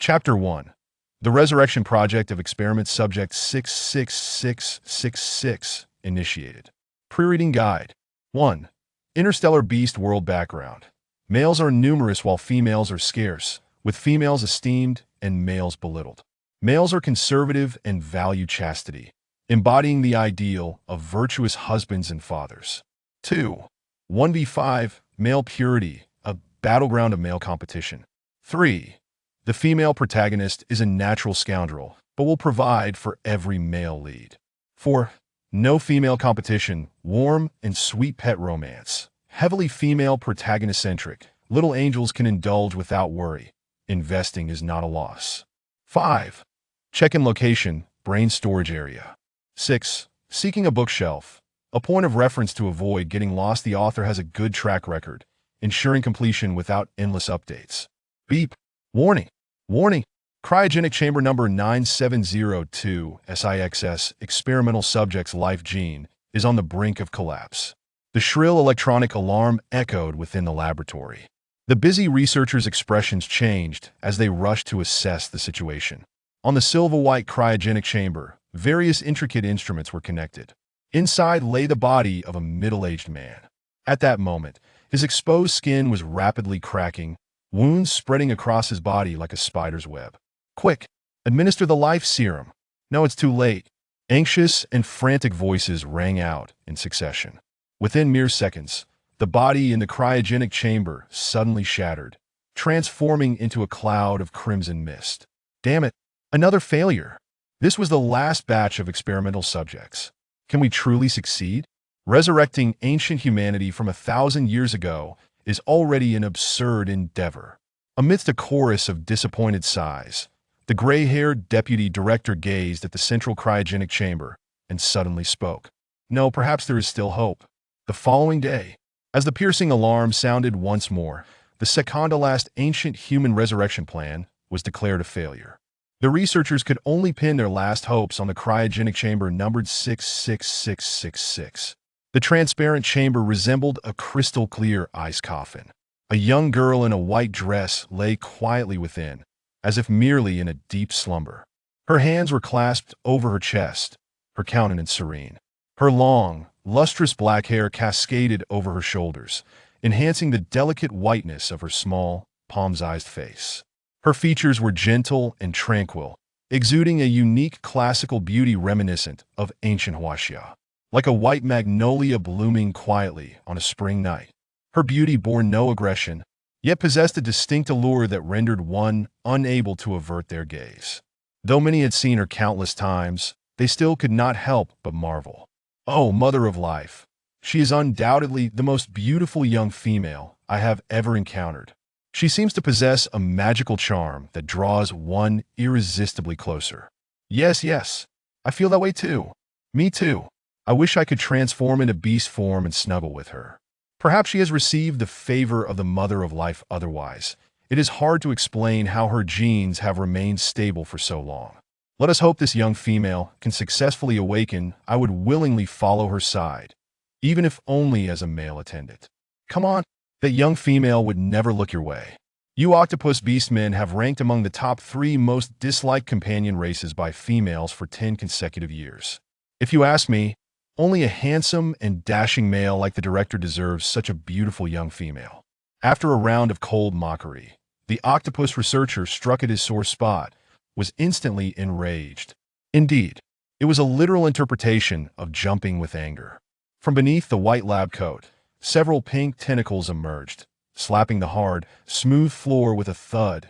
Chapter 1. The Resurrection Project of Experiment Subject 66666 initiated. Pre-reading guide. 1. Interstellar beast world background. Males are numerous while females are scarce, with females esteemed and males belittled. Males are conservative and value chastity, embodying the ideal of virtuous husbands and fathers. 2. 1v5, male purity, a battleground of male competition. 3. The female protagonist is a natural scoundrel, but will provide for every male lead. 4. No female competition, warm and sweet pet romance. Heavily female protagonist-centric, little angels can indulge without worry. Investing is not a loss. 5. Check-in location, brain storage area. 6. Seeking a bookshelf. A point of reference to avoid getting lost. The author has a good track record, ensuring completion without endless updates. Beep. Warning. Warning. Cryogenic chamber number 9702 SIXS experimental subject's life gene is on the brink of collapse. The shrill electronic alarm echoed within the laboratory. The busy researchers' expressions changed as they rushed to assess the situation. On the silver-white cryogenic chamber, various intricate instruments were connected. Inside lay the body of a middle-aged man. At that moment, his exposed skin was rapidly cracking, wounds spreading across his body like a spider's web. Quick, administer the life serum. No, it's too late. Anxious and frantic voices rang out in succession. Within mere seconds, the body in the cryogenic chamber suddenly shattered, transforming into a cloud of crimson mist. Damn it, another failure. This was the last batch of experimental subjects. Can we truly succeed? Resurrecting ancient humanity from 1,000 years ago is already an absurd endeavor. Amidst a chorus of disappointed sighs, the gray-haired deputy director gazed at the central cryogenic chamber and suddenly spoke. No, perhaps there is still hope. The following day, as the piercing alarm sounded once more, the second-to-last ancient human resurrection plan was declared a failure. The researchers could only pin their last hopes on the cryogenic chamber numbered 66666. The transparent chamber resembled a crystal-clear ice coffin. A young girl in a white dress lay quietly within, as if merely in a deep slumber. Her hands were clasped over her chest, her countenance serene. Her long, lustrous black hair cascaded over her shoulders, enhancing the delicate whiteness of her small, palm-sized face. Her features were gentle and tranquil, exuding a unique classical beauty reminiscent of ancient Huaxia. Like a white magnolia blooming quietly on a spring night. Her beauty bore no aggression, yet possessed a distinct allure that rendered one unable to avert their gaze. Though many had seen her countless times, they still could not help but marvel. Oh, mother of life! She is undoubtedly the most beautiful young female I have ever encountered. She seems to possess a magical charm that draws one irresistibly closer. Yes, I feel that way too. Me too. I wish I could transform into beast form and snuggle with her. Perhaps she has received the favor of the mother of life otherwise. It is hard to explain how her genes have remained stable for so long. Let us hope this young female can successfully awaken. I would willingly follow her side, even if only as a male attendant. Come on, that young female would never look your way. You octopus beastmen have ranked among the top 3 most disliked companion races by females for 10 consecutive years. If you ask me, only a handsome and dashing male like the director deserves such a beautiful young female. After a round of cold mockery, the octopus researcher struck at his sore spot, was instantly enraged. Indeed, it was a literal interpretation of jumping with anger. From beneath the white lab coat, several pink tentacles emerged, slapping the hard, smooth floor with a thud,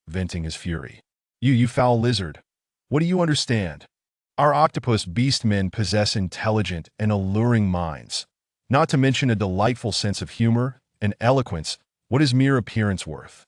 venting his fury. You foul lizard. What do you understand? Our octopus beastmen possess intelligent and alluring minds, not to mention a delightful sense of humor and eloquence. What is mere appearance worth?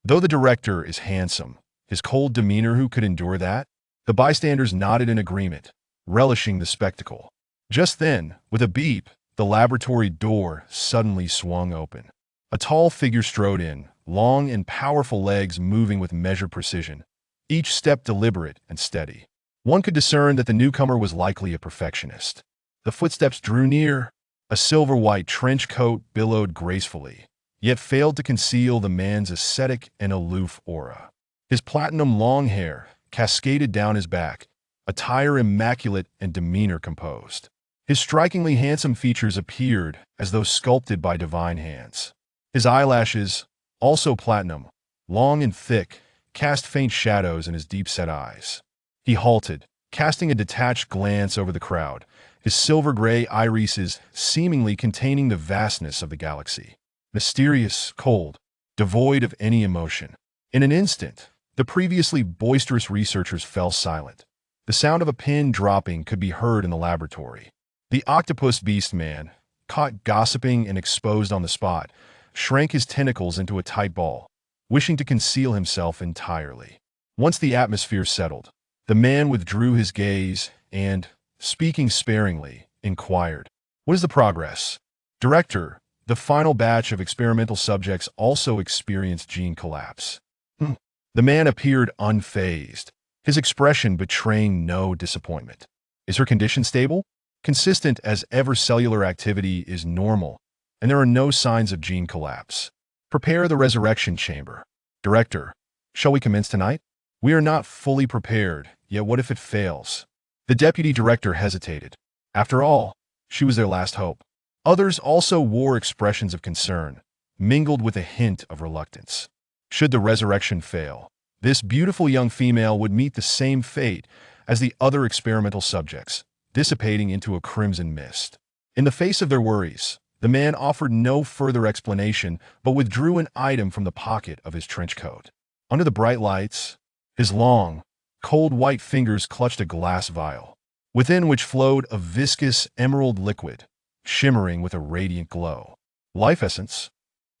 Though the director is handsome, his cold demeanor, who could endure that? The bystanders nodded in agreement, relishing the spectacle. Just then, with a beep, the laboratory door suddenly swung open. A tall figure strode in, long and powerful legs moving with measured precision, each step deliberate and steady. One could discern that the newcomer was likely a perfectionist. The footsteps drew near. A silver-white trench coat billowed gracefully, yet failed to conceal the man's ascetic and aloof aura. His platinum long hair cascaded down his back, attire immaculate and demeanor composed. His strikingly handsome features appeared as though sculpted by divine hands. His eyelashes, also platinum, long and thick, cast faint shadows in his deep-set eyes. He halted, casting a detached glance over the crowd, his silver-gray irises seemingly containing the vastness of the galaxy. Mysterious, cold, devoid of any emotion. In an instant, the previously boisterous researchers fell silent. The sound of a pin dropping could be heard in the laboratory. The octopus beast man, caught gossiping and exposed on the spot, shrank his tentacles into a tight ball, wishing to conceal himself entirely. Once the atmosphere settled, the man withdrew his gaze and, speaking sparingly, inquired, "What is the progress?" "Director, the final batch of experimental subjects also experienced gene collapse." The man appeared unfazed, his expression betraying no disappointment. "Is her condition stable? Consistent as ever cellular activity is normal, and there are no signs of gene collapse. Prepare the resurrection chamber." "Director, shall we commence tonight?" "We are not fully prepared, yet what if it fails?" The deputy director hesitated. After all, she was their last hope. Others also wore expressions of concern, mingled with a hint of reluctance. Should the resurrection fail, this beautiful young female would meet the same fate as the other experimental subjects, dissipating into a crimson mist. In the face of their worries, the man offered no further explanation but withdrew an item from the pocket of his trench coat. Under the bright lights, his long, cold white fingers clutched a glass vial, within which flowed a viscous emerald liquid, shimmering with a radiant glow. "Life essence?"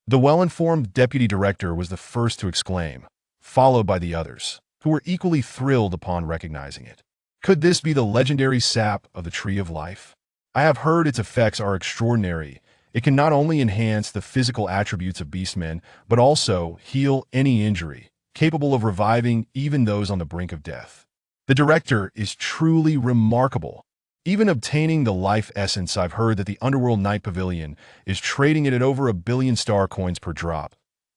The well-informed deputy director was the first to exclaim, followed by the others, who were equally thrilled upon recognizing it. Could this be the legendary sap of the Tree of Life? I have heard its effects are extraordinary. It can not only enhance the physical attributes of beastmen, but also heal any injury, capable of reviving even those on the brink of death. The director is truly remarkable. Even obtaining the life essence, I've heard that the Underworld Night Pavilion is trading it at over 1 billion star coins per drop,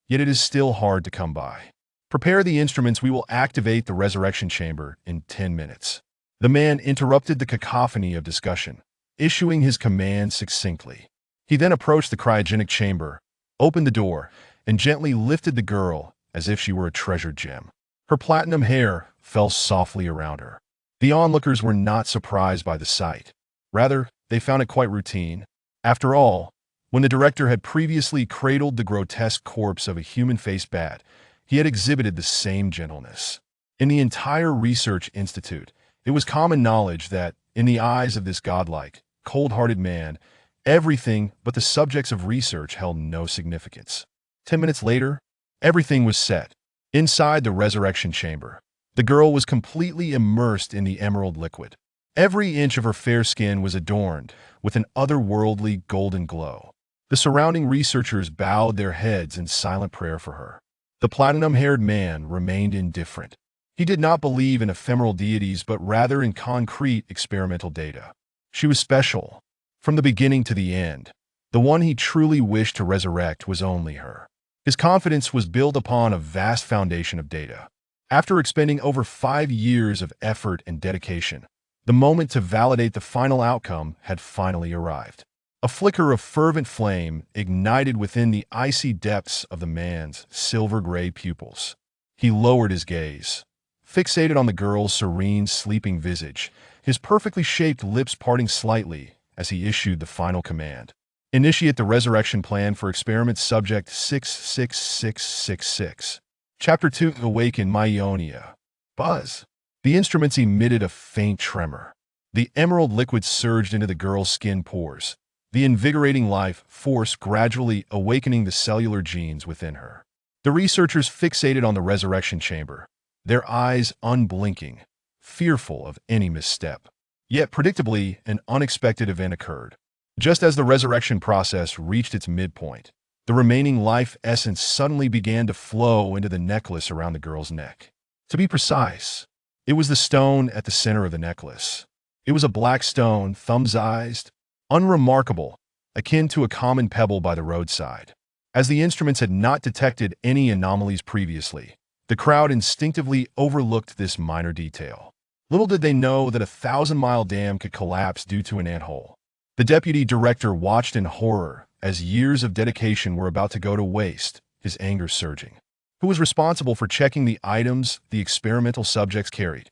yet it is still hard to come by. Prepare the instruments, we will activate the resurrection chamber in 10 minutes. The man interrupted the cacophony of discussion, issuing his command succinctly. He then approached the cryogenic chamber, opened the door, and gently lifted the girl as if she were a treasured gem. Her platinum hair fell softly around her. The onlookers were not surprised by the sight. Rather, they found it quite routine. After all, when the director had previously cradled the grotesque corpse of a human-faced bat, he had exhibited the same gentleness. In the entire research institute, it was common knowledge that, in the eyes of this godlike, cold-hearted man, everything but the subjects of research held no significance. 10 minutes later, everything was set. Inside the resurrection chamber, the girl was completely immersed in the emerald liquid. Every inch of her fair skin was adorned with an otherworldly golden glow. The surrounding researchers bowed their heads in silent prayer for her. The platinum-haired man remained indifferent. He did not believe in ephemeral deities but rather in concrete experimental data. She was special, from the beginning to the end. The one he truly wished to resurrect was only her. His confidence was built upon a vast foundation of data. After expending over 5 years of effort and dedication, the moment to validate the final outcome had finally arrived. A flicker of fervent flame ignited within the icy depths of the man's silver-gray pupils. He lowered his gaze, fixated on the girl's serene, sleeping visage, his perfectly shaped lips parting slightly as he issued the final command. Initiate the resurrection plan for experiment subject 66666. Chapter 2, Awaken Myonia. Buzz. The instruments emitted a faint tremor. The emerald liquid surged into the girl's skin pores, the invigorating life force gradually awakening the cellular genes within her. The researchers fixated on the resurrection chamber, their eyes unblinking, fearful of any misstep. Yet, predictably, an unexpected event occurred. Just as the resurrection process reached its midpoint, the remaining life essence suddenly began to flow into the necklace around the girl's neck. To be precise, it was the stone at the center of the necklace. It was a black stone, thumb-sized, unremarkable, akin to a common pebble by the roadside. As the instruments had not detected any anomalies previously, The crowd instinctively overlooked this minor detail. Little did they know that a 1,000-mile dam could collapse due to an anthole. The deputy director watched in horror as years of dedication were about to go to waste, his anger surging. Who was responsible for checking the items the experimental subjects carried?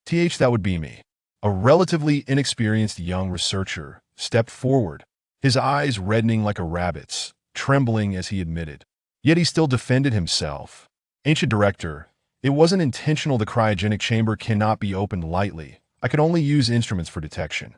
That would be me. A relatively inexperienced young researcher stepped forward, his eyes reddening like a rabbit's, trembling as he admitted. Yet he still defended himself. Ancient director, it wasn't intentional. The cryogenic chamber cannot be opened lightly. I could only use instruments for detection.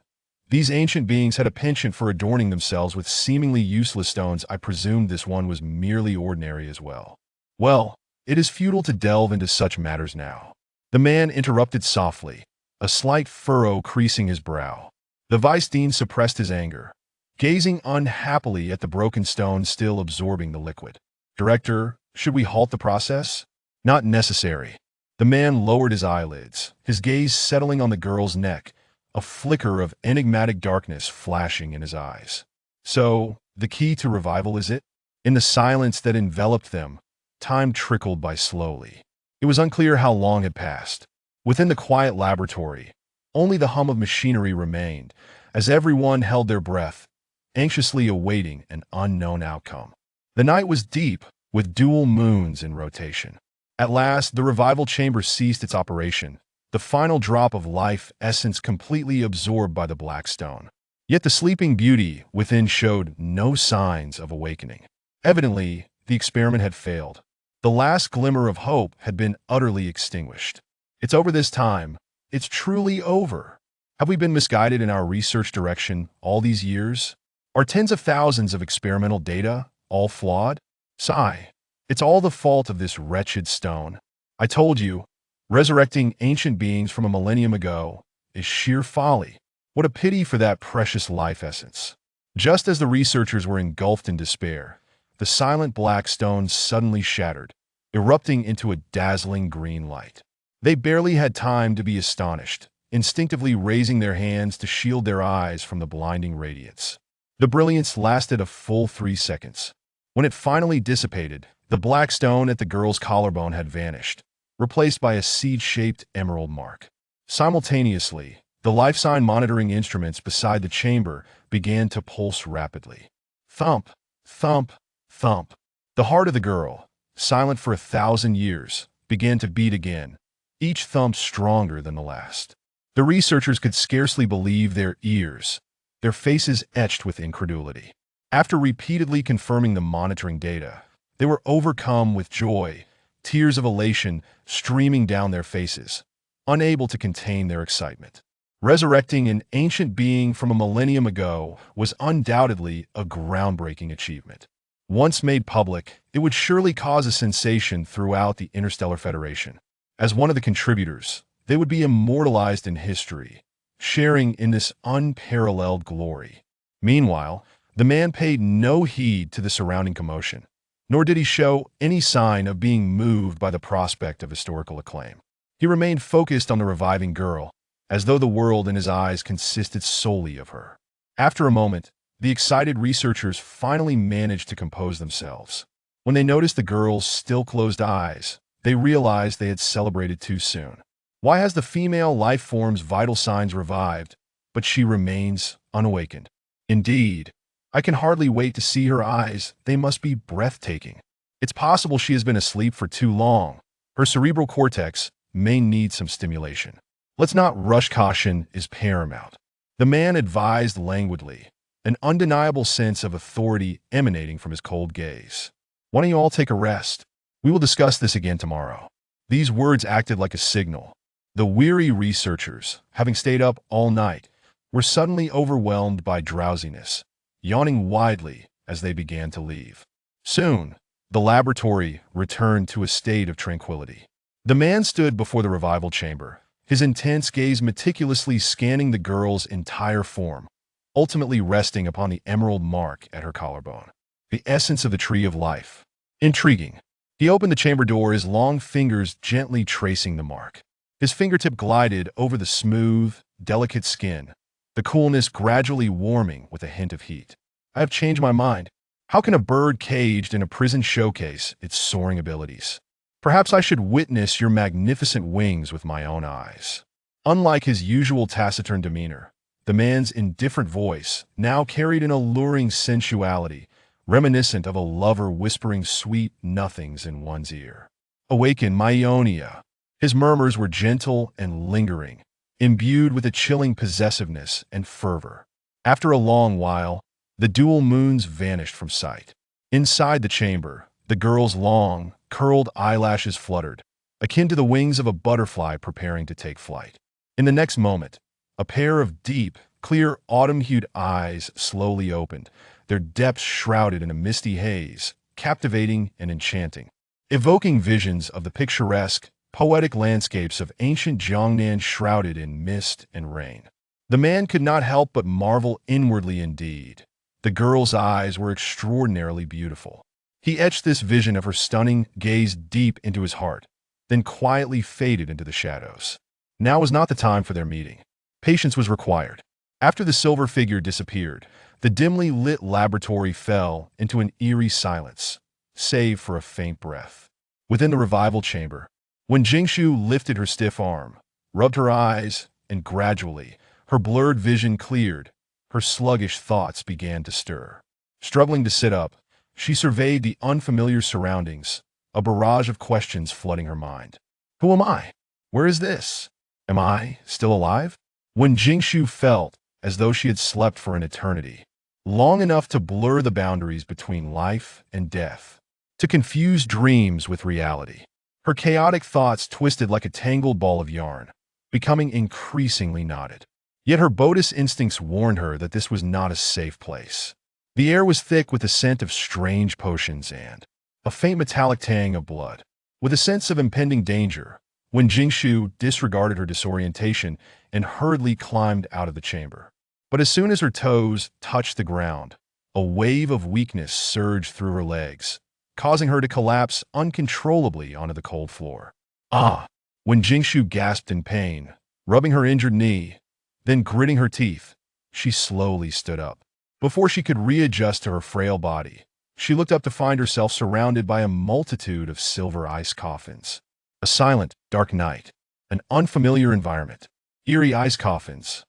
These ancient beings had a penchant for adorning themselves with seemingly useless stones. I presumed this one was merely ordinary as well. Well, it is futile to delve into such matters now. The man interrupted softly, a slight furrow creasing his brow. The vice dean suppressed his anger, gazing unhappily at the broken stone still absorbing the liquid. Director, should we halt the process? Not necessary. The man lowered his eyelids, his gaze settling on the girl's neck, a flicker of enigmatic darkness flashing in his eyes. So, the key to revival is it? In the silence that enveloped them, time trickled by slowly. It was unclear how long had passed. Within the quiet laboratory, only the hum of machinery remained, as everyone held their breath, anxiously awaiting an unknown outcome. The night was deep, with dual moons in rotation. At last, the revival chamber ceased its operation, the final drop of life essence completely absorbed by the black stone. Yet the sleeping beauty within showed no signs of awakening. Evidently, the experiment had failed. The last glimmer of hope had been utterly extinguished. It's over this time. It's truly over. Have we been misguided in our research direction all these years? Are tens of thousands of experimental data all flawed? Sigh. It's all the fault of this wretched stone. I told you, resurrecting ancient beings from a millennium ago is sheer folly. What a pity for that precious life essence. Just as the researchers were engulfed in despair, the silent black stone suddenly shattered, erupting into a dazzling green light. They barely had time to be astonished, instinctively raising their hands to shield their eyes from the blinding radiance. The brilliance lasted a full 3 seconds. When it finally dissipated, the black stone at the girl's collarbone had vanished, replaced by a seed-shaped emerald mark. Simultaneously, the life sign monitoring instruments beside the chamber began to pulse rapidly. Thump, thump, thump. The heart of the girl, silent for 1,000 years, began to beat again, each thump stronger than the last. The researchers could scarcely believe their ears, their faces etched with incredulity. After repeatedly confirming the monitoring data, they were overcome with joy, tears of elation streaming down their faces, unable to contain their excitement. Resurrecting an ancient being from a millennium ago was undoubtedly a groundbreaking achievement. Once made public, it would surely cause a sensation throughout the Interstellar Federation. As one of the contributors, they would be immortalized in history, sharing in this unparalleled glory. Meanwhile, the man paid no heed to the surrounding commotion, nor did he show any sign of being moved by the prospect of historical acclaim. He remained focused on the reviving girl, as though the world in his eyes consisted solely of her. After a moment, the excited researchers finally managed to compose themselves. When they noticed the girl's still-closed eyes, they realized they had celebrated too soon. Why has the female life form's vital signs revived, but she remains unawakened? Indeed, I can hardly wait to see her eyes. They must be breathtaking. It's possible she has been asleep for too long. Her cerebral cortex may need some stimulation. Let's not rush. Caution is paramount. The man advised languidly, an undeniable sense of authority emanating from his cold gaze. Why don't you all take a rest? We will discuss this again tomorrow. These words acted like a signal. The weary researchers, having stayed up all night, were suddenly overwhelmed by drowsiness, yawning widely as they began to leave. Soon, the laboratory returned to a state of tranquility. The man stood before the revival chamber, his intense gaze meticulously scanning the girl's entire form, ultimately resting upon the emerald mark at her collarbone. The essence of the tree of life. Intriguing. He opened the chamber door, his long fingers gently tracing the mark. His fingertip glided over the smooth, delicate skin, the coolness gradually warming with a hint of heat. I have changed my mind. How can a bird caged in a prison showcase its soaring abilities? Perhaps I should witness your magnificent wings with my own eyes." Unlike his usual taciturn demeanor, the man's indifferent voice now carried an alluring sensuality, reminiscent of a lover whispering sweet nothings in one's ear. "Awaken, my Ionia." His murmurs were gentle and lingering, imbued with a chilling possessiveness and fervor. After a long while, the dual moons vanished from sight. Inside the chamber, the girl's long, curled eyelashes fluttered, akin to the wings of a butterfly preparing to take flight. In the next moment, a pair of deep, clear autumn-hued eyes slowly opened, their depths shrouded in a misty haze, captivating and enchanting, evoking visions of the picturesque, poetic landscapes of ancient Jiangnan shrouded in mist and rain. The man could not help but marvel inwardly indeed. The girl's eyes were extraordinarily beautiful. He etched this vision of her stunning gaze deep into his heart, then quietly faded into the shadows. Now was not the time for their meeting. Patience was required. After the silver figure disappeared, the dimly lit laboratory fell into an eerie silence, save for a faint breath. Within the revival chamber, when Jingshu lifted her stiff arm, rubbed her eyes, and gradually, her blurred vision cleared, her sluggish thoughts began to stir. Struggling to sit up, she surveyed the unfamiliar surroundings, a barrage of questions flooding her mind. Who am I? Where is this? Am I still alive? When Jingshu felt as though she had slept for an eternity, long enough to blur the boundaries between life and death, to confuse dreams with reality. Her chaotic thoughts twisted like a tangled ball of yarn, becoming increasingly knotted. Yet her Bodis instincts warned her that this was not a safe place. The air was thick with the scent of strange potions and a faint metallic tang of blood. With a sense of impending danger, when Jingshu disregarded her disorientation and hurriedly climbed out of the chamber. But as soon as her toes touched the ground, a wave of weakness surged through her legs, causing her to collapse uncontrollably onto the cold floor. Ah! When Jingshu gasped in pain, rubbing her injured knee, then gritting her teeth, she slowly stood up. Before she could readjust to her frail body, she looked up to find herself surrounded by a multitude of silver ice coffins. A silent, dark night, an unfamiliar environment, eerie ice coffins.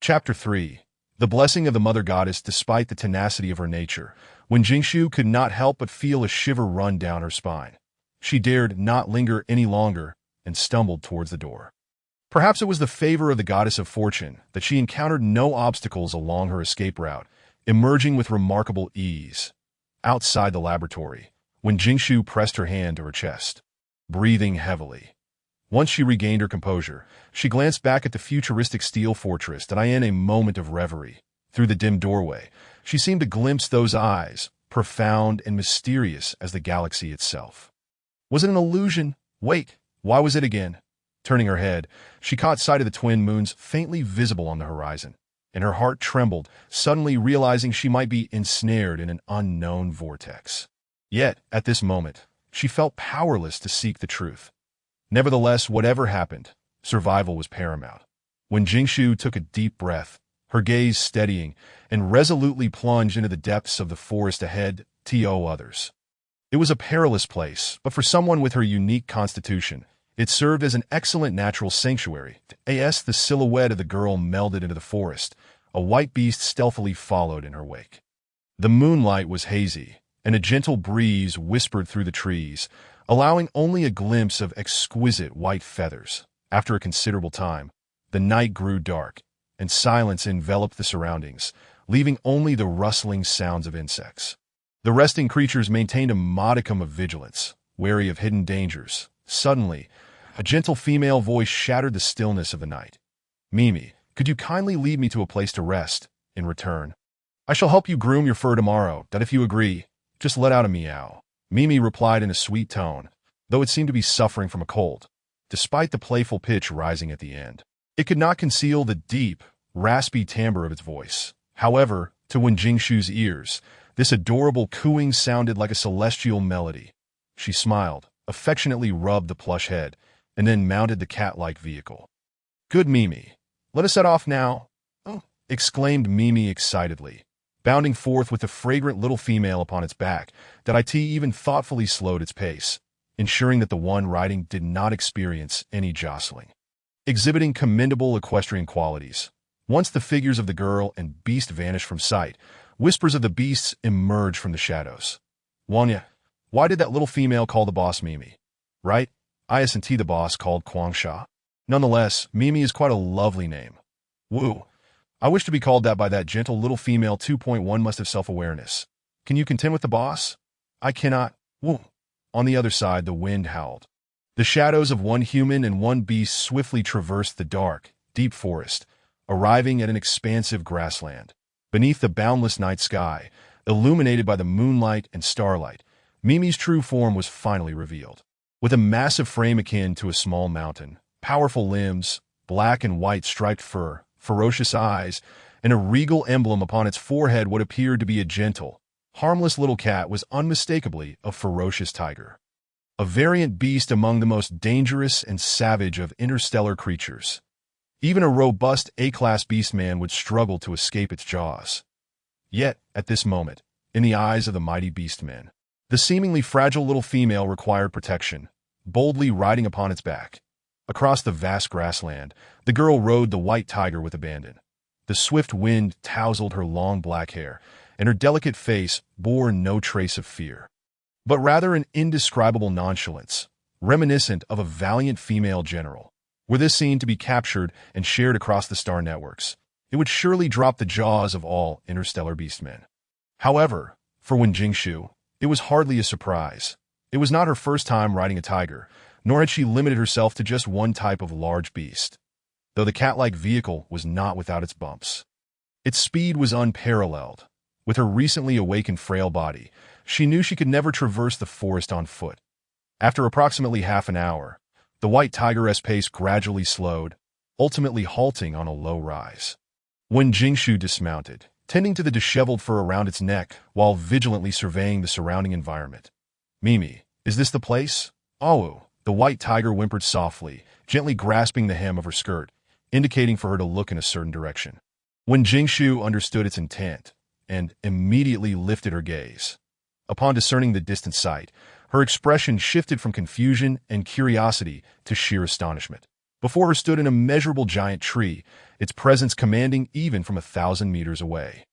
Chapter 3. The Blessing of the Mother Goddess. Despite the tenacity of her nature, when Jingshu could not help but feel a shiver run down her spine, she dared not linger any longer and stumbled towards the door. Perhaps it was the favor of the goddess of fortune that she encountered no obstacles along her escape route, emerging with remarkable ease. Outside the laboratory, when Jingshu pressed her hand to her chest, breathing heavily. Once she regained her composure, she glanced back at the futuristic steel fortress that in a moment of reverie. Through the dim doorway, she seemed to glimpse those eyes, profound and mysterious as the galaxy itself. Was it an illusion? Wait, why was it again? Turning her head, she caught sight of the twin moons faintly visible on the horizon, and her heart trembled, suddenly realizing she might be ensnared in an unknown vortex. Yet, at this moment, she felt powerless to seek the truth. Nevertheless, whatever happened, survival was paramount. When Jingshu took a deep breath, her gaze steadying, and resolutely plunged into the depths of the forest ahead, to others. It was a perilous place, but for someone with her unique constitution, it served as an excellent natural sanctuary. As the silhouette of the girl melded into the forest, a white beast stealthily followed in her wake. The moonlight was hazy, and a gentle breeze whispered through the trees, allowing only a glimpse of exquisite white feathers. After a considerable time, the night grew dark, and silence enveloped the surroundings, leaving only the rustling sounds of insects. The resting creatures maintained a modicum of vigilance, wary of hidden dangers. Suddenly, a gentle female voice shattered the stillness of the night. "Mimi, could you kindly lead me to a place to rest? In return, I shall help you groom your fur tomorrow, that if you agree, just let out a meow." Mimi replied in a sweet tone, though it seemed to be suffering from a cold, despite the playful pitch rising at the end. It could not conceal the deep, raspy timbre of its voice. However, to Wen Jingshu's ears, this adorable cooing sounded like a celestial melody. She smiled, affectionately rubbed the plush head, and then mounted the cat-like vehicle. "Good Mimi, let us set off now," exclaimed Mimi excitedly, bounding forth with the fragrant little female upon its back, that it even thoughtfully slowed its pace. ensuring that the one riding did not experience any jostling. Exhibiting commendable equestrian qualities. Once the figures of the girl and beast vanished from sight, whispers of the beasts emerged from the shadows. Wanya, why did that little female call the boss Mimi? Right? Isn't the boss called Kwangsha? Nonetheless, Mimi is quite a lovely name. Woo. I wish to be called that by that gentle little female. 2.1 must have self-awareness. Can you contend with the boss? I cannot. Woo. On the other side, the wind howled. The shadows of one human and one beast swiftly traversed the dark, deep forest, arriving at an expansive grassland. Beneath the boundless night sky, illuminated by the moonlight and starlight, Mimi's true form was finally revealed. With a massive frame akin to a small mountain, powerful limbs, black and white striped fur, ferocious eyes, and a regal emblem upon its forehead, what appeared to be a gentle, harmless little cat was unmistakably a ferocious tiger. A variant beast among the most dangerous and savage of interstellar creatures. Even a robust A-class beastman would struggle to escape its jaws. Yet, at this moment, in the eyes of the mighty beastmen, the seemingly fragile little female required protection, boldly riding upon its back. Across the vast grassland, the girl rode the white tiger with abandon. The swift wind tousled her long black hair, and her delicate face bore no trace of fear, but rather an indescribable nonchalance, reminiscent of a valiant female general. Were this scene to be captured and shared across the star networks, it would surely drop the jaws of all interstellar beastmen. However, for Wen Jingshu, it was hardly a surprise. It was not her first time riding a tiger, nor had she limited herself to just one type of large beast. Though the cat-like vehicle was not without its bumps. Its speed was unparalleled. With her recently awakened frail body, she knew she could never traverse the forest on foot. After approximately half an hour, the white tiger's pace gradually slowed, ultimately halting on a low rise. When Jingshu dismounted, tending to the disheveled fur around its neck while vigilantly surveying the surrounding environment. Mimi, is this the place? Awu, the white tiger whimpered softly, gently grasping the hem of her skirt, indicating for her to look in a certain direction. When Jingshu understood its intent, and immediately lifted her gaze. Upon discerning the distant sight, her expression shifted from confusion and curiosity to sheer astonishment. Before her stood an immeasurable giant tree, its presence commanding even from 1,000 meters away.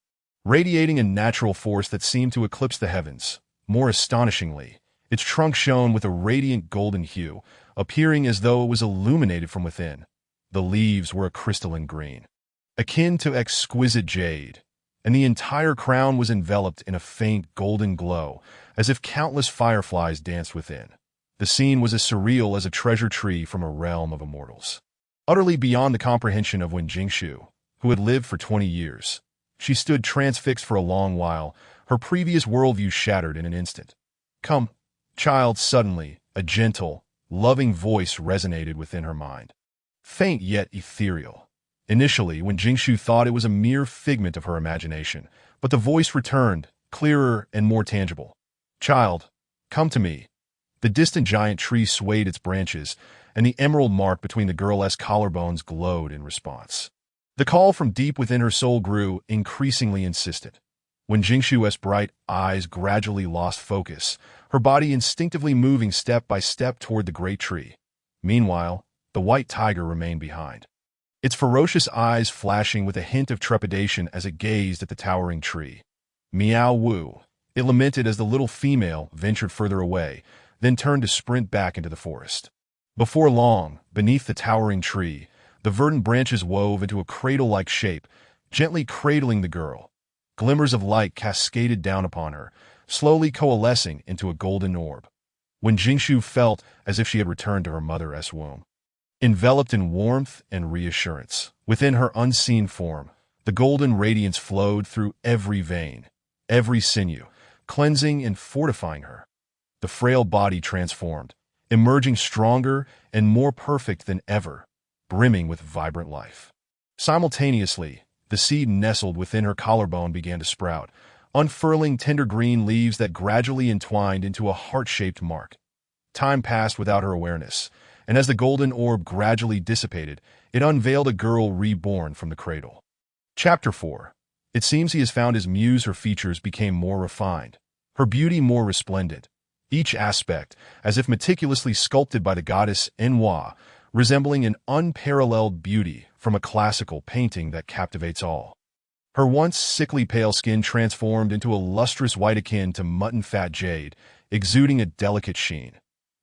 Radiating a natural force that seemed to eclipse the heavens. More astonishingly, its trunk shone with a radiant golden hue, appearing as though it was illuminated from within. The leaves were a crystalline green, akin to exquisite jade, and the entire crown was enveloped in a faint golden glow, as if countless fireflies danced within. The scene was as surreal as a treasure tree from a realm of immortals. Utterly beyond the comprehension of Wen Jingshu, who had lived for 20 years. She stood transfixed for a long while, her previous worldview shattered in an instant. Come, child, suddenly, a gentle, loving voice resonated within her mind. Faint yet ethereal. Initially, Wen Jingshu thought it was a mere figment of her imagination, but the voice returned, clearer and more tangible. Child, come to me. The distant giant tree swayed its branches, and the emerald mark between the girl's collarbones glowed in response. The call from deep within her soul grew increasingly insistent. When Jingshu's bright eyes gradually lost focus, her body instinctively moving step by step toward the great tree. Meanwhile, the white tiger remained behind, its ferocious eyes flashing with a hint of trepidation as it gazed at the towering tree. Meow woo, it lamented as the little female ventured further away, then turned to sprint back into the forest. Before long, beneath the towering tree, the verdant branches wove into a cradle-like shape, gently cradling the girl. Glimmers of light cascaded down upon her, slowly coalescing into a golden orb. When Jingshu felt as if she had returned to her mother's womb. Enveloped in warmth and reassurance, within her unseen form, the golden radiance flowed through every vein, every sinew, cleansing and fortifying her. The frail body transformed, emerging stronger and more perfect than ever, brimming with vibrant life. Simultaneously, the seed nestled within her collarbone began to sprout, unfurling tender green leaves that gradually entwined into a heart-shaped mark. Time passed without her awareness, and as the golden orb gradually dissipated, it unveiled a girl reborn from the cradle. Chapter 4. It seems he has found his muse. Her features became more refined, her beauty more resplendent, each aspect, as if meticulously sculpted by the goddess Enwa, resembling an unparalleled beauty from a classical painting that captivates all. Her once sickly pale skin transformed into a lustrous white akin to mutton-fat jade, exuding a delicate sheen.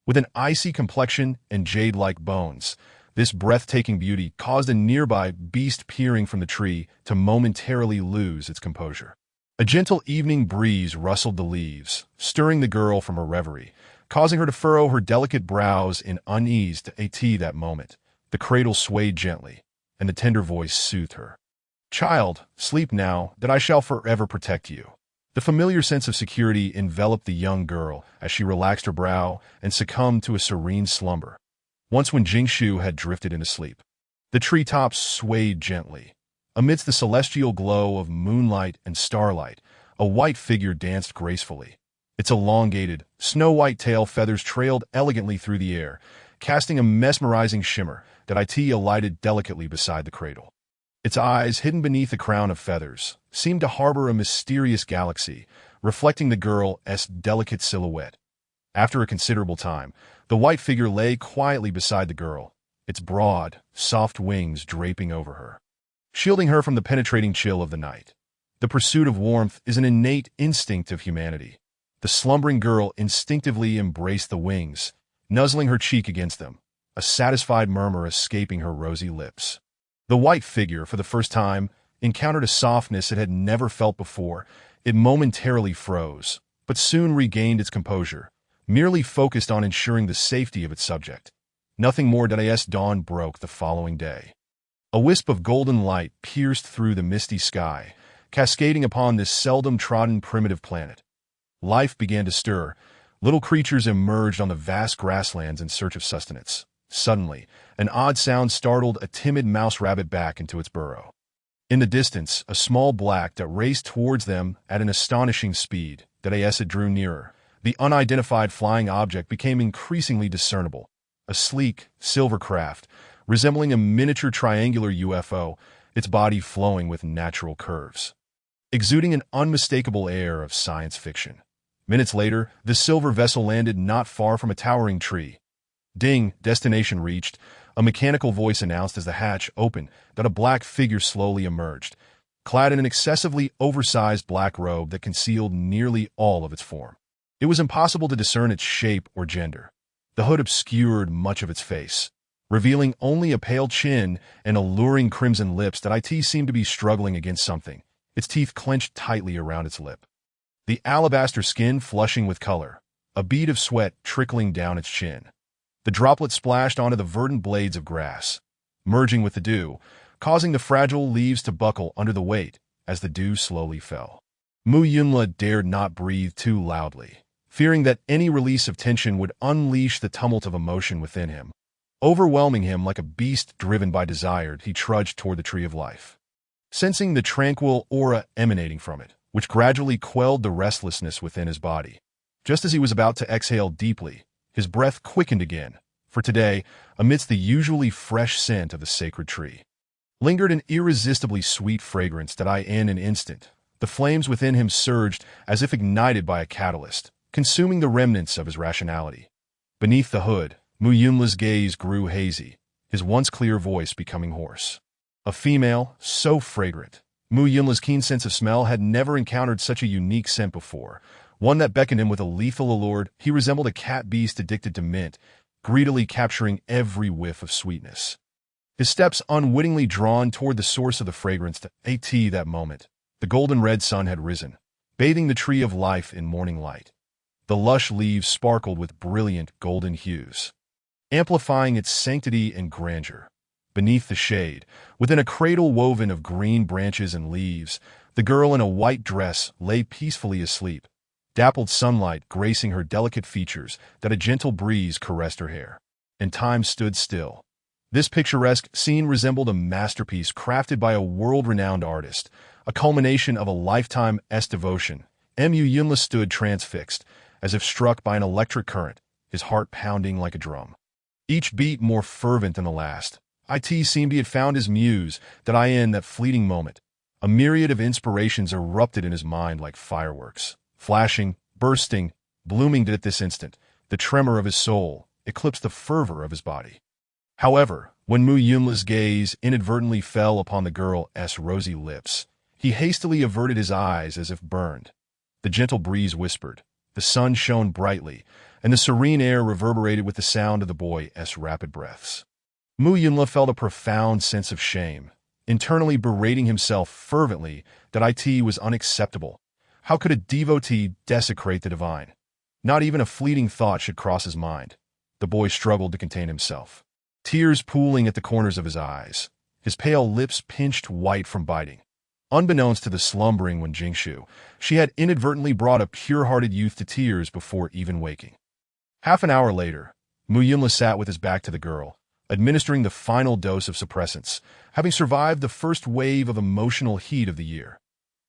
With an icy complexion and jade-like bones, this breathtaking beauty caused a nearby beast peering from the tree to momentarily lose its composure. A gentle evening breeze rustled the leaves, stirring the girl from her reverie, causing her to furrow her delicate brows in unease to that moment. The cradle swayed gently, and the tender voice soothed her. "Child, sleep now, that I shall forever protect you." The familiar sense of security enveloped the young girl as she relaxed her brow and succumbed to a serene slumber. Once when Jingshu had drifted into sleep, the treetops swayed gently. Amidst the celestial glow of moonlight and starlight, a white figure danced gracefully. Its elongated, snow-white tail feathers trailed elegantly through the air, casting a mesmerizing shimmer that alighted delicately beside the cradle. Its eyes, hidden beneath a crown of feathers, seemed to harbor a mysterious galaxy, reflecting the girl's delicate silhouette. After a considerable time, the white figure lay quietly beside the girl, its broad, soft wings draping over her, shielding her from the penetrating chill of the night. The pursuit of warmth is an innate instinct of humanity. The slumbering girl instinctively embraced the wings, nuzzling her cheek against them, a satisfied murmur escaping her rosy lips. The white figure, for the first time, encountered a softness it had never felt before. It momentarily froze, but soon regained its composure, merely focused on ensuring the safety of its subject. Nothing more. Dawn broke the following day. A wisp of golden light pierced through the misty sky, cascading upon this seldom-trodden primitive planet. Life began to stir. Little creatures emerged on the vast grasslands in search of sustenance. Suddenly, an odd sound startled a timid mouse-rabbit back into its burrow. In the distance, a small black that raced towards them at an astonishing speed. As it drew nearer, the unidentified flying object became increasingly discernible. A sleek, silver craft, resembling a miniature triangular UFO, its body flowing with natural curves, exuding an unmistakable air of science fiction. Minutes later, the silver vessel landed not far from a towering tree. Ding, destination reached, a mechanical voice announced as the hatch opened that a black figure slowly emerged, clad in an excessively oversized black robe that concealed nearly all of its form. It was impossible to discern its shape or gender. The hood obscured much of its face, revealing only a pale chin and alluring crimson lips that seemed to be struggling against something, its teeth clenched tightly around its lip. The alabaster skin flushing with color, a bead of sweat trickling down its chin. The droplet splashed onto the verdant blades of grass, merging with the dew, causing the fragile leaves to buckle under the weight as the dew slowly fell. Mu Yunla dared not breathe too loudly, fearing that any release of tension would unleash the tumult of emotion within him. Overwhelming him like a beast driven by desire, he trudged toward the tree of life, sensing the tranquil aura emanating from it, which gradually quelled the restlessness within his body. Just as he was about to exhale deeply, his breath quickened again, for today, amidst the usually fresh scent of the sacred tree, lingered an irresistibly sweet fragrance that in an instant, the flames within him surged as if ignited by a catalyst, consuming the remnants of his rationality. Beneath the hood, Mu Yunla's gaze grew hazy, his once clear voice becoming hoarse. A female, so fragrant. Mu Yunla's keen sense of smell had never encountered such a unique scent before, one that beckoned him with a lethal allure. He resembled a cat beast addicted to mint, greedily capturing every whiff of sweetness. His steps unwittingly drawn toward the source of the fragrance. That moment, the golden-red sun had risen, bathing the tree of life in morning light. The lush leaves sparkled with brilliant golden hues, amplifying its sanctity and grandeur. Beneath the shade, within a cradle woven of green branches and leaves, the girl in a white dress lay peacefully asleep, dappled sunlight gracing her delicate features that a gentle breeze caressed her hair. And time stood still. This picturesque scene resembled a masterpiece crafted by a world-renowned artist, a culmination of a lifetime's devotion. Mu Yunla stood transfixed, as if struck by an electric current, his heart pounding like a drum, each beat more fervent than the last. Seemed he had found his muse, in that fleeting moment. A myriad of inspirations erupted in his mind like fireworks, flashing, bursting, blooming at this instant. The tremor of his soul eclipsed the fervor of his body. However, when Mu Yunla's gaze inadvertently fell upon the girl's rosy lips, he hastily averted his eyes as if burned. The gentle breeze whispered, the sun shone brightly, and the serene air reverberated with the sound of the boy's rapid breaths. Mu Yunla felt a profound sense of shame, internally berating himself fervently that it was unacceptable. How could a devotee desecrate the divine? Not even a fleeting thought should cross his mind. The boy struggled to contain himself, tears pooling at the corners of his eyes, his pale lips pinched white from biting. Unbeknownst to the slumbering Wen Jingshu, she had inadvertently brought a pure-hearted youth to tears before even waking. Half an hour later, Mu Yunla sat with his back to the girl, administering the final dose of suppressants, having survived the first wave of emotional heat of the year.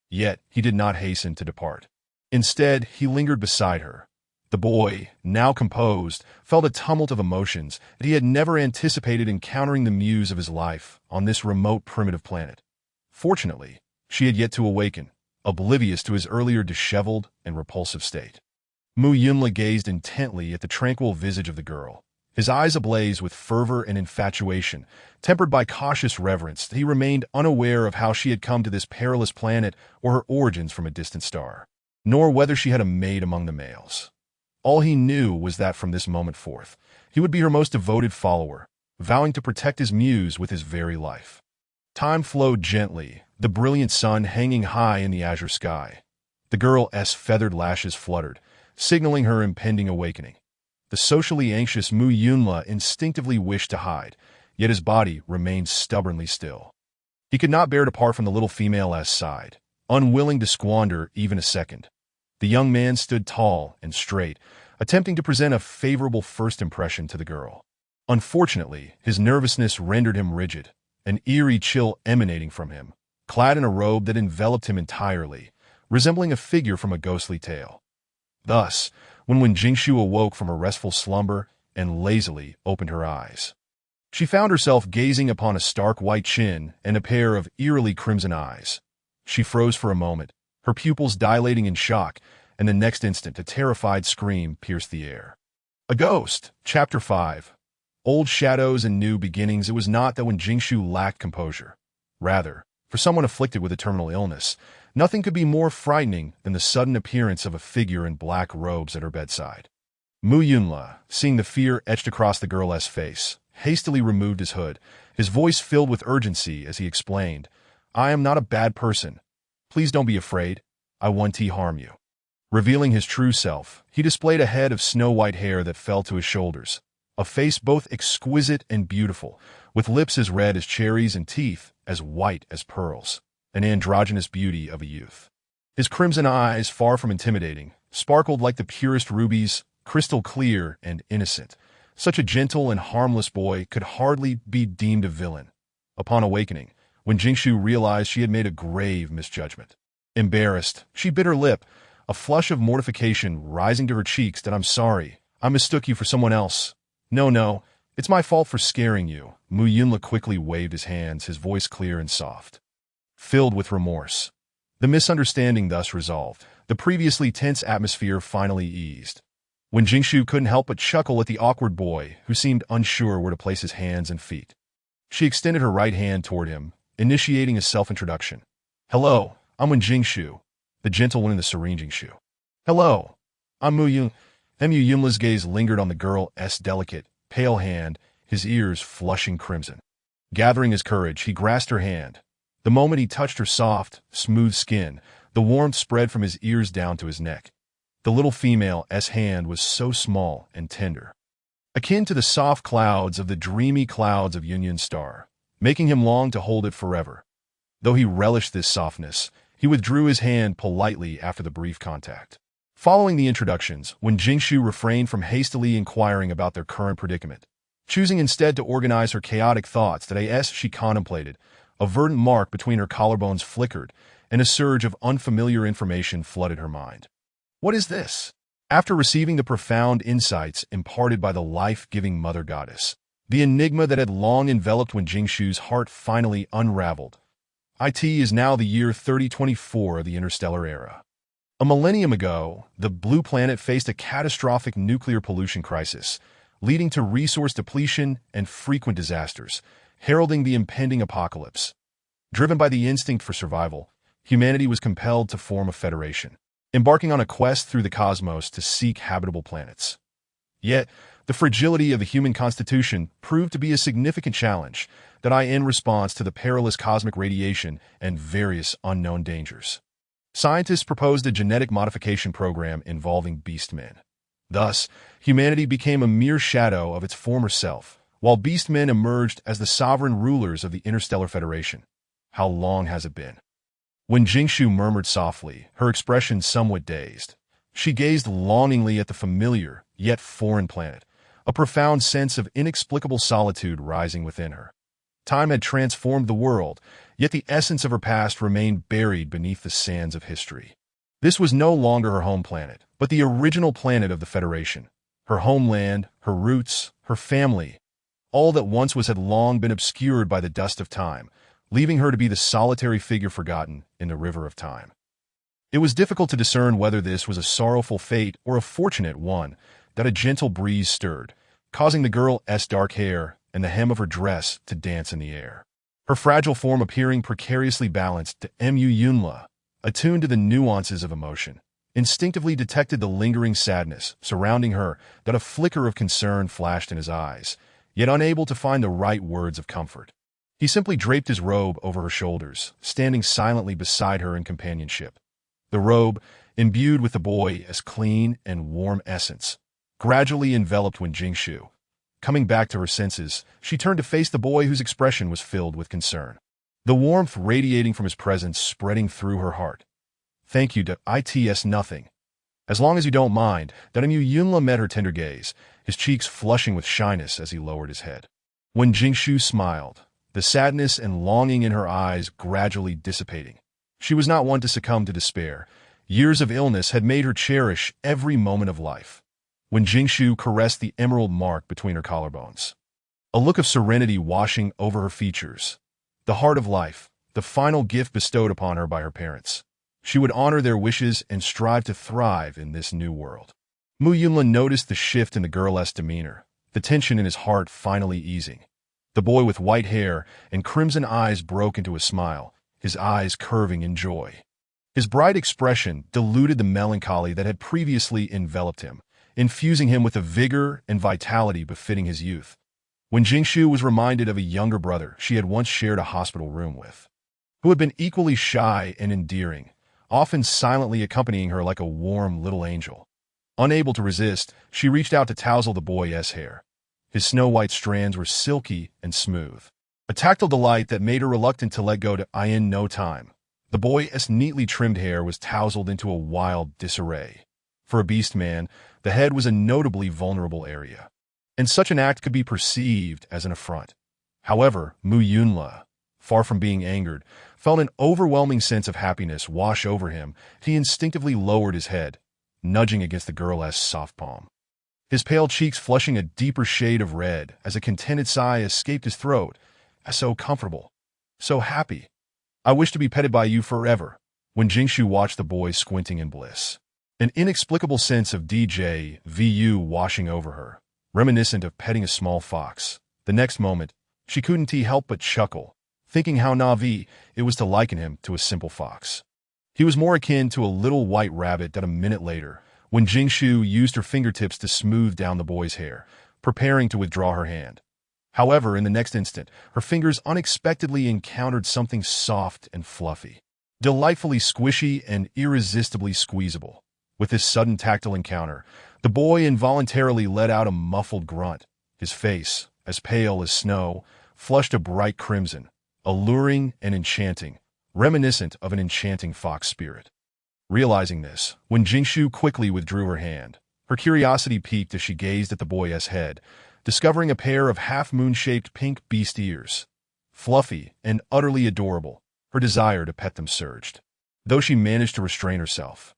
Yet he did not hasten to depart. Instead, he lingered beside her. The boy, now composed, felt a tumult of emotions that he had never anticipated encountering the muse of his life on this remote primitive planet. Fortunately, she had yet to awaken, oblivious to his earlier disheveled and repulsive state. Mu Yunla gazed intently at the tranquil visage of the girl, his eyes ablaze with fervor and infatuation, tempered by cautious reverence that he remained unaware of how she had come to this perilous planet or her origins from a distant star, nor whether she had a maid among the males. All he knew was that from this moment forth, he would be her most devoted follower, vowing to protect his muse with his very life. Time flowed gently, the brilliant sun hanging high in the azure sky. The girl's feathered lashes fluttered, signaling her impending awakening. The socially anxious Mu Yunla instinctively wished to hide, yet his body remained stubbornly still. He could not bear to part from the little female's side, unwilling to squander even a second. The young man stood tall and straight, attempting to present a favorable first impression to the girl. Unfortunately, his nervousness rendered him rigid, an eerie chill emanating from him, clad in a robe that enveloped him entirely, resembling a figure from a ghostly tale. Thus, when Wen Jingshu awoke from a restful slumber and lazily opened her eyes, she found herself gazing upon a stark white chin and a pair of eerily crimson eyes. She froze for a moment, her pupils dilating in shock, and the next instant a terrified scream pierced the air. A ghost! Chapter 5. Old shadows and new beginnings. It was not that Wen Jingshu lacked composure. Rather, for someone afflicted with a terminal illness, nothing could be more frightening than the sudden appearance of a figure in black robes at her bedside. Mu Yunla, seeing the fear etched across the girl's face, hastily removed his hood, his voice filled with urgency as he explained, "I am not a bad person. Please don't be afraid. I won't harm you." Revealing his true self, he displayed a head of snow-white hair that fell to his shoulders, a face both exquisite and beautiful, with lips as red as cherries and teeth as white as pearls, an androgynous beauty of a youth. His crimson eyes, far from intimidating, sparkled like the purest rubies, crystal clear and innocent. Such a gentle and harmless boy could hardly be deemed a villain. Upon awakening, Wen Jingshu realized she had made a grave misjudgment. Embarrassed, she bit her lip, a flush of mortification rising to her cheeks. "That I'm sorry. I mistook you for someone else. No, it's my fault for scaring you." Mu Yunla quickly waved his hands, his voice clear and soft, filled with remorse. The misunderstanding thus resolved, the previously tense atmosphere finally eased. Wen Jingshu couldn't help but chuckle at the awkward boy, who seemed unsure where to place his hands and feet. She extended her right hand toward him, initiating a self-introduction. "Hello, I'm Wen Jingshu, the gentle one in the serene Jingshu." "Hello, I'm Mu Yun." Mu Yunla's gaze lingered on the girl's delicate, pale hand, his ears flushing crimson. Gathering his courage, he grasped her hand. The moment he touched her soft, smooth skin, the warmth spread from his ears down to his neck. The little female's hand was so small and tender, akin to the soft clouds of the dreamy clouds of Yunyun's star, making him long to hold it forever. Though he relished this softness, he withdrew his hand politely after the brief contact. Following the introductions, Wen Jingshu refrained from hastily inquiring about their current predicament, choosing instead to organize her chaotic thoughts that as she contemplated, a verdant mark between her collarbones flickered, and a surge of unfamiliar information flooded her mind. What is this? After receiving the profound insights imparted by the life-giving Mother Goddess, the enigma that had long enveloped Wen Jingshu's heart finally unraveled. It is now the year 3024 of the interstellar era. A millennium ago, the blue planet faced a catastrophic nuclear pollution crisis, leading to resource depletion and frequent disasters, heralding the impending apocalypse. Driven by the instinct for survival, humanity was compelled to form a federation, embarking on a quest through the cosmos to seek habitable planets. Yet, the fragility of the human constitution proved to be a significant challenge in response to the perilous cosmic radiation and various unknown dangers. Scientists proposed a genetic modification program involving beastmen. Thus, humanity became a mere shadow of its former self, while beastmen emerged as the sovereign rulers of the Interstellar Federation. How long has it been? When Jingshu murmured softly, her expression somewhat dazed, she gazed longingly at the familiar, yet foreign planet, a profound sense of inexplicable solitude rising within her. Time had transformed the world, yet the essence of her past remained buried beneath the sands of history. This was no longer her home planet, but the original planet of the Federation. Her homeland, her roots, her family, all that once was had long been obscured by the dust of time, leaving her to be the solitary figure forgotten in the river of time. It was difficult to discern whether this was a sorrowful fate or a fortunate one that a gentle breeze stirred, causing the girl's dark hair and the hem of her dress to dance in the air. Her fragile form appearing precariously balanced to Yunla, attuned to the nuances of emotion, instinctively detected the lingering sadness surrounding her that a flicker of concern flashed in his eyes, yet unable to find the right words of comfort. He simply draped his robe over her shoulders, standing silently beside her in companionship. The robe, imbued with the boy's clean and warm essence, gradually enveloped Jingshu. Coming back to her senses, she turned to face the boy whose expression was filled with concern. The warmth radiating from his presence spreading through her heart. Thank you to its nothing. As long as you don't mind, Yunla met her tender gaze, his cheeks flushing with shyness as he lowered his head. When Jingshu smiled, the sadness and longing in her eyes gradually dissipating. She was not one to succumb to despair. Years of illness had made her cherish every moment of life. When Jingshu caressed the emerald mark between her collarbones, a look of serenity washing over her features. The heart of life, the final gift bestowed upon her by her parents. She would honor their wishes and strive to thrive in this new world. Yunla noticed the shift in the girl's demeanor, the tension in his heart finally easing. The boy with white hair and crimson eyes broke into a smile, his eyes curving in joy. His bright expression diluted the melancholy that had previously enveloped him, infusing him with a vigor and vitality befitting his youth. When Jingshu was reminded of a younger brother she had once shared a hospital room with, who had been equally shy and endearing, often silently accompanying her like a warm little angel. Unable to resist, she reached out to tousle the boy's hair. His snow-white strands were silky and smooth, a tactile delight that made her reluctant to let go in no time. The boy's neatly trimmed hair was tousled into a wild disarray. For a beast man, the head was a notably vulnerable area, and such an act could be perceived as an affront. However, Yunla, far from being angered, felt an overwhelming sense of happiness wash over him. He instinctively lowered his head, nudging against the girl's soft palm. His pale cheeks flushing a deeper shade of red as a contented sigh escaped his throat. So comfortable, so happy. I wish to be petted by you forever. When Jingshu watched the boy squinting in bliss, an inexplicable sense of déjà vu washing over her, reminiscent of petting a small fox. The next moment, she couldn't help but chuckle, thinking how naive it was to liken him to a simple fox. He was more akin to a little white rabbit that a minute later, when Jingshu used her fingertips to smooth down the boy's hair, preparing to withdraw her hand. However, in the next instant, her fingers unexpectedly encountered something soft and fluffy, delightfully squishy and irresistibly squeezable. With this sudden tactile encounter, the boy involuntarily let out a muffled grunt. His face, as pale as snow, flushed a bright crimson, alluring and enchanting, reminiscent of an enchanting fox spirit. Realizing this, when Jingshu quickly withdrew her hand, her curiosity piqued as she gazed at the boy's head, discovering a pair of half-moon-shaped pink beast ears. Fluffy and utterly adorable, her desire to pet them surged, though she managed to restrain herself.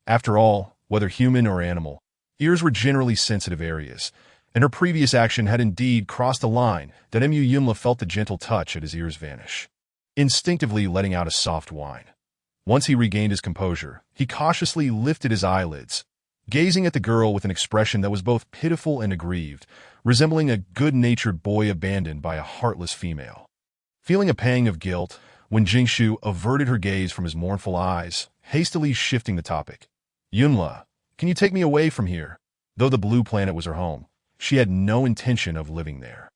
After all, whether human or animal, ears were generally sensitive areas, and her previous action had indeed crossed a line that Yunla felt the gentle touch at his ears vanish, instinctively letting out a soft whine. Once he regained his composure, he cautiously lifted his eyelids, gazing at the girl with an expression that was both pitiful and aggrieved, resembling a good-natured boy abandoned by a heartless female. Feeling a pang of guilt, when Jingshu averted her gaze from his mournful eyes, hastily shifting the topic. Yunla, can you take me away from here? Though the blue planet was her home, she had no intention of living there.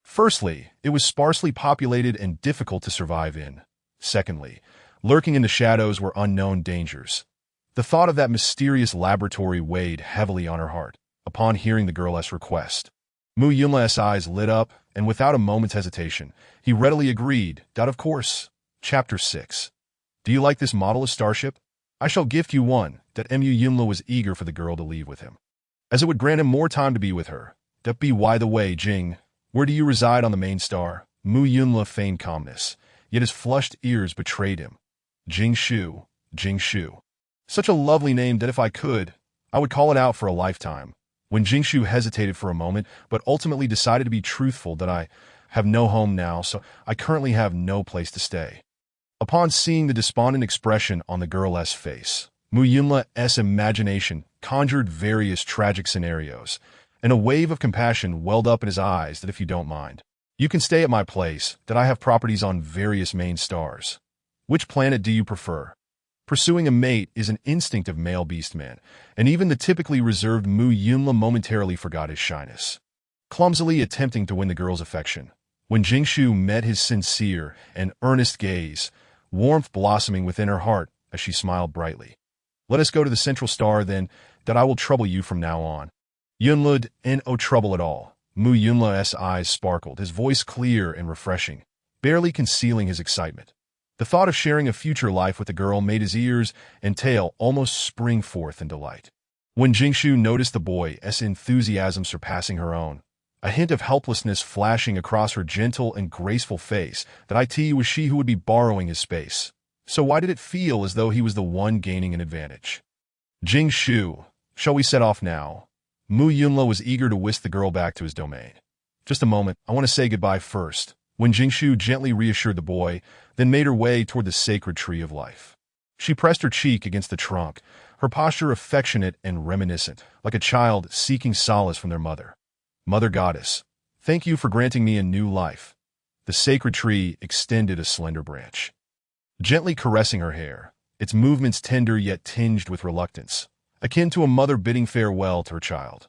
Firstly, it was sparsely populated and difficult to survive in. Secondly, lurking in the shadows were unknown dangers. The thought of that mysterious laboratory weighed heavily on her heart, upon hearing the girl's request. Mu Yunla's eyes lit up, and without a moment's hesitation, he readily agreed that, of course. Chapter 6. Do you like this model of starship? I shall gift you one. That Mu Yunla was eager for the girl to leave with him, as it would grant him more time to be with her. That be why the way, Jing. Where do you reside on the main star? Mu Yunla feigned calmness, yet his flushed ears betrayed him. Jingshu, Jingshu. Such a lovely name that if I could, I would call it out for a lifetime. When Jingshu hesitated for a moment, but ultimately decided to be truthful, that I have no home now, so I currently have no place to stay. Upon seeing the despondent expression on the girl's face, Mu Yunla's imagination conjured various tragic scenarios, and a wave of compassion welled up in his eyes. That if you don't mind, you can stay at my place, that I have properties on various main stars. Which planet do you prefer? Pursuing a mate is an instinct of male beastman, and even the typically reserved Mu Yunla momentarily forgot his shyness, clumsily attempting to win the girl's affection. When Jingshu met his sincere and earnest gaze, warmth blossoming within her heart as she smiled brightly. Let us go to the central star then, that I will trouble you from now on. Yunlud, no trouble at all. Mu Yunla's eyes sparkled, his voice clear and refreshing, barely concealing his excitement. The thought of sharing a future life with the girl made his ears and tail almost spring forth in delight. When Jingshu noticed the boy's enthusiasm surpassing her own, a hint of helplessness flashing across her gentle and graceful face, that it was she who would be borrowing his space. So why did it feel as though he was the one gaining an advantage? Jingshu, shall we set off now? Mu Yunla was eager to whisk the girl back to his domain. Just a moment, I want to say goodbye first. When Jingshu gently reassured the boy, then made her way toward the sacred tree of life. She pressed her cheek against the trunk, her posture affectionate and reminiscent, like a child seeking solace from their mother. Mother Goddess, thank you for granting me a new life. The sacred tree extended a slender branch, gently caressing her hair, its movements tender yet tinged with reluctance, akin to a mother bidding farewell to her child.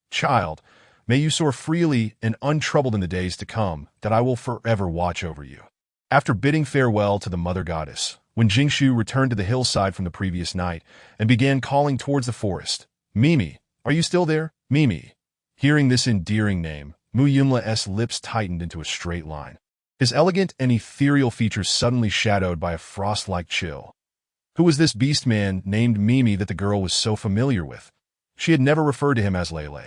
Child, may you soar freely and untroubled in the days to come, that I will forever watch over you. After bidding farewell to the Mother Goddess, when Jingshu returned to the hillside from the previous night and began calling towards the forest, Mimi, are you still there? Mimi. Hearing this endearing name, Mu Yunla's lips tightened into a straight line, his elegant and ethereal features suddenly shadowed by a frost-like chill. Who was this beast man named Mimi that the girl was so familiar with? She had never referred to him as Lele.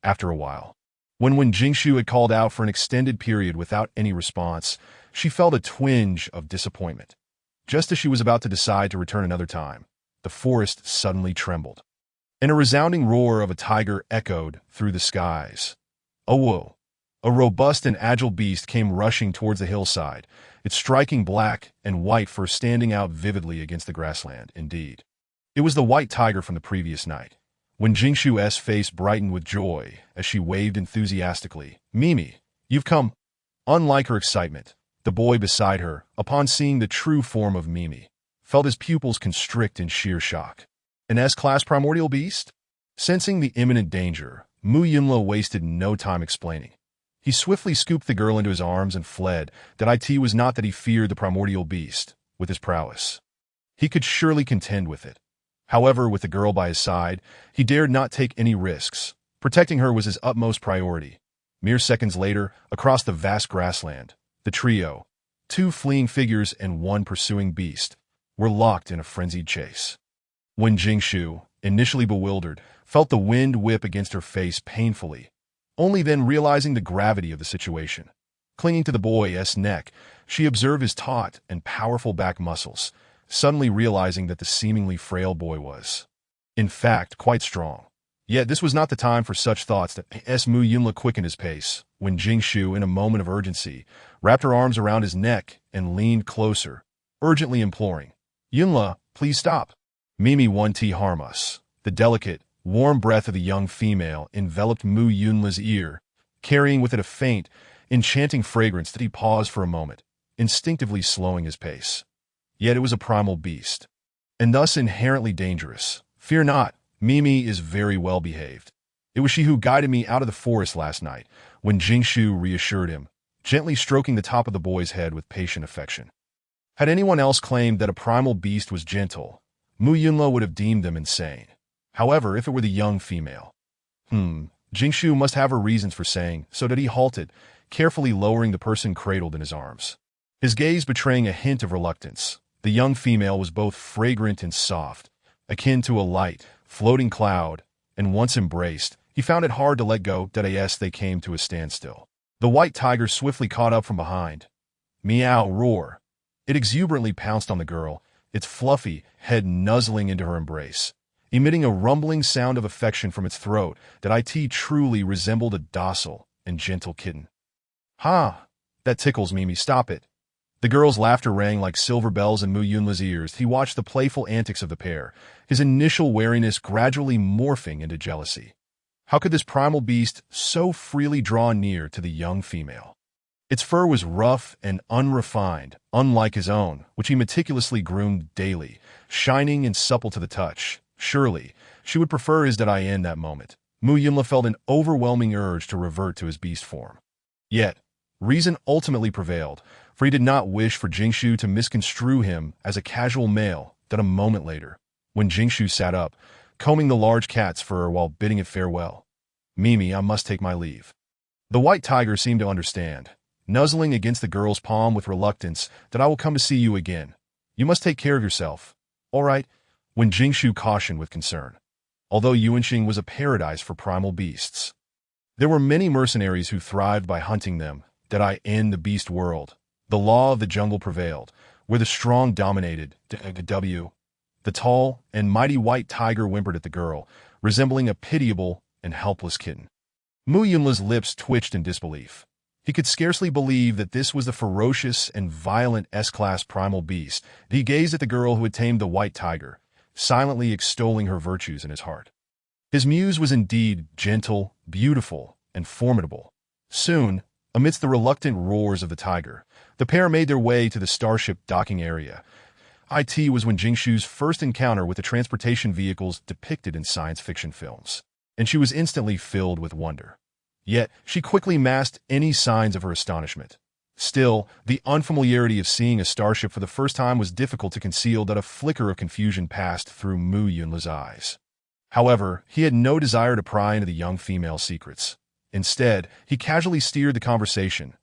After a while, when Jingshu had called out for an extended period without any response, she felt a twinge of disappointment. Just as she was about to decide to return another time, the forest suddenly trembled, and a resounding roar of a tiger echoed through the skies. Oh, whoa! A robust and agile beast came rushing towards the hillside, its striking black and white fur standing out vividly against the grassland. Indeed, it was the white tiger from the previous night. When Jingshu's face brightened with joy as she waved enthusiastically, Mimi, you've come. Unlike her excitement, the boy beside her, upon seeing the true form of Mimi, felt his pupils constrict in sheer shock. An S-class primordial beast? Sensing the imminent danger, Mu Yunla wasted no time explaining. He swiftly scooped the girl into his arms and fled. That it was not that he feared the primordial beast with his prowess. He could surely contend with it. However, with the girl by his side, he dared not take any risks. Protecting her was his utmost priority. Mere seconds later, across the vast grassland, the trio, two fleeing figures and one pursuing beast, were locked in a frenzied chase. When Jingshu, initially bewildered, felt the wind whip against her face painfully, only then realizing the gravity of the situation. Clinging to the boy's neck, she observed his taut and powerful back muscles, suddenly realizing that the seemingly frail boy was, in fact, quite strong. Yet this was not the time for such thoughts. That Mu Yunla quickened his pace, when Jingshu, in a moment of urgency, wrapped her arms around his neck and leaned closer, urgently imploring, Yunla, please stop. Mimi won't harm us. The delicate, warm breath of the young female enveloped Mu Yunla's ear, carrying with it a faint, enchanting fragrance that he paused for a moment, instinctively slowing his pace. Yet it was a primal beast, and thus inherently dangerous. Fear not, Mimi is very well behaved. It was she who guided me out of the forest last night, when Jingshu reassured him, gently stroking the top of the boy's head with patient affection. Had anyone else claimed that a primal beast was gentle, Mu Yunla would have deemed them insane. However, if it were the young female, Jingshu must have her reasons for saying so that he halted, carefully lowering the person cradled in his arms. His gaze betraying a hint of reluctance. The young female was both fragrant and soft, akin to a light, floating cloud, and once embraced, he found it hard to let go. As they came to a standstill, the white tiger swiftly caught up from behind. Meow roar. It exuberantly pounced on the girl, its fluffy head nuzzling into her embrace, emitting a rumbling sound of affection from its throat that truly resembled a docile and gentle kitten. Ha! That tickles, Mimi, stop it. The girl's laughter rang like silver bells in Mu Yunla's ears. He watched the playful antics of the pair, his initial wariness gradually morphing into jealousy. How could this primal beast so freely draw near to the young female? Its fur was rough and unrefined, unlike his own, which he meticulously groomed daily, shining and supple to the touch. Surely, she would prefer his in that moment. Mu Yunla felt an overwhelming urge to revert to his beast form. Yet, reason ultimately prevailed, for he did not wish for Jingshu to misconstrue him as a casual male. That a moment later, when Jingshu sat up, combing the large cat's fur while bidding it farewell. Mimi, I must take my leave. The white tiger seemed to understand, nuzzling against the girl's palm with reluctance. That I will come to see you again. You must take care of yourself. All right, when Jingshu cautioned with concern. Although Yuanxing was a paradise for primal beasts, there were many mercenaries who thrived by hunting them. In the beast world, the law of the jungle prevailed, where the strong dominated. The tall and mighty white tiger whimpered at the girl, resembling a pitiable and helpless kitten. Mu Yunla's lips twitched in disbelief. He could scarcely believe that this was the ferocious and violent S-class primal beast. He gazed at the girl who had tamed the white tiger, silently extolling her virtues in his heart. His muse was indeed gentle, beautiful, and formidable. Soon, amidst the reluctant roars of the tiger, the pair made their way to the starship docking area. It was when Jingshu's first encounter with the transportation vehicles depicted in science fiction films, and she was instantly filled with wonder. Yet, she quickly masked any signs of her astonishment. Still, the unfamiliarity of seeing a starship for the first time was difficult to conceal. That a flicker of confusion passed through Mu Yunla's eyes. However, he had no desire to pry into the young female's secrets. Instead, he casually steered the conversation.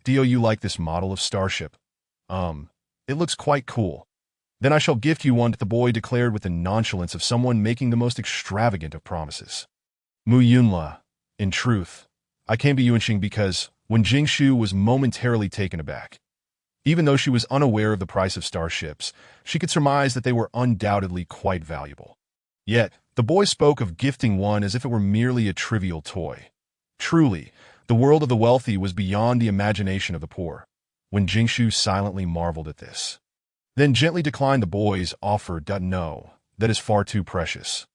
Do you like this model of starship? It looks quite cool. Then I shall gift you one, the boy declared with the nonchalance of someone making the most extravagant of promises. Mu Yunla, in truth, I came to Yuanxing because, when Jingshu was momentarily taken aback. Even though she was unaware of the price of starships, she could surmise that they were undoubtedly quite valuable. Yet, the boy spoke of gifting one as if it were merely a trivial toy. Truly, the world of the wealthy was beyond the imagination of the poor, when Jingshu silently marveled at this. Then gently declined the boy's offer. No, that is far too precious.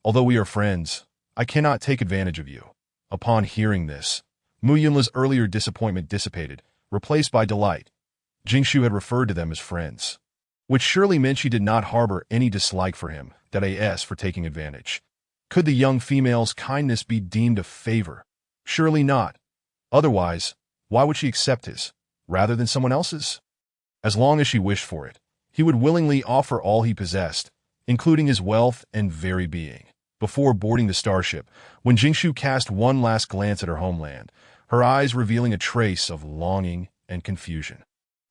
Although we are friends, I cannot take advantage of you. Upon hearing this, Mu Yunla's earlier disappointment dissipated, replaced by delight. Jingshu had referred to them as friends, which surely meant she did not harbor any dislike for him, for taking advantage. Could the young female's kindness be deemed a favor? Surely not. Otherwise, why would she accept his, rather than someone else's? As long as she wished for it, he would willingly offer all he possessed, including his wealth and very being. Before boarding the starship, when Jingshu cast one last glance at her homeland, her eyes revealing a trace of longing and confusion.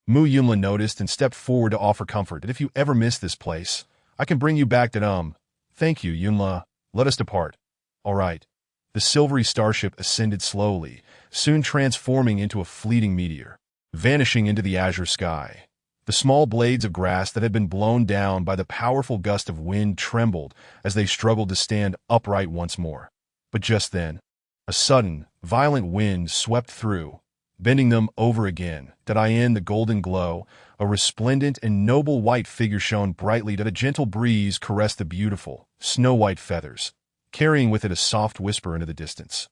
Mu Yunla noticed and stepped forward to offer comfort. If you ever miss this place, I can bring you back. Thank you, Yunla. Let us depart. All right. The silvery starship ascended slowly, soon transforming into a fleeting meteor, vanishing into the azure sky. The small blades of grass that had been blown down by the powerful gust of wind trembled as they struggled to stand upright once more. But just then, a sudden, violent wind swept through, bending them over again, that in the golden glow, a resplendent and noble white figure shone brightly, that a gentle breeze caressed the beautiful, snow-white feathers, carrying with it a soft whisper into the distance.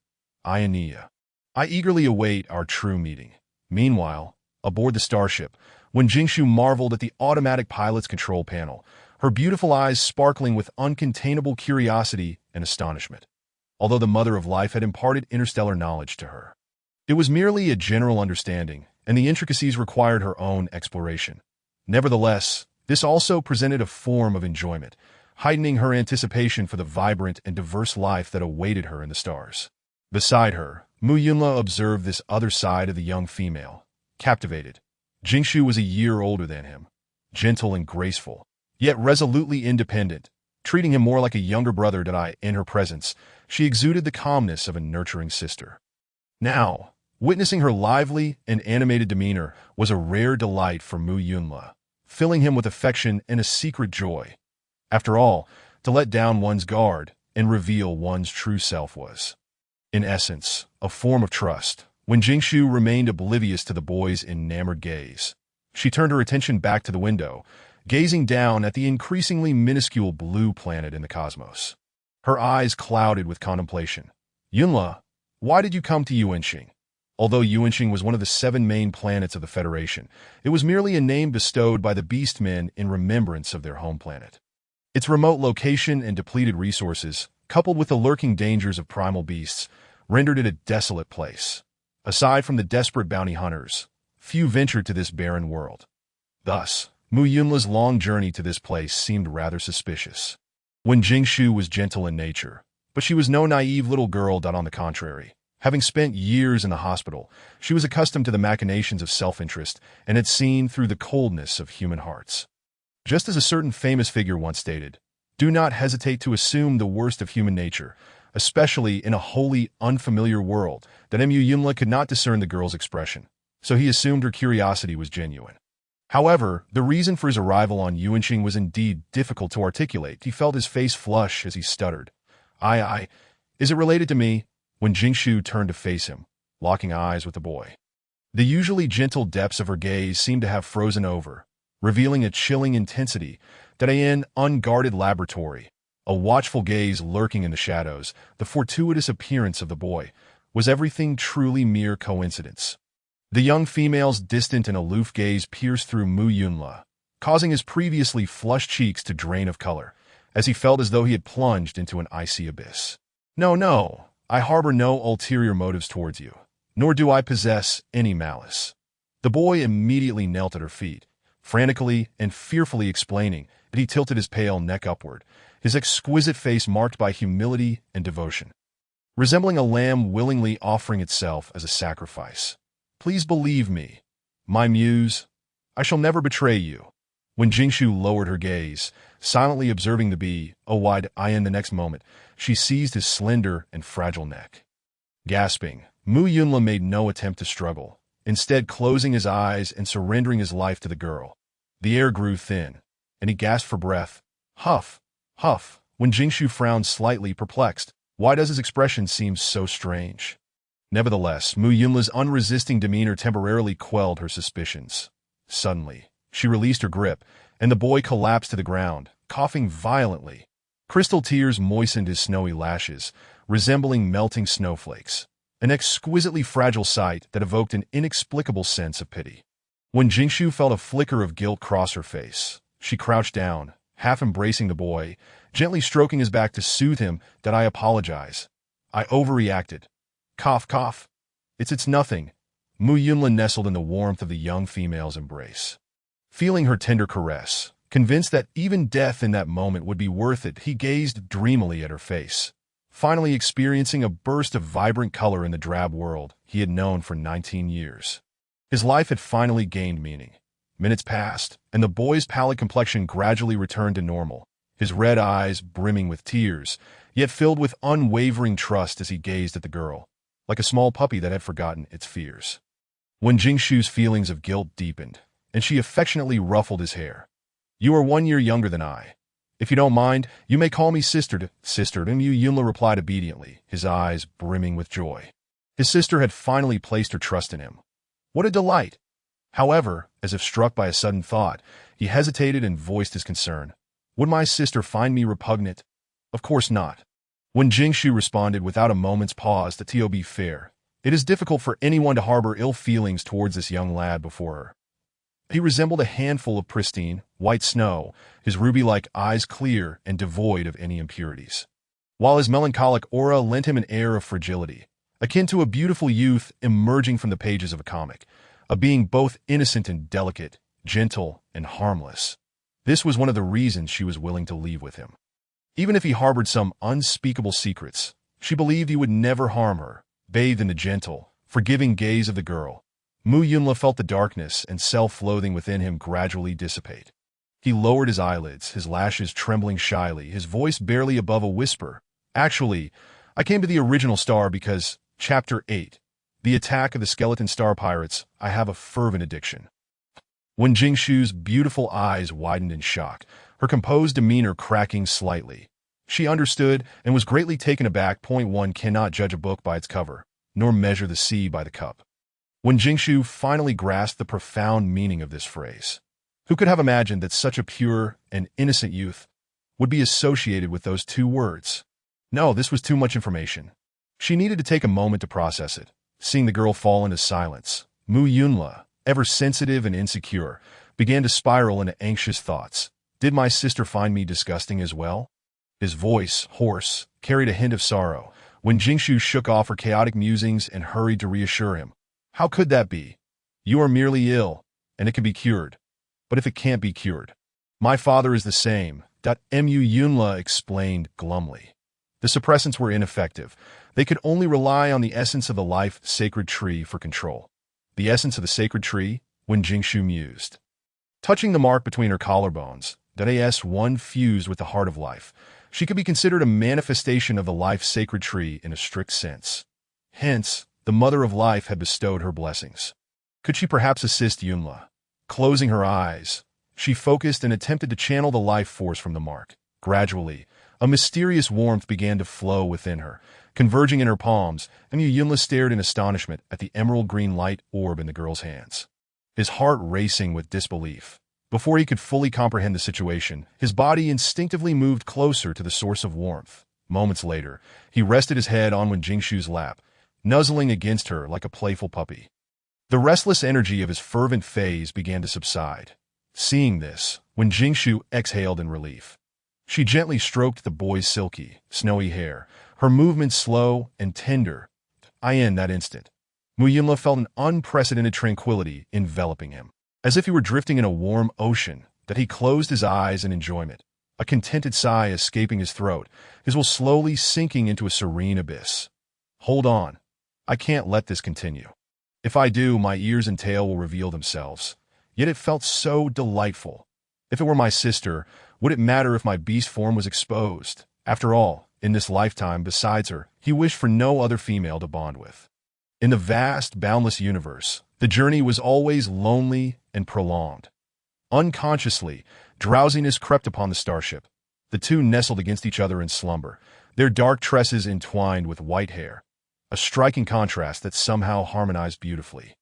Ionia. I eagerly await our true meeting. Meanwhile, aboard the starship, when Jingshu marveled at the automatic pilot's control panel, her beautiful eyes sparkling with uncontainable curiosity and astonishment. Although the Mother of Life had imparted interstellar knowledge to her, it was merely a general understanding, and the intricacies required her own exploration. Nevertheless, this also presented a form of enjoyment, heightening her anticipation for the vibrant and diverse life that awaited her in the stars. Beside her, Mu Yunla observed this other side of the young female. Captivated, Jingshu was a year older than him, gentle and graceful, yet resolutely independent. Treating him more like a younger brother than in her presence, she exuded the calmness of a nurturing sister. Now, witnessing her lively and animated demeanor was a rare delight for Mu Yunla, filling him with affection and a secret joy. After all, to let down one's guard and reveal one's true self was, in essence, a form of trust. When Jingshu remained oblivious to the boy's enamored gaze, she turned her attention back to the window, gazing down at the increasingly minuscule blue planet in the cosmos. Her eyes clouded with contemplation. Yunla, why did you come to Yuanxing? Although Yuanxing was one of the 7 main planets of the Federation, it was merely a name bestowed by the Beastmen in remembrance of their home planet. Its remote location and depleted resources, coupled with the lurking dangers of primal beasts, rendered it a desolate place. Aside from the desperate bounty hunters, few ventured to this barren world. Thus, Mu Yunla's long journey to this place seemed rather suspicious. When Jingshu was gentle in nature, but she was no naive little girl. On the contrary, having spent years in the hospital, she was accustomed to the machinations of self-interest and had seen through the coldness of human hearts. Just as a certain famous figure once stated, do not hesitate to assume the worst of human nature, especially in a wholly unfamiliar world. That Mu Yunla could not discern the girl's expression, so he assumed her curiosity was genuine. However, the reason for his arrival on Yuanxing was indeed difficult to articulate. He felt his face flush as he stuttered. Is it related to me? When Jingshu turned to face him, locking eyes with the boy, the usually gentle depths of her gaze seemed to have frozen over, revealing a chilling intensity. That in unguarded laboratory, a watchful gaze lurking in the shadows, the fortuitous appearance of the boy, was everything truly mere coincidence? The young female's distant and aloof gaze pierced through Mu Yunla, causing his previously flushed cheeks to drain of color, as he felt as though he had plunged into an icy abyss. No, I harbor no ulterior motives towards you, nor do I possess any malice. The boy immediately knelt at her feet, frantically and fearfully explaining that he tilted his pale neck upward, his exquisite face marked by humility and devotion, resembling a lamb willingly offering itself as a sacrifice. Please believe me, my muse, I shall never betray you. When Jingshu lowered her gaze, silently observing the bee, wide-eyed the next moment, she seized his slender and fragile neck. Gasping, Mu Yunla made no attempt to struggle, instead closing his eyes and surrendering his life to the girl. The air grew thin, and he gasped for breath. Huff, huff. When Jingshu frowned slightly, perplexed, why does his expression seem so strange? Nevertheless, Mu Yunla's unresisting demeanor temporarily quelled her suspicions. Suddenly, she released her grip, and the boy collapsed to the ground, coughing violently. Crystal tears moistened his snowy lashes, resembling melting snowflakes, an exquisitely fragile sight that evoked an inexplicable sense of pity. When Jingshu felt a flicker of guilt cross her face, she crouched down, half embracing the boy, gently stroking his back to soothe him. That I apologize. I overreacted. Cough, cough. It's nothing. Mu Yunla nestled in the warmth of the young female's embrace. Feeling her tender caress, convinced that even death in that moment would be worth it, he gazed dreamily at her face, finally experiencing a burst of vibrant color in the drab world he had known for 19 years. His life had finally gained meaning. Minutes passed, and the boy's pallid complexion gradually returned to normal, his red eyes brimming with tears, yet filled with unwavering trust as he gazed at the girl, like a small puppy that had forgotten its fears. When Jingshu's feelings of guilt deepened, and she affectionately ruffled his hair. You are 1 year younger than I. If you don't mind, you may call me sister. Sister, Mu Yunla replied obediently, his eyes brimming with joy. His sister had finally placed her trust in him, What a delight! However, as if struck by a sudden thought, he hesitated and voiced his concern. Would my sister find me repugnant? Of course not. When Jingshu responded without a moment's pause that to be fair, it is difficult for anyone to harbor ill feelings towards this young lad before her. He resembled a handful of pristine, white snow, his ruby-like eyes clear and devoid of any impurities, while his melancholic aura lent him an air of fragility, akin to a beautiful youth emerging from the pages of a comic, a being both innocent and delicate, gentle and harmless. This was one of the reasons she was willing to leave with him. Even if he harbored some unspeakable secrets, she believed he would never harm her. Bathed in the gentle, forgiving gaze of the girl, Mu Yunla felt the darkness and self-loathing within him gradually dissipate. He lowered his eyelids, his lashes trembling shyly, his voice barely above a whisper. Actually, I came to the original star because, Chapter 8, The Attack of the Skeleton Star Pirates, I have a fervent addiction. When Jingshu's beautiful eyes widened in shock, her composed demeanor cracking slightly, she understood and was greatly taken aback. One cannot judge a book by its cover, nor measure the sea by the cup. When Jingshu finally grasped the profound meaning of this phrase, who could have imagined that such a pure and innocent youth would be associated with those two words? No, this was too much information. She needed to take a moment to process it. Seeing the girl fall into silence, Mu Yunla, ever sensitive and insecure, began to spiral into anxious thoughts. Did my sister find me disgusting as well? His voice, hoarse, carried a hint of sorrow when Jingshu shook off her chaotic musings and hurried to reassure him. How could that be? You are merely ill, and it can be cured. But if it can't be cured, my father is the same. Mu Yunla explained glumly. The suppressants were ineffective. They could only rely on the essence of the life sacred tree for control. The essence of the sacred tree? When Jingshu mused. Touching the mark between her collarbones, one fused with the heart of life. She could be considered a manifestation of the life sacred tree in a strict sense. Hence, the Mother of Life had bestowed her blessings. Could she perhaps assist Yunla? Closing her eyes, she focused and attempted to channel the life force from the mark. Gradually, a mysterious warmth began to flow within her. Converging in her palms, Yunla stared in astonishment at the emerald green light orb in the girl's hands, his heart racing with disbelief. Before he could fully comprehend the situation, his body instinctively moved closer to the source of warmth. Moments later, he rested his head on Jingshu's lap, nuzzling against her like a playful puppy. The restless energy of his fervent phase began to subside. Seeing this, Jingshu exhaled in relief. She gently stroked the boy's silky, snowy hair, her movements slow and tender. In that instant, Mu Yunla felt an unprecedented tranquility enveloping him, as if he were drifting in a warm ocean. He closed his eyes in enjoyment, a contented sigh escaping his throat, his will slowly sinking into a serene abyss. Hold on. I can't let this continue. If I do, my ears and tail will reveal themselves. Yet it felt so delightful. If it were my sister, would it matter if my beast form was exposed? After all, in this lifetime, besides her, he wished for no other female to bond with. In the vast, boundless universe, the journey was always lonely and prolonged. Unconsciously, drowsiness crept upon the starship. The two nestled against each other in slumber, their dark tresses entwined with white hair, a striking contrast that somehow harmonized beautifully.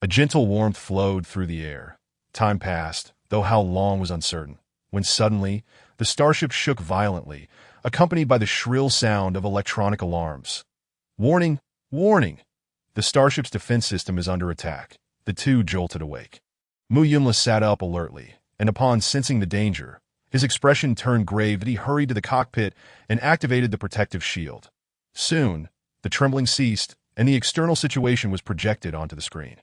A gentle warmth flowed through the air. Time passed, though how long was uncertain, when suddenly the starship shook violently, accompanied by the shrill sound of electronic alarms. Warning! Warning! The starship's defense system is under attack. The two jolted awake. Mu Yunla sat up alertly, and upon sensing the danger, his expression turned grave. He hurried to the cockpit and activated the protective shield. Soon, the trembling ceased, and the external situation was projected onto the screen.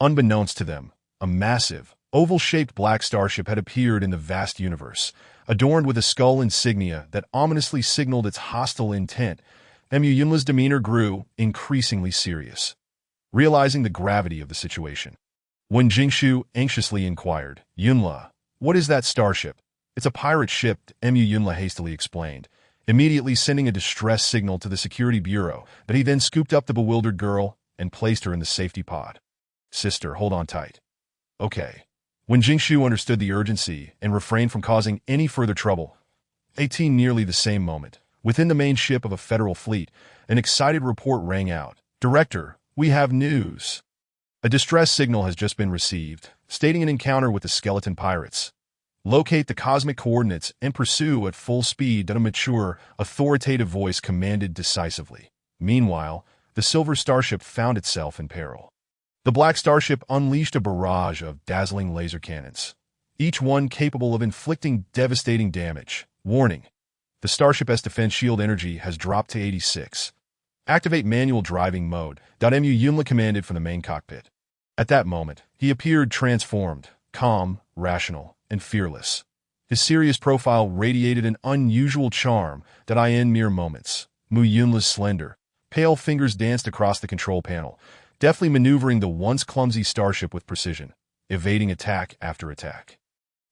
Unbeknownst to them, a massive, oval-shaped black starship had appeared in the vast universe, adorned with a skull insignia that ominously signaled its hostile intent. Mu Yunla's demeanor grew increasingly serious, realizing the gravity of the situation. When Jingshu anxiously inquired, Yunla, what is that starship? It's a pirate ship, Mu Yunla hastily explained, immediately sending a distress signal to the security bureau. He then scooped up the bewildered girl and placed her in the safety pod. Sister, hold on tight. Okay. When Jingshu understood the urgency and refrained from causing any further trouble, nearly the same moment, within the main ship of a federal fleet, an excited report rang out. Director, we have news. A distress signal has just been received, stating an encounter with the skeleton pirates. Locate the cosmic coordinates and pursue at full speed. A mature, authoritative voice commanded decisively. Meanwhile, the silver starship found itself in peril. The black starship unleashed a barrage of dazzling laser cannons, each one capable of inflicting devastating damage. Warning: the starship's defense shield energy has dropped to 86. Activate manual driving mode. Yunla commanded from the main cockpit. At that moment, he appeared transformed, calm, rational, and fearless. His serious profile radiated an unusual charm that in mere moments. Yunla's slender, pale fingers danced across the control panel, deftly maneuvering the once clumsy starship with precision, evading attack after attack.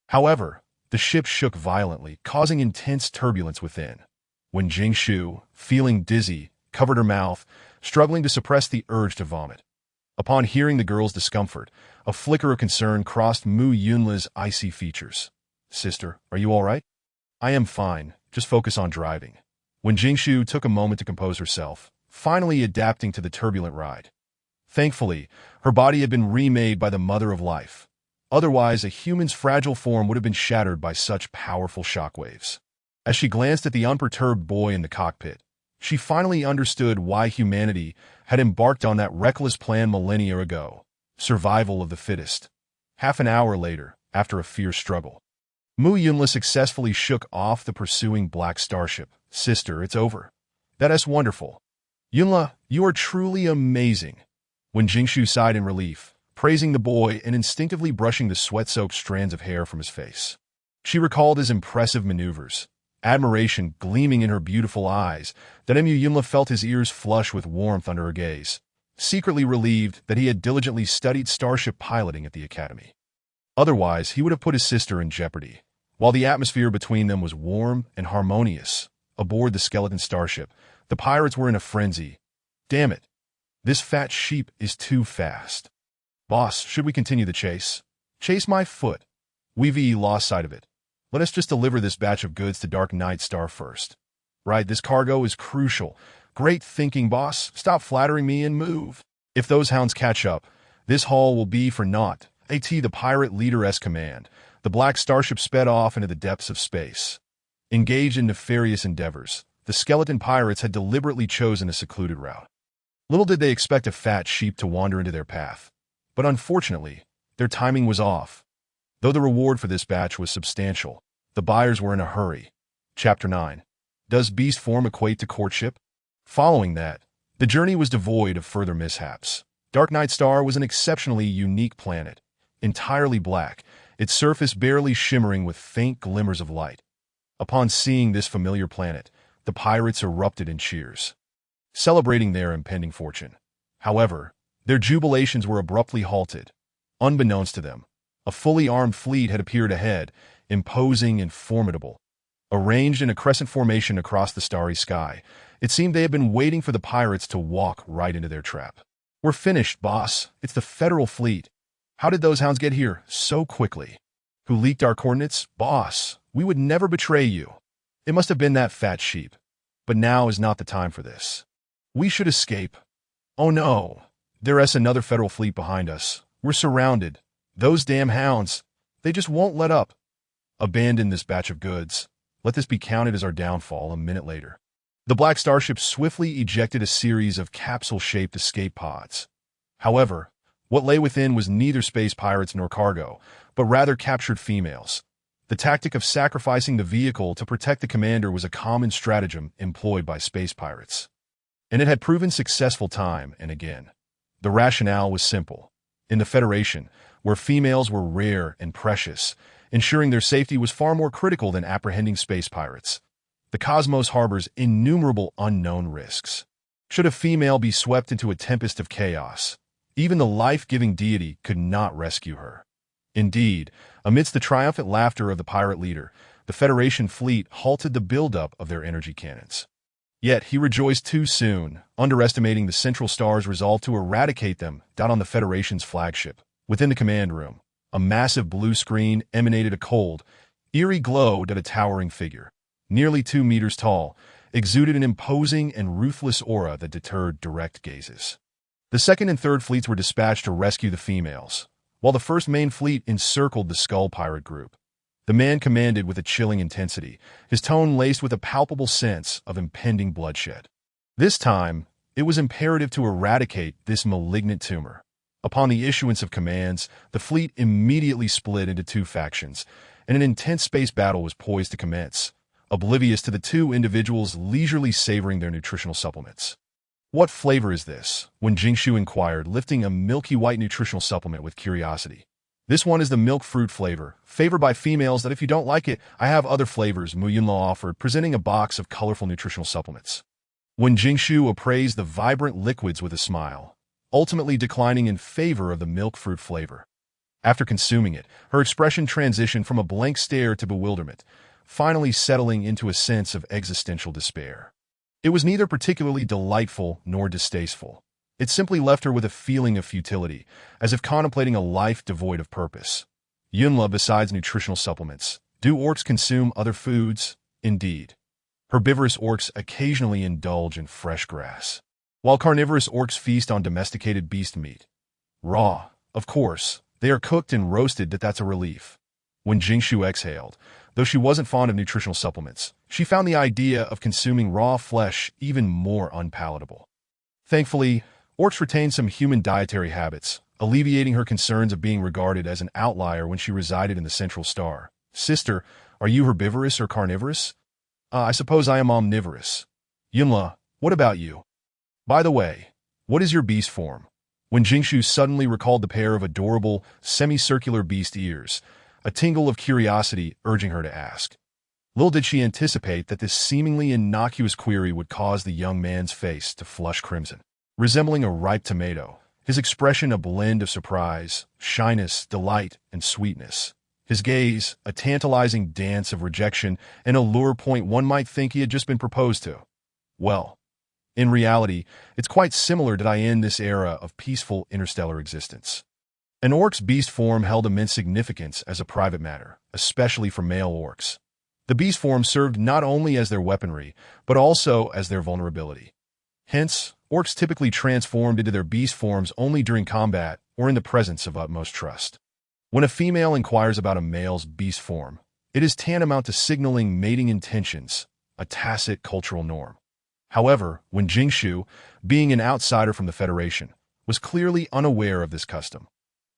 However, the ship shook violently, causing intense turbulence within. When Jingshu, feeling dizzy, covered her mouth, struggling to suppress the urge to vomit. Upon hearing the girl's discomfort, a flicker of concern crossed Yunla's icy features. "Sister, are you all right?" "I am fine, just focus on driving." When Jingshu took a moment to compose herself, finally adapting to the turbulent ride. Thankfully, her body had been remade by the Mother of Life. Otherwise, a human's fragile form would have been shattered by such powerful shockwaves. As she glanced at the unperturbed boy in the cockpit, she finally understood why humanity had embarked on that reckless plan millennia ago: survival of the fittest. Half an hour later, after a fierce struggle, Yunla successfully shook off the pursuing black starship. "Sister, it's over." "That's wonderful. Yunla, you are truly amazing." When Jingshu sighed in relief, praising the boy and instinctively brushing the sweat-soaked strands of hair from his face. She recalled his impressive maneuvers, admiration gleaming in her beautiful eyes. Yunla felt his ears flush with warmth under her gaze, secretly relieved that he had diligently studied starship piloting at the academy. Otherwise, he would have put his sister in jeopardy. While the atmosphere between them was warm and harmonious, aboard the skeleton starship, the pirates were in a frenzy. "Damn it. This fat sheep is too fast. Boss, should we continue the chase?" "Chase my foot. We've lost sight of it. Let us just deliver this batch of goods to Dark Knight Star first." "Right, this cargo is crucial." "Great thinking, boss. Stop flattering me and move." "If those hounds catch up, this haul will be for naught." The pirate leader's command, the black starship sped off into the depths of space. Engaged in nefarious endeavors, the skeleton pirates had deliberately chosen a secluded route. Little did they expect a fat sheep to wander into their path. But unfortunately, their timing was off. Though the reward for this batch was substantial, the buyers were in a hurry. Chapter 9. Does beast form equate to courtship? Following that, the journey was devoid of further mishaps. Dark Knight Star was an exceptionally unique planet, entirely black, its surface barely shimmering with faint glimmers of light. Upon seeing this familiar planet, the pirates erupted in cheers, celebrating their impending fortune. However, their jubilations were abruptly halted. Unbeknownst to them, a fully armed fleet had appeared ahead, imposing and formidable. Arranged in a crescent formation across the starry sky, it seemed they had been waiting for the pirates to walk right into their trap. "We're finished, boss. It's the Federal fleet." "How did those hounds get here so quickly?" "Who leaked our coordinates?" "Boss, we would never betray you." "It must have been that fat sheep. But now is not the time for this. We should escape." "Oh no. There's another Federal fleet behind us. We're surrounded. Those damn hounds, they just won't let up." "Abandon this batch of goods. Let this be counted as our downfall." A minute later, the black starship swiftly ejected a series of capsule-shaped escape pods. However, what lay within was neither space pirates nor cargo, but rather captured females. The tactic of sacrificing the vehicle to protect the commander was a common stratagem employed by space pirates, and it had proven successful time and again. The rationale was simple. In the Federation, where females were rare and precious, ensuring their safety was far more critical than apprehending space pirates. The cosmos harbors innumerable unknown risks. Should a female be swept into a tempest of chaos, even the life-giving deity could not rescue her. Indeed, amidst the triumphant laughter of the pirate leader, the Federation fleet halted the buildup of their energy cannons. Yet he rejoiced too soon, underestimating the Central Star's resolve to eradicate them. On the Federation's flagship, within the command room, a massive blue screen emanated a cold, eerie glow at a towering figure, nearly 2 meters tall, exuded an imposing and ruthless aura that deterred direct gazes. The second and third fleets were dispatched to rescue the females, while the first main fleet encircled the Skull Pirate group. The man commanded with a chilling intensity, his tone laced with a palpable sense of impending bloodshed. This time, it was imperative to eradicate this malignant tumor. Upon the issuance of commands, the fleet immediately split into two factions, and an intense space battle was poised to commence, oblivious to the two individuals leisurely savoring their nutritional supplements. "What flavor is this?" when Jingshu inquired, lifting a milky white nutritional supplement with curiosity. "This one is the milk fruit flavor, favored by females that if you don't like it, I have other flavors," Mu Yunla offered, presenting a box of colorful nutritional supplements. When Jingshu appraised the vibrant liquids with a smile, ultimately declining in favor of the milk fruit flavor. After consuming it, her expression transitioned from a blank stare to bewilderment, finally settling into a sense of existential despair. It was neither particularly delightful nor distasteful. It simply left her with a feeling of futility, as if contemplating a life devoid of purpose. Yunla, besides nutritional supplements, do orcs consume other foods? Indeed. Herbivorous orcs occasionally indulge in fresh grass, while carnivorous orcs feast on domesticated beast meat. Raw, of course. They are cooked and roasted. That's a relief. When Jingshu exhaled, though she wasn't fond of nutritional supplements, she found the idea of consuming raw flesh even more unpalatable. Thankfully, orcs retained some human dietary habits, alleviating her concerns of being regarded as an outlier when she resided in the Central Star. "Sister, are you herbivorous or carnivorous?" I suppose I am omnivorous." "Yunla, what about you? By the way, what is your beast form?" When Jingshu suddenly recalled the pair of adorable, semicircular beast ears, a tingle of curiosity urging her to ask. Little did she anticipate that this seemingly innocuous query would cause the young man's face to flush crimson. Resembling a ripe tomato, his expression a blend of surprise, shyness, delight, and sweetness. His gaze, a tantalizing dance of rejection and allure. One might think he had just been proposed to. Well, in reality, it's quite similar to in this era of peaceful interstellar existence. An orc's beast form held immense significance as a private matter, especially for male orcs. The beast form served not only as their weaponry, but also as their vulnerability. Hence, orcs typically transformed into their beast forms only during combat or in the presence of utmost trust. When a female inquires about a male's beast form, it is tantamount to signaling mating intentions, a tacit cultural norm. However, when Jingshu, being an outsider from the Federation, was clearly unaware of this custom.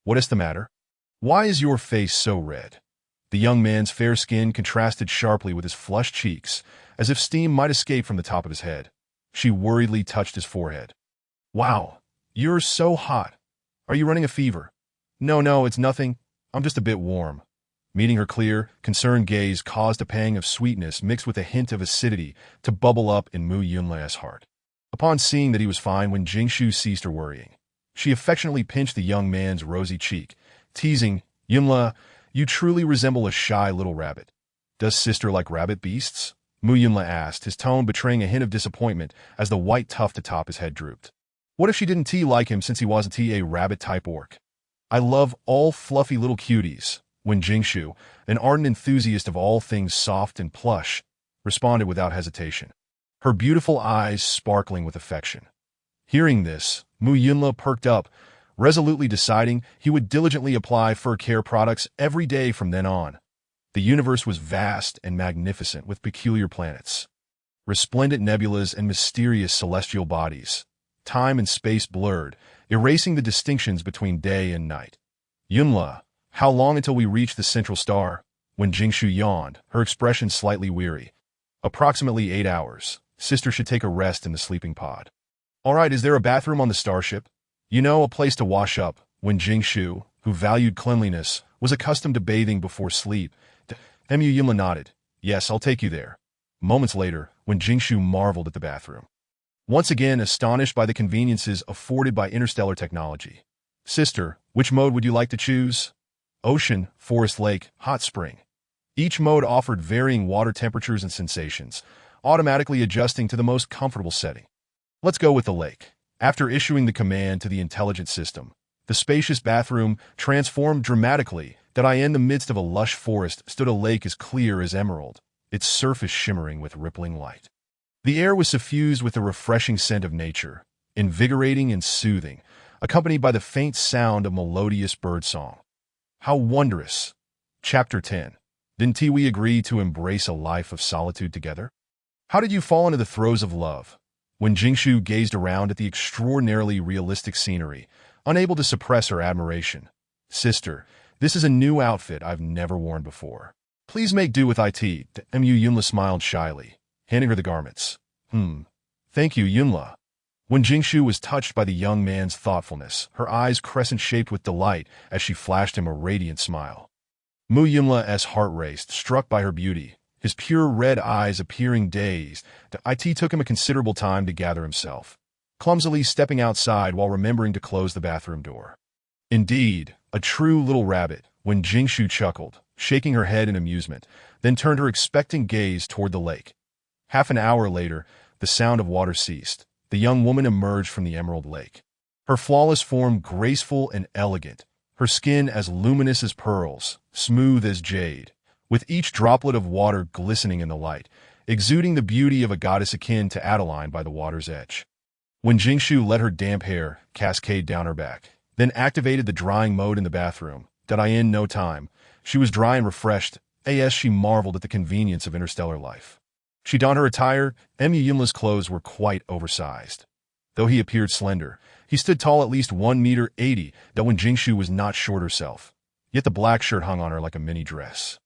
"What is the matter? Why is your face so red?" The young man's fair skin contrasted sharply with his flushed cheeks, as if steam might escape from the top of his head. She worriedly touched his forehead. "Wow, you're so hot. Are you running a fever?" No, it's nothing. I'm just a bit warm." Meeting her clear, concerned gaze caused a pang of sweetness mixed with a hint of acidity to bubble up in Mu Yunla's heart. Upon seeing that he was fine when Jingshu ceased her worrying, she affectionately pinched the young man's rosy cheek, teasing, "Yunla, you truly resemble a shy little rabbit." "Does sister like rabbit beasts?" Mu Yunla asked, his tone betraying a hint of disappointment as the white tuft atop his head drooped. What if she didn't like him since he wasn't a rabbit-type orc? "I love all fluffy little cuties," when Jingshu, an ardent enthusiast of all things soft and plush, responded without hesitation, her beautiful eyes sparkling with affection. Hearing this, Mu Yunla perked up, resolutely deciding he would diligently apply fur care products every day from then on. The universe was vast and magnificent with peculiar planets, resplendent nebulas, and mysterious celestial bodies. Time and space blurred, erasing the distinctions between day and night. "Yunla, how long until we reach the Central Star?" When Jingshu yawned, her expression slightly weary. "Approximately 8 hours. Sister should take a rest in the sleeping pod." "All right, is there a bathroom on the starship?" A place to wash up." When Jingshu, who valued cleanliness, was accustomed to bathing before sleep, Mu Yunla nodded. "Yes, I'll take you there." Moments later, when Jingshu marveled at the bathroom, once again astonished by the conveniences afforded by interstellar technology. "Sister, which mode would you like to choose?" "Ocean, forest lake, hot spring." Each mode offered varying water temperatures and sensations, automatically adjusting to the most comfortable setting. "Let's go with the lake." After issuing the command to the intelligent system, the spacious bathroom transformed dramatically. In the midst of a lush forest stood a lake as clear as emerald, its surface shimmering with rippling light. The air was suffused with the refreshing scent of nature, invigorating and soothing, accompanied by the faint sound of melodious birdsong. How wondrous! Chapter 10. Didn't we agree to embrace a life of solitude together? How did you fall into the throes of love? When Jingshu gazed around at the extraordinarily realistic scenery, unable to suppress her admiration. Sister, this is a new outfit I've never worn before. Please make do with it. Mu Yunla smiled shyly, handing her the garments. Thank you, Yunla. When Jingshu was touched by the young man's thoughtfulness, her eyes crescent-shaped with delight as she flashed him a radiant smile. Mu Yunla's heart raced, struck by her beauty, his pure red eyes appearing dazed. It took him a considerable time to gather himself, clumsily stepping outside while remembering to close the bathroom door. Indeed, a true little rabbit, when Jingshu chuckled, shaking her head in amusement, then turned her expectant gaze toward the lake. Half an hour later, the sound of water ceased. The young woman emerged from the emerald lake. Her flawless form graceful and elegant, her skin as luminous as pearls, smooth as jade, with each droplet of water glistening in the light, exuding the beauty of a goddess akin to Adeline by the water's edge. When Jingshu let her damp hair cascade down her back, then activated the drying mode in the bathroom, in no time, she was dry and refreshed, as she marveled at the convenience of interstellar life. She donned her attire. Mu Yunla's clothes were quite oversized. Though he appeared slender, he stood tall at least 1.80 meters, when Jingshu was not short herself, yet the black shirt hung on her like a mini dress.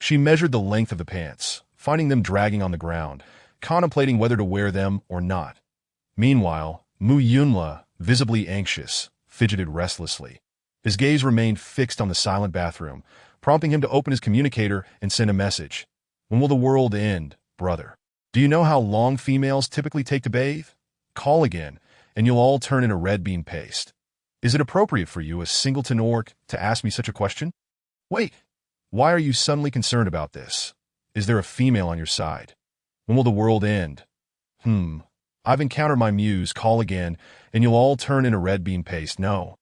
She measured the length of the pants, finding them dragging on the ground, contemplating whether to wear them or not. Meanwhile, Mu Yunla, visibly anxious, fidgeted restlessly. His gaze remained fixed on the silent bathroom, prompting him to open his communicator and send a message. When will the world end, brother? Do you know how long females typically take to bathe? Call again, and you'll all turn into red bean paste. Is it appropriate for you, a singleton orc, to ask me such a question? Wait, why are you suddenly concerned about this? Is there a female on your side? When will the world end? I've encountered my muse. Call again, and you'll all turn into red bean paste. No.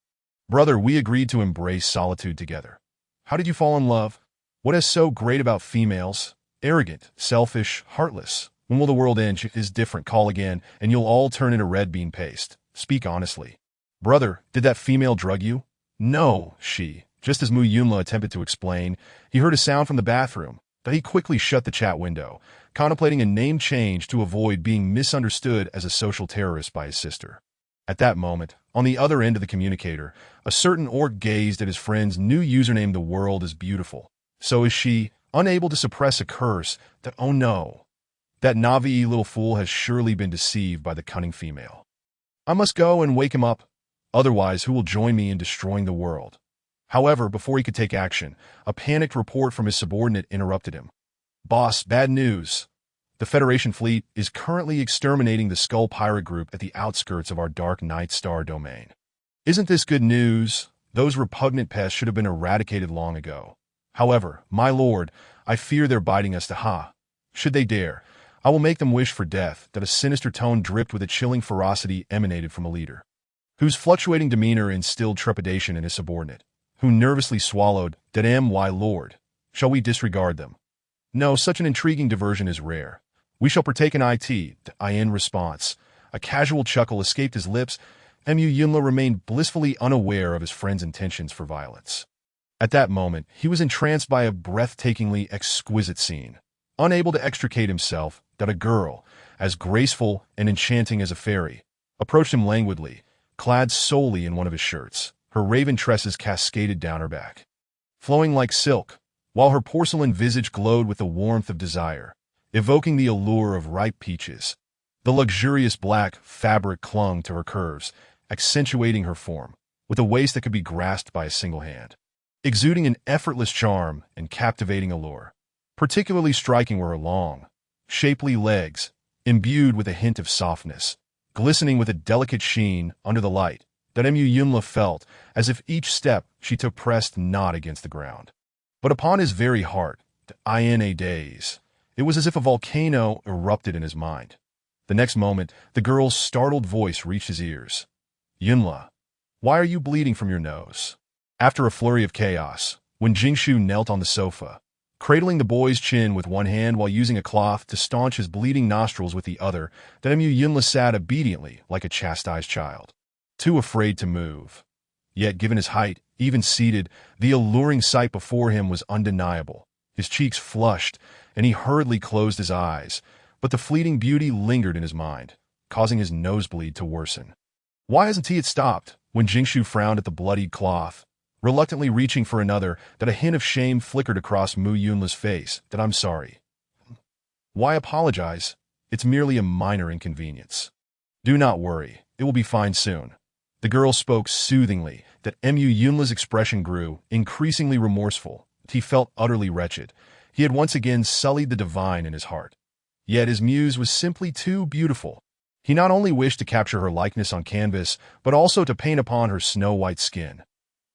Brother, we agreed to embrace solitude together. How did you fall in love? What is so great about females? Arrogant, selfish, heartless. When will the world end is different. Call again, and you'll all turn into red bean paste. Speak honestly. Brother, did that female drug you? No, she. Just as Mu Yunla attempted to explain, he heard a sound from the bathroom, but he quickly shut the chat window, contemplating a name change to avoid being misunderstood as a social terrorist by his sister. At that moment, on the other end of the communicator, a certain orc gazed at his friend's new username. The world is beautiful. So is she, unable to suppress a curse that, oh no, that Navi little fool has surely been deceived by the cunning female. I must go and wake him up, otherwise who will join me in destroying the world? However, before he could take action, a panicked report from his subordinate interrupted him. Boss, bad news. The Federation fleet is currently exterminating the Skull Pirate Group at the outskirts of our Dark Night Star domain. Isn't this good news? Those repugnant pests should have been eradicated long ago. However, my lord, I fear they're biting us Should they dare, I will make them wish for death. That a sinister tone dripped with a chilling ferocity emanated from a leader, whose fluctuating demeanor instilled trepidation in his subordinate, who nervously swallowed. My lord, shall we disregard them? No, such an intriguing diversion is rare. We shall partake in it. In response, a casual chuckle escaped his lips. Mu Yunla remained blissfully unaware of his friend's intentions for violence. At that moment, he was entranced by a breathtakingly exquisite scene. Unable to extricate himself, that a girl, as graceful and enchanting as a fairy, approached him languidly, clad solely in one of his shirts. Her raven tresses cascaded down her back, flowing like silk, while her porcelain visage glowed with the warmth of desire, evoking the allure of ripe peaches. The luxurious black fabric clung to her curves, accentuating her form, with a waist that could be grasped by a single hand, exuding an effortless charm and captivating allure. Particularly striking were her long, shapely legs, imbued with a hint of softness, glistening with a delicate sheen under the light that Mu Yunla felt as if each step she took pressed not against the ground, but upon his very heart. In a daze, it was as if a volcano erupted in his mind. The next moment, the girl's startled voice reached his ears. Yunla, why are you bleeding from your nose? After a flurry of chaos, when Jingshu knelt on the sofa, cradling the boy's chin with one hand while using a cloth to staunch his bleeding nostrils with the other, Mu Yunla sat obediently like a chastised child. too afraid to move. Yet, given his height, even seated, the alluring sight before him was undeniable. His cheeks flushed, and he hurriedly closed his eyes, but the fleeting beauty lingered in his mind, causing his nosebleed to worsen. Why hasn't he stopped? When Jingshu frowned at the bloodied cloth, reluctantly reaching for another, that a hint of shame flickered across Mu Yunla's face. That I'm sorry. Why apologize? It's merely a minor inconvenience. Do not worry, it will be fine soon. The girl spoke soothingly, that Mu Yunla's expression grew, increasingly remorseful. He felt utterly wretched. He had once again sullied the divine in his heart. Yet his muse was simply too beautiful. He not only wished to capture her likeness on canvas, but also to paint upon her snow-white skin.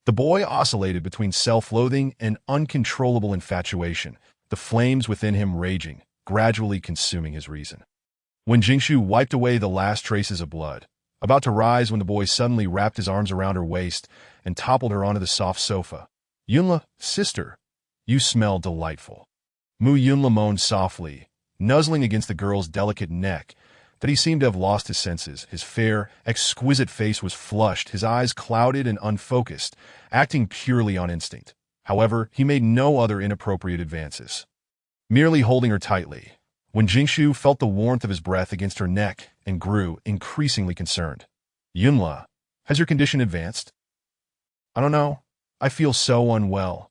The boy oscillated between self-loathing and uncontrollable infatuation, the flames within him raging, gradually consuming his reason. When Jingshu wiped away the last traces of blood, about to rise when the boy suddenly wrapped his arms around her waist and toppled her onto the soft sofa. "Yunla, sister, you smell delightful." Mu Yunla moaned softly, nuzzling against the girl's delicate neck, that he seemed to have lost his senses. His fair, exquisite face was flushed, his eyes clouded and unfocused, acting purely on instinct. However, he made no other inappropriate advances. Merely holding her tightly, when Jingshu felt the warmth of his breath against her neck and grew increasingly concerned. "Yunla, has your condition advanced?" "I don't know. I feel so unwell."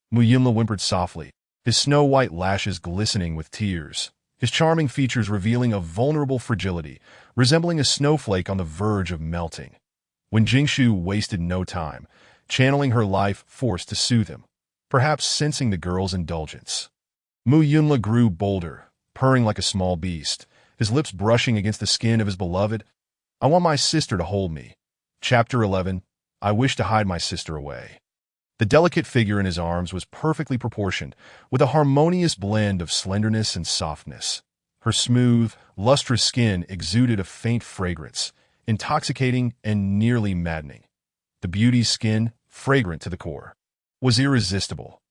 Mu Yunla whimpered softly, his snow-white lashes glistening with tears, his charming features revealing a vulnerable fragility, resembling a snowflake on the verge of melting. When Jingshu wasted no time, channeling her life force to soothe him, perhaps sensing the girl's indulgence. Mu Yunla grew bolder, purring like a small beast, his lips brushing against the skin of his beloved. "I want my sister to hold me." Chapter 11. I wish to hide my sister away. The delicate figure in his arms was perfectly proportioned, with a harmonious blend of slenderness and softness. Her smooth, lustrous skin exuded a faint fragrance, intoxicating and nearly maddening. The beauty's skin, fragrant to the core, was irresistible.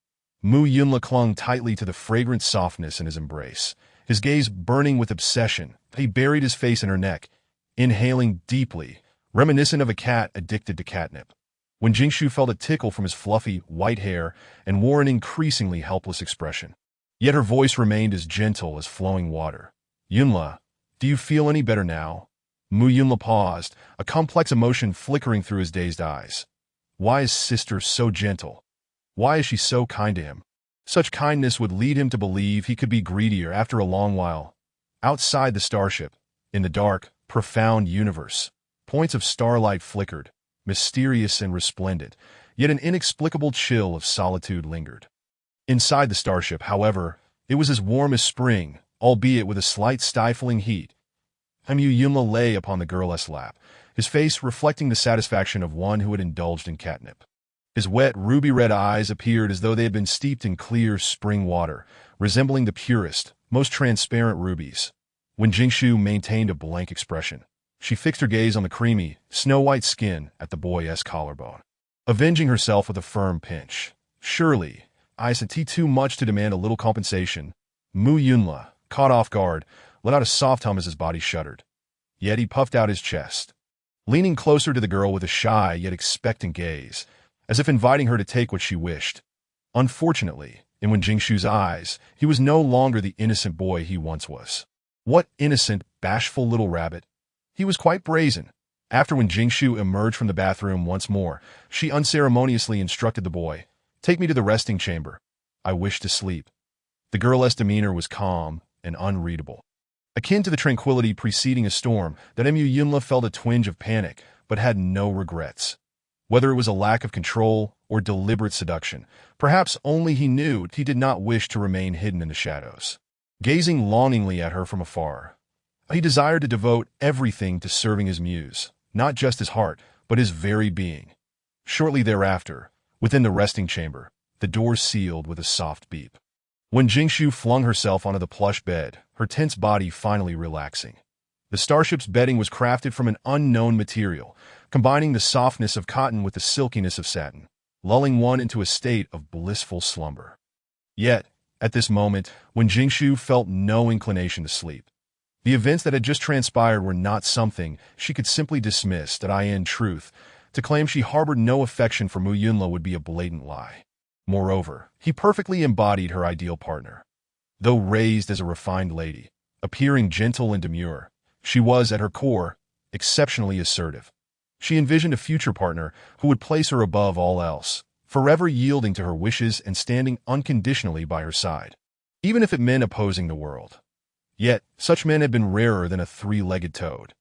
Mu Yunla clung tightly to the fragrant softness in his embrace, his gaze burning with obsession. He buried his face in her neck, inhaling deeply, reminiscent of a cat addicted to catnip. When Jingshu felt a tickle from his fluffy, white hair and wore an increasingly helpless expression. Yet her voice remained as gentle as flowing water. "Yunla, do you feel any better now?" Mu Yunla paused, a complex emotion flickering through his dazed eyes. Why is sister so gentle? Why is she so kind to him? Such kindness would lead him to believe he could be greedier after a long while. Outside the starship, in the dark, profound universe, points of starlight flickered, mysterious and resplendent, yet an inexplicable chill of solitude lingered. Inside the starship, however, it was as warm as spring, albeit with a slight stifling heat. Mu Yunla lay upon the girl's lap, his face reflecting the satisfaction of one who had indulged in catnip. His wet, ruby-red eyes appeared as though they had been steeped in clear spring water, resembling the purest, most transparent rubies. When Jingshu maintained a blank expression, she fixed her gaze on the creamy, snow-white skin at the boy's collarbone, avenging herself with a firm pinch. "Surely, isn't he too much to demand a little compensation?" Mu Yunla, caught off guard, let out a soft hum as his body shuddered. Yet he puffed out his chest, leaning closer to the girl with a shy yet expectant gaze, as if inviting her to take what she wished. Unfortunately, in Wen Jingshu's eyes, he was no longer the innocent boy he once was. What innocent, bashful little rabbit? He was quite brazen. After when Jingshu emerged from the bathroom once more, she unceremoniously instructed the boy, "Take me to the resting chamber. I wish to sleep." The girl's demeanor was calm and unreadable, akin to the tranquility preceding a storm. That Mu Yunla felt a twinge of panic, but had no regrets. Whether it was a lack of control or deliberate seduction, perhaps only he knew he did not wish to remain hidden in the shadows. Gazing longingly at her from afar, he desired to devote everything to serving his muse, not just his heart, but his very being. Shortly thereafter, within the resting chamber, the door sealed with a soft beep. When Jingshu flung herself onto the plush bed, her tense body finally relaxing. The starship's bedding was crafted from an unknown material, combining the softness of cotton with the silkiness of satin, lulling one into a state of blissful slumber. Yet, at this moment, when Jingshu felt no inclination to sleep, The events that had just transpired were not something she could simply dismiss. In truth, to claim she harbored no affection for Mu Yunla would be a blatant lie. Moreover, he perfectly embodied her ideal partner. Though raised as a refined lady, appearing gentle and demure, she was, at her core, exceptionally assertive. She envisioned a future partner who would place her above all else, forever yielding to her wishes and standing unconditionally by her side, even if it meant opposing the world. Yet, such men had been rarer than a three-legged toad.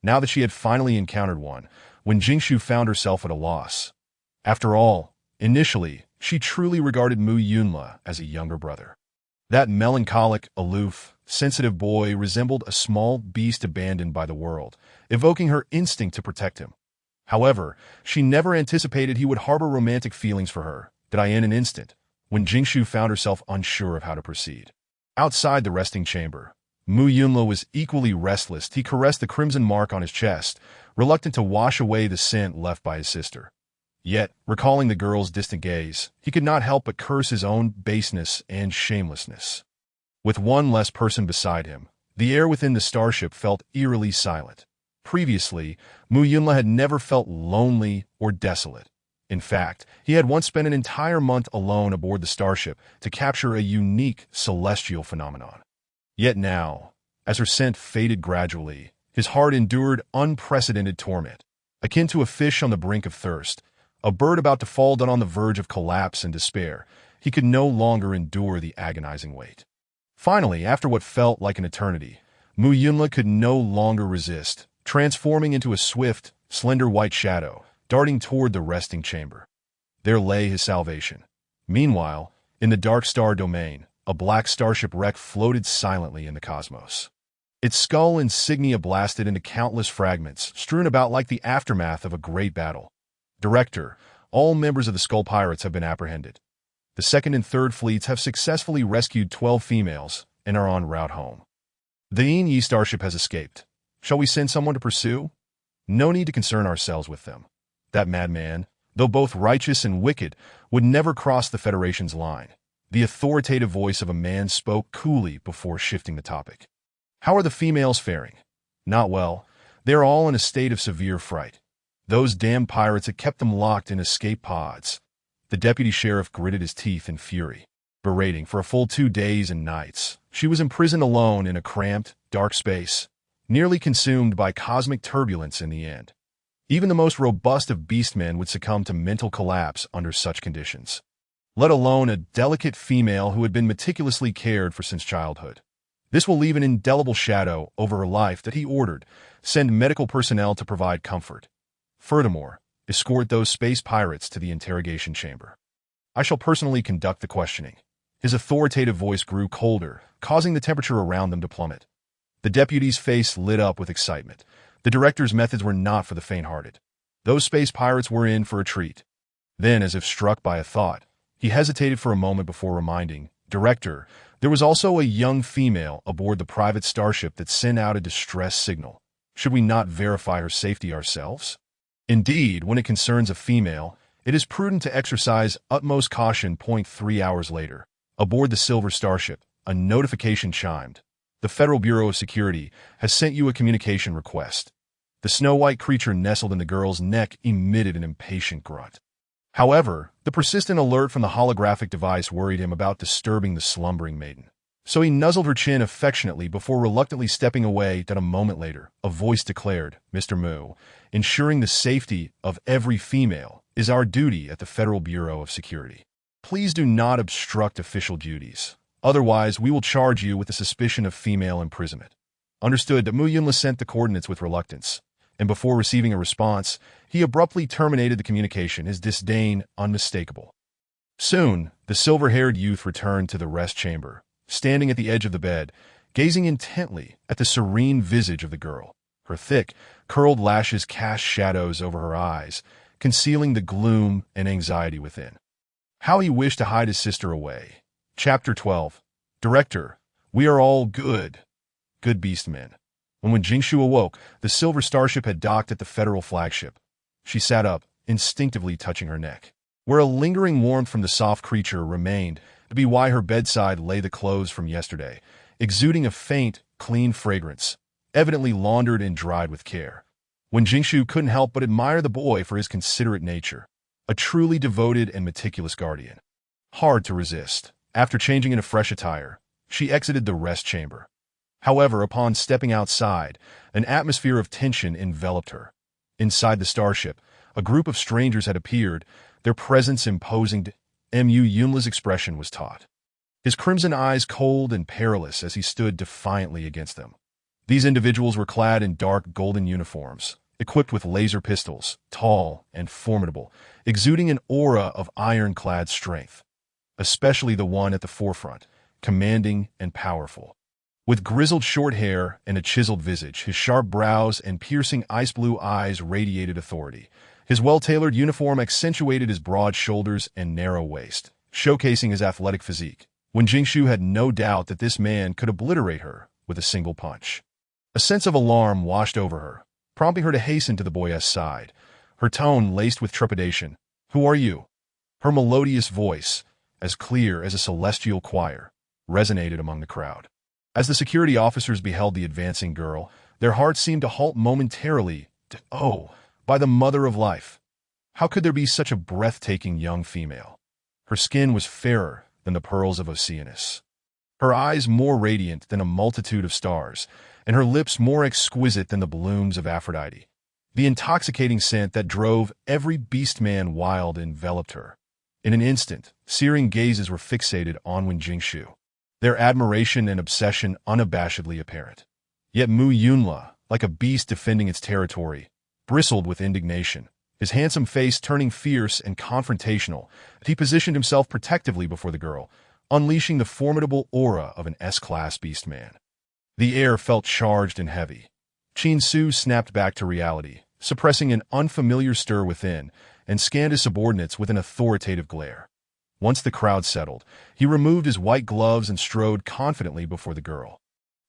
Now that she had finally encountered one, when Jingshu found herself at a loss. After all, initially, she truly regarded Mu Yunla as a younger brother. That melancholic, aloof, sensitive boy resembled a small beast abandoned by the world, evoking her instinct to protect him. However, she never anticipated he would harbor romantic feelings for her, in an instant, when Jingshu found herself unsure of how to proceed. Outside the resting chamber, Mu Yunla was equally restless. He caressed the crimson mark on his chest, reluctant to wash away the scent left by his sister. Yet, recalling the girl's distant gaze, he could not help but curse his own baseness and shamelessness. With one less person beside him, the air within the starship felt eerily silent. Previously, Mu Yunla had never felt lonely or desolate. In fact, he had once spent an entire month alone aboard the starship to capture a unique celestial phenomenon. Yet now, as her scent faded gradually, his heart endured unprecedented torment. Akin to a fish on the brink of thirst, a bird about to fall down on the verge of collapse and despair, he could no longer endure the agonizing weight. Finally, after what felt like an eternity, Mu Yunla could no longer resist, transforming into a swift, slender white shadow, darting toward the resting chamber. There lay his salvation. Meanwhile, in the dark star domain, a black starship wreck floated silently in the cosmos. Its skull insignia blasted into countless fragments, strewn about like the aftermath of a great battle. Director, all members of the Skull Pirates have been apprehended. The second and third fleets have successfully rescued 12 females and are en route home. The Yi starship has escaped. Shall we send someone to pursue? No need to concern ourselves with them. That madman, though both righteous and wicked, would never cross the Federation's line. The authoritative voice of a man spoke coolly before shifting the topic. How are the females faring? Not well. They are all in a state of severe fright. Those damn pirates had kept them locked in escape pods. The deputy sheriff gritted his teeth in fury. Berating for a full 2 days and nights, she was imprisoned alone in a cramped, dark space, nearly consumed by cosmic turbulence in the end. Even the most robust of beastmen would succumb to mental collapse under such conditions, let alone a delicate female who had been meticulously cared for since childhood. This will leave an indelible shadow over her life. That he ordered, send medical personnel to provide comfort. Furthermore, escort those space pirates to the interrogation chamber. I shall personally conduct the questioning. His authoritative voice grew colder, causing the temperature around them to plummet. The deputy's face lit up with excitement. The director's methods were not for the faint-hearted. Those space pirates were in for a treat. Then, as if struck by a thought, he hesitated for a moment before reminding, Director, there was also a young female aboard the private starship that sent out a distress signal. Should we not verify her safety ourselves? Indeed, when it concerns a female, it is prudent to exercise utmost caution. 3 hours later, aboard the Silver Starship, a notification chimed. The Federal Bureau of Security has sent you a communication request. The snow-white creature nestled in the girl's neck emitted an impatient grunt. However, the persistent alert from the holographic device worried him about disturbing the slumbering maiden. So he nuzzled her chin affectionately before reluctantly stepping away. A moment later, a voice declared, Mr. Mu, ensuring the safety of every female is our duty at the Federal Bureau of Security. Please do not obstruct official duties. Otherwise, we will charge you with the suspicion of female imprisonment. Understood. Mu Yunla sent the coordinates with reluctance, and before receiving a response, he abruptly terminated the communication, his disdain unmistakable. Soon, the silver-haired youth returned to the rest chamber, standing at the edge of the bed, gazing intently at the serene visage of the girl. Her thick, curled lashes cast shadows over her eyes, concealing the gloom and anxiety within. How he wished to hide his sister away. Chapter 12. Director, we are all good. Good beastmen. When Jingshu awoke, the Silver Starship had docked at the Federal flagship. She sat up, instinctively touching her neck, where a lingering warmth from the soft creature remained to be why her bedside lay the clothes from yesterday, exuding a faint, clean fragrance, evidently laundered and dried with care. When Jingshu couldn't help but admire the boy for his considerate nature, a truly devoted and meticulous guardian. Hard to resist. After changing into fresh attire, she exited the rest chamber. However, upon stepping outside, an atmosphere of tension enveloped her. Inside the starship, a group of strangers had appeared, their presence imposing. Mu Yunla's expression was taut, his crimson eyes cold and perilous as he stood defiantly against them. These individuals were clad in dark golden uniforms, equipped with laser pistols, tall and formidable, exuding an aura of ironclad strength. Especially the one at the forefront, commanding and powerful. With grizzled short hair and a chiseled visage, his sharp brows and piercing ice-blue eyes radiated authority. His well-tailored uniform accentuated his broad shoulders and narrow waist, showcasing his athletic physique, when Jingshu had no doubt that this man could obliterate her with a single punch. A sense of alarm washed over her, prompting her to hasten to the boy's side, her tone laced with trepidation. "Who are you?" Her melodious voice, as clear as a celestial choir, resonated among the crowd. As the security officers beheld the advancing girl, their hearts seemed to halt momentarily. By the mother of life! How could there be such a breathtaking young female? Her skin was fairer than the pearls of Oceanus, her eyes more radiant than a multitude of stars, and her lips more exquisite than the blooms of Aphrodite. The intoxicating scent that drove every beast-man wild enveloped her. In an instant, searing gazes were fixated on Wen Jingshu, their admiration and obsession unabashedly apparent. Yet Mu Yunla, like a beast defending its territory, bristled with indignation, his handsome face turning fierce and confrontational. He positioned himself protectively before the girl, unleashing the formidable aura of an S-class beastman. The air felt charged and heavy. Qin Su snapped back to reality, suppressing an unfamiliar stir within, and scanned his subordinates with an authoritative glare. Once the crowd settled, he removed his white gloves and strode confidently before the girl.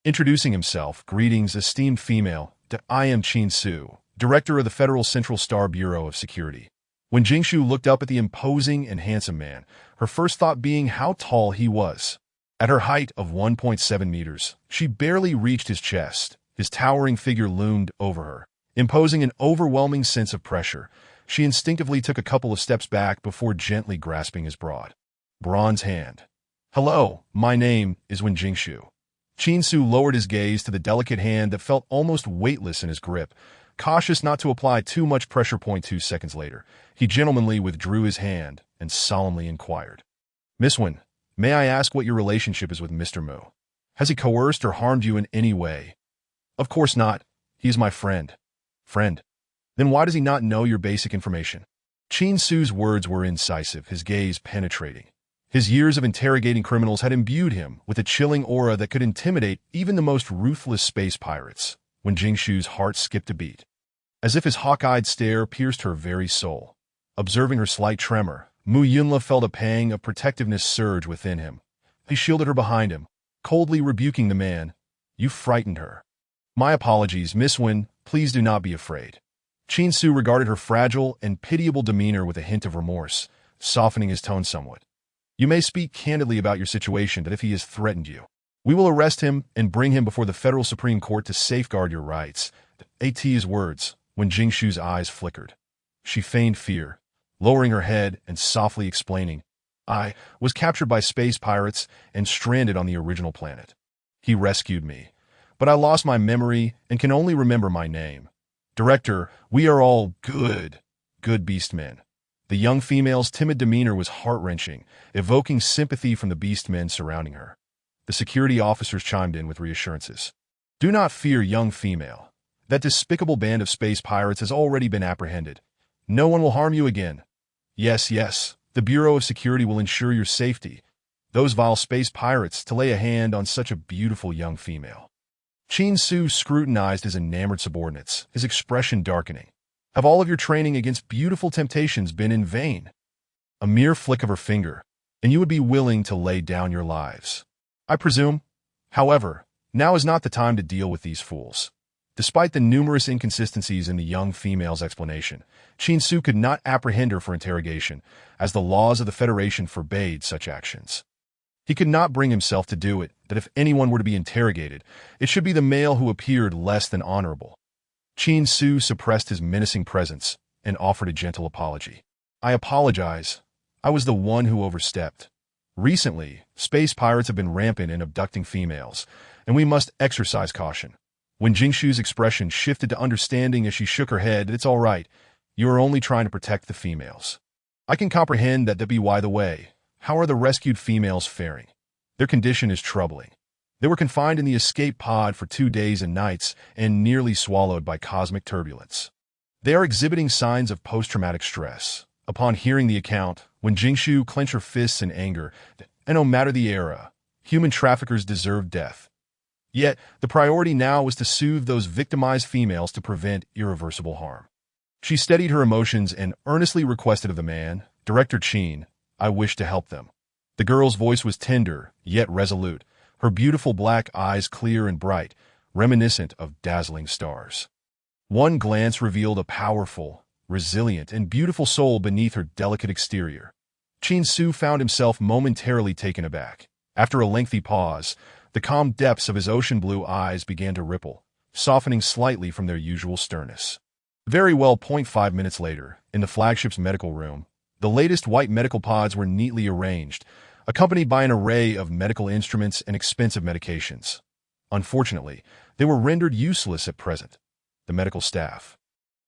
Introducing himself, "Greetings, esteemed female. I am Qin Su, Director of the Federal Central Star Bureau of Security." When Jingshu looked up at the imposing and handsome man, her first thought being how tall he was. At her height of 1.7 meters, she barely reached his chest. His towering figure loomed over her, imposing an overwhelming sense of pressure. She instinctively took a couple of steps back before gently grasping his broad, bronze hand. "Hello, my name is Wen Jingshu." Qin Su lowered his gaze to the delicate hand that felt almost weightless in his grip. Cautious not to apply too much pressure. 2 seconds later, he gentlemanly withdrew his hand and solemnly inquired, "Miss Wen, may I ask what your relationship is with Mr. Mu? Has he coerced or harmed you in any way?" "Of course not. He is my friend." "Friend? Then why does he not know your basic information?" Qin Su's words were incisive, his gaze penetrating. His years of interrogating criminals had imbued him with a chilling aura that could intimidate even the most ruthless space pirates. When Jingshu's heart skipped a beat, as if his hawk-eyed stare pierced her very soul. Observing her slight tremor, Mu Yunla felt a pang of protectiveness surge within him. He shielded her behind him, coldly rebuking the man. "You frightened her." "My apologies, Miss Wen. Please do not be afraid." Qin Su regarded her fragile and pitiable demeanor with a hint of remorse, softening his tone somewhat. "You may speak candidly about your situation, that if he has threatened you, we will arrest him and bring him before the Federal Supreme Court to safeguard your rights." AT's words, when Jingshu's eyes flickered. She feigned fear, lowering her head and softly explaining, "I was captured by space pirates and stranded on the original planet. He rescued me, but I lost my memory and can only remember my name. Director, we are all good beastmen." The young female's timid demeanor was heart-wrenching, evoking sympathy from the beastmen surrounding her. The security officers chimed in with reassurances. "Do not fear, young female. That despicable band of space pirates has already been apprehended. No one will harm you again. Yes, the Bureau of Security will ensure your safety. Those vile space pirates to lay a hand on such a beautiful young female." Qin Su scrutinized his enamored subordinates, his expression darkening. "Have all of your training against beautiful temptations been in vain? A mere flick of her finger, and you would be willing to lay down your lives, I presume? However, now is not the time to deal with these fools." Despite the numerous inconsistencies in the young female's explanation, Qin Su could not apprehend her for interrogation, as the laws of the Federation forbade such actions. He could not bring himself to do it, that if anyone were to be interrogated, it should be the male who appeared less than honorable. Chin Su suppressed his menacing presence and offered a gentle apology. I apologize. I was the one who overstepped. Recently, space pirates have been rampant in abducting females, and we must exercise caution. When Jingshu's expression shifted to understanding as she shook her head, it's all right. You are only trying to protect the females. I can comprehend that be why the way. How are the rescued females faring? Their condition is troubling. They were confined in the escape pod for 2 days and nights and nearly swallowed by cosmic turbulence. They are exhibiting signs of post-traumatic stress. Upon hearing the account, when Jingshu clenched her fists in anger, and no matter the era, human traffickers deserve death. Yet, the priority now was to soothe those victimized females to prevent irreversible harm. She steadied her emotions and earnestly requested of the man, Director Chin, I wish to help them. The girl's voice was tender, yet resolute, her beautiful black eyes clear and bright, reminiscent of dazzling stars. One glance revealed a powerful, resilient, and beautiful soul beneath her delicate exterior. Chin Su found himself momentarily taken aback. After a lengthy pause, the calm depths of his ocean blue eyes began to ripple, softening slightly from their usual sternness. Very well. 5 minutes later, in the flagship's medical room, the latest white medical pods were neatly arranged, accompanied by an array of medical instruments and expensive medications. Unfortunately, they were rendered useless at present. The medical staff,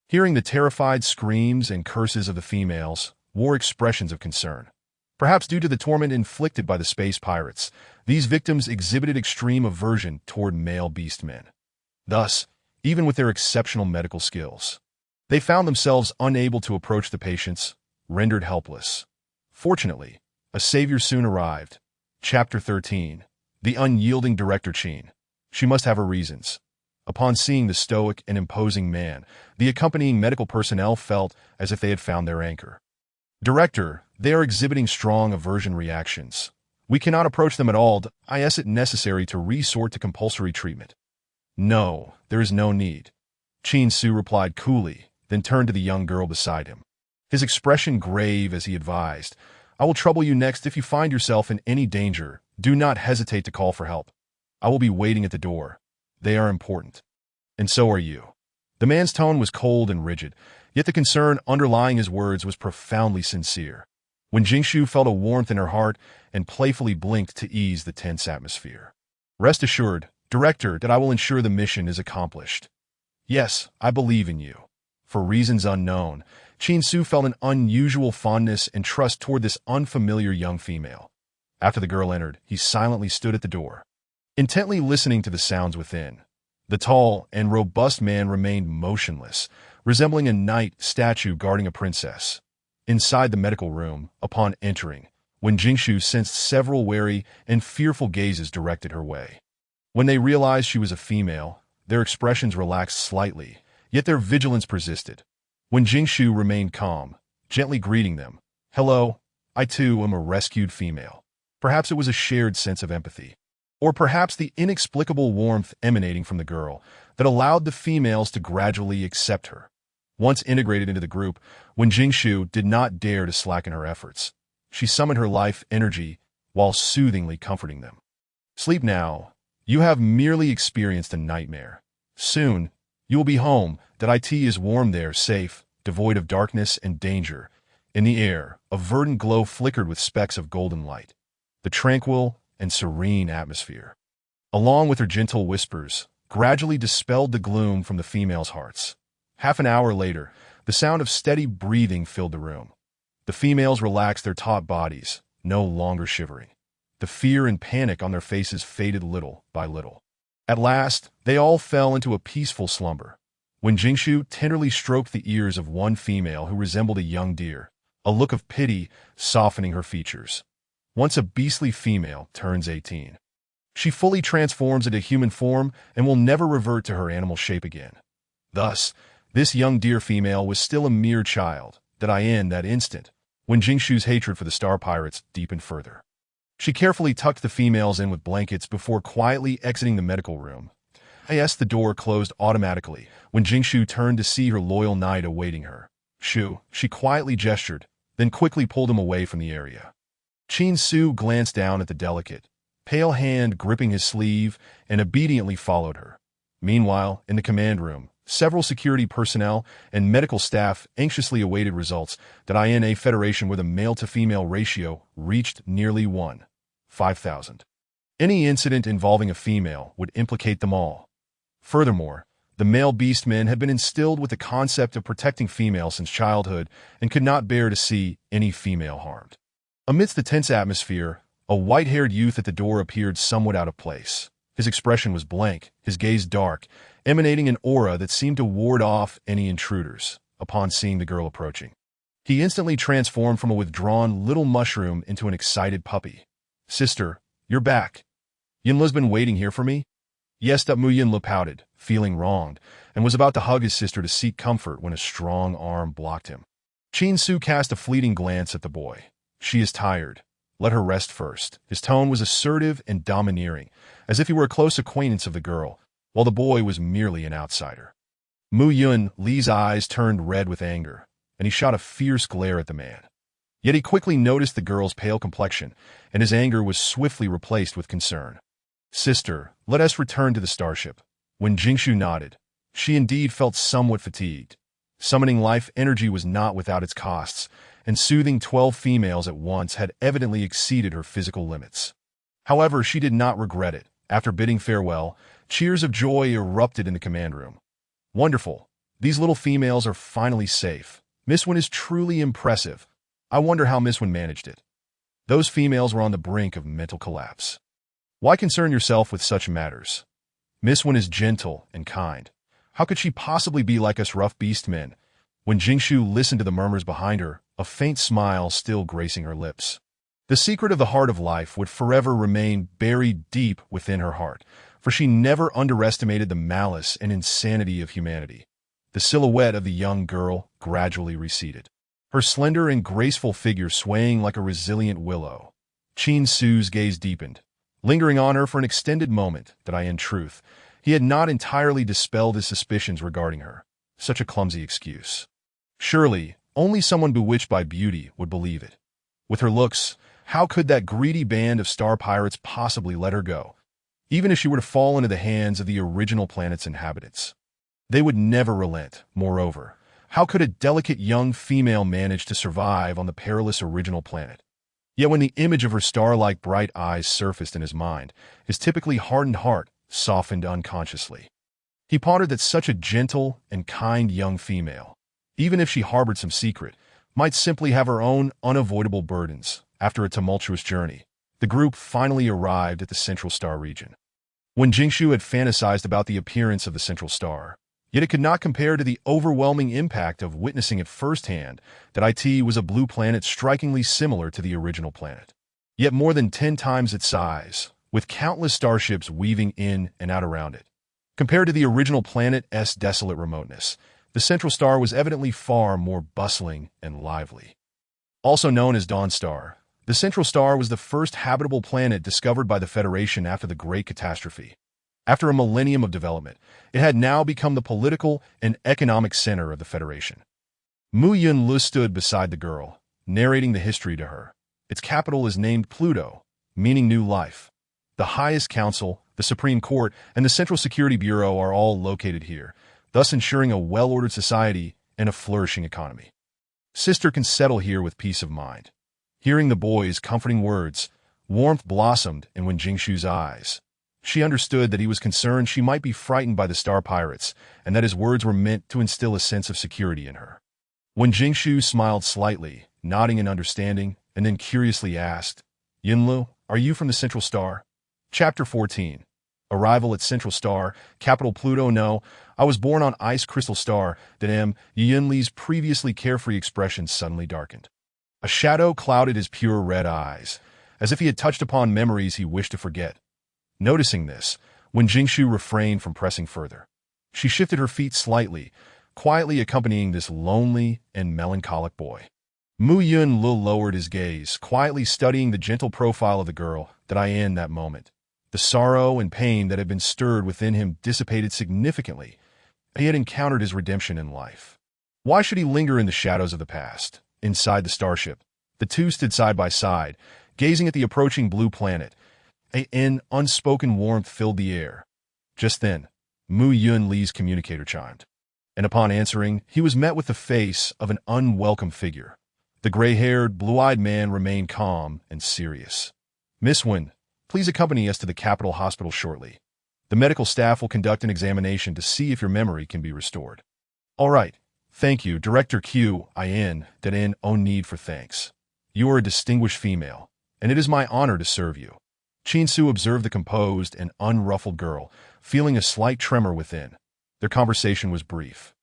hearing the terrified screams and curses of the females, wore expressions of concern. Perhaps due to the torment inflicted by the space pirates, these victims exhibited extreme aversion toward male beast men. Thus, even with their exceptional medical skills, they found themselves unable to approach the patients, rendered helpless. Fortunately, a savior soon arrived. Chapter 13. The unyielding Director Chin. She must have her reasons. Upon seeing the stoic and imposing man, the accompanying medical personnel felt as if they had found their anchor. Director, they are exhibiting strong aversion reactions. We cannot approach them at all. Is it necessary to resort to compulsory treatment? No, there is no need. Chin Su replied coolly, then turned to the young girl beside him. His expression grave as he advised, I will trouble you next if you find yourself in any danger. Do not hesitate to call for help. I will be waiting at the door. They are important. And so are you. The man's tone was cold and rigid, yet the concern underlying his words was profoundly sincere. When Jingshu felt a warmth in her heart and playfully blinked to ease the tense atmosphere. Rest assured, Director, that I will ensure the mission is accomplished. Yes, I believe in you. For reasons unknown, Chin Su felt an unusual fondness and trust toward this unfamiliar young female. After the girl entered, he silently stood at the door, intently listening to the sounds within. The tall and robust man remained motionless, resembling a knight statue guarding a princess. Inside the medical room, upon entering, when Jingshu sensed several wary and fearful gazes directed her way. When they realized she was a female, their expressions relaxed slightly, yet their vigilance persisted. When Jingshu remained calm, gently greeting them, Hello, I too am a rescued female. Perhaps it was a shared sense of empathy. Or perhaps the inexplicable warmth emanating from the girl that allowed the females to gradually accept her. Once integrated into the group, when Jingshu did not dare to slacken her efforts, she summoned her life energy while soothingly comforting them. Sleep now. You have merely experienced a nightmare. Soon, you will be home. It is warm there, safe, devoid of darkness and danger. In the air, a verdant glow flickered with specks of golden light. The tranquil and serene atmosphere, along with her gentle whispers, gradually dispelled the gloom from the females' hearts. Half an hour later, the sound of steady breathing filled the room. The females relaxed their taut bodies, no longer shivering. The fear and panic on their faces faded little by little. At last, they all fell into a peaceful slumber. When Jingshu tenderly stroked the ears of one female who resembled a young deer, a look of pity softening her features. Once a beastly female turns 18, she fully transforms into human form and will never revert to her animal shape again. Thus, this young deer female was still a mere child, in that instant, when Jingshu's hatred for the star pirates deepened further. She carefully tucked the females in with blankets before quietly exiting the medical room. The door closed automatically when Jingshu turned to see her loyal knight awaiting her. She quietly gestured, then quickly pulled him away from the area. Chin Su glanced down at the delicate, pale hand gripping his sleeve and obediently followed her. Meanwhile, in the command room, several security personnel and medical staff anxiously awaited results that in a federation where the male-to-female ratio reached nearly 1:5,000. Any incident involving a female would implicate them all. Furthermore, the male beastmen had been instilled with the concept of protecting females since childhood and could not bear to see any female harmed. Amidst the tense atmosphere, a white-haired youth at the door appeared somewhat out of place. His expression was blank, his gaze dark, emanating an aura that seemed to ward off any intruders. Upon seeing the girl approaching, he instantly transformed from a withdrawn little mushroom into an excited puppy. "Sister, you're back. Yinlu's been waiting here for me?" "Yes," Mu Yinlu pouted, feeling wronged, and was about to hug his sister to seek comfort when a strong arm blocked him. Chin Su cast a fleeting glance at the boy. "She is tired. Let her rest first." His tone was assertive and domineering, as if he were a close acquaintance of the girl, while the boy was merely an outsider. Mu Yunli's eyes turned red with anger, and he shot a fierce glare at the man. Yet he quickly noticed the girl's pale complexion, and his anger was swiftly replaced with concern. "Sister, let us return to the starship." When Jingshu nodded, she indeed felt somewhat fatigued. Summoning life energy was not without its costs, and soothing 12 females at once had evidently exceeded her physical limits. However, she did not regret it. After bidding farewell, cheers of joy erupted in the command room. "Wonderful. These little females are finally safe. Miss Wen is truly impressive. I wonder how Miss Wen managed it." Those females were on the brink of mental collapse. "Why concern yourself with such matters? Miss Wen is gentle and kind. How could she possibly be like us rough beast men?" When Jingshu listened to the murmurs behind her, a faint smile still gracing her lips. The secret of the heart of life would forever remain buried deep within her heart, for she never underestimated the malice and insanity of humanity. The silhouette of the young girl gradually receded, her slender and graceful figure swaying like a resilient willow. Chin Su's gaze deepened, lingering on her for an extended moment that in truth, he had not entirely dispelled his suspicions regarding her. Such a clumsy excuse. Surely, only someone bewitched by beauty would believe it. With her looks, how could that greedy band of star pirates possibly let her go, even if she were to fall into the hands of the original planet's inhabitants? They would never relent. Moreover, how could a delicate young female manage to survive on the perilous original planet? Yet when the image of her star-like bright eyes surfaced in his mind, his typically hardened heart softened unconsciously. He pondered that such a gentle and kind young female, even if she harbored some secret, might simply have her own unavoidable burdens. After a tumultuous journey, the group finally arrived at the Central Star region. When Jingshu had fantasized about the appearance of the Central Star, yet it could not compare to the overwhelming impact of witnessing it firsthand that it was a blue planet strikingly similar to the original planet, yet more than 10 times its size, with countless starships weaving in and out around it. Compared to the original planet's desolate remoteness, the Central Star was evidently far more bustling and lively. Also known as Dawn Star, the Central Star was the first habitable planet discovered by the Federation after the Great Catastrophe. After a millennium of development, it had now become the political and economic center of the Federation. Mu Yunlu stood beside the girl, narrating the history to her. Its capital is named Pluto, meaning new life. The highest council, the Supreme Court, and the Central Security Bureau are all located here, thus ensuring a well-ordered society and a flourishing economy. Sister can settle here with peace of mind. Hearing the boy's comforting words, warmth blossomed in Wen Jingshu's eyes. She understood that he was concerned she might be frightened by the star pirates, and that his words were meant to instill a sense of security in her. Wen Jingshu smiled slightly, nodding in understanding, and then curiously asked, "Yinlu, are you from the Central Star?" Chapter 14. Arrival at Central Star, capital Pluto. "No, I was born on Ice Crystal Star." Then Yinli's previously carefree expression suddenly darkened. A shadow clouded his pure red eyes, as if he had touched upon memories he wished to forget. Noticing this, Wen Jingshu refrained from pressing further. She shifted her feet slightly, quietly accompanying this lonely and melancholic boy. Mu Yunlu lowered his gaze, quietly studying the gentle profile of the girl that in that moment. The sorrow and pain that had been stirred within him dissipated significantly. He had encountered his redemption in life. Why should he linger in the shadows of the past? Inside the starship, the two stood side by side, gazing at the approaching blue planet. An unspoken warmth filled the air. Just then, Mu Yun Li's communicator chimed, and upon answering, he was met with the face of an unwelcome figure. The gray-haired, blue-eyed man remained calm and serious. "Miss Wen, please accompany us to the Capital Hospital shortly. The medical staff will conduct an examination to see if your memory can be restored." "All right. Thank you, Director Q. That in no need for thanks. You are a distinguished female, and it is my honor to serve you." Qin Su observed the composed and unruffled girl, feeling a slight tremor within. Their conversation was brief,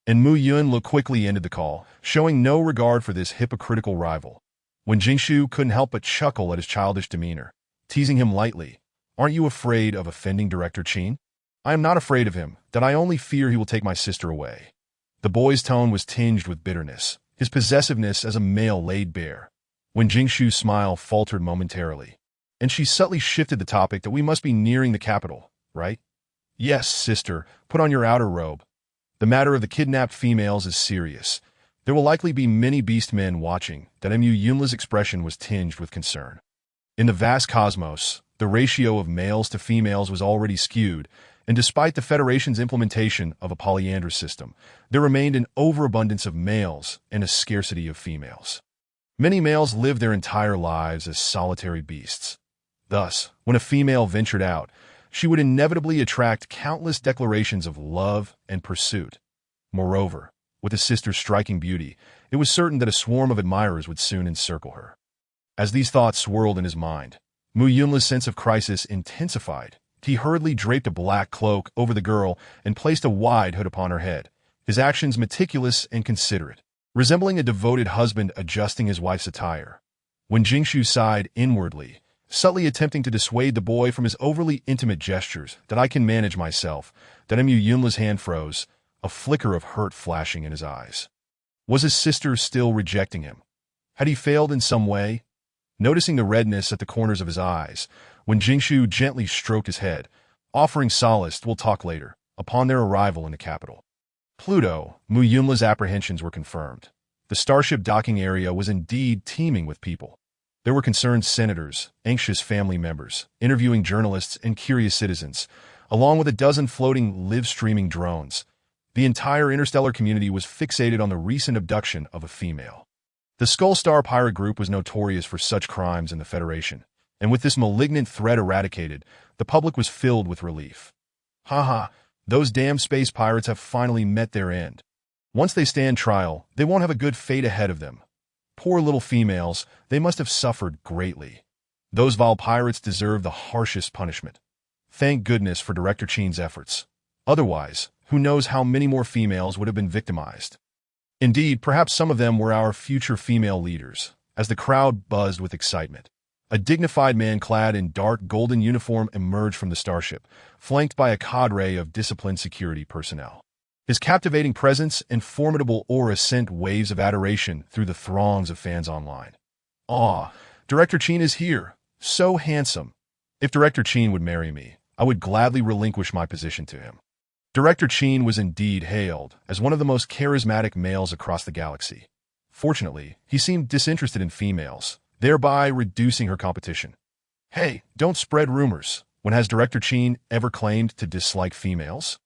and Mu Yun quickly ended the call, showing no regard for this hypocritical rival. When Jingshu couldn't help but chuckle at his childish demeanor, teasing him lightly, "Aren't you afraid of offending Director Qin?" "I am not afraid of him, that I only fear he will take my sister away." The boy's tone was tinged with bitterness, his possessiveness as a male laid bare. When Jingshu's smile faltered momentarily, and she subtly shifted the topic that we must be nearing the capital, right? "Yes, sister, put on your outer robe. The matter of the kidnapped females is serious. There will likely be many beast men watching." That Mu Yunla's expression was tinged with concern. In the vast cosmos, the ratio of males to females was already skewed, and despite the Federation's implementation of a polyandrous system, there remained an overabundance of males and a scarcity of females. Many males lived their entire lives as solitary beasts. Thus, when a female ventured out, she would inevitably attract countless declarations of love and pursuit. Moreover, with a sister's striking beauty, it was certain that a swarm of admirers would soon encircle her. As these thoughts swirled in his mind, Mu Yunla's sense of crisis intensified. He hurriedly draped a black cloak over the girl and placed a wide hood upon her head, his actions meticulous and considerate, resembling a devoted husband adjusting his wife's attire. When Jingshu sighed inwardly, subtly attempting to dissuade the boy from his overly intimate gestures, "That I can manage myself," that Mu Yunla's hand froze, a flicker of hurt flashing in his eyes. Was his sister still rejecting him? Had he failed in some way? Noticing the redness at the corners of his eyes, when Jingshu gently stroked his head, offering solace, "We'll talk later," upon their arrival in the capital. Pluto, Mu Yunla's apprehensions were confirmed. The starship docking area was indeed teeming with people. There were concerned senators, anxious family members, interviewing journalists, and curious citizens, along with a dozen floating live-streaming drones. The entire interstellar community was fixated on the recent abduction of a female. The Skull Star pirate group was notorious for such crimes in the Federation, and with this malignant threat eradicated, the public was filled with relief. Haha, those damn space pirates have finally met their end. Once they stand trial, they won't have a good fate ahead of them. Poor little females, they must have suffered greatly. Those vile pirates deserve the harshest punishment. Thank goodness for Director Qin's efforts. Otherwise, who knows how many more females would have been victimized. Indeed, perhaps some of them were our future female leaders, as the crowd buzzed with excitement. A dignified man clad in dark golden uniform emerged from the starship, flanked by a cadre of disciplined security personnel. His captivating presence and formidable aura sent waves of adoration through the throngs of fans online. "Ah, Director Qin is here. So handsome. If Director Qin would marry me, I would gladly relinquish my position to him." Director Qin was indeed hailed as one of the most charismatic males across the galaxy. Fortunately, he seemed disinterested in females, thereby reducing her competition. "Hey, don't spread rumors. When has Director Qin ever claimed to dislike females?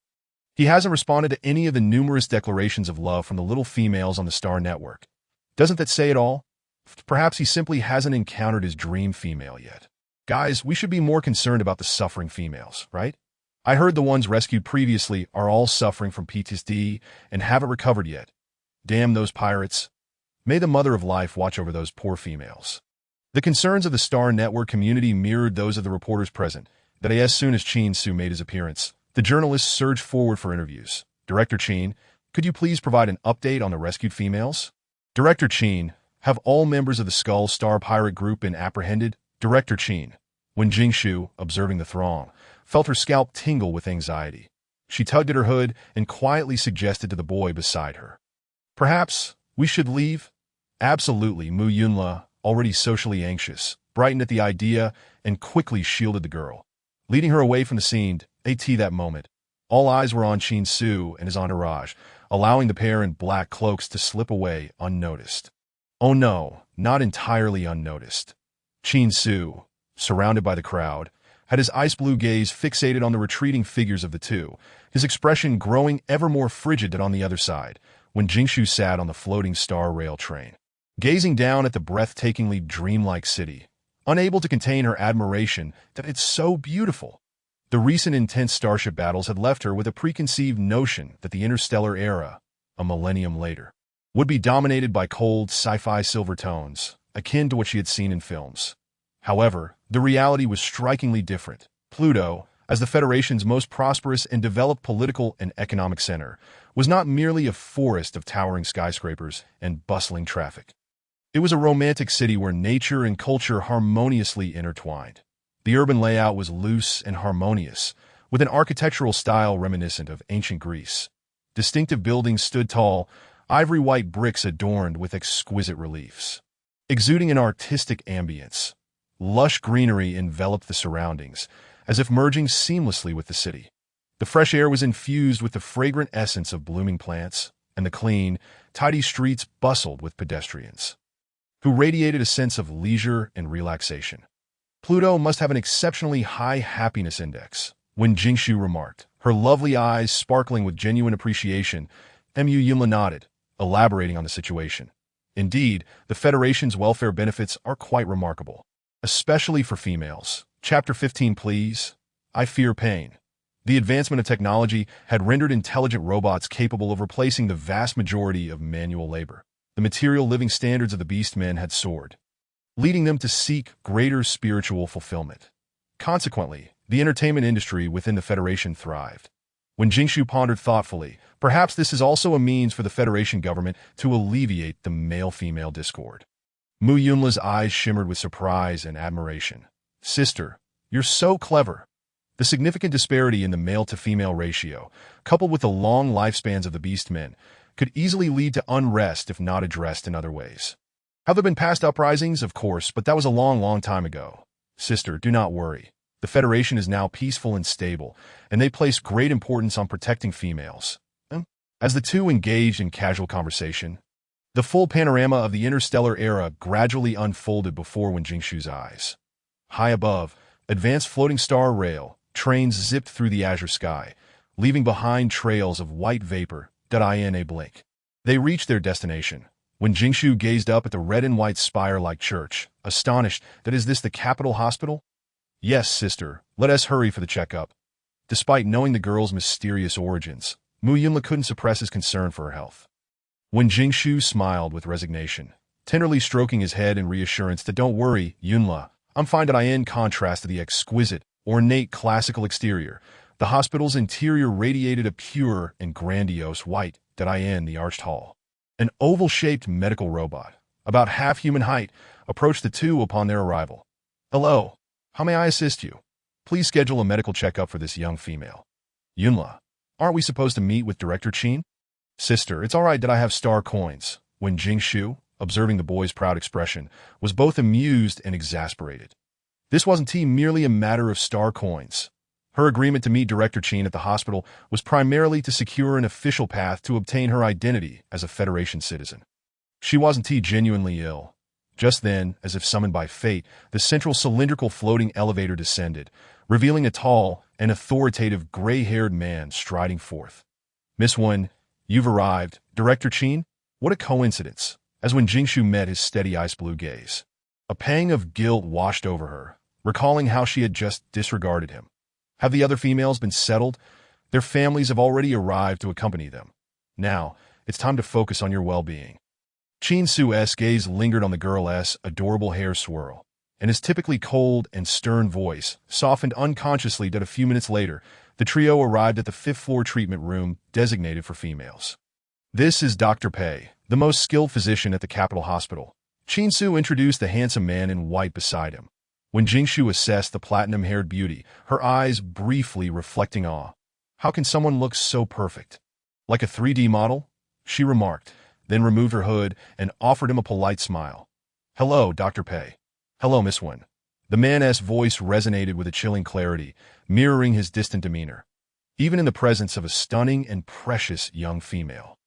He hasn't responded to any of the numerous declarations of love from the little females on the Star Network. Doesn't that say it all? Perhaps he simply hasn't encountered his dream female yet. Guys, we should be more concerned about the suffering females, right? I heard the ones rescued previously are all suffering from PTSD and haven't recovered yet. Damn those pirates. May the Mother of Life watch over those poor females." The concerns of the Star Network community mirrored those of the reporters present, that as soon as Qin Su made his appearance, the journalists surged forward for interviews. "Director Qin, could you please provide an update on the rescued females?" "Director Qin, have all members of the Skull Star pirate group been apprehended?" "Director Qin." When Jingshu, observing the throng, felt her scalp tingle with anxiety, she tugged at her hood and quietly suggested to the boy beside her, "Perhaps we should leave?" "Absolutely." Mu Yunla, already socially anxious, brightened at the idea and quickly shielded the girl, leading her away from the scene. That moment, all eyes were on Qin Su and his entourage, allowing the pair in black cloaks to slip away unnoticed. Oh no, not entirely unnoticed. Chin Su, surrounded by the crowd, had his ice blue gaze fixated on the retreating figures of the two, his expression growing ever more frigid than on the other side, when Jingshu sat on the floating star rail train, gazing down at the breathtakingly dreamlike city, unable to contain her admiration that it's so beautiful. The recent intense starship battles had left her with a preconceived notion that the interstellar era, a millennium later, would be dominated by cold, sci-fi silver tones, akin to what she had seen in films. However, the reality was strikingly different. Pluto, as the Federation's most prosperous and developed political and economic center, was not merely a forest of towering skyscrapers and bustling traffic. It was a romantic city where nature and culture harmoniously intertwined. The urban layout was loose and harmonious, with an architectural style reminiscent of ancient Greece. Distinctive buildings stood tall, ivory-white bricks adorned with exquisite reliefs, exuding an artistic ambience. Lush greenery enveloped the surroundings, as if merging seamlessly with the city. The fresh air was infused with the fragrant essence of blooming plants, and the clean, tidy streets bustled with pedestrians, who radiated a sense of leisure and relaxation. Pluto must have an exceptionally high happiness index, when Jingshu remarked, her lovely eyes sparkling with genuine appreciation. Yunla nodded, elaborating on the situation. Indeed, the Federation's welfare benefits are quite remarkable, especially for females. Chapter 15, please. I fear pain. The advancement of technology had rendered intelligent robots capable of replacing the vast majority of manual labor. The material living standards of the beastmen had soared, leading them to seek greater spiritual fulfillment. Consequently, the entertainment industry within the Federation thrived. When Jingshu pondered thoughtfully, perhaps this is also a means for the Federation government to alleviate the male-female discord. Mu Yunla's eyes shimmered with surprise and admiration. Sister, you're so clever. The significant disparity in the male-to-female ratio, coupled with the long lifespans of the beastmen, could easily lead to unrest if not addressed in other ways. Have there been past uprisings? Of course, but that was a long, long time ago. Sister, do not worry. The Federation is now peaceful and stable, and they place great importance on protecting females. As the two engaged in casual conversation, the full panorama of the interstellar era gradually unfolded before Jingshu's eyes. High above, advanced floating star rail trains zipped through the azure sky, leaving behind trails of white vapor that in a blink. They reached their destination, when Jingshu gazed up at the red and white spire-like church, astonished that is this the capital hospital? Yes, sister, let us hurry for the checkup. Despite knowing the girl's mysterious origins, Mu Yunla couldn't suppress his concern for her health. When Jingshu smiled with resignation, tenderly stroking his head in reassurance that don't worry, Yunla, I'm fine that in contrast to the exquisite, ornate classical exterior, the hospital's interior radiated a pure and grandiose white that in the arched hall. An oval-shaped medical robot, about half human height, approached the two upon their arrival. Hello, how may I assist you? Please schedule a medical checkup for this young female. Yunla, aren't we supposed to meet with Director Qin? Sister, it's all right that I have star coins. When Jingshu, observing the boy's proud expression, was both amused and exasperated. This wasn't merely a matter of star coins. Her agreement to meet Director Qin at the hospital was primarily to secure an official path to obtain her identity as a Federation citizen. She wasn't genuinely ill. Just then, as if summoned by fate, the central cylindrical floating elevator descended, revealing a tall and authoritative gray-haired man striding forth. Miss Wen, you've arrived. Director Qin? What a coincidence, as when Jingshu met his steady ice-blue gaze. A pang of guilt washed over her, recalling how she had just disregarded him. Have the other females been settled? Their families have already arrived to accompany them. Now, it's time to focus on your well-being. Qin Su's gaze lingered on the girl's adorable hair swirl, and his typically cold and stern voice softened unconsciously that a few minutes later, the trio arrived at the fifth-floor treatment room designated for females. This is Dr. Pei, the most skilled physician at the Capital Hospital. Qin Su introduced the handsome man in white beside him. When Jingshu assessed the platinum-haired beauty, her eyes briefly reflecting awe. How can someone look so perfect? Like a 3D model? She remarked, then removed her hood and offered him a polite smile. Hello, Dr. Pei. Hello, Miss Wen. The man's voice resonated with a chilling clarity, mirroring his distant demeanor. Even in the presence of a stunning and precious young female,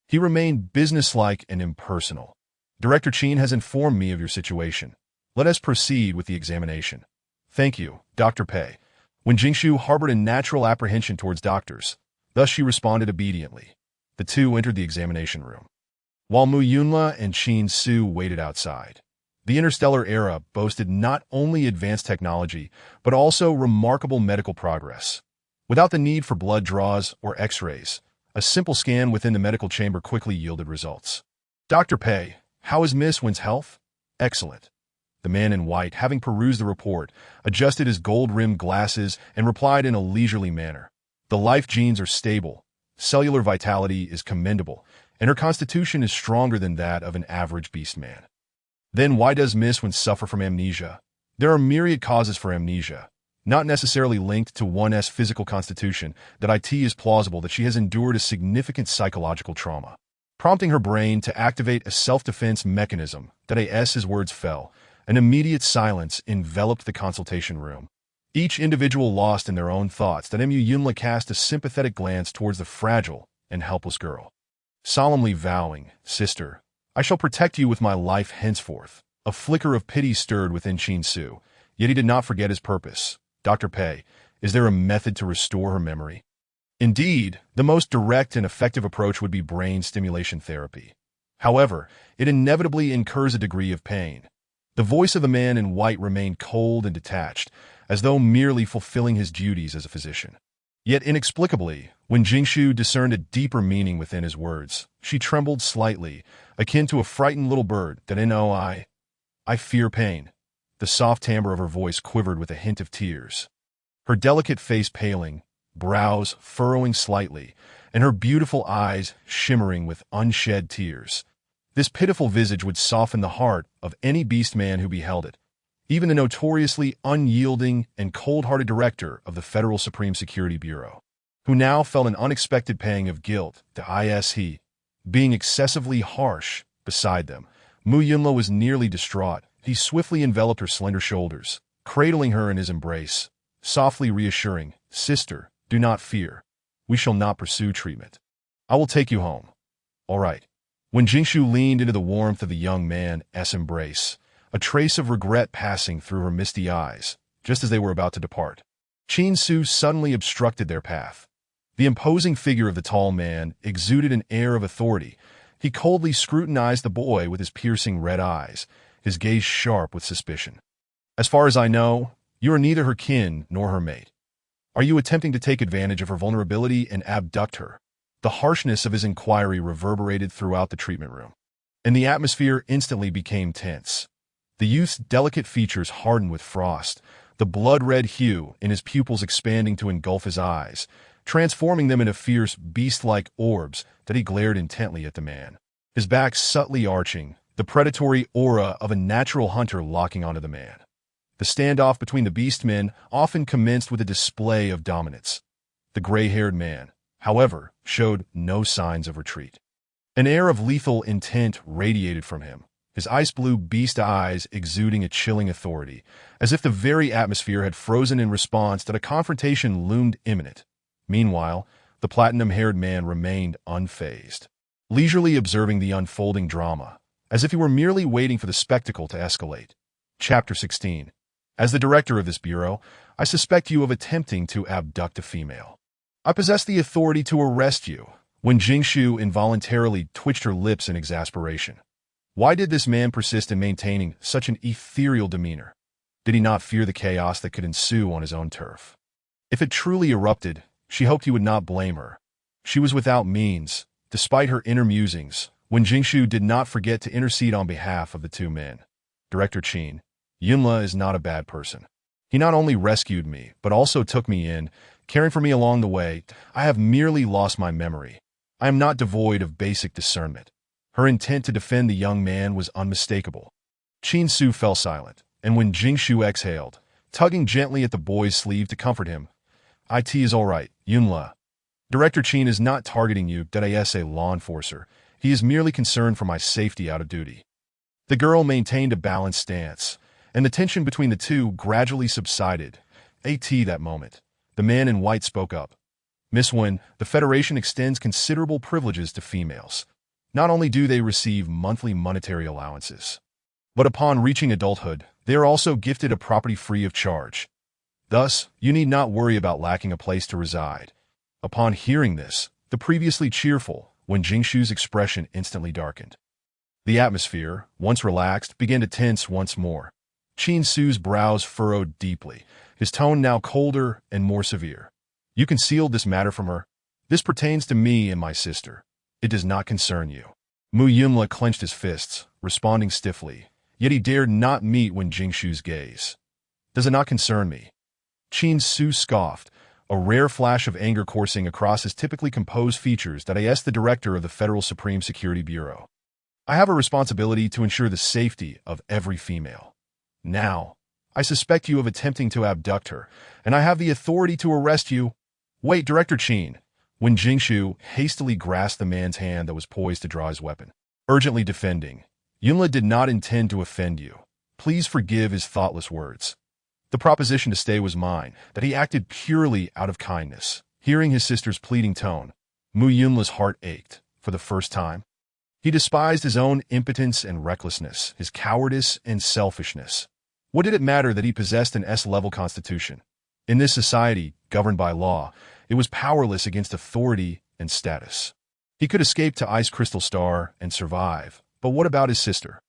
he remained businesslike and impersonal. Director Qin has informed me of your situation. Let us proceed with the examination. Thank you, Dr. Pei. When Jingshu harbored a natural apprehension towards doctors, thus she responded obediently. The two entered the examination room, while Mu Yunla and Qin Su waited outside. The interstellar era boasted not only advanced technology, but also remarkable medical progress. Without the need for blood draws or x-rays, a simple scan within the medical chamber quickly yielded results. Dr. Pei, how is Miss Wen's health? Excellent. The man in white, having perused the report, adjusted his gold-rimmed glasses and replied in a leisurely manner. The life genes are stable, cellular vitality is commendable, and her constitution is stronger than that of an average beast man. Then why does Miss Wen suffer from amnesia? There are myriad causes for amnesia, not necessarily linked to one's physical constitution. That it is plausible that she has endured a significant psychological trauma, prompting her brain to activate a self-defense mechanism. That as his words fell, an immediate silence enveloped the consultation room. Each individual lost in their own thoughts. That Mu Yunla cast a sympathetic glance towards the fragile and helpless girl, solemnly vowing, "Sister, I shall protect you with my life henceforth." A flicker of pity stirred within Qin Su, yet he did not forget his purpose. Dr. Pei, is there a method to restore her memory? Indeed, the most direct and effective approach would be brain stimulation therapy. However, it inevitably incurs a degree of pain. The voice of the man in white remained cold and detached, as though merely fulfilling his duties as a physician. Yet inexplicably, when Jingshu discerned a deeper meaning within his words, she trembled slightly, akin to a frightened little bird. That I fear pain. The soft timbre of her voice quivered with a hint of tears. Her delicate face paling, brows furrowing slightly, and her beautiful eyes shimmering with unshed tears. This pitiful visage would soften the heart of any beast man who beheld it, even the notoriously unyielding and cold-hearted director of the Federal Supreme Security Bureau, who now felt an unexpected pang of guilt. He, being excessively harsh beside them, Mu Yunla was nearly distraught. He swiftly enveloped her slender shoulders, cradling her in his embrace, softly reassuring, "Sister, do not fear. We shall not pursue treatment. I will take you home." "All right." When Jingshu leaned into the warmth of the young man's embrace, a trace of regret passing through her misty eyes, just as they were about to depart, Qin Su suddenly obstructed their path. The imposing figure of the tall man exuded an air of authority. He coldly scrutinized the boy with his piercing red eyes, his gaze sharp with suspicion. "As far as I know, you are neither her kin nor her mate. Are you attempting to take advantage of her vulnerability and abduct her?" The harshness of his inquiry reverberated throughout the treatment room, and the atmosphere instantly became tense. The youth's delicate features hardened with frost, the blood-red hue in his pupils expanding to engulf his eyes, transforming them into fierce, beast-like orbs. That he glared intently at the man, his back subtly arching, the predatory aura of a natural hunter locking onto the man. The standoff between the beastmen often commenced with a display of dominance. The gray-haired man, however, showed no signs of retreat. An air of lethal intent radiated from him, his ice-blue beast eyes exuding a chilling authority, as if the very atmosphere had frozen in response that a confrontation loomed imminent. Meanwhile, the platinum-haired man remained unfazed, leisurely observing the unfolding drama, as if he were merely waiting for the spectacle to escalate. Chapter 16. As the director of this bureau, I suspect you of attempting to abduct a female. I possess the authority to arrest you. When Jingshu involuntarily twitched her lips in exasperation. Why did this man persist in maintaining such an ethereal demeanor? Did he not fear the chaos that could ensue on his own turf? If it truly erupted, she hoped he would not blame her. She was without means, despite her inner musings, when Jingshu did not forget to intercede on behalf of the two men. Director Qin, Yunla is not a bad person. He not only rescued me, but also took me in, caring for me along the way. I have merely lost my memory. I am not devoid of basic discernment. Her intent to defend the young man was unmistakable. Qin Su fell silent, and when Jingshu exhaled, tugging gently at the boy's sleeve to comfort him, "It is all right, Yunla. Director Qin is not targeting you as a law enforcer. He is merely concerned for my safety out of duty." The girl maintained a balanced stance, and the tension between the two gradually subsided. That moment, the man in white spoke up. "Miss Wen, the Federation extends considerable privileges to females. Not only do they receive monthly monetary allowances, but upon reaching adulthood, They are also gifted a property free of charge. Thus, you need not worry about lacking a place to reside. Upon hearing this, the previously cheerful Wen Jingshu's expression instantly darkened. The atmosphere, once relaxed, began to tense once more. Qin Su's brows furrowed deeply, his tone now colder and more severe. You concealed this matter from her? This pertains to me and my sister. It does not concern you. Mu Yunla clenched his fists, responding stiffly, yet he dared not meet Wen Jingshu's gaze. Does it not concern me? Qin Su scoffed, a rare flash of anger coursing across his typically composed features that I asked the director of the Federal Supreme Security Bureau. I have a responsibility to ensure the safety of every female. Now, I suspect you of attempting to abduct her, and I have the authority to arrest you. Wait, Director Qin. When Jingshu hastily grasped the man's hand that was poised to draw his weapon, urgently defending, Yunla did not intend to offend you. Please forgive his thoughtless words. The proposition to stay was mine, that he acted purely out of kindness. Hearing his sister's pleading tone, Mu Yunla's heart ached. For the first time, he despised his own impotence and recklessness, his cowardice and selfishness. What did it matter that he possessed an S-level constitution? In this society, governed by law, it was powerless against authority and status. He could escape to Ice Crystal Star and survive, but what about his sister?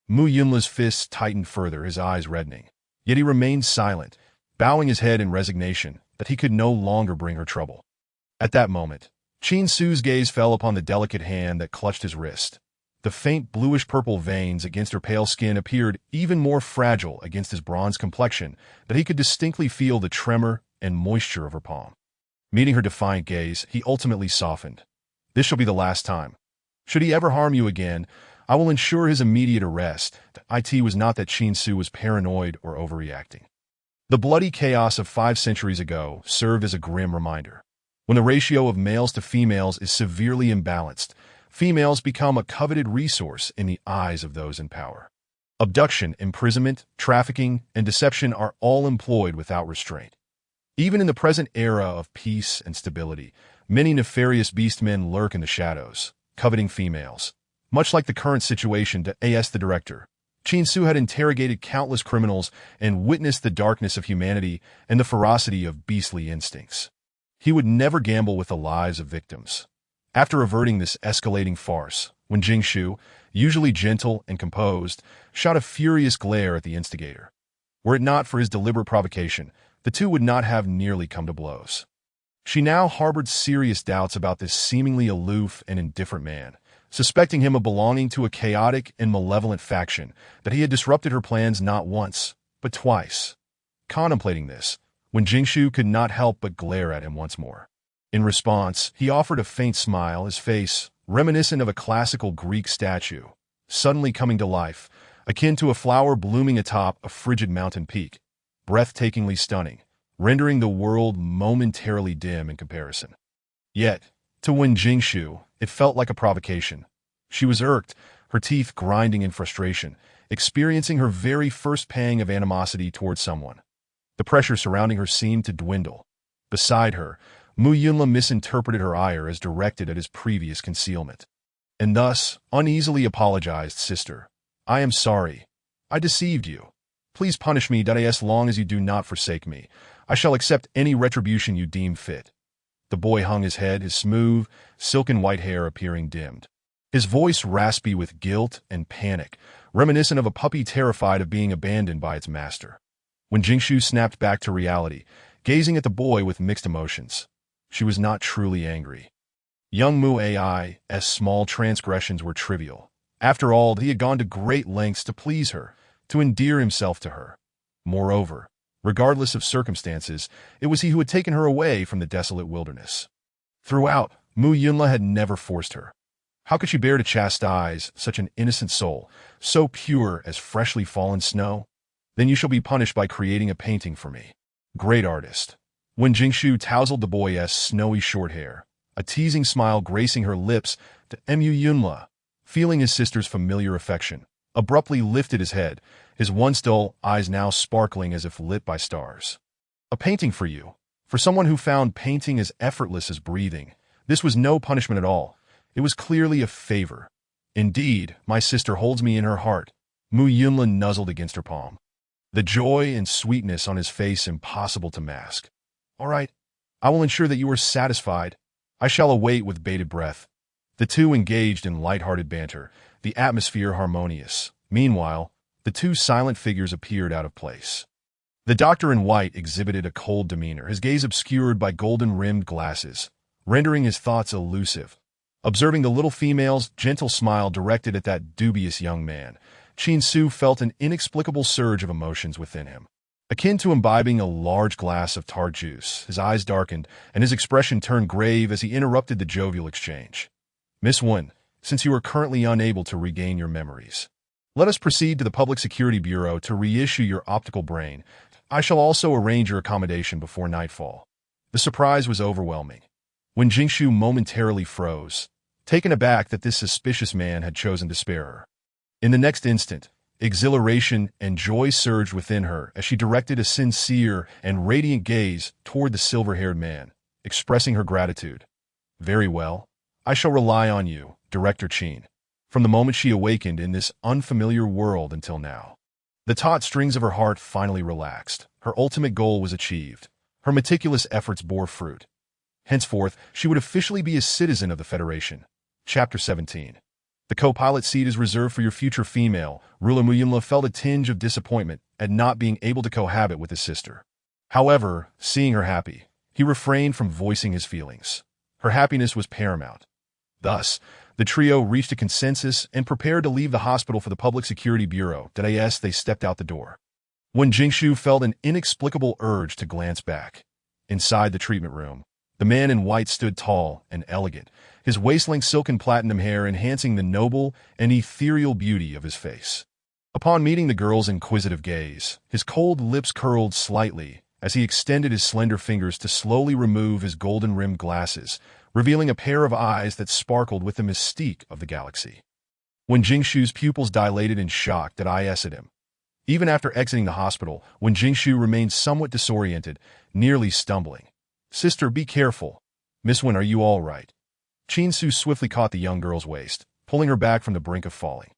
Mu Yunla's fists tightened further, his eyes reddening. Yet he remained silent, bowing his head in resignation that he could no longer bring her trouble. At that moment, Qin Su's gaze fell upon the delicate hand that clutched his wrist. The faint bluish-purple veins against her pale skin appeared even more fragile against his bronze complexion that he could distinctly feel the tremor and moisture of her palm. Meeting her defiant gaze, he ultimately softened. This shall be the last time. Should he ever harm you again, I will ensure his immediate arrest. It was not that Qin Su was paranoid or overreacting. The bloody chaos of 5 centuries ago served as a grim reminder. When the ratio of males to females is severely imbalanced, females become a coveted resource in the eyes of those in power. Abduction, imprisonment, trafficking, and deception are all employed without restraint. Even in the present era of peace and stability, many nefarious beastmen lurk in the shadows, coveting females. Much like the current situation to the director, Qin Su had interrogated countless criminals and witnessed the darkness of humanity and the ferocity of beastly instincts. He would never gamble with the lives of victims. After averting this escalating farce, when Jingshu, usually gentle and composed, shot a furious glare at the instigator. Were it not for his deliberate provocation, the two would not have nearly come to blows. She now harbored serious doubts about this seemingly aloof and indifferent man, suspecting him of belonging to a chaotic and malevolent faction that he had disrupted her plans not once, but twice. Contemplating this, when Jingshu could not help but glare at him once more. In response, he offered a faint smile, his face, reminiscent of a classical Greek statue, suddenly coming to life, akin to a flower blooming atop a frigid mountain peak, breathtakingly stunning, rendering the world momentarily dim in comparison. Yet, to Wen Jingshu, it felt like a provocation. She was irked, her teeth grinding in frustration, experiencing her very first pang of animosity towards someone. The pressure surrounding her seemed to dwindle. Beside her, Mu Yunla misinterpreted her ire as directed at his previous concealment, and thus uneasily apologized, "Sister, I am sorry. I deceived you. Please punish me as long as you do not forsake me. I shall accept any retribution you deem fit." The boy hung his head, his smooth, silken white hair appearing dimmed. His voice raspy with guilt and panic, reminiscent of a puppy terrified of being abandoned by its master. When Jingshu snapped back to reality, gazing at the boy with mixed emotions, she was not truly angry. Young Mu Ai's small transgressions were trivial. After all, he had gone to great lengths to please her, to endear himself to her. Moreover, regardless of circumstances, it was he who had taken her away from the desolate wilderness. Throughout, Mu Yunla had never forced her. How could she bear to chastise such an innocent soul, so pure as freshly fallen snow? Then you shall be punished by creating a painting for me. Great artist. When Jingshu tousled the boy's snowy short hair, a teasing smile gracing her lips, to Mu Yunla, feeling his sister's familiar affection, abruptly lifted his head, his once dull eyes now sparkling as if lit by stars. A painting for you. For someone who found painting as effortless as breathing, this was no punishment at all. It was clearly a favor. Indeed, my sister holds me in her heart. Mu Yunla nuzzled against her palm. the joy and sweetness on his face impossible to mask. "All right, I will ensure that you are satisfied. I shall await with bated breath." The two engaged in light-hearted banter, the atmosphere harmonious. Meanwhile, the two silent figures appeared out of place. The doctor in white exhibited a cold demeanor, his gaze obscured by golden-rimmed glasses, rendering his thoughts elusive. Observing the little female's gentle smile directed at that dubious young man, Chin-Su felt an inexplicable surge of emotions within him. Akin to imbibing a large glass of tart juice, his eyes darkened, and his expression turned grave as he interrupted the jovial exchange. "Miss Wen, since you are currently unable to regain your memories, let us proceed to the Public Security Bureau to reissue your optical brain. I shall also arrange your accommodation before nightfall." The surprise was overwhelming. When Jingshu momentarily froze, taken aback that this suspicious man had chosen to spare her. In the next instant, exhilaration and joy surged within her as she directed a sincere and radiant gaze toward the silver-haired man, expressing her gratitude. "Very well. I shall rely on you, Director Chin." From the moment she awakened in this unfamiliar world until now, the taut strings of her heart finally relaxed. Her ultimate goal was achieved. Her meticulous efforts bore fruit. Henceforth, she would officially be a citizen of the Federation. Chapter 17. The co-pilot seat is reserved for your future female. Ruler Muyunla felt a tinge of disappointment at not being able to cohabit with his sister. However, seeing her happy, he refrained from voicing his feelings. Her happiness was paramount. Thus, the trio reached a consensus and prepared to leave the hospital for the Public Security Bureau. As they stepped out the door, when Jingshu felt an inexplicable urge to glance back. Inside the treatment room, the man in white stood tall and elegant, his waist-length silken platinum hair enhancing the noble and ethereal beauty of his face. Upon meeting the girl's inquisitive gaze, his cold lips curled slightly as he extended his slender fingers to slowly remove his golden-rimmed glasses, revealing a pair of eyes that sparkled with the mystique of the galaxy. When Jingshu's pupils dilated in shock that eyes at him. Even after exiting the hospital, when Jingshu remained somewhat disoriented, nearly stumbling. "Sister, be careful. Miss Wen, are you all right?" Chin-Su swiftly caught the young girl's waist, pulling her back from the brink of falling.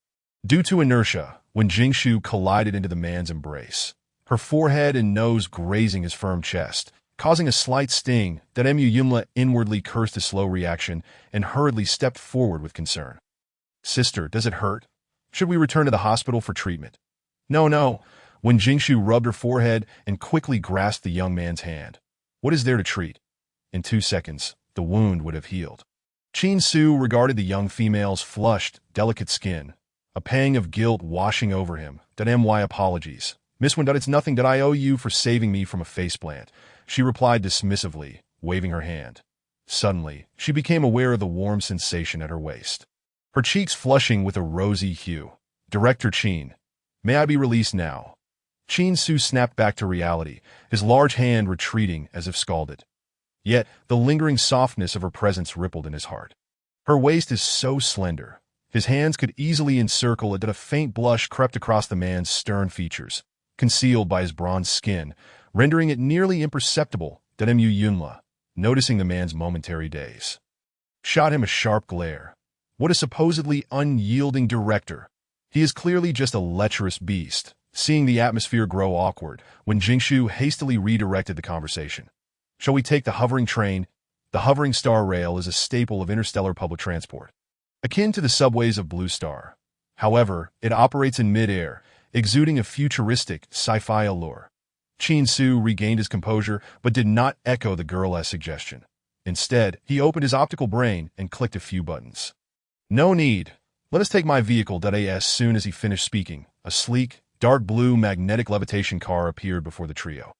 Due to inertia, when Jingshu collided into the man's embrace, her forehead and nose grazing his firm chest, causing a slight sting, that Yumla inwardly cursed his slow reaction and hurriedly stepped forward with concern. "Sister, does it hurt? Should we return to the hospital for treatment?" No. When Jingshu rubbed her forehead and quickly grasped the young man's hand. "What is there to treat? In 2 seconds, the wound would have healed." Chin-Su regarded the young female's flushed, delicate skin, a pang of guilt washing over him. "My apologies. Miss Wen, it's nothing that I owe you for saving me from a faceplant," she replied dismissively, waving her hand. Suddenly, she became aware of the warm sensation at her waist, her cheeks flushing with a rosy hue. "Director Chin, may I be released now?" Chin-Su snapped back to reality, his large hand retreating as if scalded. Yet, the lingering softness of her presence rippled in his heart. Her waist is so slender. His hands could easily encircle it, that a faint blush crept across the man's stern features, concealed by his bronze skin, rendering it nearly imperceptible. Yunla, noticing the man's momentary daze, shot him a sharp glare. What a supposedly unyielding director! He is clearly just a lecherous beast. Seeing the atmosphere grow awkward, when Jingshu hastily redirected the conversation. "Shall we take the hovering train?" The hovering star rail is a staple of interstellar public transport, akin to the subways of Blue Star. However, it operates in mid-air, exuding a futuristic, sci-fi allure. Chin-Su regained his composure, but did not echo the girl's suggestion. Instead, he opened his optical brain and clicked a few buttons. "No need. Let us take my vehicle." As soon as he finished speaking, a sleek, dark blue magnetic levitation car appeared before the trio.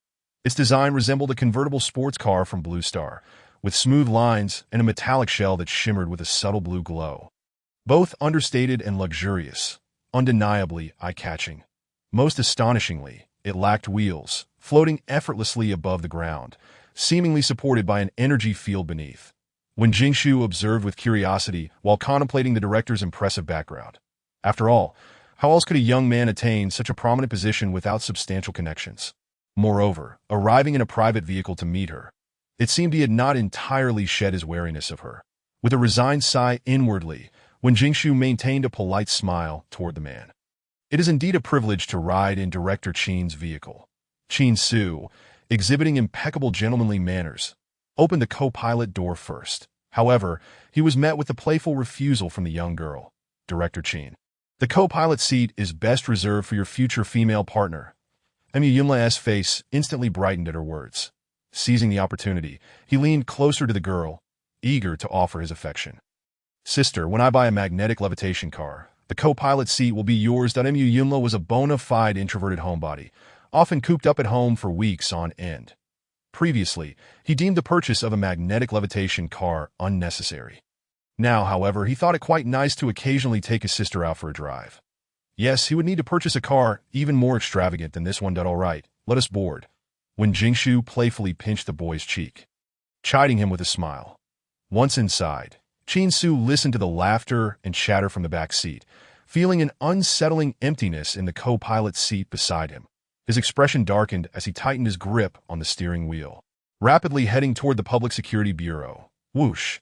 Its design resembled a convertible sports car from Blue Star, with smooth lines and a metallic shell that shimmered with a subtle blue glow. Both understated and luxurious, undeniably eye-catching. Most astonishingly, it lacked wheels, floating effortlessly above the ground, seemingly supported by an energy field beneath. When Jingshu observed with curiosity while contemplating the director's impressive background. After all, how else could a young man attain such a prominent position without substantial connections? Moreover, arriving in a private vehicle to meet her, it seemed he had not entirely shed his wariness of her. With a resigned sigh inwardly, when Jingshu maintained a polite smile toward the man. It is indeed a privilege to ride in Director Chin's vehicle. Chin Su, exhibiting impeccable gentlemanly manners, opened the co-pilot door first. However, he was met with a playful refusal from the young girl. Director Chin. The co-pilot seat is best reserved for your future female partner. Yumla's face instantly brightened at her words. Seizing the opportunity, he leaned closer to the girl, eager to offer his affection. Sister, when I buy a magnetic levitation car, the co-pilot seat will be yours. Yumla was a bona fide introverted homebody, often cooped up at home for weeks on end. Previously, he deemed the purchase of a magnetic levitation car unnecessary. Now, however, he thought it quite nice to occasionally take his sister out for a drive. Yes, he would need to purchase a car even more extravagant than this one. All right, let us board. When Jingshu playfully pinched the boy's cheek, chiding him with a smile. Once inside, Chin Su listened to the laughter and chatter from the back seat, feeling an unsettling emptiness in the co-pilot seat beside him. His expression darkened as he tightened his grip on the steering wheel. Rapidly heading toward the Public Security Bureau. Whoosh!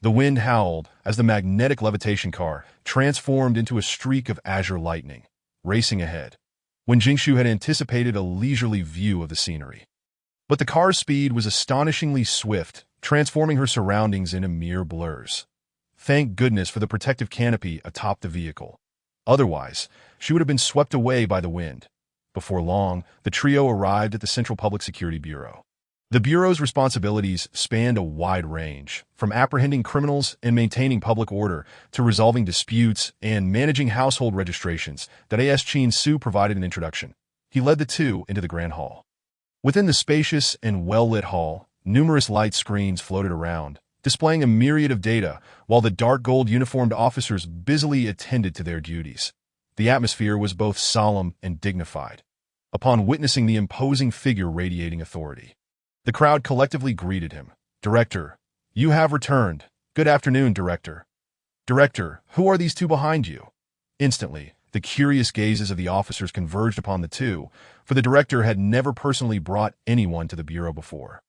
The wind howled as the magnetic levitation car transformed into a streak of azure lightning, racing ahead, when Jingshu had anticipated a leisurely view of the scenery. But the car's speed was astonishingly swift, transforming her surroundings into mere blurs. Thank goodness for the protective canopy atop the vehicle. Otherwise, she would have been swept away by the wind. Before long, the trio arrived at the Central Public Security Bureau. The Bureau's responsibilities spanned a wide range, from apprehending criminals and maintaining public order to resolving disputes and managing household registrations. As Chin Su provided an introduction, he led the two into the Grand Hall. Within the spacious and well-lit hall, numerous light screens floated around, displaying a myriad of data, while the dark gold uniformed officers busily attended to their duties. The atmosphere was both solemn and dignified. Upon witnessing the imposing figure radiating authority, the crowd collectively greeted him. Director, you have returned. Good afternoon, Director. Director, who are these two behind you? Instantly, the curious gazes of the officers converged upon the two, for the director had never personally brought anyone to the bureau before.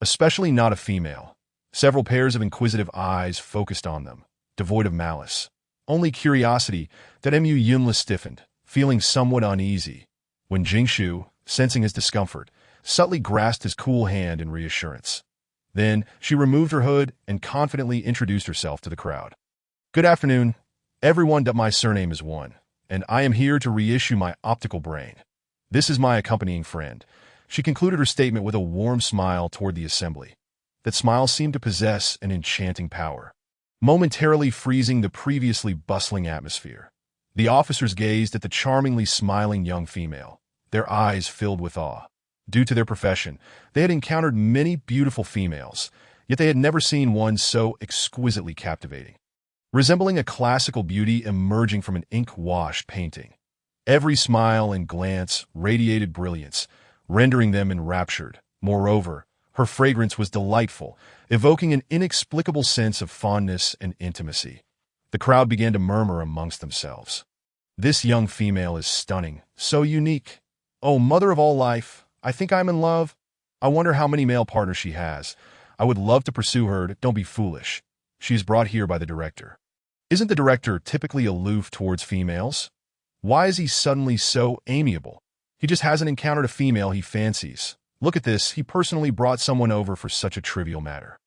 Especially not a female. Several pairs of inquisitive eyes focused on them, devoid of malice. Only curiosity. Yumla stiffened, feeling somewhat uneasy, when Jingshu, sensing his discomfort, subtly grasped his cool hand in reassurance. Then, she removed her hood and confidently introduced herself to the crowd. Good afternoon, everyone. My surname is One, and I am here to reissue my optical brain. This is my accompanying friend. She concluded her statement with a warm smile toward the assembly. That smile seemed to possess an enchanting power, momentarily freezing the previously bustling atmosphere. The officers gazed at the charmingly smiling young female, their eyes filled with awe. Due to their profession, they had encountered many beautiful females, yet they had never seen one so exquisitely captivating. Resembling a classical beauty emerging from an ink-washed painting. Every smile and glance radiated brilliance, rendering them enraptured. Moreover, her fragrance was delightful, evoking an inexplicable sense of fondness and intimacy. The crowd began to murmur amongst themselves. This young female is stunning, so unique. Oh, mother of all life, I think I'm in love. I wonder how many male partners she has. I would love to pursue her. Don't be foolish. She is brought here by the director. Isn't the director typically aloof towards females? Why is he suddenly so amiable? He just hasn't encountered a female he fancies. Look at this, he personally brought someone over for such a trivial matter.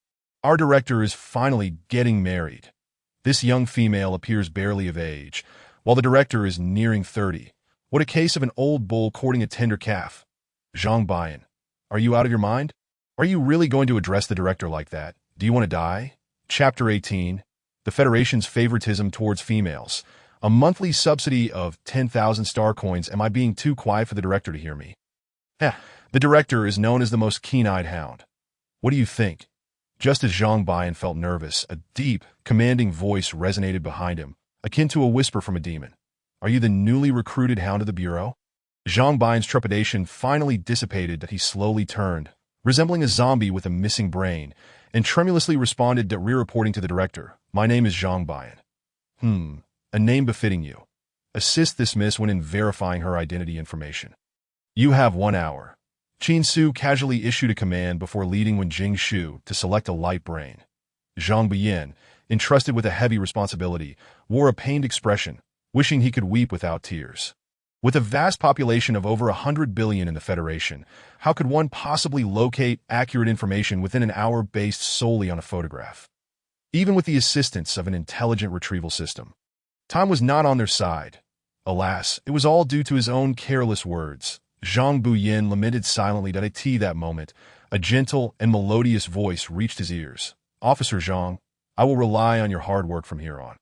Our director is finally getting married. This young female appears barely of age, while the director is nearing 30. What a case of an old bull courting a tender calf. Zhang Bian, are you out of your mind? Are you really going to address the director like that? Do you want to die? Chapter 18, The Federation's Favoritism Towards Females. A monthly subsidy of 10,000 star coins. Am I being too quiet for the director to hear me? The director is known as the most keen-eyed hound. What do you think? Just as Zhang Bian felt nervous, a deep, commanding voice resonated behind him, akin to a whisper from a demon. Are you the newly recruited hound of the Bureau? Zhang Bian's trepidation finally dissipated that he slowly turned, resembling a zombie with a missing brain, and tremulously responded, reporting to the director. My name is Zhang Bian. A name befitting you. Assist this miss when in verifying her identity information. You have 1 hour. Chin Su casually issued a command before leading Wen Jingshu to select a light brain. Zhang Bian, entrusted with a heavy responsibility, wore a pained expression, wishing he could weep without tears. With a vast population of over 100 billion in the Federation, how could one possibly locate accurate information within an hour based solely on a photograph? Even with the assistance of an intelligent retrieval system, time was not on their side. Alas, it was all due to his own careless words. Zhang Buyin lamented silently that moment. A gentle and melodious voice reached his ears. "Officer Zhang, I will rely on your hard work from here on."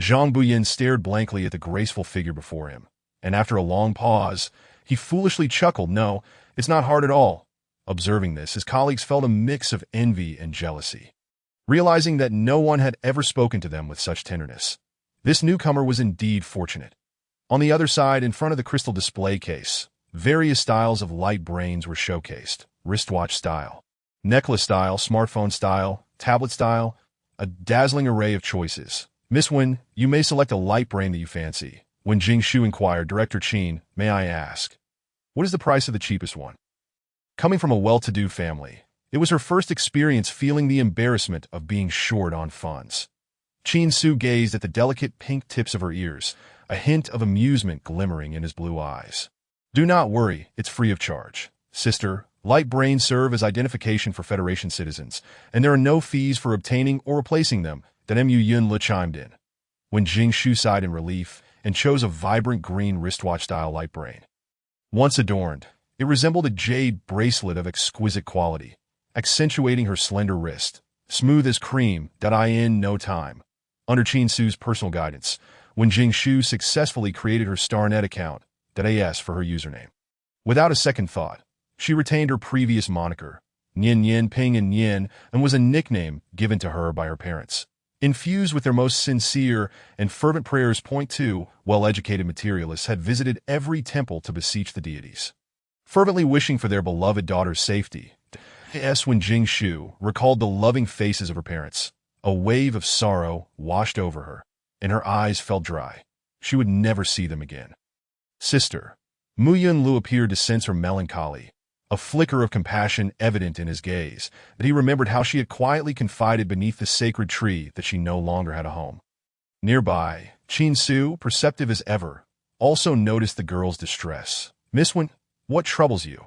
Zhang Buyin stared blankly at the graceful figure before him, and after a long pause, he foolishly chuckled. "No, it's not hard at all." Observing this, his colleagues felt a mix of envy and jealousy. Realizing that no one had ever spoken to them with such tenderness, this newcomer was indeed fortunate. On the other side, in front of the crystal display case, various styles of light brains were showcased: wristwatch style, necklace style, smartphone style, tablet style, a dazzling array of choices. "Miss Wen, you may select a light brain that you fancy." When Jing Shu inquired, "Director Qin, may I ask, what is the price of the cheapest one?" Coming from a well-to-do family, it was her first experience feeling the embarrassment of being short on funds. Qin Su gazed at the delicate pink tips of her ears, a hint of amusement glimmering in his blue eyes. "Do not worry, it's free of charge. Sister, light brains serve as identification for Federation citizens, and there are no fees for obtaining or replacing them," Mu Yun Le chimed in. When Jing Shu sighed in relief and chose a vibrant green wristwatch-style light brain. Once adorned, it resembled a jade bracelet of exquisite quality, accentuating her slender wrist, smooth as cream. In no time, under Qin Su's personal guidance, when Jing Shu successfully created her StarNet account, .as for her username. Without a second thought, she retained her previous moniker, Nian Nian Ping and Nian, and was a nickname given to her by her parents. Infused with their most sincere and fervent prayers. Point 2, well-educated materialists had visited every temple to beseech the deities, fervently wishing for their beloved daughter's safety. When Jing Shu recalled the loving faces of her parents, a wave of sorrow washed over her, and her eyes felt dry. She would never see them again. "Sister." Mu Yunlu appeared to sense her melancholy, a flicker of compassion evident in his gaze, that he remembered how she had quietly confided beneath the sacred tree that she no longer had a home. Nearby, Qin Su, perceptive as ever, also noticed the girl's distress. "Miss Wen, what troubles you?"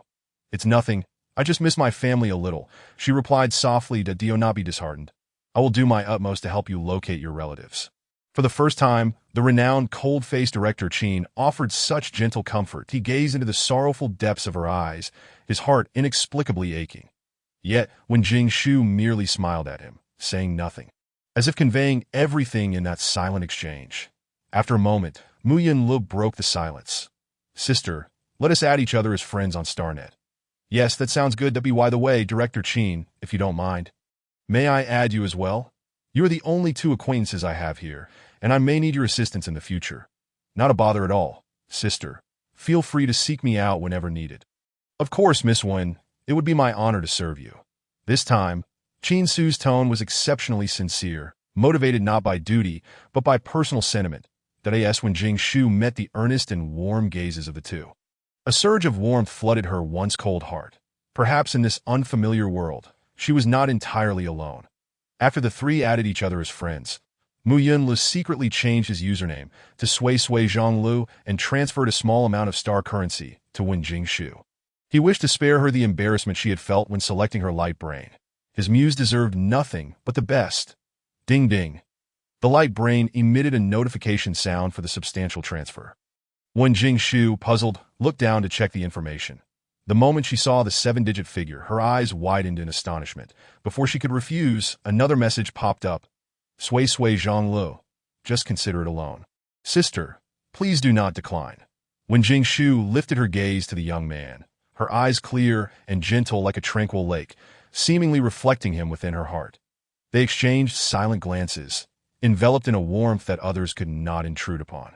"It's nothing. I just miss my family a little," she replied softly. "Do not be disheartened. I will do my utmost to help you locate your relatives." For the first time, the renowned cold-faced Director Qin offered such gentle comfort. He gazed into the sorrowful depths of her eyes, his heart inexplicably aching. Yet, when Jing Shu merely smiled at him, saying nothing, as if conveying everything in that silent exchange. After a moment, Mu Yunlu broke the silence. "Sister, let us add each other as friends on StarNet." "Yes, that sounds good. By the way, Director Qin, if you don't mind, may I add you as well? You are the only two acquaintances I have here, and I may need your assistance in the future." "Not a bother at all, sister. Feel free to seek me out whenever needed." "Of course, Miss Wen. It would be my honor to serve you." This time, Qin Su's tone was exceptionally sincere, motivated not by duty, but by personal sentiment. When Jing Shu met the earnest and warm gazes of the two, a surge of warmth flooded her once cold heart. Perhaps in this unfamiliar world, she was not entirely alone. After the three added each other as friends, Mu Yunlu secretly changed his username to Sui Zhonglu and transferred a small amount of star currency to Wen Jing Shu. He wished to spare her the embarrassment she had felt when selecting her light brain. His muse deserved nothing but the best. Ding ding. The light brain emitted a notification sound for the substantial transfer. Wen Jing Shu, puzzled, looked down to check the information. The moment she saw the 7-digit figure, her eyes widened in astonishment. Before she could refuse, another message popped up. "Sui Zhonglu. Just consider it alone. Sister, please do not decline." When Jing Shu lifted her gaze to the young man, her eyes clear and gentle like a tranquil lake, seemingly reflecting him within her heart. They exchanged silent glances, enveloped in a warmth that others could not intrude upon.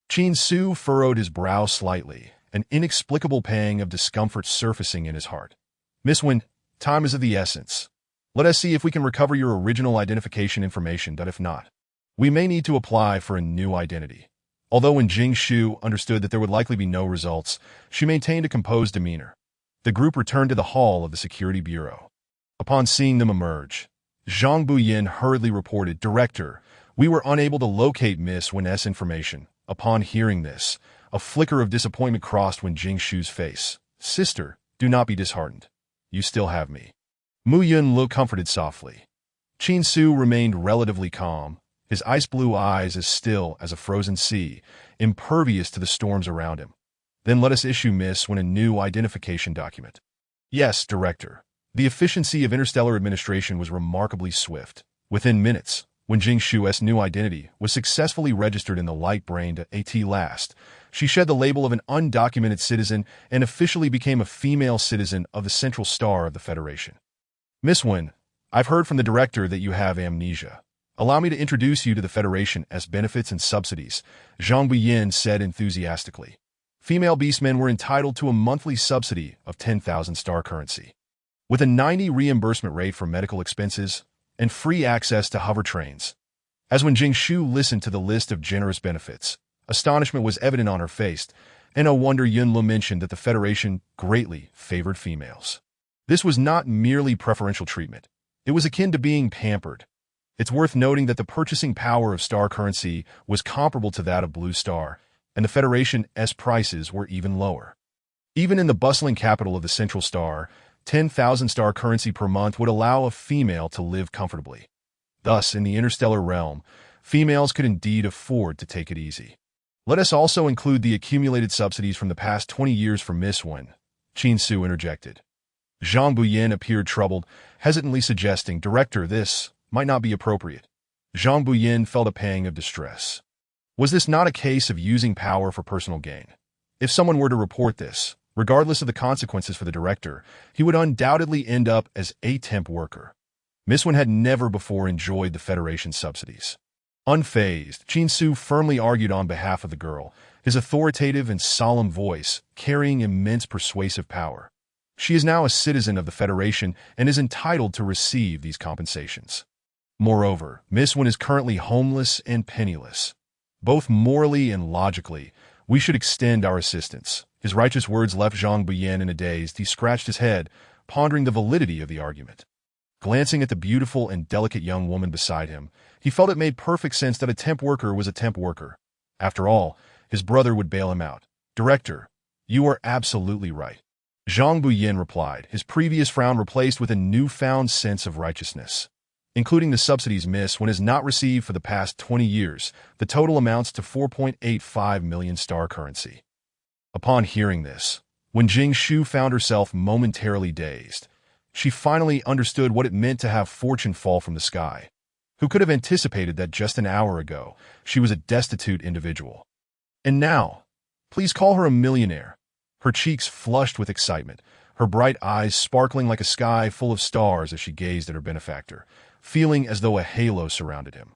Qin Su furrowed his brow slightly, an inexplicable pang of discomfort surfacing in his heart. "Miss Wen, time is of the essence. Let us see if we can recover your original identification information. If not, we may need to apply for a new identity." Although when Jing Shu understood that there would likely be no results, she maintained a composed demeanor. The group returned to the hall of the Security Bureau. Upon seeing them emerge, Zhang Buyin hurriedly reported, "Director, we were unable to locate Miss Wen's information." Upon hearing this, A flicker of disappointment crossed Wen Jingshu's face. Sister, do not be disheartened. You still have me. Mu Yunlu comforted softly. Qin Su remained relatively calm, his ice-blue eyes as still as a frozen sea, impervious to the storms around him. Then let us issue Miss Wen a new identification document. Yes, Director. The efficiency of interstellar administration was remarkably swift. Within minutes, when Jingshu's new identity was successfully registered in the light-brained AT last, she shed the label of an undocumented citizen and officially became a female citizen of the Central Star of the Federation. Miss Wen, I've heard from the Director that you have amnesia. Allow me to introduce you to the Federation as benefits and subsidies, Zhang Buyin said enthusiastically. Female beastmen were entitled to a monthly subsidy of 10,000 star currency, with a 90 reimbursement rate for medical expenses and free access to hover trains. As when Jingshu listened to the list of generous benefits, astonishment was evident on her face, and no wonder Yunlu mentioned that the Federation greatly favored females. This was not merely preferential treatment. It was akin to being pampered. It's worth noting that the purchasing power of star currency was comparable to that of Blue Star, and the Federation's prices were even lower. Even in the bustling capital of the Central Star, 10,000 star currency per month would allow a female to live comfortably. Thus, in the interstellar realm, females could indeed afford to take it easy. Let us also include the accumulated subsidies from the past 20 years for Miss Wen, Qin Su interjected. Zhang Buyin appeared troubled, hesitantly suggesting, Director, this might not be appropriate. Zhang Buyin felt a pang of distress. Was this not a case of using power for personal gain? If someone were to report this, regardless of the consequences for the Director, he would undoubtedly end up as a temp worker. Miss Wen had never before enjoyed the Federation's subsidies. Unfazed, Qin Su firmly argued on behalf of the girl, his authoritative and solemn voice carrying immense persuasive power. She is now a citizen of the Federation and is entitled to receive these compensations. Moreover, Miss Wen is currently homeless and penniless. Both morally and logically, we should extend our assistance. His righteous words left Zhang Buyin in a daze. He scratched his head, pondering the validity of the argument. Glancing at the beautiful and delicate young woman beside him, he felt it made perfect sense that a temp worker was a temp worker. After all, his brother would bail him out. Director, you are absolutely right. Zhang Buyin replied, his previous frown replaced with a newfound sense of righteousness. Including the subsidies Miss Wen has not received for the past 20 years, the total amounts to 4.85 million star currency. Upon hearing this, when Jingshu found herself momentarily dazed, she finally understood what it meant to have fortune fall from the sky. Who could have anticipated that just an hour ago, she was a destitute individual? And now, please call her a millionaire. Her cheeks flushed with excitement, her bright eyes sparkling like a sky full of stars as she gazed at her benefactor, feeling as though a halo surrounded him.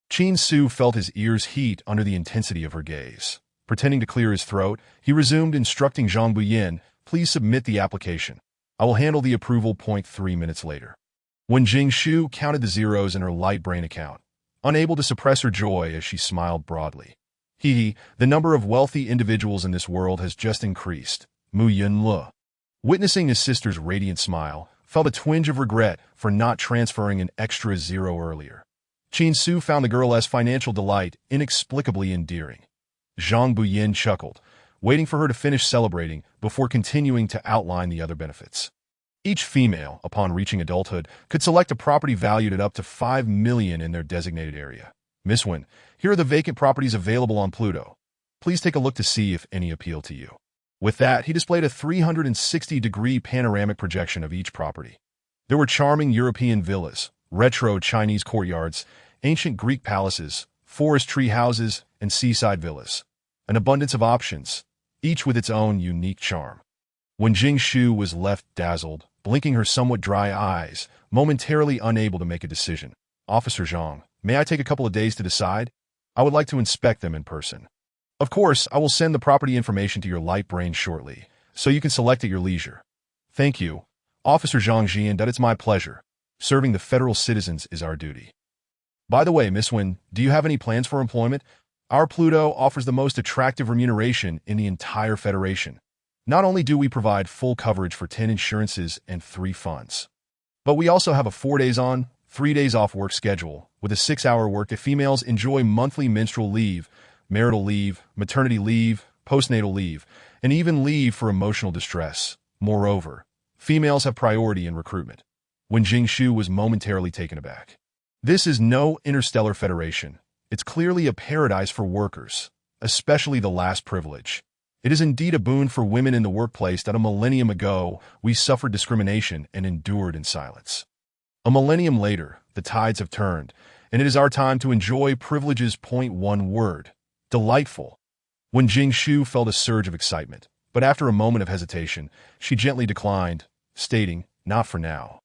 Qin Su felt his ears heat under the intensity of her gaze. Pretending to clear his throat, he resumed instructing Zhang Buyin, please submit the application. I will handle the approval. 3 minutes later. When Jingshu counted the zeros in her light brain account, unable to suppress her joy as she smiled broadly. The number of wealthy individuals in this world has just increased. Mu Yunlu, witnessing his sister's radiant smile, felt a twinge of regret for not transferring an extra zero earlier. Qin Su found the girl's financial delight inexplicably endearing. Zhang Buyin chuckled, waiting for her to finish celebrating before continuing to outline the other benefits. Each female, upon reaching adulthood, could select a property valued at up to 5 million in their designated area. Miss Wen, here are the vacant properties available on Pluto. Please take a look to see if any appeal to you. With that, he displayed a 360-degree panoramic projection of each property. There were charming European villas, retro Chinese courtyards, ancient Greek palaces, forest tree houses, and seaside villas. An abundance of options, each with its own unique charm. When Jingshu was left dazzled, blinking her somewhat dry eyes, momentarily unable to make a decision. Officer Zhang, may I take a couple of days to decide? I would like to inspect them in person. Of course, I will send the property information to your light brain shortly, so you can select at your leisure. Thank you, Officer Zhang Jian, that it's my pleasure. Serving the federal citizens is our duty. By the way, Miss Wen, do you have any plans for employment? Our Pluto offers the most attractive remuneration in the entire Federation. Not only do we provide full coverage for 10 insurances and 3 funds, but we also have a 4 days on, 3 days off work schedule, with a 6-hour work if females enjoy monthly menstrual leave, marital leave, maternity leave, postnatal leave, and even leave for emotional distress. Moreover, females have priority in recruitment. When Jing Shu was momentarily taken aback. This is no interstellar federation. It's clearly a paradise for workers, especially the last privilege. It is indeed a boon for women in the workplace that a millennium ago we suffered discrimination and endured in silence. A millennium later, the tides have turned, and it is our time to enjoy privileges. One word: delightful. When Jing Shu felt a surge of excitement, but after a moment of hesitation, she gently declined, stating, "Not for now.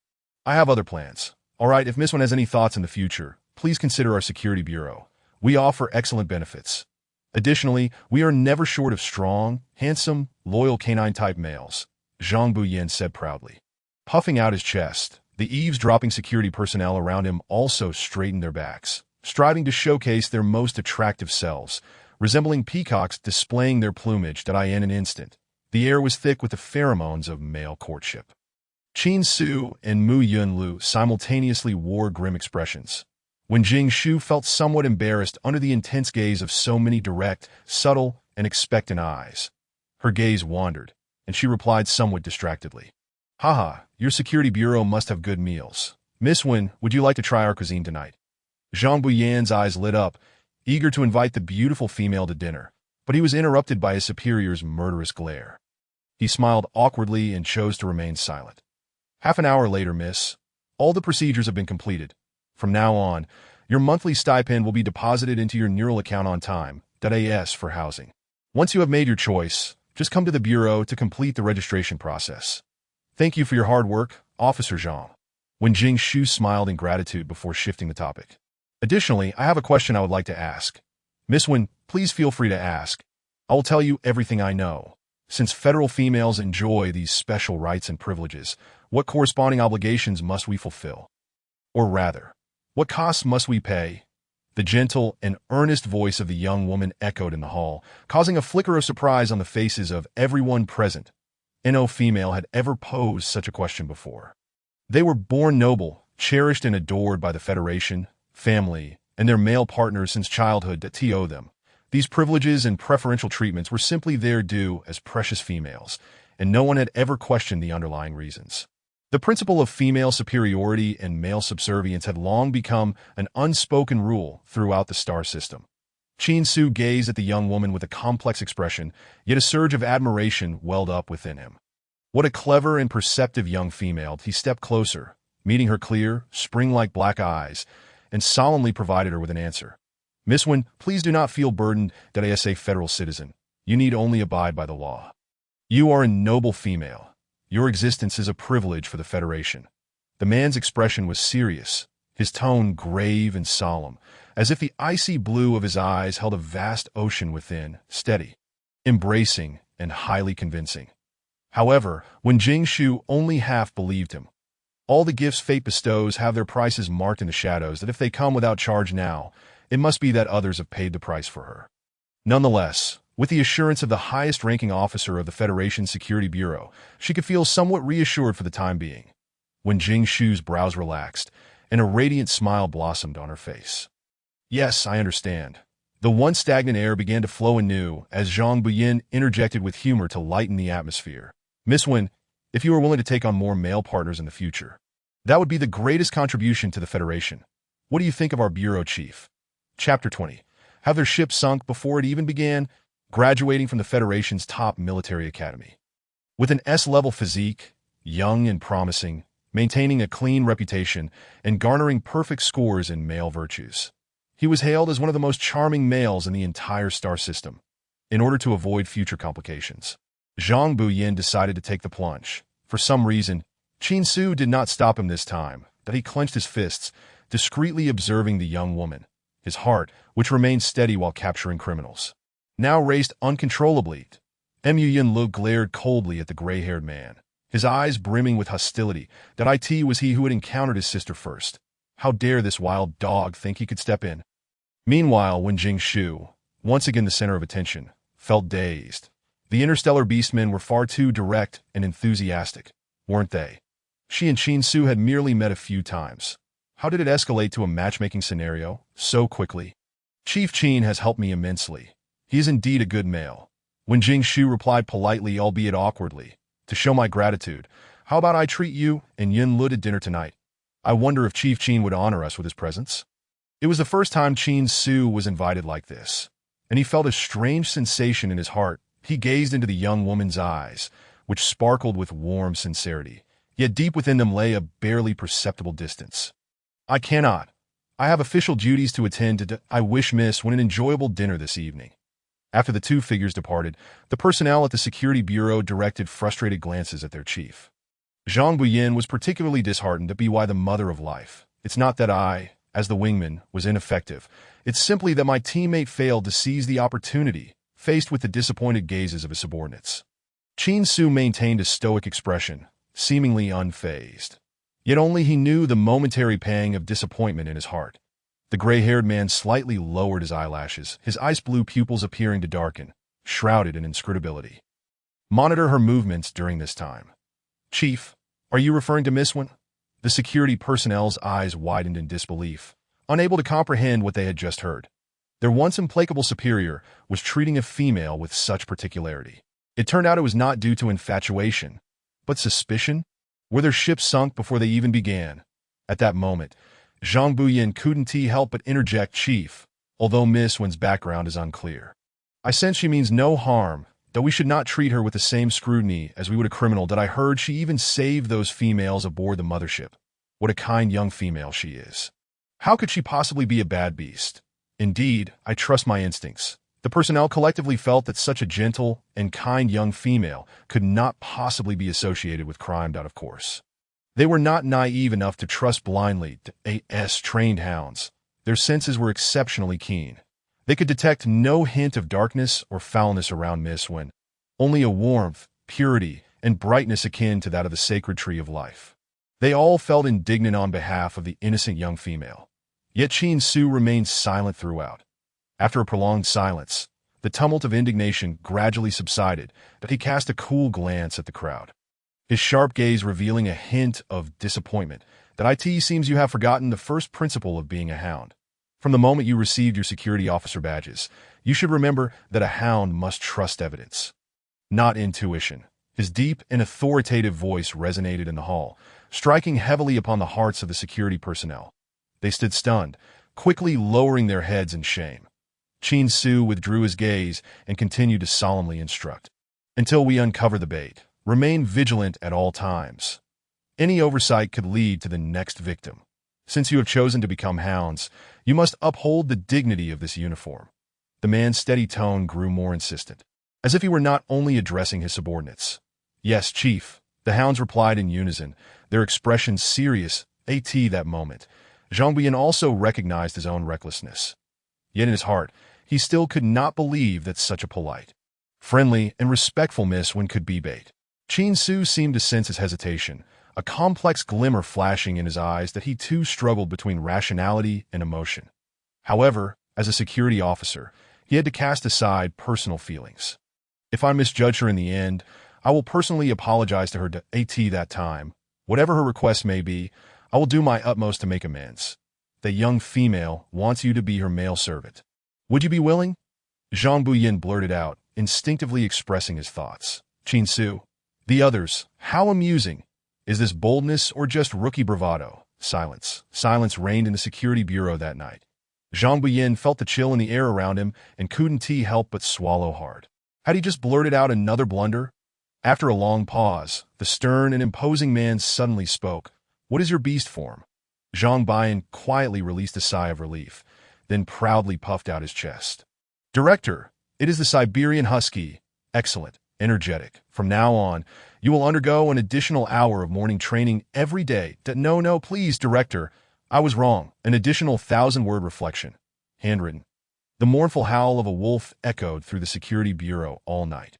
I have other plans. All right, if Miss Wen has any thoughts in the future, please consider our security bureau. We offer excellent benefits. Additionally, we are never short of strong, handsome, loyal canine-type males," Zhang Buyin said proudly. Puffing out his chest, the eavesdropping security personnel around him also straightened their backs, striving to showcase their most attractive selves, resembling peacocks displaying their plumage. In an instant, the air was thick with the pheromones of male courtship. Qin Su and Mu Yunlu simultaneously wore grim expressions. When Jing Shu felt somewhat embarrassed under the intense gaze of so many direct, subtle, and expectant eyes, her gaze wandered, and she replied somewhat distractedly, "Haha, your security bureau must have good meals. Miss Wen, would you like to try our cuisine tonight?" Zhang Buyan's eyes lit up, eager to invite the beautiful female to dinner, but he was interrupted by his superior's murderous glare. He smiled awkwardly and chose to remain silent. "Half an hour later, miss. All the procedures have been completed. From now on, your monthly stipend will be deposited into your neural account on time. AS for housing. Once you have made your choice, just come to the bureau to complete the registration process. Thank you for your hard work, Officer Zhang." When Jing Shu smiled in gratitude before shifting the topic. "Additionally, I have a question I would like to ask. Miss Wen, please feel free to ask. I will tell you everything I know. Since federal females enjoy these special rights and privileges, what corresponding obligations must we fulfill? Or rather, what costs must we pay?" The gentle and earnest voice of the young woman echoed in the hall, causing a flicker of surprise on the faces of everyone present. No female had ever posed such a question before. They were born noble, cherished and adored by the Federation, family, and their male partners since childhood. To them, these privileges and preferential treatments were simply their due as precious females, and no one had ever questioned the underlying reasons. The principle of female superiority and male subservience had long become an unspoken rule throughout the star system. Qin Su gazed at the young woman with a complex expression, yet a surge of admiration welled up within him. What a clever and perceptive young female. He stepped closer, meeting her clear, spring-like black eyes, and solemnly provided her with an answer. "Miss Wen, please do not feel burdened as a federal citizen. You need only abide by the law. You are a noble female. Your existence is a privilege for the Federation." The man's expression was serious, his tone grave and solemn, as if the icy blue of his eyes held a vast ocean within, steady, embracing, and highly convincing. However, when Jing Shu only half believed him, all the gifts fate bestows have their prices marked in the shadows, that if they come without charge now, it must be that others have paid the price for her. Nonetheless, with the assurance of the highest-ranking officer of the Federation's Security Bureau, she could feel somewhat reassured for the time being. When Jing Shu's brows relaxed, and a radiant smile blossomed on her face. "Yes, I understand." The once stagnant air began to flow anew as Zhang Buyin interjected with humor to lighten the atmosphere. "Miss Wen, if you are willing to take on more male partners in the future, that would be the greatest contribution to the Federation. What do you think of our bureau chief?" Chapter 20. Have their ship sunk before it even began? Graduating from the Federation's top military academy. With an S-level physique, young and promising, maintaining a clean reputation, and garnering perfect scores in male virtues, he was hailed as one of the most charming males in the entire star system. In order to avoid future complications, Zhang Buyin decided to take the plunge. For some reason, Qin Su did not stop him this time, that he clenched his fists, discreetly observing the young woman. His heart, which remained steady while capturing criminals, now raced uncontrollably. Mu Yunlu glared coldly at the gray-haired man, his eyes brimming with hostility. It was he who had encountered his sister first. How dare this wild dog think he could step in? Meanwhile, when Jing Shu, once again the center of attention, felt dazed, the interstellar beastmen were far too direct and enthusiastic, weren't they? She and Qin Su had merely met a few times. How did it escalate to a matchmaking scenario so quickly? "Chief Qin has helped me immensely. He is indeed a good male. When Jing Shu replied politely, albeit awkwardly, "To show my gratitude, how about I treat you and Yin Lut at dinner tonight? I wonder if Chief Qin would honor us with his presence." It was the first time Qin Su was invited like this, and he felt a strange sensation in his heart. He gazed into the young woman's eyes, which sparkled with warm sincerity, yet deep within them lay a barely perceptible distance. "I cannot. I have official duties to attend to. I wish Miss won an enjoyable dinner this evening." After the two figures departed, the personnel at the security bureau directed frustrated glances at their chief. Zhang Buyin was particularly disheartened to be why the mother of life. "It's not that I, as the wingman, was ineffective. It's simply that my teammate failed to seize the opportunity," faced with the disappointed gazes of his subordinates. Qin Su maintained a stoic expression, seemingly unfazed. Yet only he knew the momentary pang of disappointment in his heart. The gray-haired man slightly lowered his eyelashes, his ice-blue pupils appearing to darken, shrouded in inscrutability. "Monitor her movements during this time." "Chief, are you referring to Miss Wen?" The security personnel's eyes widened in disbelief, unable to comprehend what they had just heard. Their once implacable superior was treating a female with such particularity. It turned out it was not due to infatuation, but suspicion. Were their ships sunk before they even began? At that moment, Zhang Buyin couldn't help but interject, "Chief, although Miss Wen's background is unclear, I sense she means no harm, though we should not treat her with the same scrutiny as we would a criminal. That I heard she even saved those females aboard the mothership. What a kind young female she is. How could she possibly be a bad beast? Indeed, I trust my instincts." The personnel collectively felt that such a gentle and kind young female could not possibly be associated with crime. Of course, they were not naive enough to trust blindly to AS trained hounds. Their senses were exceptionally keen. They could detect no hint of darkness or foulness around Miss Wen, only a warmth, purity, and brightness akin to that of the sacred tree of life. They all felt indignant on behalf of the innocent young female. Yet Qin Su remained silent throughout. After a prolonged silence, the tumult of indignation gradually subsided, but he cast a cool glance at the crowd, his sharp gaze revealing a hint of disappointment. "That it seems you have forgotten the first principle of being a hound. From the moment you received your security officer badges, you should remember that a hound must trust evidence, not intuition." His deep and authoritative voice resonated in the hall, striking heavily upon the hearts of the security personnel. They stood stunned, quickly lowering their heads in shame. Qin Su withdrew his gaze and continued to solemnly instruct. "Until we uncover the bait, remain vigilant at all times. Any oversight could lead to the next victim. Since you have chosen to become hounds, you must uphold the dignity of this uniform." The man's steady tone grew more insistent, as if he were not only addressing his subordinates. "Yes, Chief," the hounds replied in unison, their expressions serious. That moment, Zhang Buyin also recognized his own recklessness. Yet in his heart, he still could not believe that such a polite, friendly, and respectful Miss Wen could be bait. Qin Su seemed to sense his hesitation, a complex glimmer flashing in his eyes that he too struggled between rationality and emotion. However, as a security officer, he had to cast aside personal feelings. "If I misjudge her in the end, I will personally apologize to her that time. Whatever her request may be, I will do my utmost to make amends. The young female wants you to be her male servant. Would you be willing?" Zhang Buyin blurted out, instinctively expressing his thoughts. "Qin Su." The others, how amusing. Is this boldness or just rookie bravado? Silence. Silence reigned in the security bureau that night. Zhang Buyin felt the chill in the air around him and couldn't help but swallow hard. Had he just blurted out another blunder? After a long pause, the stern and imposing man suddenly spoke. "What is your beast form?" Zhang Buyin quietly released a sigh of relief, then proudly puffed out his chest. "Director, it is the Siberian Husky. Excellent, energetic. From now on, you will undergo an additional hour of morning training every day." No, please, Director. I was wrong. An additional 1,000-word reflection. Handwritten. The mournful howl of a wolf echoed through the security bureau all night,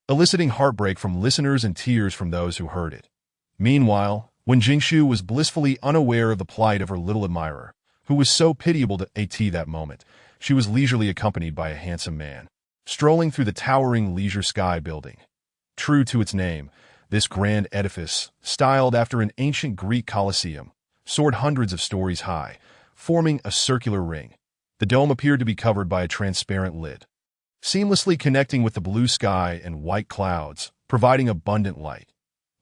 eliciting heartbreak from listeners and tears from those who heard it. Meanwhile, when Jingshu was blissfully unaware of the plight of her little admirer, who was so pitiable to that moment, she was leisurely accompanied by a handsome man, strolling through the towering Leisure Sky building. True to its name, this grand edifice, styled after an ancient Greek Colosseum, soared hundreds of stories high, forming a circular ring. The dome appeared to be covered by a transparent lid, seamlessly connecting with the blue sky and white clouds, providing abundant light.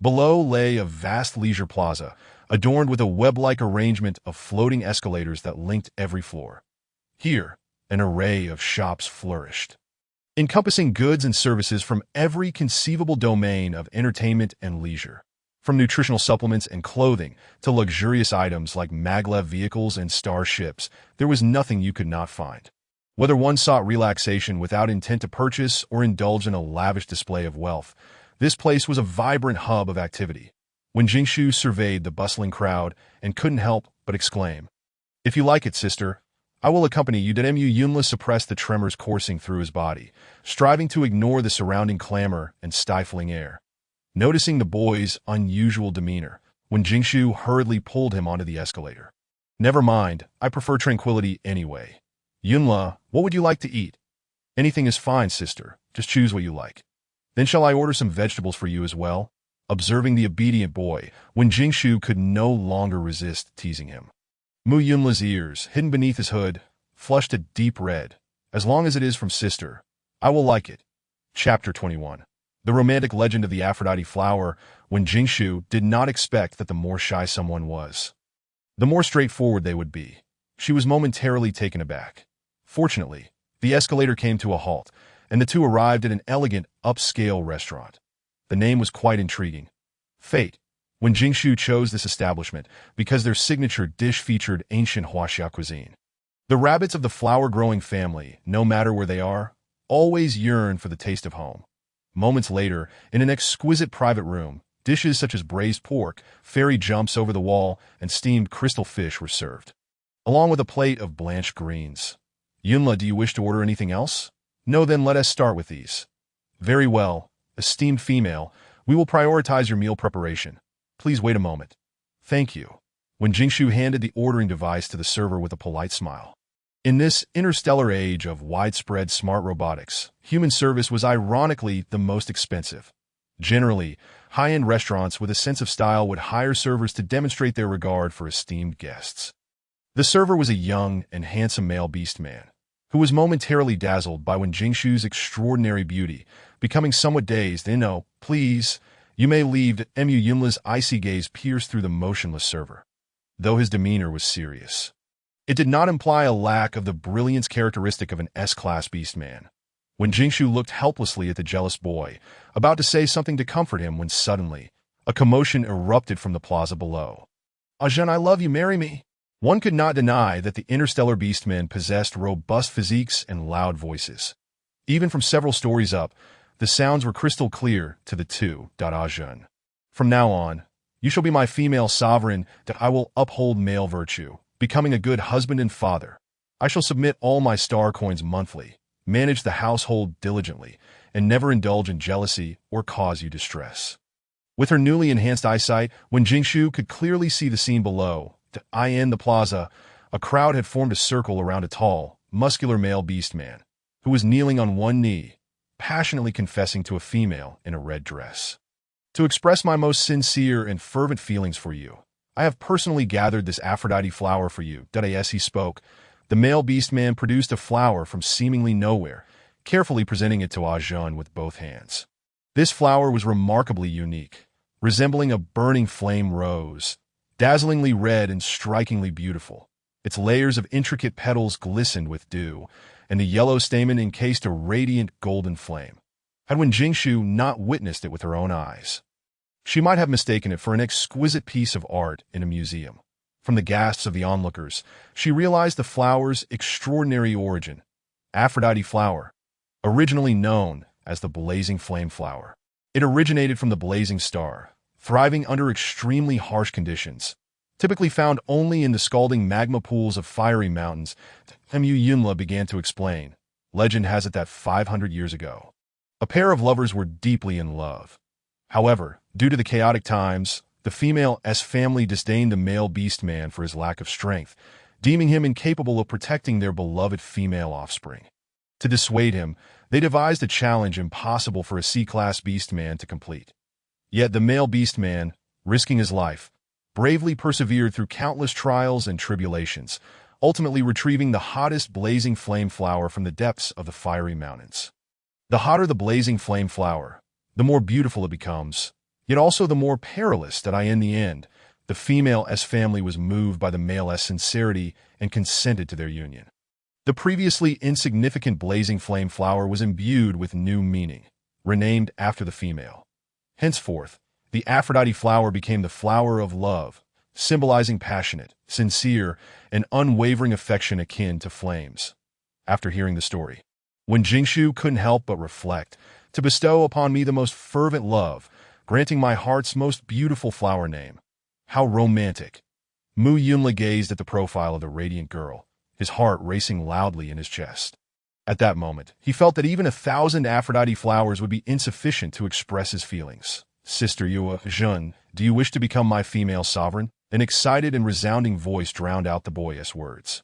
Below lay a vast leisure plaza, adorned with a web-like arrangement of floating escalators that linked every floor. Here, an array of shops flourished, encompassing goods and services from every conceivable domain of entertainment and leisure. From nutritional supplements and clothing to luxurious items like maglev vehicles and starships, there was nothing you could not find. Whether one sought relaxation without intent to purchase or indulge in a lavish display of wealth, this place was a vibrant hub of activity. When Jingshu surveyed the bustling crowd and couldn't help but exclaim, "If you like it, sister, I will accompany you." Yunla suppressed the tremors coursing through his body, striving to ignore the surrounding clamor and stifling air. Noticing the boy's unusual demeanor, when Jingshu hurriedly pulled him onto the escalator. "Never mind, I prefer tranquility anyway. Yunla, what would you like to eat?" "Anything is fine, sister. Just choose what you like." "Then shall I order some vegetables for you as well?" Observing the obedient boy, when Jingshu could no longer resist teasing him. Mu Yunla's ears, hidden beneath his hood, flushed a deep red. "As long as it is from sister, I will like it." Chapter 21. The romantic legend of the Aphrodite flower, when Jingshu did not expect that the more shy someone was, the more straightforward they would be. She was momentarily taken aback. Fortunately, the escalator came to a halt, and the two arrived at an elegant, upscale restaurant. The name was quite intriguing. Fate, when Jingshu chose this establishment because their signature dish featured ancient Huaxia cuisine. The rabbits of the flower-growing family, no matter where they are, always yearn for the taste of home. Moments later, in an exquisite private room, dishes such as braised pork, fairy jumps over the wall, and steamed crystal fish were served, along with a plate of blanched greens. "Yunla, do you wish to order anything else?" "No, then let us start with these." "Very well, esteemed female, we will prioritize your meal preparation. Please wait a moment." "Thank you." When Jingshu handed the ordering device to the server with a polite smile. In this interstellar age of widespread smart robotics, human service was ironically the most expensive. Generally, high-end restaurants with a sense of style would hire servers to demonstrate their regard for esteemed guests. The server was a young and handsome male beast man, who was momentarily dazzled by when Jingshu's extraordinary beauty, becoming somewhat dazed. "No, please, you may leave." Mu Yunla's icy gaze pierced through the motionless server, though his demeanor was serious. It did not imply a lack of the brilliance characteristic of an S-class beast man. When Jingshu looked helplessly at the jealous boy, about to say something to comfort him, when suddenly, a commotion erupted from the plaza below. "Ajahn, I love you, marry me." One could not deny that the interstellar beastmen possessed robust physiques and loud voices. Even from several stories up, the sounds were crystal clear to the two. Ajahn, from now on, you shall be my female sovereign. I will uphold male virtue, becoming a good husband and father. I shall submit all my star coins monthly, manage the household diligently, and never indulge in jealousy or cause you distress. With her newly enhanced eyesight, when Jingshu could clearly see the scene below, in the plaza, a crowd had formed a circle around a tall, muscular male beast man, who was kneeling on one knee, passionately confessing to a female in a red dress. "To express my most sincere and fervent feelings for you, I have personally gathered this Aphrodite flower for you." As he spoke, the male beast man produced a flower from seemingly nowhere, carefully presenting it to Ajahn with both hands. This flower was remarkably unique, resembling a burning flame rose, dazzlingly red and strikingly beautiful. Its layers of intricate petals glistened with dew, and the yellow stamen encased a radiant golden flame. Had when Jingshu not witnessed it with her own eyes, she might have mistaken it for an exquisite piece of art in a museum. From the gasps of the onlookers, she realized the flower's extraordinary origin. Aphrodite flower, originally known as the blazing flame flower. It originated from the blazing star, thriving under extremely harsh conditions, typically found only in the scalding magma pools of fiery mountains. Mu Yunla began to explain. Legend has it that 500 years ago, a pair of lovers were deeply in love. However, due to the chaotic times, the female S family disdained the male beast man for his lack of strength, deeming him incapable of protecting their beloved female offspring. To dissuade him, they devised a challenge impossible for a C-class beast man to complete. Yet the male beast man, risking his life, bravely persevered through countless trials and tribulations, ultimately retrieving the hottest blazing flame flower from the depths of the fiery mountains. The hotter the blazing flame flower, the more beautiful it becomes, yet also the more perilous that in the end, the female S family was moved by the male S sincerity and consented to their union. The previously insignificant blazing flame flower was imbued with new meaning, renamed after the female. Henceforth, the Aphrodite flower became the flower of love, symbolizing passionate, sincere, and unwavering affection akin to flames. After hearing the story, when Jingshu couldn't help but reflect, to bestow upon me the most fervent love, granting my heart's most beautiful flower name. How romantic! Mu Yunla gazed at the profile of the radiant girl, his heart racing loudly in his chest. At that moment, he felt that even 1,000 Aphrodite flowers would be insufficient to express his feelings. Sister Yua Jun, do you wish to become my female sovereign? An excited and resounding voice drowned out the boyish words.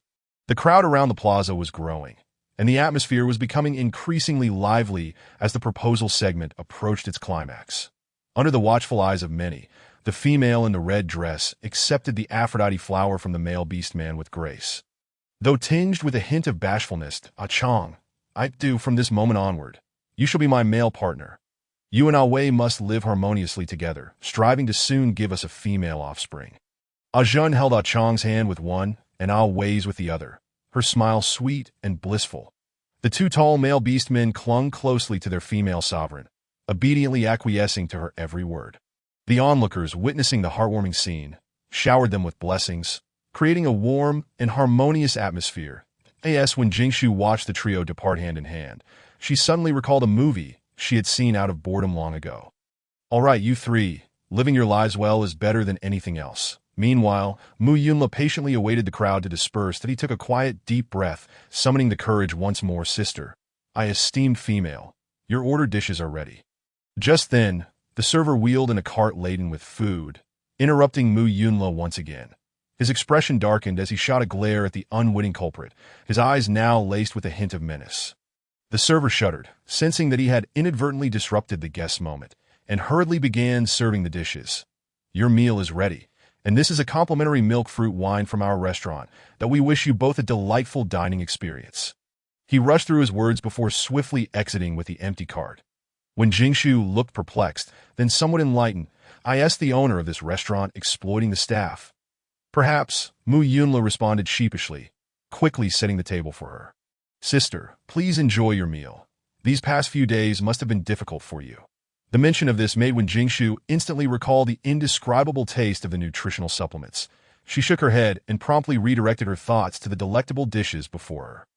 The crowd around the plaza was growing, and the atmosphere was becoming increasingly lively as the proposal segment approached its climax. Under the watchful eyes of many, the female in the red dress accepted the Aphrodite flower from the male beastman with grace. Though tinged with a hint of bashfulness, Chong, I do from this moment onward. You shall be my male partner. You and Wei must live harmoniously together, striving to soon give us a female offspring. Jun held Chong's hand with one, and Wei's with the other, her smile sweet and blissful. The two tall male beastmen clung closely to their female sovereign, obediently acquiescing to her every word. The onlookers, witnessing the heartwarming scene, showered them with blessings, creating a warm and harmonious atmosphere. When Jingshu watched the trio depart hand in hand, she suddenly recalled a movie she had seen out of boredom long ago. All right, you three, living your lives well is better than anything else. Meanwhile, Mu Yunla patiently awaited the crowd to disperse that he took a quiet, deep breath, summoning the courage once more. Sister, I esteemed female, your ordered dishes are ready. Just then, the server wheeled in a cart laden with food, interrupting Mu Yunla once again. His expression darkened as he shot a glare at the unwitting culprit, his eyes now laced with a hint of menace. The server shuddered, sensing that he had inadvertently disrupted the guest's moment, and hurriedly began serving the dishes. Your meal is ready, and this is a complimentary milk fruit wine from our restaurant that we wish you both a delightful dining experience. He rushed through his words before swiftly exiting with the empty cart. When Jingshu looked perplexed, then somewhat enlightened, I asked the owner of this restaurant exploiting the staff. Perhaps, Mu Yunla responded sheepishly, quickly setting the table for her. Sister, please enjoy your meal. These past few days must have been difficult for you. The mention of this made Jingshu instantly recall the indescribable taste of the nutritional supplements. She shook her head and promptly redirected her thoughts to the delectable dishes before her.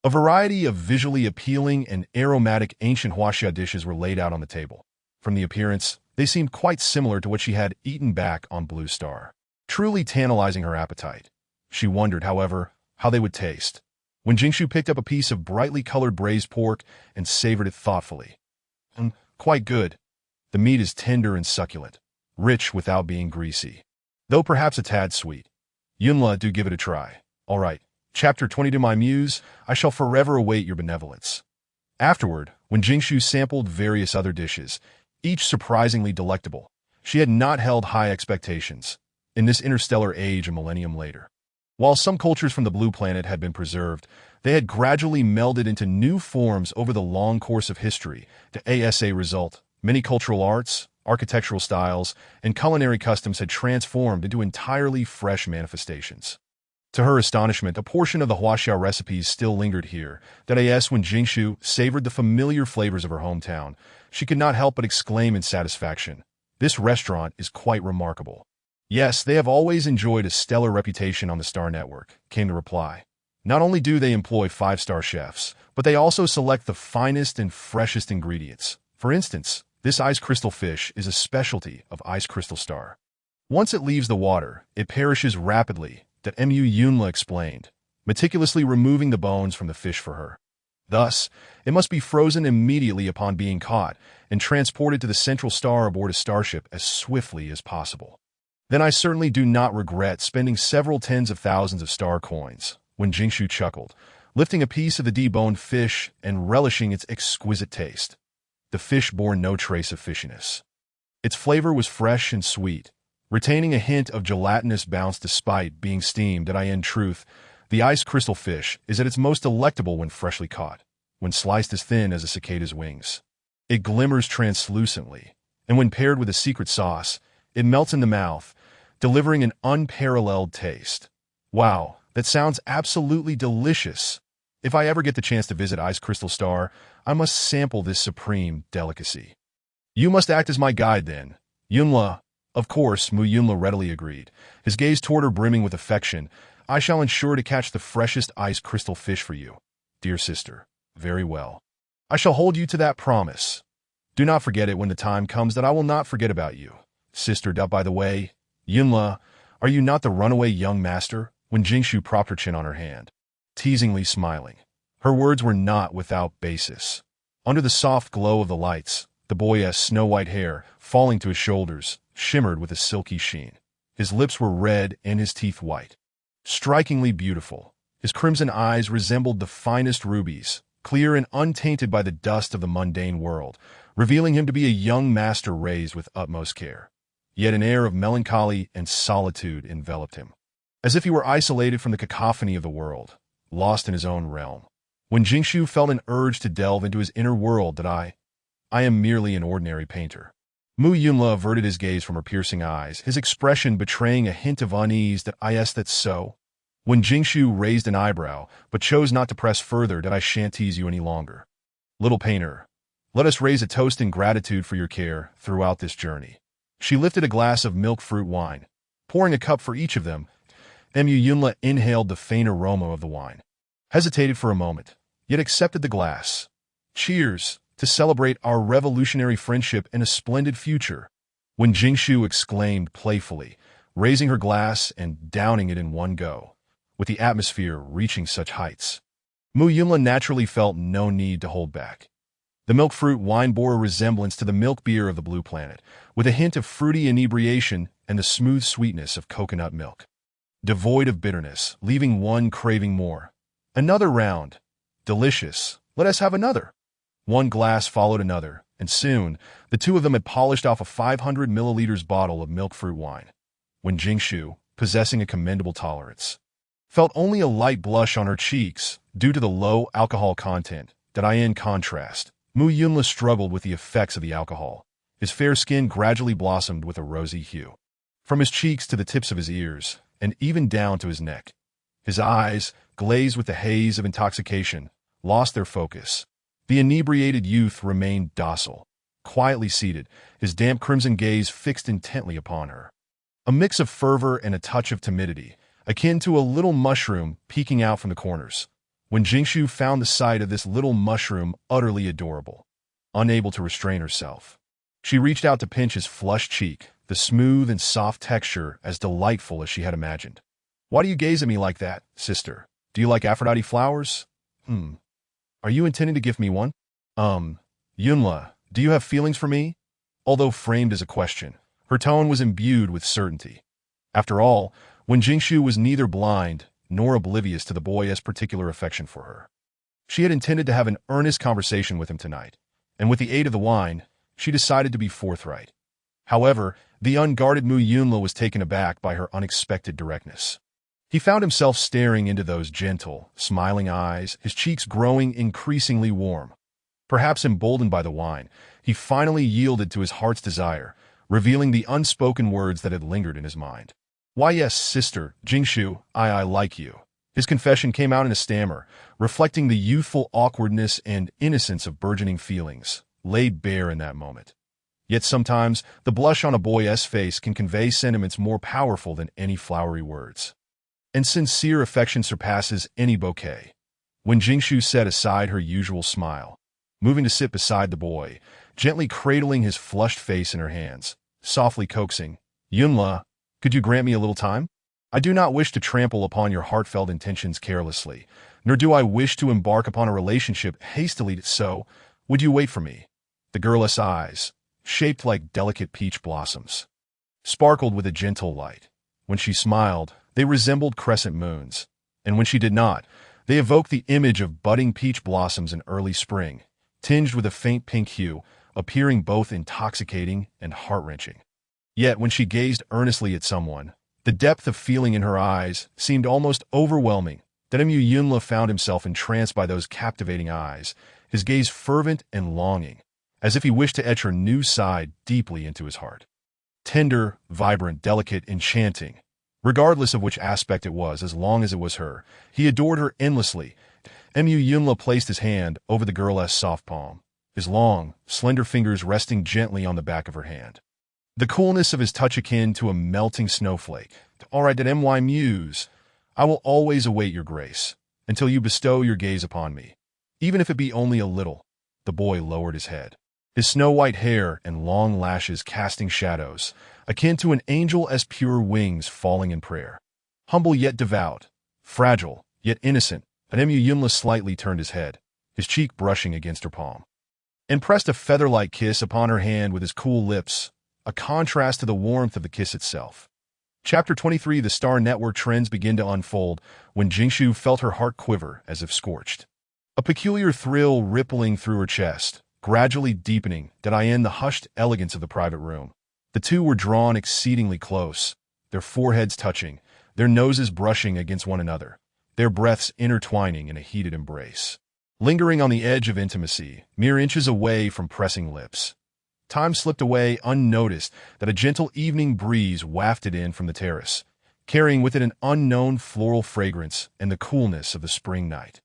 A variety of visually appealing and aromatic ancient huaxia dishes were laid out on the table. From the appearance, they seemed quite similar to what she had eaten back on Blue Star, truly tantalizing her appetite. She wondered, however, how they would taste. When Jingshu picked up a piece of brightly colored braised pork and savored it thoughtfully. Quite good. The meat is tender and succulent, rich without being greasy, though perhaps a tad sweet. Yunla, do give it a try. All right. Chapter 20 To my muse, I shall forever await your benevolence. Afterward, when Jingshu sampled various other dishes, each surprisingly delectable, she had not held high expectations. In this interstellar age a millennium later, while some cultures from the blue planet had been preserved, they had gradually melded into new forms over the long course of history. As a result, many cultural arts, architectural styles, and culinary customs had transformed into entirely fresh manifestations. To her astonishment, a portion of the huaxia recipes still lingered here. When Jingshu savored the familiar flavors of her hometown, she could not help but exclaim in satisfaction, "This restaurant is quite remarkable." "Yes, they have always enjoyed a stellar reputation on the Star Network," came the reply. "Not only do they employ 5-star chefs, but they also select the finest and freshest ingredients. For instance, this ice crystal fish is a specialty of Ice Crystal Star. Once it leaves the water, it perishes rapidly," Mu Yunla explained, meticulously removing the bones from the fish for her. Thus, it must be frozen immediately upon being caught and transported to the central star aboard a starship as swiftly as possible. "Then I certainly do not regret spending several tens of thousands of star coins," when Jingshu chuckled, lifting a piece of the deboned fish and relishing its exquisite taste. The fish bore no trace of fishiness. Its flavor was fresh and sweet, retaining a hint of gelatinous bounce despite being steamed. In truth, The ice crystal fish is at its most delectable when freshly caught, when sliced as thin as a cicada's wings. It glimmers translucently, and when paired with a secret sauce, it melts in the mouth, delivering an unparalleled taste. Wow, that sounds absolutely delicious. If I ever get the chance to visit Ice Crystal Star, I must sample this supreme delicacy. You must act as my guide then. Yunla. Of course, Mu Yunla readily agreed, his gaze toward her brimming with affection. I shall ensure to catch the freshest ice crystal fish for you, dear sister. Very well. I shall hold you to that promise. Do not forget it when the time comes that I will not forget about you. Sister, by the way, Yunla, are you not the runaway young master? When Jingshu propped her chin on her hand, teasingly smiling. Her words were not without basis. Under the soft glow of the lights, the boy's snow-white hair, falling to his shoulders, shimmered with a silky sheen. His lips were red and his teeth white. Strikingly beautiful, his crimson eyes resembled the finest rubies, clear and untainted by the dust of the mundane world, revealing him to be a young master raised with utmost care. Yet an air of melancholy and solitude enveloped him, as if he were isolated from the cacophony of the world, lost in his own realm. When Jingshu felt an urge to delve into his inner world that I am merely an ordinary painter. Mu Yunla averted his gaze from her piercing eyes, his expression betraying a hint of unease. That's so. When Jingshu raised an eyebrow, but chose not to press further, I shan't tease you any longer. Little painter, let us raise a toast in gratitude for your care throughout this journey. She lifted a glass of milk fruit wine, pouring a cup for each of them. Mu Yunla inhaled the faint aroma of the wine, hesitated for a moment, yet accepted the glass. Cheers, to celebrate our revolutionary friendship and a splendid future. When Jingshu exclaimed playfully, raising her glass and downing it in one go, with the atmosphere reaching such heights. Mu Yunla naturally felt no need to hold back. The milk fruit wine bore a resemblance to the milk beer of the Blue Planet, with a hint of fruity inebriation and the smooth sweetness of coconut milk. Devoid of bitterness, leaving one craving more. Another round. Delicious. Let us have another. One glass followed another, and soon, the two of them had polished off a 500 milliliters bottle of milk fruit wine. When Jingshu, possessing a commendable tolerance, felt only a light blush on her cheeks due to the low alcohol content, in contrast, Mu Yunla struggled with the effects of the alcohol. His fair skin gradually blossomed with a rosy hue. From his cheeks to the tips of his ears, and even down to his neck, his eyes, glazed with the haze of intoxication, lost their focus. The inebriated youth remained docile, quietly seated, his damp crimson gaze fixed intently upon her. A mix of fervor and a touch of timidity, akin to a little mushroom peeking out from the corners. When Jingshu found the sight of this little mushroom utterly adorable, unable to restrain herself, she reached out to pinch his flushed cheek, the smooth and soft texture as delightful as she had imagined. Why do you gaze at me like that, sister? Do you like Aphrodite flowers? Are you intending to gift me one? Yunla, do you have feelings for me? Although framed as a question, her tone was imbued with certainty. After all, when Jingshu was neither blind nor oblivious to the boy's particular affection for her, she had intended to have an earnest conversation with him tonight, and with the aid of the wine, she decided to be forthright. However, the unguarded Mu Yunla was taken aback by her unexpected directness. He found himself staring into those gentle, smiling eyes, his cheeks growing increasingly warm. Perhaps emboldened by the wine, he finally yielded to his heart's desire, revealing the unspoken words that had lingered in his mind. Why yes, sister, Jingshu, I like you. His confession came out in a stammer, reflecting the youthful awkwardness and innocence of burgeoning feelings, laid bare in that moment. Yet sometimes, the blush on a boy's face can convey sentiments more powerful than any flowery words. And sincere affection surpasses any bouquet. When Jingshu set aside her usual smile, moving to sit beside the boy, gently cradling his flushed face in her hands, softly coaxing, Yunla, could you grant me a little time? I do not wish to trample upon your heartfelt intentions carelessly, nor do I wish to embark upon a relationship hastily, so would you wait for me? The girl's eyes, shaped like delicate peach blossoms, sparkled with a gentle light. When she smiled, they resembled crescent moons, and when she did not, they evoked the image of budding peach blossoms in early spring, tinged with a faint pink hue, appearing both intoxicating and heart-wrenching. Yet when she gazed earnestly at someone, the depth of feeling in her eyes seemed almost overwhelming, Denemu Yunla found himself entranced by those captivating eyes, his gaze fervent and longing, as if he wished to etch her new side deeply into his heart. Tender, vibrant, delicate, enchanting. Regardless of which aspect it was, as long as it was her, he adored her endlessly. Mu Yunla placed his hand over the girl's soft palm, his long, slender fingers resting gently on the back of her hand. The coolness of his touch akin to a melting snowflake. All right, that my muse, I will always await your grace, until you bestow your gaze upon me, even if it be only a little. The boy lowered his head, his snow-white hair and long lashes casting shadows, akin to an angel as pure wings falling in prayer. Humble yet devout, fragile yet innocent, Mu Yunla slightly turned his head, his cheek brushing against her palm, and pressed a feather-like kiss upon her hand with his cool lips, a contrast to the warmth of the kiss itself. Chapter 23. The Star Network trends begin to unfold when Jingshu felt her heart quiver as if scorched. A peculiar thrill rippling through her chest, gradually deepening in the hushed elegance of the private room. The two were drawn exceedingly close, their foreheads touching, their noses brushing against one another, their breaths intertwining in a heated embrace. Lingering on the edge of intimacy, mere inches away from pressing lips. Time slipped away unnoticed that a gentle evening breeze wafted in from the terrace, carrying with it an unknown floral fragrance and the coolness of the spring night,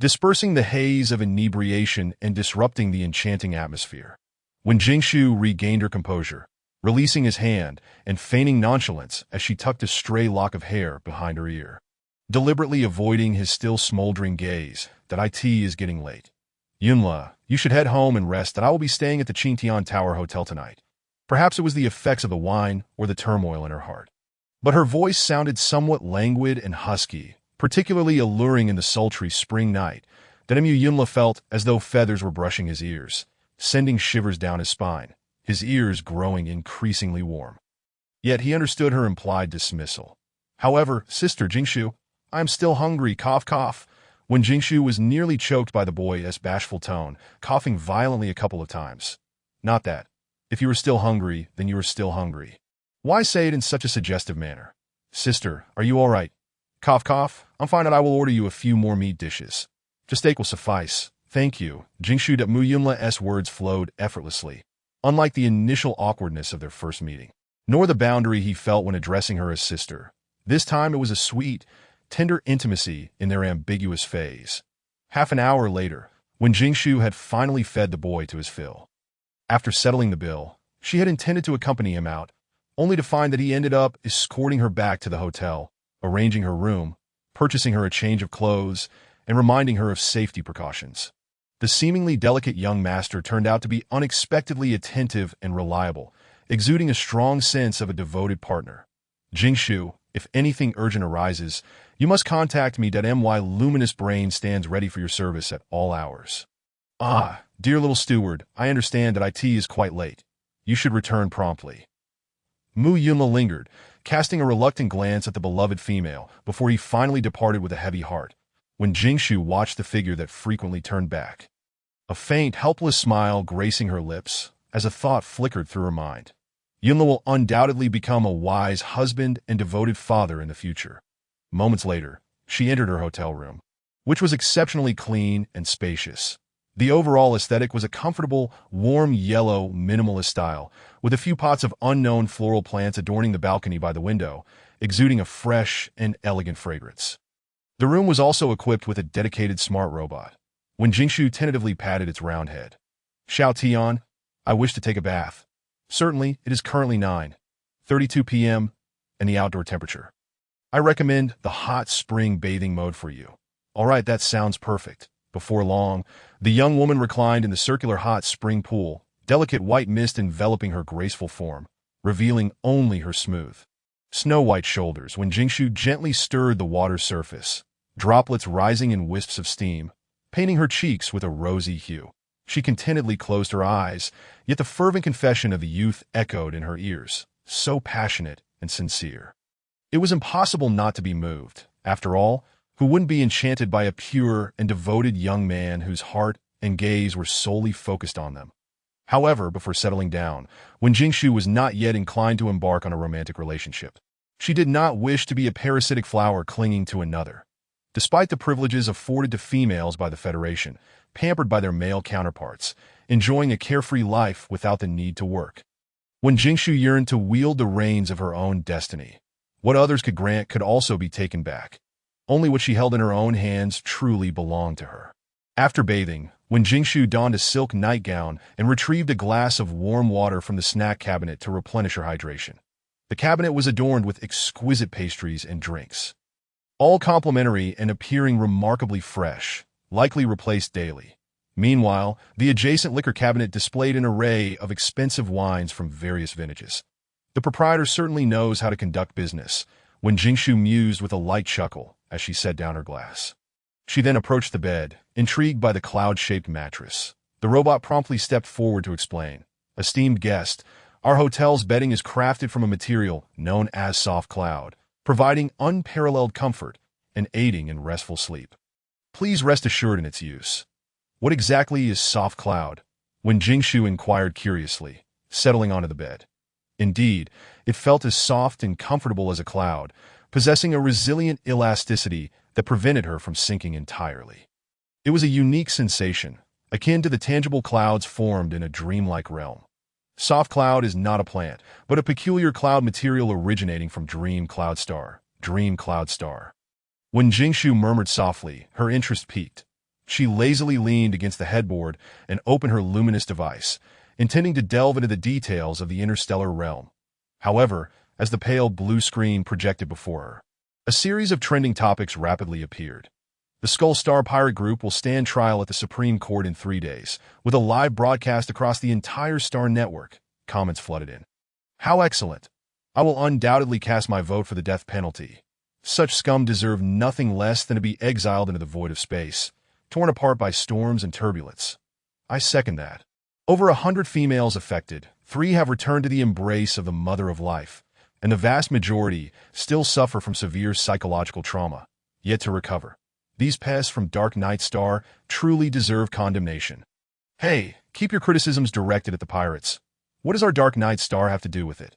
dispersing the haze of inebriation and disrupting the enchanting atmosphere. When Jingshu regained her composure, releasing his hand and feigning nonchalance as she tucked a stray lock of hair behind her ear, deliberately avoiding his still smoldering gaze, that it is getting late. Yunla, you should head home and rest, that I will be staying at the Qingtian Tower Hotel tonight. Perhaps it was the effects of the wine or the turmoil in her heart, but her voice sounded somewhat languid and husky, particularly alluring in the sultry spring night. Denemu Yunla felt as though feathers were brushing his ears, sending shivers down his spine, his ears growing increasingly warm. Yet he understood her implied dismissal. However, Sister Jingshu, I am still hungry, cough cough. When Jingshu was nearly choked by the boy's bashful tone, coughing violently a couple of times. Not that. If you are still hungry, then you are still hungry. Why say it in such a suggestive manner? Sister, are you all right? Cough cough, I'm fine, and I will order you a few more meat dishes. Just steak will suffice. Thank you. Jingshu Mu Yunla's words flowed effortlessly, unlike the initial awkwardness of their first meeting, nor the boundary he felt when addressing her as sister. This time it was a sweet, tender intimacy in their ambiguous phase. Half an hour later, when Jingshu had finally fed the boy to his fill. After settling the bill, she had intended to accompany him out, only to find that he ended up escorting her back to the hotel, arranging her room, purchasing her a change of clothes, and reminding her of safety precautions. The seemingly delicate young master turned out to be unexpectedly attentive and reliable, exuding a strong sense of a devoted partner. Jingshu, if anything urgent arises, you must contact me. My luminous brain stands ready for your service at all hours. Ah, dear little steward, I understand that it is quite late. You should return promptly. Mu Yunla lingered, casting a reluctant glance at the beloved female before he finally departed with a heavy heart. When Jingshu watched the figure that frequently turned back, a faint, helpless smile gracing her lips as a thought flickered through her mind. Yunla will undoubtedly become a wise husband and devoted father in the future. Moments later, she entered her hotel room, which was exceptionally clean and spacious. The overall aesthetic was a comfortable, warm yellow, minimalist style, with a few pots of unknown floral plants adorning the balcony by the window, exuding a fresh and elegant fragrance. The room was also equipped with a dedicated smart robot. When Jingshu tentatively patted its round head, Xiao Tian, I wish to take a bath. Certainly, it is currently 9:32 p.m. and the outdoor temperature. I recommend the hot spring bathing mode for you. All right, that sounds perfect. Before long, the young woman reclined in the circular hot spring pool, delicate white mist enveloping her graceful form, revealing only her smooth, snow-white shoulders when Jingshu gently stirred the water's surface, droplets rising in wisps of steam, painting her cheeks with a rosy hue. She contentedly closed her eyes, yet the fervent confession of the youth echoed in her ears, so passionate and sincere. It was impossible not to be moved. After all, who wouldn't be enchanted by a pure and devoted young man whose heart and gaze were solely focused on them? However, before settling down, when Jingshu was not yet inclined to embark on a romantic relationship, she did not wish to be a parasitic flower clinging to another. Despite the privileges afforded to females by the Federation, pampered by their male counterparts, enjoying a carefree life without the need to work. When Jingshu yearned to wield the reins of her own destiny, what others could grant could also be taken back. Only what she held in her own hands truly belonged to her. After bathing, when Jingshu donned a silk nightgown and retrieved a glass of warm water from the snack cabinet to replenish her hydration, the cabinet was adorned with exquisite pastries and drinks, all complimentary and appearing remarkably fresh, likely replaced daily. Meanwhile, the adjacent liquor cabinet displayed an array of expensive wines from various vintages. The proprietor certainly knows how to conduct business, when Jingshu mused with a light chuckle as she set down her glass. She then approached the bed, intrigued by the cloud-shaped mattress. The robot promptly stepped forward to explain. "Esteemed guest, our hotel's bedding is crafted from a material known as soft cloud, providing unparalleled comfort and aiding in restful sleep. Please rest assured in its use." "What exactly is soft cloud?" when Jingshu inquired curiously, settling onto the bed. Indeed, it felt as soft and comfortable as a cloud, possessing a resilient elasticity that prevented her from sinking entirely. It was a unique sensation, akin to the tangible clouds formed in a dreamlike realm. Soft cloud is not a plant, but a peculiar cloud material originating from dream cloud star. When Jingshu murmured softly, her interest piqued. She lazily leaned against the headboard and opened her luminous device, intending to delve into the details of the interstellar realm. However, as the pale blue screen projected before her, a series of trending topics rapidly appeared. The Skull Star Pirate Group will stand trial at the Supreme Court in 3 days, with a live broadcast across the entire Star network. Comments flooded in. "How excellent! I will undoubtedly cast my vote for the death penalty. Such scum deserve nothing less than to be exiled into the void of space, torn apart by storms and turbulence. I second that." Over 100 females affected, 3 have returned to the embrace of the mother of life, and the vast majority still suffer from severe psychological trauma, yet to recover. These pests from Dark Knight Star truly deserve condemnation. Hey, keep your criticisms directed at the pirates. What does our Dark Knight Star have to do with it?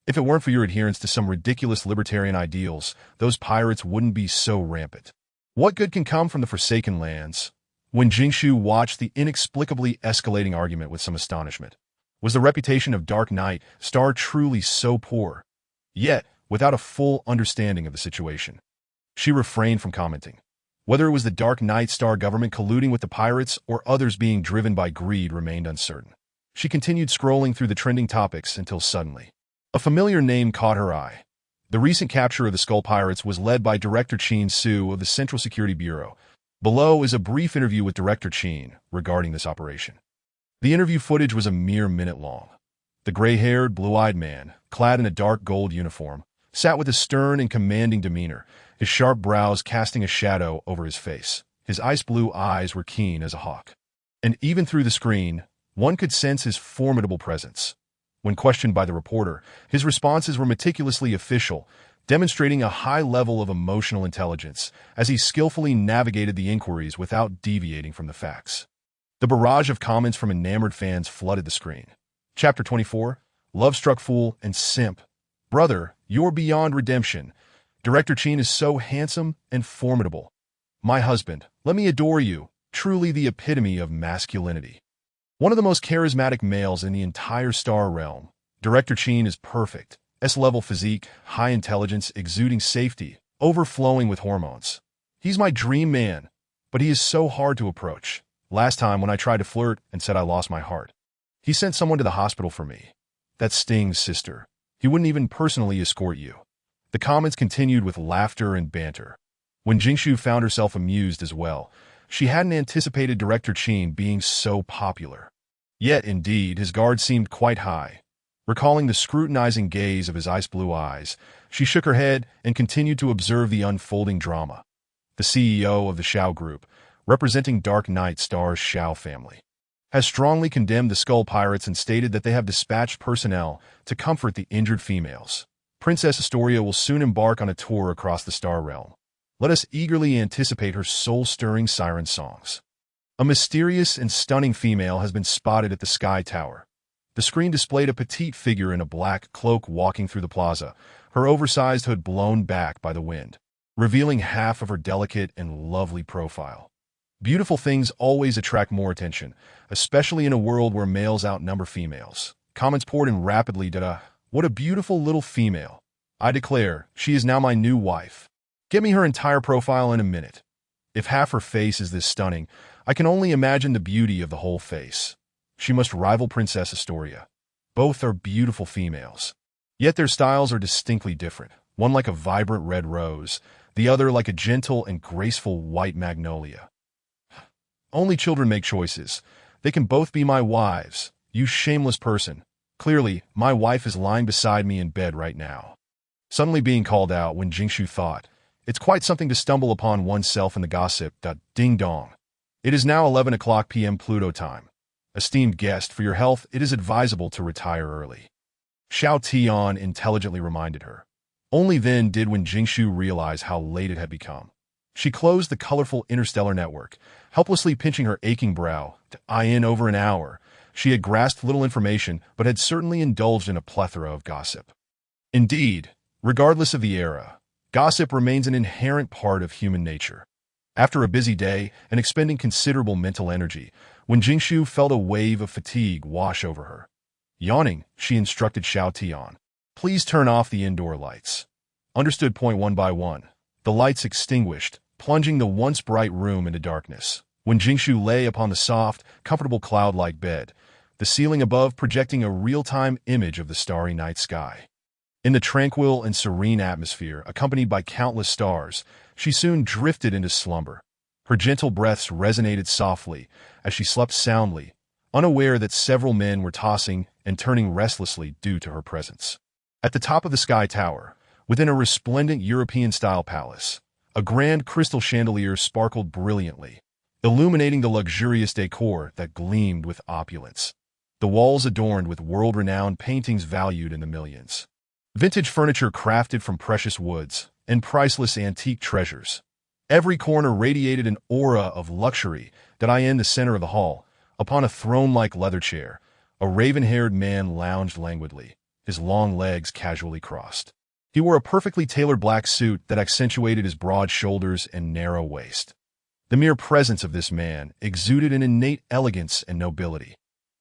If it weren't for your adherence to some ridiculous libertarian ideals, those pirates wouldn't be so rampant. What good can come from the Forsaken Lands? When Jingshu watched the inexplicably escalating argument with some astonishment. Was the reputation of Dark Knight Star truly so poor? Yet, without a full understanding of the situation, she refrained from commenting. Whether it was the Dark Knight Star government colluding with the pirates or others being driven by greed remained uncertain. She continued scrolling through the trending topics until suddenly, a familiar name caught her eye. The recent capture of the Skull Pirates was led by Director Chin Su of the Central Security Bureau. Below is a brief interview with Director Chin regarding this operation. The interview footage was a mere minute long. The gray-haired, blue-eyed man, clad in a dark gold uniform, sat with a stern and commanding demeanor, his sharp brows casting a shadow over his face. His ice-blue eyes were keen as a hawk. And even through the screen, one could sense his formidable presence. When questioned by the reporter, his responses were meticulously official, demonstrating a high level of emotional intelligence as he skillfully navigated the inquiries without deviating from the facts. The barrage of comments from enamored fans flooded the screen. Chapter 24, Love-Struck Fool and Simp. Brother, you're beyond redemption. Director Chin is so handsome and formidable. My husband, let me adore you, truly the epitome of masculinity. One of the most charismatic males in the entire Star realm, Director Chin is perfect. S-level physique, high intelligence, exuding safety, overflowing with hormones. He's my dream man, but he is so hard to approach. Last time when I tried to flirt and said I lost my heart, he sent someone to the hospital for me. That stings, sister. He wouldn't even personally escort you. The comments continued with laughter and banter. When Jingshu found herself amused as well, she hadn't anticipated Director Chin being so popular. Yet, indeed, his guard seemed quite high. Recalling the scrutinizing gaze of his ice-blue eyes, she shook her head and continued to observe the unfolding drama. The CEO of the Shao Group, representing Dark Knight Star's Shao family, has strongly condemned the Skull Pirates and stated that they have dispatched personnel to comfort the injured females. Princess Astoria will soon embark on a tour across the Star Realm. Let us eagerly anticipate her soul-stirring siren songs. A mysterious and stunning female has been spotted at the Sky Tower. The screen displayed a petite figure in a black cloak walking through the plaza, her oversized hood blown back by the wind. revealing half of her delicate and lovely profile. Beautiful things always attract more attention, especially in a world where males outnumber females. Comments poured in rapidly. What a beautiful little female. I declare, she is now my new wife. Get me her entire profile in a minute. If half her face is this stunning, I can only imagine the beauty of the whole face. She must rival Princess Astoria. Both are beautiful females. Yet their styles are distinctly different, one like a vibrant red rose, the other like a gentle and graceful white magnolia. Only children make choices. They can both be my wives. You shameless person. Clearly, my wife is lying beside me in bed right now. Suddenly being called out when Jingshu thought, it's quite something to stumble upon oneself in the gossip. Ding dong. It is now 11 o'clock p.m. Pluto time. Esteemed guest, for your health, it is advisable to retire early. Xiao Tian intelligently reminded her. Only then did when Jingshu realize how late it had become. She closed the colorful interstellar network, helplessly pinching her aching brow. In over an hour, she had grasped little information, but had certainly indulged in a plethora of gossip. Indeed, regardless of the era, gossip remains an inherent part of human nature. After a busy day and expending considerable mental energy, when Jingshu felt a wave of fatigue wash over her. Yawning, she instructed Xiao Tian, please turn off the indoor lights. Understood. Point one by one. The lights extinguished, plunging the once bright room into darkness. When Jingshu lay upon the soft, comfortable cloud-like bed, the ceiling above projecting a real-time image of the starry night sky. In the tranquil and serene atmosphere, accompanied by countless stars, she soon drifted into slumber. Her gentle breaths resonated softly as she slept soundly, unaware that several men were tossing and turning restlessly due to her presence. At the top of the sky tower, within a resplendent European-style palace, a grand crystal chandelier sparkled brilliantly, illuminating the luxurious decor that gleamed with opulence. The walls adorned with world-renowned paintings valued in the millions. Vintage furniture crafted from precious woods and priceless antique treasures. Every corner radiated an aura of luxury. In the center of the hall, upon a throne-like leather chair, a raven-haired man lounged languidly, his long legs casually crossed. He wore a perfectly tailored black suit that accentuated his broad shoulders and narrow waist. The mere presence of this man exuded an innate elegance and nobility.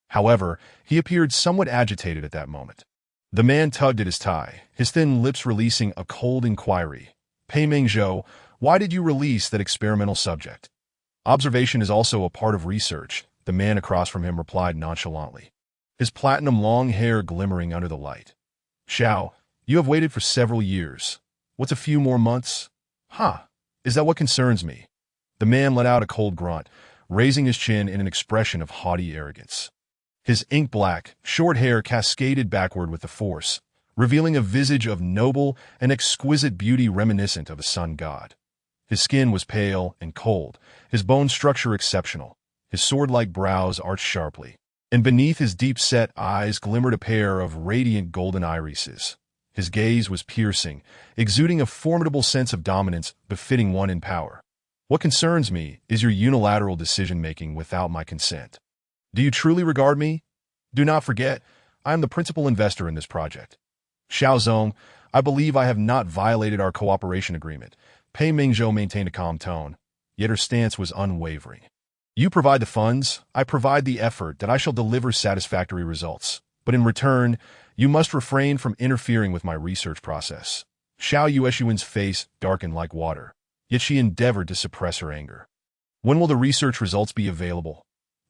However, he appeared somewhat agitated at that moment. The man tugged at his tie, his thin lips releasing a cold inquiry. Pei Mingzhou, why did you release that experimental subject? Observation is also a part of research, the man across from him replied nonchalantly, his platinum long hair glimmering under the light. Xiao, you have waited for several years. What's a few more months? Is that what concerns me? The man let out a cold grunt, raising his chin in an expression of haughty arrogance. His ink-black, short hair cascaded backward with the force, revealing a visage of noble and exquisite beauty reminiscent of a sun god. His skin was pale and cold, his bone structure exceptional, his sword-like brows arched sharply, and beneath his deep-set eyes glimmered a pair of radiant golden irises. His gaze was piercing, exuding a formidable sense of dominance befitting one in power. What concerns me is your unilateral decision-making without my consent. Do you truly regard me? Do not forget, I am the principal investor in this project. Xiao Zong, I believe I have not violated our cooperation agreement. Pei Mingzhou maintained a calm tone, yet her stance was unwavering. You provide the funds, I provide the effort that I shall deliver satisfactory results. But in return, you must refrain from interfering with my research process. Xiao Yueshuan's face darkened like water, yet she endeavored to suppress her anger. When will the research results be available?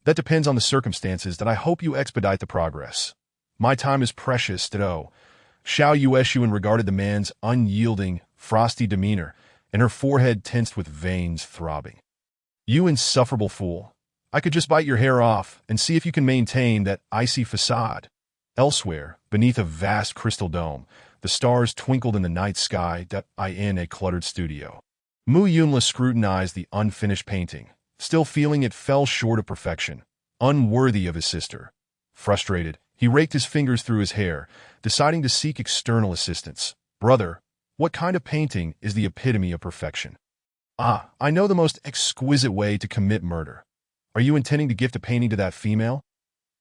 That depends on the circumstances. I hope you expedite the progress. My time is precious. Xiao Yueshuan regarded the man's unyielding, frosty demeanor, and her forehead tensed with veins throbbing. You insufferable fool. I could just bite your hair off and see if you can maintain that icy facade. Elsewhere, beneath a vast crystal dome, the stars twinkled in the night sky. In a cluttered studio, Mu Yunla scrutinized the unfinished painting, still feeling it fell short of perfection, unworthy of his sister. Frustrated, he raked his fingers through his hair, deciding to seek external assistance. Brother, what kind of painting is the epitome of perfection? I know the most exquisite way to commit murder. Are you intending to gift a painting to that female?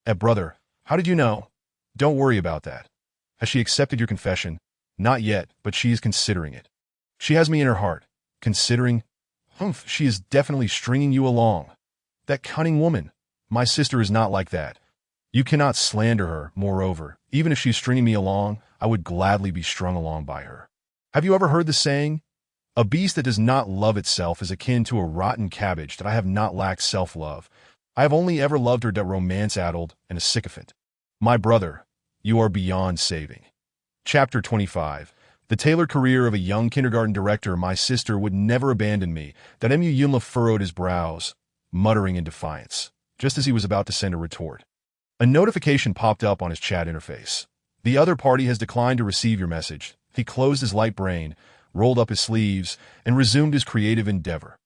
Brother, how did you know? Don't worry about that. Has she accepted your confession? Not yet, but she is considering it. She has me in her heart. considering, she is definitely stringing you along. That cunning woman. My sister is not like that. You cannot slander her. Moreover, even if she's stringing me along, I would gladly be strung along by her. Have you ever heard the saying? A beast that does not love itself is akin to a rotten cabbage. That I have not lacked self-love. I have only ever loved her that romance-addled and a sycophant. My brother, you are beyond saving. Chapter 25. The tailored career of a young kindergarten director. My sister would never abandon me. That Yunla furrowed his brows, muttering in defiance, just as he was about to send a retort. A notification popped up on his chat interface. The other party has declined to receive your message. He closed his light brain, rolled up his sleeves, and resumed his creative endeavor.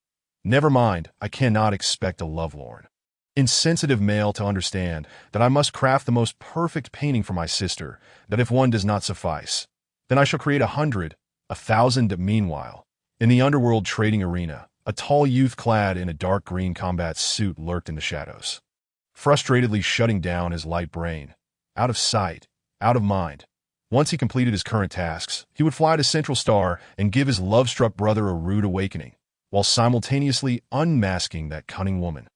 Never mind, I cannot expect a lovelorn, insensitive male to understand that I must craft the most perfect painting for my sister, that if one does not suffice, then I shall create 100, 1,000. Meanwhile, in the underworld trading arena, a tall youth clad in a dark green combat suit lurked in the shadows, frustratedly shutting down his light brain. Out of sight, out of mind. Once he completed his current tasks, he would fly to Central Star and give his love-struck brother a rude awakening, while simultaneously unmasking that cunning woman,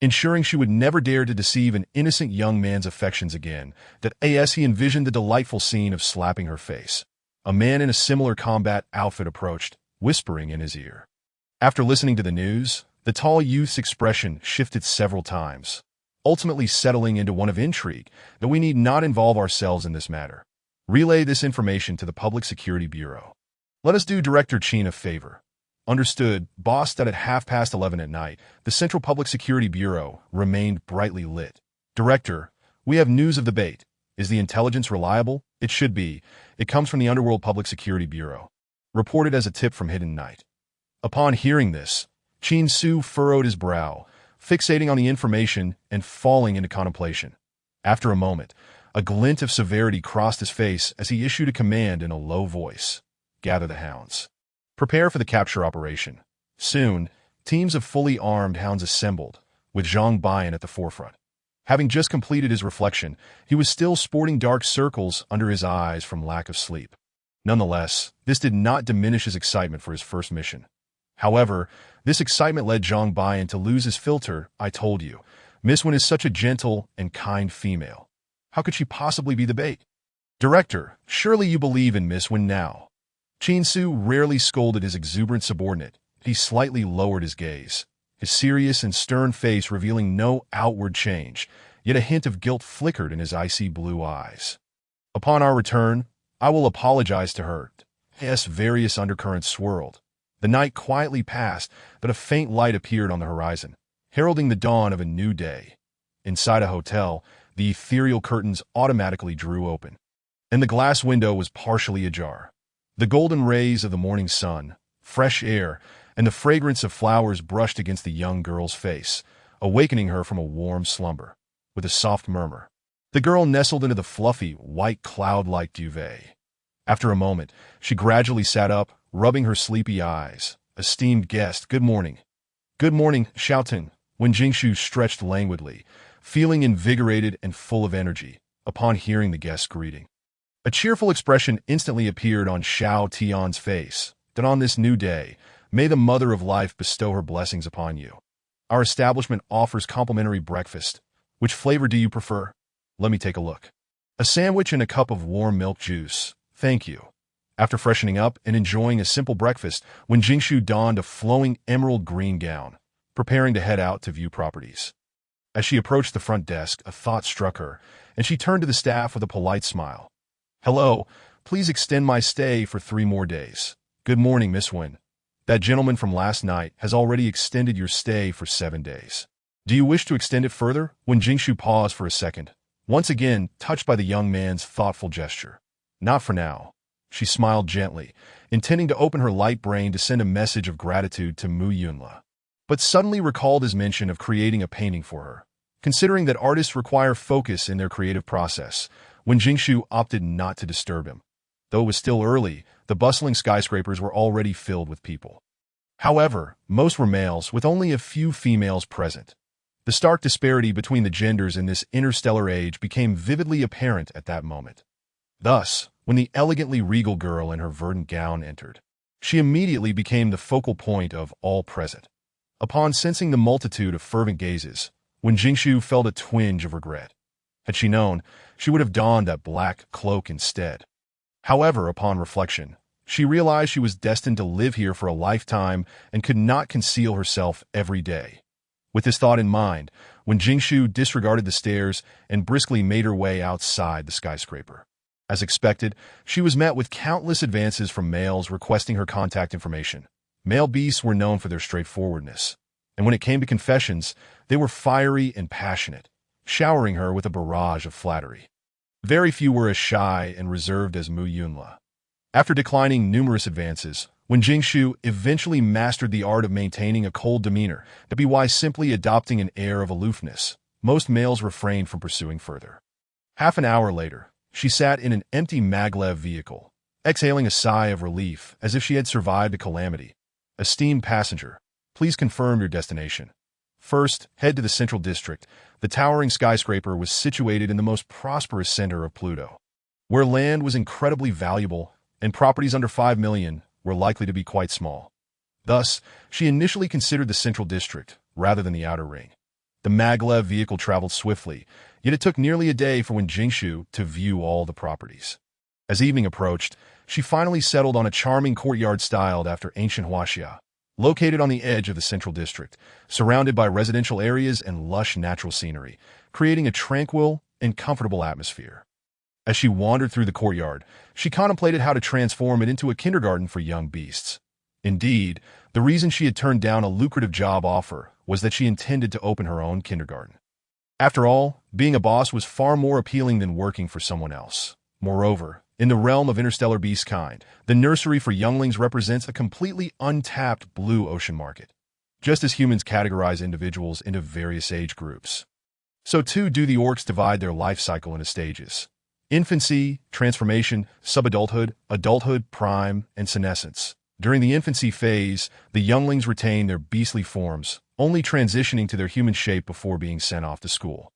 ensuring she would never dare to deceive an innocent young man's affections again. That as he envisioned the delightful scene of slapping her face, a man in a similar combat outfit approached, whispering in his ear. After listening to the news, the tall youth's expression shifted several times, ultimately settling into one of intrigue. That we need not involve ourselves in this matter. Relay this information to the Public Security Bureau. Let us do Director Chin a favor. Understood, boss. That at 11:30 at night, the Central Public Security Bureau remained brightly lit. Director, we have news of the bait. Is the intelligence reliable? It should be. It comes from the Underworld Public Security Bureau. Reported as a tip from Hidden Night. Upon hearing this, Chin Su furrowed his brow, fixating on the information and falling into contemplation. After a moment, a glint of severity crossed his face as he issued a command in a low voice. Gather the hounds. Prepare for the capture operation. Soon, teams of fully armed hounds assembled, with Zhang Bian at the forefront. Having just completed his reflection, he was still sporting dark circles under his eyes from lack of sleep. Nonetheless, this did not diminish his excitement for his first mission. However, this excitement led Zhang Bian to lose his filter. I told you, Miss Wen is such a gentle and kind female. How could she possibly be the bait? Director, surely you believe in Miss Wen now. Chin Su rarely scolded his exuberant subordinate. He slightly lowered his gaze, his serious and stern face revealing no outward change, yet a hint of guilt flickered in his icy blue eyes. Upon our return, I will apologize to her. Yes, various undercurrents swirled. The night quietly passed, but a faint light appeared on the horizon, heralding the dawn of a new day. Inside a hotel, the ethereal curtains automatically drew open, and the glass window was partially ajar. The golden rays of the morning sun, fresh air, and the fragrance of flowers brushed against the young girl's face, awakening her from a warm slumber. With a soft murmur, the girl nestled into the fluffy, white cloud-like duvet. After a moment, she gradually sat up, rubbing her sleepy eyes. Esteemed guest, good morning. Good morning, Xiaoting. When Jingshu stretched languidly, feeling invigorated and full of energy, upon hearing the guest's greeting. A cheerful expression instantly appeared on Xiao Tian's face. That on this new day, may the Mother of Life bestow her blessings upon you. Our establishment offers complimentary breakfast. Which flavor do you prefer? Let me take a look. A sandwich and a cup of warm milk juice. Thank you. After freshening up and enjoying a simple breakfast, when Jingshu donned a flowing emerald green gown, preparing to head out to view properties. As she approached the front desk, a thought struck her, and she turned to the staff with a polite smile. Hello, please extend my stay for 3 more days. Good morning, Miss Wen. That gentleman from last night has already extended your stay for 7 days. Do you wish to extend it further? When Jingshu paused for a second, once again touched by the young man's thoughtful gesture. Not for now. She smiled gently, intending to open her light brain to send a message of gratitude to Mu Yunla, but suddenly recalled his mention of creating a painting for her. Considering that artists require focus in their creative process, when Jingshu opted not to disturb him. Though it was still early, the bustling skyscrapers were already filled with people. However, most were males, with only a few females present. The stark disparity between the genders in this interstellar age became vividly apparent at that moment. Thus, when the elegantly regal girl in her verdant gown entered, She immediately became the focal point of all present. Upon sensing the multitude of fervent gazes, Wen Jingshu felt a twinge of regret. Had she known, she would have donned that black cloak instead. However, upon reflection, she realized she was destined to live here for a lifetime and could not conceal herself every day. With this thought in mind, Wen Jingshu disregarded the stairs and briskly made her way outside the skyscraper. As expected, she was met with countless advances from males requesting her contact information. Male beasts were known for their straightforwardness, and when it came to confessions, they were fiery and passionate, showering her with a barrage of flattery. Very few were as shy and reserved as Mu Yunla. After declining numerous advances, when Jingshu eventually mastered the art of maintaining a cold demeanor, while simply adopting an air of aloofness, most males refrained from pursuing further. Half an hour later, she sat in an empty maglev vehicle, exhaling a sigh of relief as if she had survived a calamity. Esteemed passenger, please confirm your destination. First, head to the Central District. The towering skyscraper was situated in the most prosperous center of Pluto, where land was incredibly valuable and properties under 5 million were likely to be quite small. Thus, she initially considered the Central District rather than the Outer Ring. The maglev vehicle traveled swiftly, yet it took nearly a day for Wen Jingshu to view all the properties. As evening approached, she finally settled on a charming courtyard styled after ancient Huaxia, located on the edge of the Central District, surrounded by residential areas and lush natural scenery, creating a tranquil and comfortable atmosphere. As she wandered through the courtyard, she contemplated how to transform it into a kindergarten for young beasts. Indeed, the reason she had turned down a lucrative job offer was that she intended to open her own kindergarten. After all, being a boss was far more appealing than working for someone else. Moreover, in the realm of interstellar beast kind, the nursery for younglings represents a completely untapped blue ocean market. Just as humans categorize individuals into various age groups, so too do the orcs divide their life cycle into stages: infancy, transformation, subadulthood, adulthood, prime, and senescence. During the infancy phase, the younglings retain their beastly forms, only transitioning to their human shape before being sent off to school.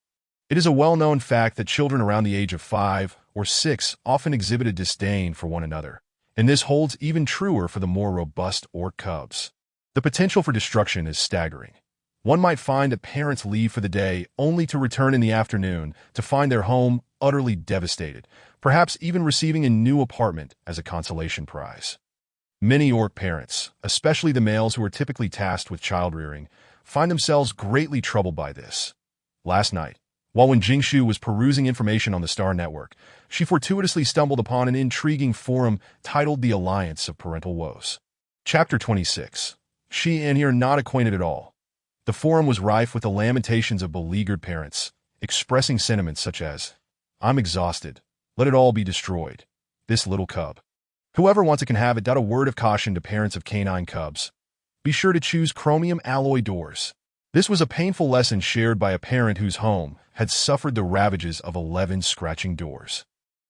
It is a well-known fact that children around the age of 5 or 6 often exhibit a disdain for one another, and this holds even truer for the more robust orc cubs. The potential for destruction is staggering. One might find that parents leave for the day only to return in the afternoon to find their home utterly devastated, perhaps even receiving a new apartment as a consolation prize. Many orc parents, especially the males who are typically tasked with child-rearing, find themselves greatly troubled by this. Last night, while Wen Jingshu was perusing information on the Star Network, she fortuitously stumbled upon an intriguing forum titled The Alliance of Parental Woes. Chapter 26. She and he are not acquainted at all. The forum was rife with the lamentations of beleaguered parents, expressing sentiments such as, "I'm exhausted. Let it all be destroyed. This little cub. Whoever wants it can have it." A word of caution to parents of canine cubs: be sure to choose chromium alloy doors. This was a painful lesson shared by a parent whose home had suffered the ravages of 11 scratching doors.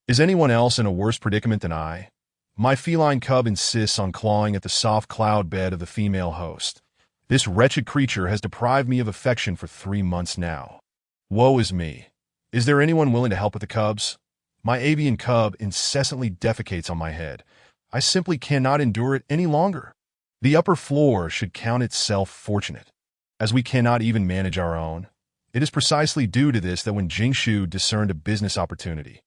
Is anyone else in a worse predicament than I? My feline cub insists on clawing at the soft cloud bed of the female host. This wretched creature has deprived me of affection for 3 months now. Woe is me. Is there anyone willing to help with the cubs? My avian cub incessantly defecates on my head. I simply cannot endure it any longer. The upper floor should count itself fortunate, as we cannot even manage our own. It is precisely due to this that when Jingshu discerned a business opportunity,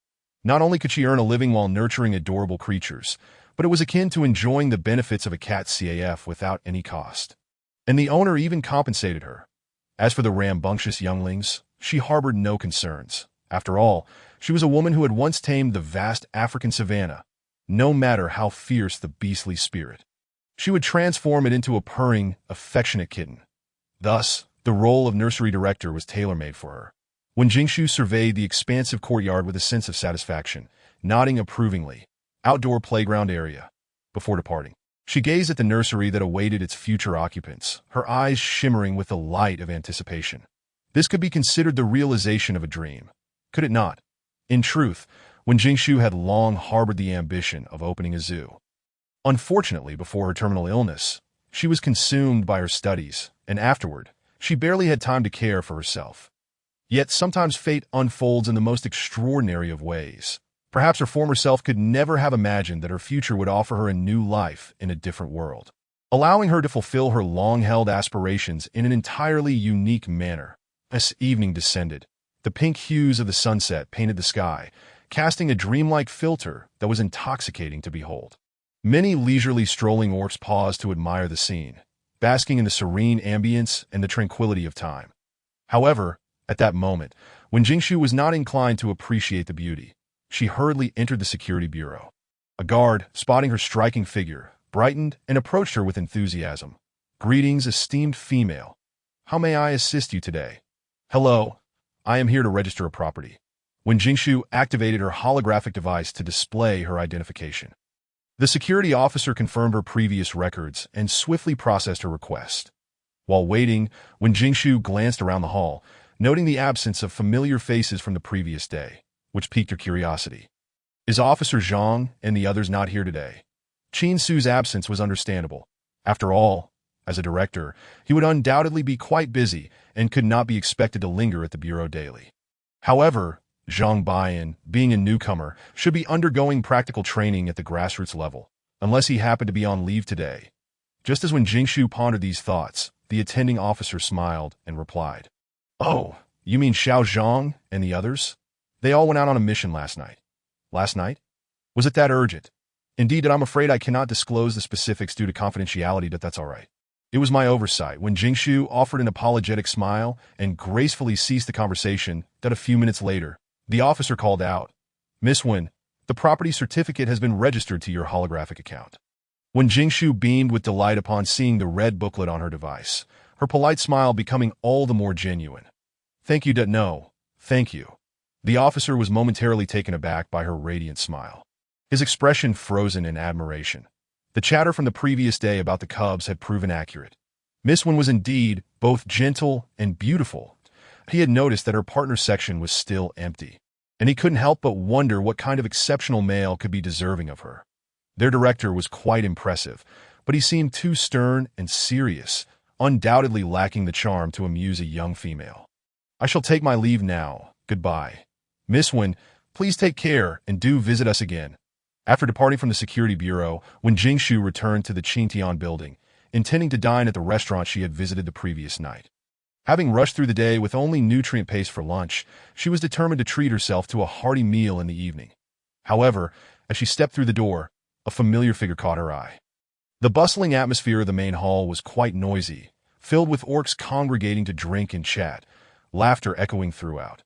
not only could she earn a living while nurturing adorable creatures, but it was akin to enjoying the benefits of a cat CAF without any cost. And the owner even compensated her. As for the rambunctious younglings, she harbored no concerns. After all, she was a woman who had once tamed the vast African savanna, no matter how fierce the beastly spirit. She would transform it into a purring, affectionate kitten. Thus, the role of nursery director was tailor-made for her. When Jingshu surveyed the expansive courtyard with a sense of satisfaction, nodding approvingly, outdoor playground area, before departing, she gazed at the nursery that awaited its future occupants, her eyes shimmering with the light of anticipation. This could be considered the realization of a dream, could it not? In truth, Wen Jingshu had long harbored the ambition of opening a zoo. Unfortunately, before her terminal illness, she was consumed by her studies, and afterward, she barely had time to care for herself. Yet sometimes fate unfolds in the most extraordinary of ways. Perhaps her former self could never have imagined that her future would offer her a new life in a different world, allowing her to fulfill her long-held aspirations in an entirely unique manner. As evening descended, the pink hues of the sunset painted the sky, casting a dreamlike filter that was intoxicating to behold. Many leisurely strolling orcs paused to admire the scene, basking in the serene ambience and the tranquility of time. However, at that moment, when Jingshu was not inclined to appreciate the beauty, she hurriedly entered the security bureau. A guard, spotting her striking figure, brightened and approached her with enthusiasm. "Greetings, esteemed female. How may I assist you today?" "Hello. I am here to register a property." When Jingshu activated her holographic device to display her identification, the security officer confirmed her previous records and swiftly processed her request. While waiting, when Jingshu glanced around the hall, noting the absence of familiar faces from the previous day, which piqued her curiosity. Is Officer Zhang and the others not here today? Qin Su's absence was understandable. After all, as a director, he would undoubtedly be quite busy and could not be expected to linger at the bureau daily. However, Zhang Baiyan, being a newcomer, should be undergoing practical training at the grassroots level, unless he happened to be on leave today. Just as when Jingshu pondered these thoughts, the attending officer smiled and replied, "Oh, you mean Xiao Zhang and the others? They all went out on a mission last night." "Last night? Was it that urgent?" "Indeed, I'm afraid I cannot disclose the specifics due to confidentiality, but that's all right." It was my oversight when Jingshu offered an apologetic smile and gracefully ceased the conversation that a few minutes later, the officer called out, "Miss Wen, the property certificate has been registered to your holographic account." When Jingshu beamed with delight upon seeing the red booklet on her device, her polite smile becoming all the more genuine. "Thank you, no, thank you." The officer was momentarily taken aback by her radiant smile, his expression frozen in admiration. The chatter from the previous day about the cubs had proven accurate. Miss Wen was indeed both gentle and beautiful. He had noticed that her partner's section was still empty, and he couldn't help but wonder what kind of exceptional male could be deserving of her. Their director was quite impressive, but he seemed too stern and serious, undoubtedly lacking the charm to amuse a young female. "I shall take my leave now. Goodbye. Miss Wen, please take care and do visit us again." After departing from the security bureau, when Jingshu returned to the Qingtian building, intending to dine at the restaurant she had visited the previous night. Having rushed through the day with only nutrient paste for lunch, she was determined to treat herself to a hearty meal in the evening. However, as she stepped through the door, a familiar figure caught her eye. The bustling atmosphere of the main hall was quite noisy, filled with orcs congregating to drink and chat, laughter echoing throughout.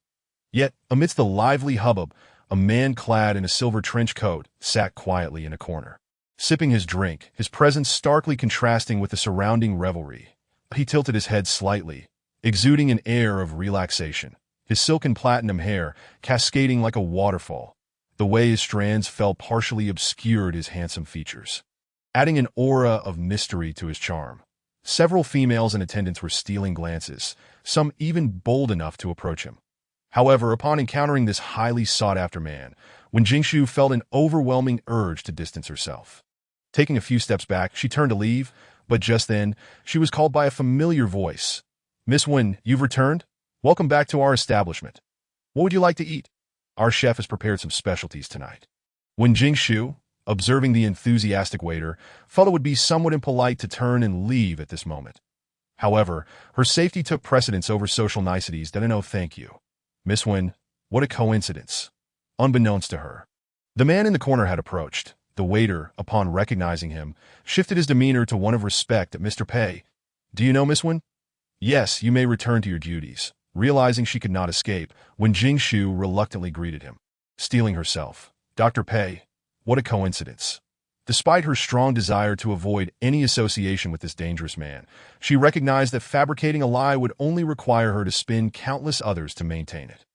Yet, amidst the lively hubbub, a man clad in a silver trench coat sat quietly in a corner, sipping his drink, his presence starkly contrasting with the surrounding revelry. He tilted his head slightly, exuding an air of relaxation, his silken platinum hair cascading like a waterfall. The way his strands fell partially obscured his handsome features, adding an aura of mystery to his charm. Several females in attendance were stealing glances, some even bold enough to approach him. However, upon encountering this highly sought-after man, when Jingshu felt an overwhelming urge to distance herself. Taking a few steps back, she turned to leave, but just then, she was called by a familiar voice. "Miss Wen, you've returned? Welcome back to our establishment. What would you like to eat? Our chef has prepared some specialties tonight." When Jingshu, observing the enthusiastic waiter, felt it would be somewhat impolite to turn and leave at this moment. However, her safety took precedence over social niceties that no thank you. "Miss Wen, what a coincidence." Unbeknownst to her, the man in the corner had approached. The waiter, upon recognizing him, shifted his demeanor to one of respect at Mr. Pei. "Do you know Miss Wen?" "Yes, you may return to your duties." Realizing she could not escape, when Jingshu reluctantly greeted him, steeling herself. "Dr. Pei, what a coincidence." Despite her strong desire to avoid any association with this dangerous man, she recognized that fabricating a lie would only require her to spin countless others to maintain it.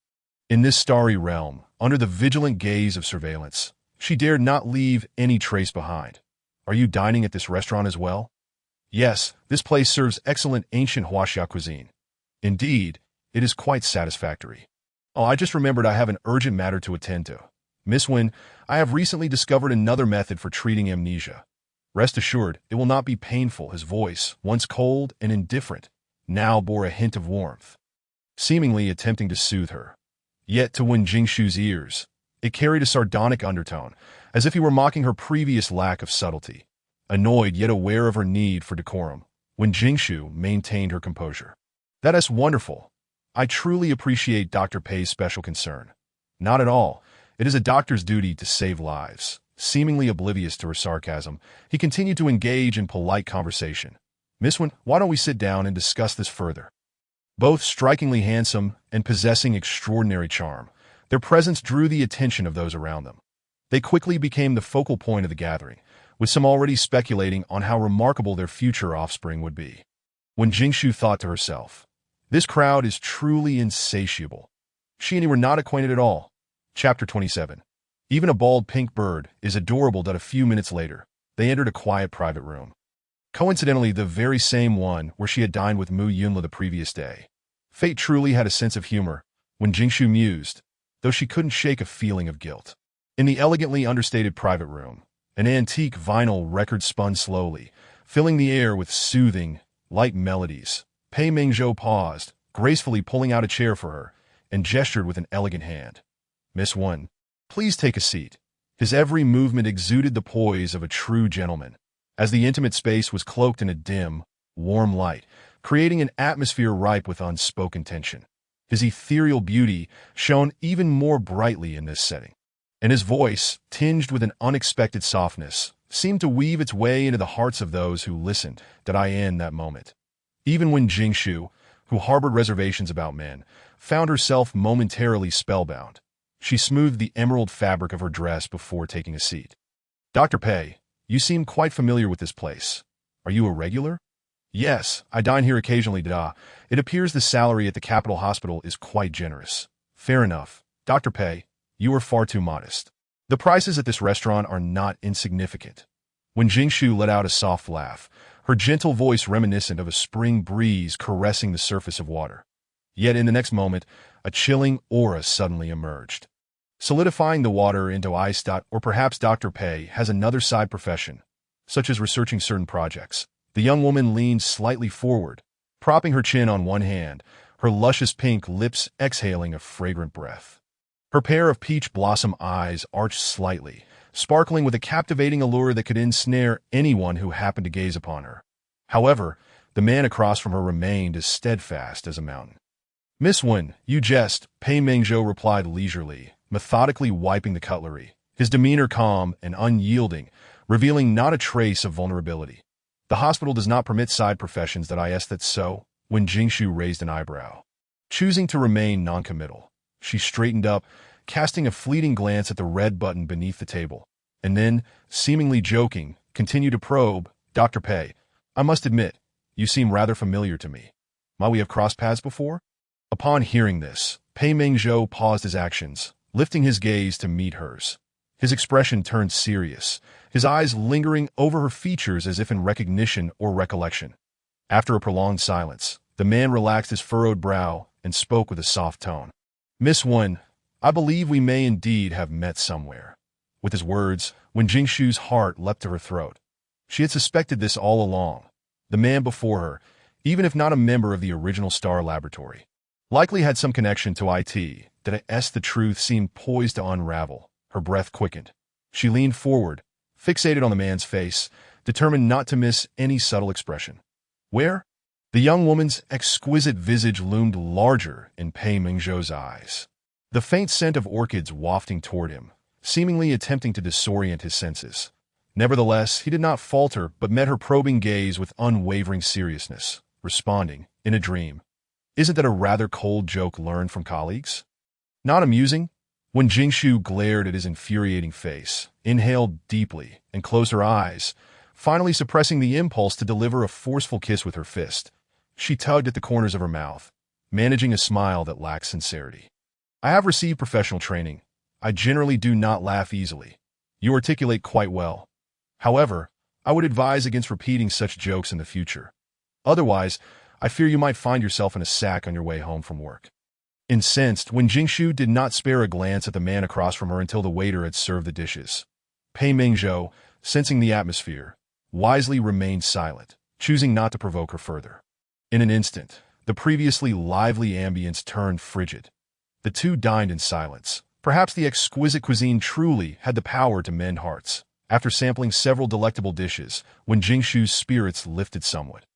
In this starry realm, under the vigilant gaze of surveillance, she dared not leave any trace behind. "Are you dining at this restaurant as well?" "Yes, this place serves excellent ancient Huaxia cuisine." "Indeed, it is quite satisfactory." "Oh, I just remembered I have an urgent matter to attend to. Miss Wen, I have recently discovered another method for treating amnesia. Rest assured, it will not be painful." His voice, once cold and indifferent, now bore a hint of warmth, seemingly attempting to soothe her. Yet to win Jingshu's ears, It carried a sardonic undertone, as if he were mocking her previous lack of subtlety. Annoyed yet aware of her need for decorum, Wen Jingshu maintained her composure. That is wonderful. I truly appreciate Dr. Pei's special concern. Not at all. It is a doctor's duty to save lives. Seemingly oblivious to her sarcasm, he continued to engage in polite conversation. Miss Wen, why don't we sit down and discuss this further? Both strikingly handsome and possessing extraordinary charm, their presence drew the attention of those around them. They quickly became the focal point of the gathering, with some already speculating on how remarkable their future offspring would be. When Jingshu thought to herself, this crowd is truly insatiable. She and he were not acquainted at all. Chapter 27. Even a bald pink bird is adorable. That a few minutes later, they entered a quiet private room. Coincidentally, the very same one where she had dined with Mu Yunla the previous day. Fate truly had a sense of humor, when Jingshu mused, though she couldn't shake a feeling of guilt. In the elegantly understated private room, an antique vinyl record spun slowly, filling the air with soothing, light melodies. Pei Mingzhou paused, gracefully pulling out a chair for her, and gestured with an elegant hand. Miss Wen, please take a seat. His every movement exuded the poise of a true gentleman, as the intimate space was cloaked in a dim, warm light, creating an atmosphere ripe with unspoken tension. His ethereal beauty shone even more brightly in this setting, and his voice, tinged with an unexpected softness, seemed to weave its way into the hearts of those who listened. Did I end that moment? Even when Jingshu, who harbored reservations about men, found herself momentarily spellbound. She smoothed the emerald fabric of her dress before taking a seat. Dr. Pei, you seem quite familiar with this place. Are you a regular? Yes, I dine here occasionally. It appears the salary at the Capital Hospital is quite generous. Fair enough. Dr. Pei, you are far too modest. The prices at this restaurant are not insignificant. When Jingshu let out a soft laugh, her gentle voice reminiscent of a spring breeze caressing the surface of water. Yet in the next moment, a chilling aura suddenly emerged, solidifying the water into ice. Or perhaps Dr. Pei has another side profession, such as researching certain projects. The young woman leaned slightly forward, propping her chin on one hand, her luscious pink lips exhaling a fragrant breath. Her pair of peach blossom eyes arched slightly, sparkling with a captivating allure that could ensnare anyone who happened to gaze upon her. However, the man across from her remained as steadfast as a mountain. Miss Wen, you jest, Pei Mingzhou replied leisurely, methodically wiping the cutlery, his demeanor calm and unyielding, revealing not a trace of vulnerability. The hospital does not permit side professions. That's so. When Jingshu raised an eyebrow, choosing to remain noncommittal, she straightened up, casting a fleeting glance at the red button beneath the table, and then, seemingly joking, continued to probe. Dr. Pei, I must admit, you seem rather familiar to me. Might we have crossed paths before? Upon hearing this, Pei Mingzhou paused his actions, lifting his gaze to meet hers. His expression turned serious, his eyes lingering over her features as if in recognition or recollection. After a prolonged silence, the man relaxed his furrowed brow and spoke with a soft tone. Miss Wen, I believe we may indeed have met somewhere. With his words, when Jingshu's heart leapt to her throat. She had suspected this all along. The man before her, even if not a member of the original Star Laboratory, likely had some connection to IT. The truth seemed poised to unravel. Her breath quickened. She leaned forward, fixated on the man's face, determined not to miss any subtle expression. Where? The young woman's exquisite visage loomed larger in Pei Mingzhou's eyes, the faint scent of orchids wafting toward him, seemingly attempting to disorient his senses. Nevertheless, he did not falter but met her probing gaze with unwavering seriousness, responding, in a dream. Isn't that a rather cold joke learned from colleagues? Not amusing? When Jingshu glared at his infuriating face, inhaled deeply, and closed her eyes, finally suppressing the impulse to deliver a forceful kiss with her fist, she tugged at the corners of her mouth, managing a smile that lacked sincerity. I have received professional training. I generally do not laugh easily. You articulate quite well. However, I would advise against repeating such jokes in the future. Otherwise, I fear you might find yourself in a sack on your way home from work. Incensed, when Jingshu did not spare a glance at the man across from her until the waiter had served the dishes. Pei Mingzhou, sensing the atmosphere, wisely remained silent, choosing not to provoke her further. In an instant, the previously lively ambience turned frigid. The two dined in silence, Perhaps the exquisite cuisine truly had the power to mend hearts. After sampling several delectable dishes, when Jingshu's spirits lifted somewhat,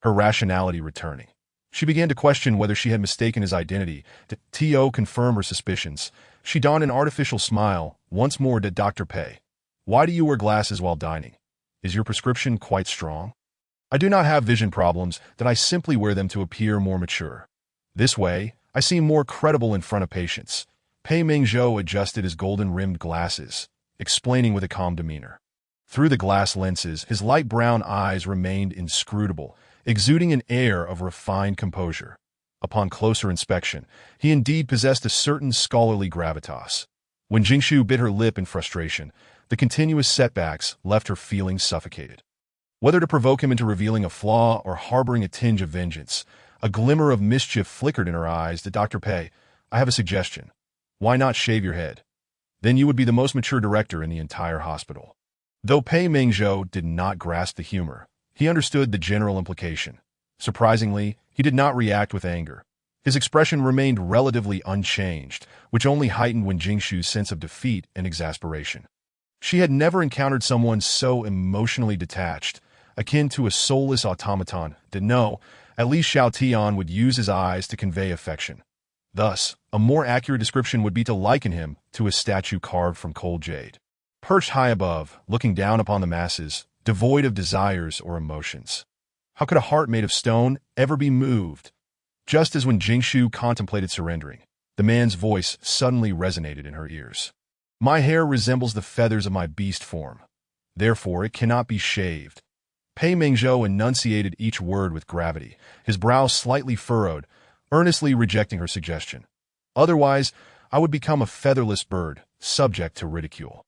her rationality returning, she began to question whether she had mistaken his identity. To confirm her suspicions, she donned an artificial smile. Once more to Dr. Pei. Why do you wear glasses while dining? Is your prescription quite strong? I do not have vision problems, that I simply wear them to appear more mature. This way, I seem more credible in front of patients. Pei Mingzhou adjusted his golden-rimmed glasses, explaining with a calm demeanor. Through the glass lenses, his light brown eyes remained inscrutable, exuding an air of refined composure. Upon closer inspection, he indeed possessed a certain scholarly gravitas. When Jingshu bit her lip in frustration, the continuous setbacks left her feeling suffocated. Whether to provoke him into revealing a flaw or harboring a tinge of vengeance, a glimmer of mischief flickered in her eyes. To Dr. Pei, I have a suggestion. Why not shave your head? Then you would be the most mature director in the entire hospital. Though Pei Mingzhou did not grasp the humor, he understood the general implication. Surprisingly, he did not react with anger. His expression remained relatively unchanged, which only heightened when Jingshu's sense of defeat and exasperation. She had never encountered someone so emotionally detached, akin to a soulless automaton. No, at least Xiao Tian would use his eyes to convey affection. Thus, a more accurate description would be to liken him to a statue carved from cold jade, perched high above, looking down upon the masses, devoid of desires or emotions. How could a heart made of stone ever be moved? Just as when Jingshu contemplated surrendering, the man's voice suddenly resonated in her ears. My hair resembles the feathers of my beast form. Therefore, it cannot be shaved. Pei Mingzhou enunciated each word with gravity, his brow slightly furrowed, earnestly rejecting her suggestion. Otherwise, I would become a featherless bird, subject to ridicule.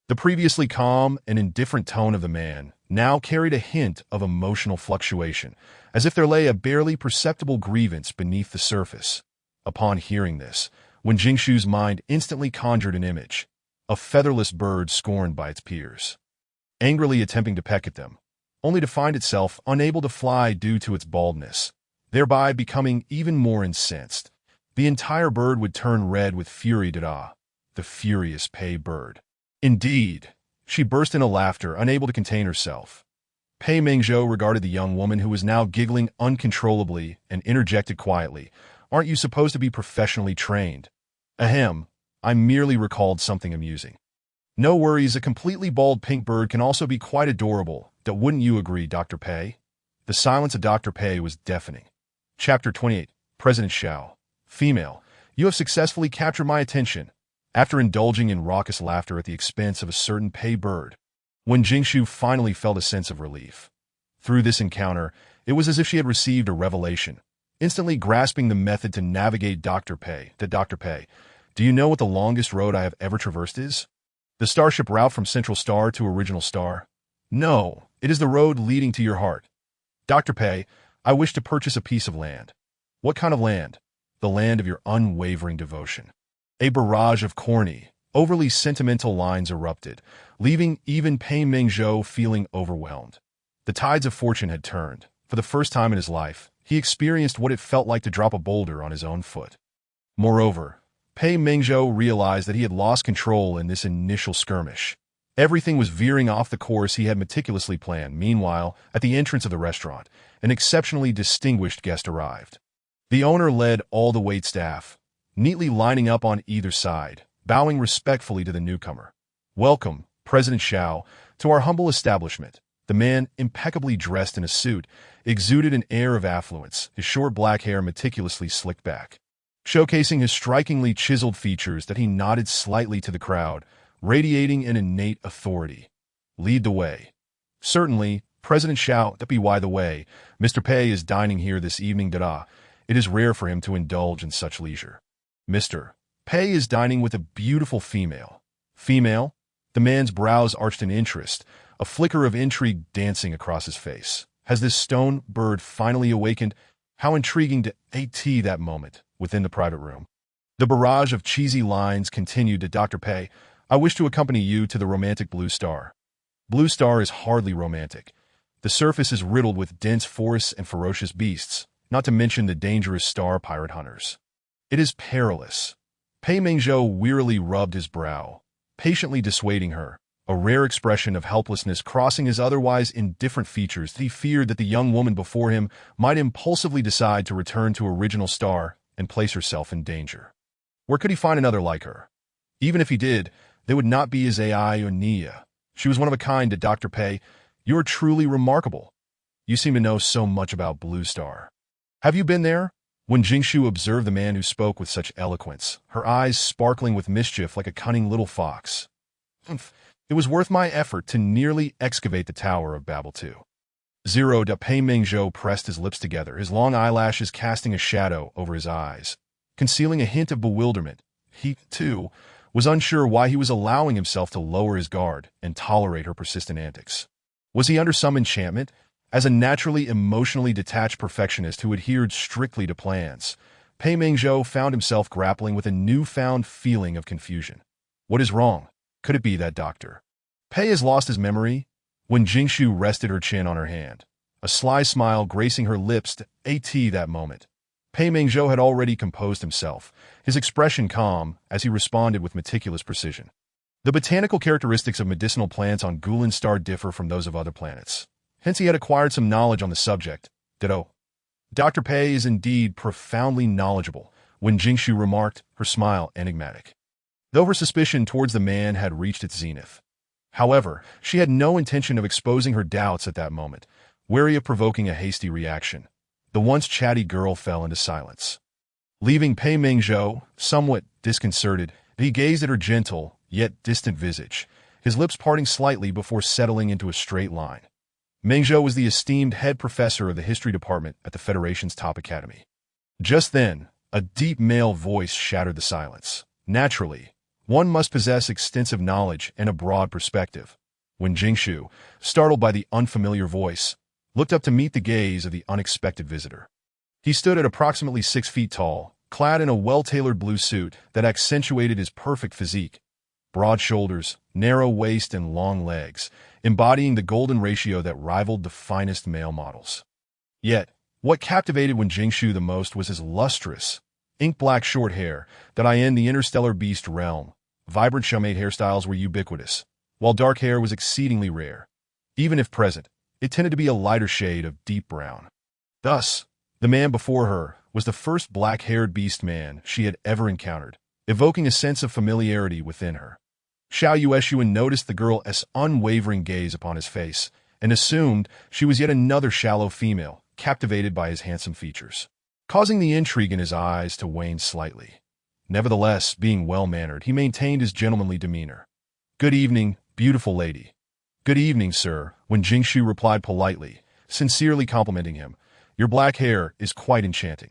The previously calm and indifferent tone of the man now carried a hint of emotional fluctuation, as if there lay a barely perceptible grievance beneath the surface. Upon hearing this, when Jingshu's mind instantly conjured an image, a featherless bird scorned by its peers, angrily attempting to peck at them, only to find itself unable to fly due to its baldness, thereby becoming even more incensed. The entire bird would turn red with fury. The furious Pei bird. Indeed, she burst into laughter, unable to contain herself. Pei Mingzhou regarded the young woman who was now giggling uncontrollably and interjected quietly, Aren't you supposed to be professionally trained? Ahem, I merely recalled something amusing. No worries, a completely bald pink bird can also be quite adorable. Wouldn't you agree, Dr. Pei? The silence of Dr. Pei was deafening. Chapter 28, President Xiao. Female, you have successfully captured my attention. After indulging in raucous laughter at the expense of a certain Pei bird, when Jingshu finally felt a sense of relief. Through this encounter, it was as if she had received a revelation, instantly grasping the method to navigate Dr. Pei. Dr. Pei, do you know what the longest road I have ever traversed is? The starship route from Central Star to Original Star? No, it is the road leading to your heart. Dr. Pei, I wish to purchase a piece of land. What kind of land? The land of your unwavering devotion. A barrage of corny, overly sentimental lines erupted, leaving even Pei Mingzhou feeling overwhelmed. The tides of fortune had turned. For the first time in his life, he experienced what it felt like to drop a boulder on his own foot. Moreover, Pei Mingzhou realized that he had lost control in this initial skirmish. Everything was veering off the course he had meticulously planned. Meanwhile, at the entrance of the restaurant, an exceptionally distinguished guest arrived. The owner led all the waitstaff, neatly lining up on either side, bowing respectfully to the newcomer. Welcome, President Xiao, to our humble establishment. The man, impeccably dressed in a suit, exuded an air of affluence, his short black hair meticulously slicked back, showcasing his strikingly chiseled features that he nodded slightly to the crowd, radiating an innate authority. Lead the way. Certainly, President Xiao. By the way, Mr. Pei is dining here this evening. It is rare for him to indulge in such leisure. Mr. Pei is dining with a beautiful female. Female? The man's brows arched in interest, a flicker of intrigue dancing across his face. Has this stone bird finally awakened? How intriguing to at that moment within the private room. The barrage of cheesy lines continued to Dr. Pei. I wish to accompany you to the romantic Blue Star. Blue Star is hardly romantic. The surface is riddled with dense forests and ferocious beasts, not to mention the dangerous star pirate hunters. It is perilous. Pei Mingzhou wearily rubbed his brow, patiently dissuading her, a rare expression of helplessness crossing his otherwise indifferent features. He feared that the young woman before him might impulsively decide to return to original star and place herself in danger. Where could he find another like her? Even if he did, they would not be his AI or Nia. She was one of a kind to Dr. Pei. "You're truly remarkable. You seem to know so much about Blue Star. Have you been there?" When Jingshu observed the man who spoke with such eloquence, her eyes sparkling with mischief like a cunning little fox. "Humph, it was worth my effort to nearly excavate the Tower of Babel too." Pei Mingzhou pressed his lips together, his long eyelashes casting a shadow over his eyes, concealing a hint of bewilderment. He, too, was unsure why he was allowing himself to lower his guard and tolerate her persistent antics. Was he under some enchantment? As a naturally emotionally detached perfectionist who adhered strictly to plans, Pei Mingzhou found himself grappling with a newfound feeling of confusion. What is wrong? Could it be that Dr. Pei has lost his memory? When Jingshu rested her chin on her hand, a sly smile gracing her lips at that moment, Pei Mingzhou had already composed himself, his expression calm as he responded with meticulous precision. The botanical characteristics of medicinal plants on Gulen Star differ from those of other planets. Hence he had acquired some knowledge on the subject. Ditto. Dr. Pei is indeed profoundly knowledgeable, when Jingshu remarked, her smile enigmatic. Though her suspicion towards the man had reached its zenith. However, she had no intention of exposing her doubts at that moment, wary of provoking a hasty reaction. The once chatty girl fell into silence. Leaving Pei Mingzhou, somewhat disconcerted, he gazed at her gentle, yet distant visage, his lips parting slightly before settling into a straight line. Mingzhou was the esteemed head professor of the history department at the Federation's top academy. Just then, a deep male voice shattered the silence. Naturally, one must possess extensive knowledge and a broad perspective. When Jingshu, startled by the unfamiliar voice, looked up to meet the gaze of the unexpected visitor. He stood at approximately 6 feet tall, clad in a well-tailored blue suit that accentuated his perfect physique. Broad shoulders, narrow waist, and long legs, embodying the golden ratio that rivaled the finest male models. Yet, what captivated when Jingshu the most was his lustrous, ink-black short hair that in the interstellar beast realm. Vibrant shumate hairstyles were ubiquitous, while dark hair was exceedingly rare. Even if present, it tended to be a lighter shade of deep brown. Thus, the man before her was the first black-haired beast man she had ever encountered, evoking a sense of familiarity within her. Xiao Yueshuan noticed the girl's unwavering gaze upon his face and assumed she was yet another shallow female, captivated by his handsome features, causing the intrigue in his eyes to wane slightly. Nevertheless, being well-mannered, he maintained his gentlemanly demeanor. "Good evening, beautiful lady." "Good evening, sir," when Jingshu replied politely, sincerely complimenting him. "Your black hair is quite enchanting."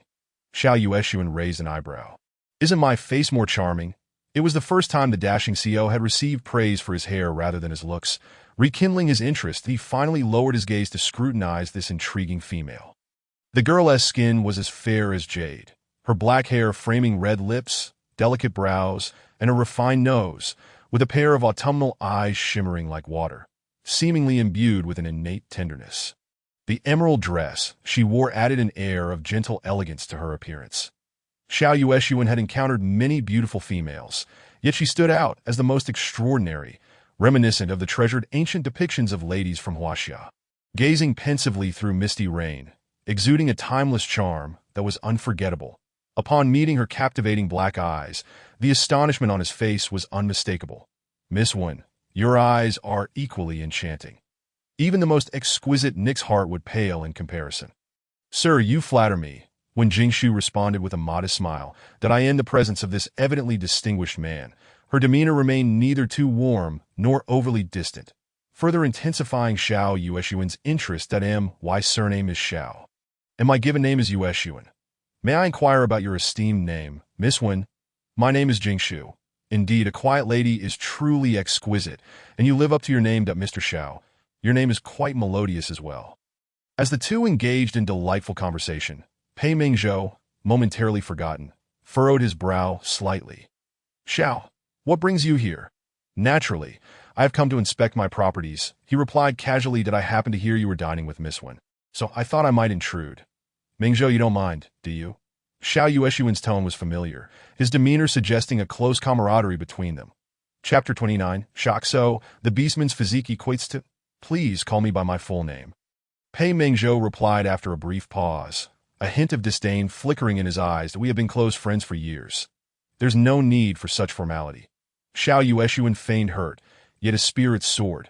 Xiao Yueshuan raised an eyebrow. "Isn't my face more charming?" It was the first time the dashing CEO had received praise for his hair rather than his looks. Rekindling his interest, he finally lowered his gaze to scrutinize this intriguing female. The girl's skin was as fair as jade, her black hair framing red lips, delicate brows, and a refined nose, with a pair of autumnal eyes shimmering like water, seemingly imbued with an innate tenderness. The emerald dress she wore added an air of gentle elegance to her appearance. Xiao Yueshuan had encountered many beautiful females, yet she stood out as the most extraordinary, reminiscent of the treasured ancient depictions of ladies from Huaxia. Gazing pensively through misty rain, exuding a timeless charm that was unforgettable. Upon meeting her captivating black eyes, the astonishment on his face was unmistakable. "Miss Wen, your eyes are equally enchanting. Even the most exquisite Nick's heart would pale in comparison." "Sir, you flatter me," when Jingshu responded with a modest smile, "that in the presence of this evidently distinguished man." Her demeanor remained neither too warm nor overly distant, further intensifying Xiao Yueshuan's interest that why surname is Xiao. "And my given name is Yueshuan. May I inquire about your esteemed name, Miss Wen?" "My name is Jingshu. Indeed, a quiet lady is truly exquisite, and you live up to your name, Mr. Xiao. Your name is quite melodious as well." As the two engaged in delightful conversation, Pei Mingzhou, momentarily forgotten, furrowed his brow slightly. "Xiao, what brings you here?" "Naturally, I have come to inspect my properties," he replied casually. "Did I happen to hear you were dining with Miss Wen? So I thought I might intrude." "Mingzhou, you don't mind, do you?" Xiao Yueshuan's tone was familiar, his demeanor suggesting a close camaraderie between them. Chapter 29, Shakso, the beastman's physique equates to, please call me by my full name. Pei Mingzhou replied after a brief pause, a hint of disdain flickering in his eyes that we have been close friends for years. There's no need for such formality. Xiao Yueshuan feigned hurt, yet his spirit soared.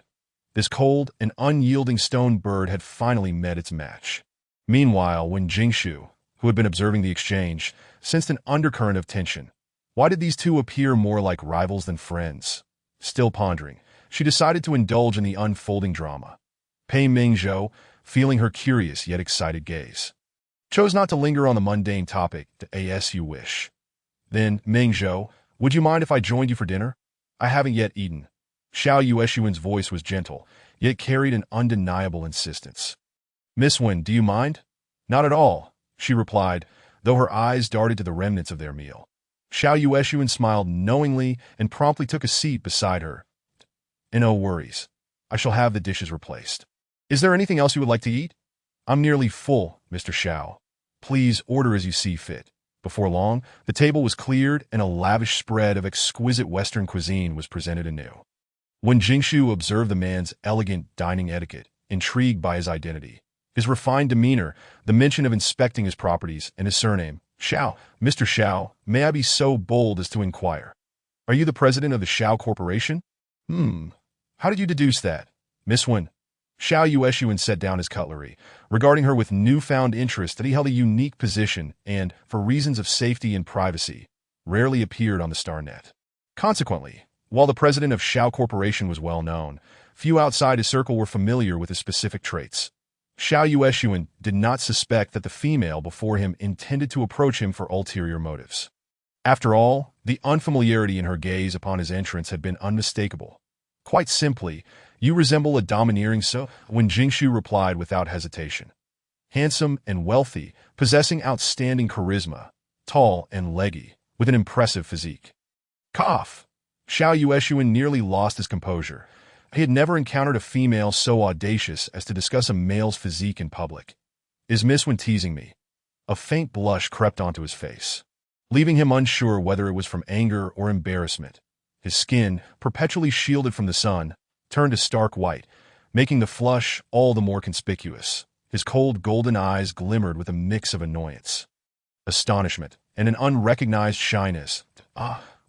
This cold and unyielding stone bird had finally met its match. Meanwhile, when Jingshu, who had been observing the exchange, sensed an undercurrent of tension. Why did these two appear more like rivals than friends? Still pondering, she decided to indulge in the unfolding drama. Pei Mingzhou, feeling her curious yet excited gaze, chose not to linger on the mundane topic, as you wish. Then, Mingzhou, would you mind if I joined you for dinner? I haven't yet eaten. Xiao Yueshuan's voice was gentle, yet carried an undeniable insistence. Miss Wen, do you mind? Not at all, she replied, though her eyes darted to the remnants of their meal. Xiao Yueshuan smiled knowingly and promptly took a seat beside her. No worries. I shall have the dishes replaced. Is there anything else you would like to eat? I'm nearly full, Mr. Xiao. Please order as you see fit. Before long, the table was cleared and a lavish spread of exquisite Western cuisine was presented anew. When Jingshu observed the man's elegant dining etiquette, intrigued by his identity, his refined demeanor, the mention of inspecting his properties, and his surname, Xiao, Mr. Xiao, may I be so bold as to inquire? Are you the president of the Xiao Corporation? How did you deduce that? Miss Wen. Xiao Yueshuan set down his cutlery, regarding her with newfound interest that he held a unique position and, for reasons of safety and privacy, rarely appeared on the star net. Consequently, while the president of Xiao Corporation was well known, few outside his circle were familiar with his specific traits. Xiao Yueshuan did not suspect that the female before him intended to approach him for ulterior motives. After all, the unfamiliarity in her gaze upon his entrance had been unmistakable. Quite simply, you resemble a domineering so, when Jingshu replied without hesitation. Handsome and wealthy, possessing outstanding charisma, tall and leggy, with an impressive physique. Cough! Xiao Yueshuan nearly lost his composure. He had never encountered a female so audacious as to discuss a male's physique in public. Is Miss Wen teasing me? A faint blush crept onto his face, leaving him unsure whether it was from anger or embarrassment. His skin, perpetually shielded from the sun, turned a stark white, making the flush all the more conspicuous. His cold golden eyes glimmered with a mix of annoyance, astonishment, and an unrecognized shyness.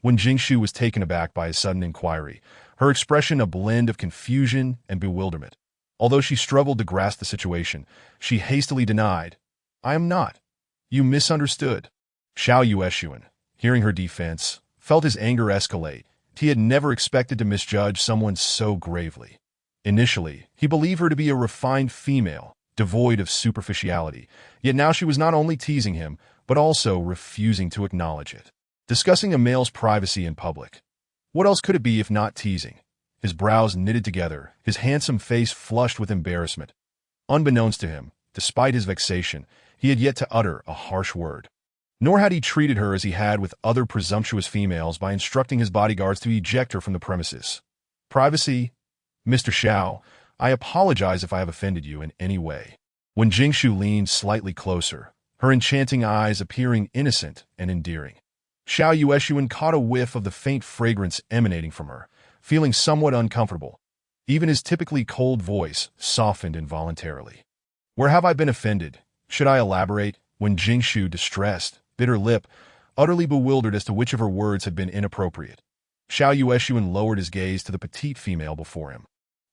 When Jingshu was taken aback by his sudden inquiry, her expression a blend of confusion and bewilderment. Although she struggled to grasp the situation, she hastily denied, I am not. You misunderstood. Xiao Yueshuan, hearing her defense, felt his anger escalate. He had never expected to misjudge someone so gravely. Initially, he believed her to be a refined female, devoid of superficiality, yet now she was not only teasing him, but also refusing to acknowledge it. Discussing a male's privacy in public. What else could it be if not teasing? His brows knitted together, his handsome face flushed with embarrassment. Unbeknownst to him, despite his vexation, he had yet to utter a harsh word. Nor had he treated her as he had with other presumptuous females by instructing his bodyguards to eject her from the premises. Privacy? Mr. Xiao, I apologize if I have offended you in any way. When Jingshu leaned slightly closer, her enchanting eyes appearing innocent and endearing, Xiao Yueshuan caught a whiff of the faint fragrance emanating from her, feeling somewhat uncomfortable. Even his typically cold voice softened involuntarily. Where have I been offended? Should I elaborate? When Jingshu, distressed, bit her lip, utterly bewildered as to which of her words had been inappropriate. Xiao Yueshuan lowered his gaze to the petite female before him,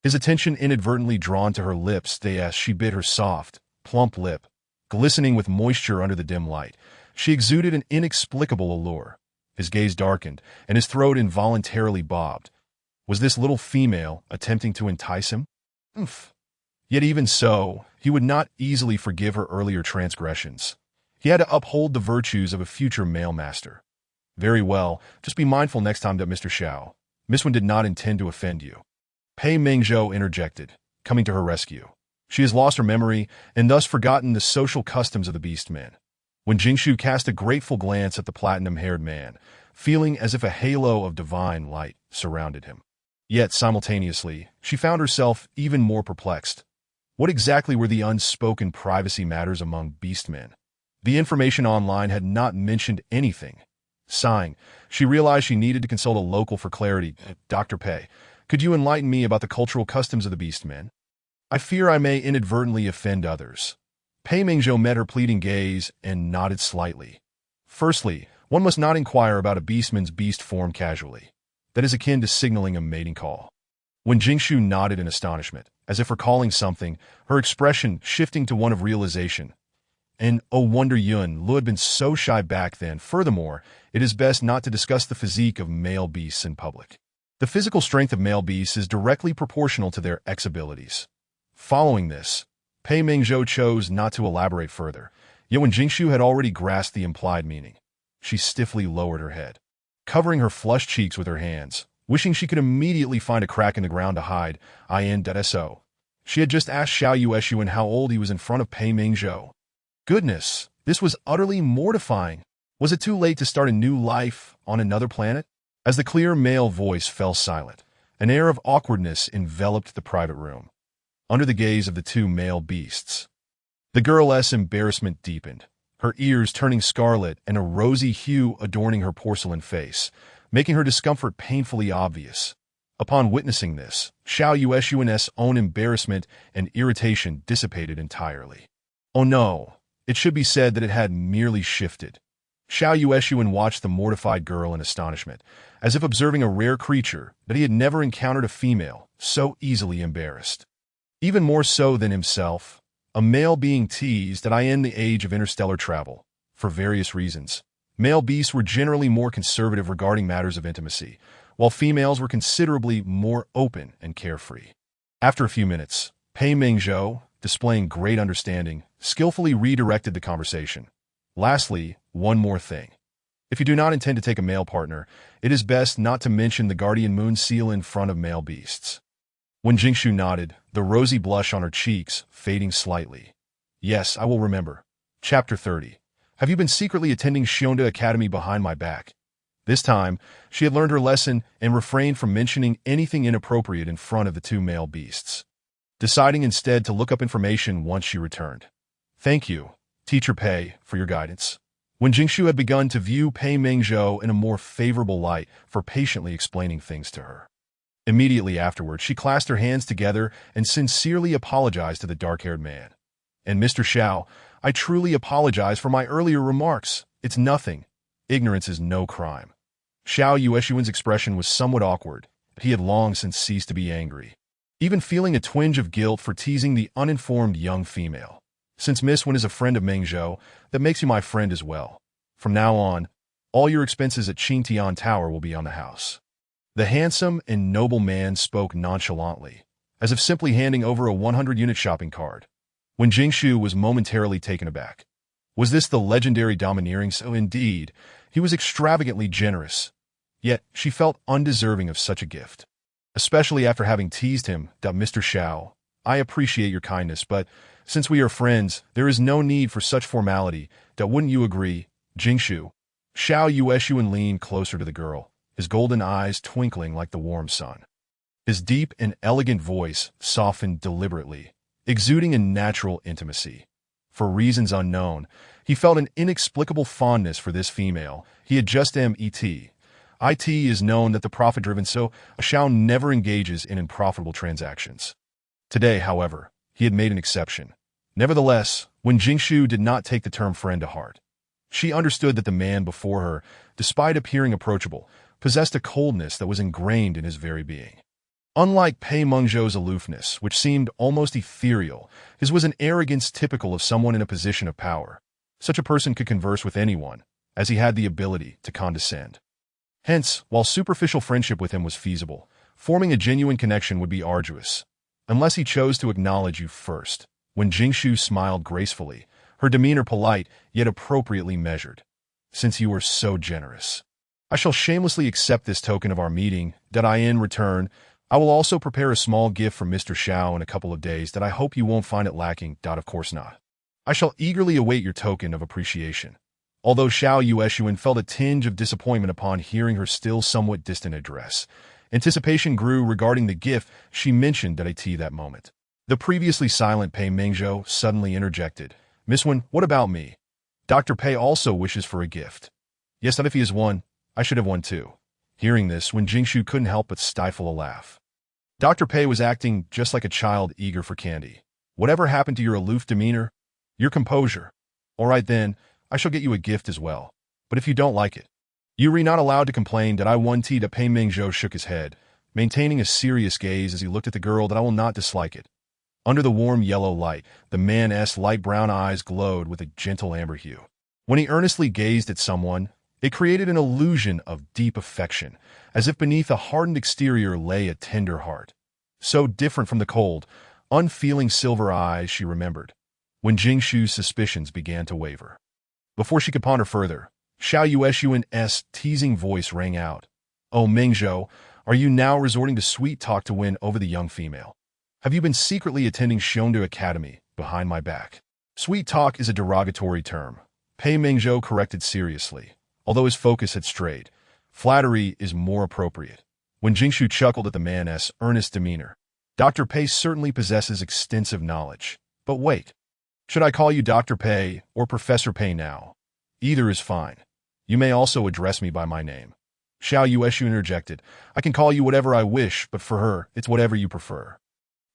his attention inadvertently drawn to her lips as she bit her soft, plump lip, glistening with moisture under the dim light. She exuded an inexplicable allure. His gaze darkened, and his throat involuntarily bobbed. Was this little female attempting to entice him? Yet even so, he would not easily forgive her earlier transgressions. He had to uphold the virtues of a future male master. Very well, just be mindful next time that Mr. Xiao. Miss Wen did not intend to offend you. Pei Mingzhou interjected, coming to her rescue. She has lost her memory, and thus forgotten the social customs of the beastmen. When Jingshu cast a grateful glance at the platinum-haired man, feeling as if a halo of divine light surrounded him. Yet, simultaneously, she found herself even more perplexed. What exactly were the unspoken privacy matters among beastmen? The information online had not mentioned anything. Sighing, she realized she needed to consult a local for clarity. Dr. Pei, could you enlighten me about the cultural customs of the Beastmen? I fear I may inadvertently offend others. Pei Mingzhou met her pleading gaze and nodded slightly. Firstly, one must not inquire about a beastman's beast form casually. That is akin to signaling a mating call. When Jingshu nodded in astonishment, as if recalling something, her expression shifting to one of realization. And oh wonder Yun Lu had been so shy back then. Furthermore, it is best not to discuss the physique of male beasts in public. The physical strength of male beasts is directly proportional to their X abilities. Following this, Pei Mingzhou chose not to elaborate further, yet when Jingshu had already grasped the implied meaning, she stiffly lowered her head, covering her flushed cheeks with her hands, wishing she could immediately find a crack in the ground to hide. So. She had just asked Xiao Yueshuan how old he was in front of Pei Mingzhou. Goodness, this was utterly mortifying. Was it too late to start a new life on another planet? As the clear male voice fell silent, an air of awkwardness enveloped the private room, under the gaze of the two male beasts. The girl's embarrassment deepened, her ears turning scarlet and a rosy hue adorning her porcelain face, making her discomfort painfully obvious. Upon witnessing this, Xiao Yueshuan's own embarrassment and irritation dissipated entirely. Oh no, it should be said that it had merely shifted. Xiao Yueshuan watched the mortified girl in astonishment, as if observing a rare creature that he had never encountered a female so easily embarrassed. Even more so than himself, a male being teased at the age of interstellar travel. For various reasons, male beasts were generally more conservative regarding matters of intimacy, while females were considerably more open and carefree. After a few minutes, Pei Mingzhou, displaying great understanding, skillfully redirected the conversation. Lastly, one more thing. If you do not intend to take a male partner, it is best not to mention the guardian moon seal in front of male beasts. When Jingshu nodded, the rosy blush on her cheeks fading slightly. Yes, I will remember. Chapter 30. Have you been secretly attending Shionda Academy behind my back? This time, she had learned her lesson and refrained from mentioning anything inappropriate in front of the two male beasts, deciding instead to look up information once she returned. Thank you, Teacher Pei, for your guidance. When Jingshu had begun to view Pei Mingzhou in a more favorable light for patiently explaining things to her. Immediately afterward, she clasped her hands together and sincerely apologized to the dark-haired man. And Mr. Xiao, I truly apologize for my earlier remarks. It's nothing. Ignorance is no crime. Xiao Yueshuan's expression was somewhat awkward, but he had long since ceased to be angry, even feeling a twinge of guilt for teasing the uninformed young female. Since Miss Wen is a friend of Mingzhou, that makes you my friend as well. From now on, all your expenses at Qingtian Tower will be on the house. The handsome and noble man spoke nonchalantly, as if simply handing over a 100-unit shopping card. When Jingshu was momentarily taken aback. Was this the legendary domineering? So indeed, he was extravagantly generous. Yet she felt undeserving of such a gift. Especially after having teased him. Mr. Xiao, I appreciate your kindness, but since we are friends, there is no need for such formality. Wouldn't you agree, Jingshu? Xiao Yueshuan leaned closer to the girl, his golden eyes twinkling like the warm sun. His deep and elegant voice softened deliberately, exuding a natural intimacy. For reasons unknown, he felt an inexplicable fondness for this female. He had just met. It is known that the profit-driven Xiao never engages in unprofitable transactions. Today, however, he had made an exception. Nevertheless, when Jingshu did not take the term friend to heart, she understood that the man before her, despite appearing approachable, possessed a coldness that was ingrained in his very being. Unlike Pei Mingzhou's aloofness, which seemed almost ethereal, his was an arrogance typical of someone in a position of power. Such a person could converse with anyone, as he had the ability to condescend. Hence, while superficial friendship with him was feasible, forming a genuine connection would be arduous, unless he chose to acknowledge you first. When Jingshu smiled gracefully, her demeanor polite yet appropriately measured. Since you were so generous, I shall shamelessly accept this token of our meeting. In return, I will also prepare a small gift for Mr. Xiao in a couple of days that I hope you won't find it lacking. Of course not. I shall eagerly await your token of appreciation. Although Xiao Yueshuan felt a tinge of disappointment upon hearing her still somewhat distant address, anticipation grew regarding the gift she mentioned at that moment. The previously silent Pei Mingzhou suddenly interjected. Miss Wen, what about me? Dr. Pei also wishes for a gift. Yes, and if he has one, I should have one too. Hearing this, Wen Jingshu couldn't help but stifle a laugh. Dr. Pei was acting just like a child eager for candy. Whatever happened to your aloof demeanor? Your composure. All right then, I shall get you a gift as well. But if you don't like it, Yuri not allowed to complain that I won tea. Pei Mingzhou shook his head, maintaining a serious gaze as he looked at the girl that I will not dislike it. Under the warm yellow light, the man's light brown eyes glowed with a gentle amber hue. When he earnestly gazed at someone, it created an illusion of deep affection, as if beneath a hardened exterior lay a tender heart. So different from the cold, unfeeling silver eyes she remembered, when Jingshu's suspicions began to waver. Before she could ponder further, Xiao Yueshuan's teasing voice rang out. "Oh, Mingzhou, are you now resorting to sweet talk to win over the young female? Have you been secretly attending Shondu Academy behind my back?" Sweet talk is a derogatory term, Pei Mingzhou corrected seriously, although his focus had strayed. Flattery is more appropriate. When Jingshu chuckled at the man's earnest demeanor, Dr. Pei certainly possesses extensive knowledge. But wait, should I call you Dr. Pei or Professor Pei now? Either is fine. You may also address me by my name. Xiao Yueshu interjected. I can call you whatever I wish, but for her, it's whatever you prefer.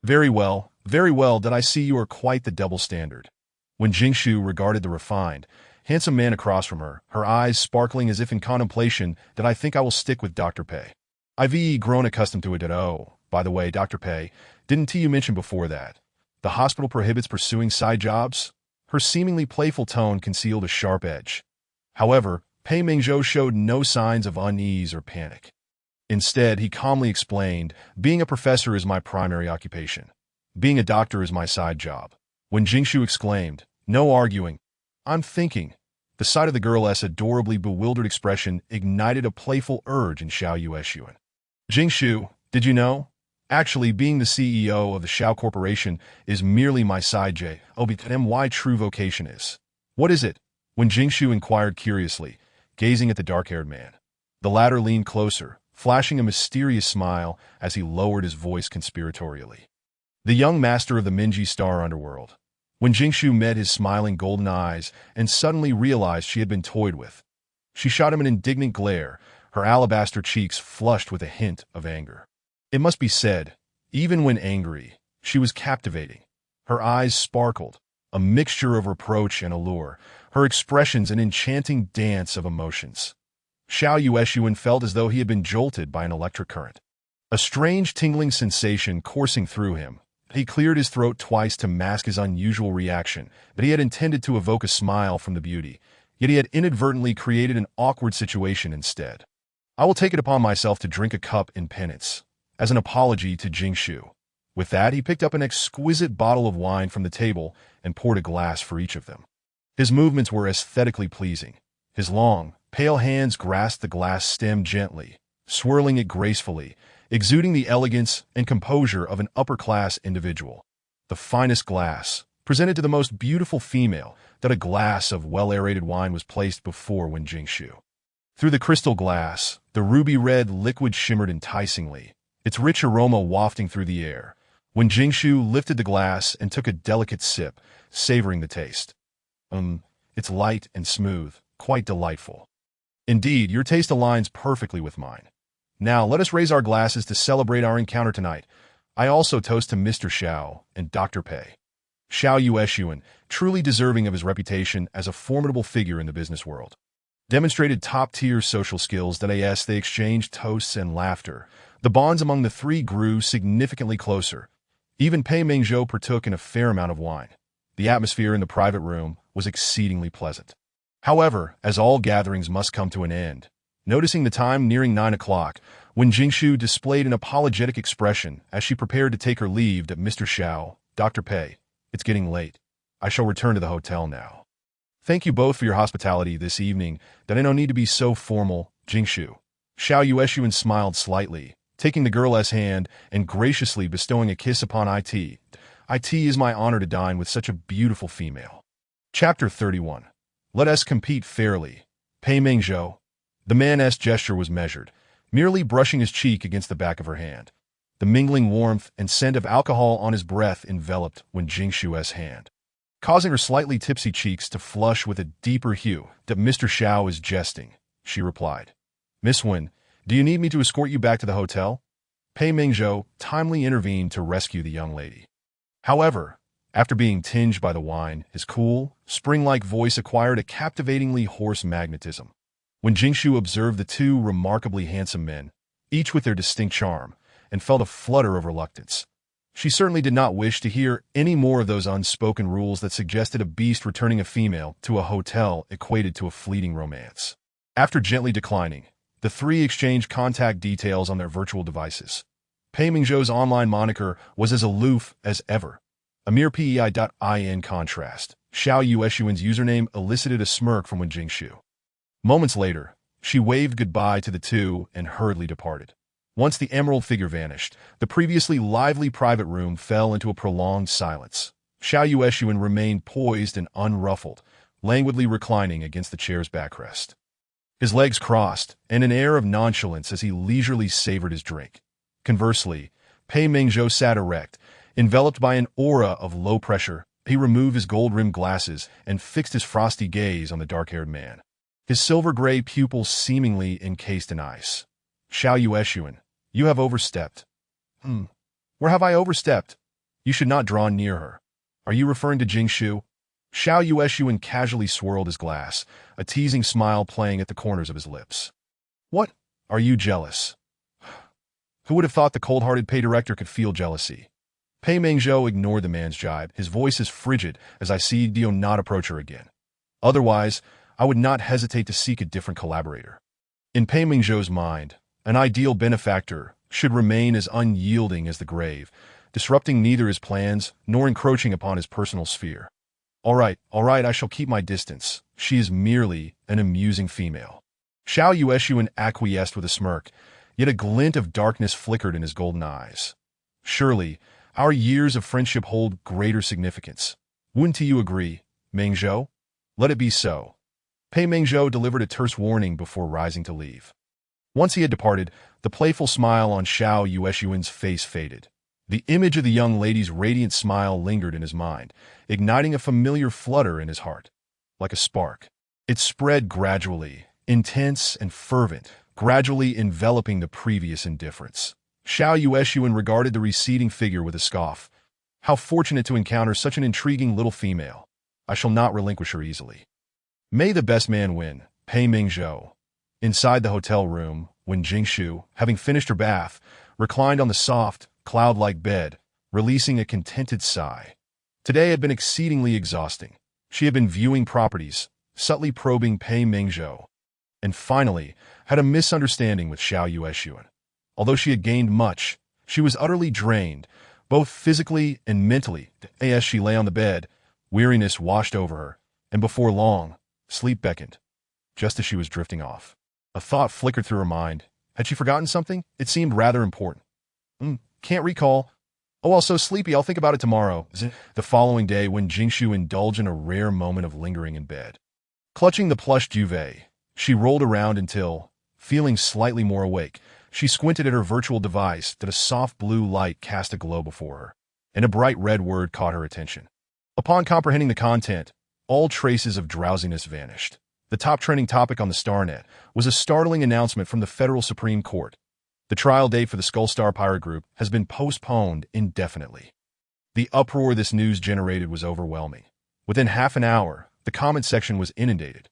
Very well, that I see you are quite the double standard. When Jingshu regarded the refined, handsome man across from her, her eyes sparkling as if in contemplation, that I think I will stick with Dr. Pei. I've grown accustomed to it. Oh, by the way, Dr. Pei, didn't you mention before that the hospital prohibits pursuing side jobs? Her seemingly playful tone concealed a sharp edge. However, Pei Mingzhou showed no signs of unease or panic. Instead, he calmly explained, being a professor is my primary occupation. Being a doctor is my side job. When Jingshu exclaimed, no arguing, I'm thinking, the sight of the girl's adorably bewildered expression ignited a playful urge in Xiao Yueshuan. Jingshu, did you know? Actually, being the CEO of the Xiao Corporation is merely my side job. My true vocation is. What is it? When Jingshu inquired curiously, gazing at the dark-haired man. The latter leaned closer, flashing a mysterious smile as he lowered his voice conspiratorially. The young master of the Minji Star Underworld. When Jingshu met his smiling golden eyes and suddenly realized she had been toyed with, she shot him an indignant glare, her alabaster cheeks flushed with a hint of anger. It must be said, even when angry, she was captivating. Her eyes sparkled, a mixture of reproach and allure, her expressions an enchanting dance of emotions. Xiao Yueshuan felt as though he had been jolted by an electric current. A strange tingling sensation coursing through him. He cleared his throat twice to mask his unusual reaction, but he had intended to evoke a smile from the beauty, yet he had inadvertently created an awkward situation instead. I will take it upon myself to drink a cup in penance, as an apology to Jingshu. With that, he picked up an exquisite bottle of wine from the table and poured a glass for each of them. His movements were aesthetically pleasing. His long, pale hands grasped the glass stem gently, swirling it gracefully, exuding the elegance and composure of an upper-class individual. The finest glass, presented to the most beautiful female, that a glass of well-aerated wine was placed before Wen Jingshu. Through the crystal glass, the ruby-red liquid shimmered enticingly, its rich aroma wafting through the air. When Jingshu lifted the glass and took a delicate sip, savoring the taste. It's light and smooth, quite delightful. Indeed, your taste aligns perfectly with mine. Now, let us raise our glasses to celebrate our encounter tonight. I also toast to Mr. Xiao and Dr. Pei. Xiao Yueshuan, truly deserving of his reputation as a formidable figure in the business world. Demonstrated top-tier social skills that they exchanged toasts and laughter. The bonds among the three grew significantly closer. Even Pei Mingzhou partook in a fair amount of wine. The atmosphere in the private room was exceedingly pleasant. However, as all gatherings must come to an end, noticing the time nearing 9 o'clock, when Jingshu displayed an apologetic expression as she prepared to take her leave that Mr. Xiao, Dr. Pei, it's getting late. I shall return to the hotel now. Thank you both for your hospitality this evening, that I don't need to be so formal, Jingshu. Xiao Yueshuan smiled slightly, taking the girl's hand and graciously bestowing a kiss upon it. It is my honor to dine with such a beautiful female. Chapter 31. Let us compete fairly. Pei Mingzhou. The man's gesture was measured, merely brushing his cheek against the back of her hand. The mingling warmth and scent of alcohol on his breath enveloped Wen Jingshu's hand. causing her slightly tipsy cheeks to flush with a deeper hue. "That Mr. Xiao is jesting," she replied. "Miss Wen, do you need me to escort you back to the hotel?" Pei Mingzhou timely intervened to rescue the young lady. However, after being tinged by the wine, his cool, spring-like voice acquired a captivatingly hoarse magnetism. When Jingshu observed the two remarkably handsome men, each with their distinct charm, and felt a flutter of reluctance, she certainly did not wish to hear any more of those unspoken rules that suggested a beast returning a female to a hotel equated to a fleeting romance. After gently declining, the three exchanged contact details on their virtual devices. Pei Mingzhou's online moniker was as aloof as ever. A mere PEI.in contrast, Xiao Yueshuan's username elicited a smirk from Wen Jingshu. Moments later, she waved goodbye to the two and hurriedly departed. Once the emerald figure vanished, the previously lively private room fell into a prolonged silence. Xiao Yueshuan remained poised and unruffled, languidly reclining against the chair's backrest. His legs crossed, and an air of nonchalance as he leisurely savored his drink. Conversely, Pei Mingzhou sat erect, enveloped by an aura of low pressure. He removed his gold-rimmed glasses and fixed his frosty gaze on the dark-haired man, his silver-gray pupils seemingly encased in ice. "Xiao Yueshuan, you have overstepped." Where have I overstepped?" "You should not draw near her." "Are you referring to Jingshu?" Xiao Yueshuan casually swirled his glass, a teasing smile playing at the corners of his lips. "What? Are you jealous?" Who would have thought the cold-hearted Pei director could feel jealousy? Pei Mingzhou ignored the man's jibe, his voice as frigid as I see Dio not approach her again. Otherwise, I would not hesitate to seek a different collaborator. In Pei Mingzhou's mind, an ideal benefactor should remain as unyielding as the grave, disrupting neither his plans nor encroaching upon his personal sphere. All right, I shall keep my distance. She is merely an amusing female." Xiao Yueshuan acquiesced with a smirk, yet a glint of darkness flickered in his golden eyes. "Surely, our years of friendship hold greater significance. Wouldn't you agree, Mingzhou? Let it be so." Pei Mingzhou delivered a terse warning before rising to leave. Once he had departed, the playful smile on Xiao Yueshuan's face faded. The image of the young lady's radiant smile lingered in his mind, igniting a familiar flutter in his heart. Like a spark, it spread gradually, intense and fervent, gradually enveloping the previous indifference. Xiao Yueshuan regarded the receding figure with a scoff. "How fortunate to encounter such an intriguing little female. I shall not relinquish her easily." May the best man win, Pei Mingzhou. Inside the hotel room, when Jingshu, having finished her bath, reclined on the soft, cloud-like bed, releasing a contented sigh. Today had been exceedingly exhausting. She had been viewing properties, subtly probing Pei Mingzhou, and finally had a misunderstanding with Xiao Yueshuan. Although she had gained much, she was utterly drained, both physically and mentally. As she lay on the bed, weariness washed over her, and before long, sleep beckoned. Just as she was drifting off, a thought flickered through her mind. Had she forgotten something? It seemed rather important. Can't recall. Oh, I'm so sleepy, I'll think about it tomorrow." The following day, when Jingshu indulged in a rare moment of lingering in bed. Clutching the plush duvet, she rolled around until, feeling slightly more awake, she squinted at her virtual device that a soft blue light cast a glow before her, and a bright red word caught her attention. Upon comprehending the content, all traces of drowsiness vanished. The top trending topic on the StarNet was a startling announcement from the Federal Supreme Court. The trial date for the Skullstar Pirate Group has been postponed indefinitely. The uproar this news generated was overwhelming. Within half an hour, the comment section was inundated.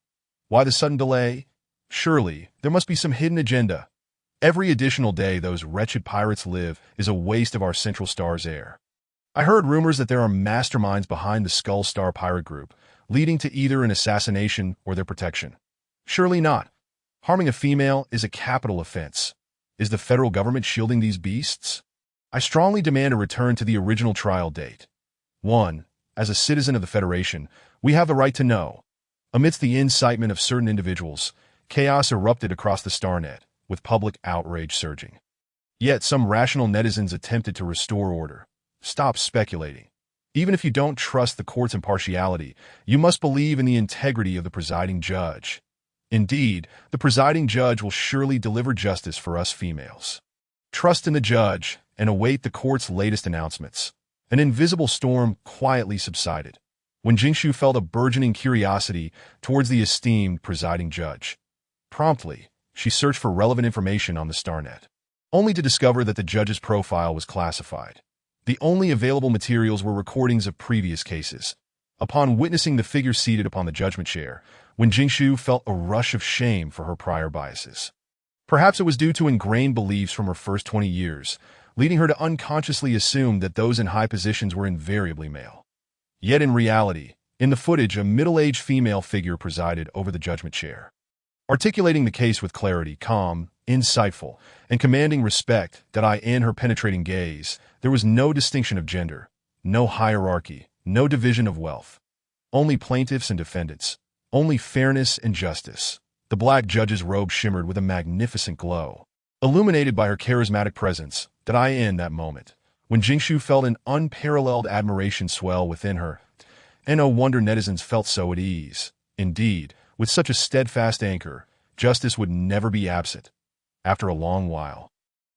Why the sudden delay? Surely, there must be some hidden agenda. Every additional day those wretched pirates live is a waste of our Central Star's air. I heard rumors that there are masterminds behind the Skullstar Pirate Group, leading to either an assassination or their protection. Surely not. Harming a female is a capital offense. Is the federal government shielding these beasts? I strongly demand a return to the original trial date. 1. As a citizen of the Federation, we have the right to know. Amidst the incitement of certain individuals, chaos erupted across the StarNet, with public outrage surging. Yet some rational netizens attempted to restore order. Stop speculating. Even if you don't trust the court's impartiality, you must believe in the integrity of the presiding judge. Indeed, the presiding judge will surely deliver justice for us females. Trust in the judge and await the court's latest announcements. An invisible storm quietly subsided. when Jingshu felt a burgeoning curiosity towards the esteemed presiding judge. Promptly, she searched for relevant information on the StarNet, only to discover that the judge's profile was classified. The only available materials were recordings of previous cases. Upon witnessing the figure seated upon the judgment chair, when Jingshu felt a rush of shame for her prior biases. Perhaps it was due to ingrained beliefs from her first 20 years, leading her to unconsciously assume that those in high positions were invariably male. Yet in reality, in the footage, a middle-aged female figure presided over the judgment chair. Articulating the case with clarity, calm, insightful, and commanding respect in her penetrating gaze, there was no distinction of gender, no hierarchy, no division of wealth. Only plaintiffs and defendants, only fairness and justice. The black judge's robe shimmered with a magnificent glow, illuminated by her charismatic presence. In that moment, when Jingshu felt an unparalleled admiration swell within her, and no wonder netizens felt so at ease. Indeed, with such a steadfast anchor, justice would never be absent. After a long while,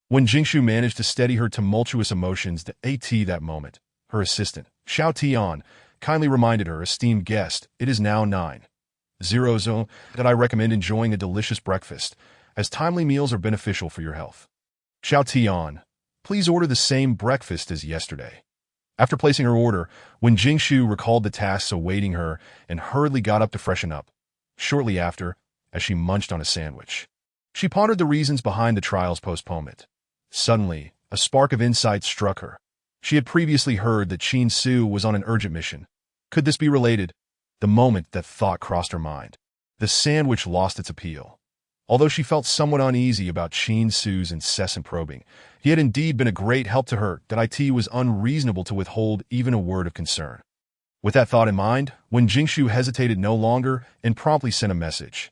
when Jingshu managed to steady her tumultuous emotions that moment, her assistant, Xiao Tian, kindly reminded her esteemed guest, "It is now 9:00 that I recommend enjoying a delicious breakfast, as timely meals are beneficial for your health. Xiao Tian, please order the same breakfast as yesterday." After placing her order, when Jingshu recalled the tasks awaiting her and hurriedly got up to freshen up. Shortly after, as she munched on a sandwich, she pondered the reasons behind the trial's postponement. Suddenly, a spark of insight struck her. She had previously heard that Qin Su was on an urgent mission. Could this be related? The moment that thought crossed her mind, the sandwich lost its appeal. Although she felt somewhat uneasy about Qin Su's incessant probing, he had indeed been a great help to her. It was unreasonable to withhold even a word of concern. With that thought in mind, when Jingshu hesitated no longer and promptly sent a message.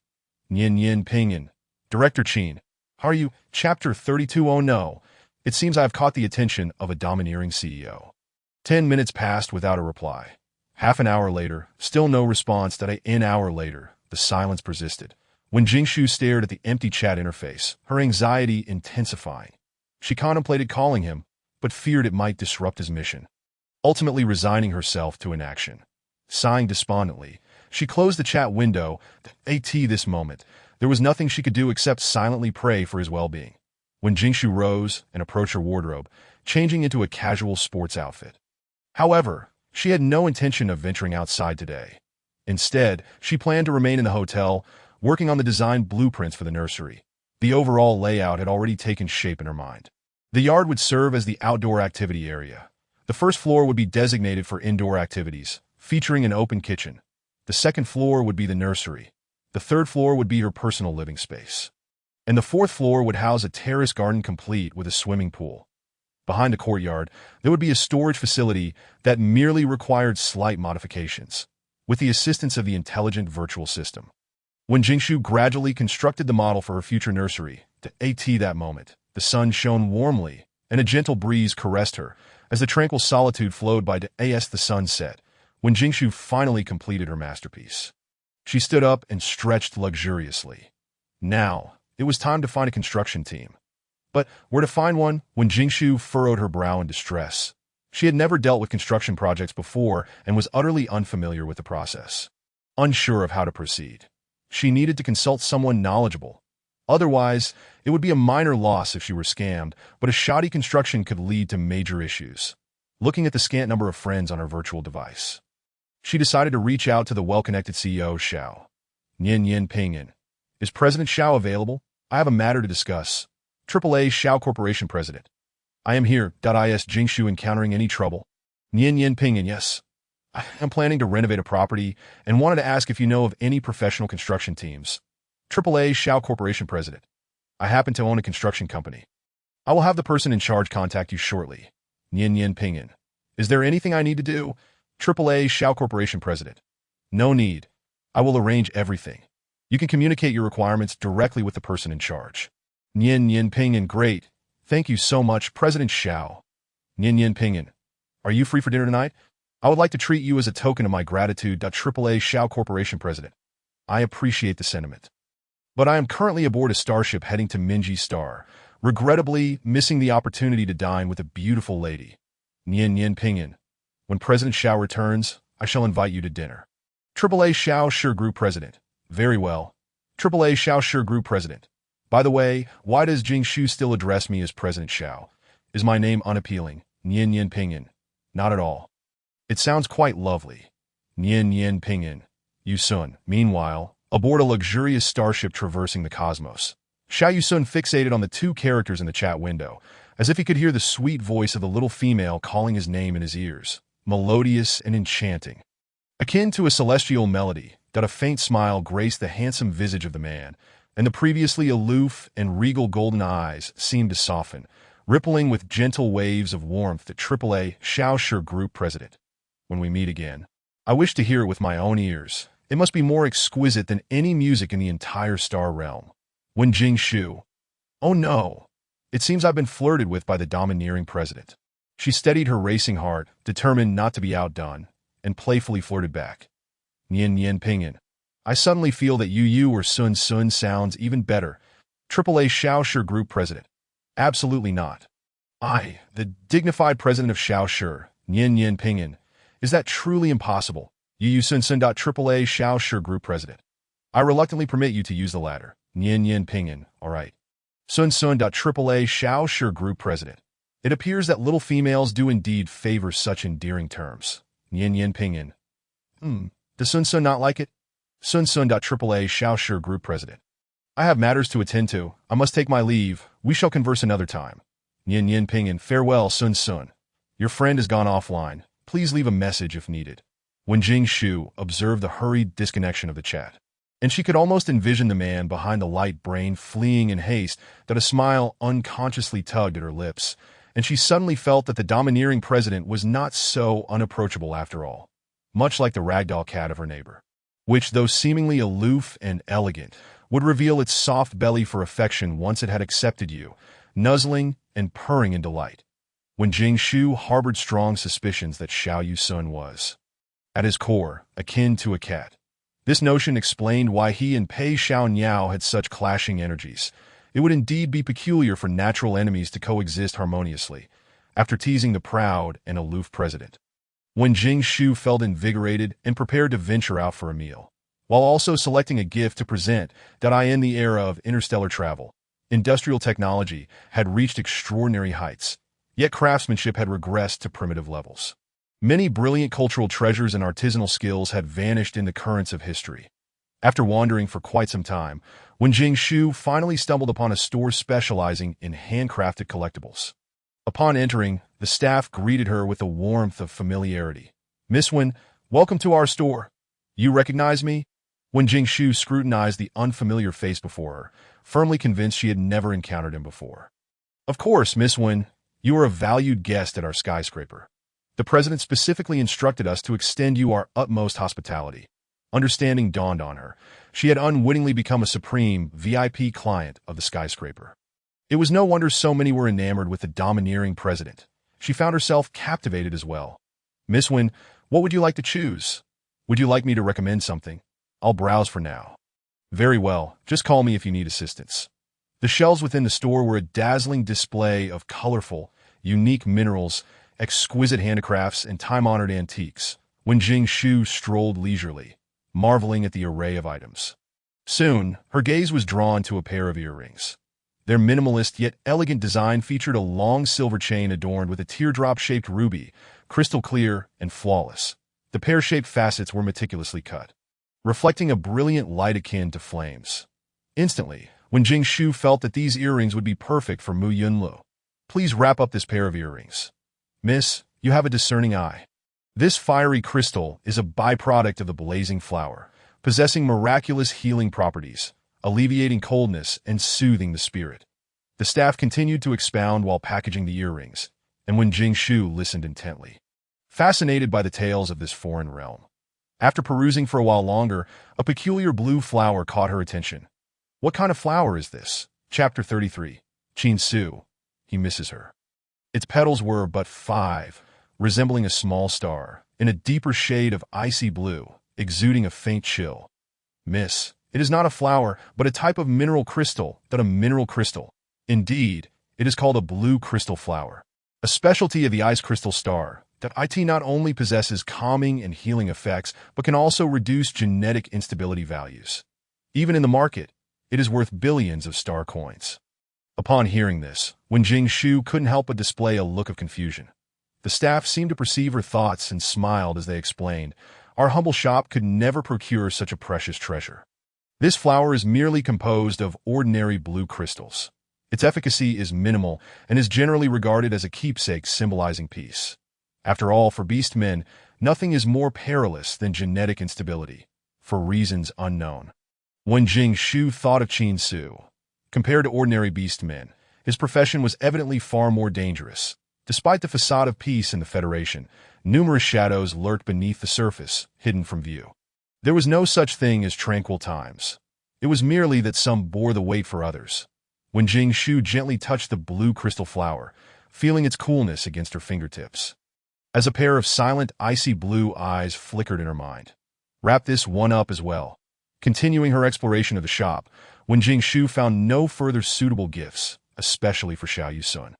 "Nian Pinyin, Director Qin, how are you? Chapter 32. Oh no, it seems I have caught the attention of a domineering CEO." 10 minutes passed without a reply. Half an hour later, still no response. An hour later, the silence persisted. When Jingshu stared at the empty chat interface, her anxiety intensifying. She contemplated calling him, but feared it might disrupt his mission. Ultimately resigning herself to inaction. Sighing despondently, she closed the chat window. This moment, there was nothing she could do except silently pray for his well-being. When Jingshu rose and approached her wardrobe, changing into a casual sports outfit. However, she had no intention of venturing outside today. Instead, she planned to remain in the hotel, working on the design blueprints for the nursery. The overall layout had already taken shape in her mind. The yard would serve as the outdoor activity area. The first floor would be designated for indoor activities, featuring an open kitchen. The second floor would be the nursery. The third floor would be her personal living space. And the fourth floor would house a terrace garden complete with a swimming pool. Behind the courtyard, there would be a storage facility that merely required slight modifications, with the assistance of the intelligent virtual system. When Jingshu gradually constructed the model for her future nursery, that moment, the sun shone warmly, and a gentle breeze caressed her, as the tranquil solitude flowed by as the sun set. When Jingshu finally completed her masterpiece, she stood up and stretched luxuriously. Now, it was time to find a construction team. But where to find one? When Jingshu furrowed her brow in distress. She had never dealt with construction projects before and was utterly unfamiliar with the process. Unsure of how to proceed, she needed to consult someone knowledgeable. Otherwise, it would be a minor loss if she were scammed, but a shoddy construction could lead to major issues. Looking at the scant number of friends on her virtual device, she decided to reach out to the well-connected CEO, Xiao. "Nian Pinyin. Is President Xiao available? I have a matter to discuss." AAA Xiao Corporation President. "I am here. Is Jingshu encountering any trouble?" Nian Pinyin. "Yes. I am planning to renovate a property and wanted to ask if you know of any professional construction teams." AAA Xiao Corporation President. "I happen to own a construction company. I will have the person in charge contact you shortly." Nian Pinyin. "Is there anything I need to do?" AAA Xiao Corporation President. "No need. I will arrange everything. You can communicate your requirements directly with the person in charge." Nian Pinyin. "Great. Thank you so much, President Xiao." Nian Pinyin. "Are you free for dinner tonight? I would like to treat you as a token of my gratitude." AAA Xiao Corporation President. "I appreciate the sentiment, but I am currently aboard a starship heading to Minji Star, regrettably missing the opportunity to dine with a beautiful lady." Nian Pinyin. "When President Xiao returns, I shall invite you to dinner. AAA Xiao Shi Group President. Very well. AAA Xiao Shi Group President. By the way, why does Jing Shu still address me as President Xiao? Is my name unappealing? Nian Yin Pinyin. Not at all. It sounds quite lovely. Nian Yin Pinyin. Yusun. Meanwhile, aboard a luxurious starship traversing the cosmos, Xiao Yusun fixated on the two characters in the chat window, as if he could hear the sweet voice of the little female calling his name in his ears, melodious and enchanting. Akin to a celestial melody, a faint smile graced the handsome visage of the man, and the previously aloof and regal golden eyes seemed to soften, rippling with gentle waves of warmth at AAA Xiao Shi Group President. When we meet again, I wish to hear it with my own ears. It must be more exquisite than any music in the entire star realm. When Jing Shu. Oh no. It seems I've been flirted with by the domineering president. She steadied her racing heart, determined not to be outdone, and playfully flirted back. Nian Yin Pinyin. I suddenly feel that Yu or Sun Sun sounds even better. AAA Xiao Shi Group President. Absolutely not. I, the dignified president of Xiao Shi, Nian Yin Pinyin. Is that truly impossible? Yu Sun Sun. AAA Xiao Shi Group President. I reluctantly permit you to use the latter. Nian Yin Pinyin. All right. Sun Sun. AAA Xiao Shi Group President. It appears that little females do indeed favor such endearing terms. Nian Yin Pinyin. Does Sun Sun not like it? Sun Sun. AAA Xiao Shi Group President. I have matters to attend to. I must take my leave. We shall converse another time. Nian Yin Pinyin. Farewell, Sun Sun. Your friend has gone offline. Please leave a message if needed. When Jing Shu observed the hurried disconnection of the chat, and she could almost envision the man behind the light brain fleeing in haste, that a smile unconsciously tugged at her lips, and she suddenly felt that the domineering president was not so unapproachable after all, much like the ragdoll cat of her neighbor, which, though seemingly aloof and elegant, would reveal its soft belly for affection once it had accepted you, nuzzling and purring in delight. When Jing Shu harbored strong suspicions that Xiao Yusun was, at his core, akin to a cat. This notion explained why he and Pei Xiao Niao had such clashing energies. It would indeed be peculiar for natural enemies to coexist harmoniously, after teasing the proud and aloof president. When Jing Shu felt invigorated and prepared to venture out for a meal, while also selecting a gift to present, that in the era of interstellar travel, industrial technology had reached extraordinary heights, yet craftsmanship had regressed to primitive levels. Many brilliant cultural treasures and artisanal skills had vanished in the currents of history. After wandering for quite some time, when Jing Shu finally stumbled upon a store specializing in handcrafted collectibles. Upon entering, the staff greeted her with a warmth of familiarity. "Miss Wen, welcome to our store. You recognize me?" When Jing Shu scrutinized the unfamiliar face before her, firmly convinced she had never encountered him before. "Of course, Miss Wen, you are a valued guest at our skyscraper. The president specifically instructed us to extend you our utmost hospitality." Understanding dawned on her. She had unwittingly become a supreme VIP client of the skyscraper. It was no wonder so many were enamored with the domineering president. She found herself captivated as well. "Miss Wen, what would you like to choose? Would you like me to recommend something? I'll browse for now." "Very well, just call me if you need assistance." The shelves within the store were a dazzling display of colorful, unique minerals, exquisite handicrafts, and time-honored antiques, when Jing Shu strolled leisurely, marveling at the array of items. Soon, her gaze was drawn to a pair of earrings. Their minimalist yet elegant design featured a long silver chain adorned with a teardrop-shaped ruby, crystal clear and flawless. The pear-shaped facets were meticulously cut, reflecting a brilliant light akin to flames. Instantly, when Jing Shu felt that these earrings would be perfect for Mu Yunlu. "Please wrap up this pair of earrings. Miss, you have a discerning eye. This fiery crystal is a byproduct of the blazing flower, possessing miraculous healing properties, alleviating coldness and soothing the spirit." The staff continued to expound while packaging the earrings, and when Jing Shu listened intently, fascinated by the tales of this foreign realm. After perusing for a while longer, a peculiar blue flower caught her attention. "What kind of flower is this?" Chapter 33. Qin Su. He misses her. Its petals were but 5, resembling a small star, in a deeper shade of icy blue, exuding a faint chill. "Miss, it is not a flower, but a type of mineral crystal, a mineral crystal. Indeed, it is called a blue crystal flower, a specialty of the ice crystal star, that IT not only possesses calming and healing effects, but can also reduce genetic instability values. Even in the market, it is worth billions of star coins. Upon hearing this, Wen Jingshu couldn't help but display a look of confusion. The staff seemed to perceive her thoughts and smiled as they explained, "Our humble shop could never procure such a precious treasure. This flower is merely composed of ordinary blue crystals. Its efficacy is minimal and is generally regarded as a keepsake symbolizing peace. After all, for beast men, nothing is more perilous than genetic instability, for reasons unknown." When Jing Shu thought of Qin Su, compared to ordinary beast men, his profession was evidently far more dangerous. Despite the facade of peace in the Federation, numerous shadows lurked beneath the surface, hidden from view. There was no such thing as tranquil times. It was merely that some bore the weight for others. When Jing Shu gently touched the blue crystal flower, feeling its coolness against her fingertips, as a pair of silent, icy blue eyes flickered in her mind. Wrap this one up as well. Continuing her exploration of the shop, Wen Jingshu found no further suitable gifts, especially for Xiao Yusun.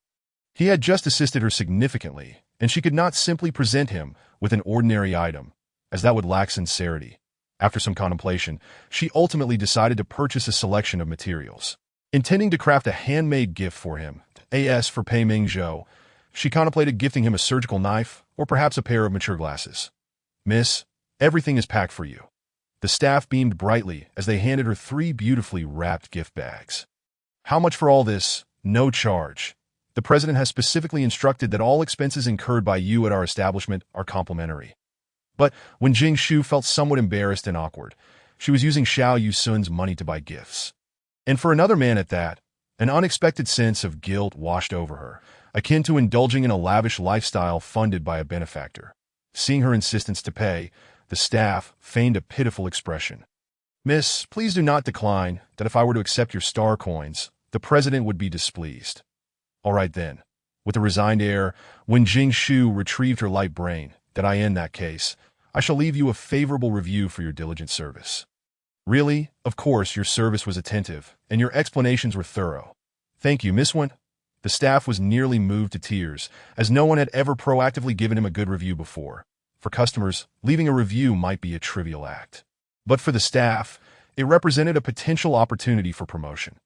He had just assisted her significantly, and she could not simply present him with an ordinary item, as that would lack sincerity. After some contemplation, she ultimately decided to purchase a selection of materials. Intending to craft a handmade gift for him, as for Pei Mingzhou, she contemplated gifting him a surgical knife or perhaps a pair of mature glasses. "Miss, everything is packed for you." The staff beamed brightly as they handed her 3 beautifully wrapped gift bags. "How much for all this?" "No charge. The president has specifically instructed that all expenses incurred by you at our establishment are complimentary." But when Jing Shu felt somewhat embarrassed and awkward, she was using Xiao Yusun's money to buy gifts. And for another man at that, an unexpected sense of guilt washed over her, akin to indulging in a lavish lifestyle funded by a benefactor. Seeing her insistence to pay, the staff feigned a pitiful expression. "Miss, please do not decline that if I were to accept your star coins, the president would be displeased." "All right then." With a resigned air, when Jing Shu retrieved her light brain, "that in that case, I shall leave you a favorable review for your diligent service." "Really? Of course, your service was attentive, and your explanations were thorough." "Thank you, Miss Wen." The staff was nearly moved to tears, as no one had ever proactively given him a good review before. For customers, leaving a review might be a trivial act. But for the staff, it represented a potential opportunity for promotion.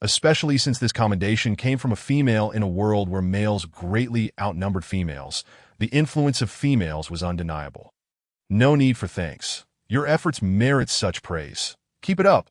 Especially since this commendation came from a female in a world where males greatly outnumbered females, the influence of females was undeniable. "No need for thanks. Your efforts merit such praise. Keep it up."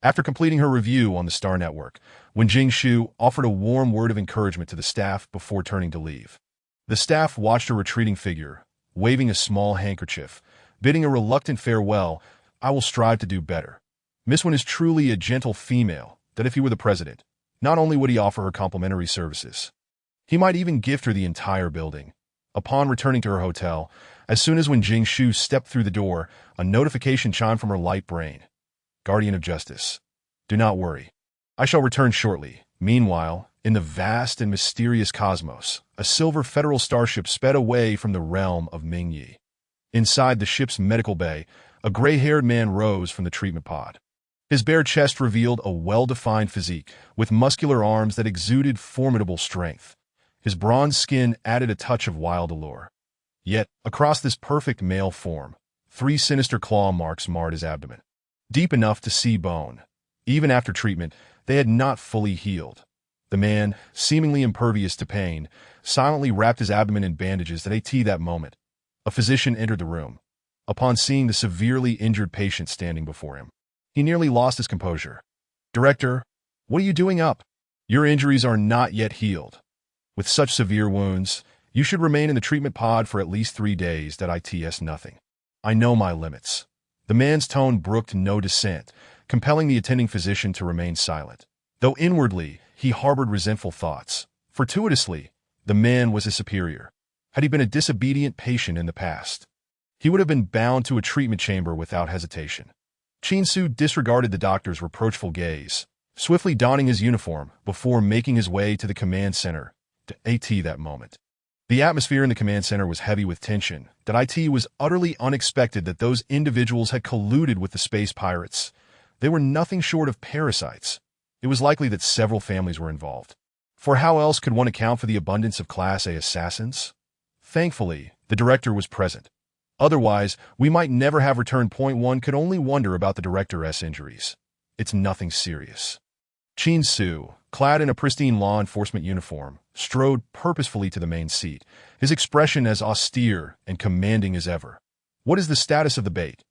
After completing her review on the Star Network, Wen Jingshu offered a warm word of encouragement to the staff before turning to leave. The staff watched her retreating figure, waving a small handkerchief, bidding a reluctant farewell. "I will strive to do better." Miss Wen is truly a gentle female, that if he were the president, not only would he offer her complimentary services, he might even gift her the entire building. Upon returning to her hotel, as soon as Wen Jingshu stepped through the door, a notification chimed from her light brain. "Guardian of Justice. Do not worry. I shall return shortly." Meanwhile, in the vast and mysterious cosmos, a silver federal starship sped away from the realm of Mingyi. Inside the ship's medical bay, a gray-haired man rose from the treatment pod. His bare chest revealed a well-defined physique, with muscular arms that exuded formidable strength. His bronze skin added a touch of wild allure. Yet, across this perfect male form, 3 sinister claw marks marred his abdomen, deep enough to see bone. Even after treatment, they had not fully healed. The man, seemingly impervious to pain, silently wrapped his abdomen in bandages that moment. A physician entered the room. Upon seeing the severely injured patient standing before him, he nearly lost his composure. "Director, what are you doing up? Your injuries are not yet healed. With such severe wounds, you should remain in the treatment pod for at least 3 days. It's nothing. I know my limits." The man's tone brooked no dissent, compelling the attending physician to remain silent. Though inwardly, he harbored resentful thoughts. Fortuitously, the man was his superior. Had he been a disobedient patient in the past, he would have been bound to a treatment chamber without hesitation. Qin Su disregarded the doctor's reproachful gaze, swiftly donning his uniform before making his way to the command center. That moment, the atmosphere in the command center was heavy with tension. It was utterly unexpected that those individuals had colluded with the space pirates. They were nothing short of parasites. It was likely that several families were involved. For how else could one account for the abundance of Class A assassins? Thankfully, The director was present. Otherwise, we might never have returned. Point one could only wonder about the director's injuries. It's nothing serious. Chin Su, clad in a pristine law enforcement uniform, strode purposefully to the main seat, his expression as austere and commanding as ever. What is the status of the bait?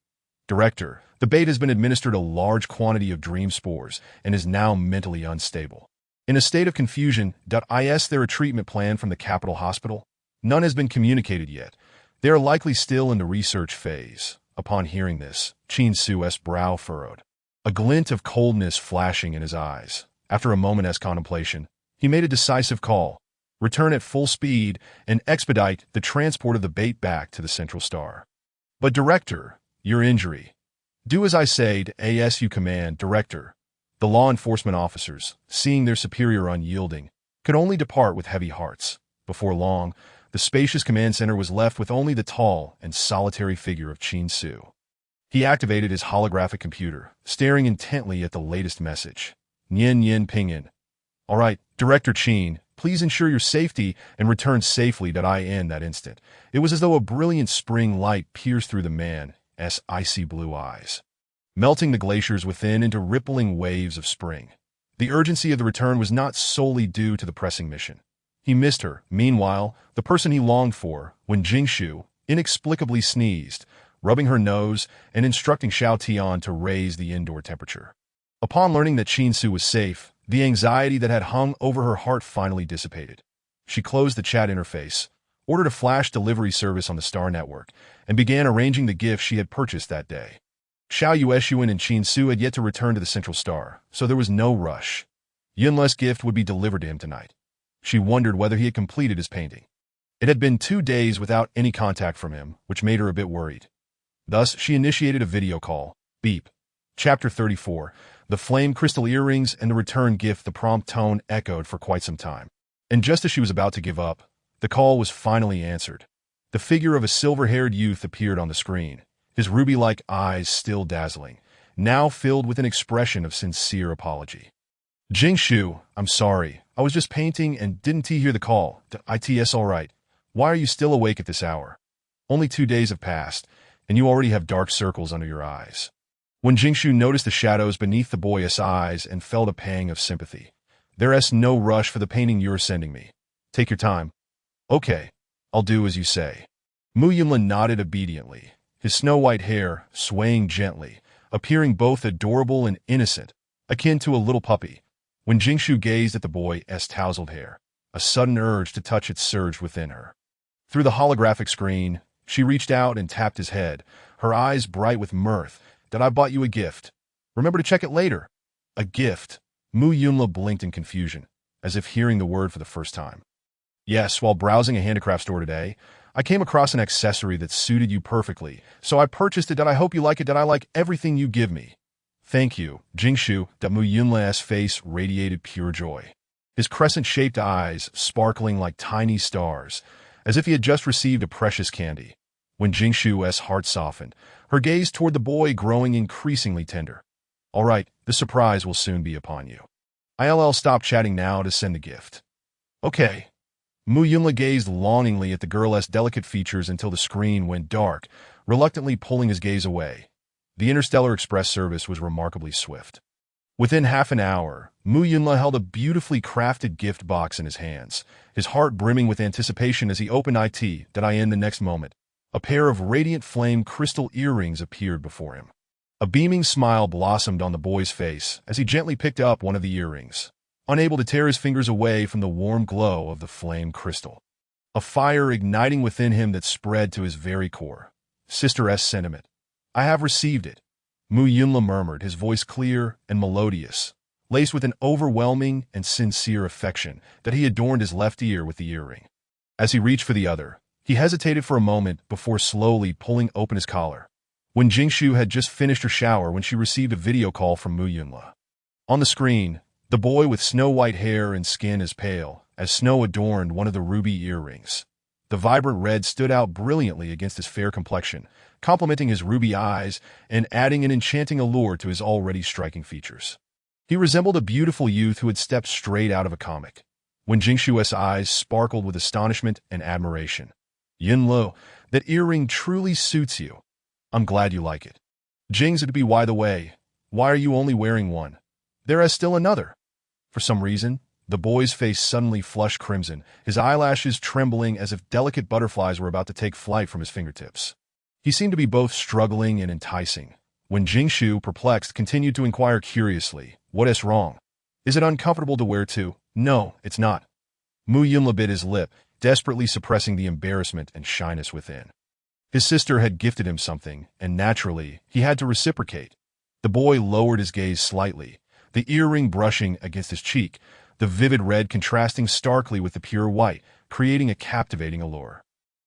Director, the bait has been administered a large quantity of dream spores and is now mentally unstable. In a state of confusion, is there a treatment plan from the Capital Hospital? None has been communicated yet. They are likely still in the research phase. Upon hearing this, Chin Su's brow furrowed, a glint of coldness flashing in his eyes. After a moment's contemplation, he made a decisive call. Return at full speed and expedite the transport of the bait back to the Central Star. But Director, your injury. Do as I say, as you command, Director. The law enforcement officers, seeing their superior unyielding, could only depart with heavy hearts. Before long, the spacious command center was left with only the tall and solitary figure of Chin Su. He activated his holographic computer, staring intently at the latest message. Nyen Yen Pinyin. All right, Director Chin, please ensure your safety and return safely. In that instant, it was as though a brilliant spring light pierced through the man's icy blue eyes, melting the glaciers within into rippling waves of spring. The urgency of the return was not solely due to the pressing mission. He missed her, meanwhile, the person he longed for, when Jingshu inexplicably sneezed, rubbing her nose and instructing Xiao Tian to raise the indoor temperature. Upon learning that Chin Su was safe, the anxiety that had hung over her heart finally dissipated. She closed the chat interface, ordered a flash delivery service on the Star Network, and began arranging the gift she had purchased that day. Xiao Yueshuan and Chin Su had yet to return to the Central Star, so there was no rush. Yunle's gift would be delivered to him tonight. She wondered whether he had completed his painting. It had been 2 days without any contact from him, which made her a bit worried. Thus, she initiated a video call. Beep. Chapter 34. The flame crystal earrings and the return gift. The prompt tone echoed for quite some time. And just as she was about to give up, the call was finally answered. The figure of a silver-haired youth appeared on the screen, his ruby-like eyes still dazzling, now filled with an expression of sincere apology. Jingshu, I'm sorry. I was just painting and didn't hear the call. It's all right. Why are you still awake at this hour? Only 2 days have passed, and you already have dark circles under your eyes. When Jingshu noticed the shadows beneath the boy's eyes and felt a pang of sympathy. There's no rush for the painting you're sending me. Take your time. Okay, I'll do as you say. Mu Yunlin nodded obediently, his snow-white hair swaying gently, appearing both adorable and innocent, akin to a little puppy. When Jingshu gazed at the boy's tousled hair, a sudden urge to touch it surged within her. Through the holographic screen, she reached out and tapped his head, her eyes bright with mirth. I bought you a gift. Remember to check it later. A gift. Mu Yunla blinked in confusion, as if hearing the word for the first time. Yes, while browsing a handicraft store today, I came across an accessory that suited you perfectly, so I purchased it. I hope you like it. I like everything you give me. Thank you, Jingshu. Mu Yunla's face radiated pure joy, his crescent-shaped eyes sparkling like tiny stars, as if he had just received a precious candy. When Jingshu's heart softened, her gaze toward the boy growing increasingly tender. All right, the surprise will soon be upon you. I'll stop chatting now to send the gift. Okay. Mu Yunla gazed longingly at the girl's delicate features until the screen went dark, reluctantly pulling his gaze away. The Interstellar Express service was remarkably swift. Within half an hour, Mu Yunla held a beautifully crafted gift box in his hands, his heart brimming with anticipation as he opened it. The next moment, a pair of radiant flame crystal earrings appeared before him. A beaming smile blossomed on the boy's face as he gently picked up one of the earrings, unable to tear his fingers away from the warm glow of the flame crystal. A fire igniting within him that spread to his very core. Sister-S sentiment. I have received it. Mu Yunla murmured, his voice clear and melodious, laced with an overwhelming and sincere affection that he adorned his left ear with the earring. As he reached for the other, he hesitated for a moment before slowly pulling open his collar. When Jingshu had just finished her shower when she received a video call from Mu Yunla. On the screen, the boy with snow-white hair and skin as pale as snow adorned one of the ruby earrings. The vibrant red stood out brilliantly against his fair complexion, complementing his ruby eyes and adding an enchanting allure to his already striking features. He resembled a beautiful youth who had stepped straight out of a comic. When Jingshu's eyes sparkled with astonishment and admiration. Yunlo, that earring truly suits you. I'm glad you like it. Jing's to be by the way, why are you only wearing one? There is still another. For some reason, the boy's face suddenly flushed crimson, his eyelashes trembling as if delicate butterflies were about to take flight from his fingertips. He seemed to be both struggling and enticing. When Jingshu, perplexed, continued to inquire curiously, what is wrong? Is it uncomfortable to wear too? No, it's not. Mu Yunla bit his lip, desperately suppressing the embarrassment and shyness within. His sister had gifted him something, and naturally, he had to reciprocate. The boy lowered his gaze slightly, the earring brushing against his cheek, the vivid red contrasting starkly with the pure white, creating a captivating allure.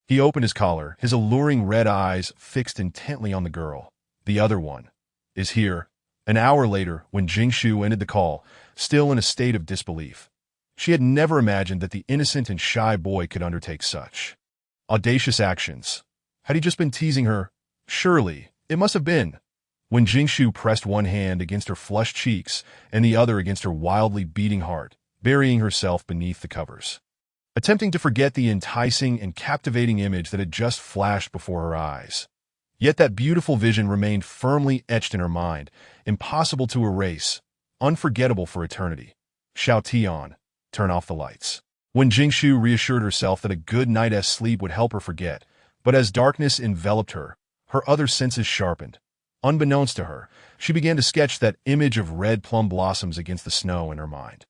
He opened his collar, his alluring red eyes fixed intently on the girl. The other one is here. An hour later, when Jingshu ended the call, still in a state of disbelief. She had never imagined that the innocent and shy boy could undertake such audacious actions. Had he just been teasing her? Surely, it must have been. When Jingshu pressed one hand against her flushed cheeks and the other against her wildly beating heart, burying herself beneath the covers, attempting to forget the enticing and captivating image that had just flashed before her eyes. Yet that beautiful vision remained firmly etched in her mind, impossible to erase, unforgettable for eternity. Xiao Tian, turn off the lights. When Jingshu reassured herself that a good night's sleep would help her forget, but as darkness enveloped her, her other senses sharpened. Unbeknownst to her, she began to sketch that image of red plum blossoms against the snow in her mind.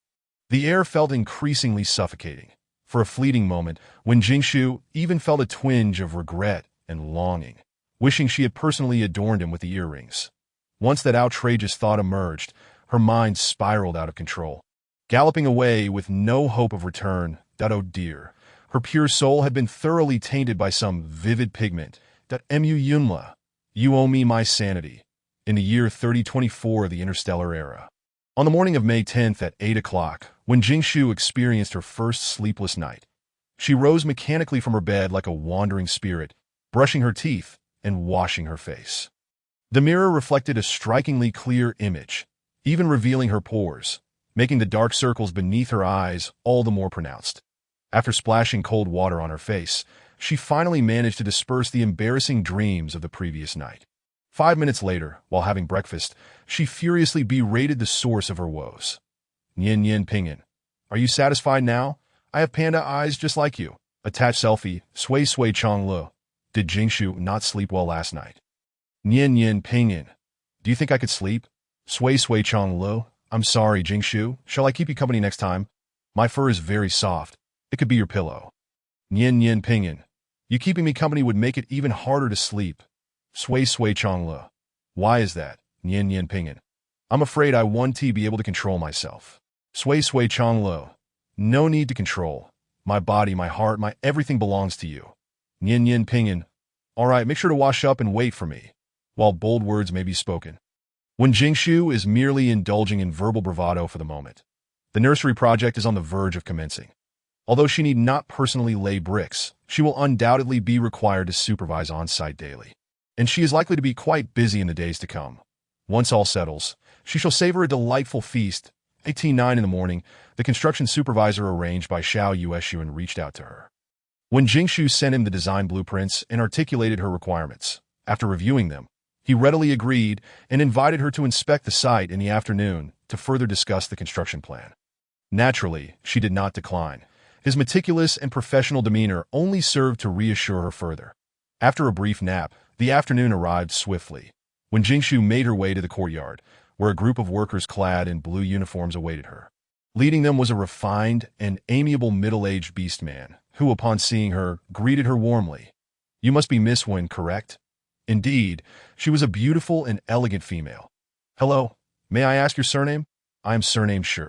The air felt increasingly suffocating. For a fleeting moment, when Jingshu even felt a twinge of regret and longing, wishing she had personally adorned him with the earrings. Once that outrageous thought emerged, her mind spiraled out of control. Galloping away with no hope of return, that oh dear, her pure soul had been thoroughly tainted by some vivid pigment, that Mu Yunla. You owe me my sanity. In the year 3024 of the interstellar era. On the morning of May 10th at 8 o'clock, when Jingshu experienced her first sleepless night, she rose mechanically from her bed like a wandering spirit, brushing her teeth and washing her face. The mirror reflected a strikingly clear image, even revealing her pores, making the dark circles beneath her eyes all the more pronounced. After splashing cold water on her face, she finally managed to disperse the embarrassing dreams of the previous night. 5 minutes later, while having breakfast, she furiously berated the source of her woes. Nian Yin Pingin, are you satisfied now? I have panda eyes just like you. Attached selfie, Sui Sui Chong Lu. Did Jingshu not sleep well last night? Nian Yin Pingin, do you think I could sleep? Sui Sui Chong Lu, I'm sorry, Jingshu. Shall I keep you company next time? My fur is very soft. It could be your pillow. Nian Yin Pingin, you keeping me company would make it even harder to sleep. Sui Sui Chong Lu. Why is that? Nian Yin Pingin. I'm afraid I won't be able to control myself. Sui Sui Chong Lu. No need to control. My body, my heart, my everything belongs to you. Nian Yin Pingin. All right, make sure to wash up and wait for me, while bold words may be spoken. When Jingshu is merely indulging in verbal bravado for the moment, the nursery project is on the verge of commencing. Although she need not personally lay bricks, she will undoubtedly be required to supervise on-site daily. And she is likely to be quite busy in the days to come. Once all settles, she shall savor a delightful feast. 18:09 in the morning, the construction supervisor arranged by Xiao Yueshun reached out to her. When Jingshu sent him the design blueprints and articulated her requirements, after reviewing them, he readily agreed and invited her to inspect the site in the afternoon to further discuss the construction plan. Naturally, she did not decline. His meticulous and professional demeanor only served to reassure her further. After a brief nap, the afternoon arrived swiftly. When Jingshu made her way to the courtyard, where a group of workers clad in blue uniforms awaited her. Leading them was a refined and amiable middle-aged beast man, who, upon seeing her, greeted her warmly. You must be Miss Wen, correct? Indeed, she was a beautiful and elegant female. Hello, may I ask your surname? I am surnamed Shi.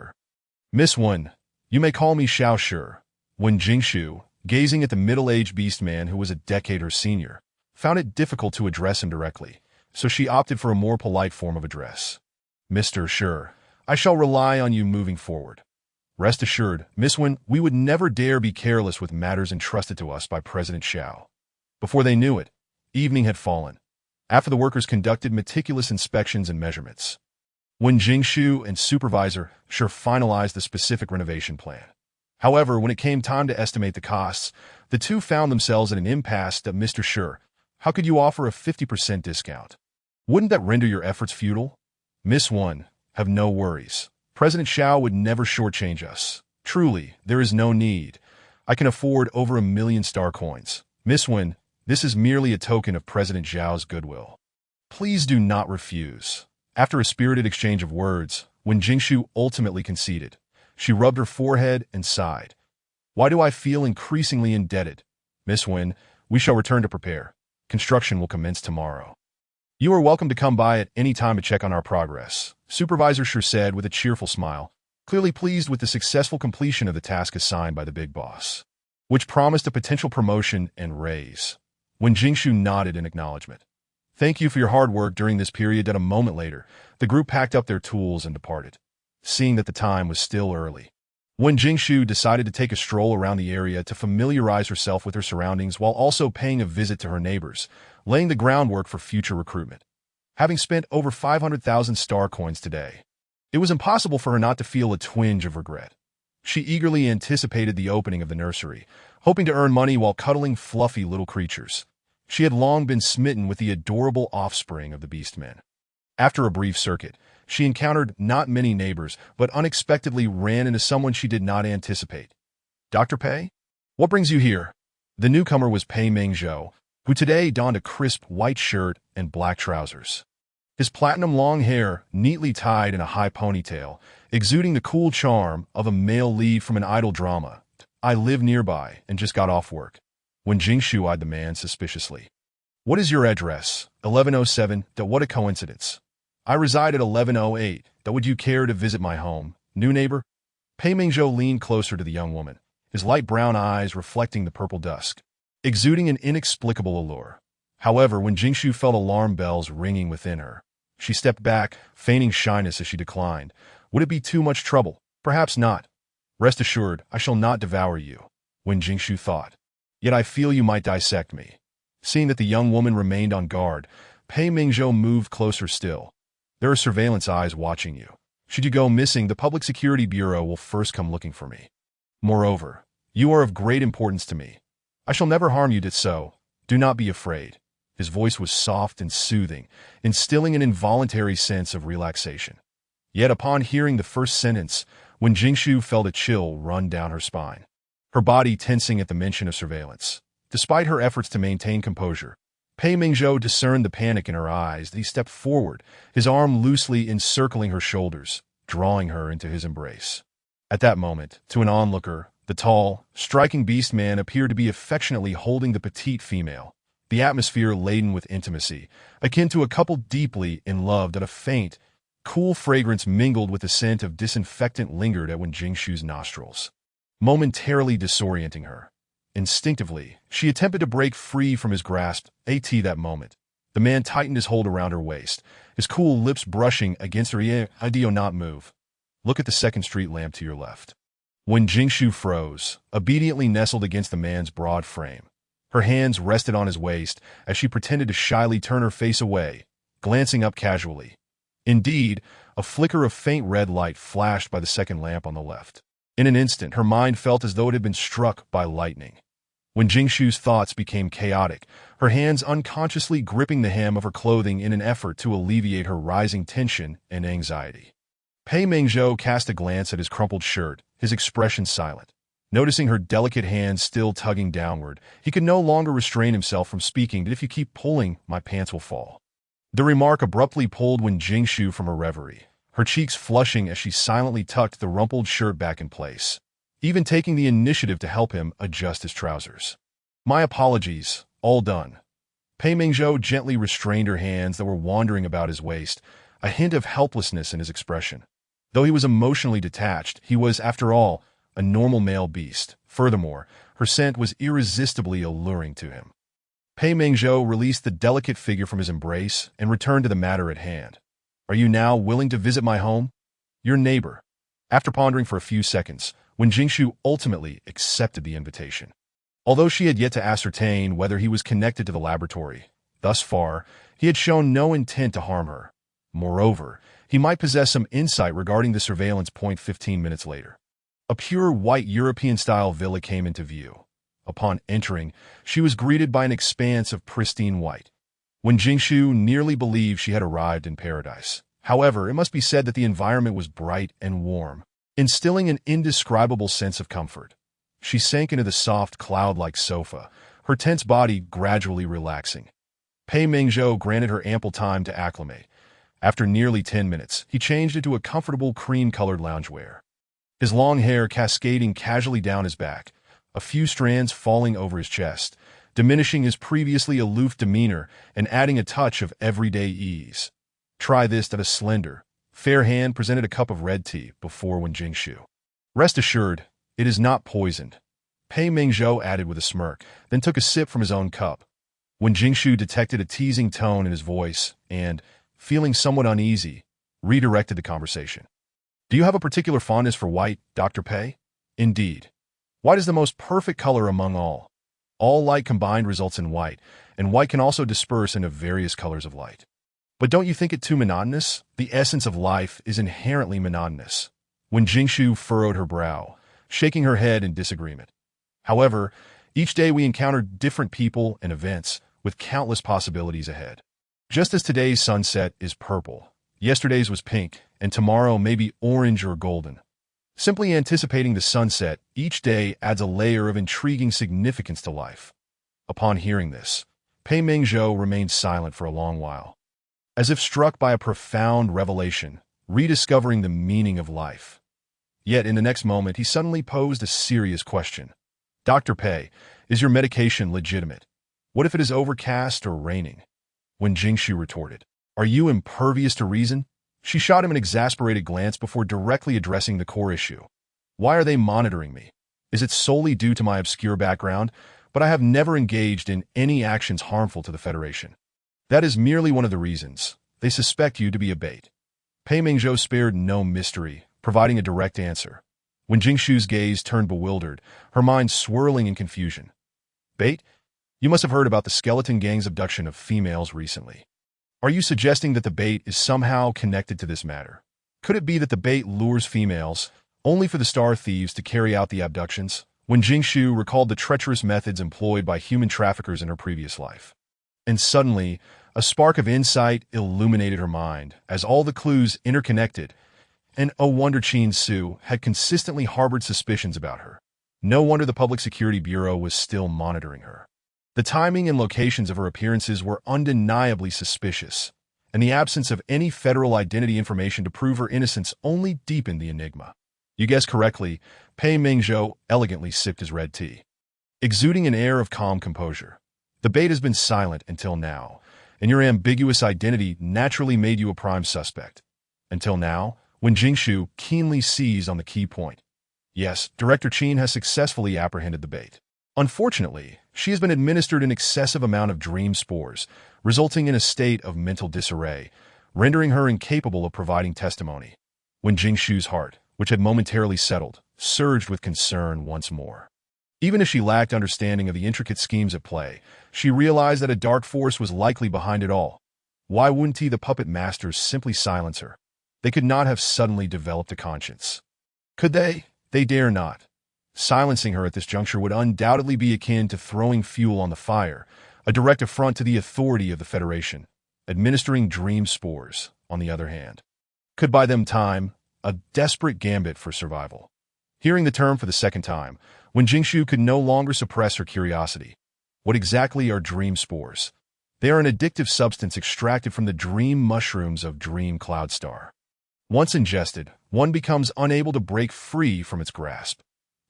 Miss Wen, you may call me Xiao Shi. When Jingshu, gazing at the middle-aged beast man who was a decade her senior, found it difficult to address him directly, so she opted for a more polite form of address. Mr. Shi, I shall rely on you moving forward. Rest assured, Miss Wen, we would never dare be careless with matters entrusted to us by President Xiao. Before they knew it, evening had fallen. After the workers conducted meticulous inspections and measurements. When Jingshu and Supervisor Shi finalized the specific renovation plan. However, when it came time to estimate the costs, the two found themselves at an impasse. That Mr. Sure, how could you offer a 50% discount? Wouldn't that render your efforts futile? Miss One, have no worries. President Xiao would never shortchange us. Truly, there is no need. I can afford over 1,000,000 star coins. Miss Wen, this is merely a token of President Zhao's goodwill. Please do not refuse. After a spirited exchange of words, when Jingshu ultimately conceded, she rubbed her forehead and sighed. Why do I feel increasingly indebted? Miss Wen, we shall return to prepare. Construction will commence tomorrow. You are welcome to come by at any time to check on our progress, Supervisor Sure said with a cheerful smile, clearly pleased with the successful completion of the task assigned by the big boss, which promised a potential promotion and raise. When Jingshu nodded in acknowledgement, thank you for your hard work during this period. That a moment later, the group packed up their tools and departed, seeing that the time was still early. When Jingshu decided to take a stroll around the area to familiarize herself with her surroundings while also paying a visit to her neighbors, laying the groundwork for future recruitment. Having spent over 500,000 star coins today, it was impossible for her not to feel a twinge of regret. She eagerly anticipated the opening of the nursery, hoping to earn money while cuddling fluffy little creatures. She had long been smitten with the adorable offspring of the beastmen. After a brief circuit, she encountered not many neighbors, but unexpectedly ran into someone she did not anticipate. Dr. Pei? What brings you here? The newcomer was Pei Mingzhou, who today donned a crisp white shirt and black trousers. His platinum long hair, neatly tied in a high ponytail, exuding the cool charm of a male lead from an idol drama. I live nearby and just got off work. When Jingshu eyed the man suspiciously. What is your address? 1107. What a coincidence. I reside at 1108. Would you care to visit my home, new neighbor? Pei Mingzhou leaned closer to the young woman, his light brown eyes reflecting the purple dusk, exuding an inexplicable allure. However, when Jingshu felt alarm bells ringing within her, she stepped back, feigning shyness as she declined. Would it be too much trouble? Perhaps not. Rest assured, I shall not devour you. When Jingshu thought. Yet I feel you might dissect me. Seeing that the young woman remained on guard, Pei Mingzhou moved closer still. There are surveillance eyes watching you. Should you go missing, the Public Security Bureau will first come looking for me. Moreover, you are of great importance to me. I shall never harm you, so do not be afraid. His voice was soft and soothing, instilling an involuntary sense of relaxation. Yet upon hearing the first sentence, when Jingshu felt a chill run down her spine, her body tensing at the mention of surveillance. Despite her efforts to maintain composure, Pei Mingzhou discerned the panic in her eyes. He stepped forward, his arm loosely encircling her shoulders, drawing her into his embrace. At that moment, to an onlooker, the tall, striking beast man appeared to be affectionately holding the petite female, the atmosphere laden with intimacy, akin to a couple deeply in love. That a faint, cool fragrance mingled with the scent of disinfectant lingered at Jingshu's nostrils, momentarily disorienting her. Instinctively, she attempted to break free from his grasp. That moment, the man tightened his hold around her waist, his cool lips brushing against her ear. Do not move. Look at the second street lamp to your left. When Jingshu froze, obediently nestled against the man's broad frame, her hands rested on his waist as she pretended to shyly turn her face away, glancing up casually. Indeed, a flicker of faint red light flashed by the second lamp on the left. In an instant, her mind felt as though it had been struck by lightning. When Jingshu's thoughts became chaotic, her hands unconsciously gripping the hem of her clothing in an effort to alleviate her rising tension and anxiety. Pei Mingzhou cast a glance at his crumpled shirt, his expression silent. Noticing her delicate hands still tugging downward, he could no longer restrain himself from speaking. If you keep pulling, my pants will fall. The remark abruptly pulled Jingshu from her reverie, her cheeks flushing as she silently tucked the rumpled shirt back in place, even taking the initiative to help him adjust his trousers. My apologies, all done. Pei Mingzhou gently restrained her hands that were wandering about his waist, a hint of helplessness in his expression. Though he was emotionally detached, he was, after all, a normal male beast. Furthermore, her scent was irresistibly alluring to him. Pei Mingzhou released the delicate figure from his embrace and returned to the matter at hand. Are you now willing to visit my home? Your neighbor. After pondering for a few seconds, Jingshu ultimately accepted the invitation. Although she had yet to ascertain whether he was connected to the laboratory, thus far, he had shown no intent to harm her. Moreover, he might possess some insight regarding the surveillance point 15 minutes later. A pure white European-style villa came into view. Upon entering, she was greeted by an expanse of pristine white. When Jingshu nearly believed she had arrived in paradise. However, it must be said that the environment was bright and warm, instilling an indescribable sense of comfort. She sank into the soft, cloud-like sofa, her tense body gradually relaxing. Pei Mingzhou granted her ample time to acclimate. After nearly 10 minutes, he changed into a comfortable cream-colored loungewear. His long hair cascading casually down his back, a few strands falling over his chest, diminishing his previously aloof demeanor and adding a touch of everyday ease. Try this that a slender, fair hand presented a cup of red tea before Wen Jingshu. Rest assured, it is not poisoned. Pei Mingzhou added with a smirk, then took a sip from his own cup. When Jingshu detected a teasing tone in his voice and, feeling somewhat uneasy, redirected the conversation. Do you have a particular fondness for white, Dr. Pei? Indeed. White is the most perfect color among all. All light combined results in white, and white can also disperse into various colors of light. But don't you think it too monotonous? The essence of life is inherently monotonous. When Jingshu furrowed her brow, shaking her head in disagreement. However, each day we encounter different people and events, with countless possibilities ahead. Just as today's sunset is purple, yesterday's was pink, and tomorrow may be orange or golden. Simply anticipating the sunset each day adds a layer of intriguing significance to life. Upon hearing this, Pei Mingzhou remained silent for a long while, as if struck by a profound revelation, rediscovering the meaning of life. Yet in the next moment, he suddenly posed a serious question. Dr. Pei, is your medication legitimate? What if it is overcast or raining? When Jingshu retorted, are you impervious to reason? She shot him an exasperated glance before directly addressing the core issue. Why are they monitoring me? Is it solely due to my obscure background? But I have never engaged in any actions harmful to the Federation. That is merely one of the reasons. They suspect you to be a bait. Pei Mingzhou spared no mystery, providing a direct answer. When Jingshu's gaze turned bewildered, her mind swirling in confusion. Bait? You must have heard about the skeleton gang's abduction of females recently. Are you suggesting that the bait is somehow connected to this matter? Could it be that the bait lures females, only for the star thieves to carry out the abductions? When Jingshu recalled the treacherous methods employed by human traffickers in her previous life. And suddenly, a spark of insight illuminated her mind, as all the clues interconnected, and oh wonder Qin Su had consistently harbored suspicions about her. No wonder the Public Security Bureau was still monitoring her. The timing and locations of her appearances were undeniably suspicious, and the absence of any federal identity information to prove her innocence only deepened the enigma. You guessed correctly, Pei Mingzhou elegantly sipped his red tea, exuding an air of calm composure. The bait has been silent until now, and your ambiguous identity naturally made you a prime suspect. Until now, when Jingshu keenly seized on the key point. Yes, Director Qin has successfully apprehended the bait. Unfortunately, she has been administered an excessive amount of dream spores, resulting in a state of mental disarray, rendering her incapable of providing testimony. When Jingshu's heart, which had momentarily settled, surged with concern once more. Even if she lacked understanding of the intricate schemes at play, she realized that a dark force was likely behind it all. Why wouldn't the puppet masters simply silence her? They could not have suddenly developed a conscience. Could they? They dare not. Silencing her at this juncture would undoubtedly be akin to throwing fuel on the fire, a direct affront to the authority of the Federation. Administering dream spores, on the other hand, could buy them time, a desperate gambit for survival. Hearing the term for the second time, when Jingshu could no longer suppress her curiosity. What exactly are dream spores? They are an addictive substance extracted from the dream mushrooms of Dream Cloud Star. Once ingested, one becomes unable to break free from its grasp.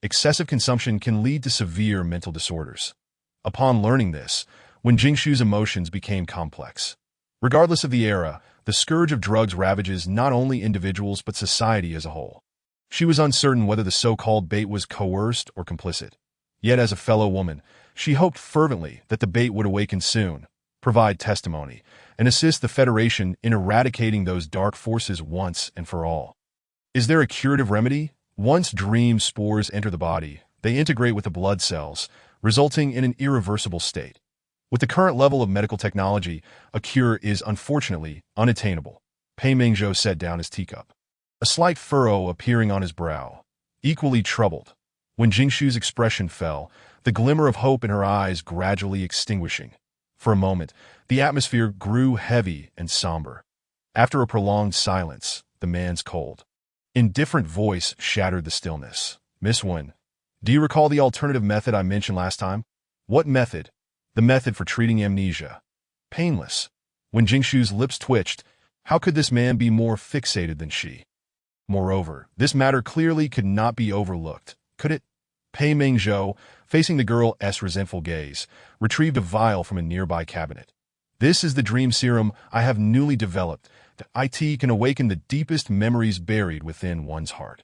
Excessive consumption can lead to severe mental disorders. Upon learning this, when Jingshu's emotions became complex. Regardless of the era, the scourge of drugs ravages not only individuals but society as a whole. She was uncertain whether the so-called bait was coerced or complicit. Yet as a fellow woman, she hoped fervently that the bait would awaken soon, provide testimony, and assist the Federation in eradicating those dark forces once and for all. Is there a curative remedy? Once dream spores enter the body, they integrate with the blood cells, resulting in an irreversible state. With the current level of medical technology, a cure is unfortunately unattainable. Pei Mingzhou set down his teacup, a slight furrow appearing on his brow. equally troubled. When Jingshu's expression fell, the glimmer of hope in her eyes gradually extinguishing. For a moment, the atmosphere grew heavy and somber. After a prolonged silence, the man's cold, indifferent voice shattered the stillness. Miss Wen, do you recall the alternative method I mentioned last time? What method? The method for treating amnesia. Painless. When Jingshu's lips twitched, how could this man be more fixated than she? Moreover, this matter clearly could not be overlooked, could it? Pei Mingzhou, facing the girl's resentful gaze, retrieved a vial from a nearby cabinet. This is the dream serum I have newly developed that it can awaken the deepest memories buried within one's heart.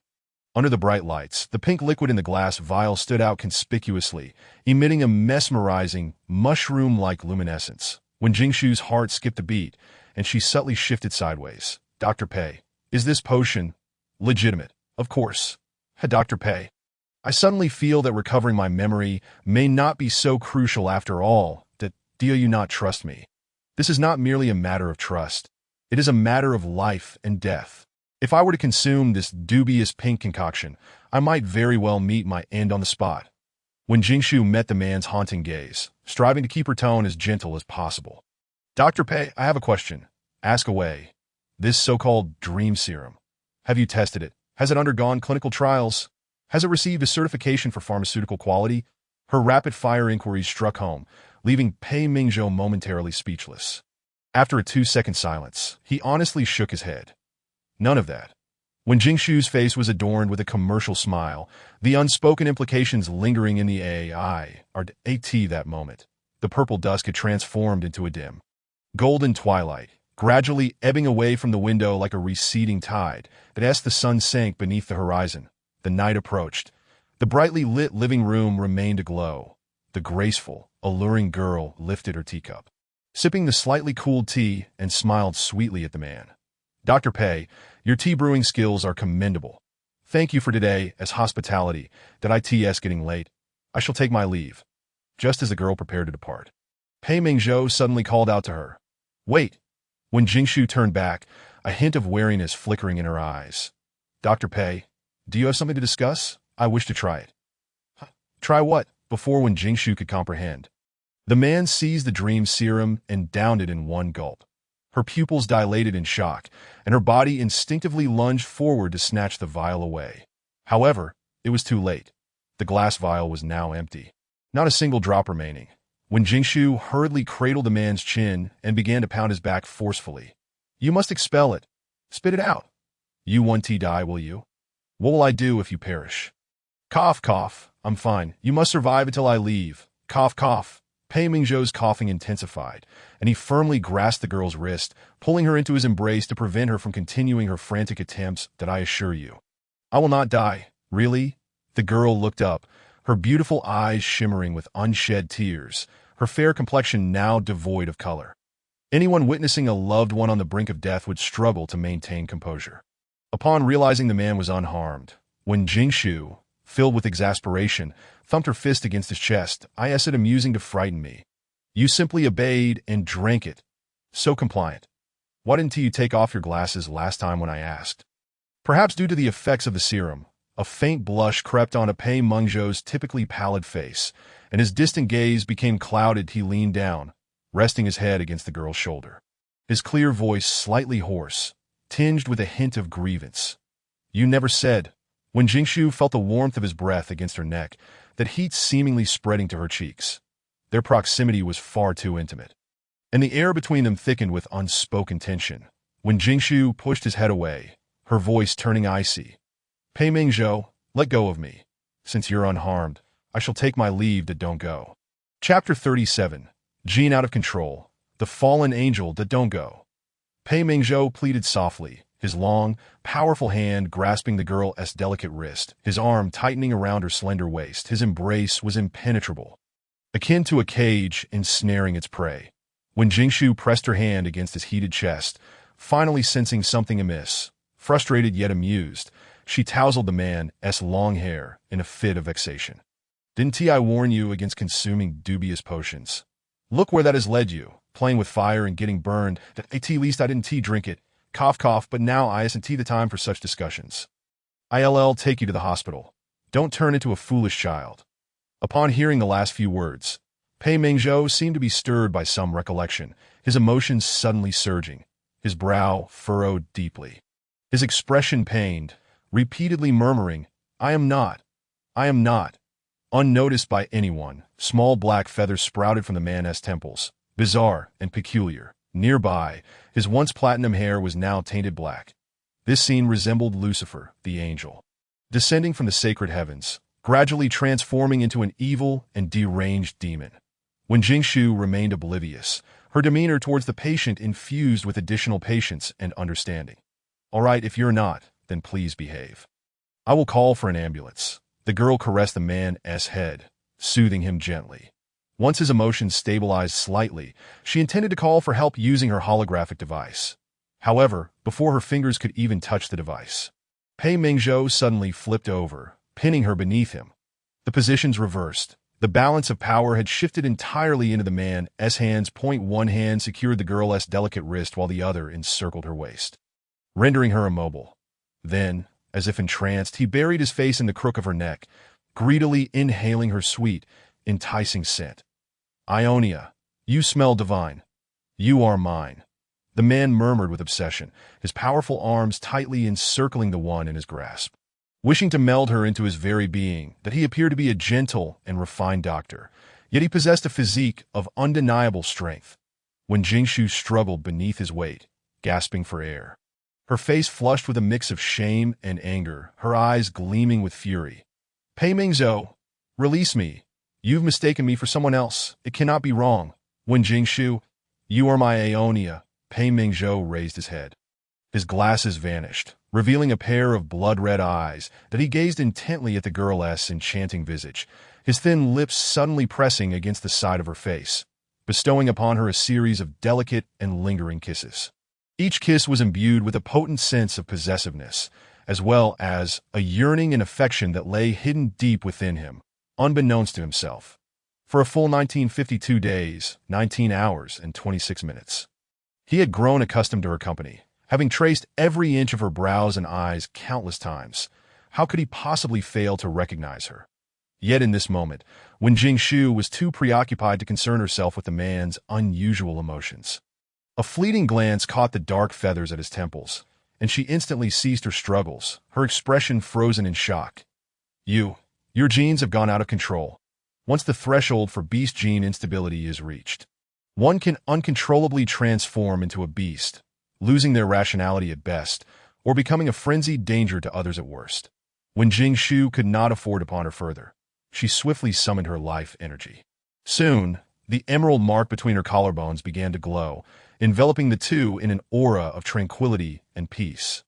Under the bright lights, the pink liquid in the glass vial stood out conspicuously, emitting a mesmerizing, mushroom-like luminescence. When Jingshu's heart skipped a beat, and she subtly shifted sideways. Dr. Pei, is this potion legitimate? Of course. Dr. Pei, I suddenly feel that recovering my memory may not be so crucial after all. Do you not trust me? This is not merely a matter of trust. It is a matter of life and death. If I were to consume this dubious pink concoction, I might very well meet my end on the spot. When Jingshu met the man's haunting gaze, striving to keep her tone as gentle as possible. Dr. Pei, I have a question. Ask away. This so-called dream serum. Have you tested it? Has it undergone clinical trials? Has it received a certification for pharmaceutical quality? Her rapid-fire inquiries struck home, leaving Pei Mingzhou momentarily speechless. After a 2-second silence, he honestly shook his head. None of that. When Jingshu's face was adorned with a commercial smile, the unspoken implications lingering in the that moment. The purple dusk had transformed into a dim, golden twilight, gradually ebbing away from the window like a receding tide that as the sun sank beneath the horizon. The night approached. The brightly lit living room remained aglow. The graceful, alluring girl lifted her teacup, sipping the slightly cooled tea, and smiled sweetly at the man. Dr. Pei, your tea brewing skills are commendable. Thank you for today as hospitality. It's getting late. I shall take my leave. Just as the girl prepared to depart, Pei Mingzhou suddenly called out to her. Wait. When Jingshu turned back, a hint of wariness flickering in her eyes. Dr. Pei, do you have something to discuss? I wish to try it. Try what? Before when Jingshu could comprehend. The man seized the dream serum and downed it in one gulp. Her pupils dilated in shock, and her body instinctively lunged forward to snatch the vial away. However, it was too late. The glass vial was now empty. Not a single drop remaining. When Jingshu hurriedly cradled the man's chin and began to pound his back forcefully. You must expel it. Spit it out. You won't die, will you? What will I do if you perish? Cough, cough. I'm fine. You must survive until I leave. Cough, cough. Pei Mingzhou's coughing intensified, and he firmly grasped the girl's wrist, pulling her into his embrace to prevent her from continuing her frantic attempts. I assure you, I will not die. Really? The girl looked up, her beautiful eyes shimmering with unshed tears, her fair complexion now devoid of color. Anyone witnessing a loved one on the brink of death would struggle to maintain composure. Upon realizing the man was unharmed, when Jingshu, filled with exasperation, thumped her fist against his chest, I asked it amusing to frighten me. You simply obeyed and drank it. So compliant. Why didn't you take off your glasses last time when I asked? Perhaps due to the effects of the serum, a faint blush crept onto Pei Mingzhou's typically pallid face, and his distant gaze became clouded. He leaned down, resting his head against the girl's shoulder. His clear voice slightly hoarse, tinged with a hint of grievance. You never said. When Jingshu felt the warmth of his breath against her neck, that heat seemingly spreading to her cheeks. Their proximity was far too intimate, and the air between them thickened with unspoken tension. When Jingshu pushed his head away, her voice turning icy. Pei Mingzhou, let go of me. Since you're unharmed, I shall take my leave. Don't go. Chapter 37. Gene out of control. The fallen angel. Don't go. Pei Mingzhou pleaded softly, his long, powerful hand grasping the girl's delicate wrist, his arm tightening around her slender waist. His embrace was impenetrable, akin to a cage ensnaring its prey. When Jingshu pressed her hand against his heated chest, finally sensing something amiss, frustrated yet amused, she tousled the man's long hair in a fit of vexation. Didn't I warn you against consuming dubious potions? Look where that has led you, playing with fire and getting burned. At least I didn't drink it. Cough, cough, but now isn't the time for such discussions. I'll take you to the hospital. Don't turn into a foolish child." Upon hearing the last few words, Pei Mingzhou seemed to be stirred by some recollection, his emotions suddenly surging, his brow furrowed deeply. His expression pained, repeatedly murmuring, "I am not. I am not." Unnoticed by anyone, small black feathers sprouted from the man's temples, bizarre and peculiar. Nearby, his once platinum hair was now tainted black. This scene resembled Lucifer, the angel, descending from the sacred heavens, gradually transforming into an evil and deranged demon. When Jingshu remained oblivious, her demeanor towards the patient infused with additional patience and understanding. "All right, if you're not, then please behave. I will call for an ambulance." The girl caressed the man's head, soothing him gently. Once his emotions stabilized slightly, she intended to call for help using her holographic device. However, before her fingers could even touch the device, Pei Mingzhou suddenly flipped over, pinning her beneath him. The positions reversed. The balance of power had shifted entirely into the man's hands. One hand secured the girl's delicate wrist while the other encircled her waist, rendering her immobile. Then, as if entranced, he buried his face in the crook of her neck, greedily inhaling her sweet, enticing scent. "Ionia, you smell divine. You are mine." The man murmured with obsession, his powerful arms tightly encircling the one in his grasp. Wishing to meld her into his very being, that he appeared to be a gentle and refined doctor, yet he possessed a physique of undeniable strength. When Jingshu struggled beneath his weight, gasping for air, her face flushed with a mix of shame and anger, her eyes gleaming with fury. "Pei Mingzhou, release me. You've mistaken me for someone else. It cannot be wrong." When Jingshu, "You are my Aonia." Pei Mingzhou raised his head. His glasses vanished, revealing a pair of blood-red eyes that he gazed intently at the girl's enchanting visage, his thin lips suddenly pressing against the side of her face, bestowing upon her a series of delicate and lingering kisses. Each kiss was imbued with a potent sense of possessiveness, as well as a yearning and affection that lay hidden deep within him, unbeknownst to himself. For a full 1952 days, 19 hours, and 26 minutes, he had grown accustomed to her company, having traced every inch of her brows and eyes countless times. How could he possibly fail to recognize her? Yet in this moment, when Jingshu was too preoccupied to concern herself with the man's unusual emotions, a fleeting glance caught the dark feathers at his temples, and she instantly ceased her struggles, her expression frozen in shock. Your genes have gone out of control. Once the threshold for beast gene instability is reached, one can uncontrollably transform into a beast, losing their rationality at best, or becoming a frenzied danger to others at worst. When Jingshu could not afford to ponder further, she swiftly summoned her life energy. Soon, the emerald mark between her collarbones began to glow, enveloping the two in an aura of tranquility and peace.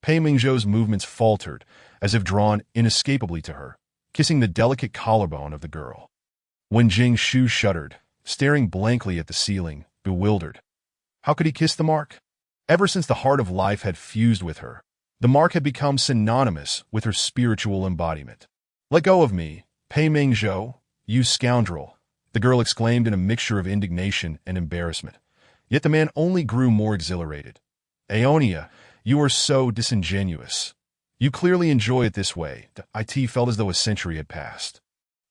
Pei Mingzhou's movements faltered, as if drawn inescapably to her, kissing the delicate collarbone of the girl. When Jingshu shuddered, staring blankly at the ceiling, bewildered. How could he kiss the mark? Ever since the heart of life had fused with her, the mark had become synonymous with her spiritual embodiment. "Let go of me, Pei Mingzhou, you scoundrel," the girl exclaimed in a mixture of indignation and embarrassment. Yet the man only grew more exhilarated. "Aonia, you are so disingenuous. You clearly enjoy it this way." It felt as though a century had passed.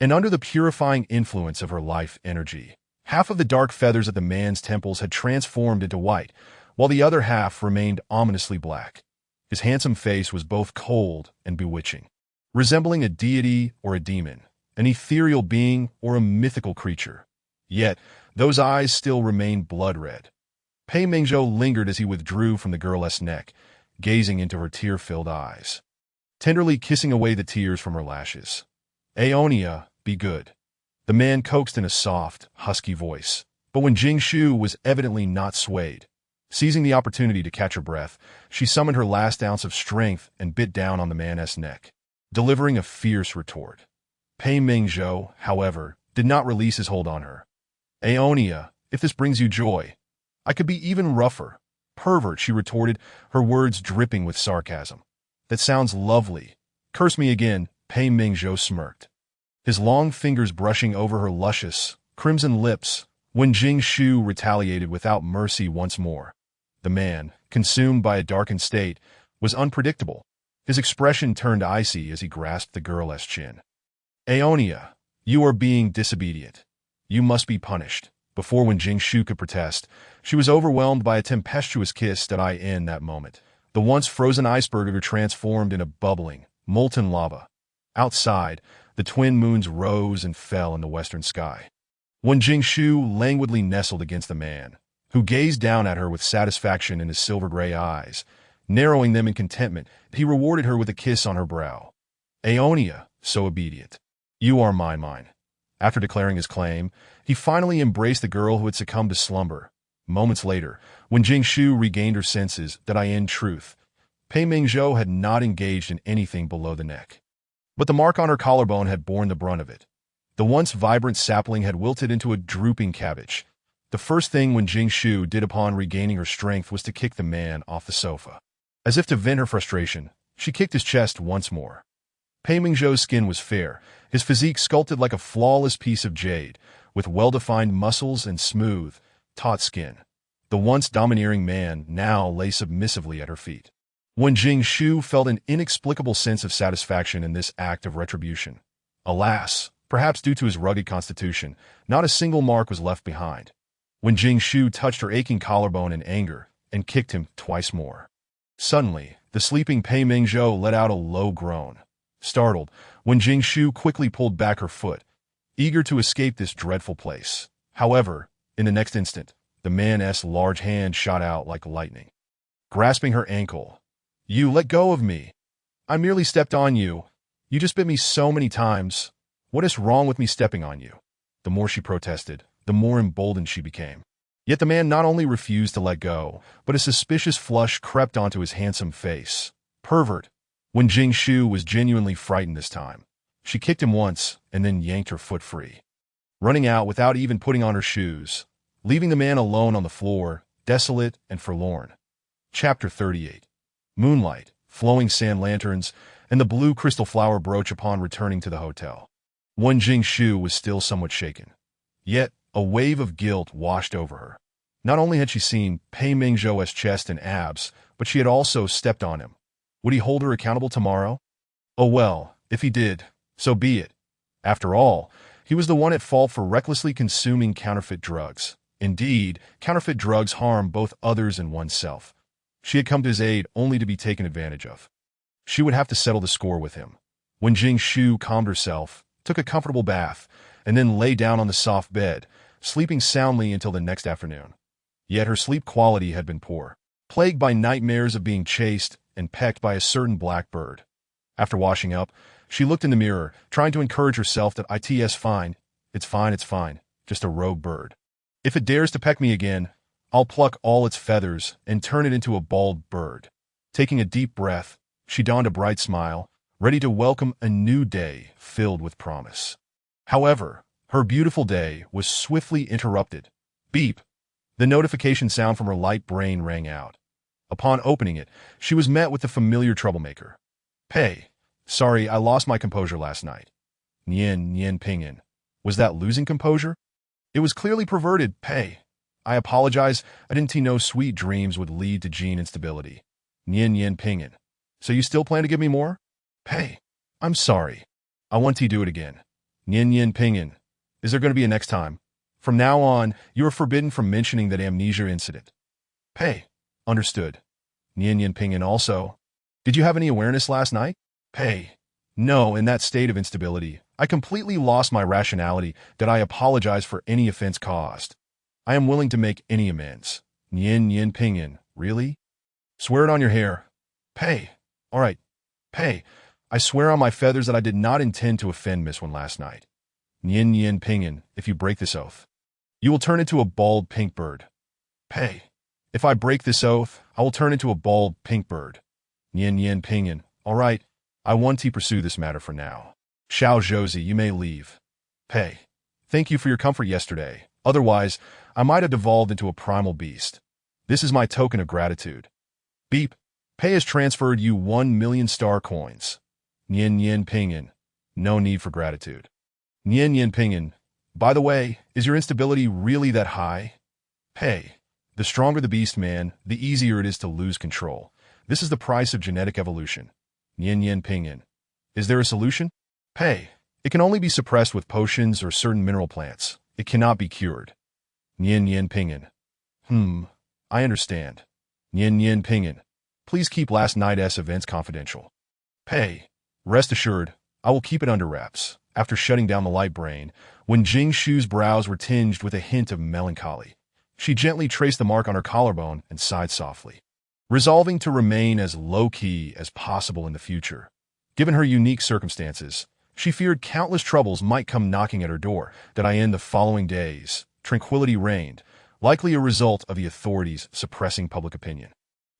And under the purifying influence of her life energy, half of the dark feathers at the man's temples had transformed into white, while the other half remained ominously black. His handsome face was both cold and bewitching, resembling a deity or a demon, an ethereal being or a mythical creature. Yet, those eyes still remained blood-red. Pei Mingzhou lingered as he withdrew from the girl's neck, gazing into her tear-filled eyes, tenderly kissing away the tears from her lashes. "Aonia, be good," the man coaxed in a soft, husky voice. But when Jingshu was evidently not swayed, seizing the opportunity to catch her breath, she summoned her last ounce of strength and bit down on the man's neck, delivering a fierce retort. Pei Mingzhou, however, did not release his hold on her. "Aonia, if this brings you joy, I could be even rougher." "Pervert," she retorted, her words dripping with sarcasm. "That sounds lovely. Curse me again." Pei Mingzhou smirked, his long fingers brushing over her luscious, crimson lips. When Jingshu retaliated without mercy once more, the man, consumed by a darkened state, was unpredictable. His expression turned icy as he grasped the girl's chin. Aonia, you are being disobedient. You must be punished. Before when Jingshu could protest, she was overwhelmed by a tempestuous kiss that in that moment. The once frozen iceberg of her transformed into bubbling, molten lava. Outside, the twin moons rose and fell in the western sky. When Jingshu languidly nestled against the man, who gazed down at her with satisfaction in his silver-gray eyes, narrowing them in contentment, he rewarded her with a kiss on her brow. Aonia, so obedient. You are mine. After declaring his claim, he finally embraced the girl who had succumbed to slumber. Moments later, when Jingshu regained her senses, in truth, Pei Mingzhou had not engaged in anything below the neck. But the mark on her collarbone had borne the brunt of it. The once vibrant sapling had wilted into a drooping cabbage. The first thing when Jingshu did upon regaining her strength was to kick the man off the sofa. As if to vent her frustration, she kicked his chest once more. Pei Mingzhou's skin was fair, his physique sculpted like a flawless piece of jade, with well-defined muscles and smooth, taut skin. The once domineering man now lay submissively at her feet. When Jingshu felt an inexplicable sense of satisfaction in this act of retribution. Alas, perhaps due to his rugged constitution, not a single mark was left behind. When Jingshu touched her aching collarbone in anger and kicked him twice more. Suddenly, the sleeping Pei Mingzhou let out a low groan. Startled, when Jingshu quickly pulled back her foot, eager to escape this dreadful place. However, in the next instant, the man's large hand shot out like lightning. Grasping her ankle, "You let go of me. I merely stepped on you. You just bit me so many times. What is wrong with me stepping on you?" The more she protested, the more emboldened she became. Yet the man not only refused to let go, but a suspicious flush crept onto his handsome face. Pervert. When Jingshu was genuinely frightened this time, she kicked him once and then yanked her foot free. Running out without even putting on her shoes, leaving the man alone on the floor, desolate and forlorn. Chapter 38. Moonlight, flowing sand lanterns, and the blue crystal flower brooch upon returning to the hotel. When Jingshu was still somewhat shaken. Yet, a wave of guilt washed over her. Not only had she seen Pei Mingzhou's chest and abs, but she had also stepped on him. Would he hold her accountable tomorrow? Oh well, if he did, so be it. After all, he was the one at fault for recklessly consuming counterfeit drugs. Indeed, counterfeit drugs harm both others and oneself. She had come to his aid only to be taken advantage of. She would have to settle the score with him. When Jingshu calmed herself, took a comfortable bath, and then lay down on the soft bed, sleeping soundly until the next afternoon. Yet her sleep quality had been poor, plagued by nightmares of being chased and pecked by a certain black bird. After washing up, she looked in the mirror, trying to encourage herself that it's fine, it's fine, just a rogue bird. If it dares to peck me again, I'll pluck all its feathers and turn it into a bald bird. Taking a deep breath, she donned a bright smile, ready to welcome a new day filled with promise. However, her beautiful day was swiftly interrupted. Beep! The notification sound from her light brain rang out. Upon opening it, she was met with the familiar troublemaker. Pei, sorry, I lost my composure last night. Nian Pinyin. Was that losing composure? It was clearly perverted, Pei. I apologize, I didn't know sweet dreams would lead to gene instability. Nian Pinyin. So you still plan to give me more? Pei, I'm sorry. I want to do it again. Nian Pinyin. Is there going to be a next time? From now on, you are forbidden from mentioning that amnesia incident. Pei. Understood. Nian Pinyin also. Did you have any awareness last night? Pei. No, in that state of instability, I completely lost my rationality. That I apologize for any offense caused. I am willing to make any amends. Nian Pinyin. Really? Swear it on your hair. Pei. All right. Pei. I swear on my feathers that I did not intend to offend Miss One last night. Nian Pinyin. If you break this oath, you will turn into a bald pink bird. Pei. If I break this oath, I will turn into a bald pink bird. Nian Pinyin. All right, I want to pursue this matter for now. Xiao Zhouzi, you may leave. Pei. Thank you for your comfort yesterday. Otherwise, I might have devolved into a primal beast. This is my token of gratitude. Beep. Pei has transferred you 1 million star coins. Nian Pinyin. No need for gratitude. Nian Pinyin. By the way, is your instability really that high? Pei. The stronger the beast man, the easier it is to lose control. This is the price of genetic evolution. Nian Yen Pinyin. Is there a solution? Pei. It can only be suppressed with potions or certain mineral plants. It cannot be cured. Nian Yen Pinyin. I understand. Nian Yen Pinyin. Please keep last night's events confidential. Pei. Rest assured, I will keep it under wraps. After shutting down the light brain, when Jing Shu's brows were tinged with a hint of melancholy, she gently traced the mark on her collarbone and sighed softly, resolving to remain as low-key as possible in the future. Given her unique circumstances, she feared countless troubles might come knocking at her door. That in the following days, tranquility reigned, likely a result of the authorities suppressing public opinion.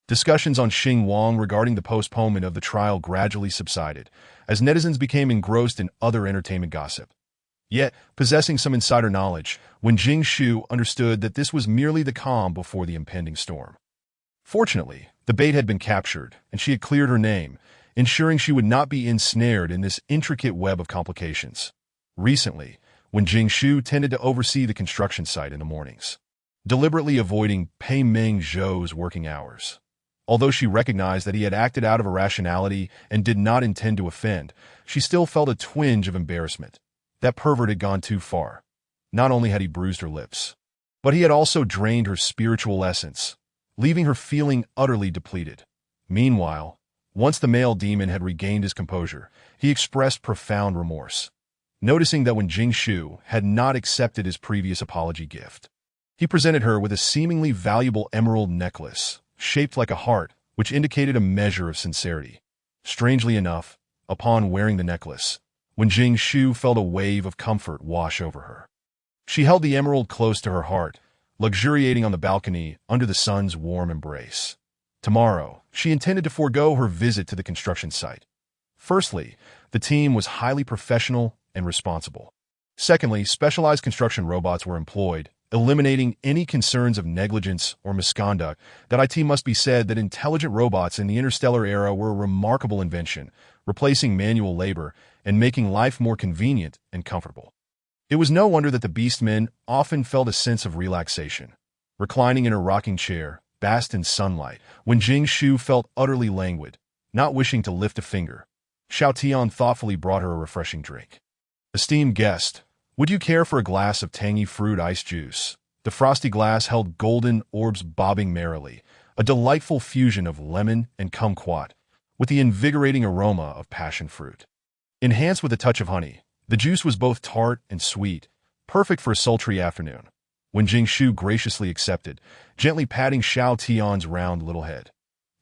Discussions on Xing Wang regarding the postponement of the trial gradually subsided, as netizens became engrossed in other entertainment gossip. Yet, possessing some insider knowledge, when Jing Shu understood that this was merely the calm before the impending storm. Fortunately, the bait had been captured, and she had cleared her name, ensuring she would not be ensnared in this intricate web of complications. Recently, when Jing Shu tended to oversee the construction site in the mornings, deliberately avoiding Pei Meng Zhou's working hours. Although she recognized that he had acted out of irrationality and did not intend to offend, she still felt a twinge of embarrassment. That pervert had gone too far. Not only had he bruised her lips, but he had also drained her spiritual essence, leaving her feeling utterly depleted. Meanwhile, once the male demon had regained his composure, he expressed profound remorse, noticing that when Jing Shu had not accepted his previous apology gift, he presented her with a seemingly valuable emerald necklace, shaped like a heart, which indicated a measure of sincerity. Strangely enough, upon wearing the necklace, when Jing Shu felt a wave of comfort wash over her, she held the emerald close to her heart, luxuriating on the balcony under the sun's warm embrace. Tomorrow, she intended to forego her visit to the construction site. Firstly, the team was highly professional and responsible. Secondly, specialized construction robots were employed, eliminating any concerns of negligence or misconduct. That it must be said that intelligent robots in the interstellar era were a remarkable invention, replacing manual labor and making life more convenient and comfortable. It was no wonder that the beastmen often felt a sense of relaxation, reclining in a rocking chair, basked in sunlight, when Jing Shu felt utterly languid, not wishing to lift a finger. Xiao Tian thoughtfully brought her a refreshing drink. Esteemed guest, would you care for a glass of tangy fruit ice juice? The frosty glass held golden orbs bobbing merrily, a delightful fusion of lemon and kumquat, with the invigorating aroma of passion fruit. Enhanced with a touch of honey, the juice was both tart and sweet, perfect for a sultry afternoon. When Jing Shu graciously accepted, gently patting Xiao Tian's round little head.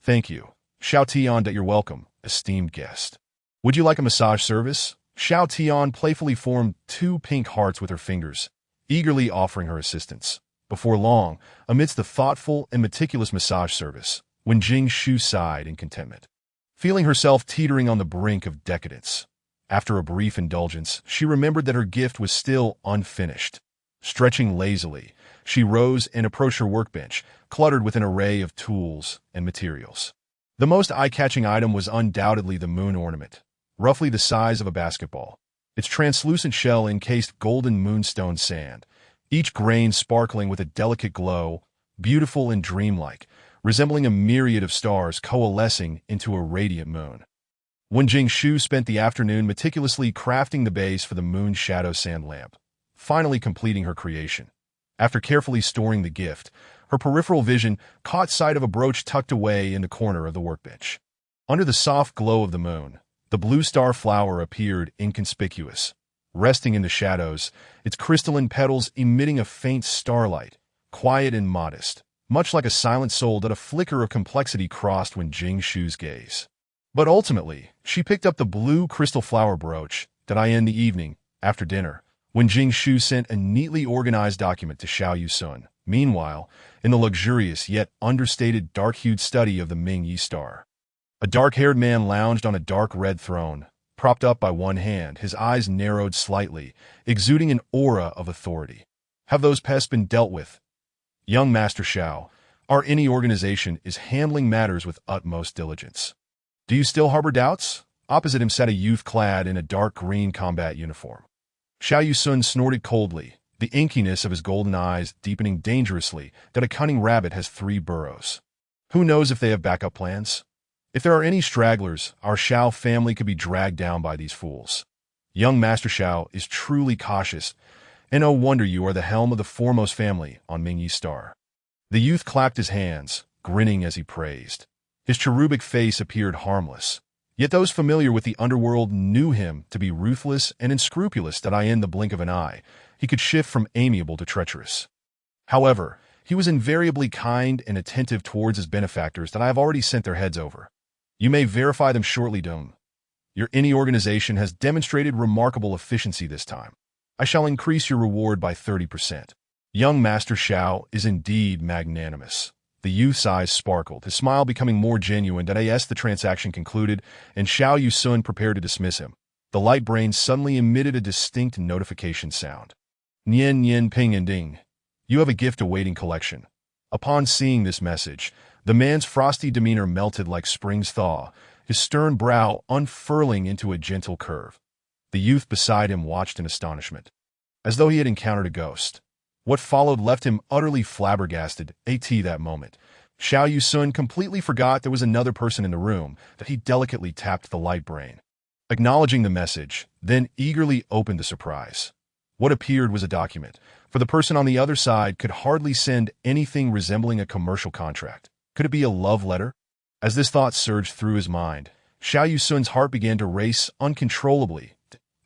Thank you, Xiao Tian, that you're welcome, esteemed guest. Would you like a massage service? Xiao Tian playfully formed 2 pink hearts with her fingers, eagerly offering her assistance. Before long, amidst the thoughtful and meticulous massage service, when Jing Shu sighed in contentment, feeling herself teetering on the brink of decadence. After a brief indulgence, she remembered that her gift was still unfinished. Stretching lazily, she rose and approached her workbench, cluttered with an array of tools and materials. The most eye-catching item was undoubtedly the moon ornament, roughly the size of a basketball, its translucent shell encased golden moonstone sand, each grain sparkling with a delicate glow, beautiful and dreamlike, resembling a myriad of stars coalescing into a radiant moon. When Jing Shu spent the afternoon meticulously crafting the base for the moon shadow sand lamp, finally completing her creation. After carefully storing the gift, her peripheral vision caught sight of a brooch tucked away in the corner of the workbench. Under the soft glow of the moon, the blue star flower appeared inconspicuous, resting in the shadows, its crystalline petals emitting a faint starlight, quiet and modest, much like a silent soul that a flicker of complexity crossed when Jing Shu's gaze. But ultimately, she picked up the blue crystal flower brooch that in the evening, after dinner, when Jing Shu sent a neatly organized document to Xiao Yusun. Meanwhile, in the luxurious yet understated dark-hued study of the Ming Yi star, a dark-haired man lounged on a dark red throne, propped up by one hand, his eyes narrowed slightly, exuding an aura of authority. Have those pests been dealt with? Young Master Xiao, our any organization is handling matters with utmost diligence. Do you still harbor doubts? Opposite him sat a youth clad in a dark green combat uniform. Xiao Yusun snorted coldly, the inkiness of his golden eyes deepening dangerously that a cunning rabbit has 3 burrows. Who knows if they have backup plans? If there are any stragglers, our Shao family could be dragged down by these fools. Young Master Shao is truly cautious, and no wonder you are the helm of the foremost family on Mingyi's star. The youth clapped his hands, grinning as he praised. His cherubic face appeared harmless. Yet those familiar with the underworld knew him to be ruthless and unscrupulous that in the blink of an eye, he could shift from amiable to treacherous. However, he was invariably kind and attentive towards his benefactors that I have already sent their heads over. You may verify them shortly, Dome. Your any organization has demonstrated remarkable efficiency this time. I shall increase your reward by 30%. Young Master Shao is indeed magnanimous. The youth's eyes sparkled, his smile becoming more genuine as the transaction concluded, and Xiao Yusun prepared to dismiss him. The light brain suddenly emitted a distinct notification sound. Nian Nian Ping and Ding. You have a gift awaiting collection. Upon seeing this message, the man's frosty demeanor melted like spring's thaw, his stern brow unfurling into a gentle curve. The youth beside him watched in astonishment, as though he had encountered a ghost. What followed left him utterly flabbergasted. That moment, Xiao Yusun completely forgot there was another person in the room, that he delicately tapped the light brain. Acknowledging the message, then eagerly opened the surprise. What appeared was a document, for the person on the other side could hardly send anything resembling a commercial contract. Could it be a love letter? As this thought surged through his mind, Xiao Yusun's heart began to race uncontrollably.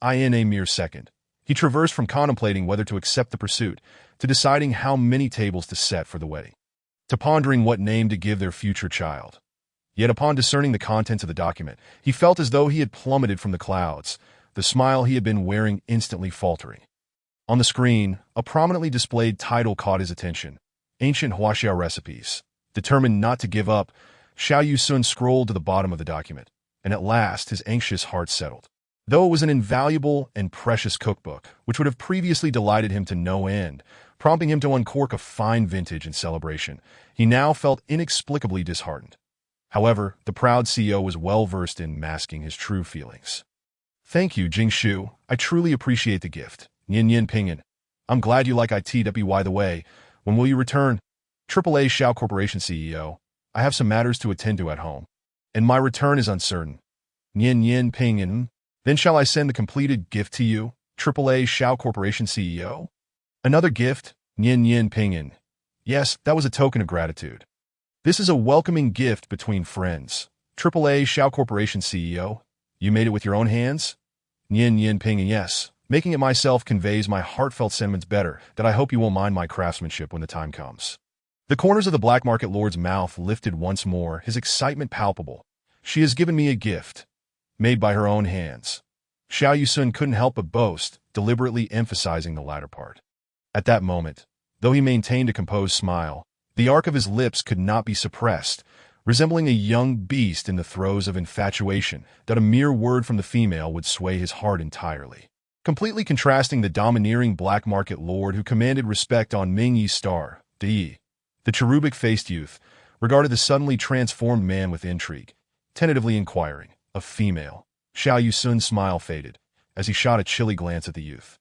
In a mere second, he traversed from contemplating whether to accept the pursuit, to deciding how many tables to set for the wedding, to pondering what name to give their future child. Yet upon discerning the contents of the document, he felt as though he had plummeted from the clouds, the smile he had been wearing instantly faltering. On the screen, a prominently displayed title caught his attention: Ancient Huaxia Recipes. Determined not to give up, Xiao Yusun scrolled to the bottom of the document, and at last his anxious heart settled. Though it was an invaluable and precious cookbook, which would have previously delighted him to no end, prompting him to uncork a fine vintage in celebration, he now felt inexplicably disheartened. However, the proud CEO was well versed in masking his true feelings. Thank you, Jingshu. I truly appreciate the gift. Nian Yin Pinyin. I'm glad you like it. By the way, when will you return? AAA Shao Corporation CEO. I have some matters to attend to at home, and my return is uncertain. Nian Yin Pinyin. Then shall I send the completed gift to you, AAA Shao Corporation CEO? Another gift? Nian Yin Pinyin. Yes, that was a token of gratitude. This is a welcoming gift between friends. AAA Shao Corporation CEO. You made it with your own hands? Nian Yin Pinyin. Yes. Making it myself conveys my heartfelt sentiments better, that I hope you will mind my craftsmanship when the time comes. The corners of the black market lord's mouth lifted once more, his excitement palpable. She has given me a gift, made by her own hands. Xiao Yusun couldn't help but boast, deliberately emphasizing the latter part. At that moment, though he maintained a composed smile, the arc of his lips could not be suppressed, resembling a young beast in the throes of infatuation, that a mere word from the female would sway his heart entirely. Completely contrasting the domineering black market lord who commanded respect on Mingyi's star, the cherubic-faced youth regarded the suddenly transformed man with intrigue, tentatively inquiring, a female. Xiao Yusun's smile faded, as he shot a chilly glance at the youth.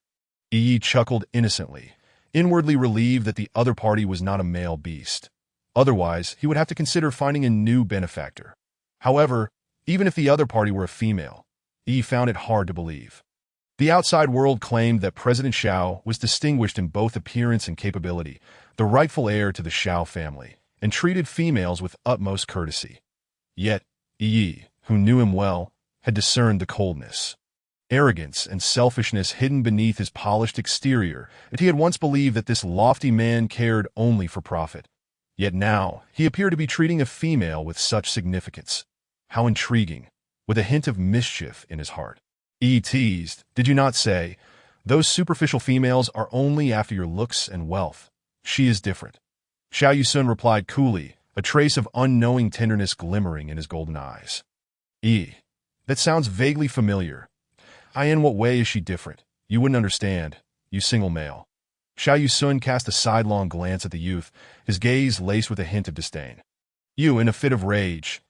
Yi chuckled innocently, inwardly relieved that the other party was not a male beast. Otherwise, he would have to consider finding a new benefactor. However, even if the other party were a female, Yi found it hard to believe. The outside world claimed that President Xiao was distinguished in both appearance and capability, the rightful heir to the Xiao family, and treated females with utmost courtesy. Yet, Yi, who knew him well, had discerned the coldness, arrogance, and selfishness hidden beneath his polished exterior, and he had once believed that this lofty man cared only for profit. Yet now, he appeared to be treating a female with such significance. How intriguing, with a hint of mischief in his heart. Yi teased, did you not say, those superficial females are only after your looks and wealth? She is different. Xiao Yusun replied coolly, a trace of unknowing tenderness glimmering in his golden eyes. Yi, that sounds vaguely familiar. In what way is she different? You wouldn't understand, you single male. Xiao Yusun cast a sidelong glance at the youth, his gaze laced with a hint of disdain. You, in a fit of rage.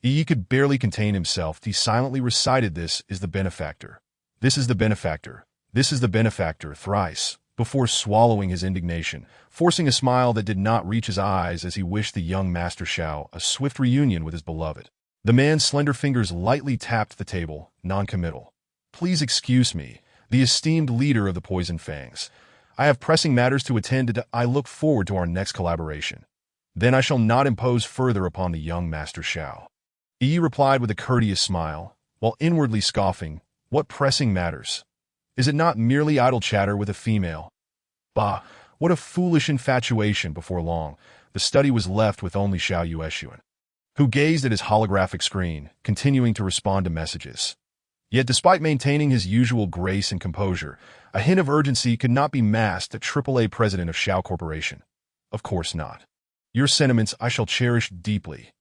Yi could barely contain himself. He silently recited, this is the benefactor. This is the benefactor. This is the benefactor, thrice, before swallowing his indignation, forcing a smile that did not reach his eyes as he wished the young Master Xiao a swift reunion with his beloved. The man's slender fingers lightly tapped the table, non-committal. Please excuse me, the esteemed leader of the Poison Fangs. I have pressing matters to attend to. I look forward to our next collaboration. Then I shall not impose further upon the young Master Shao. Yi replied with a courteous smile, while inwardly scoffing, what pressing matters? Is it not merely idle chatter with a female? Bah, what a foolish infatuation. Before long, the study was left with only Xiao Yueshuan, who gazed at his holographic screen, continuing to respond to messages. Yet despite maintaining his usual grace and composure, a hint of urgency could not be masked at AAA president of Shao Corporation. Of course not. Your sentiments I shall cherish deeply.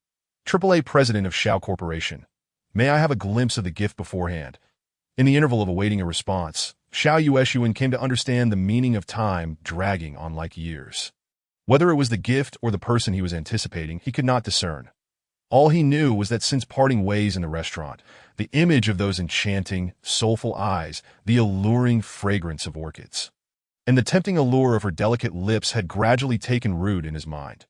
AAA president of Shao Corporation. May I have a glimpse of the gift beforehand? In the interval of awaiting a response, Xiao Yueshuan came to understand the meaning of time dragging on like years. Whether it was the gift or the person he was anticipating, he could not discern. All he knew was that since parting ways in the restaurant, the image of those enchanting, soulful eyes, the alluring fragrance of orchids, and the tempting allure of her delicate lips had gradually taken root in his mind.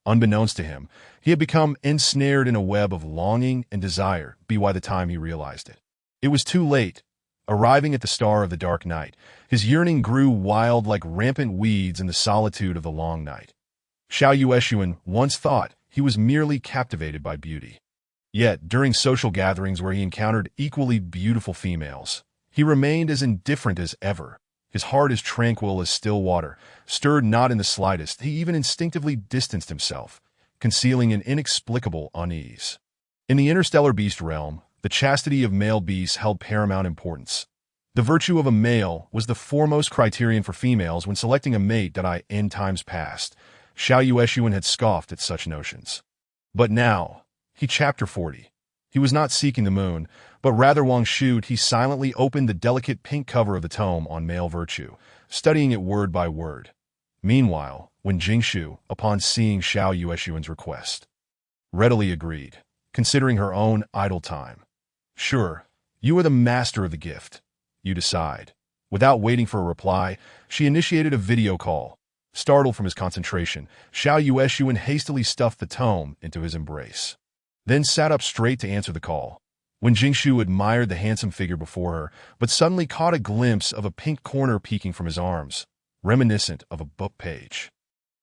Unbeknownst to him, he had become ensnared in a web of longing and desire by the time he realized it. It was too late. Arriving at the star of the dark night, his yearning grew wild like rampant weeds in the solitude of the long night. Xiao Yueshuan once thought he was merely captivated by beauty. Yet, during social gatherings where he encountered equally beautiful females, he remained as indifferent as ever. His heart as tranquil as still water, stirred not in the slightest. He even instinctively distanced himself, concealing an inexplicable unease. In the interstellar beast realm, the chastity of male beasts held paramount importance. The virtue of a male was the foremost criterion for females when selecting a mate. In times past, Xiao Yueshuan had scoffed at such notions. But now, Chapter 40. He was not seeking the moon, but rather Wang Shu. He silently opened the delicate pink cover of the tome on male virtue, studying it word by word. Meanwhile, when Jingshu, upon seeing Xiao Yueshuan's request, readily agreed, considering her own idle time. Sure, you are the master of the gift. You decide. Without waiting for a reply, she initiated a video call. Startled from his concentration, Xiao Yueshuan hastily stuffed the tome into his embrace, then sat up straight to answer the call. When Jingshu admired the handsome figure before her, but suddenly caught a glimpse of a pink corner peeking from his arms, reminiscent of a book page.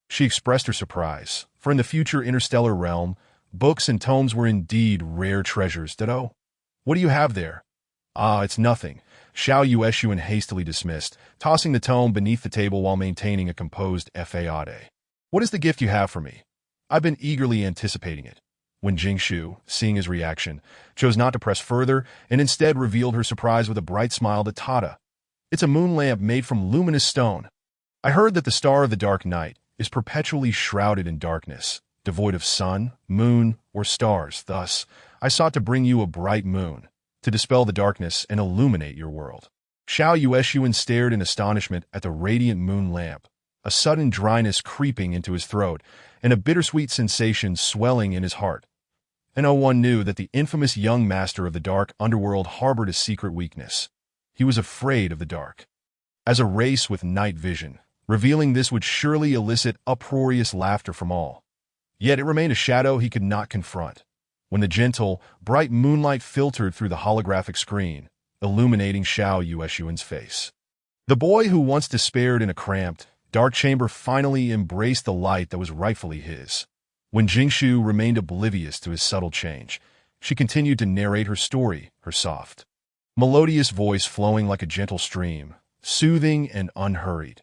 She expressed her surprise, for in the future interstellar realm, books and tomes were indeed rare treasures. Ditto. What do you have there? Ah, it's nothing. Xiao Yueshuan hastily dismissed, tossing the tome beneath the table while maintaining a composed faade. What is the gift you have for me? I've been eagerly anticipating it. When Jingshu, seeing his reaction, chose not to press further and instead revealed her surprise with a bright smile to Tada. It's a moon lamp made from luminous stone. I heard that the star of the dark night is perpetually shrouded in darkness, devoid of sun, moon, or stars. Thus, I sought to bring you a bright moon, to dispel the darkness and illuminate your world. Xiao Yueshuan stared in astonishment at the radiant moon lamp, a sudden dryness creeping into his throat, and a bittersweet sensation swelling in his heart. And no one knew that the infamous young master of the dark underworld harbored a secret weakness. He was afraid of the dark. As a race with night vision, revealing this would surely elicit uproarious laughter from all. Yet it remained a shadow he could not confront. When the gentle, bright moonlight filtered through the holographic screen, illuminating Xiao Yueshuan's face, the boy who once despaired in a cramped, dark chamber finally embraced the light that was rightfully his. When Jingshu remained oblivious to his subtle change, she continued to narrate her story, her soft, melodious voice flowing like a gentle stream, soothing and unhurried.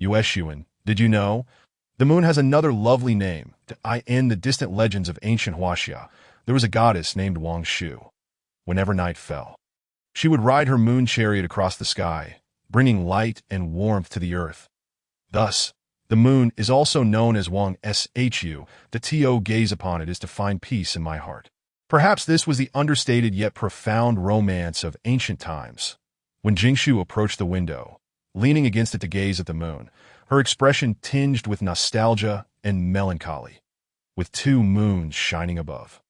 Yueshuan, did you know? The moon has another lovely name. In the distant legends of ancient Huaxia, there was a goddess named Wang Shu. Whenever night fell, she would ride her moon chariot across the sky, bringing light and warmth to the earth. Thus, the moon is also known as Wang Shu. The to gaze upon it is to find peace in my heart. Perhaps this was the understated yet profound romance of ancient times. When Jingshu approached the window, leaning against it to gaze at the moon, her expression tinged with nostalgia and melancholy, with two moons shining above.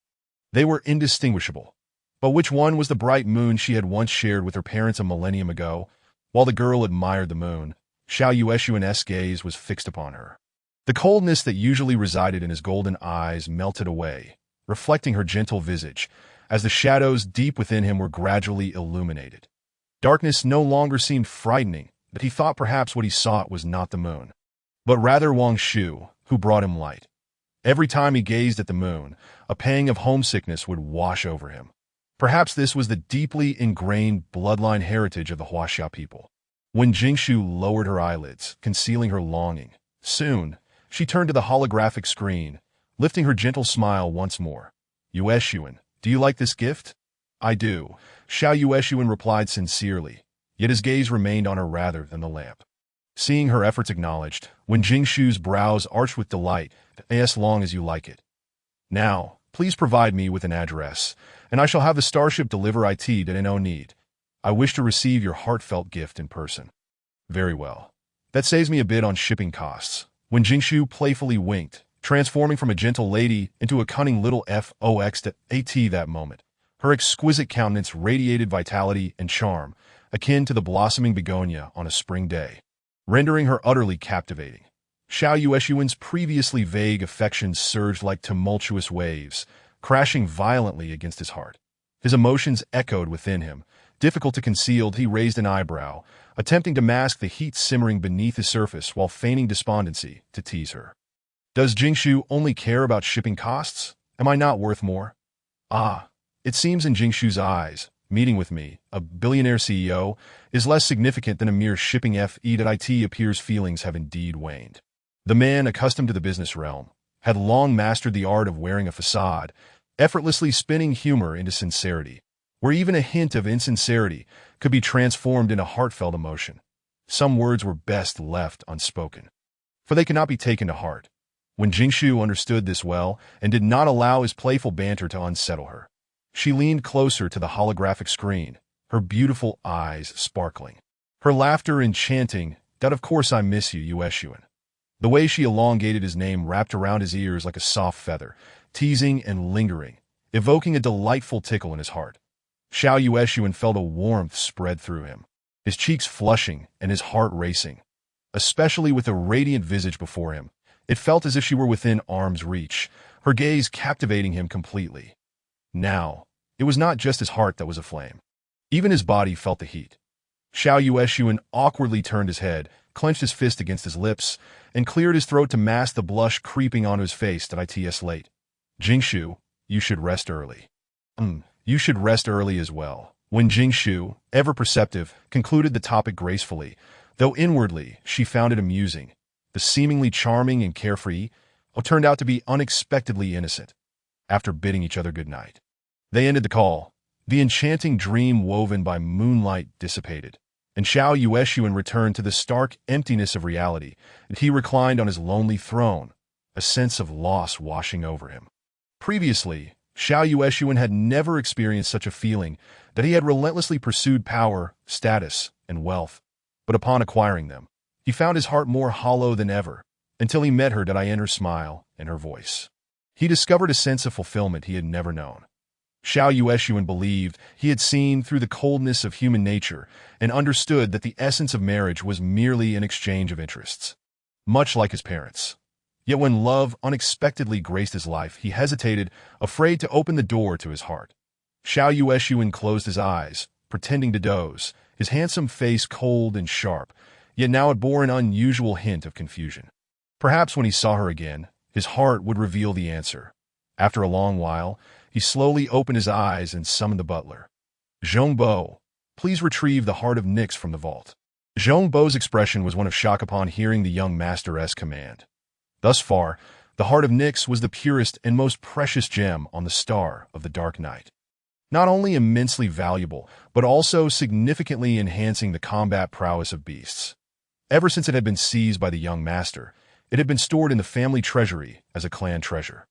They were indistinguishable. But which one was the bright moon she had once shared with her parents a millennium ago? While the girl admired the moon, Xiao Yueshuan's gaze was fixed upon her. The coldness that usually resided in his golden eyes melted away, reflecting her gentle visage, as the shadows deep within him were gradually illuminated. Darkness no longer seemed frightening, but he thought perhaps what he sought was not the moon, but rather Wang Shu, who brought him light. Every time he gazed at the moon, a pang of homesickness would wash over him. Perhaps this was the deeply ingrained bloodline heritage of the Huaxia people. When Jingshu lowered her eyelids, concealing her longing, soon, she turned to the holographic screen, lifting her gentle smile once more. Yueshuan, do you like this gift? I do, Xiao Yueshuan replied sincerely, yet his gaze remained on her rather than the lamp. Seeing her efforts acknowledged, when Jingshu's brows arched with delight, as long as you like it. Now, please provide me with an address, and I shall have the starship deliver it to no need. I wish to receive your heartfelt gift in person. Very well. That saves me a bit on shipping costs. When Jingshu playfully winked, transforming from a gentle lady into a cunning little fox at that moment, her exquisite countenance radiated vitality and charm, akin to the blossoming begonia on a spring day, rendering her utterly captivating. Xiao Yueshuan's previously vague affections surged like tumultuous waves, crashing violently against his heart. His emotions echoed within him. Difficult to conceal, he raised an eyebrow, attempting to mask the heat simmering beneath his surface while feigning despondency to tease her. Does Jingshu only care about shipping costs? Am I not worth more? Ah, it seems in Jingshu's eyes, meeting with me, a billionaire CEO, is less significant than a mere shipping fee. It appears feelings have indeed waned. The man, accustomed to the business realm, had long mastered the art of wearing a facade, effortlessly spinning humor into sincerity, where even a hint of insincerity could be transformed into heartfelt emotion. Some words were best left unspoken, for they could not be taken to heart. When Jingshu understood this well and did not allow his playful banter to unsettle her, she leaned closer to the holographic screen, her beautiful eyes sparkling, her laughter enchanting. That of course I miss you, Yueshuan. The way she elongated his name wrapped around his ears like a soft feather, teasing and lingering, evoking a delightful tickle in his heart. Xiao Yueshuan felt a warmth spread through him, his cheeks flushing and his heart racing. Especially with the radiant visage before him, it felt as if she were within arm's reach, her gaze captivating him completely. Now, it was not just his heart that was aflame. Even his body felt the heat. Xiao Yueshuan awkwardly turned his head, clenched his fist against his lips, and cleared his throat to mask the blush creeping onto his face. It's late. Jingshu, you should rest early. You should rest early as well. When Jingshu, ever perceptive, concluded the topic gracefully, though inwardly she found it amusing, the seemingly charming and carefree turned out to be unexpectedly innocent. After bidding each other good night, they ended the call. The enchanting dream woven by moonlight dissipated, and Xiao Yueshuan returned to the stark emptiness of reality, and he reclined on his lonely throne, a sense of loss washing over him. Previously, Xiao Yueshuan had never experienced such a feeling that he had relentlessly pursued power, status, and wealth, but upon acquiring them, he found his heart more hollow than ever, until he met her her smile and her voice. He discovered a sense of fulfillment he had never known. Xiao Yueshuan believed he had seen through the coldness of human nature and understood that the essence of marriage was merely an exchange of interests. Much like his parents. Yet when love unexpectedly graced his life, he hesitated, afraid to open the door to his heart. Xiao Yueshuan closed his eyes, pretending to doze, his handsome face cold and sharp, yet now it bore an unusual hint of confusion. Perhaps when he saw her again, his heart would reveal the answer. After a long while, he slowly opened his eyes and summoned the butler. Zhongbo, please retrieve the heart of Nyx from the vault. Zhongbo's expression was one of shock upon hearing the young master's command. Thus far, the heart of Nyx was the purest and most precious gem on the star of the dark night. Not only immensely valuable, but also significantly enhancing the combat prowess of beasts. Ever since it had been seized by the young master, it had been stored in the family treasury as a clan treasure.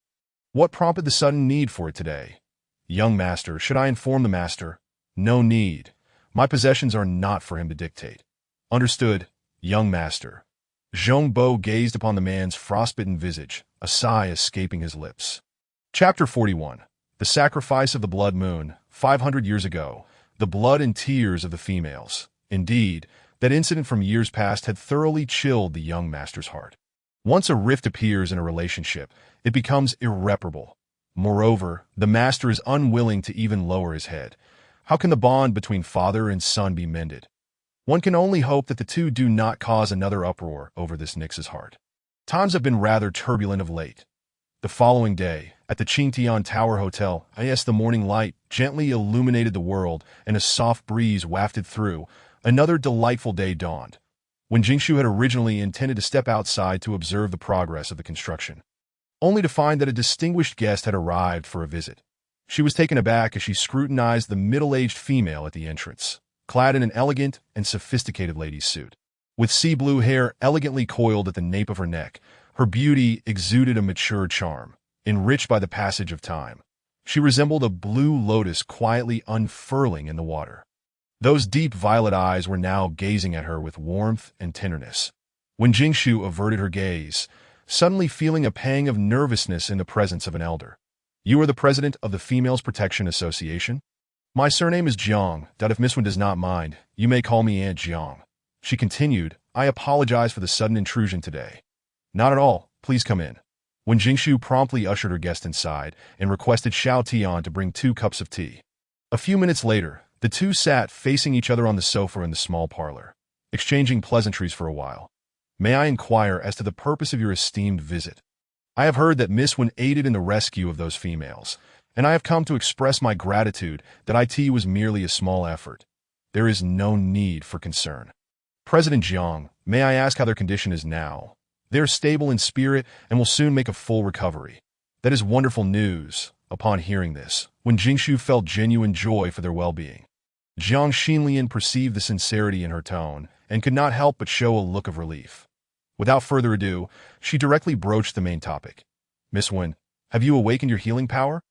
What prompted the sudden need for it today? Young master, should I inform the master? No need. My possessions are not for him to dictate. Understood, young master. Zhongbo gazed upon the man's frostbitten visage, a sigh escaping his lips. Chapter 41. The Sacrifice of the Blood Moon. 500 years ago, the blood and tears of the females. Indeed, that incident from years past had thoroughly chilled the young master's heart. Once a rift appears in a relationship, it becomes irreparable. Moreover, the master is unwilling to even lower his head. How can the bond between father and son be mended? One can only hope that the two do not cause another uproar over this Nix's heart. Times have been rather turbulent of late. The following day, at the Qingtian Tower Hotel, as the morning light gently illuminated the world and a soft breeze wafted through, another delightful day dawned. When Jingshu had originally intended to step outside to observe the progress of the construction, only to find that a distinguished guest had arrived for a visit. She was taken aback as she scrutinized the middle-aged female at the entrance, clad in an elegant and sophisticated lady's suit. With sea-blue hair elegantly coiled at the nape of her neck, her beauty exuded a mature charm, enriched by the passage of time. She resembled a blue lotus quietly unfurling in the water. Those deep violet eyes were now gazing at her with warmth and tenderness. When Jingshu averted her gaze, suddenly feeling a pang of nervousness in the presence of an elder. "You are the president of the Females Protection Association? My surname is Jiang. If Miss Wen does not mind, you may call me Aunt Jiang." She continued, "I apologize for the sudden intrusion today." "Not at all. Please come in." When Jingshu promptly ushered her guest inside and requested Xiao Tian to bring 2 cups of tea. A few minutes later, the two sat facing each other on the sofa in the small parlor, exchanging pleasantries for a while. "May I inquire as to the purpose of your esteemed visit? I have heard that Miss Wen aided in the rescue of those females, and I have come to express my gratitude that IT was merely a small effort. There is no need for concern." "President Jiang, may I ask how their condition is now?" "They are stable in spirit and will soon make a full recovery." "That is wonderful news." Upon hearing this, when Jingshu felt genuine joy for their well-being, Jiang Xinlian perceived the sincerity in her tone and could not help but show a look of relief. Without further ado, she directly broached the main topic. "Miss Wen, have you awakened your healing power?"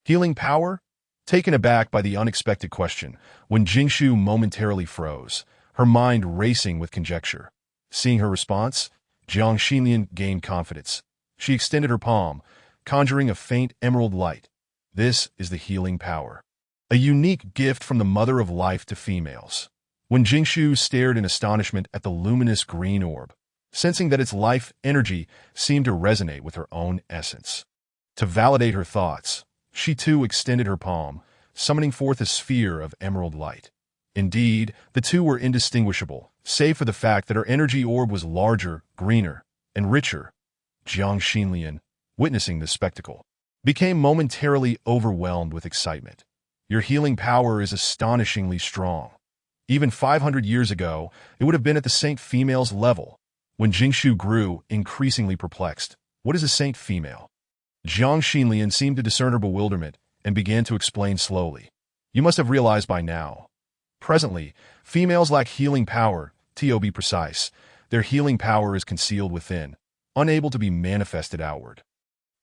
"Healing power?" Taken aback by the unexpected question, when Jingshu momentarily froze, her mind racing with conjecture. Seeing her response, Jiang Xinlian gained confidence. She extended her palm, conjuring a faint emerald light. "This is the healing power. A unique gift from the Mother of Life to females." When Jingshu stared in astonishment at the luminous green orb, sensing that its life energy seemed to resonate with her own essence. To validate her thoughts, she too extended her palm, summoning forth a sphere of emerald light. Indeed, the two were indistinguishable, save for the fact that her energy orb was larger, greener, and richer. Jiang Xinlian, witnessing this spectacle, became momentarily overwhelmed with excitement. "Your healing power is astonishingly strong. Even 500 years ago, it would have been at the saint female's level." When Jingshu grew increasingly perplexed, "What is a saint female?" Jiang Xinlian seemed to discern her bewilderment and began to explain slowly. "You must have realized by now. Presently, females lack healing power. To be precise, their healing power is concealed within, unable to be manifested outward.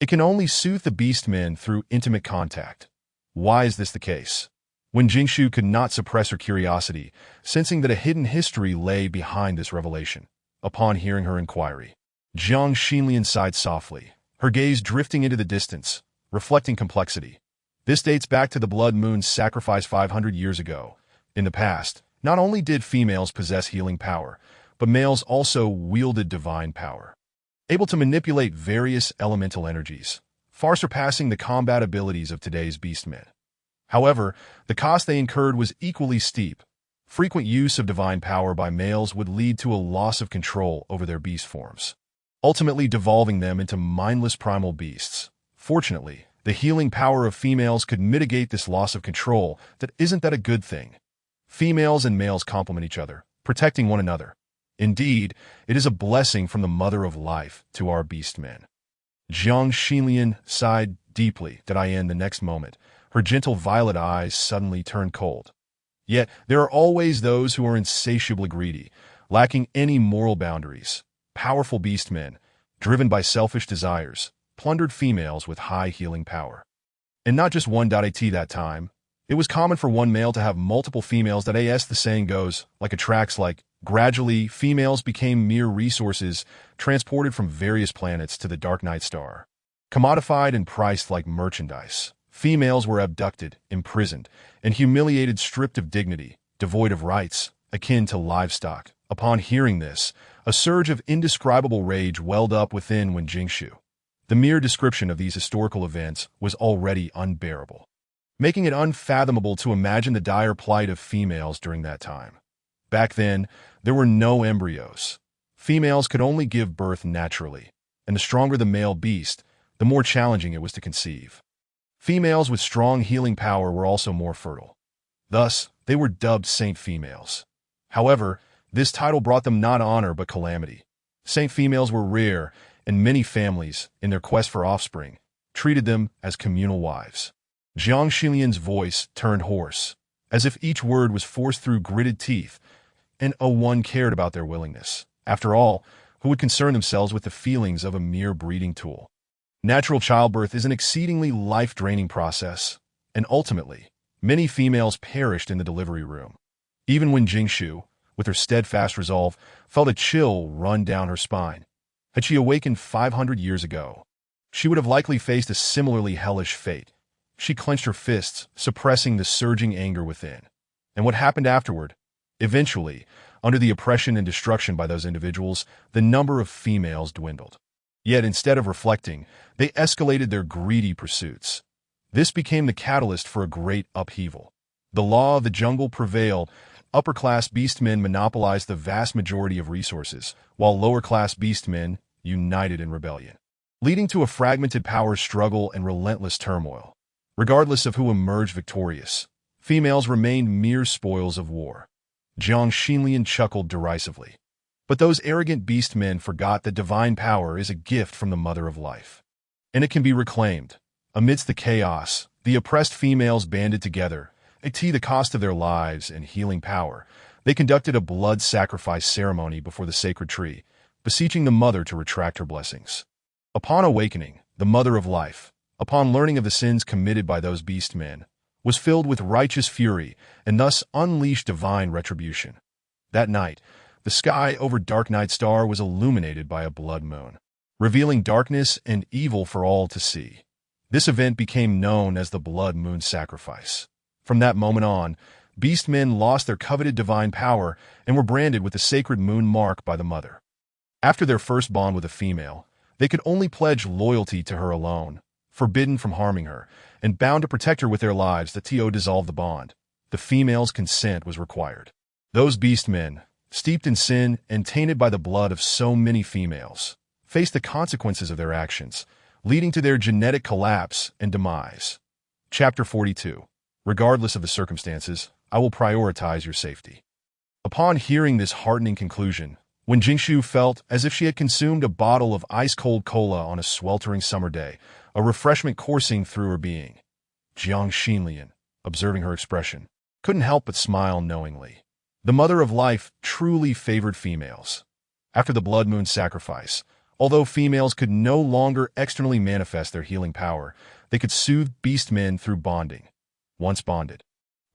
It can only soothe the beast men through intimate contact." "Why is this the case?" When Jingshu could not suppress her curiosity, sensing that a hidden history lay behind this revelation. Upon hearing her inquiry, Jiang Xinlian sighed softly, her gaze drifting into the distance, reflecting complexity. "This dates back to the blood moon's sacrifice 500 years ago. In the past, not only did females possess healing power, but males also wielded divine power, able to manipulate various elemental energies, far surpassing the combat abilities of today's beastmen. However, the cost they incurred was equally steep. Frequent use of divine power by males would lead to a loss of control over their beast forms, ultimately devolving them into mindless primal beasts. Fortunately, the healing power of females could mitigate this loss of control. Isn't that a good thing? Females and males complement each other, protecting one another. Indeed, it is a blessing from the Mother of Life to our beastmen." Jiang Xinlian sighed deeply. The next moment, her gentle violet eyes suddenly turned cold. Yet there are always those who are insatiably greedy, lacking any moral boundaries. Powerful beastmen, driven by selfish desires, plundered females with high healing power. And not just one. That time, it was common for one male to have multiple females. As the saying goes, like attracts like. Gradually, females became mere resources transported from various planets to the Dark Night Star. Commodified and priced like merchandise, females were abducted, imprisoned, and humiliated, stripped of dignity, devoid of rights, akin to livestock. Upon hearing this, a surge of indescribable rage welled up within Jingshu. The mere description of these historical events was already unbearable, making it unfathomable to imagine the dire plight of females during that time. Back then, there were no embryos. Females could only give birth naturally, and the stronger the male beast, the more challenging it was to conceive. Females with strong healing power were also more fertile. Thus, they were dubbed saint females. However, this title brought them not honor but calamity. Saint females were rare, and many families, in their quest for offspring, treated them as communal wives. Jiang Xilian's voice turned hoarse, as if each word was forced through gritted teeth, and one cared about their willingness. After all, who would concern themselves with the feelings of a mere breeding tool? Natural childbirth is an exceedingly life-draining process, and ultimately, many females perished in the delivery room. Even when Jingshu, with her steadfast resolve, felt a chill run down her spine. Had she awakened 500 years ago, she would have likely faced a similarly hellish fate. She clenched her fists, suppressing the surging anger within. And what happened afterward? Eventually, under the oppression and destruction by those individuals, the number of females dwindled. Yet instead of reflecting, they escalated their greedy pursuits. This became the catalyst for a great upheaval. The law of the jungle prevailed. Upper-class beastmen monopolized the vast majority of resources, while lower-class beastmen united in rebellion, leading to a fragmented power struggle and relentless turmoil. Regardless of who emerged victorious, females remained mere spoils of war. Jiang Xinlian chuckled derisively. But those arrogant beastmen forgot that divine power is a gift from the mother of life, and it can be reclaimed. Amidst the chaos, the oppressed females banded together. At the cost of their lives and healing power, they conducted a blood sacrifice ceremony before the sacred tree, beseeching the mother to retract her blessings. Upon awakening, the mother of life, upon learning of the sins committed by those beastmen, was filled with righteous fury and thus unleashed divine retribution. That night, the sky over Dark Night Star was illuminated by a blood moon, revealing darkness and evil for all to see. This event became known as the Blood Moon Sacrifice. From that moment on, beastmen lost their coveted divine power and were branded with the sacred moon mark by the mother. After their first bond with a female, they could only pledge loyalty to her alone, forbidden from harming her, and bound to protect her with their lives. The TO dissolved the bond. The female's consent was required. Those beastmen, steeped in sin and tainted by the blood of so many females, faced the consequences of their actions, leading to their genetic collapse and demise. Chapter 42. Regardless of the circumstances, I will prioritize your safety. Upon hearing this heartening conclusion, when Jingshu felt as if she had consumed a bottle of ice-cold cola on a sweltering summer day, a refreshment coursing through her being, Jiang Xinlian, observing her expression, couldn't help but smile knowingly. The mother of life truly favored females. After the Blood Moon Sacrifice, although females could no longer externally manifest their healing power, they could soothe beastmen through bonding. Once bonded,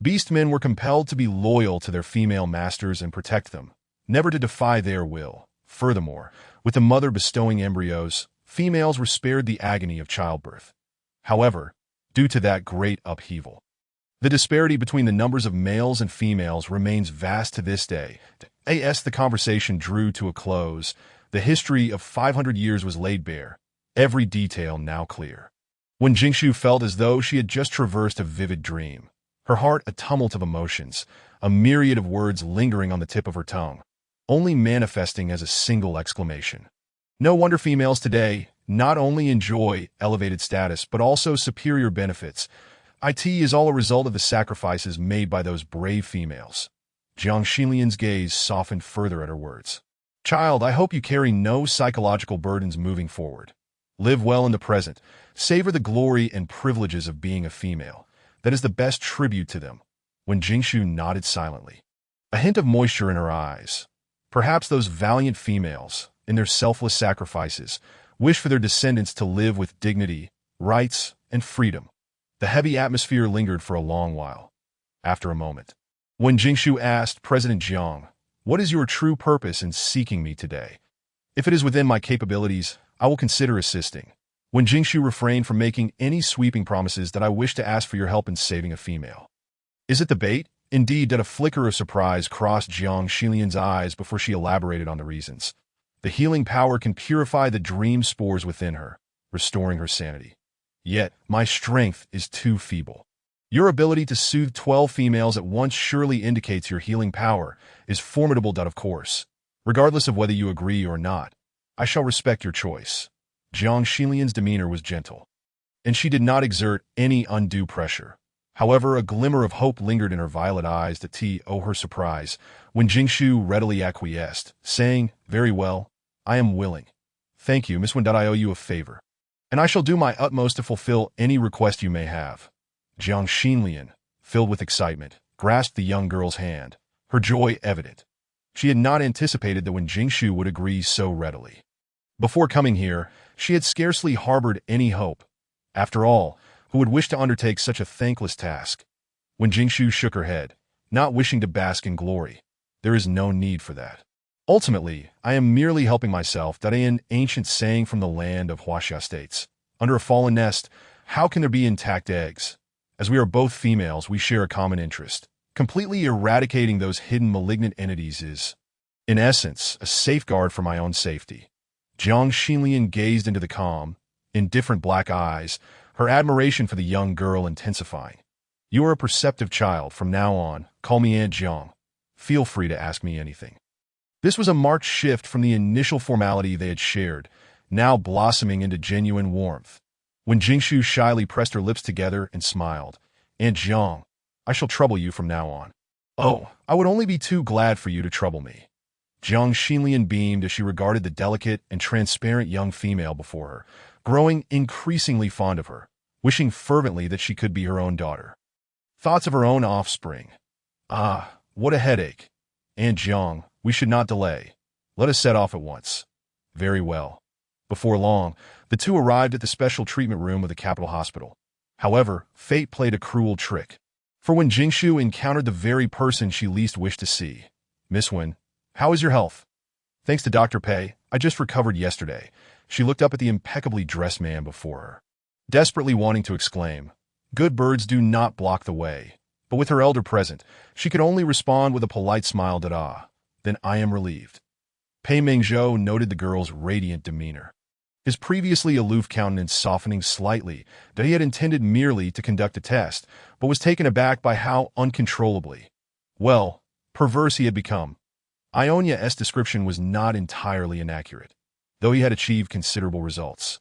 beastmen were compelled to be loyal to their female masters and protect them, never to defy their will. Furthermore, with the mother bestowing embryos, females were spared the agony of childbirth. However, due to that great upheaval, the disparity between the numbers of males and females remains vast to this day. As the conversation drew to a close, the history of 500 years was laid bare, every detail now clear. When Jingshu felt as though she had just traversed a vivid dream, her heart a tumult of emotions, a myriad of words lingering on the tip of her tongue, only manifesting as a single exclamation. No wonder females today not only enjoy elevated status but also superior benefits. It is all a result of the sacrifices made by those brave females. Jiang Xinlian's gaze softened further at her words. Child, I hope you carry no psychological burdens moving forward. Live well in the present. Savor the glory and privileges of being a female. That is the best tribute to them. When Jingshu nodded silently, a hint of moisture in her eyes. Perhaps those valiant females, in their selfless sacrifices, wish for their descendants to live with dignity, rights, and freedom. The heavy atmosphere lingered for a long while. After a moment, when Jingshu asked President Jiang, "What is your true purpose in seeking me today? If it is within my capabilities, I will consider assisting." When Jingshu refrained from making any sweeping promises, that I wish to ask for your help in saving a female. Is it the bait? Indeed, that a flicker of surprise crossed Jiang Xilian's eyes before she elaborated on the reasons. The healing power can purify the dream spores within her. restoring her sanity. Yet, my strength is too feeble. Your ability to soothe 12 females at once surely indicates your healing power is formidable. Of course, regardless of whether you agree or not, I shall respect your choice. Jiang Xinlian's demeanor was gentle, and she did not exert any undue pressure. However, a glimmer of hope lingered in her violet eyes to her surprise when Jingshu readily acquiesced, saying, "Very well, I am willing. Thank you, Miss Wen. I owe you a favor, and I shall do my utmost to fulfill any request you may have." Jiang Xinlian, filled with excitement, grasped the young girl's hand, her joy evident. She had not anticipated that when Jingshu would agree so readily. Before coming here, she had scarcely harbored any hope. After all, who would wish to undertake such a thankless task? When Jingshu shook her head, not wishing to bask in glory, there is no need for that. Ultimately, I am merely helping myself. An ancient saying from the land of Huaxia states, under a fallen nest, how can there be intact eggs? As we are both females, we share a common interest. Completely eradicating those hidden malignant entities is, in essence, a safeguard for my own safety. Jiang Xinlian gazed into the calm, indifferent black eyes, her admiration for the young girl intensifying. You are a perceptive child. From now on, call me Aunt Jiang. Feel free to ask me anything. This was a marked shift from the initial formality they had shared, now blossoming into genuine warmth. When Jingshu shyly pressed her lips together and smiled, "Aunt Jiang, I shall trouble you from now on." "Oh, I would only be too glad for you to trouble me." Jiang Xinlian beamed as she regarded the delicate and transparent young female before her, growing increasingly fond of her, wishing fervently that she could be her own daughter. Thoughts of her own offspring. Ah, what a headache. Aunt Jiang, we should not delay. Let us set off at once. Very well. Before long, the two arrived at the special treatment room of the capital hospital. However, fate played a cruel trick. For when Jingshu encountered the very person she least wished to see, "Miss Wen, how is your health?" "Thanks to Dr. Pei, I just recovered yesterday." She looked up at the impeccably dressed man before her, desperately wanting to exclaim, "Good birds do not block the way." But with her elder present, she could only respond with a polite smile. Then I am relieved. Pei Mingzhou noted the girl's radiant demeanor, his previously aloof countenance softening slightly. That he had intended merely to conduct a test, but was taken aback by how uncontrollably, well, perverse he had become. Ionia's description was not entirely inaccurate, though he had achieved considerable results.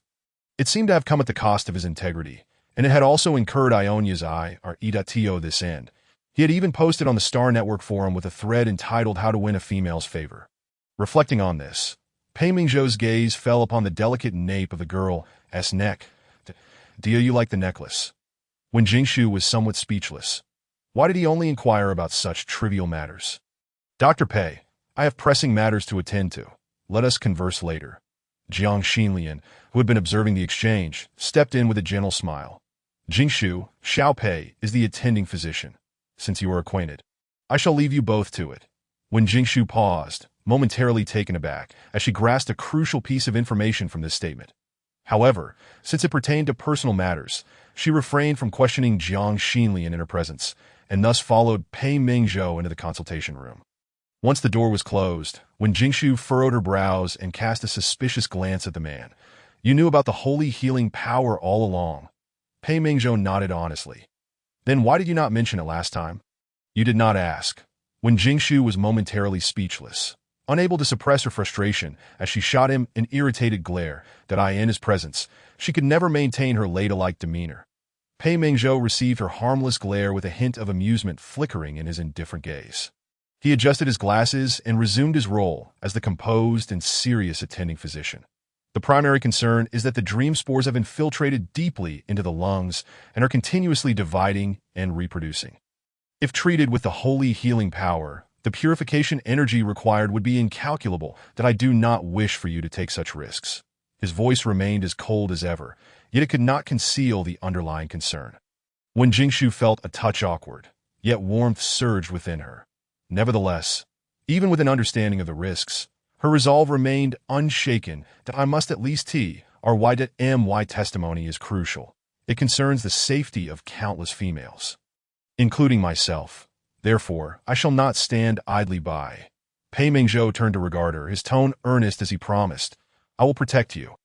It seemed to have come at the cost of his integrity, and it had also incurred Ionia's ire. This end. He had even posted on the Star Network forum with a thread entitled "How to Win a Female's Favor." Reflecting on this, Pei Mingzhou's gaze fell upon the delicate nape of the girl's neck. "Do you like the necklace?" When Jingshu was somewhat speechless, why did he only inquire about such trivial matters? "Dr. Pei, I have pressing matters to attend to. Let us converse later." Jiang Xinlian, who had been observing the exchange, stepped in with a gentle smile. "Jingshu, Xiao Pei is the attending physician. Since you are acquainted, I shall leave you both to it." When Jingshu paused, momentarily taken aback, as she grasped a crucial piece of information from this statement. However, since it pertained to personal matters, she refrained from questioning Jiang Xinlian in her presence, and thus followed Pei Mingzhou into the consultation room. Once the door was closed, when Jingshu furrowed her brows and cast a suspicious glance at the man, "You knew about the holy healing power all along." Pei Mingzhou nodded honestly. "Then why did you not mention it last time?" "You did not ask." When Jingshu was momentarily speechless, unable to suppress her frustration as she shot him an irritated glare, in his presence, she could never maintain her ladylike demeanor. Pei Mingzhou received her harmless glare with a hint of amusement flickering in his indifferent gaze. He adjusted his glasses and resumed his role as the composed and serious attending physician. The primary concern is that the dream spores have infiltrated deeply into the lungs and are continuously dividing and reproducing. If treated with the holy healing power, the purification energy required would be incalculable. I do not wish for you to take such risks. His voice remained as cold as ever, yet it could not conceal the underlying concern. When Jingshu felt a touch awkward, yet warmth surged within her. Nevertheless, even with an understanding of the risks, her resolve remained unshaken. I must at least my testimony is crucial. It concerns the safety of countless females, including myself. Therefore, I shall not stand idly by. Pei Mingzhou turned to regard her, his tone earnest as he promised, "I will protect you.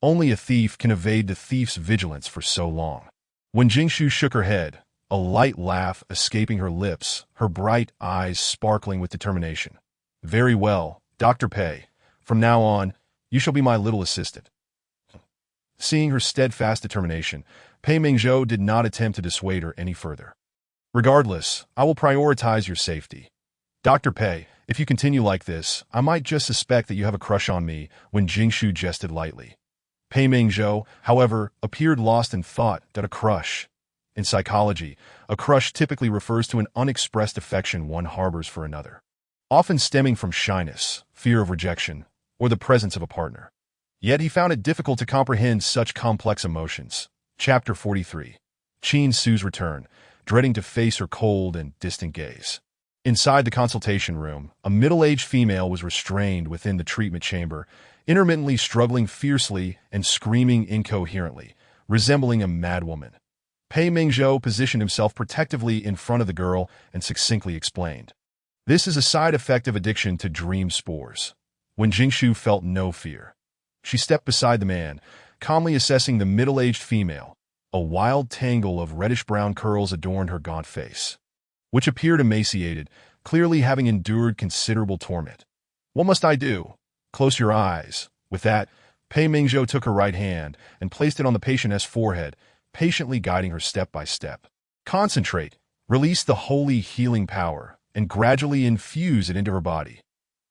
Only a thief can evade the thief's vigilance for so long. When Jingshu shook her head, a light laugh escaping her lips, her bright eyes sparkling with determination. "Very well, Dr. Pei. From now on, you shall be my little assistant." Seeing her steadfast determination, Pei Mingzhou did not attempt to dissuade her any further. "Regardless, I will prioritize your safety. Dr. Pei, if you continue like this, I might just suspect that you have a crush on me," when Jingshu jested lightly. Pei Mingzhou, however, appeared lost in thought that a crush. In psychology, a crush typically refers to an unexpressed affection one harbors for another, often stemming from shyness, fear of rejection, or the presence of a partner. Yet he found it difficult to comprehend such complex emotions. Chapter 43. Qin Su's return, dreading to face her cold and distant gaze. Inside the consultation room, a middle-aged female was restrained within the treatment chamber, intermittently struggling fiercely and screaming incoherently, resembling a madwoman. Pei Mingzhou positioned himself protectively in front of the girl and succinctly explained. "This is a side effect of addiction to dream spores." When Jingshu felt no fear, she stepped beside the man, calmly assessing the middle-aged female. A wild tangle of reddish-brown curls adorned her gaunt face, which appeared emaciated, clearly having endured considerable torment. "What must I do?" "Close your eyes." With that, Pei Mingzhou took her right hand and placed it on the patient's forehead, patiently guiding her step by step. "Concentrate, release the holy healing power, and gradually infuse it into her body.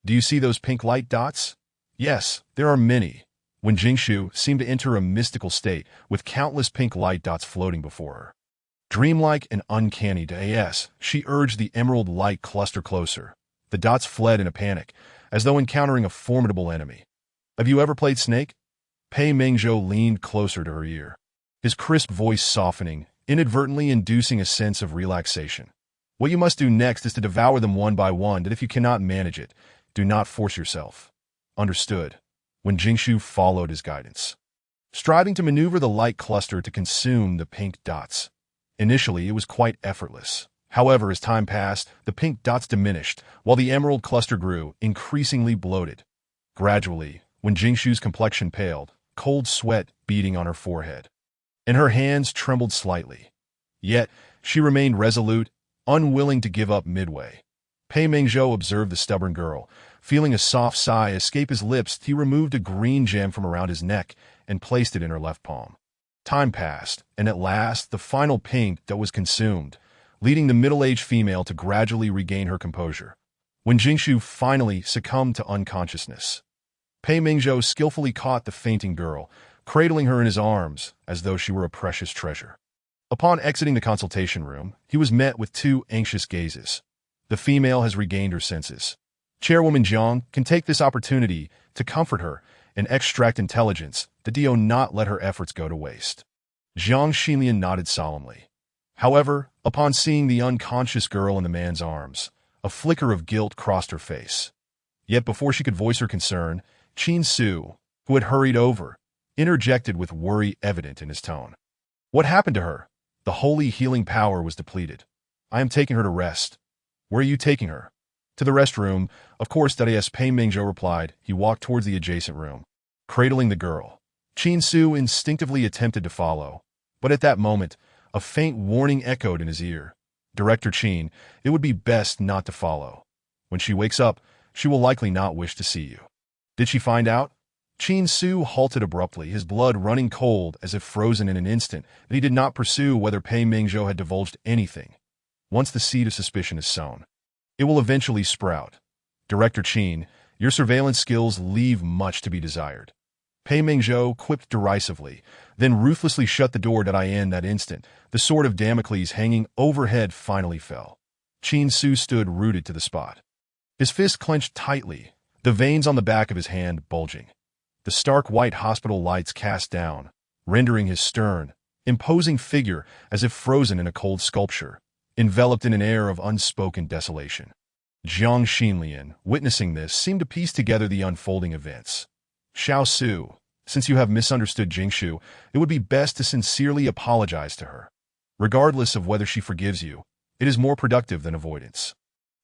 Do you see those pink light dots?" "Yes, there are many." When Jingshu seemed to enter a mystical state, with countless pink light dots floating before her. Dreamlike and uncanny as she urged the emerald light cluster closer. The dots fled in a panic, as though encountering a formidable enemy. "Have you ever played Snake?" Pei Mingzhou leaned closer to her ear, his crisp voice softening, inadvertently inducing a sense of relaxation. "What you must do next is to devour them one by one, that if you cannot manage it, do not force yourself." "Understood." When Jingshu followed his guidance, striving to maneuver the light cluster to consume the pink dots. Initially, it was quite effortless. However, as time passed, the pink dots diminished, while the emerald cluster grew, increasingly bloated. Gradually, when Jingshu's complexion paled, cold sweat beading on her forehead, and her hands trembled slightly. Yet, she remained resolute, unwilling to give up midway. Pei Mingzhou observed the stubborn girl. Feeling a soft sigh escape his lips, he removed a green gem from around his neck and placed it in her left palm. Time passed, and at last the final pink dot was consumed, leading the middle-aged female to gradually regain her composure. When Jingshu finally succumbed to unconsciousness, Pei Mingzhou skillfully caught the fainting girl, cradling her in his arms as though she were a precious treasure. Upon exiting the consultation room, he was met with two anxious gazes. The female has regained her senses. Chairwoman Jiang can take this opportunity to comfort her and extract intelligence that do not let her efforts go to waste. Jiang Xinlian nodded solemnly. However, upon seeing the unconscious girl in the man's arms, a flicker of guilt crossed her face. Yet before she could voice her concern, Qin Su, who had hurried over, interjected with worry evident in his tone. "What happened to her?" "The holy healing power was depleted. I am taking her to rest." "Where are you taking her?" "To the restroom, of course." As Pei Mingzhou replied, he walked towards the adjacent room, cradling the girl. Qin Su instinctively attempted to follow, but at that moment, a faint warning echoed in his ear. "Director Qin, it would be best not to follow. When she wakes up, she will likely not wish to see you." "Did she find out?" Qin Su halted abruptly, his blood running cold as if frozen in an instant, and he did not pursue whether Pei Mingzhou had divulged anything. Once the seed of suspicion is sown, it will eventually sprout. "Director Qin, your surveillance skills leave much to be desired." Pei Mingzhou quipped derisively, then ruthlessly shut the door. In that instant, the sword of Damocles hanging overhead finally fell. Qin Su stood rooted to the spot, his fist clenched tightly, the veins on the back of his hand bulging. The stark white hospital lights cast down, rendering his stern, imposing figure as if frozen in a cold sculpture, enveloped in an air of unspoken desolation. Jiang Xinlian, witnessing this, seemed to piece together the unfolding events. "Xiao Su, since you have misunderstood Jingshu, it would be best to sincerely apologize to her. Regardless of whether she forgives you, it is more productive than avoidance."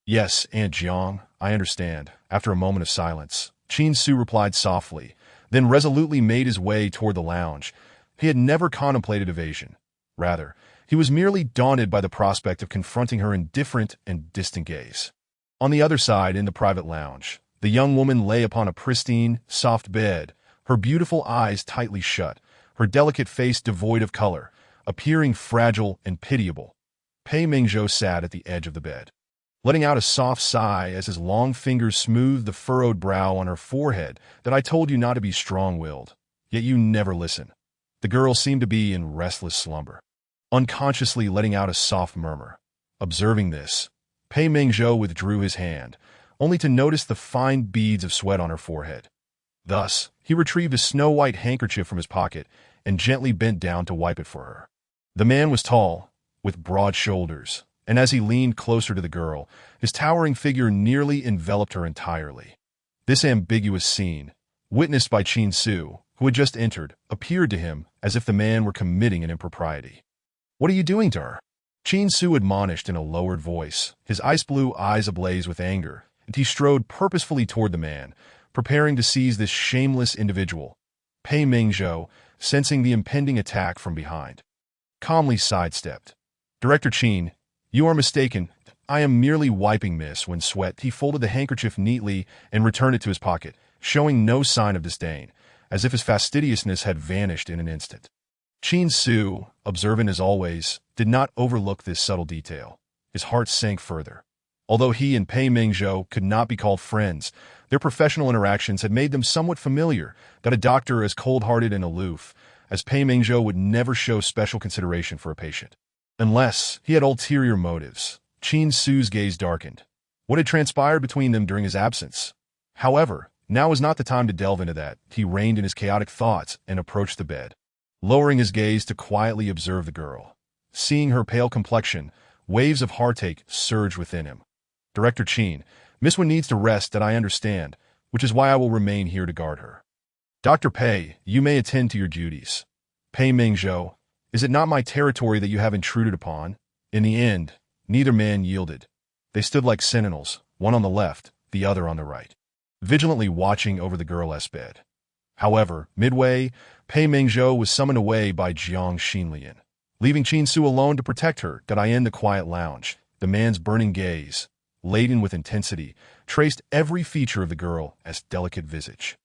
"Yes, Aunt Jiang, I understand." After a moment of silence, Qin Su replied softly, then resolutely made his way toward the lounge. He had never contemplated evasion. Rather, he was merely daunted by the prospect of confronting her indifferent and distant gaze. On the other side, in the private lounge, the young woman lay upon a pristine, soft bed, her beautiful eyes tightly shut, her delicate face devoid of color, appearing fragile and pitiable. Pei Mingzhou sat at the edge of the bed, letting out a soft sigh as his long fingers smoothed the furrowed brow on her forehead. "That I told you not to be strong-willed, yet you never listen." The girl seemed to be in restless slumber, unconsciously letting out a soft murmur. Observing this, Pei Mingzhou withdrew his hand, only to notice the fine beads of sweat on her forehead. Thus, he retrieved a snow-white handkerchief from his pocket and gently bent down to wipe it for her. The man was tall, with broad shoulders, and as he leaned closer to the girl, his towering figure nearly enveloped her entirely. This ambiguous scene, witnessed by Qin Su, who had just entered, appeared to him as if the man were committing an impropriety. "What are you doing to her?" Qin Su admonished in a lowered voice, his ice-blue eyes ablaze with anger, and he strode purposefully toward the man, preparing to seize this shameless individual. Pei Mingzhou, sensing the impending attack from behind, calmly sidestepped. "Director Qin, you are mistaken. I am merely wiping Miss Wen's sweat." He folded the handkerchief neatly and returned it to his pocket, showing no sign of disdain, as if his fastidiousness had vanished in an instant. Qin Su, observant as always, did not overlook this subtle detail. His heart sank further. Although he and Pei Mingzhou could not be called friends, their professional interactions had made them somewhat familiar. That a doctor as cold-hearted and aloof as Pei Mingzhou would never show special consideration for a patient, unless he had ulterior motives. Qin Su's gaze darkened. What had transpired between them during his absence? However, now was not the time to delve into that. He reined in his chaotic thoughts and approached the bed, lowering his gaze to quietly observe the girl. Seeing her pale complexion, waves of heartache surged within him. "Director Qin, Miss Wen needs to rest, that I understand, which is why I will remain here to guard her." "Dr. Pei, you may attend to your duties." "Pei Mingzhou, is it not my territory that you have intruded upon?" In the end, neither man yielded. They stood like sentinels, one on the left, the other on the right, vigilantly watching over the girl's bed. However, midway, Pei Mingzhou was summoned away by Jiang Xinlian, leaving Qin Su alone to protect her. That I in the quiet lounge, the man's burning gaze, laden with intensity, traced every feature of the girl's delicate visage.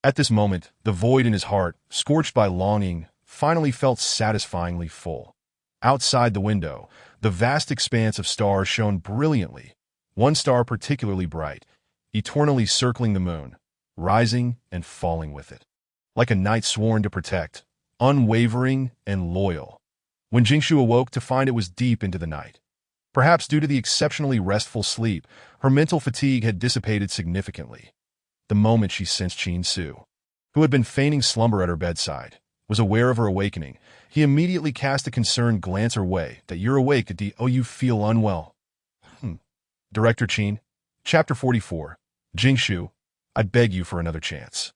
At this moment, the void in his heart, scorched by longing, finally felt satisfyingly full. Outside the window, the vast expanse of stars shone brilliantly, one star particularly bright, eternally circling the moon, rising and falling with it, like a knight sworn to protect, unwavering and loyal. When Jingshu awoke to find it was deep into the night. Perhaps due to the exceptionally restful sleep, her mental fatigue had dissipated significantly. The moment she sensed Qin Su, who had been feigning slumber at her bedside, was aware of her awakening, he immediately cast a concerned glance her way. "That you're awake, oh, you feel unwell." Director Qin. Chapter 44. Jingshu, I beg you for another chance.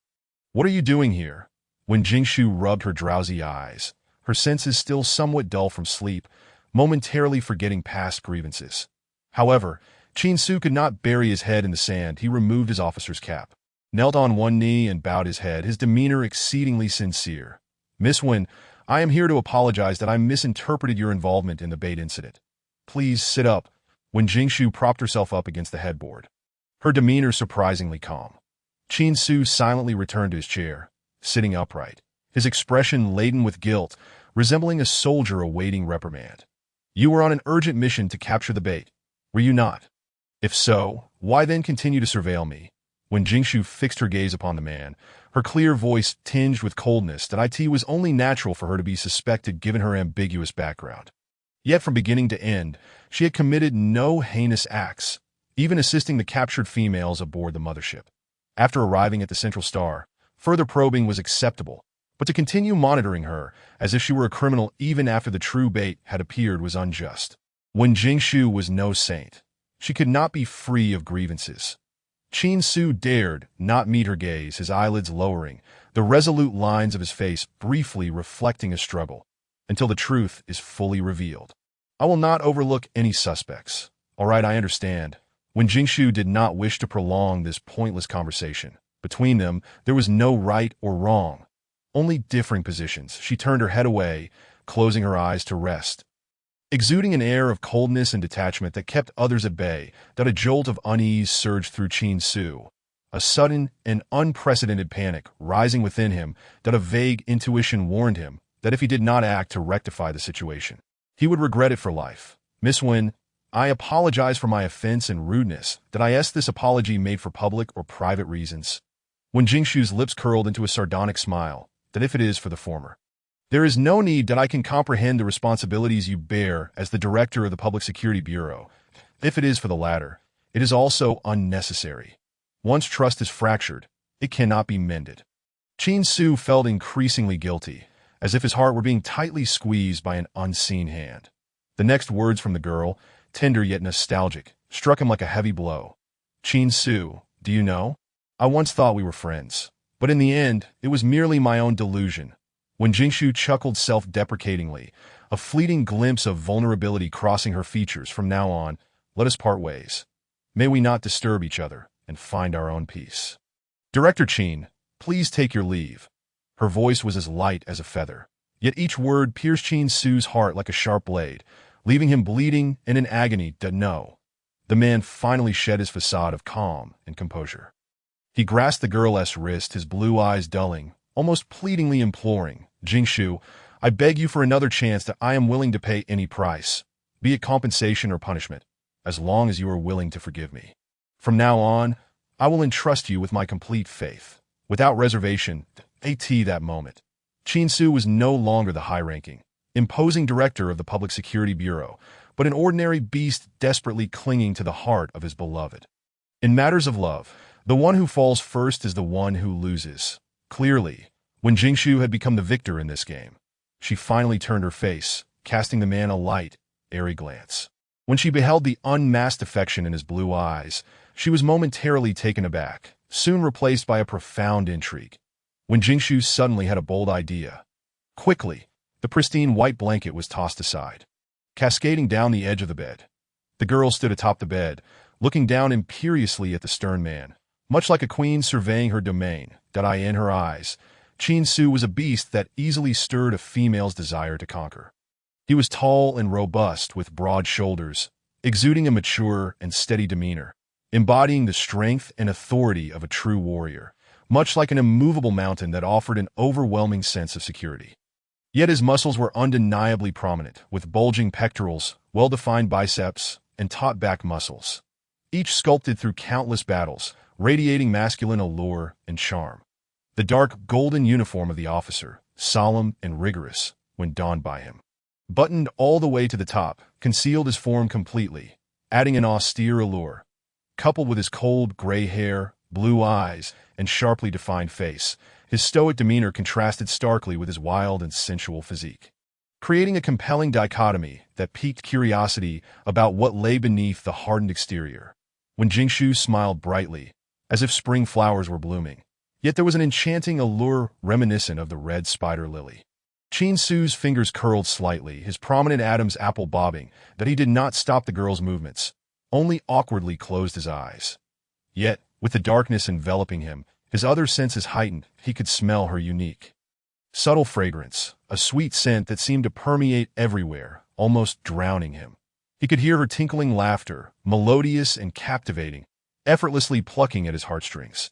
"What are you doing here?" When Jingshu rubbed her drowsy eyes, her senses still somewhat dull from sleep, momentarily forgetting past grievances. However, Qin Su could not bury his head in the sand. He removed his officer's cap, knelt on one knee and bowed his head, his demeanor exceedingly sincere. "Miss Wen, I am here to apologize that I misinterpreted your involvement in the bait incident. Please sit up." When Jingshu propped herself up against the headboard, her demeanor surprisingly calm, Qin Su silently returned to his chair, sitting upright, his expression laden with guilt, resembling a soldier awaiting reprimand. "You were on an urgent mission to capture the bait, were you not? If so, why then continue to surveil me?" When Jingshu fixed her gaze upon the man, her clear voice tinged with coldness, that it was only natural for her to be suspected given her ambiguous background. Yet from beginning to end, she had committed no heinous acts, even assisting the captured females aboard the mothership. After arriving at the Central Star, further probing was acceptable, but to continue monitoring her as if she were a criminal even after the true bait had appeared was unjust. When Jingshu was no saint, she could not be free of grievances. Qin Su dared not meet her gaze, his eyelids lowering, the resolute lines of his face briefly reflecting a struggle, until the truth is fully revealed. "I will not overlook any suspects. All right, I understand." When Jingshu did not wish to prolong this pointless conversation Between them, there was no right or wrong, only differing positions. She turned her head away, closing her eyes to rest. Exuding an air of coldness and detachment that kept others at bay, that a jolt of unease surged through Chin Su. A sudden and unprecedented panic rising within him, that a vague intuition warned him that if he did not act to rectify the situation, he would regret it for life. Miss Wen, I apologize for my offense and rudeness. Did I ask this apology made for public or private reasons? When Jingshu's lips curled into a sardonic smile, that if it is for the former, there is no need that I can comprehend the responsibilities you bear as the director of the Public Security Bureau. If it is for the latter, it is also unnecessary. Once trust is fractured, it cannot be mended. Chin Su felt increasingly guilty, as if his heart were being tightly squeezed by an unseen hand. The next words from the girl, tender yet nostalgic, struck him like a heavy blow. Chin Su, do you know? I once thought we were friends, but in the end, it was merely my own delusion. When Jingshu chuckled self-deprecatingly, a fleeting glimpse of vulnerability crossing her features. From now on, let us part ways. May we not disturb each other and find our own peace. Director Chin, please take your leave. Her voice was as light as a feather, yet each word pierced Chin Su's heart like a sharp blade, leaving him bleeding and in agony. No. The man finally shed his facade of calm and composure. He grasped the girl's wrist, his blue eyes dulling, almost pleadingly imploring, Jingshu, I beg you for another chance that I am willing to pay any price, be it compensation or punishment, as long as you are willing to forgive me. From now on, I will entrust you with my complete faith. Without reservation, at that moment, Chin Su was no longer the high-ranking, imposing director of the Public Security Bureau, but an ordinary beast desperately clinging to the heart of his beloved. In matters of love, the one who falls first is the one who loses. Clearly, when Jingshu had become the victor in this game, she finally turned her face, casting the man a light, airy glance. When she beheld the unmasked affection in his blue eyes, she was momentarily taken aback, soon replaced by a profound intrigue. When Jingshu suddenly had a bold idea. Quickly, the pristine white blanket was tossed aside, cascading down the edge of the bed. The girl stood atop the bed, looking down imperiously at the stern man, much like a queen surveying her domain. In her eyes, Chin Su was a beast that easily stirred a female's desire to conquer. He was tall and robust, with broad shoulders, exuding a mature and steady demeanor, embodying the strength and authority of a true warrior, much like an immovable mountain that offered an overwhelming sense of security. Yet his muscles were undeniably prominent, with bulging pectorals, well-defined biceps, and taut back muscles, each sculpted through countless battles, radiating masculine allure and charm. The dark golden uniform of the officer, solemn and rigorous when donned by him, buttoned all the way to the top, concealed his form completely, adding an austere allure. Coupled with his cold gray hair, blue eyes, and sharply defined face, his stoic demeanor contrasted starkly with his wild and sensual physique, creating a compelling dichotomy that piqued curiosity about what lay beneath the hardened exterior. When Jingshu smiled brightly, as if spring flowers were blooming, yet there was an enchanting allure reminiscent of the red spider lily. Chin Su's fingers curled slightly, his prominent Adam's apple bobbing, that he did not stop the girl's movements, only awkwardly closed his eyes. Yet, with the darkness enveloping him, his other senses heightened. He could smell her unique, subtle fragrance, a sweet scent that seemed to permeate everywhere, almost drowning him. He could hear her tinkling laughter, melodious and captivating, effortlessly plucking at his heartstrings.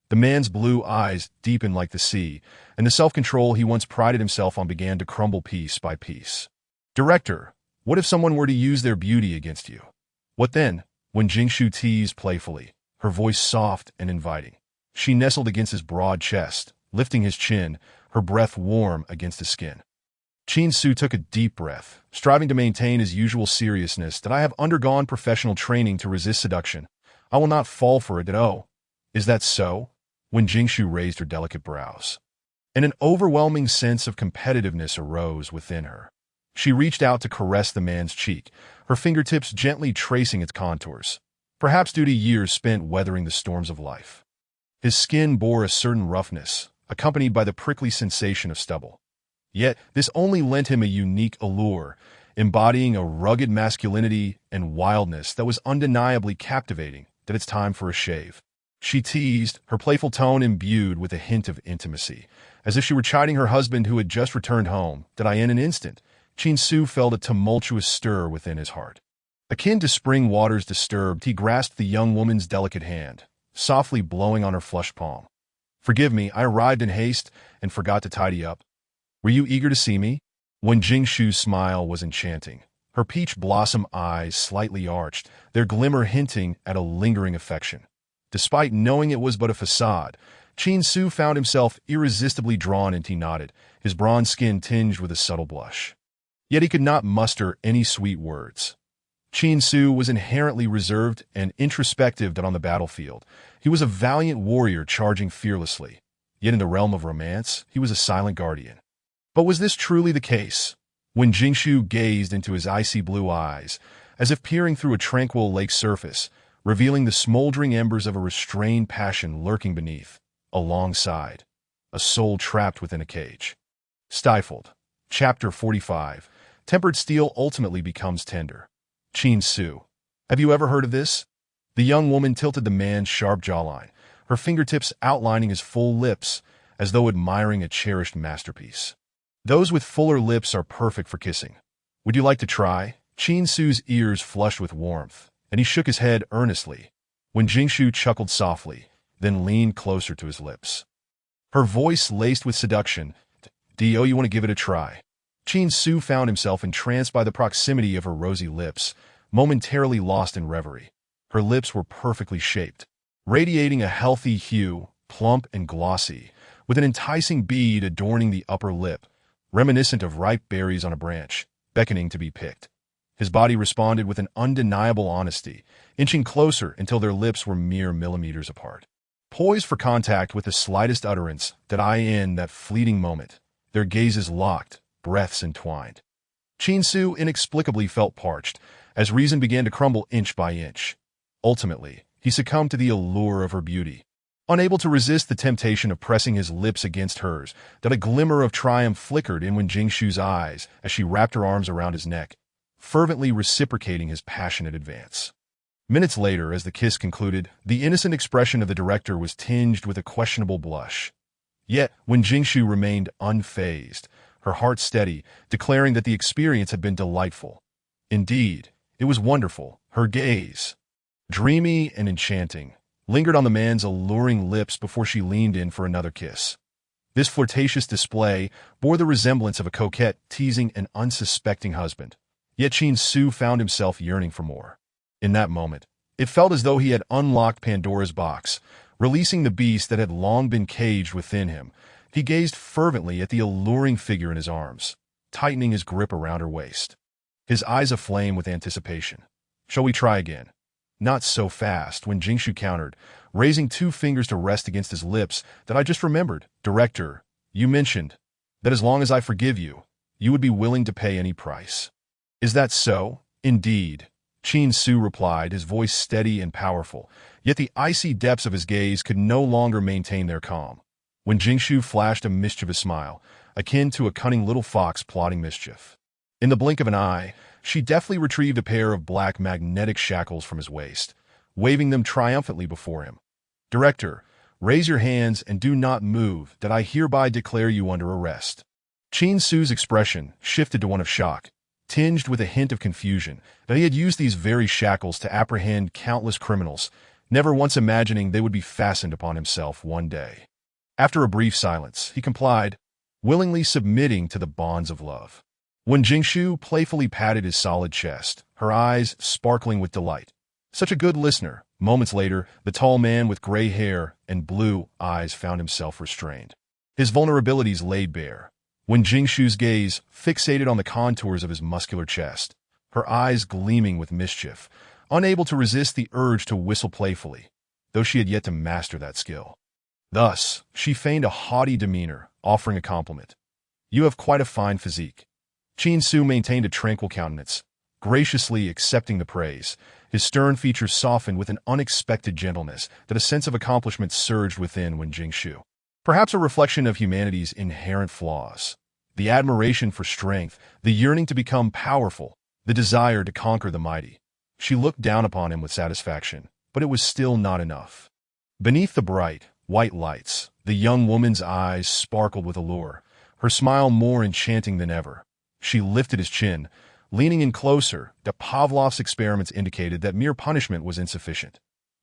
The man's blue eyes deepened like the sea, and the self-control he once prided himself on began to crumble piece by piece. Director, what if someone were to use their beauty against you? What then? When Jingshu teased playfully, her voice soft and inviting. She nestled against his broad chest, lifting his chin, her breath warm against his skin. Chin Su took a deep breath, striving to maintain his usual seriousness. That I have undergone professional training to resist seduction. I will not fall for it. Oh, is that so? When Jingshu raised her delicate brows, and an overwhelming sense of competitiveness arose within her. She reached out to caress the man's cheek, her fingertips gently tracing its contours, perhaps due to years spent weathering the storms of life. His skin bore a certain roughness, accompanied by the prickly sensation of stubble. Yet, this only lent him a unique allure, embodying a rugged masculinity and wildness that was undeniably captivating. That it's time for a shave. she teased, her playful tone imbued with a hint of intimacy, as if she were chiding her husband who had just returned home. In an instant, Chin-Su felt a tumultuous stir within his heart. Akin to spring waters disturbed, he grasped the young woman's delicate hand, softly blowing on her flushed palm. "Forgive me, I arrived in haste and forgot to tidy up. Were you eager to see me?" When Jingshu's smile was enchanting, her peach blossom eyes slightly arched, their glimmer hinting at a lingering affection. Despite knowing it was but a facade, Chin-Su found himself irresistibly drawn, and he nodded, his bronze skin tinged with a subtle blush. Yet he could not muster any sweet words. Chin-Su was inherently reserved and introspective on the battlefield. He was a valiant warrior charging fearlessly. Yet in the realm of romance, he was a silent guardian. But was this truly the case? When Jingshu gazed into his icy blue eyes, as if peering through a tranquil lake surface, revealing the smoldering embers of a restrained passion lurking beneath, alongside, a soul trapped within a cage. Stifled. Chapter 45. Tempered steel ultimately becomes tender. Chin-Su. Have you ever heard of this? The young woman tilted the man's sharp jawline, her fingertips outlining his full lips, as though admiring a cherished masterpiece. Those with fuller lips are perfect for kissing. Would you like to try? Chin-Su's ears flushed with warmth, and he shook his head earnestly, when Jingshu chuckled softly, then leaned closer to his lips. Her voice laced with seduction. "Do you want to give it a try?" Chin-Su found himself entranced by the proximity of her rosy lips, momentarily lost in reverie. Her lips were perfectly shaped, radiating a healthy hue, plump and glossy, with an enticing bead adorning the upper lip, reminiscent of ripe berries on a branch, beckoning to be picked. His body responded with an undeniable honesty, inching closer until their lips were mere millimeters apart. Poised for contact with the slightest utterance, in that fleeting moment, their gazes locked, breaths entwined. Chin-Su inexplicably felt parched, as reason began to crumble inch by inch. Ultimately, he succumbed to the allure of her beauty. Unable to resist the temptation of pressing his lips against hers, a glimmer of triumph flickered in Jingshu's eyes as she wrapped her arms around his neck, fervently reciprocating his passionate advance. Minutes later, as the kiss concluded, the innocent expression of the director was tinged with a questionable blush. Yet, when Jingshu remained unfazed, her heart steady, declaring that the experience had been delightful. Indeed, it was wonderful. Her gaze, dreamy and enchanting, lingered on the man's alluring lips before she leaned in for another kiss. This flirtatious display bore the resemblance of a coquette teasing an unsuspecting husband. Yet Chin-Su found himself yearning for more. In that moment, it felt as though he had unlocked Pandora's box, releasing the beast that had long been caged within him. He gazed fervently at the alluring figure in his arms, tightening his grip around her waist, his eyes aflame with anticipation. "Shall we try again?" "Not so fast," when Jingshu countered, raising 2 fingers to rest against his lips. "I just remembered, Director, you mentioned that as long as I forgive you, you would be willing to pay any price." "Is that so?" "Indeed," Chin-Su replied, his voice steady and powerful, yet the icy depths of his gaze could no longer maintain their calm. When Jingshu flashed a mischievous smile, akin to a cunning little fox plotting mischief. In the blink of an eye, she deftly retrieved a pair of black magnetic shackles from his waist, waving them triumphantly before him. "Director, raise your hands and do not move, I hereby declare you under arrest." Chin-Su's expression shifted to one of shock, tinged with a hint of confusion, that he had used these very shackles to apprehend countless criminals, never once imagining they would be fastened upon himself one day. After a brief silence, he complied, willingly submitting to the bonds of love. When Jingshu playfully patted his solid chest, her eyes sparkling with delight. Such a good listener. Moments later, the tall man with gray hair and blue eyes found himself restrained, his vulnerabilities laid bare. When Jingshu's gaze fixated on the contours of his muscular chest, her eyes gleaming with mischief, unable to resist the urge to whistle playfully, though she had yet to master that skill. Thus, she feigned a haughty demeanor, offering a compliment. "You have quite a fine physique." Chin-Su maintained a tranquil countenance, graciously accepting the praise. His stern features softened with an unexpected gentleness, a sense of accomplishment surged within when Jingshu. Perhaps a reflection of humanity's inherent flaws. The admiration for strength, the yearning to become powerful, the desire to conquer the mighty. She looked down upon him with satisfaction, but it was still not enough. Beneath the bright, white lights, the young woman's eyes sparkled with allure, her smile more enchanting than ever. She lifted his chin, leaning in closer. Pavlov's experiments indicated that mere punishment was insufficient.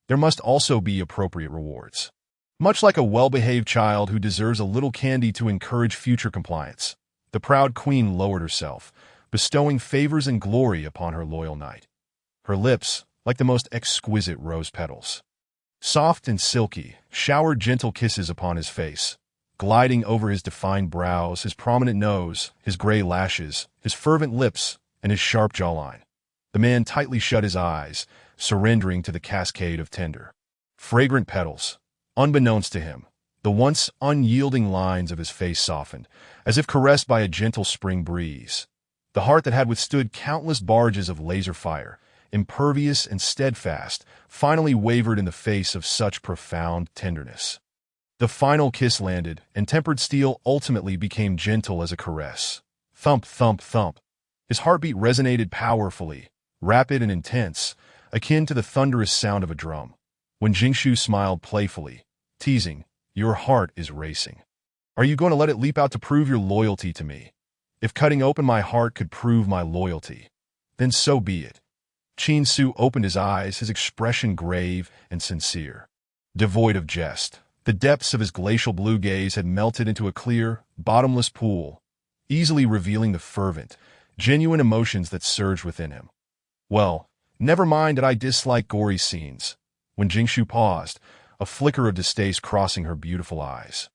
There must also be appropriate rewards. Much like a well-behaved child who deserves a little candy to encourage future compliance, the proud queen lowered herself, bestowing favors and glory upon her loyal knight. Her lips, like the most exquisite rose petals, soft and silky, showered gentle kisses upon his face, gliding over his defined brows, his prominent nose, his gray lashes, his fervent lips, and his sharp jawline. The man tightly shut his eyes, surrendering to the cascade of tender, fragrant petals. Unbeknownst to him, the once unyielding lines of his face softened, as if caressed by a gentle spring breeze. The heart that had withstood countless barrages of laser fire, impervious and steadfast, finally wavered in the face of such profound tenderness. The final kiss landed, and tempered steel ultimately became gentle as a caress. Thump, thump, thump. His heartbeat resonated powerfully, rapid and intense, akin to the thunderous sound of a drum. When Jingshu smiled playfully, teasing, "Your heart is racing. Are you going to let it leap out to prove your loyalty to me? If cutting open my heart could prove my loyalty, then so be it." Qin Su opened his eyes, his expression grave and sincere, devoid of jest. The depths of his glacial blue gaze had melted into a clear, bottomless pool, easily revealing the fervent, genuine emotions that surged within him. "Well, never mind that I dislike gory scenes." When Jingshu paused, a flicker of distaste crossing her beautiful eyes.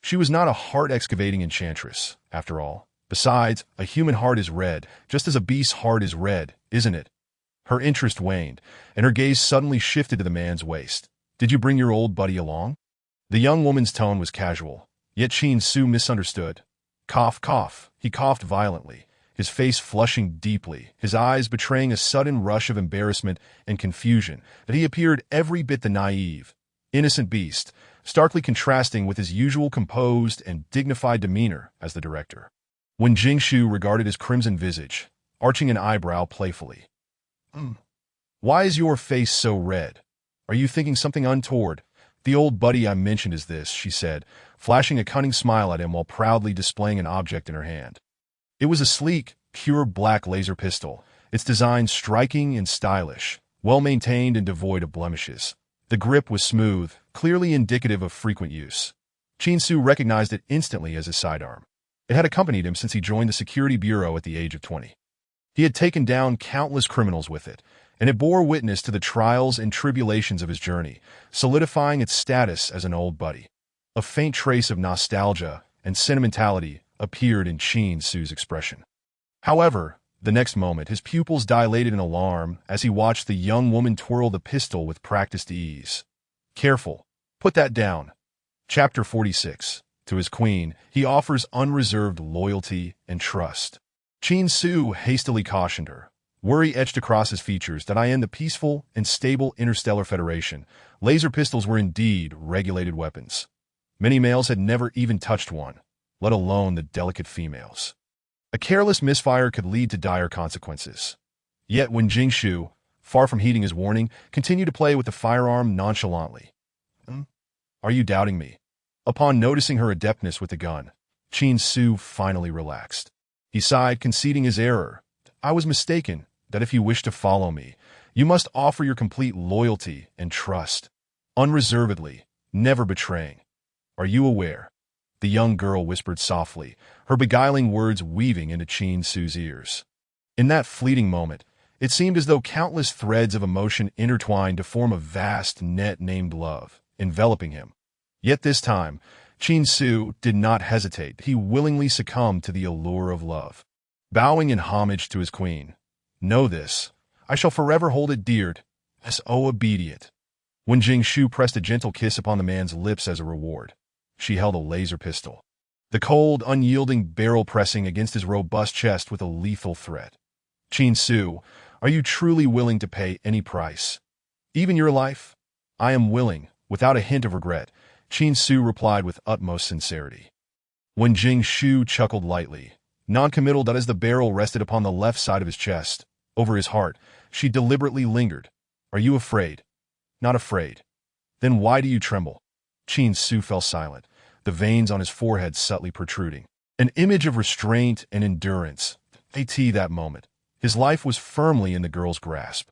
She was not a heart-excavating enchantress, after all. Besides, a human heart is red, just as a beast's heart is red, isn't it? Her interest waned, and her gaze suddenly shifted to the man's waist. "Did you bring your old buddy along?" The young woman's tone was casual, yet Qin Su misunderstood. Cough, cough. He coughed violently, his face flushing deeply, his eyes betraying a sudden rush of embarrassment and confusion, that he appeared every bit the naive, innocent beast, starkly contrasting with his usual composed and dignified demeanor as the director. When Jingshu regarded his crimson visage, arching an eyebrow playfully. Why is your face so red? Are you thinking something untoward? The old buddy I mentioned is this," she said, flashing a cunning smile at him while proudly displaying an object in her hand. It was a sleek, pure black laser pistol, its design striking and stylish, well-maintained and devoid of blemishes. The grip was smooth, clearly indicative of frequent use. Qin Su recognized it instantly as his sidearm. It had accompanied him since he joined the security bureau at the age of 20. He had taken down countless criminals with it, and it bore witness to the trials and tribulations of his journey, solidifying its status as an old buddy. A faint trace of nostalgia and sentimentality appeared in Qin Su's expression. However, the next moment, his pupils dilated in alarm as he watched the young woman twirl the pistol with practiced ease. "Careful. Put that down." Chapter 46. To his queen, he offers unreserved loyalty and trust. Qin Su hastily cautioned her, worry etched across his features, that in the peaceful and stable Interstellar Federation, laser pistols were indeed regulated weapons. Many males had never even touched one, let alone the delicate females. A careless misfire could lead to dire consequences. Yet when Jingshu, far from heeding his warning, continued to play with the firearm nonchalantly. "Are you doubting me?" Upon noticing her adeptness with the gun, Qin Su finally relaxed. He sighed, conceding his error. "I was mistaken, that if you wish to follow me, you must offer your complete loyalty and trust, unreservedly, never betraying. Are you aware?" The young girl whispered softly, her beguiling words weaving into Qin Su's ears. In that fleeting moment, it seemed as though countless threads of emotion intertwined to form a vast net named love, enveloping him. Yet this time, Qin Su did not hesitate. He willingly succumbed to the allure of love. Bowing in homage to his queen, "Know this, I shall forever hold it dear, as obedient." When Jingshu pressed a gentle kiss upon the man's lips as a reward, she held a laser pistol, the cold, unyielding barrel pressing against his robust chest with a lethal threat. "Qin Su, are you truly willing to pay any price? Even your life?" "I am willing," without a hint of regret, Qin Su replied with utmost sincerity. When Jingshu chuckled lightly, noncommittal that as the barrel rested upon the left side of his chest, over his heart, she deliberately lingered. "Are you afraid?" "Not afraid. Then why do you tremble? Qin Su fell silent, the veins on his forehead subtly protruding. An image of restraint and endurance. That moment. His life was firmly in the girl's grasp.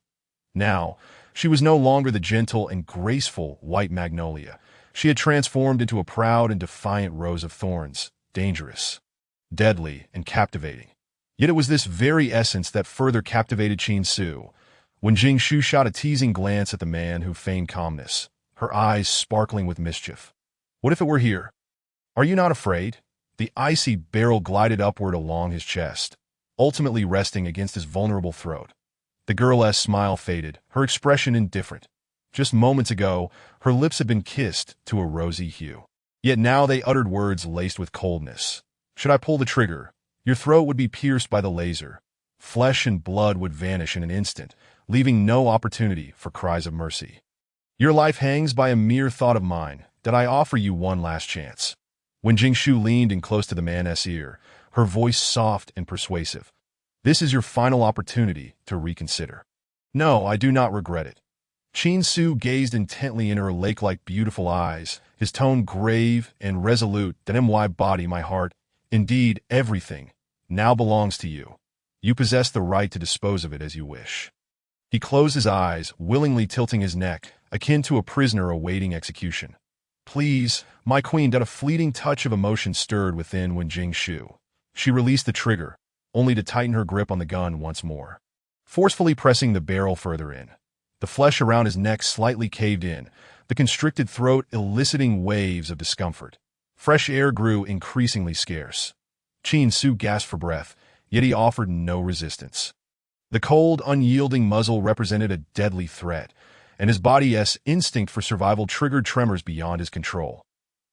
Now, she was no longer the gentle and graceful white magnolia. She had transformed into a proud and defiant rose of thorns, dangerous, deadly, and captivating. Yet it was this very essence that further captivated Qin Su. When Jing Shu shot a teasing glance at the man who feigned calmness, her eyes sparkling with mischief. What if it were here? Are you not afraid? The icy barrel glided upward along his chest, ultimately resting against his vulnerable throat. The girl's smile faded, her expression indifferent. Just moments ago, her lips had been kissed to a rosy hue. Yet now they uttered words laced with coldness. Should I pull the trigger, your throat would be pierced by the laser. Flesh and blood would vanish in an instant, leaving no opportunity for cries of mercy. Your life hangs by a mere thought of mine, that I offer you one last chance. When Jing Shu leaned in close to the man's ear, her voice soft and persuasive. This is your final opportunity to reconsider. No, I do not regret it. Qin Su gazed intently in her lake-like beautiful eyes, his tone grave and resolute. That my body, my heart, indeed everything, now belongs to you. You possess the right to dispose of it as you wish. He closed his eyes, willingly tilting his neck, akin to a prisoner awaiting execution. Please, my queen. That a fleeting touch of emotion stirred within when Jing Shu. She released the trigger, only to tighten her grip on the gun once more, forcefully pressing the barrel further in. The flesh around his neck slightly caved in, the constricted throat eliciting waves of discomfort. Fresh air grew increasingly scarce. Qin Su gasped for breath, yet he offered no resistance. The cold, unyielding muzzle represented a deadly threat, and his body's instinct for survival triggered tremors beyond his control.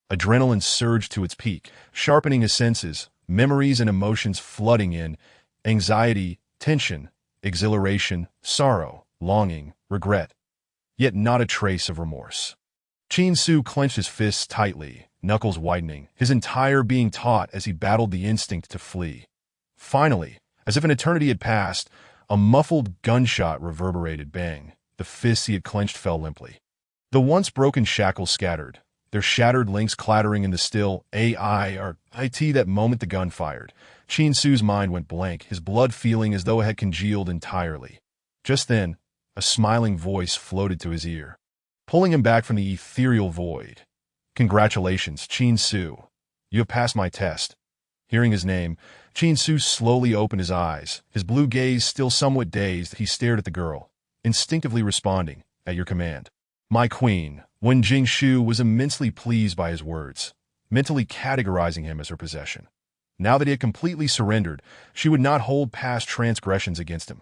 Adrenaline surged to its peak, sharpening his senses, memories and emotions flooding in, anxiety, tension, exhilaration, sorrow, longing, regret. Yet not a trace of remorse. Qin Su clenched his fists tightly, knuckles widening, his entire being taut as he battled the instinct to flee. Finally, as if an eternity had passed, a muffled gunshot reverberated. Bang. The fists he had clenched fell limply. The once broken shackles scattered, their shattered links clattering in the still it. That moment the gun fired, Qin Su's mind went blank, his blood feeling as though it had congealed entirely. Just then, a smiling voice floated to his ear, pulling him back from the ethereal void. Congratulations, Qin Su. You have passed my test. Hearing his name, Qin Su slowly opened his eyes, his blue gaze still somewhat dazed. He stared at the girl, instinctively responding, at your command. My queen. When Jing Shu was immensely pleased by his words, mentally categorizing him as her possession. Now that he had completely surrendered, she would not hold past transgressions against him.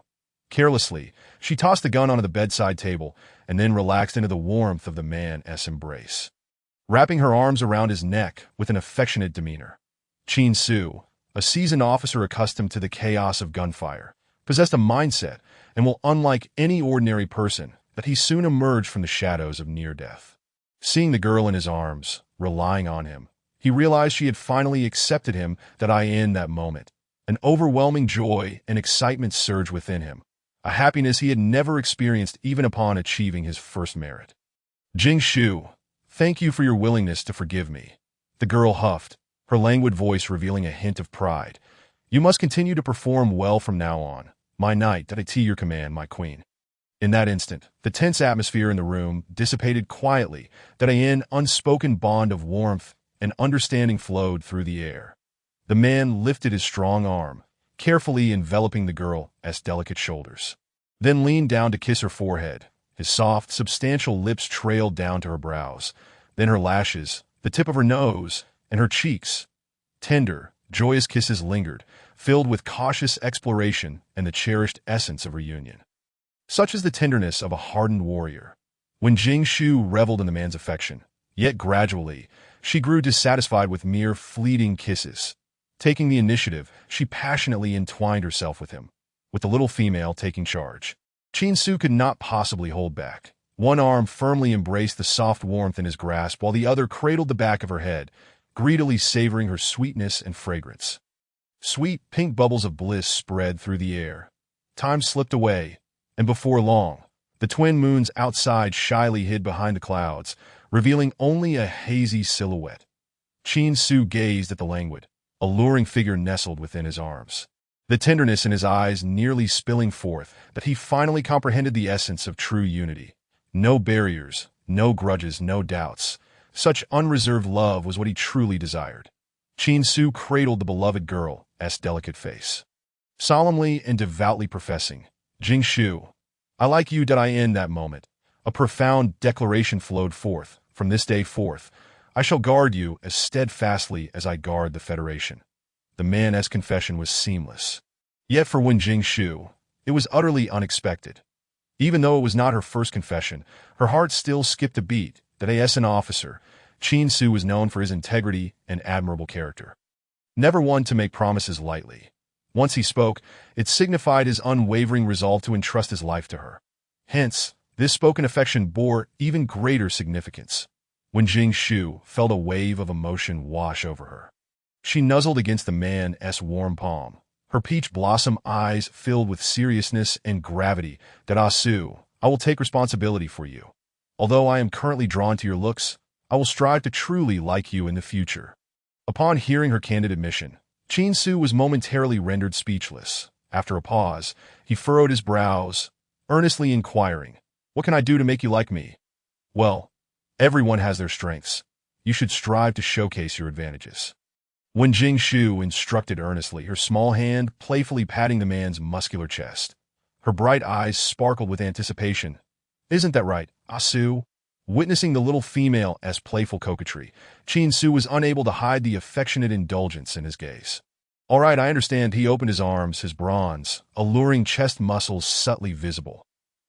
Carelessly, she tossed the gun onto the bedside table and then relaxed into the warmth of the man's embrace, wrapping her arms around his neck with an affectionate demeanor. Qin Su, a seasoned officer accustomed to the chaos of gunfire, possessed a mindset and will, unlike any ordinary person, that he soon emerged from the shadows of near death. Seeing the girl in his arms, relying on him, he realized she had finally accepted him. In that moment, an overwhelming joy and excitement surged within him, a happiness he had never experienced even upon achieving his first merit. Jing Shu, thank you for your willingness to forgive me. The girl huffed, her languid voice revealing a hint of pride. You must continue to perform well from now on. My knight, at your command, my queen. In that instant, the tense atmosphere in the room dissipated quietly. An unspoken bond of warmth and understanding flowed through the air. The man lifted his strong arm, carefully enveloping the girl's delicate shoulders, then leaned down to kiss her forehead. His soft, substantial lips trailed down to her brows, then her lashes, the tip of her nose, and her cheeks. Tender, joyous kisses lingered, filled with cautious exploration and the cherished essence of reunion. Such is the tenderness of a hardened warrior. When Jing Shu reveled in the man's affection, yet gradually, she grew dissatisfied with mere fleeting kisses. Taking the initiative, she passionately entwined herself with him, with the little female taking charge. Qin Su could not possibly hold back. One arm firmly embraced the soft warmth in his grasp, while the other cradled the back of her head, greedily savoring her sweetness and fragrance. Sweet pink bubbles of bliss spread through the air. Time slipped away, and before long, The twin moons outside shyly hid behind the clouds, revealing only a hazy silhouette. Qin Su gazed at the languid, alluring figure nestled within his arms. The tenderness in his eyes nearly spilling forth that he finally comprehended the essence of true unity. No barriers, no grudges, no doubts. Such unreserved love was what he truly desired. Qin Su cradled the beloved girl's delicate face, solemnly and devoutly professing, "Jingshu, I like you." In that moment, a profound declaration flowed forth. From this day forth, I shall guard you as steadfastly as I guard the Federation. The man's confession was seamless. Yet for Wen Jingshu, it was utterly unexpected. Even though it was not her first confession, her heart still skipped a beat that as an officer, Qin Su was known for his integrity and admirable character. Never one to make promises lightly. Once he spoke, it signified his unwavering resolve to entrust his life to her. Hence, this spoken affection bore even greater significance. When Jingshu felt a wave of emotion wash over her, she nuzzled against the man's warm palm, her peach blossom eyes filled with seriousness and gravity. "Su, I will take responsibility for you. Although I am currently drawn to your looks, I will strive to truly like you in the future." Upon hearing her candid admission, Qin Su was momentarily rendered speechless. After a pause, he furrowed his brows, earnestly inquiring, "What can I do to make you like me?" "Well, everyone has their strengths. You should strive to showcase your advantages." When Jingshu instructed earnestly, her small hand playfully patting the man's muscular chest. Her bright eyes sparkled with anticipation. "Isn't that right, Su?" Witnessing the little female's playful coquetry, Qin Su was unable to hide the affectionate indulgence in his gaze. "All right, I understand." He opened his arms, his bronze, alluring chest muscles subtly visible.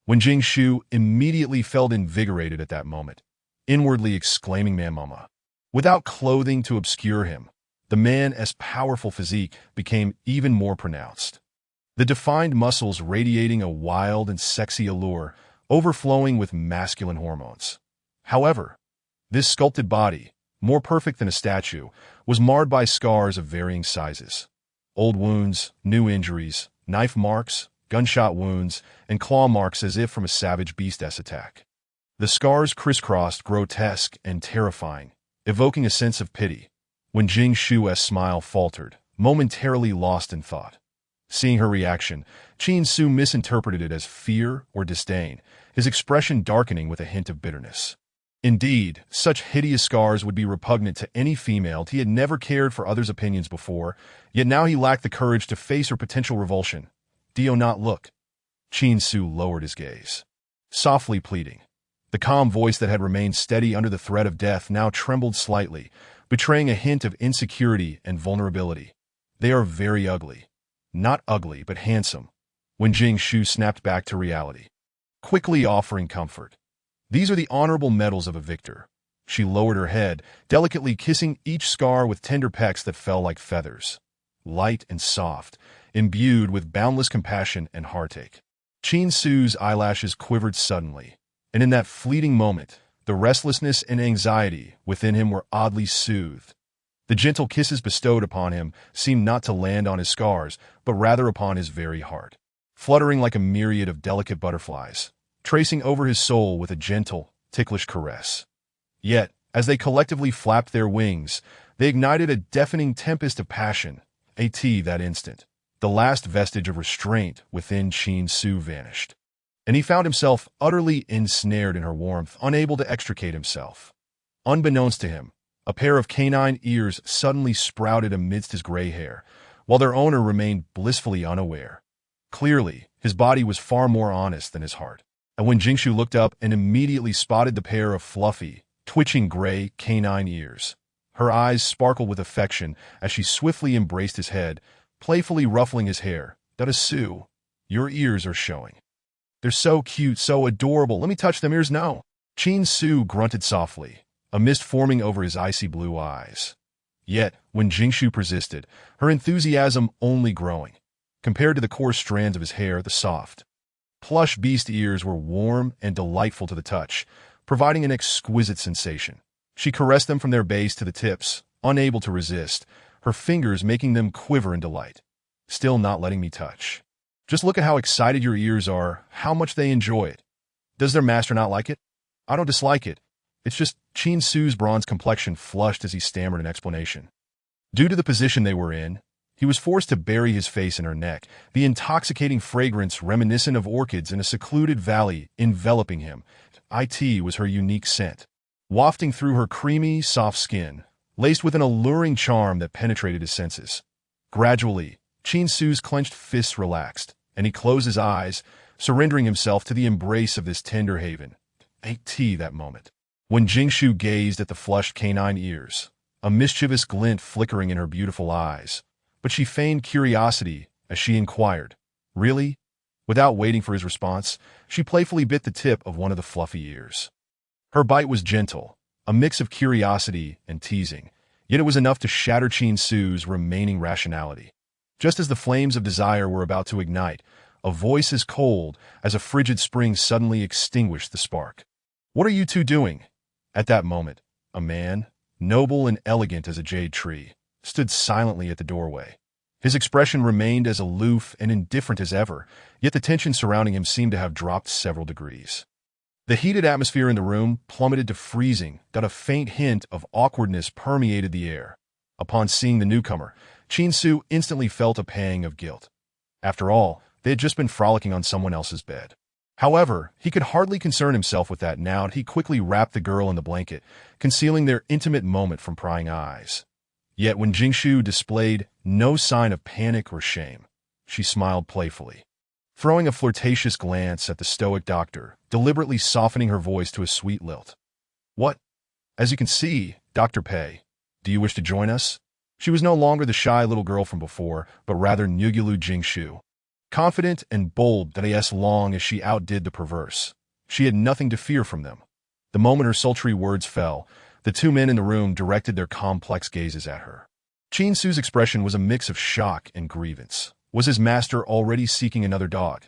When Jingshu immediately felt invigorated at that moment, inwardly exclaiming, "Man, mama." Without clothing to obscure him, the man's powerful physique became even more pronounced. The defined muscles radiating a wild and sexy allure, overflowing with masculine hormones. However, this sculpted body, more perfect than a statue, was marred by scars of varying sizes. Old wounds, new injuries, knife marks, gunshot wounds, and claw marks as if from a savage beast's attack. The scars crisscrossed, grotesque and terrifying, evoking a sense of pity. When Jingshu's smile faltered, momentarily lost in thought. Seeing her reaction, Qin Su misinterpreted it as fear or disdain, his expression darkening with a hint of bitterness. Indeed, such hideous scars would be repugnant to any female. He had never cared for others' opinions before, yet now he lacked the courage to face her potential revulsion. "Do not look." Qin Su lowered his gaze, softly pleading. The calm voice that had remained steady under the threat of death now trembled slightly, betraying a hint of insecurity and vulnerability. "They are very ugly. Not ugly, but handsome." When Jingshu snapped back to reality, quickly offering comfort. "These are the honorable medals of a victor." She lowered her head, delicately kissing each scar with tender pecks that fell like feathers. Light and soft, imbued with boundless compassion and heartache. Qin Su's eyelashes quivered suddenly, and in that fleeting moment, the restlessness and anxiety within him were oddly soothed. The gentle kisses bestowed upon him seemed not to land on his scars, but rather upon his very heart, fluttering like a myriad of delicate butterflies, tracing over his soul with a gentle, ticklish caress. Yet, as they collectively flapped their wings, they ignited a deafening tempest of passion. That instant, the last vestige of restraint within Qin Su vanished, and he found himself utterly ensnared in her warmth, unable to extricate himself. Unbeknownst to him, a pair of canine ears suddenly sprouted amidst his gray hair, while their owner remained blissfully unaware. Clearly, his body was far more honest than his heart. And when Jingshu looked up and immediately spotted the pair of fluffy, twitching gray canine ears, her eyes sparkled with affection as she swiftly embraced his head, playfully ruffling his hair. "Su, your ears are showing. They're so cute, so adorable. Let me touch them ears now." Qin Su grunted softly, a mist forming over his icy blue eyes. Yet, when Jingshu persisted, her enthusiasm only growing. Compared to the coarse strands of his hair, the soft, plush beast ears were warm and delightful to the touch, providing an exquisite sensation. She caressed them from their base to the tips, unable to resist, her fingers making them quiver in delight. "Still not letting me touch. Just look at how excited your ears are, how much they enjoy it." Does their master not like it? I don't dislike it. It's just Qin Su's bronze complexion flushed as he stammered an explanation. Due to the position they were in, he was forced to bury his face in her neck, the intoxicating fragrance reminiscent of orchids in a secluded valley enveloping him. It was her unique scent, wafting through her creamy, soft skin, laced with an alluring charm that penetrated his senses. Gradually, Qin Su's clenched fists relaxed, and he closed his eyes, surrendering himself to the embrace of this tender haven. That moment, when Jingshu gazed at the flushed canine ears, a mischievous glint flickering in her beautiful eyes, but she feigned curiosity as she inquired, "Really?" Without waiting for his response, she playfully bit the tip of one of the fluffy ears. Her bite was gentle, a mix of curiosity and teasing, yet it was enough to shatter Qin Su's remaining rationality. Just as the flames of desire were about to ignite, a voice as cold as a frigid spring suddenly extinguished the spark. "What are you two doing?" At that moment, a man, noble and elegant as a jade tree, stood silently at the doorway. His expression remained as aloof and indifferent as ever, yet the tension surrounding him seemed to have dropped several degrees. The heated atmosphere in the room plummeted to freezing, that a faint hint of awkwardness permeated the air. Upon seeing the newcomer, Qin Su instantly felt a pang of guilt. After all, they had just been frolicking on someone else's bed. However, he could hardly concern himself with that now, and he quickly wrapped the girl in the blanket, concealing their intimate moment from prying eyes. Yet when Jingshu displayed no sign of panic or shame, she smiled playfully, throwing a flirtatious glance at the stoic doctor, deliberately softening her voice to a sweet lilt. "What? As you can see, Dr. Pei, do you wish to join us?" She was no longer the shy little girl from before, but rather Nugulu Jingshu, confident and bold that as long as she outdid the perverse, she had nothing to fear from them. The moment her sultry words fell, the two men in the room directed their complex gazes at her. Qin Su's expression was a mix of shock and grievance. Was his master already seeking another dog?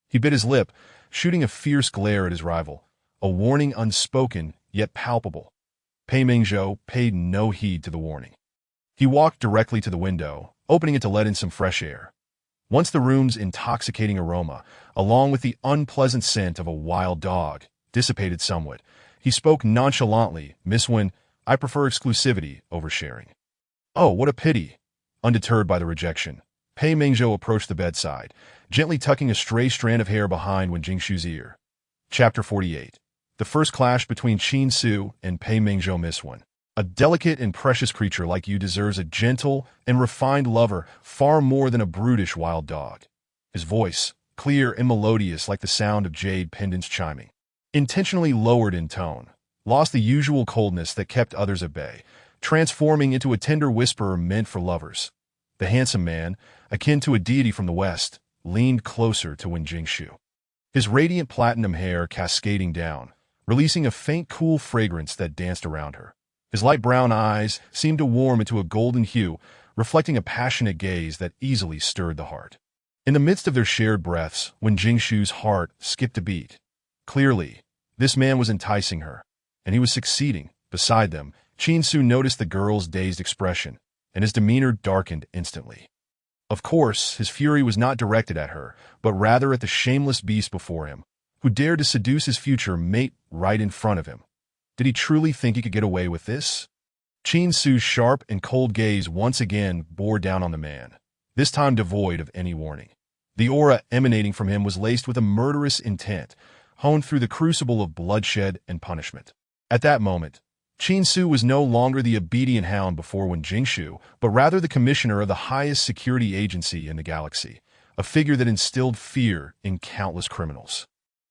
He bit his lip, shooting a fierce glare at his rival, a warning unspoken yet palpable. Pei Mingzhou paid no heed to the warning. He walked directly to the window, opening it to let in some fresh air. Once the room's intoxicating aroma, along with the unpleasant scent of a wild dog, dissipated somewhat, he spoke nonchalantly, "Miss Wen, I prefer exclusivity over sharing." "Oh, what a pity." Undeterred by the rejection, Pei Mingzhou approached the bedside, gently tucking a stray strand of hair behind Wen Jingshu's ear. Chapter 48. The first clash between Qin Su and Pei Mingzhou. "Miss Wen, a delicate and precious creature like you deserves a gentle and refined lover far more than a brutish wild dog." His voice, clear and melodious like the sound of jade pendants chiming, intentionally lowered in tone, lost the usual coldness that kept others at bay, transforming into a tender whisper meant for lovers. The handsome man, akin to a deity from the west, leaned closer to Wen Jingshu, his radiant platinum hair cascading down, releasing a faint cool fragrance that danced around her. His light brown eyes seemed to warm into a golden hue, reflecting a passionate gaze that easily stirred the heart. In the midst of their shared breaths, Wen Jingshu's heart skipped a beat. Clearly, this man was enticing her, and he was succeeding. Beside them, Qin Su noticed the girl's dazed expression, and his demeanor darkened instantly. Of course, his fury was not directed at her, but rather at the shameless beast before him, who dared to seduce his future mate right in front of him. Did he truly think he could get away with this? Qin Su's sharp and cold gaze once again bore down on the man, this time devoid of any warning. The aura emanating from him was laced with a murderous intent, honed through the crucible of bloodshed and punishment. At that moment, Qin Su was no longer the obedient hound before Wen Jingshu, but rather the commissioner of the highest security agency in the galaxy, a figure that instilled fear in countless criminals.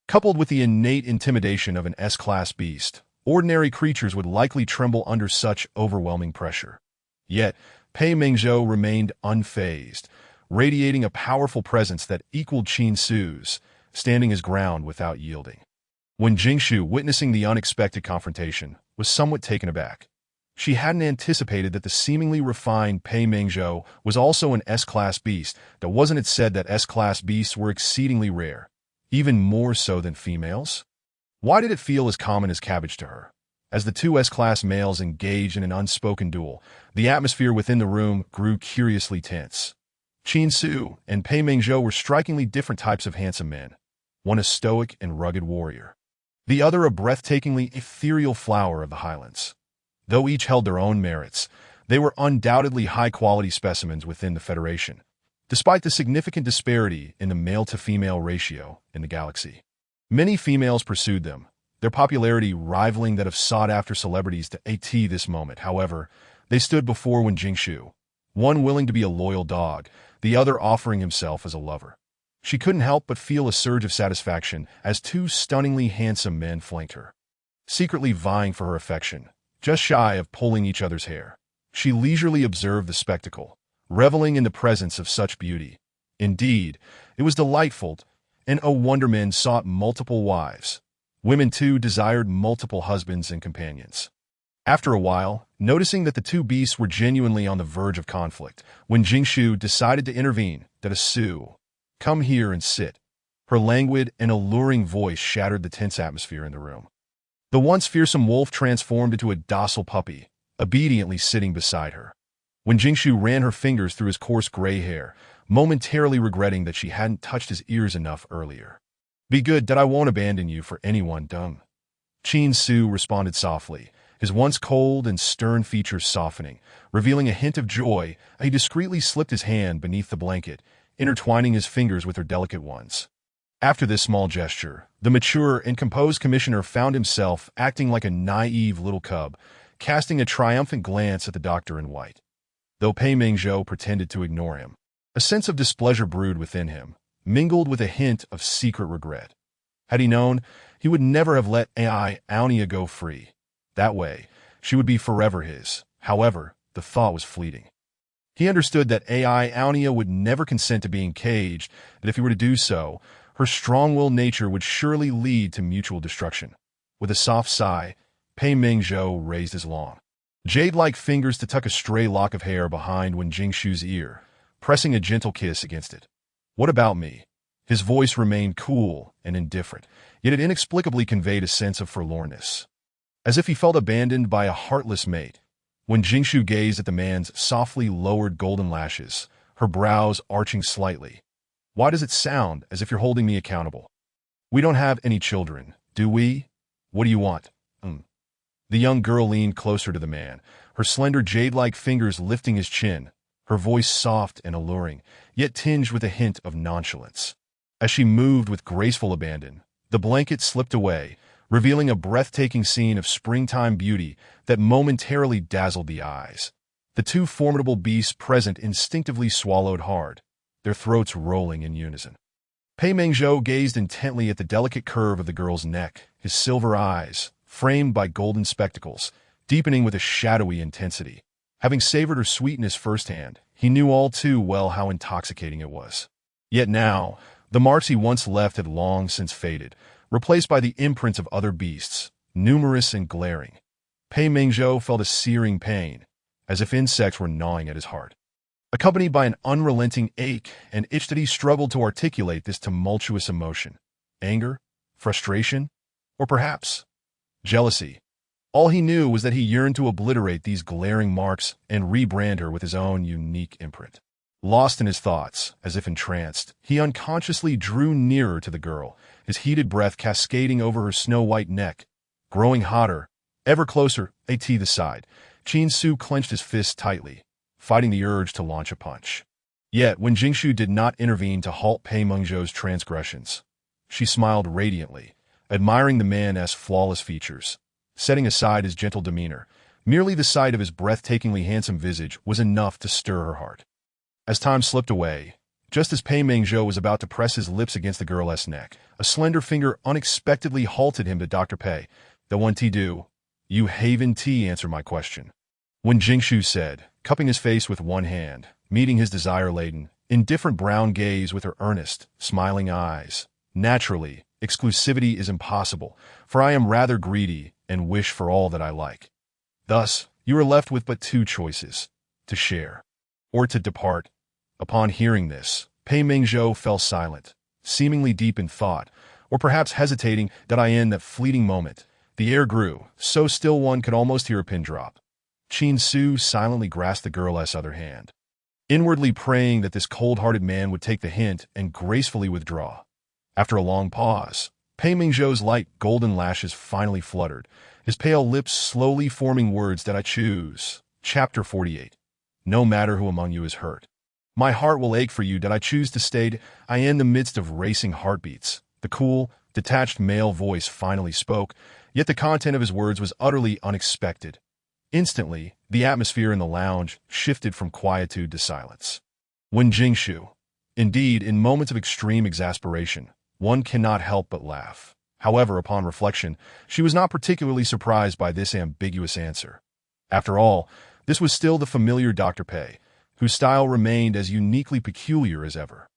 Coupled with the innate intimidation of an S-class beast, ordinary creatures would likely tremble under such overwhelming pressure. Yet, Pei Mingzhou remained unfazed, radiating a powerful presence that equaled Qin Su's, standing his ground without yielding. When Jingshu, witnessing the unexpected confrontation, was somewhat taken aback. She hadn't anticipated that the seemingly refined Pei Mingzhou was also an S-class beast. That wasn't it said that S-class beasts were exceedingly rare, even more so than females? Why did it feel as common as cabbage to her? As the two S-class males engaged in an unspoken duel, the atmosphere within the room grew curiously tense. Qin Su and Pei Mingzhou were strikingly different types of handsome men. One a stoic and rugged warrior, the other a breathtakingly ethereal flower of the highlands. Though each held their own merits, they were undoubtedly high-quality specimens within the Federation, despite the significant disparity in the male-to-female ratio in the galaxy. Many females pursued them, their popularity rivaling that of sought-after celebrities to AT this moment. However, they stood before Wen Jingshu, one willing to be a loyal dog, the other offering himself as a lover. She couldn't help but feel a surge of satisfaction as two stunningly handsome men flanked her, secretly vying for her affection, just shy of pulling each other's hair. She leisurely observed the spectacle, reveling in the presence of such beauty. Indeed, it was delightful, and oh wonder, men sought multiple wives. Women too desired multiple husbands and companions. After a while, noticing that the two beasts were genuinely on the verge of conflict, when Jingshu decided to intervene, that a Sue, come here and sit. Her languid and alluring voice shattered the tense atmosphere in the room. The once fearsome wolf transformed into a docile puppy, obediently sitting beside her. When Jingshu ran her fingers through his coarse gray hair, momentarily regretting that she hadn't touched his ears enough earlier. Be good that I won't abandon you for anyone, Dung. Qin Su responded softly, his once cold and stern features softening, revealing a hint of joy. He discreetly slipped his hand beneath the blanket, intertwining his fingers with her delicate ones. After this small gesture, the mature and composed commissioner found himself acting like a naive little cub, casting a triumphant glance at the doctor in white. Though Pei Mingzhou pretended to ignore him, a sense of displeasure brewed within him, mingled with a hint of secret regret. Had he known, he would never have let AI Aunia go free. That way, she would be forever his. However, the thought was fleeting. He understood that AI Aunia would never consent to being caged, that if he were to do so, her strong-willed nature would surely lead to mutual destruction. With a soft sigh, Pei Mingzhou raised his long, jade-like fingers to tuck a stray lock of hair behind Wen Jingshu's ear, pressing a gentle kiss against it. What about me? His voice remained cool and indifferent, yet it inexplicably conveyed a sense of forlornness. As if he felt abandoned by a heartless mate, when Jingshu gazed at the man's softly lowered golden lashes, her brows arching slightly. Why does it sound as if you're holding me accountable? We don't have any children, do we? What do you want? The young girl leaned closer to the man, her slender jade-like fingers lifting his chin, her voice soft and alluring, yet tinged with a hint of nonchalance. As she moved with graceful abandon, the blanket slipped away, revealing a breathtaking scene of springtime beauty that momentarily dazzled the eyes. The two formidable beasts present instinctively swallowed hard, their throats rolling in unison. Pei Mingzhou gazed intently at the delicate curve of the girl's neck, his silver eyes, framed by golden spectacles, deepening with a shadowy intensity. Having savored her sweetness firsthand, he knew all too well how intoxicating it was. Yet now, the marks he once left had long since faded, replaced by the imprints of other beasts, numerous and glaring. Pei Mingzhou felt a searing pain, as if insects were gnawing at his heart, accompanied by an unrelenting ache and itch that he struggled to articulate this tumultuous emotion. Anger? Frustration? Or perhaps jealousy? All he knew was that he yearned to obliterate these glaring marks and rebrand her with his own unique imprint. Lost in his thoughts, as if entranced, he unconsciously drew nearer to the girl, his heated breath cascading over her snow-white neck. Growing hotter, ever closer, at the side, Qin Su clenched his fists tightly, fighting the urge to launch a punch. Yet, when Jingshu did not intervene to halt Pei Mingzhou's transgressions, she smiled radiantly, admiring the man's flawless features. Setting aside his gentle demeanor, merely the sight of his breathtakingly handsome visage was enough to stir her heart. As time slipped away, just as Pei Mingzhou was about to press his lips against the girl's neck, a slender finger unexpectedly halted him to Dr. Pei. "The one tea do? You haven tea answer my question." When Jingshu said, cupping his face with one hand, meeting his desire-laden, indifferent brown gaze with her earnest, smiling eyes. "Naturally, exclusivity is impossible, for I am rather greedy and wish for all that I like. Thus, you are left with but two choices, to share or to depart." Upon hearing this, Pei Mingzhou fell silent, seemingly deep in thought, or perhaps hesitating in that fleeting moment. The air grew, so still one could almost hear a pin drop. Qin Su silently grasped the girl's other hand, inwardly praying that this cold-hearted man would take the hint and gracefully withdraw. After a long pause, Pei Mingzhou's light golden lashes finally fluttered, his pale lips slowly forming words that I choose. Chapter 48. No matter who among you is hurt. My heart will ache for you that I choose to stay. I in the midst of racing heartbeats. The cool, detached male voice finally spoke, yet the content of his words was utterly unexpected. Instantly, the atmosphere in the lounge shifted from quietude to silence. When Jingshu. Indeed, in moments of extreme exasperation, one cannot help but laugh. However, upon reflection, she was not particularly surprised by this ambiguous answer. After all, this was still the familiar Dr. Pei, whose style remained as uniquely peculiar as ever.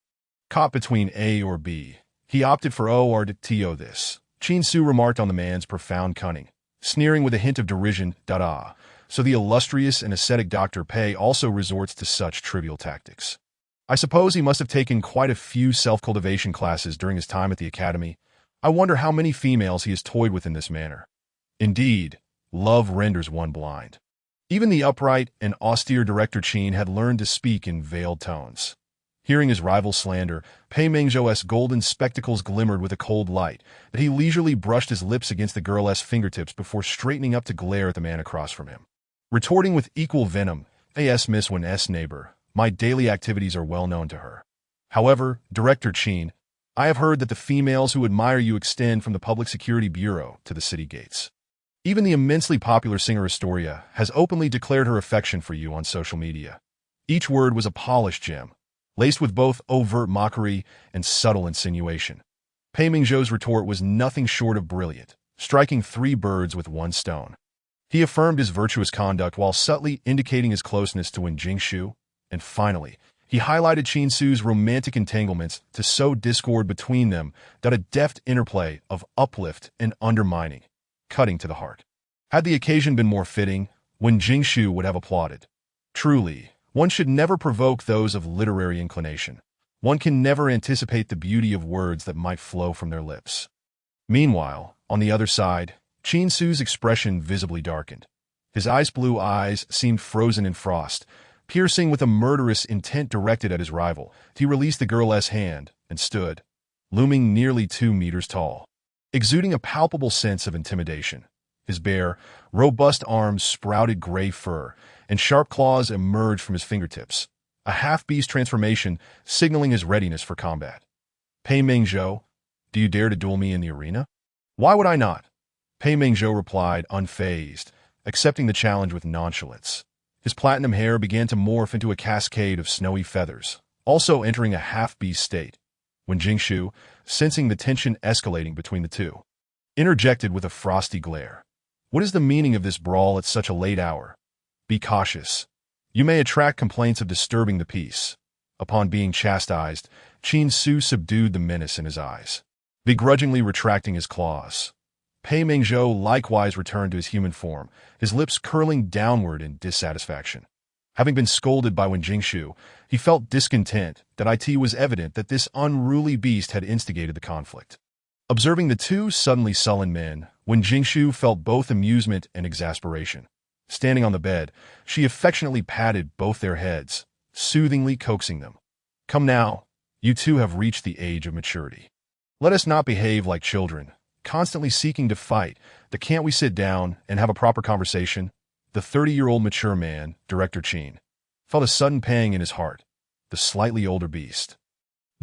Caught between A or B, he opted for O or to this. Qin Su remarked on the man's profound cunning, sneering with a hint of derision, da-da. So the illustrious and ascetic Dr. Pei also resorts to such trivial tactics. I suppose he must have taken quite a few self-cultivation classes during his time at the academy. I wonder how many females he has toyed with in this manner. Indeed, love renders one blind. Even the upright and austere Director Qin had learned to speak in veiled tones. Hearing his rival's slander, Pei Mingzhou's golden spectacles glimmered with a cold light, that he leisurely brushed his lips against the girl's fingertips before straightening up to glare at the man across from him. Retorting with equal venom, "As Miss Wen's neighbor, my daily activities are well known to her. However, Director Qin, I have heard that the females who admire you extend from the Public Security Bureau to the city gates. Even the immensely popular singer Astoria has openly declared her affection for you on social media." Each word was a polished gem, laced with both overt mockery and subtle insinuation. Pei Mingzhou's retort was nothing short of brilliant, striking three birds with one stone. He affirmed his virtuous conduct while subtly indicating his closeness to Wen Jingshu, and finally, he highlighted Qin Su's romantic entanglements to sow discord between them that a deft interplay of uplift and undermining, cutting to the heart. Had the occasion been more fitting, Wen Jingshu would have applauded. Truly, one should never provoke those of literary inclination. One can never anticipate the beauty of words that might flow from their lips. Meanwhile, on the other side, Qin Su's expression visibly darkened. His ice-blue eyes seemed frozen in frost, piercing with a murderous intent directed at his rival. He released the girl's hand and stood, looming nearly 2 meters tall, exuding a palpable sense of intimidation. His bare, robust arms sprouted gray fur, and sharp claws emerged from his fingertips, a half-beast transformation signaling his readiness for combat. "Pei Mingzhou, do you dare to duel me in the arena?" "Why would I not?" Pei Mingzhou replied, unfazed, accepting the challenge with nonchalance. His platinum hair began to morph into a cascade of snowy feathers, also entering a half-beast state, when Jingshu, sensing the tension escalating between the two, interjected with a frosty glare. "What is the meaning of this brawl at such a late hour? Be cautious. You may attract complaints of disturbing the peace." Upon being chastised, Qin Su subdued the menace in his eyes, begrudgingly retracting his claws. Pei Mingzhou likewise returned to his human form, his lips curling downward in dissatisfaction. Having been scolded by Wen Jingshu, he felt discontent that it was evident that this unruly beast had instigated the conflict. Observing the two suddenly sullen men, Wen Jingshu felt both amusement and exasperation. Standing on the bed, she affectionately patted both their heads, soothingly coaxing them. "Come now, you two have reached the age of maturity. Let us not behave like children, constantly seeking to fight. Can't we sit down and have a proper conversation?" The 30-year-old mature man, Director Qin, felt a sudden pang in his heart. The slightly older beast.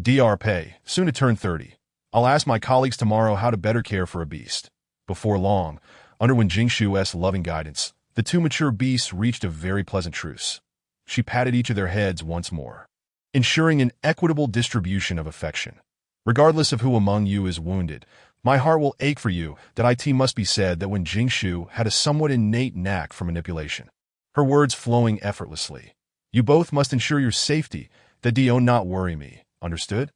Dr. Pei, soon to turn 30. I'll ask my colleagues tomorrow how to better care for a beast. Before long, under Wen Jingshu's loving guidance, the two mature beasts reached a very pleasant truce. She patted each of their heads once more, ensuring an equitable distribution of affection. "Regardless of who among you is wounded, my heart will ache for you." That it must be said that Wen Jingshu had a somewhat innate knack for manipulation, her words flowing effortlessly. "You both must ensure your safety. That do not worry me. Understood?"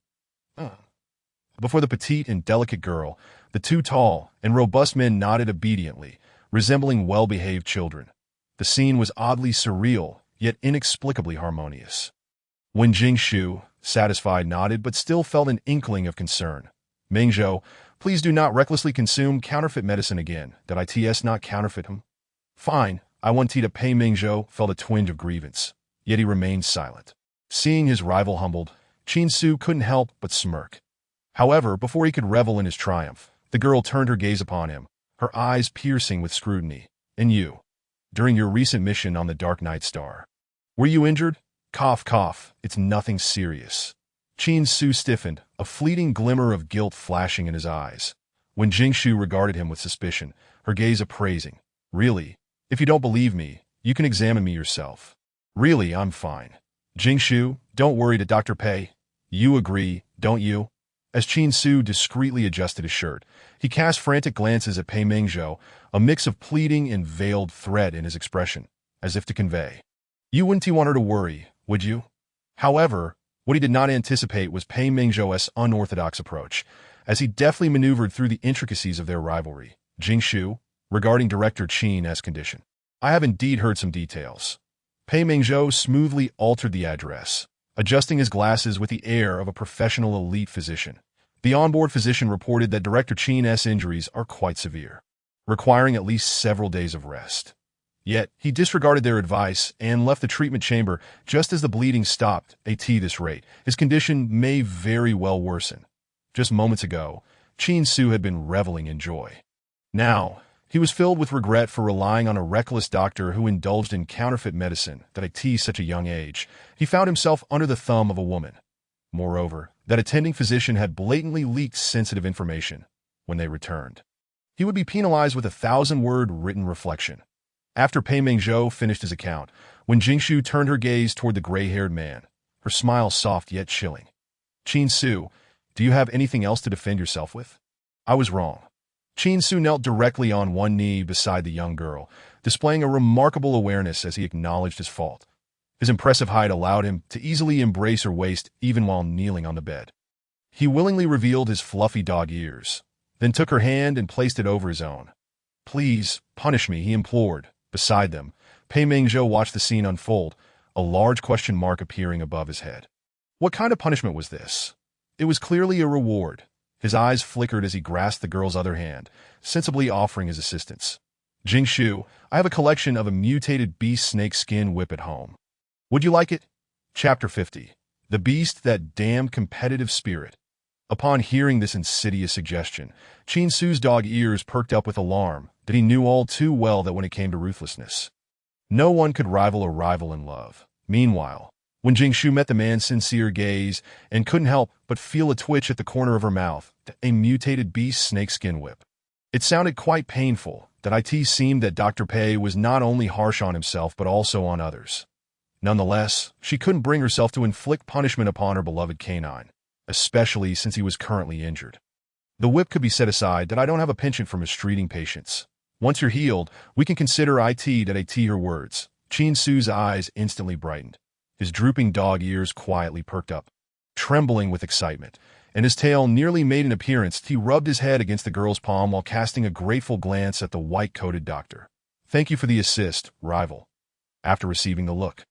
Before the petite and delicate girl, the two tall and robust men nodded obediently, resembling well-behaved children. The scene was oddly surreal, yet inexplicably harmonious. Wen Jingshu, satisfied, nodded but still felt an inkling of concern. "Mingzhou, please do not recklessly consume counterfeit medicine again. That it's not counterfeit him." "Fine, I want to." Pei Mingzhou felt a twinge of grievance, yet he remained silent. Seeing his rival humbled, Qin Su couldn't help but smirk. However, before he could revel in his triumph, The girl turned her gaze upon him, her eyes piercing with scrutiny. And you, during your recent mission on the Dark Night Star, were you injured? Cough, cough, it's nothing serious. Qin Su stiffened, a fleeting glimmer of guilt flashing in his eyes. When Jingshu regarded him with suspicion, her gaze appraising. Really? If you don't believe me, you can examine me yourself. Really, I'm fine. Jingshu, don't worry to Dr. Pei. You agree, don't you? As Qin Su discreetly adjusted his shirt, he cast frantic glances at Pei Mingzhou, a mix of pleading and veiled threat in his expression, as if to convey, you wouldn't want her to worry, would you? However, what he did not anticipate was Pei Mingzhou's unorthodox approach, as he deftly maneuvered through the intricacies of their rivalry. Jingshu, regarding Director Qin's condition, I have indeed heard some details. Pei Mingzhou smoothly altered the address, adjusting his glasses with the air of a professional elite physician. The onboard physician reported that Director Qin's injuries are quite severe, requiring at least several days of rest. Yet, he disregarded their advice and left the treatment chamber just as the bleeding stopped. At this rate, his condition may very well worsen. Just moments ago, Qin Su had been reveling in joy. Now, he was filled with regret for relying on a reckless doctor who indulged in counterfeit medicine at such a young age. He found himself under the thumb of a woman. Moreover, that attending physician had blatantly leaked sensitive information. When they returned, he would be penalized with a 1,000-word written reflection. After Pei Mingzhou finished his account, when Jingshu turned her gaze toward the gray-haired man, her smile soft yet chilling. Qin Su, do you have anything else to defend yourself with? I was wrong. Qin Su knelt directly on one knee beside the young girl, displaying a remarkable awareness as he acknowledged his fault. His impressive height allowed him to easily embrace her waist even while kneeling on the bed. He willingly revealed his fluffy dog ears, then took her hand and placed it over his own. Please, punish me, he implored. Beside them, Pei Mingzhou watched the scene unfold, a large question mark appearing above his head. What kind of punishment was this? It was clearly a reward. His eyes flickered as he grasped the girl's other hand, sensibly offering his assistance. Jingshu, I have a collection of a mutated beast snake skin whip at home. Would you like it? Chapter 50. The Beast That Damned Competitive Spirit. Upon hearing this insidious suggestion, Qin Su's dog ears perked up with alarm that he knew all too well that when it came to ruthlessness, no one could rival a rival in love. Meanwhile, when Jingshu met the man's sincere gaze and couldn't help but feel a twitch at the corner of her mouth, a mutated beast snakeskin whip. It sounded quite painful that it seemed that Dr. Pei was not only harsh on himself but also on others. Nonetheless, she couldn't bring herself to inflict punishment upon her beloved canine, especially since he was currently injured. The whip could be set aside that I don't have a penchant for mistreating patients. Once you're healed, we can consider her words. Qin Su's eyes instantly brightened. His drooping dog ears quietly perked up, trembling with excitement, and his tail nearly made an appearance. He rubbed his head against the girl's palm while casting a grateful glance at the white-coated doctor. Thank you for the assist, rival. After receiving the look,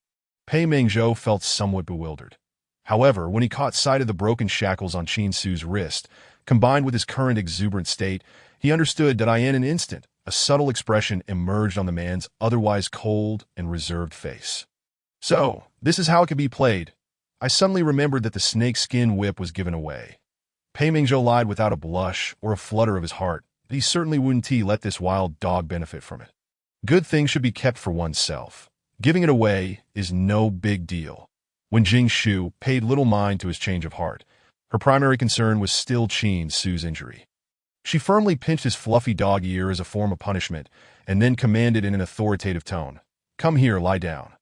Pei Mingzhou felt somewhat bewildered. However, when he caught sight of the broken shackles on Qin Su's wrist, combined with his current exuberant state, he understood that in an instant, a subtle expression emerged on the man's otherwise cold and reserved face. So, this is how it could be played. I suddenly remembered that the snake-skin whip was given away. Pei Mingzhou lied without a blush or a flutter of his heart that he certainly wouldn't let this wild dog benefit from it. Good things should be kept for oneself. Giving it away is no big deal. When Jingshu paid little mind to his change of heart, her primary concern was still Qin Su's injury. She firmly pinched his fluffy dog ear as a form of punishment and then commanded in an authoritative tone, "Come here, lie down."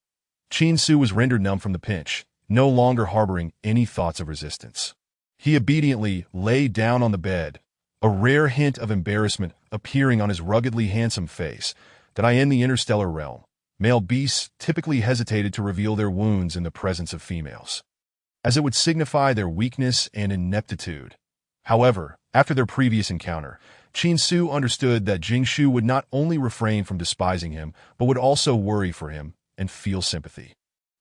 Qin Su was rendered numb from the pinch, no longer harboring any thoughts of resistance. He obediently lay down on the bed, a rare hint of embarrassment appearing on his ruggedly handsome face that in the interstellar realm, male beasts typically hesitated to reveal their wounds in the presence of females, as it would signify their weakness and ineptitude. However, after their previous encounter, Qin Su understood that Jingshu would not only refrain from despising him, but would also worry for him and feel sympathy.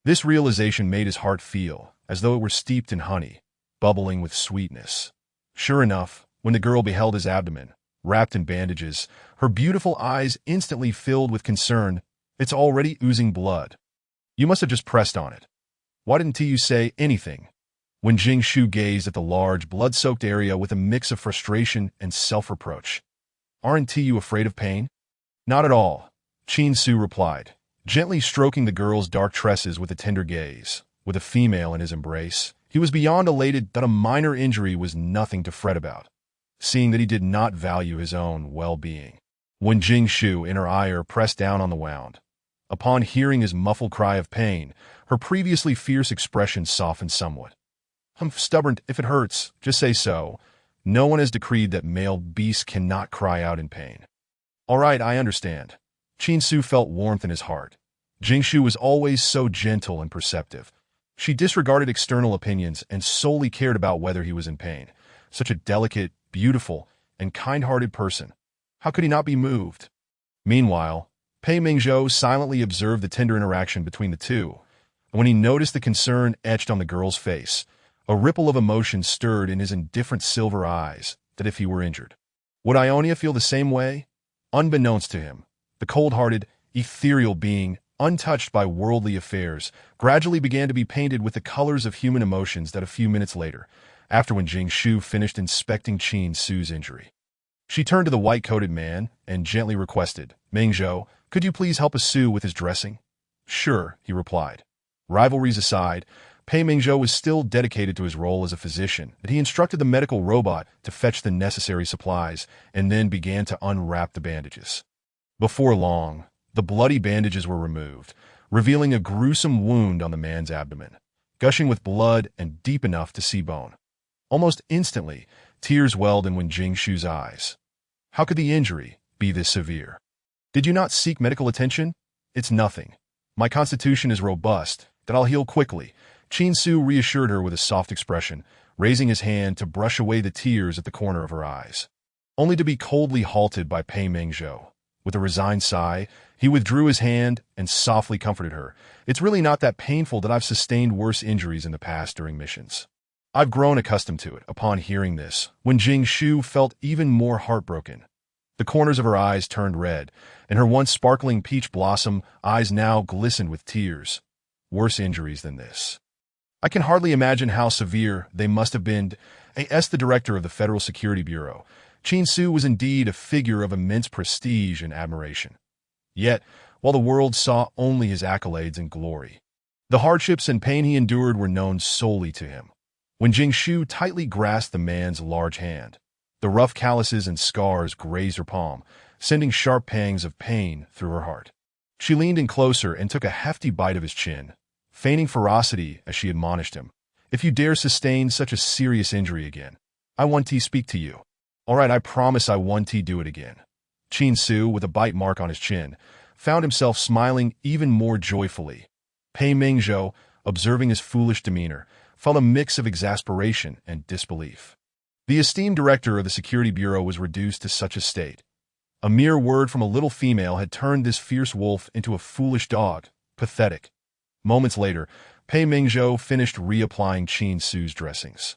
This realization made his heart feel as though it were steeped in honey, bubbling with sweetness. Sure enough, when the girl beheld his abdomen, wrapped in bandages, her beautiful eyes instantly filled with concern. It's already oozing blood. You must have just pressed on it. Why didn't you say anything? When Jing Shu gazed at the large, blood-soaked area with a mix of frustration and self-reproach. "Aren't you afraid of pain?" "Not at all," Qin Su replied, gently stroking the girl's dark tresses with a tender gaze. With a female in his embrace, he was beyond elated that a minor injury was nothing to fret about, seeing that he did not value his own well-being. When Jing Shu, in her ire, pressed down on the wound, upon hearing his muffled cry of pain, her previously fierce expression softened somewhat. "I'm stubborn. If it hurts, just say so. No one has decreed that male beasts cannot cry out in pain." "All right, I understand." Qin Su felt warmth in his heart. Jing Shu was always so gentle and perceptive. She disregarded external opinions and solely cared about whether he was in pain. Such a delicate, beautiful, and kind-hearted person. How could he not be moved? Meanwhile, Pei Mingzhou silently observed the tender interaction between the two. When he noticed the concern etched on the girl's face, a ripple of emotion stirred in his indifferent silver eyes, that if he were injured. Would Ionia feel the same way? Unbeknownst to him, the cold-hearted, ethereal being, untouched by worldly affairs, gradually began to be painted with the colors of human emotions that a few minutes later, after when Jing Shu finished inspecting Qin Su's injury. She turned to the white-coated man and gently requested, "Mingzhou, could you please help Su with his dressing?" "Sure," he replied. Rivalries aside, Pei Mingzhou was still dedicated to his role as a physician, that he instructed the medical robot to fetch the necessary supplies and then began to unwrap the bandages. Before long, the bloody bandages were removed, revealing a gruesome wound on the man's abdomen, gushing with blood and deep enough to see bone. Almost instantly, tears welled in Wen Jingshu's eyes. How could the injury be this severe? "Did you not seek medical attention?" "It's nothing. My constitution is robust, that I'll heal quickly," Qin Su reassured her with a soft expression, raising his hand to brush away the tears at the corner of her eyes. Only to be coldly halted by Pei Mingzhou. With a resigned sigh, he withdrew his hand and softly comforted her. "It's really not that painful that I've sustained worse injuries in the past during missions. I've grown accustomed to it." Upon hearing this, Wen Jingshu felt even more heartbroken. The corners of her eyes turned red, and her once sparkling peach blossom eyes now glistened with tears. Worse injuries than this. "I can hardly imagine how severe they must have been." As the director of the Federal Security Bureau, Qin Su was indeed a figure of immense prestige and admiration. Yet, while the world saw only his accolades and glory, the hardships and pain he endured were known solely to him. When Jing Shu tightly grasped the man's large hand, the rough calluses and scars grazed her palm, sending sharp pangs of pain through her heart. She leaned in closer and took a hefty bite of his chin, feigning ferocity as she admonished him. "If you dare sustain such a serious injury again, I want to speak to you." "All right, I promise I want to do it again." Qin Su, with a bite mark on his chin, found himself smiling even more joyfully. Pei Mingzhou, observing his foolish demeanor, felt a mix of exasperation and disbelief. The esteemed director of the Security Bureau was reduced to such a state. A mere word from a little female had turned this fierce wolf into a foolish dog. Pathetic. Moments later, Pei Mingzhou finished reapplying Qin Su's dressings,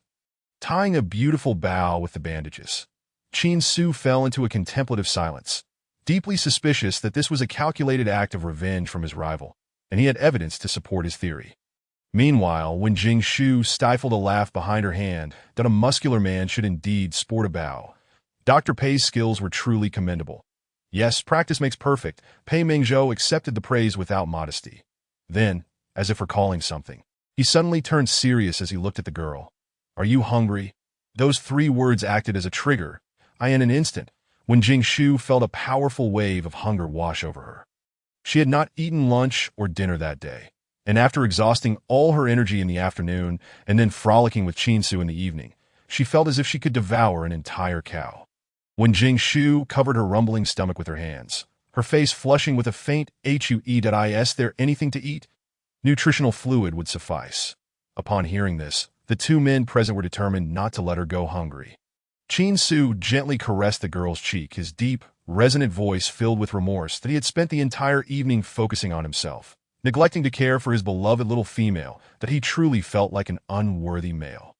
tying a beautiful bow with the bandages. Qin Su fell into a contemplative silence, deeply suspicious that this was a calculated act of revenge from his rival, and he had evidence to support his theory. Meanwhile, when Jing Shu stifled a laugh behind her hand that a muscular man should indeed sport a bow, Dr. Pei's skills were truly commendable. Yes, practice makes perfect. Pei Mingzhou accepted the praise without modesty. Then, as if recalling something, he suddenly turned serious as he looked at the girl. "Are you hungry?" Those 3 words acted as a trigger. In an instant, when Jing Shu felt a powerful wave of hunger wash over her. She had not eaten lunch or dinner that day, and after exhausting all her energy in the afternoon and then frolicking with Qin Su in the evening, she felt as if she could devour an entire cow. When Jing Shu covered her rumbling stomach with her hands, her face flushing with a faint "Is there anything to eat?" Nutritional fluid would suffice. Upon hearing this, the 2 men present were determined not to let her go hungry. Qin Su gently caressed the girl's cheek, his deep, resonant voice filled with remorse that he had spent the entire evening focusing on himself, neglecting to care for his beloved little female, that he truly felt like an unworthy male.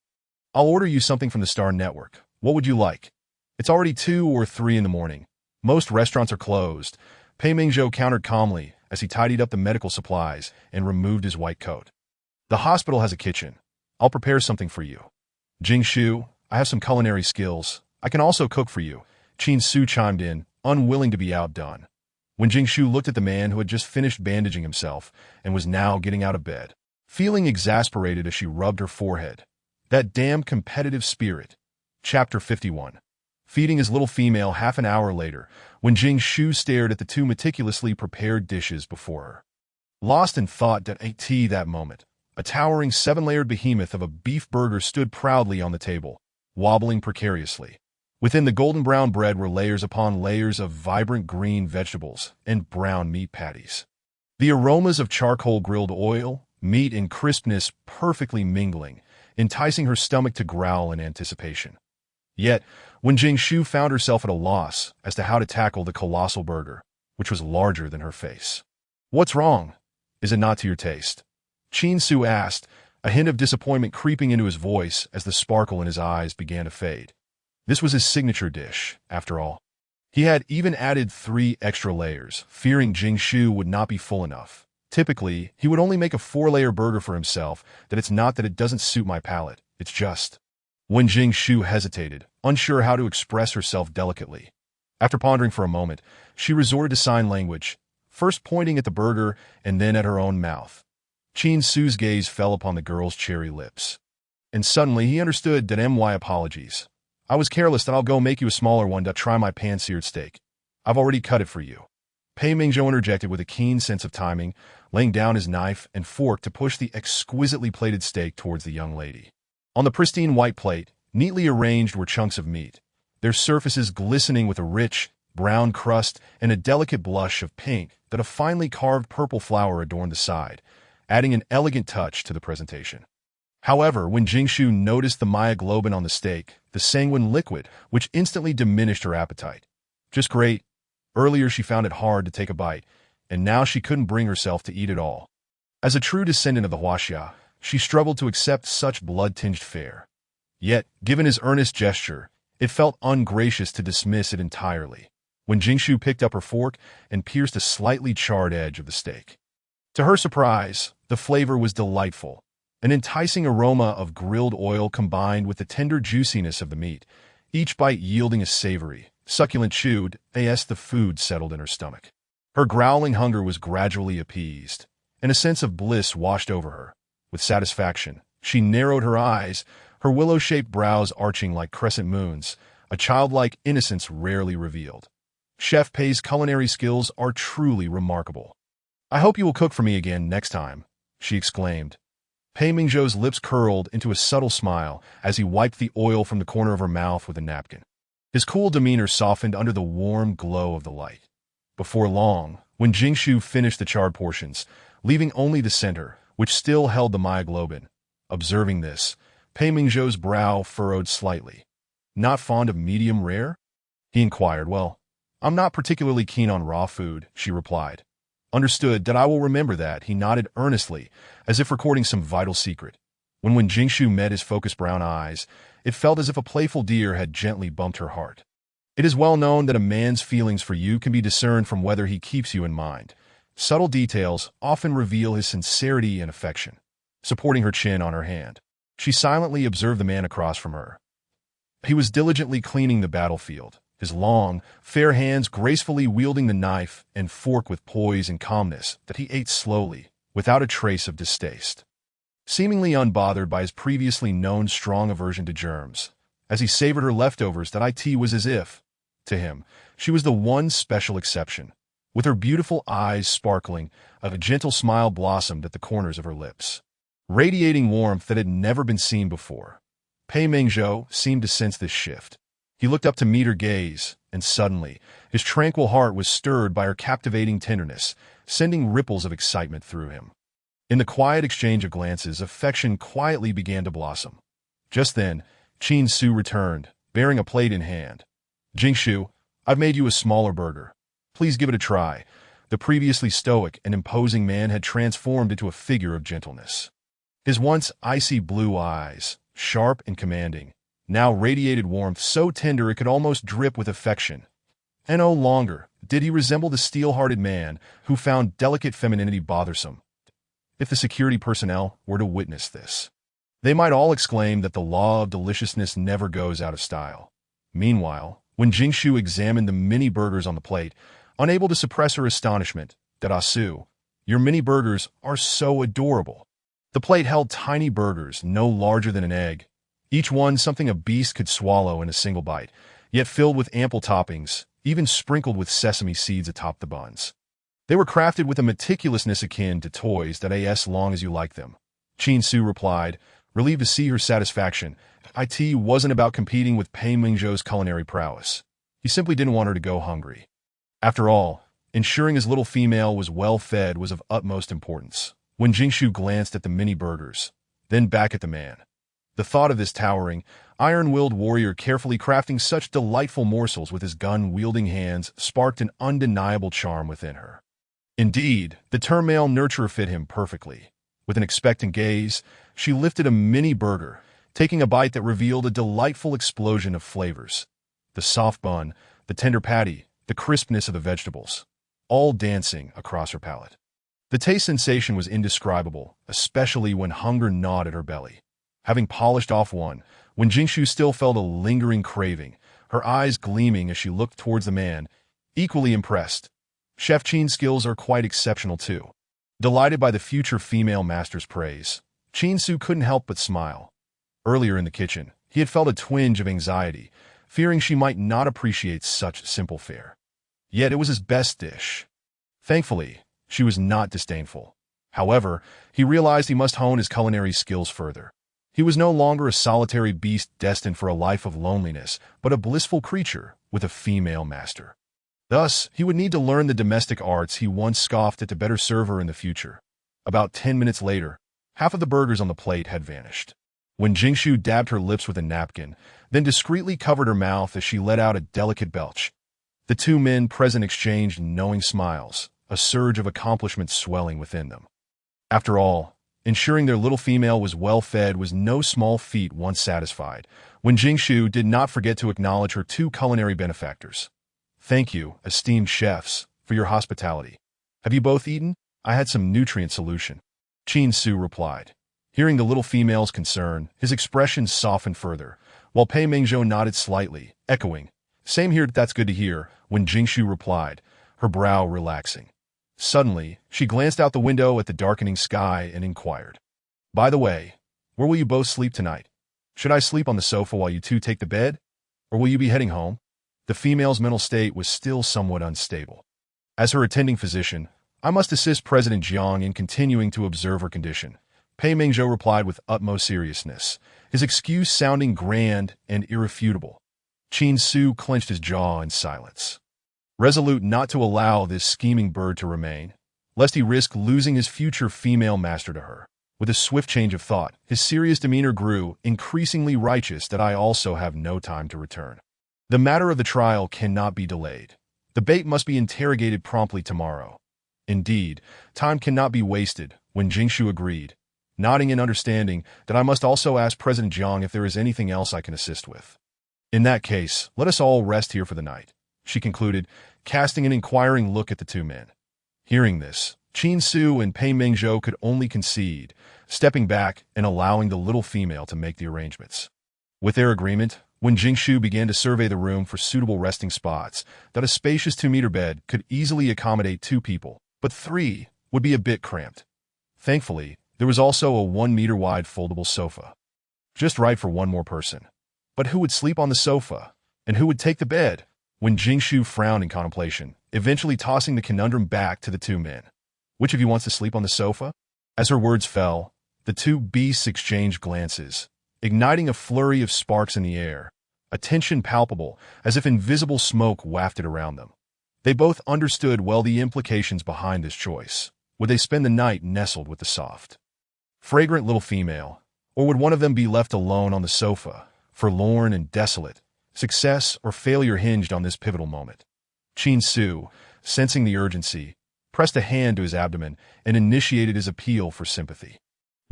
"I'll order you something from the Star Network. What would you like?" "It's already 2 or 3 in the morning. Most restaurants are closed," Pei Mingzhou countered calmly as he tidied up the medical supplies and removed his white coat. "The hospital has a kitchen. I'll prepare something for you. Jingshu, I have some culinary skills. I can also cook for you. Qin Su chimed in, unwilling to be outdone. When Jingshu looked at the man who had just finished bandaging himself and was now getting out of bed, feeling exasperated as she rubbed her forehead. That damn competitive spirit. Chapter 51. Feeding his little female half an hour later, when Jingshu stared at the two meticulously prepared dishes before her. Lost in thought that moment, a towering seven-layered behemoth of a beef burger stood proudly on the table, wobbling precariously. Within the golden brown bread were layers upon layers of vibrant green vegetables and brown meat patties. The aromas of charcoal grilled oil, meat and crispness perfectly mingling, enticing her stomach to growl in anticipation. Yet, when Jingshu found herself at a loss as to how to tackle the colossal burger, which was larger than her face. "What's wrong? Is it not to your taste?" Qin Su asked, a hint of disappointment creeping into his voice as the sparkle in his eyes began to fade. This was his signature dish, after all. He had even added 3 extra layers, fearing Jingshu would not be full enough. Typically, he would only make a 4-layer burger for himself. That it's not that it doesn't suit my palate, it's just. When Jingshu hesitated, unsure how to express herself delicately. After pondering for a moment, she resorted to sign language, first pointing at the burger and then at her own mouth. Qin Su's gaze fell upon the girl's cherry lips. And suddenly he understood that my apologies. I was careless, that I'll go make you a smaller one to try my pan-seared steak. I've already cut it for you. Pei Mingzhou interjected with a keen sense of timing, laying down his knife and fork to push the exquisitely plated steak towards the young lady. On the pristine white plate, neatly arranged were chunks of meat, their surfaces glistening with a rich, brown crust and a delicate blush of pink that a finely carved purple flower adorned the side, adding an elegant touch to the presentation. However, when Jingshu noticed the myoglobin on the steak, the sanguine liquid, which instantly diminished her appetite. Just great. Earlier she found it hard to take a bite, and now she couldn't bring herself to eat it all. As a true descendant of the Huaxia, she struggled to accept such blood-tinged fare. Yet, given his earnest gesture, it felt ungracious to dismiss it entirely, when Jingshu picked up her fork and pierced a slightly charred edge of the steak. To her surprise, the flavor was delightful. An enticing aroma of grilled oil combined with the tender juiciness of the meat, each bite yielding a savory, succulent chewed as the food settled in her stomach. Her growling hunger was gradually appeased, and a sense of bliss washed over her. With satisfaction, she narrowed her eyes, her willow-shaped brows arching like crescent moons, a childlike innocence rarely revealed. Chef Pei's culinary skills are truly remarkable. "I hope you will cook for me again next time," she exclaimed. Pei Mingzhou's lips curled into a subtle smile as he wiped the oil from the corner of her mouth with a napkin. His cool demeanor softened under the warm glow of the light. Before long, when Jingshu finished the charred portions, leaving only the center, which still held the myoglobin. Observing this, Pei Mingzhou's brow furrowed slightly. "Not fond of medium rare?" he inquired. "Well, I'm not particularly keen on raw food," she replied. "Understood, that I will remember that," he nodded earnestly, as if recording some vital secret. When Jingshu met his focused brown eyes, it felt as if a playful deer had gently bumped her heart. It is well known that a man's feelings for you can be discerned from whether he keeps you in mind. Subtle details often reveal his sincerity and affection. Supporting her chin on her hand, she silently observed the man across from her. He was diligently cleaning the battlefield, his long, fair hands gracefully wielding the knife and fork with poise and calmness that he ate slowly, without a trace of distaste. Seemingly unbothered by his previously known strong aversion to germs, as he savored her leftovers, that it was as if, to him, she was the one special exception. With her beautiful eyes sparkling, a gentle smile blossomed at the corners of her lips, radiating warmth that had never been seen before. Pei Mingzhou seemed to sense this shift. He looked up to meet her gaze, and suddenly, his tranquil heart was stirred by her captivating tenderness, sending ripples of excitement through him. In the quiet exchange of glances, affection quietly began to blossom. Just then, Qin Su returned, bearing a plate in hand. "Jingshu, I've made you a smaller burger. Please give it a try." The previously stoic and imposing man had transformed into a figure of gentleness. His once icy blue eyes, sharp and commanding, now radiated warmth so tender it could almost drip with affection. And no longer did he resemble the steel-hearted man who found delicate femininity bothersome. If the security personnel were to witness this, They might all exclaim that the law of deliciousness never goes out of style. Meanwhile, when Jingshu examined the mini burgers on the plate, unable to suppress her astonishment, Darasu, your mini burgers are so adorable. The plate held tiny burgers no larger than an egg, each one something a beast could swallow in a single bite, yet filled with ample toppings, even sprinkled with sesame seeds atop the buns. They were crafted with a meticulousness akin to toys that as long as you like them. Chin Su replied, relieved to see her satisfaction. It wasn't about competing with Pei Mingzhou's culinary prowess. He simply didn't want her to go hungry. After all, ensuring his little female was well fed was of utmost importance. When Jingshu glanced at the mini burgers, then back at the man, the thought of this towering, iron-willed warrior carefully crafting such delightful morsels with his gun-wielding hands sparked an undeniable charm within her. Indeed, the term male nurturer fit him perfectly. With an expectant gaze, she lifted a mini burger, taking a bite that revealed a delightful explosion of flavors. The soft bun, the tender patty, the crispness of the vegetables, all dancing across her palate. The taste sensation was indescribable, especially when hunger gnawed at her belly. Having polished off one, when Jingshu still felt a lingering craving, her eyes gleaming as she looked towards the man, equally impressed. Chef Qin's skills are quite exceptional too. Delighted by the future female master's praise, Qin Su couldn't help but smile. Earlier in the kitchen, he had felt a twinge of anxiety, fearing she might not appreciate such simple fare. Yet it was his best dish. Thankfully, she was not disdainful. However, he realized he must hone his culinary skills further. He was no longer a solitary beast destined for a life of loneliness, but a blissful creature with a female master. Thus, he would need to learn the domestic arts he once scoffed at to better serve her in the future. About 10 minutes later, half of the burgers on the plate had vanished. When Jingshu dabbed her lips with a napkin, then discreetly covered her mouth as she let out a delicate belch, the two men present exchanged knowing smiles, a surge of accomplishment swelling within them. After all, ensuring their little female was well fed was no small feat once satisfied, when Jingshu did not forget to acknowledge her two culinary benefactors. Thank you, esteemed chefs, for your hospitality. Have you both eaten? I had some nutrient solution. Qin Su replied. Hearing the little female's concern, his expression softened further, while Pei Mingzhou nodded slightly, echoing, same here, that's good to hear, when Jingshu replied, her brow relaxing. Suddenly, she glanced out the window at the darkening sky and inquired, by the way, where will you both sleep tonight? Should I sleep on the sofa while you two take the bed? Or will you be heading home? The female's mental state was still somewhat unstable. As her attending physician, I must assist President Jiang in continuing to observe her condition. Pei Mingzhou replied with utmost seriousness, his excuse sounding grand and irrefutable. Qin Su clenched his jaw in silence, resolute not to allow this scheming bird to remain, lest he risk losing his future female master to her. With a swift change of thought, his serious demeanor grew, increasingly righteous that I also have no time to return. The matter of the trial cannot be delayed. The bait must be interrogated promptly tomorrow. Indeed, time cannot be wasted, when Jingshu agreed, nodding in understanding that I must also ask President Jiang if there is anything else I can assist with. In that case, let us all rest here for the night, she concluded, casting an inquiring look at the two men. Hearing this, Qin Su and Pei Mingzhou could only concede, stepping back and allowing the little female to make the arrangements. With their agreement, when Jingshu began to survey the room for suitable resting spots, that a spacious 2-meter bed could easily accommodate 2 people, but 3 would be a bit cramped. Thankfully, there was also a 1-meter-wide foldable sofa, just right for one more person. But who would sleep on the sofa? And who would take the bed? When Jingshu frowned in contemplation, eventually tossing the conundrum back to the two men. Which of you wants to sleep on the sofa? As her words fell, the two beasts exchanged glances, igniting a flurry of sparks in the air, a tension palpable, as if invisible smoke wafted around them. They both understood well the implications behind this choice. Would they spend the night nestled with the soft, fragrant little female, or would one of them be left alone on the sofa, forlorn and desolate? Success or failure hinged on this pivotal moment. Qin Su, sensing the urgency, pressed a hand to his abdomen and initiated his appeal for sympathy.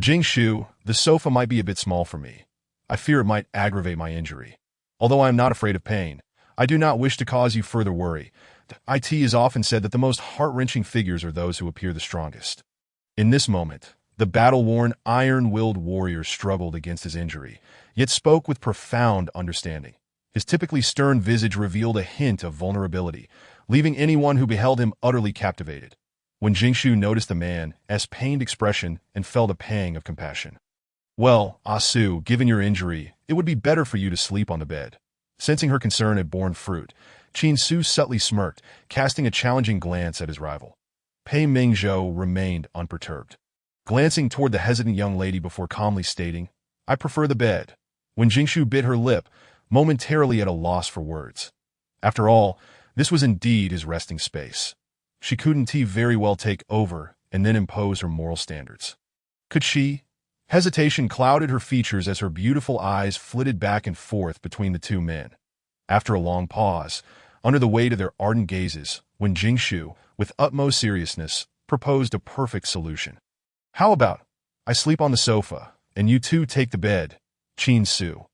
Jingshu, the sofa might be a bit small for me. I fear it might aggravate my injury. Although I am not afraid of pain, I do not wish to cause you further worry. It is often said that the most heart-wrenching figures are those who appear the strongest. In this moment, The battle-worn, iron-willed warrior struggled against his injury, yet spoke with profound understanding. His typically stern visage revealed a hint of vulnerability, leaving anyone who beheld him utterly captivated. When Jingshu noticed the man's pained expression and felt a pang of compassion. "Well, Asu, given your injury, it would be better for you to sleep on the bed." Sensing her concern had borne fruit, Qin Su subtly smirked, casting a challenging glance at his rival. Pei Mingzhou remained unperturbed, glancing toward the hesitant young lady before calmly stating, "I prefer the bed." When Jingshu bit her lip, momentarily at a loss for words. After all, this was indeed his resting space. She couldn't very well take over and then impose her moral standards. Could she? Hesitation clouded her features as her beautiful eyes flitted back and forth between the two men. After a long pause, under the weight of their ardent gazes, when Jingshu, with utmost seriousness, proposed a perfect solution. "How about, I sleep on the sofa, and you two take the bed?" Qin Su,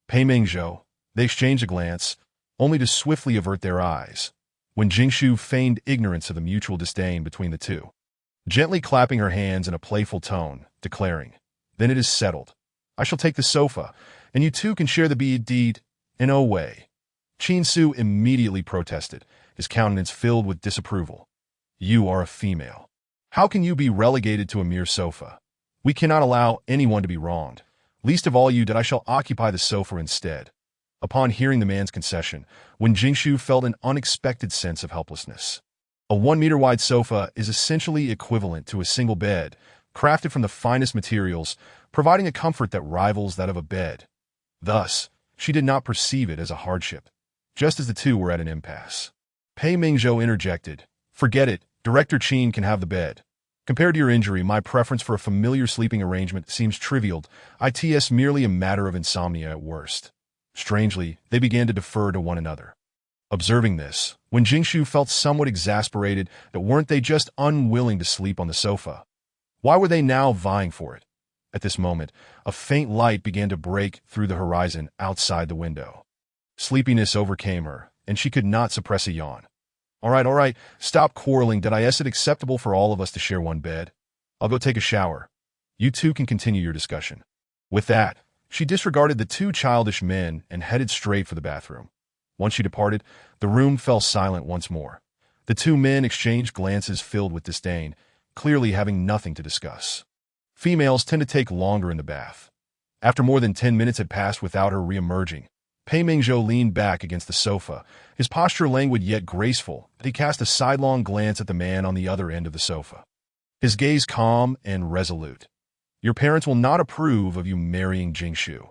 Pei Mingzhou, they exchanged a glance, only to swiftly avert their eyes, when Jingshu feigned ignorance of the mutual disdain between the two, gently clapping her hands in a playful tone, declaring, "Then it is settled. I shall take the sofa, and you two can share the bed in no way." Qin Su immediately protested, his countenance filled with disapproval. "You are a female. How can you be relegated to a mere sofa? We cannot allow anyone to be wronged, least of all you that I shall occupy the sofa instead." Upon hearing the man's concession, Wen Jingshu felt an unexpected sense of helplessness. A 1-meter-wide sofa is essentially equivalent to a single bed, crafted from the finest materials, providing a comfort that rivals that of a bed. Thus, she did not perceive it as a hardship, just as the two were at an impasse. Pei Mingzhou interjected, "Forget it, Director Qin can have the bed. Compared to your injury, my preference for a familiar sleeping arrangement seems trivial. It's merely a matter of insomnia at worst." Strangely, they began to defer to one another. Observing this, when Jingshu felt somewhat exasperated that weren't they just unwilling to sleep on the sofa? Why were they now vying for it? At this moment, a faint light began to break through the horizon outside the window. Sleepiness overcame her, and she could not suppress a yawn. All right, stop quarreling. Is it acceptable for all of us to share one bed? I'll go take a shower. You two can continue your discussion." With that, she disregarded the two childish men and headed straight for the bathroom. Once she departed, the room fell silent once more. The two men exchanged glances filled with disdain, clearly having nothing to discuss. Females tend to take longer in the bath. After more than 10 minutes had passed without her re-emerging, Pei Mingzhou leaned back against the sofa, his posture languid yet graceful, but he cast a sidelong glance at the man on the other end of the sofa. His gaze calm and resolute. "Your parents will not approve of you marrying Jingshu.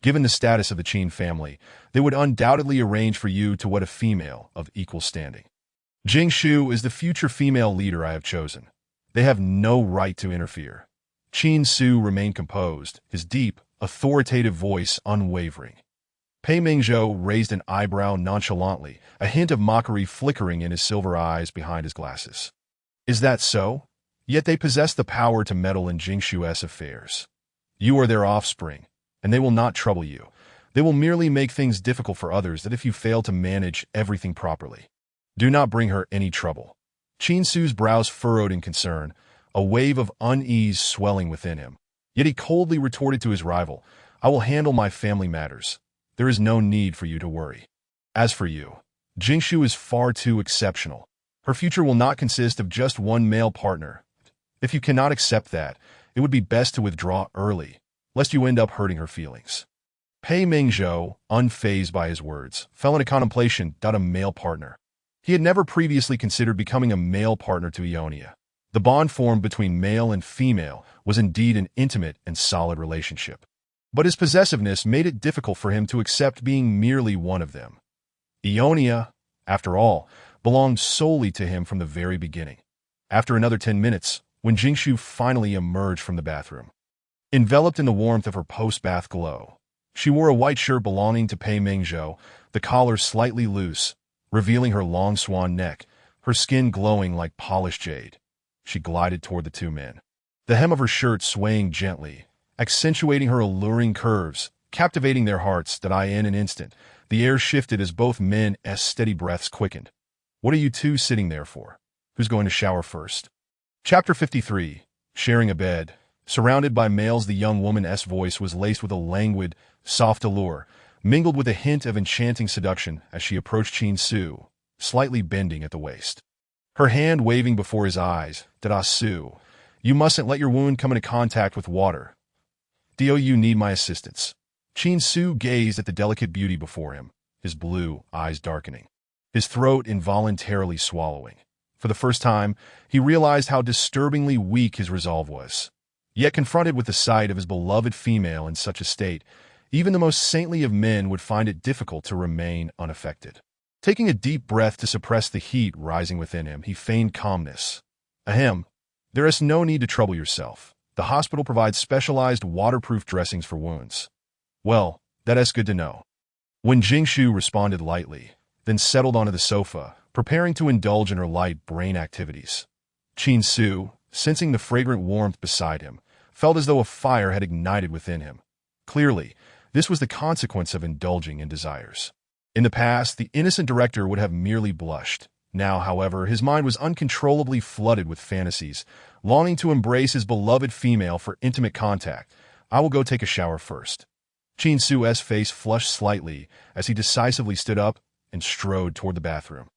Given the status of the Qin family, they would undoubtedly arrange for you to wed a female of equal standing. Jingshu is the future female leader I have chosen. They have no right to interfere." Qin Su remained composed, his deep, authoritative voice unwavering. Pei Mingzhou raised an eyebrow nonchalantly, a hint of mockery flickering in his silver eyes behind his glasses. "Is that so? Yet they possess the power to meddle in Jingshu's affairs. You are their offspring, and they will not trouble you. They will merely make things difficult for others that if you fail to manage everything properly. Do not bring her any trouble." Qin Su's brows furrowed in concern, a wave of unease swelling within him. Yet he coldly retorted to his rival, "I will handle my family matters. There is no need for you to worry. As for you, Jingshu is far too exceptional. Her future will not consist of just one male partner. If you cannot accept that, it would be best to withdraw early, lest you end up hurting her feelings." Pei Mingzhou, unfazed by his words, fell into contemplation. A male partner. He had never previously considered becoming a male partner to Ionia. The bond formed between male and female was indeed an intimate and solid relationship. But his possessiveness made it difficult for him to accept being merely one of them. Ionia, after all, belonged solely to him from the very beginning. After another 10 minutes, when Jingshu finally emerged from the bathroom, enveloped in the warmth of her post-bath glow, she wore a white shirt belonging to Pei Mingzhou, the collar slightly loose, revealing her long swan neck, her skin glowing like polished jade. She glided toward the two men, the hem of her shirt swaying gently, accentuating her alluring curves, captivating their hearts. In an instant, the air shifted as both men's steady breaths quickened. "What are you two sitting there for? Who's going to shower first?" Chapter 53, Sharing a Bed. Surrounded by males, the young woman's voice was laced with a languid, soft allure, mingled with a hint of enchanting seduction as she approached Chin Su, slightly bending at the waist. Her hand waving before his eyes. "Da Su, you mustn't let your wound come into contact with water. Do you need my assistance?" Chin Su gazed at the delicate beauty before him, his blue eyes darkening, his throat involuntarily swallowing. For the first time, he realized how disturbingly weak his resolve was. Yet confronted with the sight of his beloved female in such a state, even the most saintly of men would find it difficult to remain unaffected. Taking a deep breath to suppress the heat rising within him, he feigned calmness. "Ahem. There is no need to trouble yourself. The hospital provides specialized waterproof dressings for wounds." "Well, that is good to know." When Jingshu responded lightly, then settled onto the sofa, preparing to indulge in her light brain activities. Chin Su, sensing the fragrant warmth beside him, felt as though a fire had ignited within him. Clearly, this was the consequence of indulging in desires. In the past, the innocent director would have merely blushed. Now, however, his mind was uncontrollably flooded with fantasies, longing to embrace his beloved female for intimate contact. "I will go take a shower first." Chin Su's face flushed slightly as he decisively stood up and strode toward the bathroom,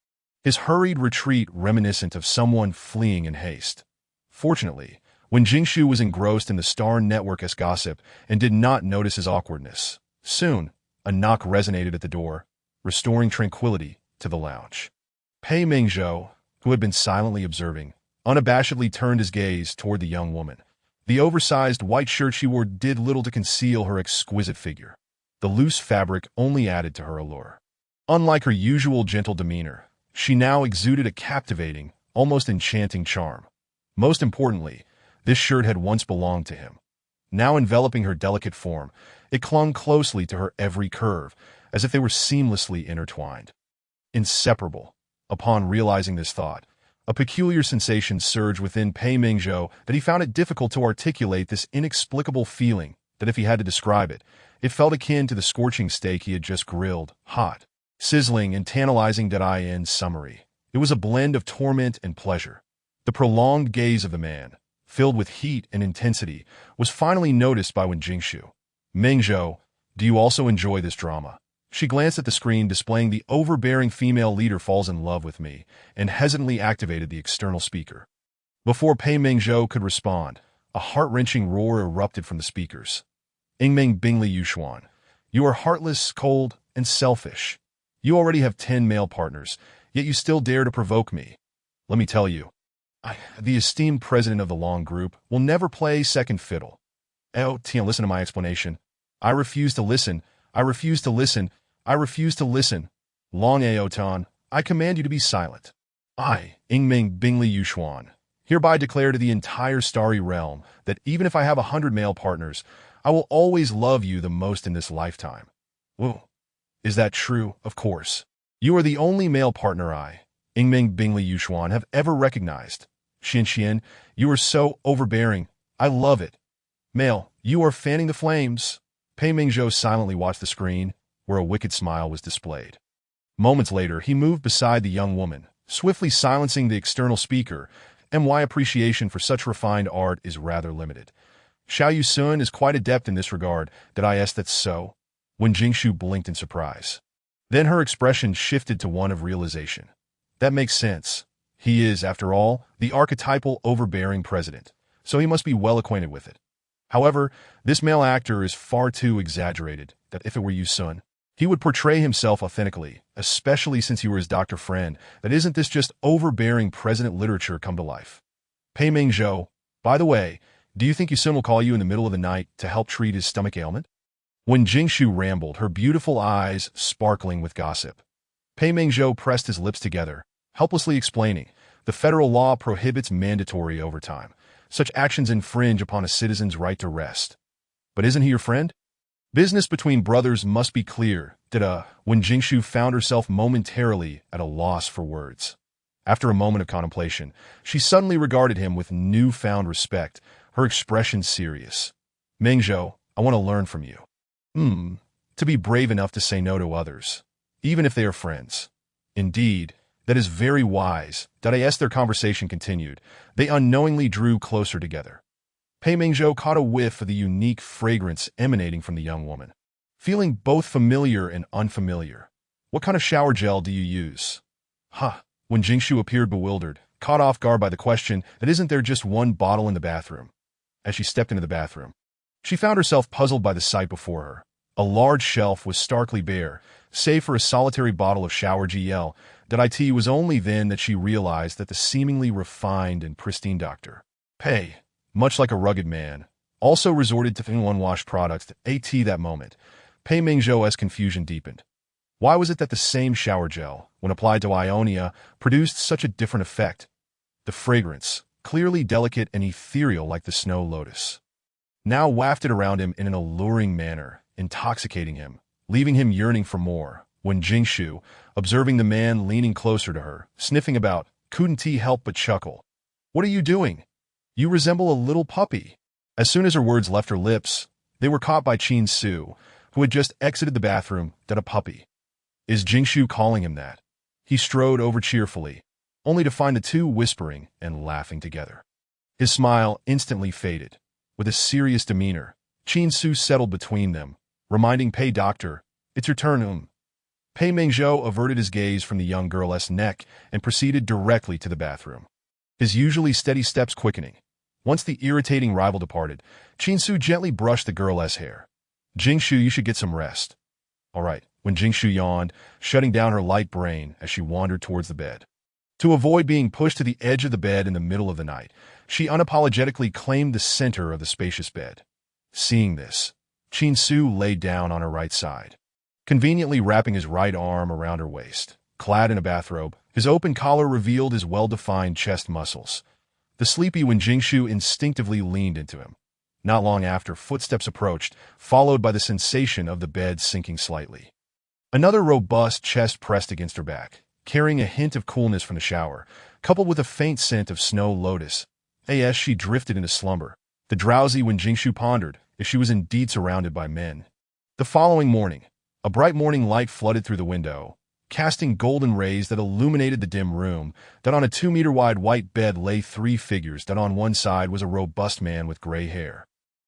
his hurried retreat reminiscent of someone fleeing in haste. Fortunately, when Jingshu was engrossed in the Star Network's gossip and did not notice his awkwardness, soon a knock resonated at the door, restoring tranquility to the lounge. Pei Mingzhou, who had been silently observing, unabashedly turned his gaze toward the young woman. The oversized white shirt she wore did little to conceal her exquisite figure. The loose fabric only added to her allure. Unlike her usual gentle demeanor, she now exuded a captivating, almost enchanting charm. Most importantly, this shirt had once belonged to him. Now enveloping her delicate form, it clung closely to her every curve, as if they were seamlessly intertwined. Inseparable. Upon realizing this thought, a peculiar sensation surged within Pei Mingzhou that he found it difficult to articulate, this inexplicable feeling that if he had to describe it, it felt akin to the scorching steak he had just grilled, hot, sizzling, and tantalizing. In summary, it was a blend of torment and pleasure. The prolonged gaze of the man, filled with heat and intensity, was finally noticed by Wen Jingshu. "Mingzhou, do you also enjoy this drama?" She glanced at the screen displaying the overbearing female leader falls in love with me and hesitantly activated the external speaker. Before Pei Mingzhou could respond, a heart-wrenching roar erupted from the speakers. "Ingming Bingli Yuxuan, you are heartless, cold, and selfish. You already have 10 male partners, yet you still dare to provoke me. Let me tell you, the esteemed president of the Long Group, will never play second fiddle. Oh, Tian, listen to my explanation. I refuse to listen. I refuse to listen. I refuse to listen. Long Aotan, I command you to be silent. I, Ingming Bingli Yuxuan, hereby declare to the entire starry realm that even if I have 100 male partners, I will always love you the most in this lifetime." "Whoa. Is that true?" "Of course. You are the only male partner I, Ingming Bingli Yuxuan, have ever recognized. Xian, you are so overbearing. I love it. Male, you are fanning the flames." Pei Mingzhou silently watched the screen, where a wicked smile was displayed. Moments later, he moved beside the young woman, swiftly silencing the external speaker. My appreciation for such refined art is rather limited. Xiao Yusun is quite adept in this regard. That's so? When Jingshu blinked in surprise. Then her expression shifted to one of realization. That makes sense. He is, after all, the archetypal overbearing president, so he must be well acquainted with it. However, this male actor is far too exaggerated that if it were Yusun, he would portray himself authentically, especially since you were his doctor friend. Isn't this just overbearing president literature come to life? Pei Mingzhou, by the way, do you think Yusun will call you in the middle of the night to help treat his stomach ailment? When Jingshu rambled, her beautiful eyes sparkling with gossip. Pei Mingzhou pressed his lips together, helplessly explaining, "The federal law prohibits mandatory overtime. Such actions infringe upon a citizen's right to rest." "But isn't he your friend? Business between brothers must be clear." When Jingshu found herself momentarily at a loss for words. After a moment of contemplation, she suddenly regarded him with newfound respect, her expression serious. "Mingzhou, I want to learn from you. To be brave enough to say no to others, even if they are friends. Indeed, that is very wise." As their conversation continued, they unknowingly drew closer together. Pei Mingzhou caught a whiff of the unique fragrance emanating from the young woman. Feeling both familiar and unfamiliar. What kind of shower gel do you use? Huh. When Jingshu appeared bewildered, caught off guard by the question that isn't there just one bottle in the bathroom? As she stepped into the bathroom, she found herself puzzled by the sight before her. A large shelf was starkly bare, save for a solitary bottle of shower gel. It was only then that she realized that the seemingly refined and pristine Dr. Pei, much like a rugged man, also resorted to unwashed products that moment. Pei Mingzhou's confusion deepened. Why was it that the same shower gel, when applied to Ionia, produced such a different effect? The fragrance, clearly delicate and ethereal like the snow lotus, now wafted around him in an alluring manner, intoxicating him, leaving him yearning for more. When Jingshu, observing the man leaning closer to her, sniffing about, couldn't he help but chuckle. "What are you doing? You resemble a little puppy." As soon as her words left her lips, they were caught by Qin Su, who had just exited the bathroom. "That a puppy? Is Jingshu calling him that?" He strode over cheerfully, only to find the two whispering and laughing together. His smile instantly faded. With a serious demeanor, Qin Su settled between them, reminding Pei Doctor, "It's your turn." Pei Mingzhou averted his gaze from the young girl's neck and proceeded directly to the bathroom, his usually steady steps quickening. Once the irritating rival departed, Qin Su gently brushed the girl's hair. "Jingshu, you should get some rest." "All right," when Jingshu yawned, shutting down her light brain as she wandered towards the bed. To avoid being pushed to the edge of the bed in the middle of the night, she unapologetically claimed the center of the spacious bed. Seeing this, Qin Su lay down on her right side, conveniently wrapping his right arm around her waist. Clad in a bathrobe, his open collar revealed his well-defined chest muscles. The sleepy when Jingshu instinctively leaned into him. Not long after, footsteps approached, followed by the sensation of the bed sinking slightly. Another robust chest pressed against her back, carrying a hint of coolness from the shower, coupled with a faint scent of snow lotus. As she drifted into slumber, the drowsy when Jingshu pondered if she was indeed surrounded by men. The following morning, a bright morning light flooded through the window, casting golden rays that illuminated the dim room. That on a 2-meter-wide white bed lay 3 figures. That on one side was a robust man with gray hair,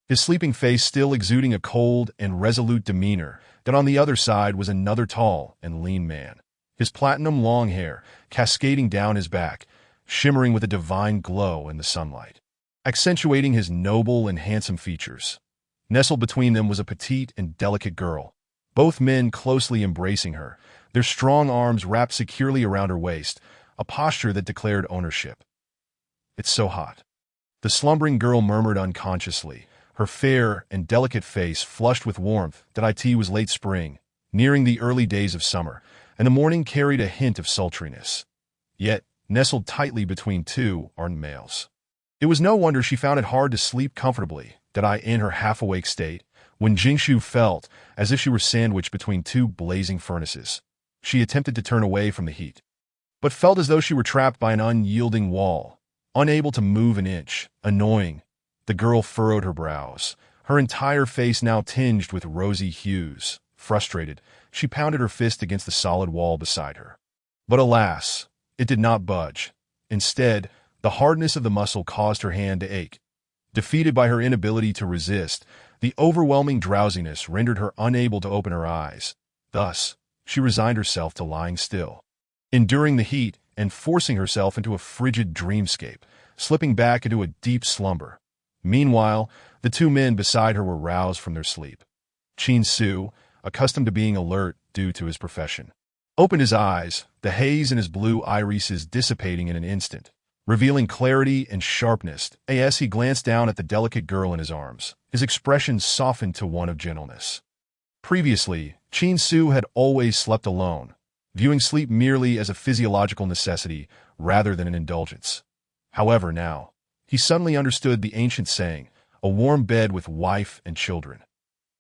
his sleeping face still exuding a cold and resolute demeanor. That on the other side was another tall and lean man, his platinum long hair cascading down his back, shimmering with a divine glow in the sunlight, accentuating his noble and handsome features. Nestled between them was a petite and delicate girl, both men closely embracing her, their strong arms wrapped securely around her waist, a posture that declared ownership. "It's so hot," the slumbering girl murmured unconsciously, her fair and delicate face flushed with warmth. That it was late spring, nearing the early days of summer, and the morning carried a hint of sultriness. Yet, nestled tightly between two ardent males, it was no wonder she found it hard to sleep comfortably. In her half-awake state, when Jingshu felt as if she were sandwiched between 2 blazing furnaces, she attempted to turn away from the heat, but felt as though she were trapped by an unyielding wall, unable to move an inch. Annoying, the girl furrowed her brows, her entire face now tinged with rosy hues. Frustrated, she pounded her fist against the solid wall beside her. But alas, it did not budge. Instead, the hardness of the muscle caused her hand to ache. Defeated by her inability to resist, the overwhelming drowsiness rendered her unable to open her eyes. Thus, she resigned herself to lying still, enduring the heat and forcing herself into a frigid dreamscape, slipping back into a deep slumber. Meanwhile, the 2 men beside her were roused from their sleep. Qin Su, accustomed to being alert due to his profession, opened his eyes, the haze in his blue irises dissipating in an instant, revealing clarity and sharpness. As he glanced down at the delicate girl in his arms, his expression softened to one of gentleness. Previously, Qin Su had always slept alone, viewing sleep merely as a physiological necessity rather than an indulgence. However, now, he suddenly understood the ancient saying, a warm bed with wife and children,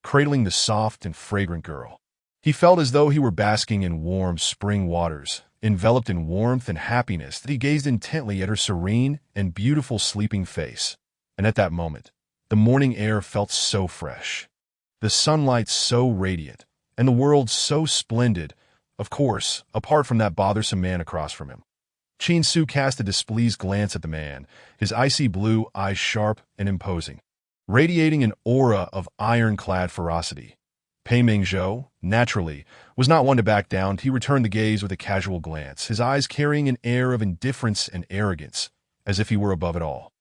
cradling the soft and fragrant girl. He felt as though he were basking in warm spring waters, enveloped in warmth and happiness. That he gazed intently at her serene and beautiful sleeping face. And at that moment, the morning air felt so fresh, the sunlight so radiant, and the world so splendid, of course, apart from that bothersome man across from him. Su cast a displeased glance at the man, his icy blue eyes sharp and imposing, radiating an aura of ironclad ferocity. Pei Mingzhou, naturally, was not one to back down. He returned the gaze with a casual glance, his eyes carrying an air of indifference and arrogance, as if he were above it all.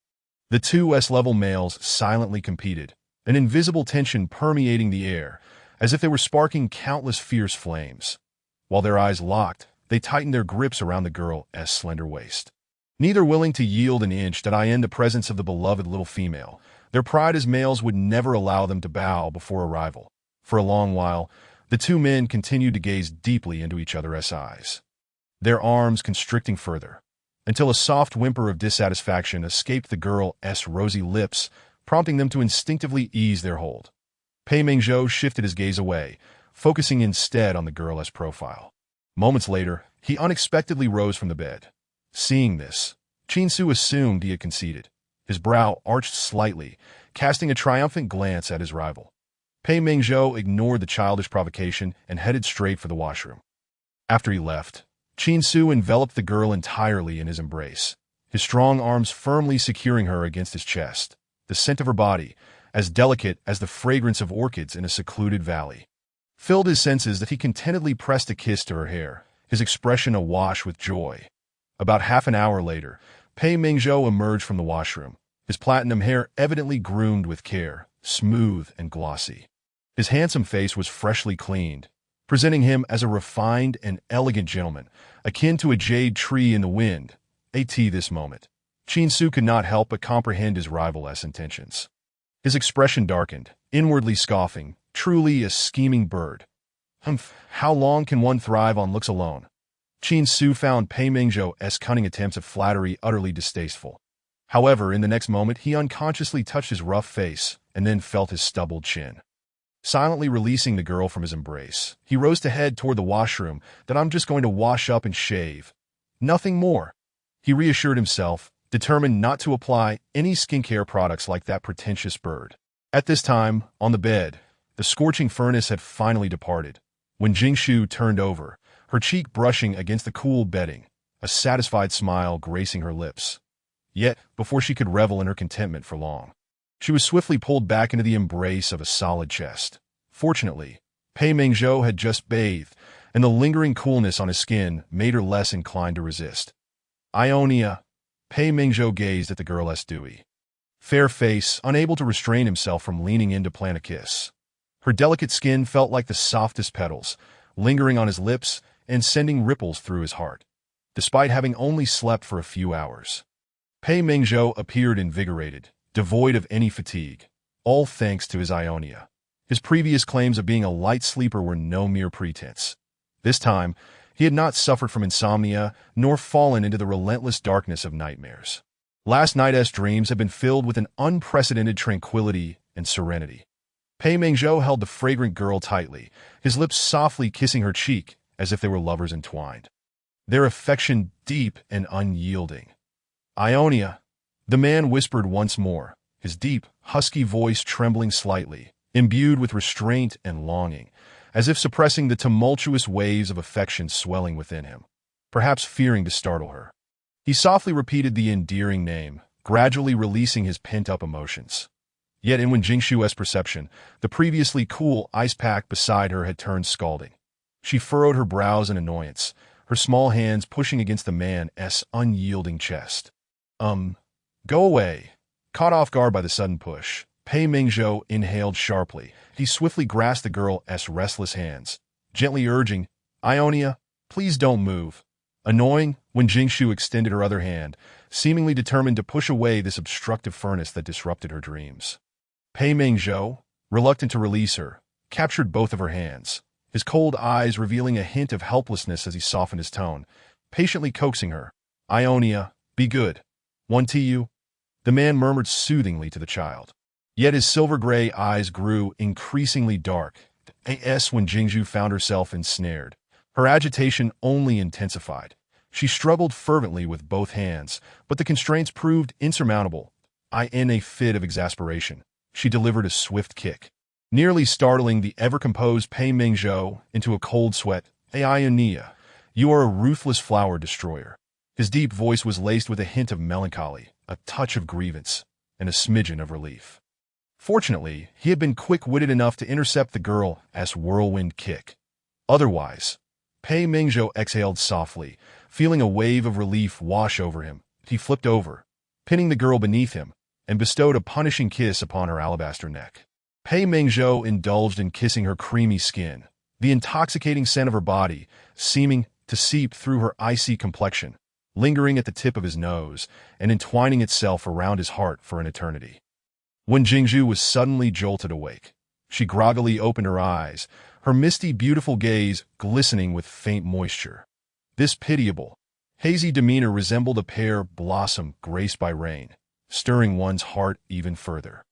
The two S-level males silently competed, an invisible tension permeating the air, as if they were sparking countless fierce flames. While their eyes locked, they tightened their grips around the girl's slender waist. Neither willing to yield an inch that I in the presence of the beloved little female, their pride as males would never allow them to bow before a rival. For a long while, the two men continued to gaze deeply into each other's eyes, their arms constricting further, until a soft whimper of dissatisfaction escaped the girl's rosy lips, prompting them to instinctively ease their hold. Pei Mingzhou shifted his gaze away, focusing instead on the girl's profile. Moments later, he unexpectedly rose from the bed. Seeing this, Su assumed he had conceded. His brow arched slightly, casting a triumphant glance at his rival. Pei Mingzhou ignored the childish provocation and headed straight for the washroom. After he left, Su enveloped the girl entirely in his embrace, his strong arms firmly securing her against his chest, the scent of her body, as delicate as the fragrance of orchids in a secluded valley, filled his senses that he contentedly pressed a kiss to her hair, his expression awash with joy. About half an hour later, Pei Mingzhou emerged from the washroom, his platinum hair evidently groomed with care, smooth and glossy. His handsome face was freshly cleaned, presenting him as a refined and elegant gentleman, akin to a jade tree in the wind. This moment, Su could not help but comprehend his rival's intentions. His expression darkened, inwardly scoffing, truly a scheming bird. Humph, how long can one thrive on looks alone? Su found Pei Mingzhou's cunning attempts at flattery utterly distasteful. However, in the next moment, he unconsciously touched his rough face and then felt his stubbled chin. Silently releasing the girl from his embrace, he rose to head toward the washroom. That I'm just going to wash up and shave. Nothing more. He reassured himself, determined not to apply any skincare products like that pretentious bird. At this time, on the bed, the scorching furnace had finally departed. When Su turned over, her cheek brushing against the cool bedding, a satisfied smile gracing her lips. Yet, before she could revel in her contentment for long, she was swiftly pulled back into the embrace of a solid chest. Fortunately, Pei Mingzhou had just bathed, and the lingering coolness on his skin made her less inclined to resist. Ionia, Pei Mingzhou gazed at the girl's dewy, fair face, unable to restrain himself from leaning in to plant a kiss. Her delicate skin felt like the softest petals, lingering on his lips and sending ripples through his heart, despite having only slept for a few hours. Pei Mingzhou appeared invigorated, devoid of any fatigue, all thanks to his Ionia. His previous claims of being a light sleeper were no mere pretense. This time, he had not suffered from insomnia, nor fallen into the relentless darkness of nightmares. Last night's dreams had been filled with an unprecedented tranquility and serenity. Pei Mingzhou held the fragrant girl tightly, his lips softly kissing her cheek as if they were lovers entwined, their affection deep and unyielding. Ionia, the man whispered once more, his deep, husky voice trembling slightly, imbued with restraint and longing, as if suppressing the tumultuous waves of affection swelling within him, perhaps fearing to startle her. He softly repeated the endearing name, gradually releasing his pent-up emotions. Yet in when Jingshu's perception, the previously cool ice pack beside her had turned scalding. She furrowed her brows in annoyance, her small hands pushing against the man's unyielding chest. Go away. Caught off guard by the sudden push, Pei Mingzhou inhaled sharply. He swiftly grasped the girl's restless hands, gently urging, Ionia, please don't move. Annoying when Jingshu extended her other hand, seemingly determined to push away this obstructive furnace that disrupted her dreams. Pei Mingzhou, reluctant to release her, captured both of her hands, his cold eyes revealing a hint of helplessness as he softened his tone, patiently coaxing her. Ionia, be good. Want you? The man murmured soothingly to the child. Yet his silver-gray eyes grew increasingly dark. When Jingshu found herself ensnared, her agitation only intensified. She struggled fervently with both hands, but the constraints proved insurmountable. In a fit of exasperation, she delivered a swift kick, nearly startling the ever-composed Pei Mingzhou into a cold sweat. Ionia, you are a ruthless flower destroyer. His deep voice was laced with a hint of melancholy, a touch of grievance, and a smidgen of relief. Fortunately, he had been quick-witted enough to intercept the girl's whirlwind kick. Otherwise, Pei Mingzhou exhaled softly, feeling a wave of relief wash over him. He flipped over, pinning the girl beneath him, and bestowed a punishing kiss upon her alabaster neck. Pei Mingzhou indulged in kissing her creamy skin, the intoxicating scent of her body seeming to seep through her icy complexion, lingering at the tip of his nose and entwining itself around his heart for an eternity. When Jingzhu was suddenly jolted awake, she groggily opened her eyes, her misty, beautiful gaze glistening with faint moisture. This pitiable, hazy demeanor resembled a pear blossom graced by rain, stirring one's heart even further.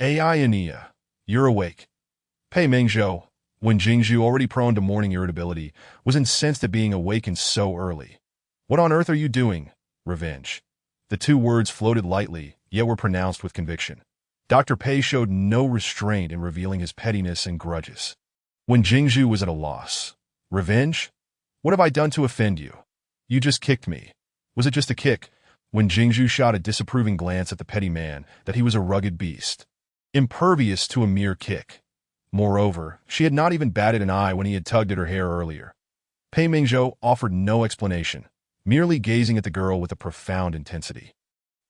Ania, you're awake. Pei Mingzhou, when Jingzhu, already prone to morning irritability, was incensed at being awakened so early. What on earth are you doing? Revenge. The two words floated lightly, yet were pronounced with conviction. Dr. Pei showed no restraint in revealing his pettiness and grudges. When Jingzhu was at a loss. Revenge? What have I done to offend you? You just kicked me. Was it just a kick? When Jingzhu shot a disapproving glance at the petty man, that he was a rugged beast, impervious to a mere kick. Moreover, she had not even batted an eye when he had tugged at her hair earlier. Pei Mingzhou offered no explanation, merely gazing at the girl with a profound intensity.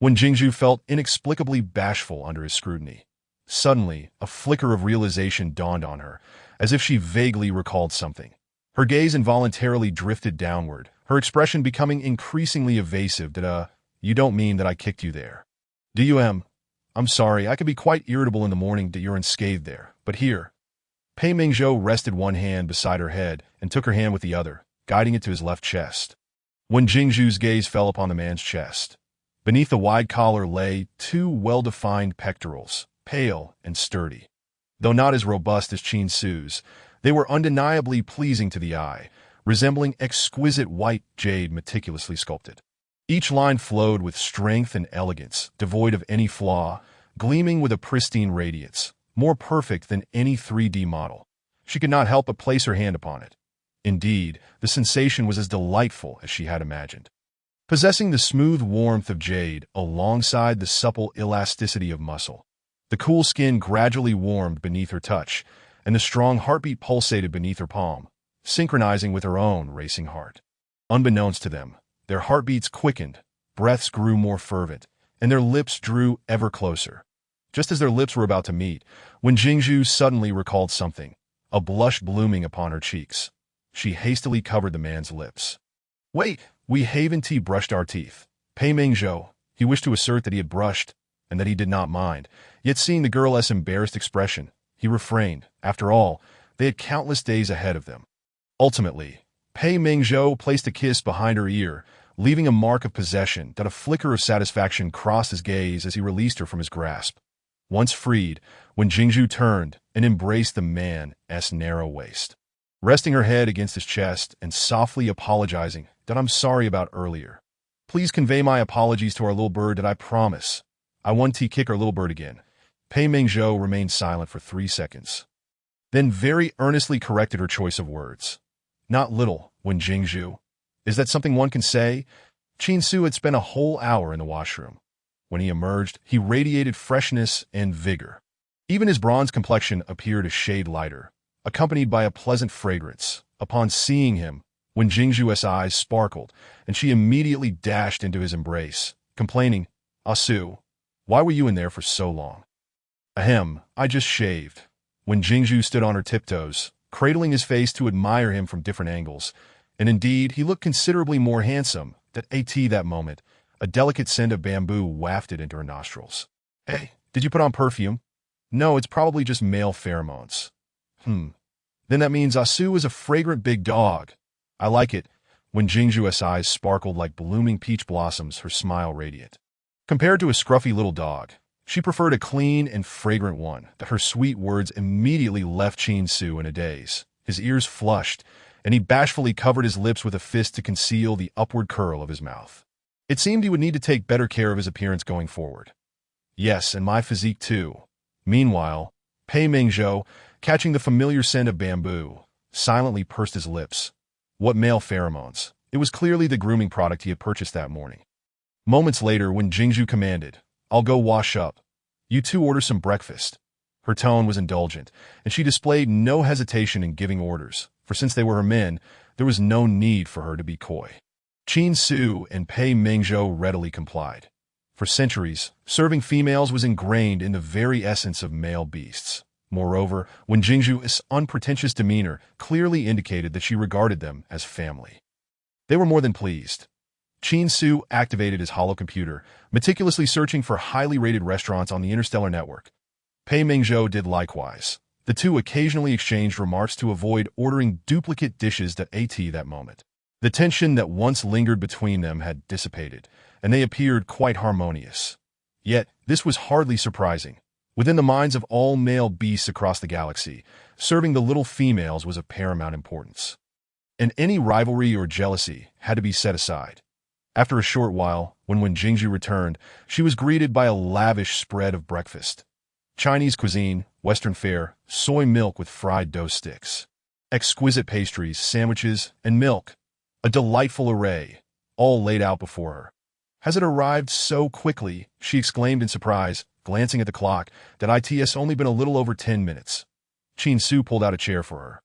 When Jingzhu felt inexplicably bashful under his scrutiny, suddenly a flicker of realization dawned on her, as if she vaguely recalled something. Her gaze involuntarily drifted downward, her expression becoming increasingly evasive. You don't mean that I kicked you there. Do you, Em? I'm sorry, I could be quite irritable in the morning that you're unscathed there, but here. Pei Mingzhou rested one hand beside her head and took her hand with the other, guiding it to his left chest. When Jingzhu's gaze fell upon the man's chest, beneath the wide collar lay two well-defined pectorals, pale and sturdy. Though not as robust as Qin Su's, they were undeniably pleasing to the eye, resembling exquisite white jade meticulously sculpted. Each line flowed with strength and elegance, devoid of any flaw, gleaming with a pristine radiance, more perfect than any 3D model. She could not help but place her hand upon it. Indeed, the sensation was as delightful as she had imagined. Possessing the smooth warmth of jade alongside the supple elasticity of muscle, the cool skin gradually warmed beneath her touch, and the strong heartbeat pulsated beneath her palm, synchronizing with her own racing heart. Unbeknownst to them, their heartbeats quickened, breaths grew more fervent, and their lips drew ever closer. Just as their lips were about to meet, when Jingzhu suddenly recalled something, a blush blooming upon her cheeks. She hastily covered the man's lips. Wait, we haven't brushed our teeth. Pei Mingzhou, he wished to assert that he had brushed, and that he did not mind, yet seeing the girl's embarrassed expression, he refrained. After all, they had countless days ahead of them. Ultimately, Pei Mingzhou placed a kiss behind her ear, leaving a mark of possession that a flicker of satisfaction crossed his gaze as he released her from his grasp. Once freed, when Jingzhu turned and embraced the man's narrow waist, resting her head against his chest and softly apologizing that I'm sorry about earlier. Please convey my apologies to our little bird that I promise. I want to kick our little bird again. Pei Mingzhou remained silent for 3 seconds, then very earnestly corrected her choice of words. Not little, when Jingzhu. Is that something one can say? Qin Su had spent a whole hour in the washroom. When he emerged, he radiated freshness and vigor. Even his bronze complexion appeared a shade lighter, accompanied by a pleasant fragrance. Upon seeing him, when Jingzhu's eyes sparkled, and she immediately dashed into his embrace, complaining, Su, why were you in there for so long? Ahem, I just shaved. When Jingzhu stood on her tiptoes, cradling his face to admire him from different angles, and indeed he looked considerably more handsome that moment, a delicate scent of bamboo wafted into her nostrils. Hey, did you put on perfume? No, it's probably just male pheromones. Then that means Su is a fragrant big dog. I like it. When Jingzhu's eyes sparkled like blooming peach blossoms, her smile radiant. Compared to a scruffy little dog, she preferred a clean and fragrant one. That her sweet words immediately left Qin Su in a daze. His ears flushed, and he bashfully covered his lips with a fist to conceal the upward curl of his mouth. It seemed he would need to take better care of his appearance going forward. Yes, and my physique too. Meanwhile, Pei Mingzhou, catching the familiar scent of bamboo, silently pursed his lips. What male pheromones? It was clearly the grooming product he had purchased that morning. Moments later, when Jingzhu commanded, "I'll go wash up. You two order some breakfast." Her tone was indulgent, and she displayed no hesitation in giving orders, for since they were her men, there was no need for her to be coy. Qin Su and Pei Mingzhou readily complied. For centuries, serving females was ingrained in the very essence of male beasts. Moreover, when Jingzhu's unpretentious demeanor clearly indicated that she regarded them as family. They were more than pleased. Qin Su activated his holocomputer, meticulously searching for highly rated restaurants on the interstellar network. Pei Mingzhou did likewise. The two occasionally exchanged remarks to avoid ordering duplicate dishes that moment. The tension that once lingered between them had dissipated, and they appeared quite harmonious. Yet, this was hardly surprising. Within the minds of all male beasts across the galaxy, serving the little females was of paramount importance. And any rivalry or jealousy had to be set aside. After a short while, when Jingzhu returned, she was greeted by a lavish spread of breakfast. Chinese cuisine, Western fare, soy milk with fried dough sticks. Exquisite pastries, sandwiches, and milk. A delightful array, all laid out before her. "Has it arrived so quickly?" she exclaimed in surprise, glancing at the clock, that it's only been a little over 10 minutes. Qin Su pulled out a chair for her.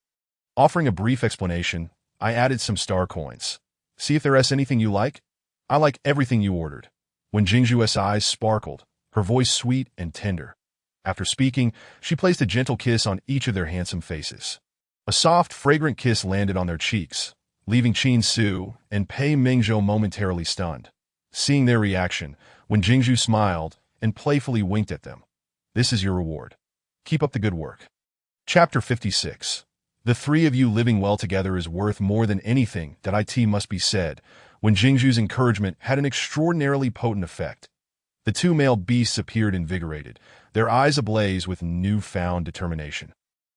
Offering a brief explanation, "I added some star coins. See if there's anything you like?" "I like everything you ordered." When Jingzhu's eyes sparkled, her voice sweet and tender. After speaking, she placed a gentle kiss on each of their handsome faces. A soft, fragrant kiss landed on their cheeks, leaving Qin Su and Pei Mingzhou momentarily stunned. Seeing their reaction, when Jingzhu smiled and playfully winked at them. "This is your reward. Keep up the good work." Chapter 56. The three of you living well together is worth more than anything that must be said, when Jingzhu's encouragement had an extraordinarily potent effect. The two male beasts appeared invigorated, their eyes ablaze with newfound determination,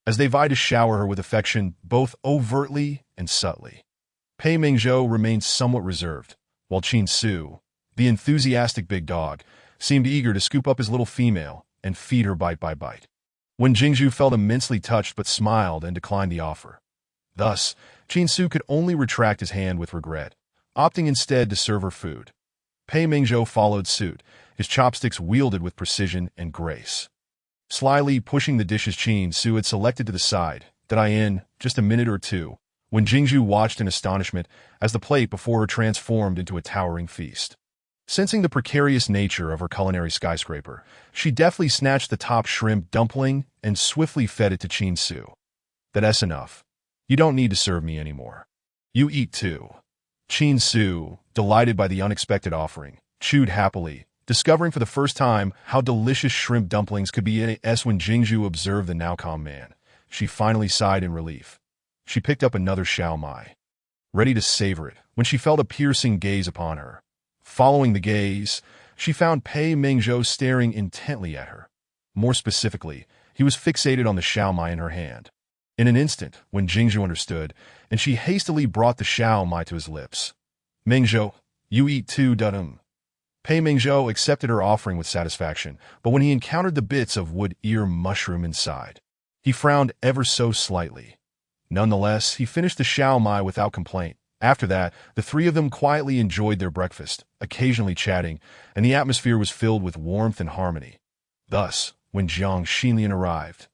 as they vied to shower her with affection both overtly and subtly. Pei Mingzhou remained somewhat reserved, while Qin Su, the enthusiastic big dog, seemed eager to scoop up his little female and feed her bite by bite. When Jingzhu felt immensely touched but smiled and declined the offer. Thus, Qin Su could only retract his hand with regret, opting instead to serve her food. Pei Mingzhou followed suit, his chopsticks wielded with precision and grace. Slyly pushing the dishes Qin Su had selected to the side, in just a minute or two, when Jingzhu watched in astonishment as the plate before her transformed into a towering feast. Sensing the precarious nature of her culinary skyscraper, she deftly snatched the top shrimp dumpling and swiftly fed it to Qin Su. "That's enough. You don't need to serve me anymore. You eat too." Qin Su, delighted by the unexpected offering, chewed happily, discovering for the first time how delicious shrimp dumplings could be. When Jingzhu observed the now calm man, she finally sighed in relief. She picked up another xiaomai, ready to savor it, when she felt a piercing gaze upon her. Following the gaze, she found Pei Mingzhou staring intently at her. More specifically, he was fixated on the xiaomai in her hand. In an instant, when Jingzhu understood, and she hastily brought the xiaomai to his lips. "Mingzhou, you eat too, dum." Pei Mingzhou accepted her offering with satisfaction, but when he encountered the bits of wood ear mushroom inside, he frowned ever so slightly. Nonetheless, he finished the xiaomai without complaint. After that, the three of them quietly enjoyed their breakfast, occasionally chatting, and the atmosphere was filled with warmth and harmony. Thus, when Jiang Xinlian arrived,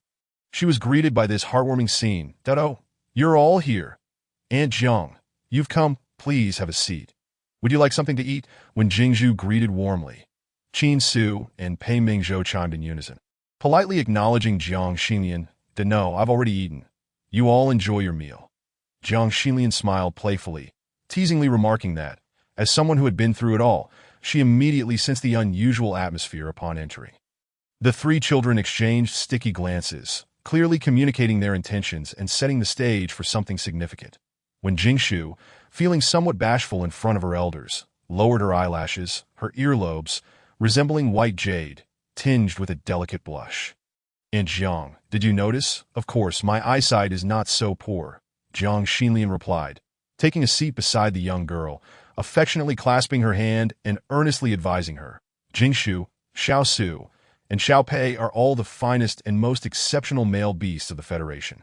she was greeted by this heartwarming scene. "Oh, you're all here. Aunt Jiang, you've come, please have a seat. Would you like something to eat?" When Jingzhu greeted warmly, Qin Su and Pei Mingzhou chimed in unison, politely acknowledging Jiang Xinlian. "No, I've already eaten. You all enjoy your meal." Jiang Xinlian smiled playfully, teasingly remarking that, as someone who had been through it all, she immediately sensed the unusual atmosphere upon entering. The three children exchanged sticky glances, clearly communicating their intentions and setting the stage for something significant. When Jingzhu, feeling somewhat bashful in front of her elders, lowered her eyelashes, her earlobes, resembling white jade, tinged with a delicate blush. "Aunt Jiang, did you notice? Of course, my eyesight is not so poor," Jiang Xinlian replied, taking a seat beside the young girl, affectionately clasping her hand and earnestly advising her. "Jingzhu, Xiao Su, and Xiao Pei are all the finest and most exceptional male beasts of the Federation.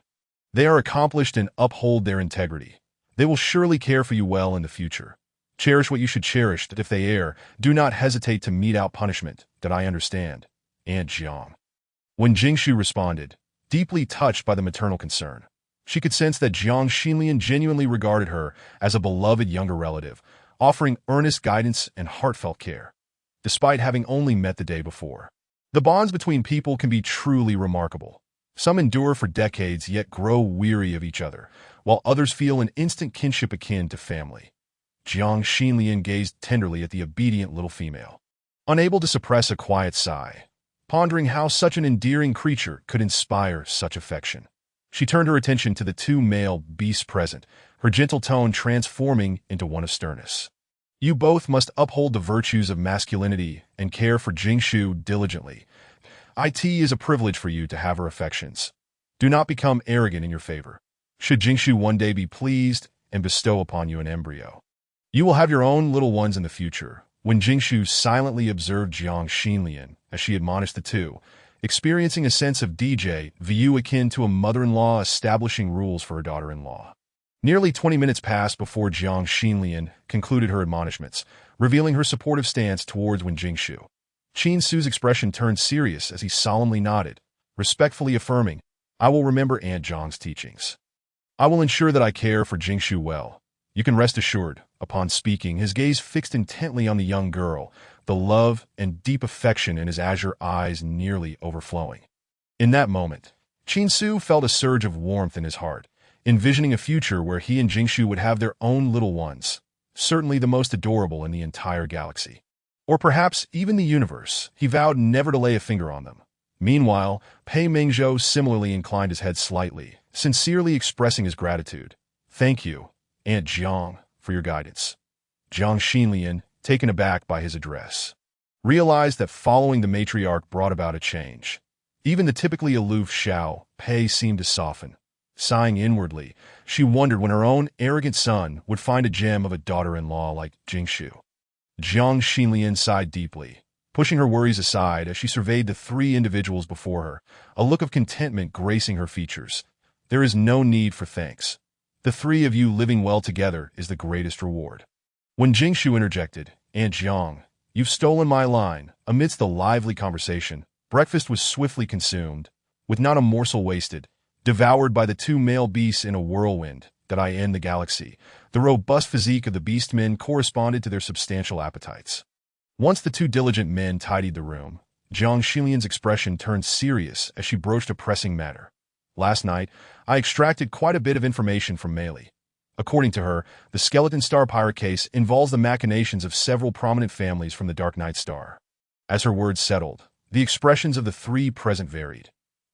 They are accomplished and uphold their integrity. They will surely care for you well in the future. Cherish what you should cherish, that if they err, do not hesitate to mete out punishment, that I understand. Aunt Jiang. When Jingshu responded, deeply touched by the maternal concern, she could sense that Jiang Xinlian genuinely regarded her as a beloved younger relative, offering earnest guidance and heartfelt care, despite having only met the day before. The bonds between people can be truly remarkable. Some endure for decades yet grow weary of each other, while others feel an instant kinship akin to family. Jiang Xinlian gazed tenderly at the obedient little female, unable to suppress a quiet sigh, pondering how such an endearing creature could inspire such affection. She turned her attention to the two male beasts present, her gentle tone transforming into one of sternness. You both must uphold the virtues of masculinity and care for Jingshu diligently. It is a privilege for you to have her affections. Do not become arrogant in your favor. Should Jingshu one day be pleased and bestow upon you an embryo, you will have your own little ones in the future. When Jingshu silently observed Jiang Xinlian as she admonished the two, experiencing a sense of DJ view akin to a mother-in-law establishing rules for her daughter-in-law. Nearly 20 minutes passed before Jiang Xinlian concluded her admonishments, revealing her supportive stance towards Wen Jingshu. Qin Su's expression turned serious as he solemnly nodded, respectfully affirming, I will remember Aunt Zhang's teachings. I will ensure that I care for Jingshu well. You can rest assured. Upon speaking, his gaze fixed intently on the young girl, the love and deep affection in his azure eyes nearly overflowing. In that moment, Qin Su felt a surge of warmth in his heart, envisioning a future where he and Jingshu would have their own little ones, certainly the most adorable in the entire galaxy. Or perhaps even the universe. He vowed never to lay a finger on them. Meanwhile, Pei Mingzhou similarly inclined his head slightly, sincerely expressing his gratitude. Thank you, Aunt Jiang, for your guidance. Jiang Xinlian, taken aback by his address, realized that following the matriarch brought about a change. Even the typically aloof Xiao Pei seemed to soften. Sighing inwardly, she wondered when her own arrogant son would find a gem of a daughter-in-law like Jingshu. Jiang Xinlian sighed deeply, pushing her worries aside as she surveyed the three individuals before her, a look of contentment gracing her features. There is no need for thanks. The three of you living well together is the greatest reward. When Jingshu interjected, Aunt Jiang, you've stolen my line. Amidst the lively conversation, breakfast was swiftly consumed, with not a morsel wasted, devoured by the two male beasts in a whirlwind that I end the galaxy. The robust physique of the beastmen corresponded to their substantial appetites. Once the two diligent men tidied the room, Jiang Xilian's expression turned serious as she broached a pressing matter. Last night, I extracted quite a bit of information from Meili. According to her, the Skeleton Star pirate case involves the machinations of several prominent families from the Dark Knight Star. As her words settled, the expressions of the three present varied.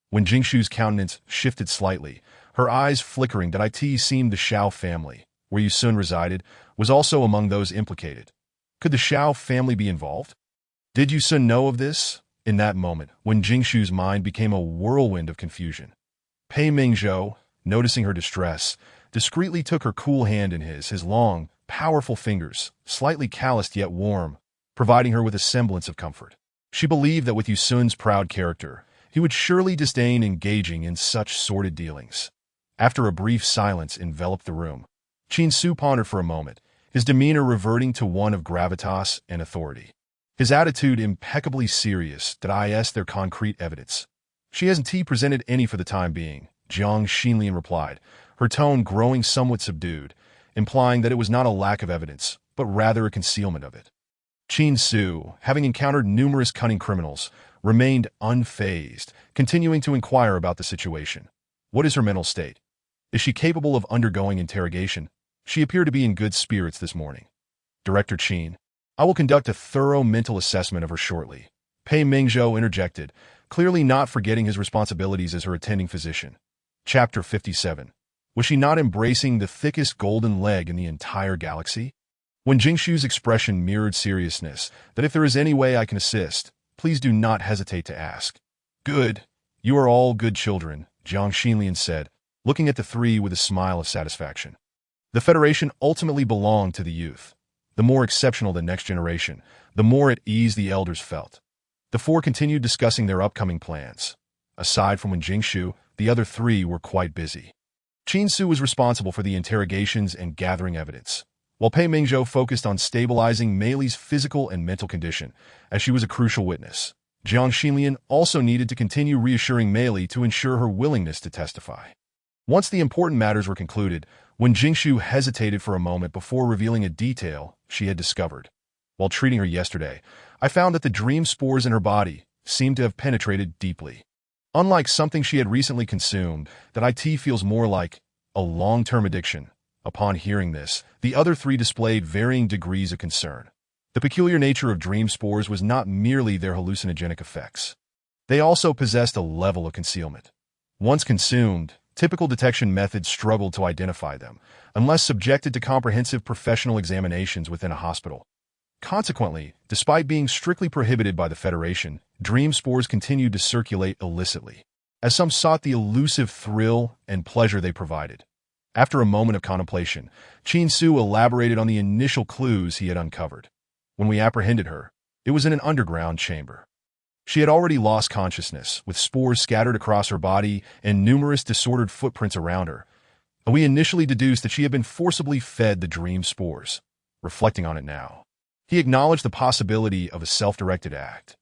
When Jingshu's countenance shifted slightly, her eyes flickering that it seemed the Xiao family, where Yusun resided, was also among those implicated. Could the Xiao family be involved? Did Yusun know of this? In that moment, when Jingshu's mind became a whirlwind of confusion, Pei Mingzhou, noticing her distress, discreetly took her cool hand in his long, powerful fingers, slightly calloused yet warm, providing her with a semblance of comfort. She believed that with Yusun's proud character, he would surely disdain engaging in such sordid dealings. After a brief silence enveloped the room, Qin Su pondered for a moment, his demeanor reverting to one of gravitas and authority. His attitude impeccably serious that their concrete evidence. She hasn't presented any for the time being, Jiang Xinlian replied, her tone growing somewhat subdued, implying that it was not a lack of evidence, but rather a concealment of it. Qin Su, having encountered numerous cunning criminals, remained unfazed, continuing to inquire about the situation. What is her mental state? Is she capable of undergoing interrogation? She appeared to be in good spirits this morning. Director Qin, I will conduct a thorough mental assessment of her shortly. Pei Mingzhou interjected, clearly not forgetting his responsibilities as her attending physician. Chapter 57. Was she not embracing the thickest golden leg in the entire galaxy? When Jingshu's expression mirrored seriousness, that if there is any way I can assist, please do not hesitate to ask. Good. You are all good children, Jiang Xinlian said, looking at the three with a smile of satisfaction. The Federation ultimately belonged to the youth. The more exceptional the next generation, the more at ease the elders felt. The four continued discussing their upcoming plans. Aside from when Jingshu, the other three were quite busy. Qin Su was responsible for the interrogations and gathering evidence, while Pei Mingzhou focused on stabilizing Mei Li's physical and mental condition, as she was a crucial witness. Jiang Xinlian also needed to continue reassuring Mei Li to ensure her willingness to testify. Once the important matters were concluded, when Jingshu hesitated for a moment before revealing a detail she had discovered. While treating her yesterday, I found that the dream spores in her body seemed to have penetrated deeply. Unlike something she had recently consumed, that IT feels more like a long-term addiction. Upon hearing this, the other three displayed varying degrees of concern. The peculiar nature of dream spores was not merely their hallucinogenic effects. They also possessed a level of concealment. Once consumed, typical detection methods struggled to identify them, unless subjected to comprehensive professional examinations within a hospital. Consequently, despite being strictly prohibited by the Federation, dream spores continued to circulate illicitly, as some sought the elusive thrill and pleasure they provided. After a moment of contemplation, Qin Su elaborated on the initial clues he had uncovered. When we apprehended her, it was in an underground chamber. She had already lost consciousness, with spores scattered across her body and numerous disordered footprints around her. We initially deduced that she had been forcibly fed the dream spores. Reflecting on it now, he acknowledged the possibility of a self-directed act.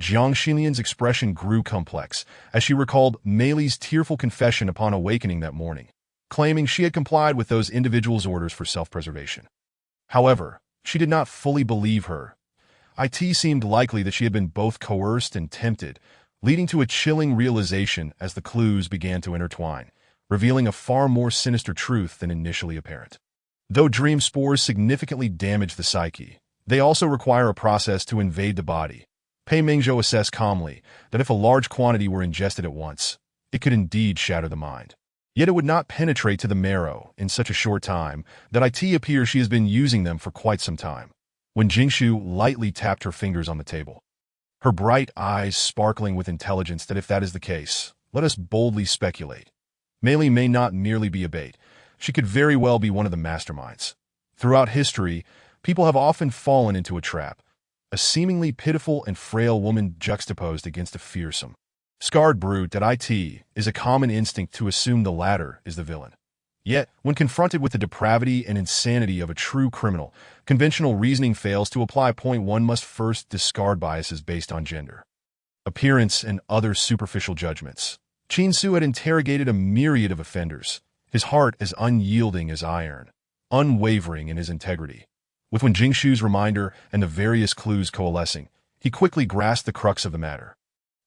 Jiang Xinlian's expression grew complex as she recalled Mei Li's tearful confession upon awakening that morning, claiming she had complied with those individuals' orders for self-preservation. However, she did not fully believe her. It seemed likely that she had been both coerced and tempted, leading to a chilling realization as the clues began to intertwine, revealing a far more sinister truth than initially apparent. Though dream spores significantly damage the psyche, they also require a process to invade the body. Pei Mingzhou assessed calmly that if a large quantity were ingested at once, it could indeed shatter the mind. Yet it would not penetrate to the marrow in such a short time that it appears she has been using them for quite some time. When Jingshu lightly tapped her fingers on the table, her bright eyes sparkling with intelligence, that if that is the case, let us boldly speculate. Mei Li may not merely be a bait. She could very well be one of the masterminds. Throughout history, people have often fallen into a trap, a seemingly pitiful and frail woman juxtaposed against a fearsome, scarred brute. That it is a common instinct to assume the latter is the villain. Yet, when confronted with the depravity and insanity of a true criminal, conventional reasoning fails to apply. One must first discard biases based on gender, appearance, and other superficial judgments. Qin Su had interrogated a myriad of offenders, his heart as unyielding as iron, unwavering in his integrity. With Wen Jingshu's reminder and the various clues coalescing, he quickly grasped the crux of the matter.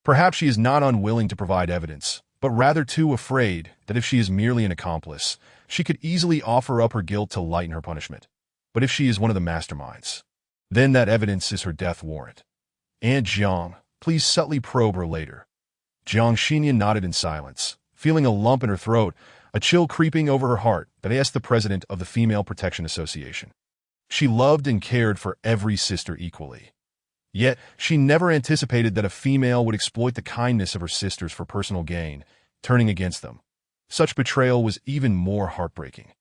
Perhaps she is not unwilling to provide evidence, but rather too afraid that if she is merely an accomplice, she could easily offer up her guilt to lighten her punishment. But if she is one of the masterminds, then that evidence is her death warrant. Aunt Jiang, please subtly probe her later. Jiang Xinyan nodded in silence, feeling a lump in her throat, a chill creeping over her heart. That asked the president of the Female Protection Association. She loved and cared for every sister equally. Yet, she never anticipated that a female would exploit the kindness of her sisters for personal gain, turning against them. Such betrayal was even more heartbreaking.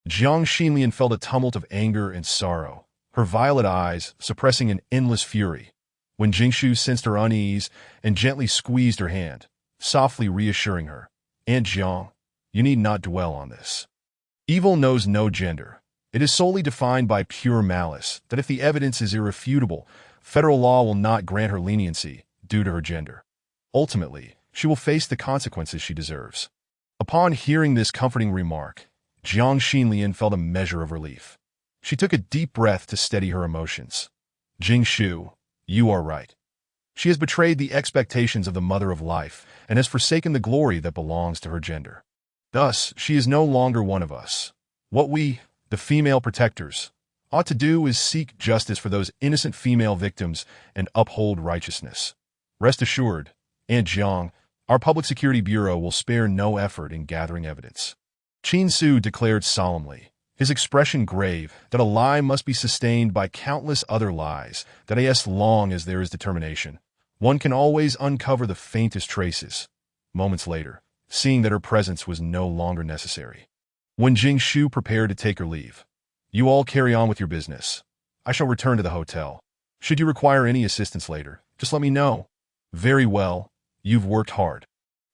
Jiang Xinlian felt a tumult of anger and sorrow, her violet eyes suppressing an endless fury. When Jingshu sensed her unease and gently squeezed her hand, softly reassuring her, "Aunt Jiang, you need not dwell on this. Evil knows no gender. It is solely defined by pure malice. That if the evidence is irrefutable, federal law will not grant her leniency due to her gender. Ultimately, she will face the consequences she deserves." Upon hearing this comforting remark, Jiang Xinlian felt a measure of relief. She took a deep breath to steady her emotions. "Jingshu, you are right. She has betrayed the expectations of the Mother of Life and has forsaken the glory that belongs to her gender. Thus, she is no longer one of us. What we, the female protectors, ought to do is seek justice for those innocent female victims and uphold righteousness. Rest assured, Aunt Jiang, our Public Security Bureau will spare no effort in gathering evidence." Qin Su declared solemnly, his expression grave, that a lie must be sustained by countless other lies, that as long as there is determination, one can always uncover the faintest traces. Moments later, seeing that her presence was no longer necessary, when Jingshu prepared to take her leave, "You all carry on with your business. I shall return to the hotel. Should you require any assistance later, just let me know." "Very well. You've worked hard."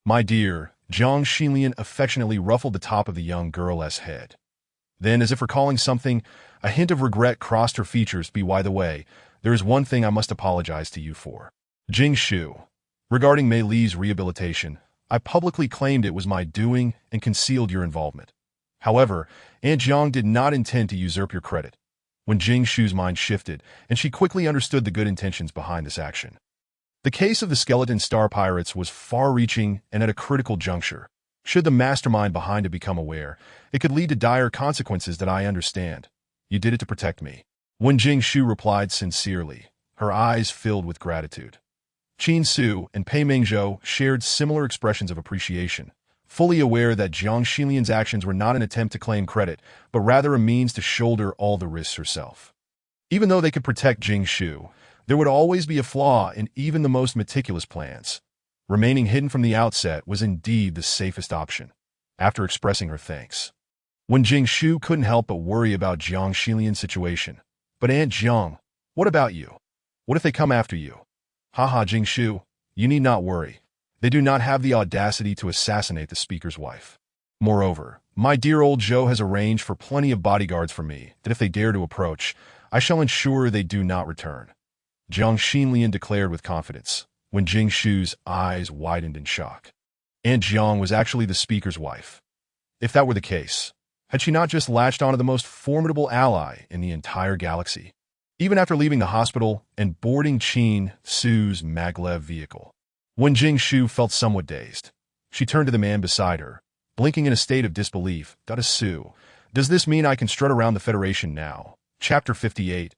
"My dear," Jiang Xinlian affectionately ruffled the top of the young girl's head. Then, as if recalling something, a hint of regret crossed her features. By the way, there is one thing I must apologize to you for. Jing Shu. Regarding Mei Li's rehabilitation, I publicly claimed it was my doing and concealed your involvement. However, Aunt Jiang did not intend to usurp your credit. When Jing Shu's mind shifted, and she quickly understood the good intentions behind this action. The case of the Skeleton Star Pirates was far-reaching and at a critical juncture. Should the mastermind behind it become aware, it could lead to dire consequences that I understand. You did it to protect me. When Jing Shu replied sincerely, her eyes filled with gratitude. Qin Su and Pei Mingzhou shared similar expressions of appreciation, fully aware that Jiang Xinlian's actions were not an attempt to claim credit, but rather a means to shoulder all the risks herself. Even though they could protect Jing Shu, there would always be a flaw in even the most meticulous plans. Remaining hidden from the outset was indeed the safest option, after expressing her thanks. When Jing Shu couldn't help but worry about Jiang Xinlian's situation. But Aunt Jiang, what about you? What if they come after you? Haha, Jing Shu, you need not worry. They do not have the audacity to assassinate the speaker's wife. Moreover, my dear old Zhou has arranged for plenty of bodyguards for me that if they dare to approach, I shall ensure they do not return. Jiang Xinlian declared with confidence, when Jing Shu's eyes widened in shock. Aunt Jiang was actually the speaker's wife. If that were the case, had she not just latched onto the most formidable ally in the entire galaxy? Even after leaving the hospital and boarding Qin Su's maglev vehicle. When Jing Shu felt somewhat dazed, she turned to the man beside her, blinking in a state of disbelief. Su, does this mean I can strut around the Federation now? Chapter 58.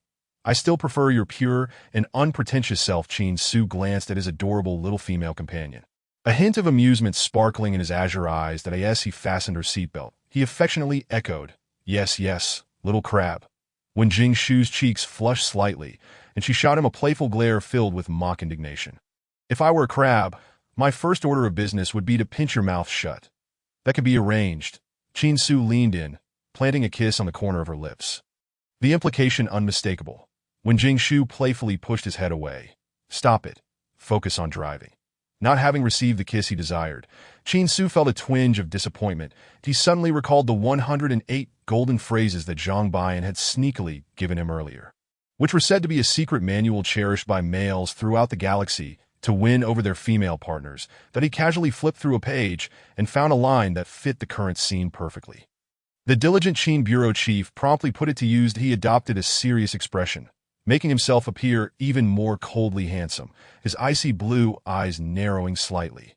I still prefer your pure and unpretentious self. Qin Su glanced at his adorable little female companion. A hint of amusement sparkling in his azure eyes that as he fastened her seatbelt, he affectionately echoed, yes, yes, little crab. When Jing Shu's cheeks flushed slightly, and she shot him a playful glare filled with mock indignation. If I were a crab, my first order of business would be to pinch your mouth shut. That could be arranged. Qin Su leaned in, planting a kiss on the corner of her lips. The implication unmistakable. When Jing Shu playfully pushed his head away. Stop it. Focus on driving. Not having received the kiss he desired, Qin Su felt a twinge of disappointment. He suddenly recalled the 108 golden phrases that Zhang Baiyan had sneakily given him earlier, which were said to be a secret manual cherished by males throughout the galaxy to win over their female partners, that he casually flipped through a page and found a line that fit the current scene perfectly. The diligent Qin bureau chief promptly put it to use. He adopted a serious expression, making himself appear even more coldly handsome, his icy blue eyes narrowing slightly.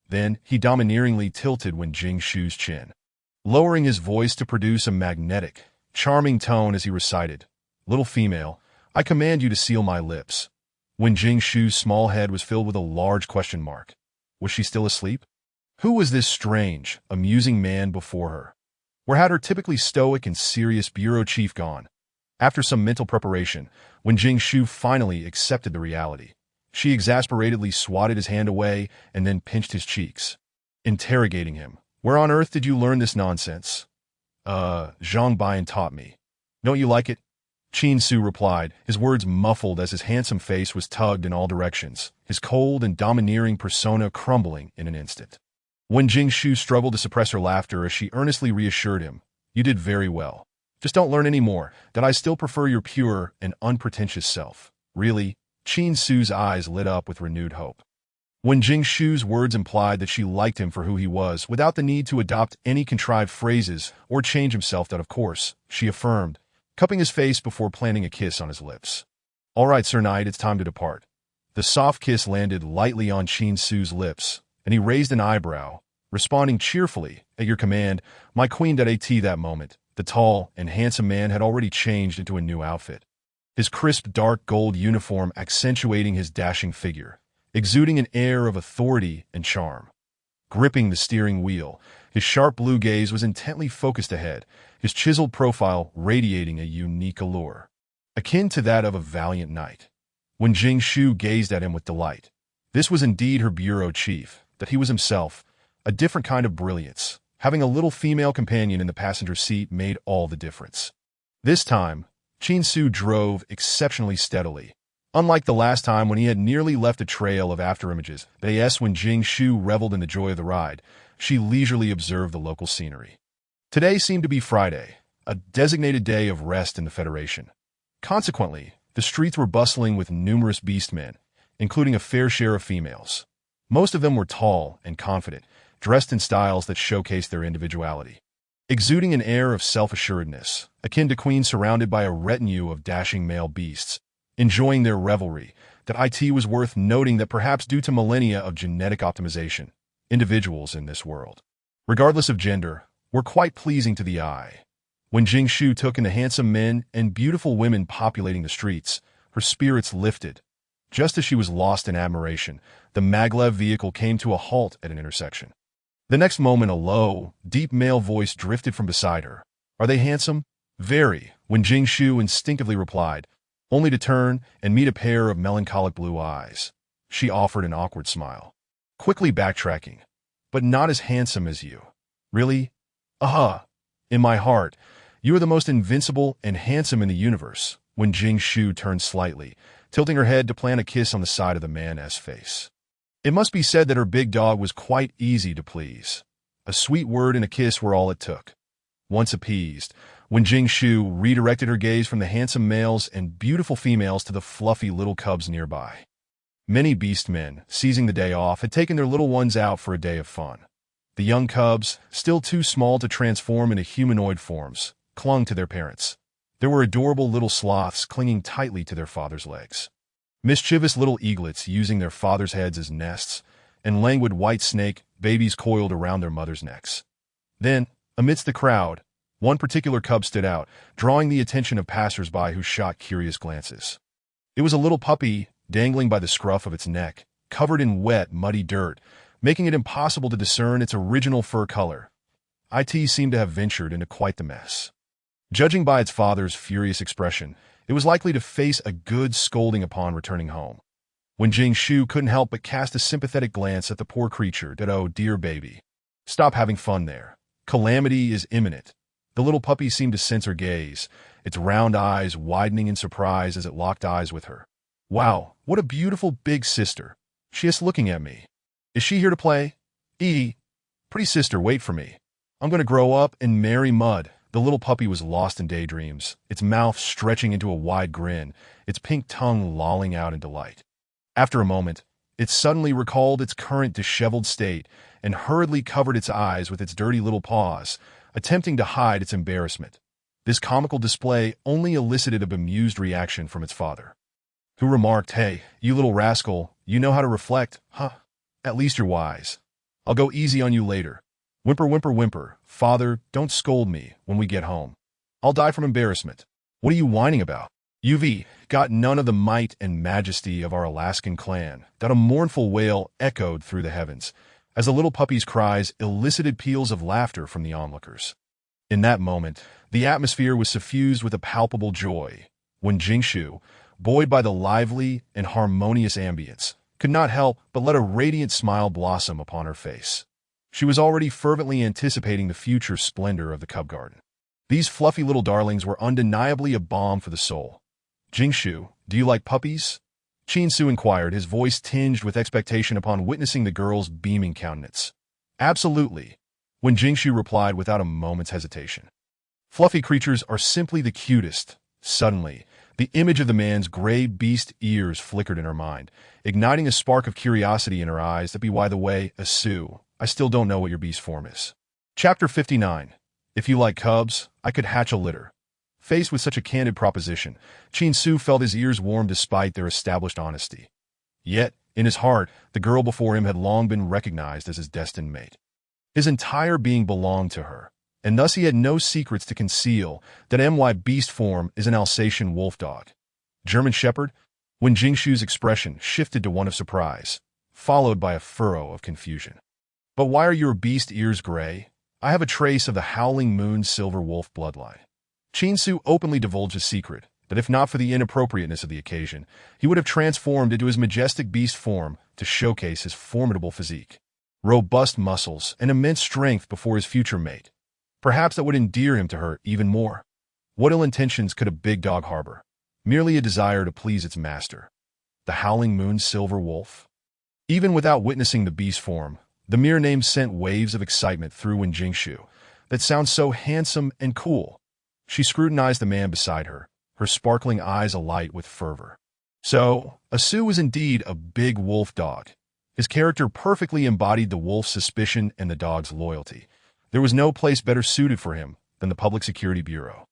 Then he domineeringly tilted when Jing Shu's chin, lowering his voice to produce a magnetic, charming tone as he recited, Little female, I command you to seal my lips. When Jing Shu's small head was filled with a large question mark. Was she still asleep? Who was this strange, amusing man before her? Where had her typically stoic and serious bureau chief gone? After some mental preparation, when Jing Shu finally accepted the reality, she exasperatedly swatted his hand away and then pinched his cheeks, interrogating him. Where on earth did you learn this nonsense? Zhang Baiyan taught me. Don't you like it? Qin Su replied, his words muffled as his handsome face was tugged in all directions, his cold and domineering persona crumbling in an instant. When Jing Shu struggled to suppress her laughter as she earnestly reassured him, you did very well. Just don't learn any more, that I still prefer your pure and unpretentious self. Really? Qin Su's eyes lit up with renewed hope. When Jing Shu's words implied that she liked him for who he was without the need to adopt any contrived phrases or change himself, that of course, she affirmed, cupping his face before planting a kiss on his lips. All right, Sir Knight, it's time to depart. The soft kiss landed lightly on Qin Su's lips, and he raised an eyebrow, responding cheerfully, at your command, my queen. At that moment, the tall and handsome man had already changed into a new outfit. His crisp dark gold uniform accentuating his dashing figure, exuding an air of authority and charm. Gripping the steering wheel, his sharp blue gaze was intently focused ahead, his chiseled profile radiating a unique allure, akin to that of a valiant knight. When Jing Shu gazed at him with delight, this was indeed her bureau chief, that he was himself, a different kind of brilliance. Having a little female companion in the passenger seat made all the difference. This time, Qin Su drove exceptionally steadily. Unlike the last time when he had nearly left a trail of afterimages, when Jing Shu reveled in the joy of the ride, she leisurely observed the local scenery. Today seemed to be Friday, a designated day of rest in the Federation. Consequently, the streets were bustling with numerous beastmen, including a fair share of females. Most of them were tall and confident, dressed in styles that showcased their individuality. Exuding an air of self-assuredness, akin to queens surrounded by a retinue of dashing male beasts, enjoying their revelry, that it was worth noting that perhaps due to millennia of genetic optimization, individuals in this world, regardless of gender, were quite pleasing to the eye. When Jing Shu took in the handsome men and beautiful women populating the streets, her spirits lifted. Just as she was lost in admiration, the maglev vehicle came to a halt at an intersection. The next moment, a low, deep male voice drifted from beside her. "Are they handsome?" "Very," when Jing Shu instinctively replied, only to turn and meet a pair of melancholic blue eyes. She offered an awkward smile, quickly backtracking. "But not as handsome as you." "Really?" "Uh-huh. In my heart, you are the most invincible and handsome in the universe," when Jing Shu turned slightly, tilting her head to plant a kiss on the side of the man's face. It must be said that her big dog was quite easy to please. A sweet word and a kiss were all it took. Once appeased, when Jing Shu redirected her gaze from the handsome males and beautiful females to the fluffy little cubs nearby. Many beast men, seizing the day off, had taken their little ones out for a day of fun. The young cubs, still too small to transform into humanoid forms, clung to their parents. There were adorable little sloths clinging tightly to their father's legs. Mischievous little eaglets using their fathers' heads as nests, and languid white snake babies coiled around their mothers' necks. Then, amidst the crowd, one particular cub stood out, drawing the attention of passers-by who shot curious glances. It was a little puppy, dangling by the scruff of its neck, covered in wet, muddy dirt, making it impossible to discern its original fur color. It seemed to have ventured into quite the mess. Judging by its father's furious expression, it was likely to face a good scolding upon returning home. When Jing Shu couldn't help but cast a sympathetic glance at the poor creature, that, "Oh, dear baby. Stop having fun there. Calamity is imminent." The little puppy seemed to sense her gaze, its round eyes widening in surprise as it locked eyes with her. "Wow, what a beautiful big sister. She is looking at me. Is she here to play? Pretty sister, wait for me. I'm going to grow up and marry mud." The little puppy was lost in daydreams, its mouth stretching into a wide grin, its pink tongue lolling out in delight. After a moment, it suddenly recalled its current disheveled state and hurriedly covered its eyes with its dirty little paws, attempting to hide its embarrassment. This comical display only elicited a bemused reaction from its father, who remarked, "Hey, you little rascal, you know how to reflect, huh? At least you're wise. I'll go easy on you later. Whimper, whimper, whimper. Father, don't scold me when we get home. I'll die from embarrassment." "What are you whining about? You've got none of the might and majesty of our Alaskan clan." That a mournful wail echoed through the heavens, as the little puppy's cries elicited peals of laughter from the onlookers. In that moment, the atmosphere was suffused with a palpable joy, when Jing Shu, buoyed by the lively and harmonious ambience, could not help but let a radiant smile blossom upon her face. She was already fervently anticipating the future splendor of the cub garden. These fluffy little darlings were undeniably a balm for the soul. "Jing Shu, do you like puppies?" Qin Su inquired, his voice tinged with expectation upon witnessing the girl's beaming countenance. "Absolutely," when Jing Shu replied without a moment's hesitation. "Fluffy creatures are simply the cutest." Suddenly, the image of the man's gray beast ears flickered in her mind, igniting a spark of curiosity in her eyes that, by the way, Sue, I still don't know what your beast form is. Chapter 59. If you like cubs, I could hatch a litter. Faced with such a candid proposition, Qin Su felt his ears warm despite their established honesty. Yet, in his heart, the girl before him had long been recognized as his destined mate. His entire being belonged to her, and thus he had no secrets to conceal. That my beast form is an Alsatian wolfdog. German Shepherd? When Jing Shu's expression shifted to one of surprise, followed by a furrow of confusion. "But why are your beast ears gray?" "I have a trace of the Howling Moon Silver Wolf bloodline." Qin Su openly divulged his secret, that if not for the inappropriateness of the occasion, he would have transformed into his majestic beast form to showcase his formidable physique, robust muscles, and immense strength before his future mate. Perhaps that would endear him to her even more. What ill intentions could a big dog harbor? Merely a desire to please its master. The Howling Moon Silver Wolf? Even without witnessing the beast form, The mere name sent waves of excitement through Wen Jingshu. That sounds so handsome and cool. She scrutinized the man beside her, her sparkling eyes alight with fervor. So, Asu was indeed a big wolf dog. His character perfectly embodied the wolf's suspicion and the dog's loyalty. There was no place better suited for him than the Public Security Bureau.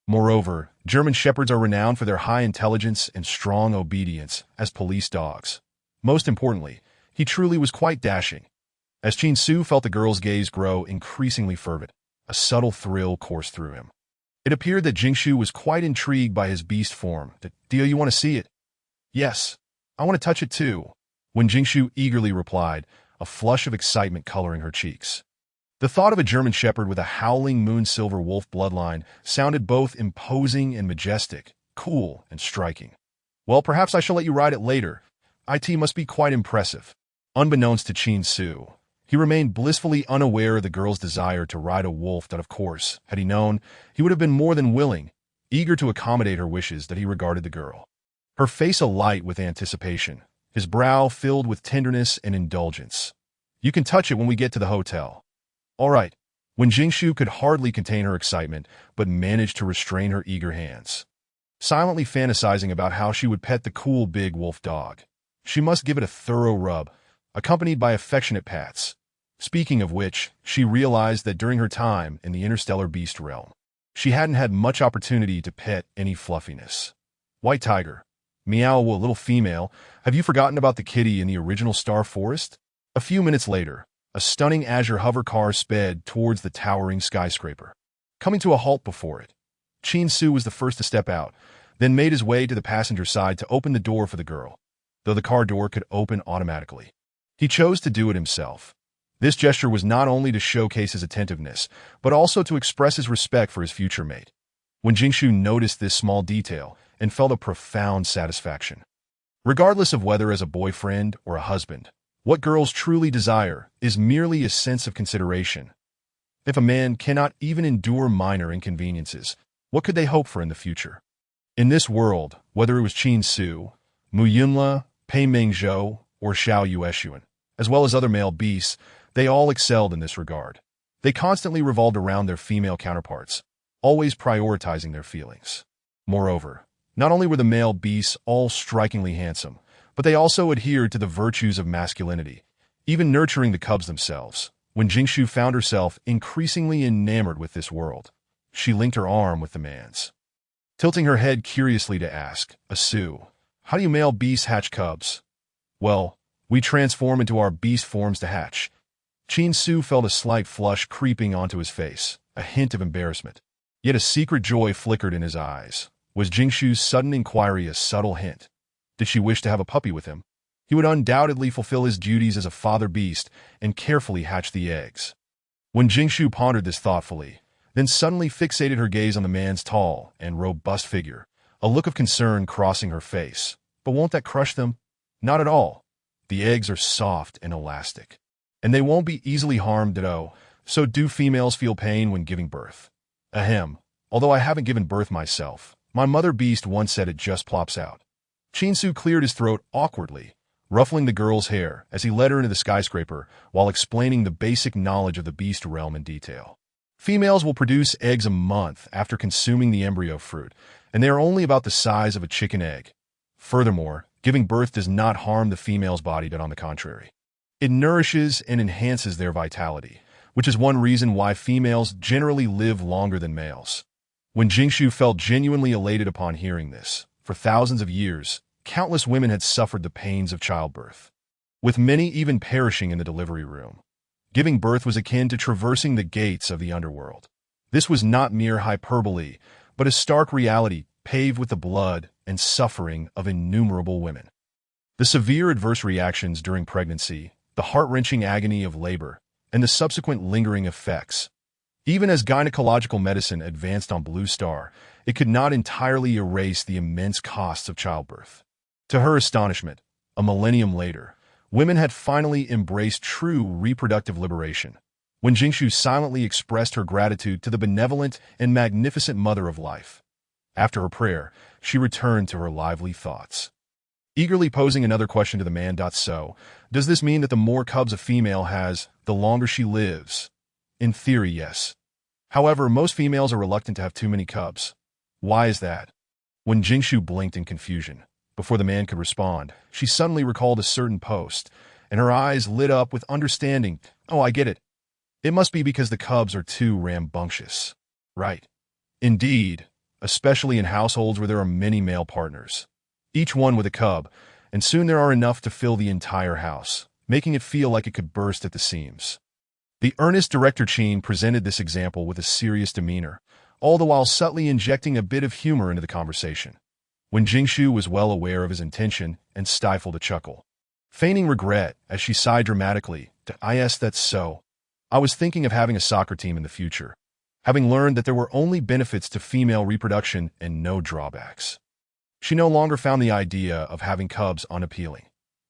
Moreover, German Shepherds are renowned for their high intelligence and strong obedience as police dogs. Most importantly, he truly was quite dashing. As Qin Su felt the girl's gaze grow increasingly fervid, a subtle thrill coursed through him. It appeared that Jingshu was quite intrigued by his beast form. "Do you want to see it?" "Yes, I want to touch it too," when Jingshu eagerly replied, a flush of excitement coloring her cheeks. The thought of a German Shepherd with a howling moon-silver wolf bloodline sounded both imposing and majestic, cool and striking. "Well, perhaps I shall let you ride it later. It must be quite impressive." Unbeknownst to Qin Su, he remained blissfully unaware of the girl's desire to ride a wolf that, of course, had he known, he would have been more than willing, eager to accommodate her wishes that he regarded the girl. Her face alight with anticipation, his brow filled with tenderness and indulgence. "You can touch it when we get to the hotel." "All right." When Jingshu could hardly contain her excitement, but managed to restrain her eager hands. Silently fantasizing about how she would pet the cool big wolf dog. She must give it a thorough rub, accompanied by affectionate pats. Speaking of which, she realized that during her time in the interstellar beast realm, she hadn't had much opportunity to pet any fluffiness. "White tiger. Meow, a little female. Have you forgotten about the kitty in the original Star Forest?" A few minutes later, a stunning azure hover car sped towards the towering skyscraper. Coming to a halt before it, Qin Su was the first to step out, then made his way to the passenger side to open the door for the girl, though the car door could open automatically. He chose to do it himself. This gesture was not only to showcase his attentiveness, but also to express his respect for his future mate. When Jingshu noticed this small detail and felt a profound satisfaction. Regardless of whether as a boyfriend or a husband, what girls truly desire is merely a sense of consideration. If a man cannot even endure minor inconveniences, what could they hope for in the future? In this world, whether it was Qin Su, Mu Yunla, Pei Mingzhou, or Xiao Yueshuan, as well as other male beasts, they all excelled in this regard. They constantly revolved around their female counterparts, always prioritizing their feelings. Moreover, not only were the male beasts all strikingly handsome, but they also adhered to the virtues of masculinity, even nurturing the cubs themselves. When Jingshu found herself increasingly enamored with this world, she linked her arm with the man's, tilting her head curiously to ask, "Asu, how do you male beasts hatch cubs?" "Well, we transform into our beast forms to hatch." Qin Su felt a slight flush creeping onto his face, a hint of embarrassment. Yet a secret joy flickered in his eyes. Was Jingshu's sudden inquiry a subtle hint? Did she wish to have a puppy with him? He would undoubtedly fulfill his duties as a father beast and carefully hatch the eggs. When Jingshu pondered this thoughtfully, then suddenly fixated her gaze on the man's tall and robust figure, a look of concern crossing her face. "But won't that crush them?" "Not at all. The eggs are soft and elastic, and they won't be easily harmed at all. So do females feel pain when giving birth?" "Ahem. Although I haven't given birth myself, my mother beast once said it just plops out." Qin Su cleared his throat awkwardly, ruffling the girl's hair as he led her into the skyscraper while explaining the basic knowledge of the beast realm in detail. Females will produce eggs a month after consuming the embryo fruit, and they are only about the size of a chicken egg. Furthermore, giving birth does not harm the female's body, but on the contrary, it nourishes and enhances their vitality, which is one reason why females generally live longer than males. When Jingshu felt genuinely elated upon hearing this, for thousands of years, countless women had suffered the pains of childbirth, with many even perishing in the delivery room. Giving birth was akin to traversing the gates of the underworld. This was not mere hyperbole, but a stark reality paved with the blood and suffering of innumerable women. The severe adverse reactions during pregnancy, the heart-wrenching agony of labor, and the subsequent lingering effects. Even as gynecological medicine advanced on Blue Star, it could not entirely erase the immense costs of childbirth. To her astonishment, a millennium later, women had finally embraced true reproductive liberation, when Jingshu silently expressed her gratitude to the benevolent and magnificent mother of life. After her prayer, she returned to her lively thoughts. eagerly posing another question to the man. So, does this mean that the more cubs a female has, the longer she lives? In theory, yes. However, most females are reluctant to have too many cubs. Why is that? When Jingshu blinked in confusion, before the man could respond, she suddenly recalled a certain post, and her eyes lit up with understanding. Oh, I get it. It must be because the cubs are too rambunctious. Right. Indeed, especially in households where there are many male partners, each one with a cub, and soon there are enough to fill the entire house, making it feel like it could burst at the seams. The earnest director Chin presented this example with a serious demeanor, all the while subtly injecting a bit of humor into the conversation. When Jingshu was well aware of his intention and stifled a chuckle, feigning regret as she sighed dramatically, "Yes, that's so. I was thinking of having a soccer team in the future, having learned that there were only benefits to female reproduction and no drawbacks." She no longer found the idea of having cubs unappealing.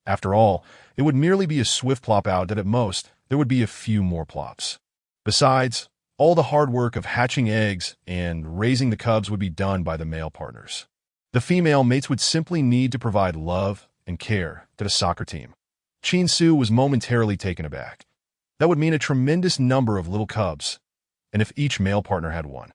After all, it would merely be a swift plop out that at most, there would be a few more plops. Besides, all the hard work of hatching eggs and raising the cubs would be done by the male partners. The female mates would simply need to provide love and care to the soccer team. Chin Su was momentarily taken aback. That would mean a tremendous number of little cubs. And if each male partner had one,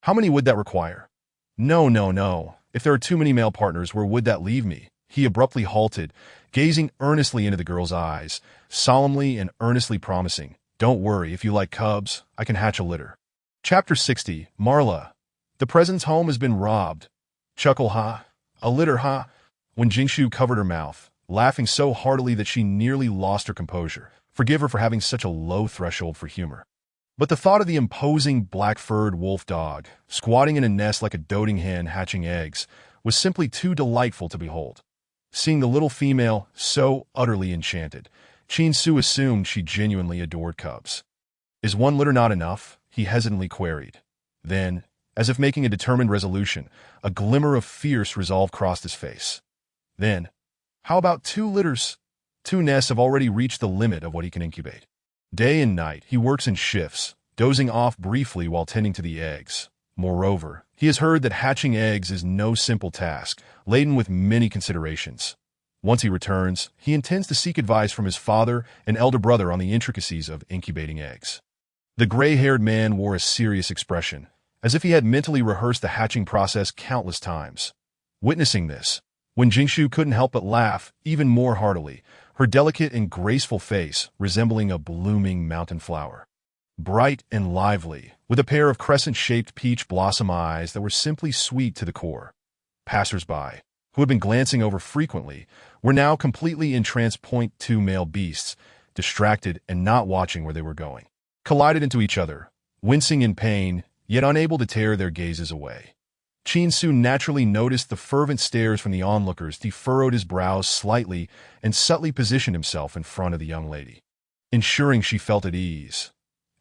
how many would that require? No, no, no. If there are too many male partners, where would that leave me? He abruptly halted, gazing earnestly into the girl's eyes, solemnly and earnestly promising, "Don't worry, if you like cubs, I can hatch a litter." Chapter 60, Marla. The president's home has been robbed. Chuckle, ha. A litter, ha. When Jingshu covered her mouth, laughing so heartily that she nearly lost her composure. Forgive her for having such a low threshold for humor. But the thought of the imposing black-furred wolf dog, squatting in a nest like a doting hen hatching eggs, was simply too delightful to behold. Seeing the little female so utterly enchanted, Chin Su assumed she genuinely adored cubs. "Is one litter not enough?" he hesitantly queried. Then, as if making a determined resolution, a glimmer of fierce resolve crossed his face. Then, "How about 2 litters? 2 nests have already reached the limit of what he can incubate. Day and night, he works in shifts, dozing off briefly while tending to the eggs. Moreover, he has heard that hatching eggs is no simple task, laden with many considerations. Once he returns, he intends to seek advice from his father and elder brother on the intricacies of incubating eggs." The gray-haired man wore a serious expression, as if he had mentally rehearsed the hatching process countless times. Witnessing this, when Jingshu couldn't help but laugh even more heartily, her delicate and graceful face resembling a blooming mountain flower. Bright and lively, with a pair of crescent-shaped peach blossom eyes that were simply sweet to the core. Passers-by, who had been glancing over frequently, were now completely entranced. 2 male beasts, distracted and not watching where they were going, collided into each other, wincing in pain, yet unable to tear their gazes away. Chin Su naturally noticed the fervent stares from the onlookers. He furrowed his brows slightly and subtly positioned himself in front of the young lady, ensuring she felt at ease.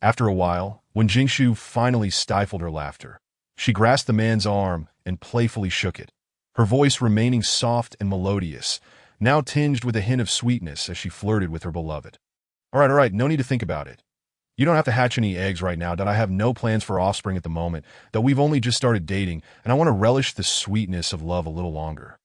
After a while, when Jingshu finally stifled her laughter, she grasped the man's arm and playfully shook it, her voice remaining soft and melodious, now tinged with a hint of sweetness as she flirted with her beloved. All right, no need to think about it. You don't have to hatch any eggs right now. That I have no plans for offspring at the moment, that we've only just started dating, and I want to relish the sweetness of love a little longer."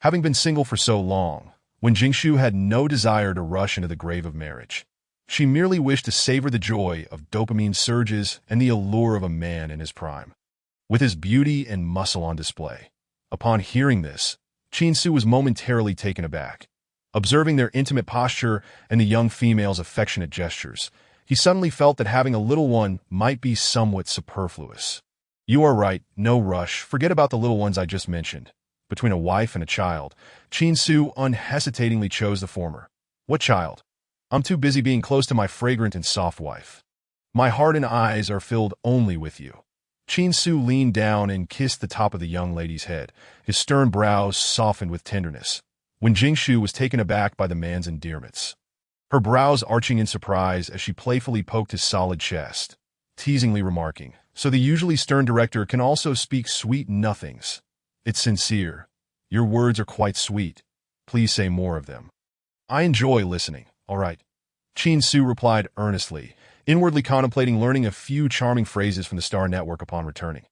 Having been single for so long, when Jingshu had no desire to rush into the grave of marriage, she merely wished to savor the joy of dopamine surges and the allure of a man in his prime, with his beauty and muscle on display. Upon hearing this, Chin Su was momentarily taken aback. Observing their intimate posture and the young female's affectionate gestures, he suddenly felt that having a little one might be somewhat superfluous. "You are right, no rush. Forget about the little ones I just mentioned." Between a wife and a child, Chin Su unhesitatingly chose the former. "What child? I'm too busy being close to my fragrant and soft wife. My heart and eyes are filled only with you." Chin Su leaned down and kissed the top of the young lady's head, his stern brows softened with tenderness, when Jingshu was taken aback by the man's endearments, her brows arching in surprise as she playfully poked his solid chest, teasingly remarking, "So the usually stern director can also speak sweet nothings. It's sincere. Your words are quite sweet. Please say more of them. I enjoy listening." "All right," Chin Su replied earnestly, inwardly contemplating learning a few charming phrases from the Star Network upon returning.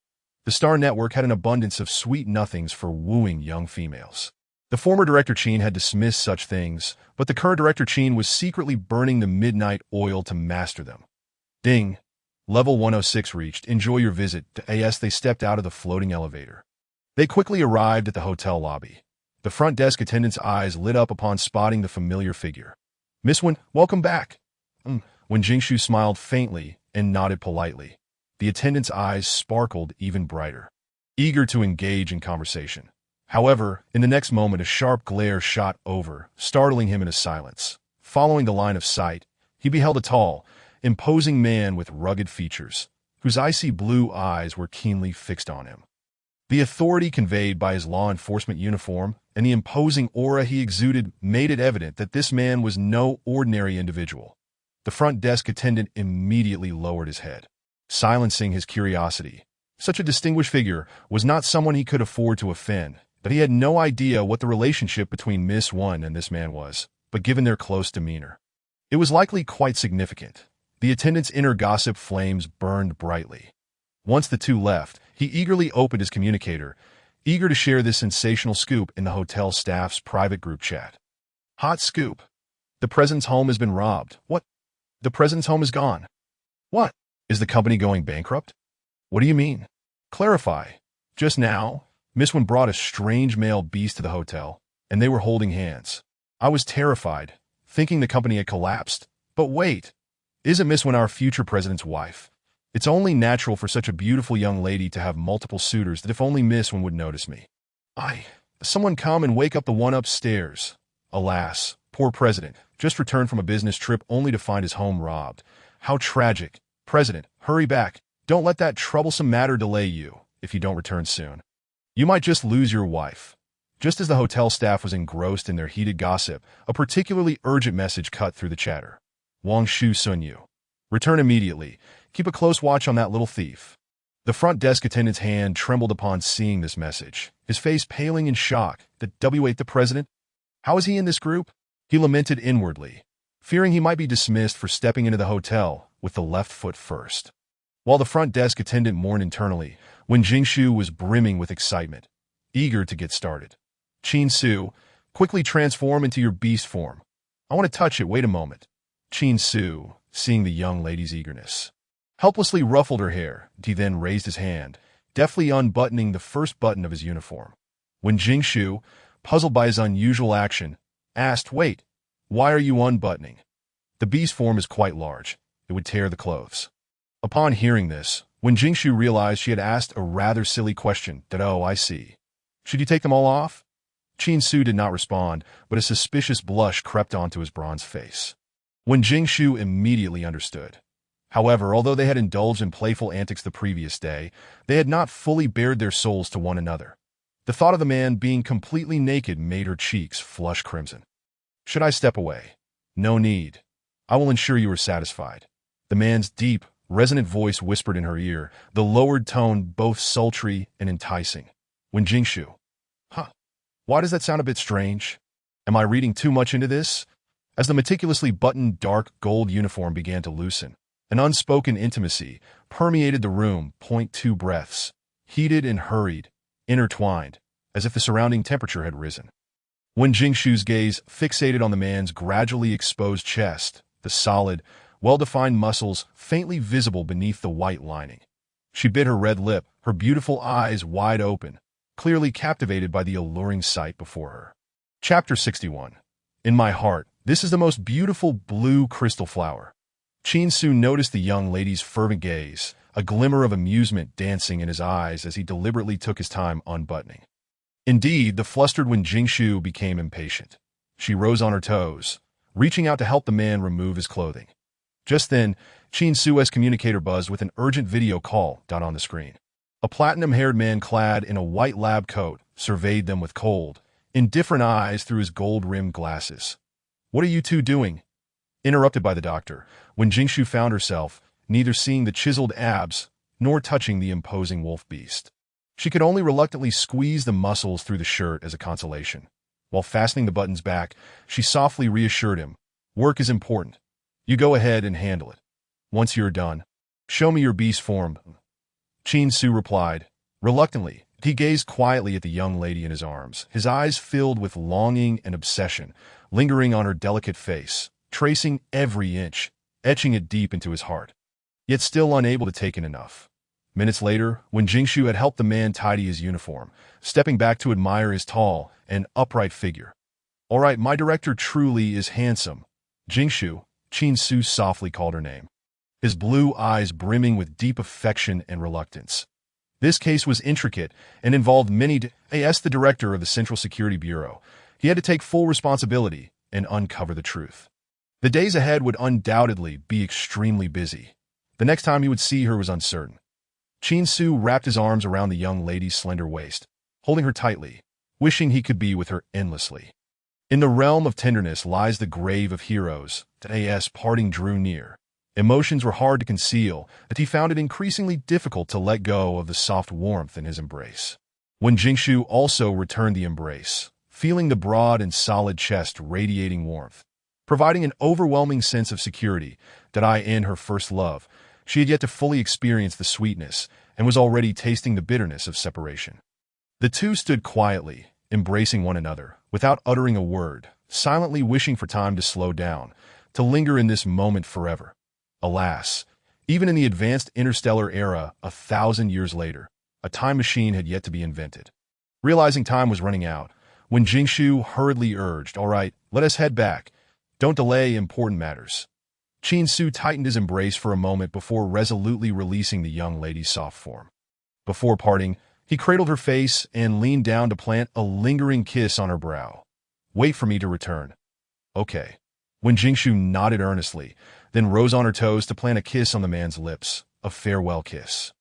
The Star Network had an abundance of sweet nothings for wooing young females. The former Director Chin had dismissed such things, but the current Director Chin was secretly burning the midnight oil to master them. Ding! Level 106 reached. Enjoy your visit to AS. They stepped out of the floating elevator. They quickly arrived at the hotel lobby. The front desk attendant's eyes lit up upon spotting the familiar figure. Miss Wen, welcome back. When Jingshu smiled faintly and nodded politely, the attendant's eyes sparkled even brighter, eager to engage in conversation. However, in the next moment, a sharp glare shot over, startling him into silence. Following the line of sight, he beheld a tall, imposing man with rugged features, whose icy blue eyes were keenly fixed on him. The authority conveyed by his law enforcement uniform and the imposing aura he exuded made it evident that this man was no ordinary individual. The front desk attendant immediately lowered his head, silencing his curiosity. Such a distinguished figure was not someone he could afford to offend, but he had no idea what the relationship between Miss Wen and this man was, but given their close demeanor, it was likely quite significant. The attendant's inner gossip flames burned brightly. Once the two left, he eagerly opened his communicator, eager to share this sensational scoop in the hotel staff's private group chat. Hot scoop. The president's home has been robbed. What? The president's home is gone. What? Is the company going bankrupt? What do you mean? Clarify. Just now, Miss Wen brought a strange male beast to the hotel, and they were holding hands. I was terrified, thinking the company had collapsed. But wait, isn't Miss Wen our future president's wife? It's only natural for such a beautiful young lady to have multiple suitors that if only Miss Wen would notice me. Someone come and wake up the one upstairs. Alas, poor president, just returned from a business trip only to find his home robbed. How tragic. President, hurry back. Don't let that troublesome matter delay you, if you don't return soon. You might just lose your wife. Just as the hotel staff was engrossed in their heated gossip, a particularly urgent message cut through the chatter. Wang Shu Sunyu. Return immediately. Keep a close watch on that little thief. The front desk attendant's hand trembled upon seeing this message, his face paling in shock. That W8 the president? How is he in this group? He lamented inwardly, fearing he might be dismissed for stepping into the hotel with the left foot first. While the front desk attendant mourned internally, when Jingshu was brimming with excitement, eager to get started. Qin Su, quickly transform into your beast form. I want to touch it, wait a moment. Qin Su, seeing the young lady's eagerness, helplessly ruffled her hair. He then raised his hand, deftly unbuttoning the first button of his uniform. When Jingshu, puzzled by his unusual action, asked, wait, why are you unbuttoning? The beast form is quite large. It would tear the clothes. Upon hearing this, when Jingshu realized she had asked a rather silly question, oh, I see. Should you take them all off? Qin Su did not respond, but a suspicious blush crept onto his bronze face. When Jingshu immediately understood. However, although they had indulged in playful antics the previous day, they had not fully bared their souls to one another. The thought of the man being completely naked made her cheeks flush crimson. Should I step away? No need. I will ensure you are satisfied. The man's deep, resonant voice whispered in her ear, the lowered tone both sultry and enticing. When Jingshu, why does that sound a bit strange? Am I reading too much into this? As the meticulously buttoned dark gold uniform began to loosen, an unspoken intimacy permeated the room. 2 breaths, heated and hurried, intertwined, as if the surrounding temperature had risen. When Jingshu's gaze fixated on the man's gradually exposed chest, the solid, well-defined muscles faintly visible beneath the white lining, she bit her red lip, her beautiful eyes wide open, clearly captivated by the alluring sight before her. Chapter 61. In my heart, this is the most beautiful blue crystal flower. Qin Su noticed the young lady's fervent gaze, a glimmer of amusement dancing in his eyes as he deliberately took his time unbuttoning. Indeed, the flustered Wen Jingshu became impatient. She rose on her toes, reaching out to help the man remove his clothing. Just then, Qin Su's communicator buzzed with an urgent video call on the screen. A platinum-haired man clad in a white lab coat surveyed them with cold, indifferent eyes through his gold-rimmed glasses. What are you two doing? Interrupted by the doctor, when Jingshu found herself neither seeing the chiseled abs nor touching the imposing wolf beast. She could only reluctantly squeeze the muscles through the shirt as a consolation. While fastening the buttons back, she softly reassured him, work is important. You go ahead and handle it. Once you're done, show me your beast form. Qin Su replied, reluctantly, He gazed quietly at the young lady in his arms, his eyes filled with longing and obsession, lingering on her delicate face, tracing every inch, etching it deep into his heart, yet still unable to take in enough. Minutes later, when Jingshu had helped the man tidy his uniform, stepping back to admire his tall and upright figure. "All right, my director truly is handsome." Jingshu, Chin-su softly called her name, his blue eyes brimming with deep affection and reluctance. This case was intricate and involved many as the director of the Central Security Bureau. He had to take full responsibility and uncover the truth. The days ahead would undoubtedly be extremely busy. The next time he would see her was uncertain. Chin-su wrapped his arms around the young lady's slender waist, holding her tightly, wishing he could be with her endlessly. In the realm of tenderness lies the grave of heroes. As parting drew near, emotions were hard to conceal, but he found it increasingly difficult to let go of the soft warmth in his embrace. When Jingshu also returned the embrace, feeling the broad and solid chest radiating warmth, providing an overwhelming sense of security, in her first love, she had yet to fully experience the sweetness and was already tasting the bitterness of separation. The two stood quietly, embracing one another, without uttering a word, silently wishing for time to slow down, to linger in this moment forever. Alas, even in the advanced interstellar era 1,000 years later, a time machine had yet to be invented. Realizing time was running out, when Jingshu hurriedly urged, "All right, let us head back. Don't delay important matters." Chin-su tightened his embrace for a moment before resolutely releasing the young lady's soft form. Before parting, he cradled her face and leaned down to plant a lingering kiss on her brow. "Wait for me to return." "Okay." When Jingshu nodded earnestly, then rose on her toes to plant a kiss on the man's lips, a farewell kiss.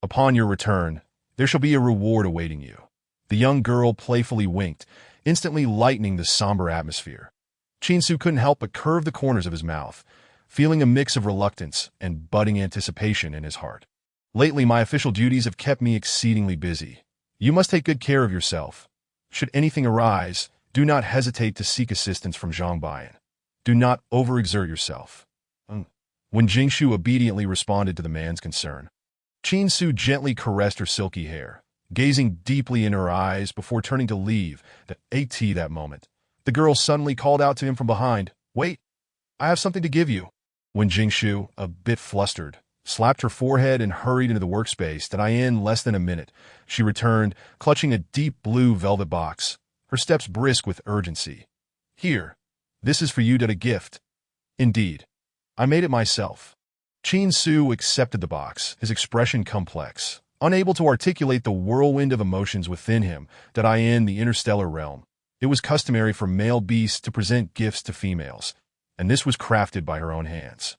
"Upon your return, there shall be a reward awaiting you." The young girl playfully winked, instantly lightening the somber atmosphere. Chin-su couldn't help but curve the corners of his mouth, feeling a mix of reluctance and budding anticipation in his heart. "Lately, my official duties have kept me exceedingly busy. You must take good care of yourself. Should anything arise, do not hesitate to seek assistance from Zhang Baiyan. Do not overexert yourself." When Jingshu obediently responded to the man's concern, Chin-su gently caressed her silky hair, gazing deeply in her eyes before turning to leave. That moment, the girl suddenly called out to him from behind, "Wait, I have something to give you." When Jingshu, a bit flustered, slapped her forehead and hurried into the workspace, in less than a minute, she returned, clutching a deep blue velvet box, her steps brisk with urgency. "Here, this is for you, a gift." "Indeed. I made it myself." Chin-su accepted the box, his expression complex, unable to articulate the whirlwind of emotions within him, in the interstellar realm. It was customary for male beasts to present gifts to females, and this was crafted by her own hands.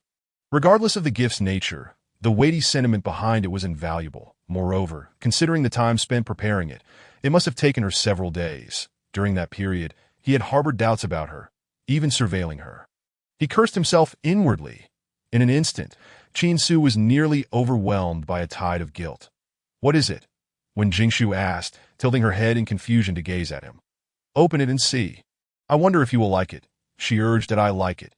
Regardless of the gift's nature, the weighty sentiment behind it was invaluable. Moreover, considering the time spent preparing it, it must have taken her several days. During that period, he had harbored doubts about her, even surveilling her. He cursed himself inwardly. In an instant, Chin-su was nearly overwhelmed by a tide of guilt. "What is it?" when Jingshu asked, tilting her head in confusion to gaze at him. "Open it and see. I wonder if you will like it," she urged. "I like it."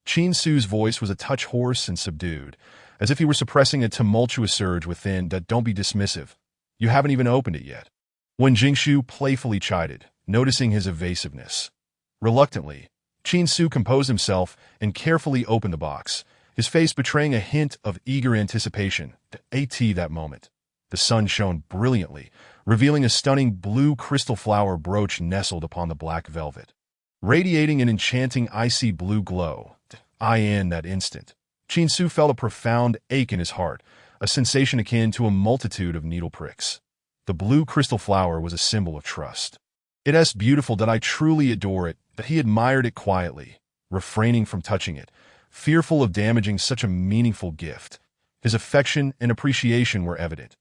Chin-su's voice was a touch hoarse and subdued, as if he were suppressing a tumultuous surge within. "Don't be dismissive. You haven't even opened it yet." When Jingshu playfully chided, noticing his evasiveness. Reluctantly, Chin-su composed himself and carefully opened the box, his face betraying a hint of eager anticipation. That moment, the sun shone brilliantly, revealing a stunning blue crystal flower brooch nestled upon the black velvet, radiating an enchanting icy blue glow. In that instant, Chin-su felt a profound ache in his heart, a sensation akin to a multitude of needle pricks. The blue crystal flower was a symbol of trust. "It is beautiful, I truly adore it." He admired it quietly, refraining from touching it, fearful of damaging such a meaningful gift. His affection and appreciation were evident.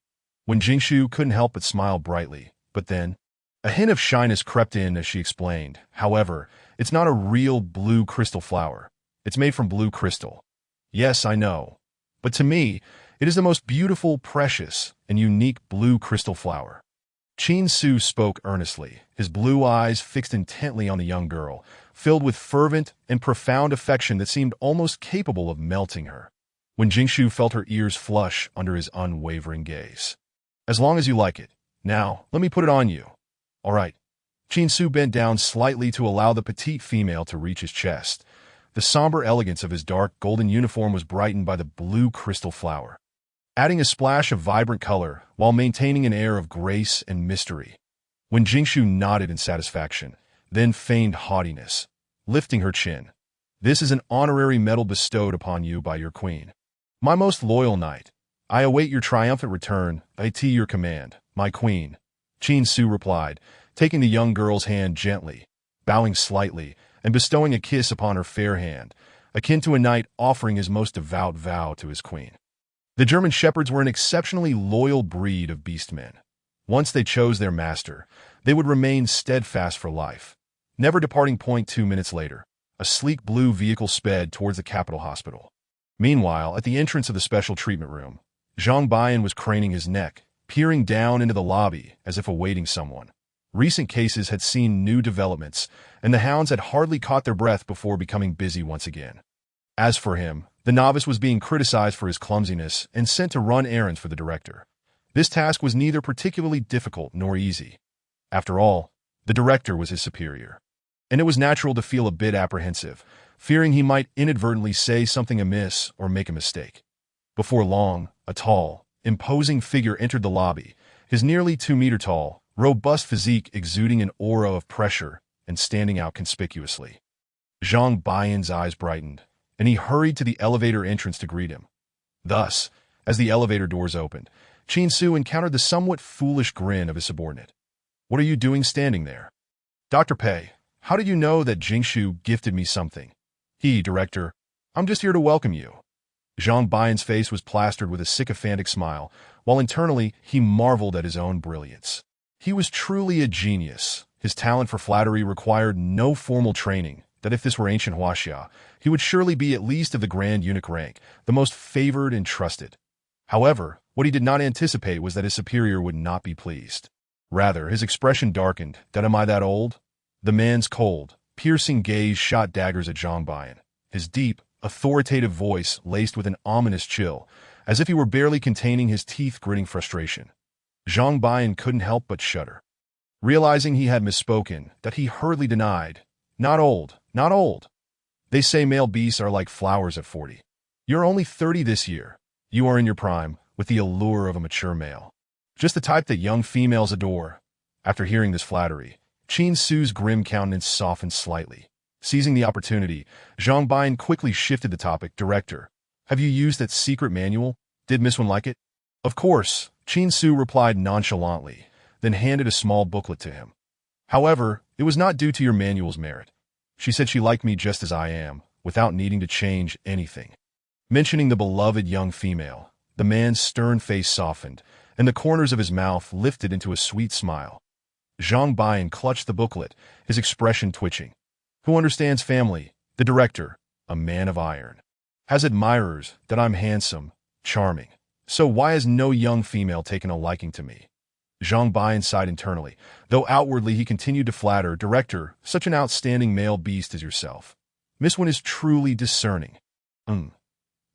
When Jingshu couldn't help but smile brightly, but then a hint of shyness crept in as she explained, "However, it's not a real blue crystal flower. It's made from blue crystal." "Yes, I know. But to me, it is the most beautiful, precious, and unique blue crystal flower." Chin-su spoke earnestly, his blue eyes fixed intently on the young girl, filled with fervent and profound affection that seemed almost capable of melting her. When Jingshu felt her ears flush under his unwavering gaze. "As long as you like it, Now, let me put it on you. All right. Chin-Su bent down slightly to allow the petite female to reach his chest. The somber elegance of his dark golden uniform was brightened by the blue crystal flower, adding a splash of vibrant color while maintaining an air of grace and mystery. When Jingshu nodded in satisfaction, then feigned haughtiness, lifting her chin. This is an honorary medal bestowed upon you by your queen. My most loyal knight, I await your triumphant return. At your command, my queen. Chin-Su replied, taking the young girl's hand gently, bowing slightly, and bestowing a kiss upon her fair hand, akin to a knight offering his most devout vow to his queen. The German shepherds were an exceptionally loyal breed of beastmen. Once they chose their master, they would remain steadfast for life, never departing. 2 minutes later, a sleek blue vehicle sped towards the capital hospital. Meanwhile, at the entrance of the special treatment room, Zhang Bian was craning his neck, peering down into the lobby as if awaiting someone. Recent cases had seen new developments, and the hounds had hardly caught their breath before becoming busy once again. As for him, the novice was being criticized for his clumsiness and sent to run errands for the director. This task was neither particularly difficult nor easy. After all, the director was his superior, and it was natural to feel a bit apprehensive, fearing he might inadvertently say something amiss or make a mistake. Before long, a tall, imposing figure entered the lobby, his nearly 2-meter tall, robust physique exuding an aura of pressure and standing out conspicuously. Zhang Bian's eyes brightened, and he hurried to the elevator entrance to greet him. Thus, as the elevator doors opened, Chin-Su encountered the somewhat foolish grin of his subordinate. What are you doing standing there? Dr. Pei, how did you know that Jingshu gifted me something? Director, I'm just here to welcome you. Zhang Bian's face was plastered with a sycophantic smile, while internally he marveled at his own brilliance. He was truly a genius. His talent for flattery required no formal training, that if this were ancient Huaxia, he would surely be at least of the grand eunuch rank, the most favored and trusted. However, what he did not anticipate was that his superior would not be pleased. Rather, his expression darkened. That am I that old? The man's cold, piercing gaze shot daggers at Zhang Bian. His deep, authoritative voice laced with an ominous chill, as if he were barely containing his teeth-gritting frustration. Zhang Bian couldn't help but shudder. Realizing he had misspoken, that he hurriedly denied, Not old, not old. They say male beasts are like flowers at 40. You're only 30 this year. You are in your prime, with the allure of a mature male. Just the type that young females adore. After hearing this flattery, Chin-Su's grim countenance softened slightly. Seizing the opportunity, Zhang Bian quickly shifted the topic. Director, have you used that secret manual? Did Miss One like it? Of course, Chin-Su replied nonchalantly, then handed a small booklet to him. However, it was not due to your manual's merit. She said she liked me just as I am, without needing to change anything. Mentioning the beloved young female, the man's stern face softened, and the corners of his mouth lifted into a sweet smile. Zhang Bian clutched the booklet, his expression twitching. Who understands family? The director, a man of iron, has admirers that I'm handsome, charming. So why has no young female taken a liking to me? Zhang Bian sighed internally, though outwardly he continued to flatter. Director, such an outstanding male beast as yourself. Miss One is truly discerning.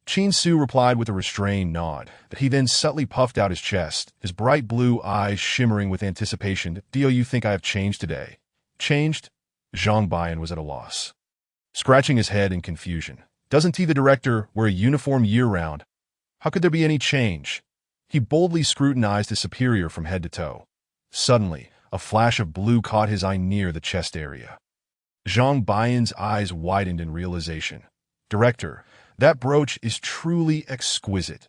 Chin-Su replied with a restrained nod, that he then subtly puffed out his chest, his bright blue eyes shimmering with anticipation. Do you think I have changed today? Changed? Zhang Bian was at a loss, scratching his head in confusion. Doesn't he, the director, wear a uniform year-round? How could there be any change? He boldly scrutinized his superior from head to toe. Suddenly, a flash of blue caught his eye near the chest area. Zhang Bian's eyes widened in realization. Director, that brooch is truly exquisite.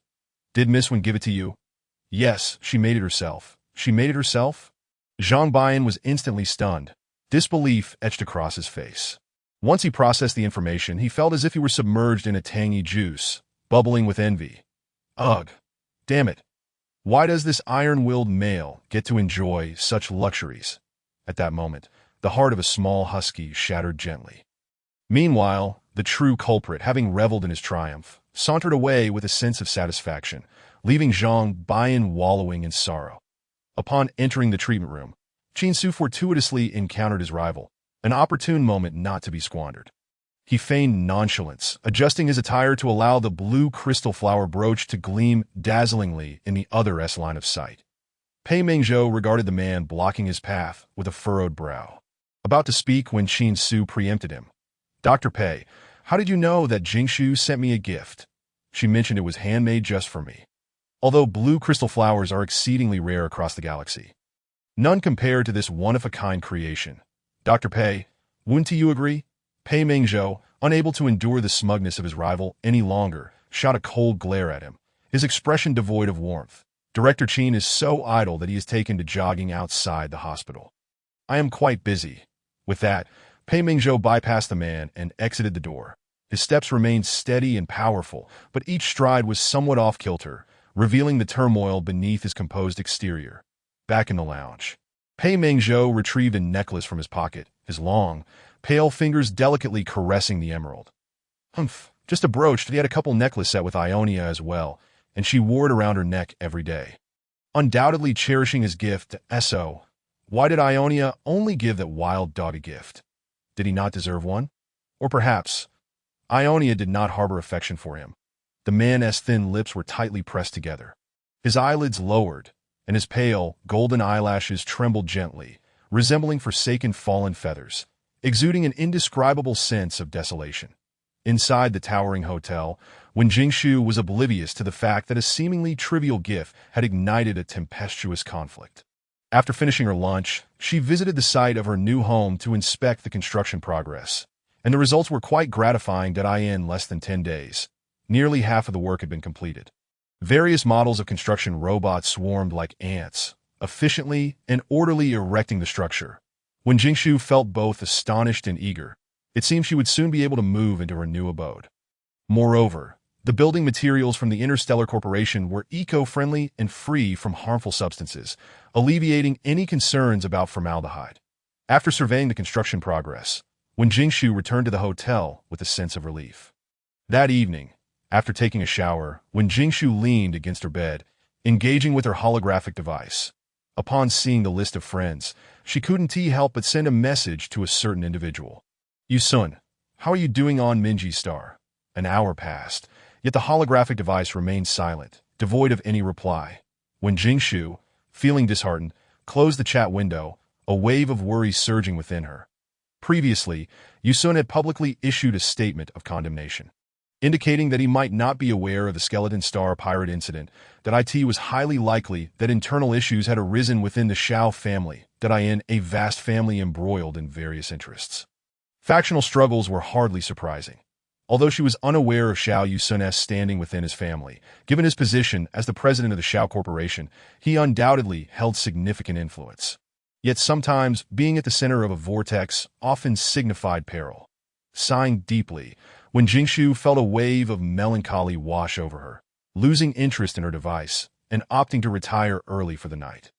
Did Miss One give it to you? Yes, she made it herself. She made it herself? Zhang Bian was instantly stunned. Disbelief etched across his face. Once he processed the information, he felt as if he were submerged in a tangy juice, bubbling with envy. Ugh! Damn it! Why does this iron-willed male get to enjoy such luxuries? At that moment, the heart of a small husky shattered gently. Meanwhile, the true culprit, having reveled in his triumph, sauntered away with a sense of satisfaction, leaving Zhang Bian wallowing in sorrow. Upon entering the treatment room, Chin-Su fortuitously encountered his rival, an opportune moment not to be squandered. He feigned nonchalance, adjusting his attire to allow the blue crystal flower brooch to gleam dazzlingly in the other's line of sight. Pei Mingzhou regarded the man blocking his path with a furrowed brow. About to speak when Qin Su preempted him. Dr. Pei, how did you know that Jingshu sent me a gift? She mentioned it was handmade just for me. Although blue crystal flowers are exceedingly rare across the galaxy, none compared to this one-of-a-kind creation. Dr. Pei, wouldn't you agree? Pei Mingzhou, unable to endure the smugness of his rival any longer, shot a cold glare at him, his expression devoid of warmth. Director Qin is so idle that he is taken to jogging outside the hospital. I am quite busy. With that, Pei Mingzhou bypassed the man and exited the door. His steps remained steady and powerful, but each stride was somewhat off-kilter, revealing the turmoil beneath his composed exterior. Back in the lounge, Pei Mingzhou retrieved a necklace from his pocket, his long, pale fingers delicately caressing the emerald. Humph, just a brooch. He had a couple necklace set with Ionia as well, and she wore it around her neck every day. Undoubtedly cherishing his gift to S.O. Why did Ionia only give that wild dog a gift? Did he not deserve one? Or perhaps Ionia did not harbor affection for him. The man's thin lips were tightly pressed together. His eyelids lowered, and his pale, golden eyelashes trembled gently, resembling forsaken fallen feathers, exuding an indescribable sense of desolation. Inside the towering hotel, when Jingshu was oblivious to the fact that a seemingly trivial gift had ignited a tempestuous conflict. After finishing her lunch, she visited the site of her new home to inspect the construction progress, and the results were quite gratifying that in less than 10 days, nearly half of the work had been completed. Various models of construction robots swarmed like ants, efficiently and orderly erecting the structure. When Jingshu felt both astonished and eager, it seemed she would soon be able to move into her new abode. Moreover, the building materials from the Interstellar Corporation were eco-friendly and free from harmful substances, alleviating any concerns about formaldehyde. After surveying the construction progress, when Jingshu returned to the hotel with a sense of relief. That evening, after taking a shower, when Jingshu leaned against her bed, engaging with her holographic device, upon seeing the list of friends, she couldn't help but send a message to a certain individual. Yusun, how are you doing on Minji Star? An hour passed, yet the holographic device remained silent, devoid of any reply. When Jingshu, feeling disheartened, closed the chat window, a wave of worry surging within her. Previously, Yusun had publicly issued a statement of condemnation, indicating that he might not be aware of the Skeleton Star pirate incident, that it was highly likely that internal issues had arisen within the Xiao family, that a vast family embroiled in various interests. Factional struggles were hardly surprising. Although she was unaware of Xiao Yusun's standing within his family, given his position as the president of the Xiao Corporation, he undoubtedly held significant influence. Yet sometimes, being at the center of a vortex often signified peril. Sighing deeply, when Jingshu felt a wave of melancholy wash over her, losing interest in her device and opting to retire early for the night.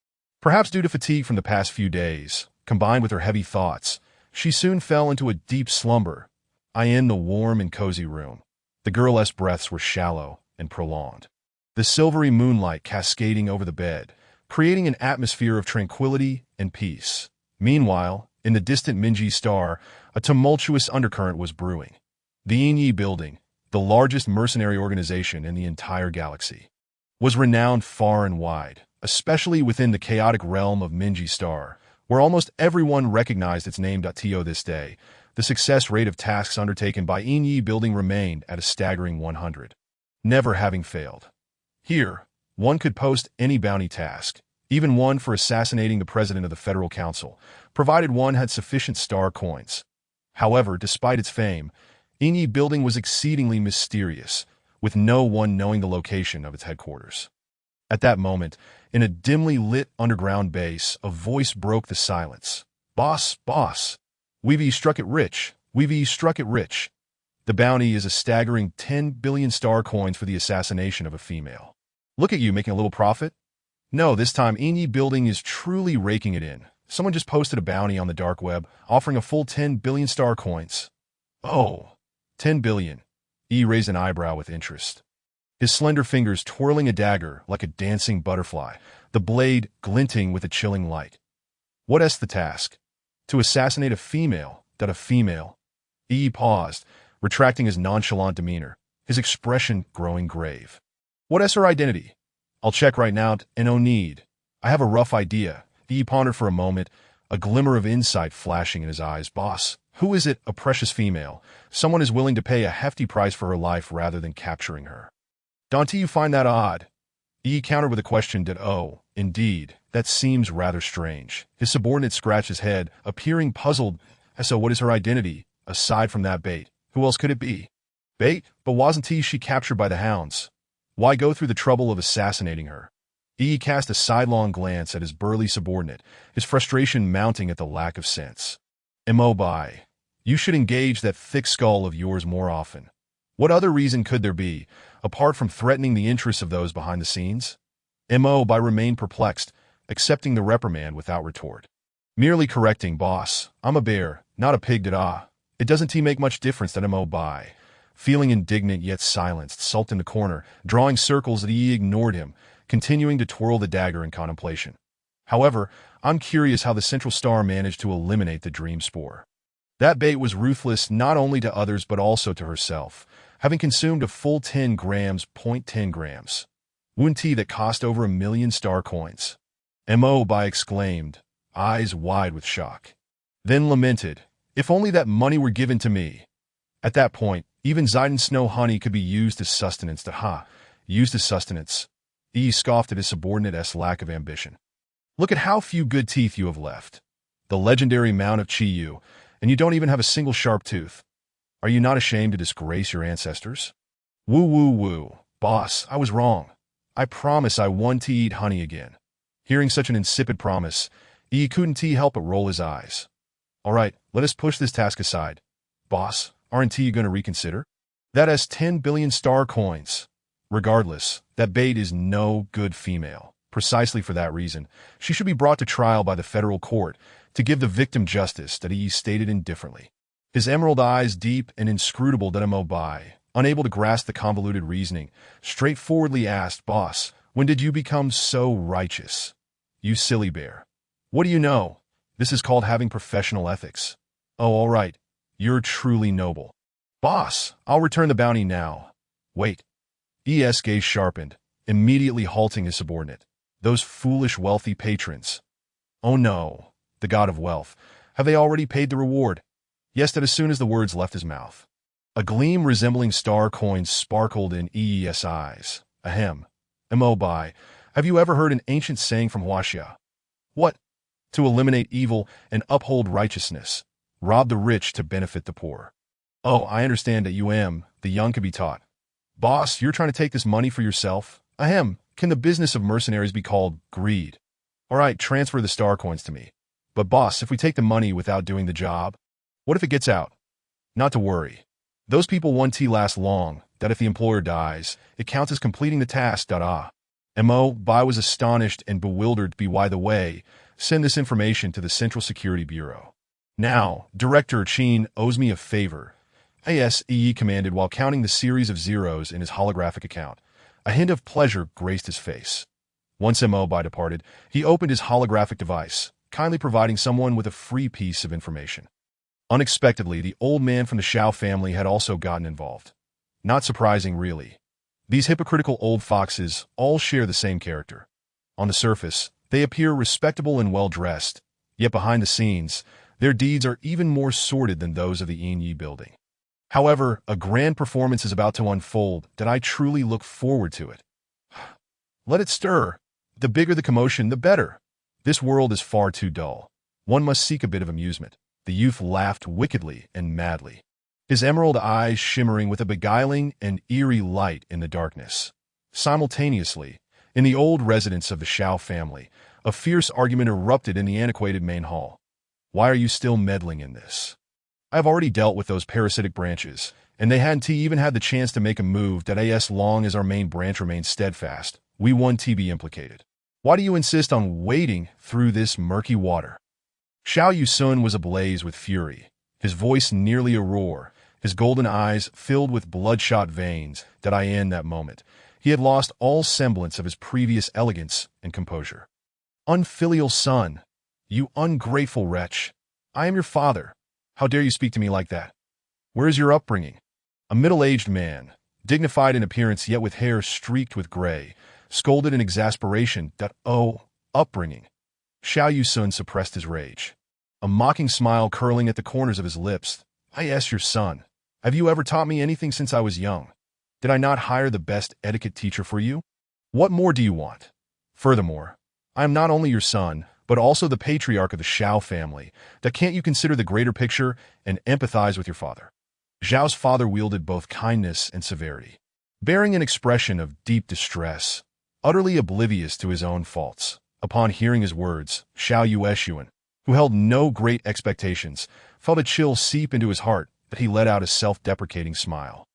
Perhaps due to fatigue from the past few days, combined with her heavy thoughts, she soon fell into a deep slumber. In the warm and cozy room, the girl's breaths were shallow and prolonged, the silvery moonlight cascading over the bed, creating an atmosphere of tranquility and peace. Meanwhile, in the distant Minji Star, a tumultuous undercurrent was brewing. The Yi building, the largest mercenary organization in the entire galaxy, was renowned far and wide, especially within the chaotic realm of Minji Star, where almost everyone recognized its name. To this day, the success rate of tasks undertaken by Yi building remained at a staggering 100, never having failed. Here, one could post any bounty task, even one for assassinating the president of the Federal Council, provided one had sufficient star coins. However, despite its fame, Yi building was exceedingly mysterious, with no one knowing the location of its headquarters. At that moment, in a dimly lit underground base, a voice broke the silence. Boss, boss. We've struck it rich. We've struck it rich. The bounty is a staggering 10 billion star coins for the assassination of a female. Look at you making a little profit. No, this time Yi building is truly raking it in. Someone just posted a bounty on the dark web, offering a full 10 billion star coins. Oh, 10 billion. Yi raised an eyebrow with interest, his slender fingers twirling a dagger like a dancing butterfly, the blade glinting with a chilling light. What's the task? To assassinate a female. That a female? Yi paused, retracting his nonchalant demeanor, his expression growing grave. What's her identity? I'll check right now. No need. I have a rough idea. He pondered for a moment, a glimmer of insight flashing in his eyes. Boss, who is it? A precious female. Someone is willing to pay a hefty price for her life rather than capturing her. Don't you find that odd? He countered with a question that, oh, indeed, that seems rather strange. His subordinate scratched his head, appearing puzzled. So what is her identity, aside from that bait? Who else could it be? Bait? But wasn't she captured by the hounds? Why go through the trouble of assassinating her? He cast a sidelong glance at his burly subordinate, his frustration mounting at the lack of sense. Mobai, you should engage that thick skull of yours more often. What other reason could there be, apart from threatening the interests of those behind the scenes? Mobai remained perplexed, accepting the reprimand without retort. Merely correcting, boss. I'm a bear, not a pig. It doesn't make much difference that Mobai, feeling indignant yet silenced, sulked in the corner, drawing circles that he ignored him, continuing to twirl the dagger in contemplation. However, I'm curious how the Central Star managed to eliminate the dream spore. That bait was ruthless not only to others but also to herself, having consumed a full 10 grams. One tea that cost over 1 million star coins. Mobai exclaimed, eyes wide with shock. Then lamented, if only that money were given to me. At that point, even Zidane snow honey could be used as sustenance. Used as sustenance. He scoffed at his subordinate's lack of ambition. Look at how few good teeth you have left. The legendary Mount of Chi-Yu, and you don't even have a single sharp tooth. Are you not ashamed to disgrace your ancestors? Woo woo woo. Boss, I was wrong. I promise I won't eat honey again. Hearing such an insipid promise, he couldn't help but roll his eyes. All right, let us push this task aside. Boss, aren't you going to reconsider? That has 10 billion star coins. Regardless, that bait is no good female. Precisely for that reason, she should be brought to trial by the federal court to give the victim justice that he stated indifferently. His emerald eyes deep and inscrutable. Mobai, unable to grasp the convoluted reasoning, straightforwardly asked, boss, when did you become so righteous? You silly bear. What do you know? This is called having professional ethics. Oh, all right. You're truly noble. Boss, I'll return the bounty now. Wait. E.S. gaze sharpened, immediately halting his subordinate. Those foolish wealthy patrons. Oh no, the god of wealth. Have they already paid the reward? Yes, that as soon as the words left his mouth. A gleam resembling star coins sparkled in E.S. eyes. Ahem. Mobai, have you ever heard an ancient saying from Huaxia? What? To eliminate evil and uphold righteousness. Rob the rich to benefit the poor. Oh, I understand that the young can be taught. Boss, you're trying to take this money for yourself? Ahem. Can the business of mercenaries be called greed? All right, transfer the star coins to me. But boss, if we take the money without doing the job, what if it gets out? Not to worry. Those people won't last long, that if the employer dies, it counts as completing the task. Mobai was astonished and bewildered. By the way, send this information to the Central Security Bureau. Now, Director Chin owes me a favor. ASE commanded while counting the series of zeros in his holographic account. A hint of pleasure graced his face. Once Mobai departed, he opened his holographic device, kindly providing someone with a free piece of information. Unexpectedly, the old man from the Shao family had also gotten involved. Not surprising, really. These hypocritical old foxes all share the same character. On the surface, they appear respectable and well-dressed, yet behind the scenes, their deeds are even more sordid than those of the Yi building. However, a grand performance is about to unfold that I truly look forward to it. Let it stir. The bigger the commotion, the better. This world is far too dull. One must seek a bit of amusement. The youth laughed wickedly and madly, his emerald eyes shimmering with a beguiling and eerie light in the darkness. Simultaneously, in the old residence of the Shao family, a fierce argument erupted in the antiquated main hall. Why are you still meddling in this? I have already dealt with those parasitic branches, and they hadn't even had the chance to make a move that as long as our main branch remains steadfast, we won't be implicated. Why do you insist on wading through this murky water? Xiao Yusun was ablaze with fury, his voice nearly a roar, his golden eyes filled with bloodshot veins. In that moment, he had lost all semblance of his previous elegance and composure. Unfilial son, you ungrateful wretch. I am your father. How dare you speak to me like that? Where is your upbringing? A middle-aged man, dignified in appearance yet with hair streaked with gray, scolded in exasperation. upbringing. Xiao Yusun suppressed his rage, a mocking smile curling at the corners of his lips. I asked your son, have you ever taught me anything since I was young? Did I not hire the best etiquette teacher for you? What more do you want? Furthermore, I am not only your son, but also the patriarch of the Xiao family. That can't you consider the greater picture and empathize with your father? Zhao's father wielded both kindness and severity, bearing an expression of deep distress, utterly oblivious to his own faults. Upon hearing his words, Xiao Yueshuan, who held no great expectations, felt a chill seep into his heart, but he let out a self-deprecating smile,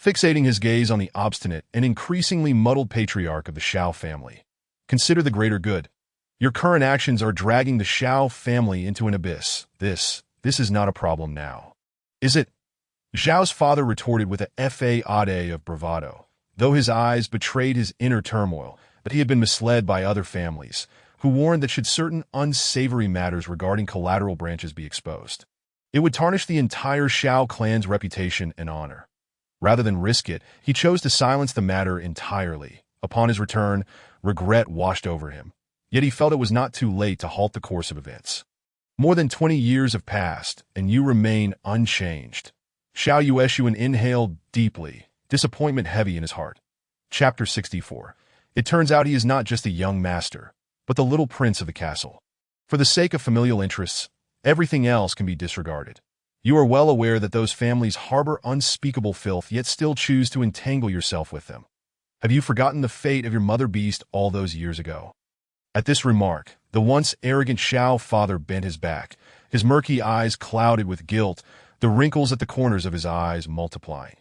fixating his gaze on the obstinate and increasingly muddled patriarch of the Xiao family. Consider the greater good. Your current actions are dragging the Xiao family into an abyss. This is not a problem now, is it? Zhao's father retorted with a fade of bravado, though his eyes betrayed his inner turmoil, but he had been misled by other families, who warned that should certain unsavory matters regarding collateral branches be exposed, it would tarnish the entire Xiao clan's reputation and honor. Rather than risk it, he chose to silence the matter entirely. Upon his return, regret washed over him. Yet he felt it was not too late to halt the course of events. More than 20 years have passed, and you remain unchanged. Xiao Yueshuan inhaled deeply, disappointment heavy in his heart. Chapter 64. It turns out he is not just a young master, but the little prince of the castle. For the sake of familial interests, everything else can be disregarded. You are well aware that those families harbor unspeakable filth, yet still choose to entangle yourself with them. Have you forgotten the fate of your mother beast all those years ago? At this remark, the once arrogant Xiao father bent his back, his murky eyes clouded with guilt, the wrinkles at the corners of his eyes multiplying.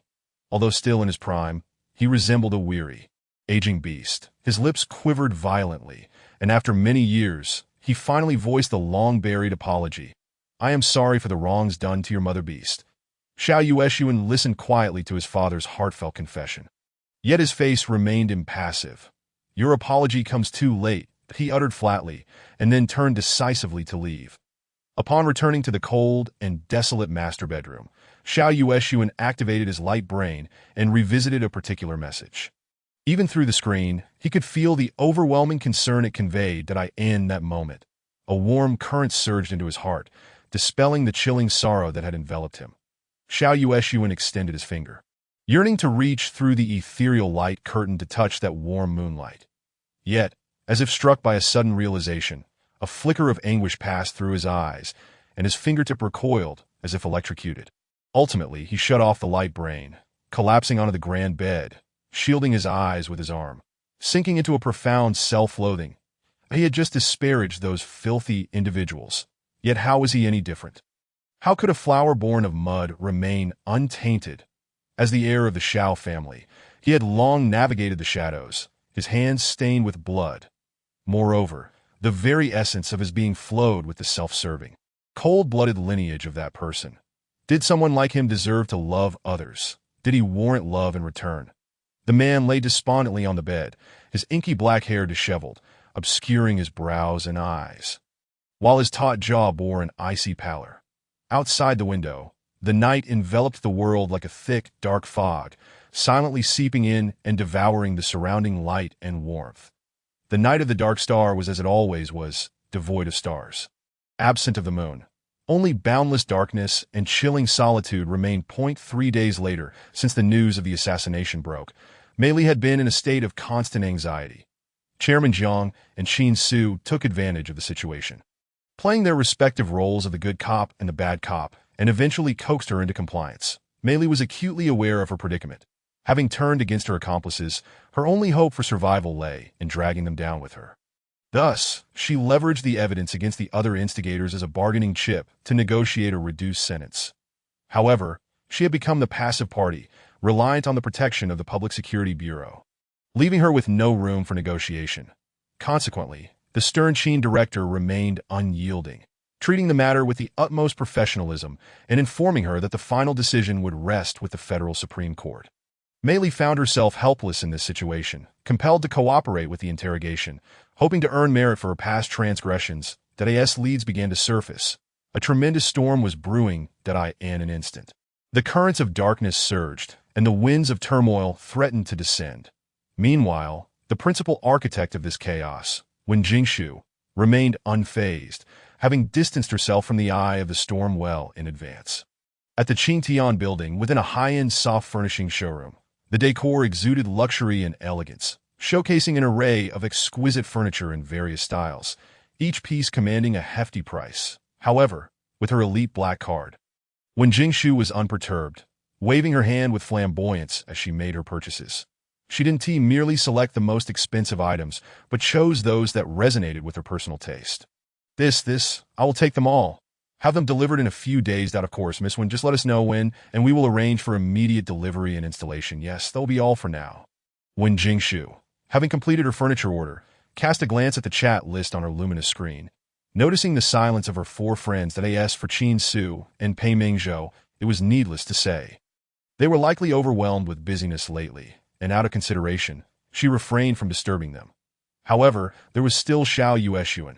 Although still in his prime, he resembled a weary, aging beast. His lips quivered violently, and after many years, he finally voiced the long-buried apology. I am sorry for the wrongs done to your mother beast. Xiao Yueshuan listened quietly to his father's heartfelt confession. Yet his face remained impassive. Your apology comes too late, he uttered flatly, and then turned decisively to leave. Upon returning to the cold and desolate master bedroom, Xiao Yueshuan activated his light brain and revisited a particular message. Even through the screen, he could feel the overwhelming concern it conveyed in that moment. A warm current surged into his heart, dispelling the chilling sorrow that had enveloped him. Xiao Yueshuan extended his finger, yearning to reach through the ethereal light curtain to touch that warm moonlight. Yet, as if struck by a sudden realization, a flicker of anguish passed through his eyes, and his fingertip recoiled as if electrocuted. Ultimately, he shut off the light brain, collapsing onto the grand bed, shielding his eyes with his arm, sinking into a profound self-loathing. He had just disparaged those filthy individuals, yet how was he any different? How could a flower born of mud remain untainted? As the heir of the Xiao family, he had long navigated the shadows, his hands stained with blood. Moreover, the very essence of his being flowed with the self-serving, cold-blooded lineage of that person. Did someone like him deserve to love others? Did he warrant love in return? The man lay despondently on the bed, his inky black hair disheveled, obscuring his brows and eyes, while his taut jaw bore an icy pallor. Outside the window, the night enveloped the world like a thick, dark fog, silently seeping in and devouring the surrounding light and warmth. The night of the dark star was as it always was, devoid of stars, absent of the moon. Only boundless darkness and chilling solitude remained. 3 days later, since the news of the assassination broke, Mei Li had been in a state of constant anxiety. Chairman Jiang and Qin Su took advantage of the situation, playing their respective roles of the good cop and the bad cop, and eventually coaxed her into compliance. Mei Li was acutely aware of her predicament. Having turned against her accomplices, her only hope for survival lay in dragging them down with her. Thus, she leveraged the evidence against the other instigators as a bargaining chip to negotiate a reduced sentence. However, she had become the passive party, reliant on the protection of the Public Security Bureau, leaving her with no room for negotiation. Consequently, the stern Qin director remained unyielding, treating the matter with the utmost professionalism and informing her that the final decision would rest with the Federal Supreme Court. Mei Li found herself helpless in this situation, compelled to cooperate with the interrogation, hoping to earn merit for her past transgressions. As leads began to surface, a tremendous storm was brewing in an instant. The currents of darkness surged, and the winds of turmoil threatened to descend. Meanwhile, the principal architect of this chaos, when Jingshu remained unfazed, having distanced herself from the eye of the storm well in advance. At the Qingtian building, within a high-end soft furnishing showroom, the decor exuded luxury and elegance, showcasing an array of exquisite furniture in various styles, each piece commanding a hefty price. However, with her elite black card, when Jingshu was unperturbed, waving her hand with flamboyance as she made her purchases, she didn't merely select the most expensive items, but chose those that resonated with her personal taste. I will take them all. Have them delivered in a few days. Of course, Miss Wen, just let us know when, and we will arrange for immediate delivery and installation. Yes, that'll be all for now. When Jingshu, having completed her furniture order, cast a glance at the chat list on her luminous screen, noticing the silence of her four friends that as for Qin Su and Pei Mingzhou, it was needless to say. They were likely overwhelmed with busyness lately, and out of consideration, she refrained from disturbing them. However, there was still Xiao Yueshuan,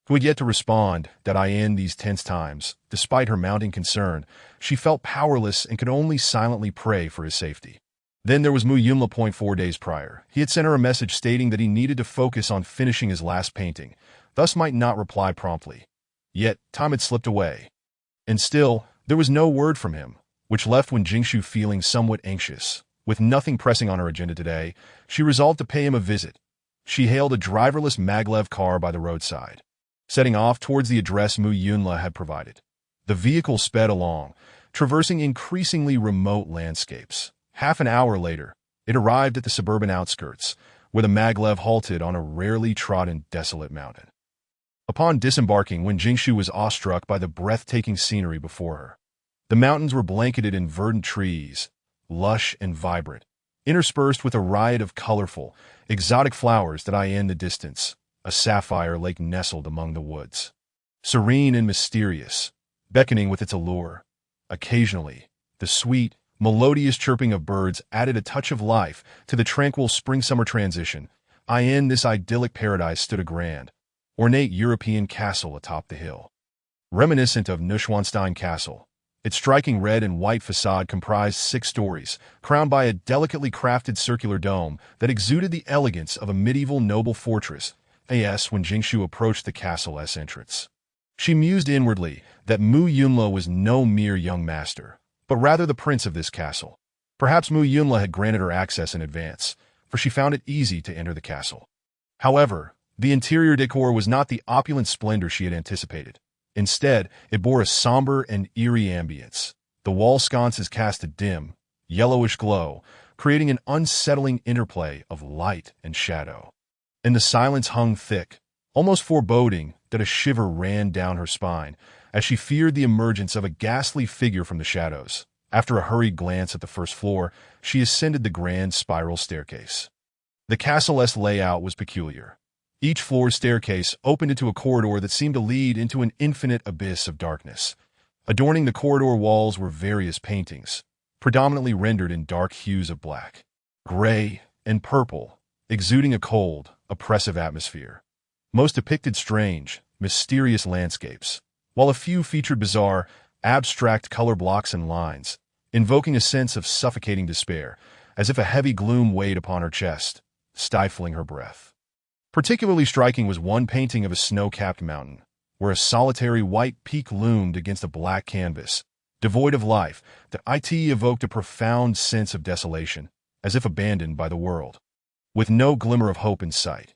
who had yet to respond. In these tense times, despite her mounting concern, she felt powerless and could only silently pray for his safety. Then there was Mu Yunla. 4 days prior, he had sent her a message stating that he needed to focus on finishing his last painting, thus might not reply promptly. Yet, time had slipped away. And still, there was no word from him, which left Wen Jingshu feeling somewhat anxious. With nothing pressing on her agenda today, she resolved to pay him a visit. She hailed a driverless maglev car by the roadside, setting off towards the address Mu Yunla had provided. The vehicle sped along, traversing increasingly remote landscapes. Half an hour later, it arrived at the suburban outskirts, where the maglev halted on a rarely trodden, desolate mountain. Upon disembarking, Wen Jingshu was awestruck by the breathtaking scenery before her. The mountains were blanketed in verdant trees, lush and vibrant, interspersed with a riot of colorful, exotic flowers in the distance. A sapphire lake nestled among the woods, serene and mysterious, beckoning with its allure. Occasionally, the sweet, melodious chirping of birds added a touch of life to the tranquil spring-summer transition. In this idyllic paradise stood a grand, ornate European castle atop the hill. Reminiscent of Neuschwanstein Castle, its striking red and white facade comprised 6 stories, crowned by a delicately crafted circular dome that exuded the elegance of a medieval noble fortress. When Jingshu approached the castle's entrance, she mused inwardly that Mu Yunla was no mere young master, but rather the prince of this castle. Perhaps Mu Yunla had granted her access in advance, for she found it easy to enter the castle. However, the interior decor was not the opulent splendor she had anticipated. Instead, it bore a somber and eerie ambience. The wall sconces cast a dim, yellowish glow, creating an unsettling interplay of light and shadow. And the silence hung thick, almost foreboding that a shiver ran down her spine as she feared the emergence of a ghastly figure from the shadows. After a hurried glance at the first floor, she ascended the grand spiral staircase. The castle's layout was peculiar. Each floor's staircase opened into a corridor that seemed to lead into an infinite abyss of darkness. Adorning the corridor walls were various paintings, predominantly rendered in dark hues of black, gray, and purple, exuding a cold, oppressive atmosphere. Most depicted strange, mysterious landscapes, while a few featured bizarre, abstract color blocks and lines, invoking a sense of suffocating despair, as if a heavy gloom weighed upon her chest, stifling her breath. Particularly striking was one painting of a snow-capped mountain, where a solitary white peak loomed against a black canvas. Devoid of life, the it evoked a profound sense of desolation, as if abandoned by the world. With no glimmer of hope in sight,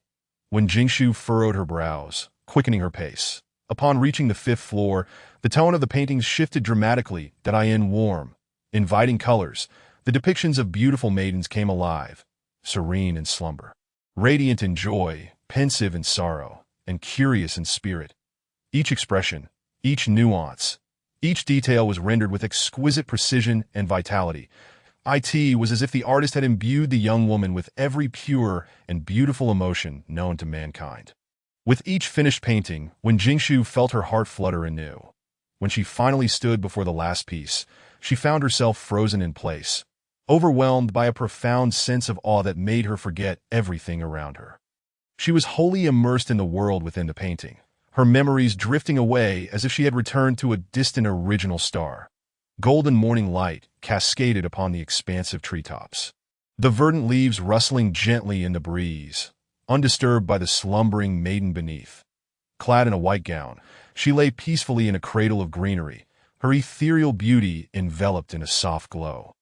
when Jingshu furrowed her brows, quickening her pace. Upon reaching the 5th floor, the tone of the paintings shifted dramatically. In warm, inviting colors, the depictions of beautiful maidens came alive, serene in slumber, radiant in joy, pensive in sorrow, and curious in spirit. Each expression, each nuance, each detail was rendered with exquisite precision and vitality. It was as if the artist had imbued the young woman with every pure and beautiful emotion known to mankind. With each finished painting, when Jingshu felt her heart flutter anew. When she finally stood before the last piece, she found herself frozen in place, overwhelmed by a profound sense of awe that made her forget everything around her. She was wholly immersed in the world within the painting, her memories drifting away as if she had returned to a distant original star. Golden morning light cascaded upon the expansive treetops, the verdant leaves rustling gently in the breeze, undisturbed by the slumbering maiden beneath. Clad in a white gown, she lay peacefully in a cradle of greenery, her ethereal beauty enveloped in a soft glow,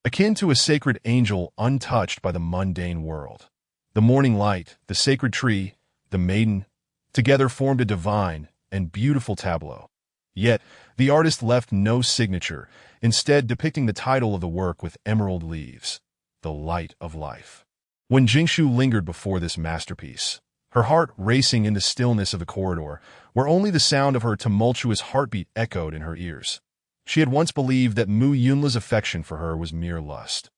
akin to a sacred angel untouched by the mundane world. The morning light, the sacred tree, the maiden, together formed a divine and beautiful tableau. Yet, the artist left no signature, instead depicting the title of the work with emerald leaves, The Light of Life. When Jingshu lingered before this masterpiece, her heart racing in the stillness of the corridor, where only the sound of her tumultuous heartbeat echoed in her ears. She had once believed that Mu Yunla's affection for her was mere lust.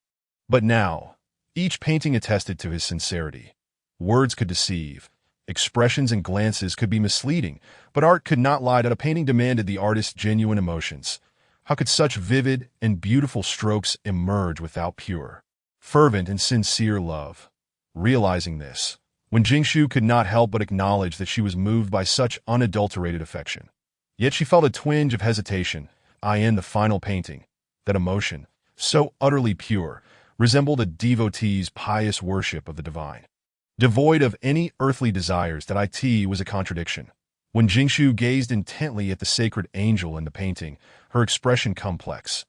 But now, each painting attested to his sincerity. Words could deceive, expressions and glances could be misleading, but art could not lie. That a painting demanded the artist's genuine emotions. How could such vivid and beautiful strokes emerge without pure, fervent, and sincere love? Realizing this, when Jingshu could not help but acknowledge that she was moved by such unadulterated affection. Yet she felt a twinge of hesitation. In the final painting, that emotion, so utterly pure, resembled a devotee's pious worship of the divine. Devoid of any earthly desires, that it was a contradiction. When Jingshu gazed intently at the sacred angel in the painting, her expression complex.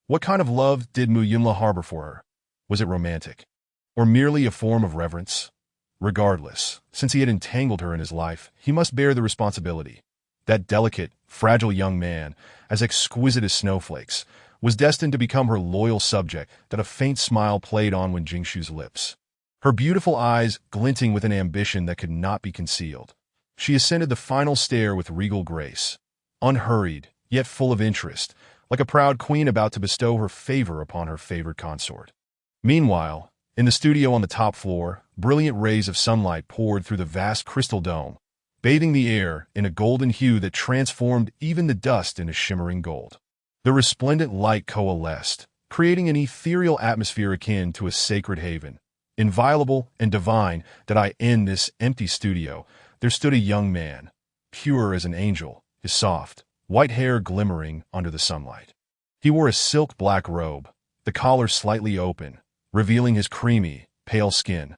What kind of love did Mu Yunla harbor for her? Was it romantic? Or merely a form of reverence? Regardless, since he had entangled her in his life, he must bear the responsibility. That delicate, fragile young man, as exquisite as snowflakes, was destined to become her loyal subject. That a faint smile played on when Jingshu's lips, her beautiful eyes glinting with an ambition that could not be concealed. She ascended the final stair with regal grace, unhurried, yet full of interest, like a proud queen about to bestow her favor upon her favored consort. Meanwhile, in the studio on the top floor, brilliant rays of sunlight poured through the vast crystal dome, bathing the air in a golden hue that transformed even the dust into shimmering gold. The resplendent light coalesced, creating an ethereal atmosphere akin to a sacred haven. Inviolable and divine, that in this empty studio, there stood a young man, pure as an angel, his soft, white hair glimmering under the sunlight. He wore a silk black robe, the collar slightly open, revealing his creamy, pale skin.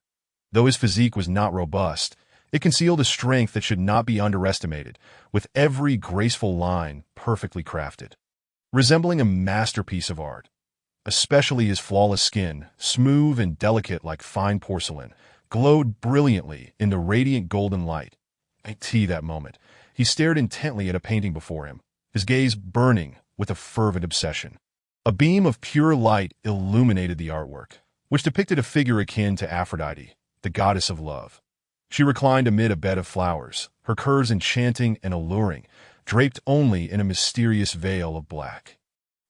Though his physique was not robust, it concealed a strength that should not be underestimated, with every graceful line perfectly crafted. Resembling a masterpiece of art, especially his flawless skin, smooth and delicate like fine porcelain, glowed brilliantly in the radiant golden light. That moment, he stared intently at a painting before him, his gaze burning with a fervent obsession. A beam of pure light illuminated the artwork, which depicted a figure akin to Aphrodite, the goddess of love. She reclined amid a bed of flowers, her curves enchanting and alluring, draped only in a mysterious veil of black.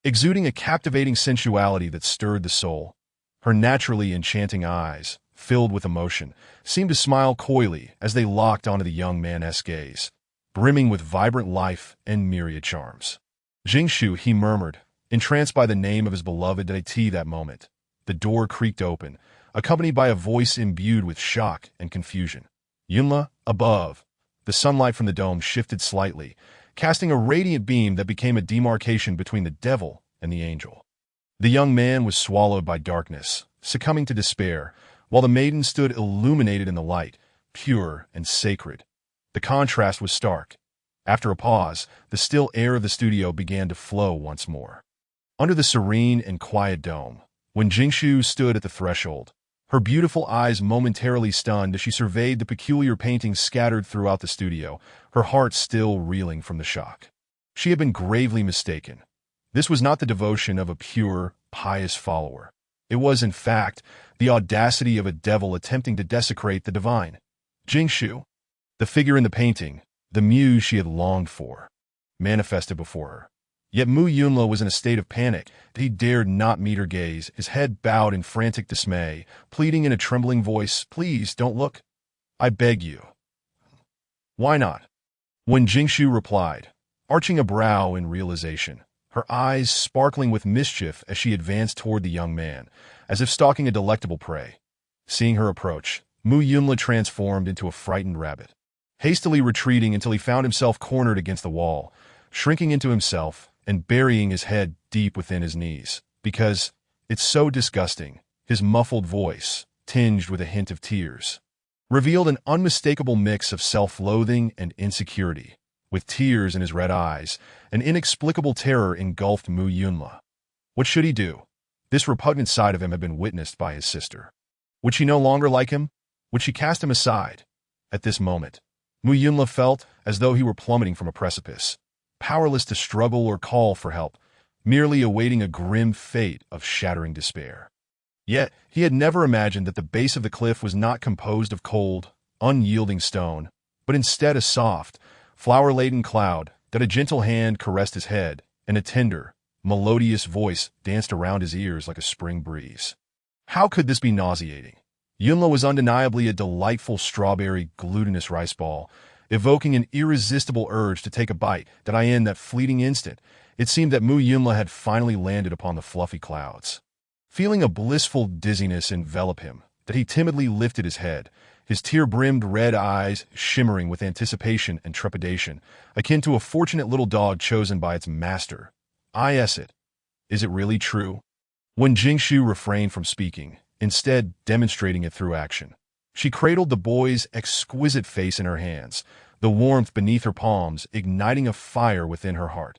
Exuding a captivating sensuality that stirred the soul, her naturally enchanting eyes, filled with emotion, seemed to smile coyly as they locked onto the young man's gaze, brimming with vibrant life and myriad charms. Jingshu, he murmured, entranced by the name of his beloved. That moment, the door creaked open, accompanied by a voice imbued with shock and confusion. Yunla, above. The sunlight from the dome shifted slightly, casting a radiant beam that became a demarcation between the devil and the angel. The young man was swallowed by darkness, succumbing to despair, while the maiden stood illuminated in the light, pure and sacred. The contrast was stark. After a pause, the still air of the studio began to flow once more. Under the serene and quiet dome, when Jingshu stood at the threshold, her beautiful eyes momentarily stunned as she surveyed the peculiar paintings scattered throughout the studio, her heart still reeling from the shock. She had been gravely mistaken. This was not the devotion of a pure, pious follower. It was, in fact, the audacity of a devil attempting to desecrate the divine. Jingshu, the figure in the painting, the muse she had longed for, manifested before her. Yet Mu Yunla was in a state of panic. He dared not meet her gaze, his head bowed in frantic dismay, pleading in a trembling voice, "Please, don't look. I beg you." "Why not?" When Jingshu replied, arching a brow in realization, her eyes sparkling with mischief as she advanced toward the young man, as if stalking a delectable prey. Seeing her approach, Mu Yunla transformed into a frightened rabbit, hastily retreating until he found himself cornered against the wall, shrinking into himself and burying his head deep within his knees, because it's so disgusting, his muffled voice, tinged with a hint of tears. revealed an unmistakable mix of self-loathing and insecurity. With tears in his red eyes, an inexplicable terror engulfed Mu Yunla. What should he do? This repugnant side of him had been witnessed by his sister. Would she no longer like him? Would she cast him aside? At this moment, Mu Yunla felt as though he were plummeting from a precipice, powerless to struggle or call for help, merely awaiting a grim fate of shattering despair. Yet, he had never imagined that the base of the cliff was not composed of cold, unyielding stone, but instead a soft, flower-laden cloud that a gentle hand caressed his head, and a tender, melodious voice danced around his ears like a spring breeze. How could this be nauseating? Yunla was undeniably a delightful strawberry glutinous rice ball, evoking an irresistible urge to take a bite. In that fleeting instant, it seemed that Mu Yunla had finally landed upon the fluffy clouds. Feeling a blissful dizziness envelop him, that he timidly lifted his head, his tear-brimmed red eyes shimmering with anticipation and trepidation, akin to a fortunate little dog chosen by its master. Is it really true? When Jingshu refrained from speaking, instead demonstrating it through action, she cradled the boy's exquisite face in her hands, the warmth beneath her palms igniting a fire within her heart.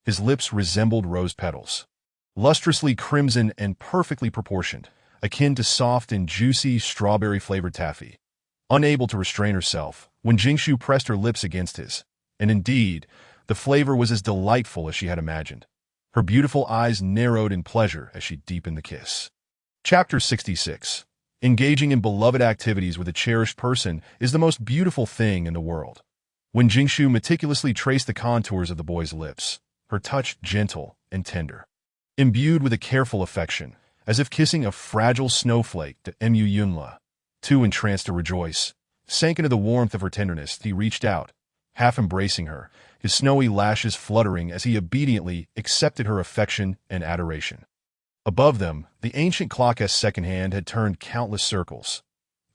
His lips resembled rose petals, lustrously crimson and perfectly proportioned, akin to soft and juicy strawberry-flavored taffy. Unable to restrain herself, when Jingshu pressed her lips against his, and indeed, the flavor was as delightful as she had imagined. Her beautiful eyes narrowed in pleasure as she deepened the kiss. Chapter 66. Engaging in beloved activities with a cherished person is the most beautiful thing in the world. When Jingshu meticulously traced the contours of the boy's lips, her touch gentle and tender, imbued with a careful affection, as if kissing a fragile snowflake to Mu Yunla, too entranced to rejoice, sank into the warmth of her tenderness. He reached out, half embracing her, his snowy lashes fluttering as he obediently accepted her affection and adoration. Above them, the ancient clock's second hand had turned countless circles.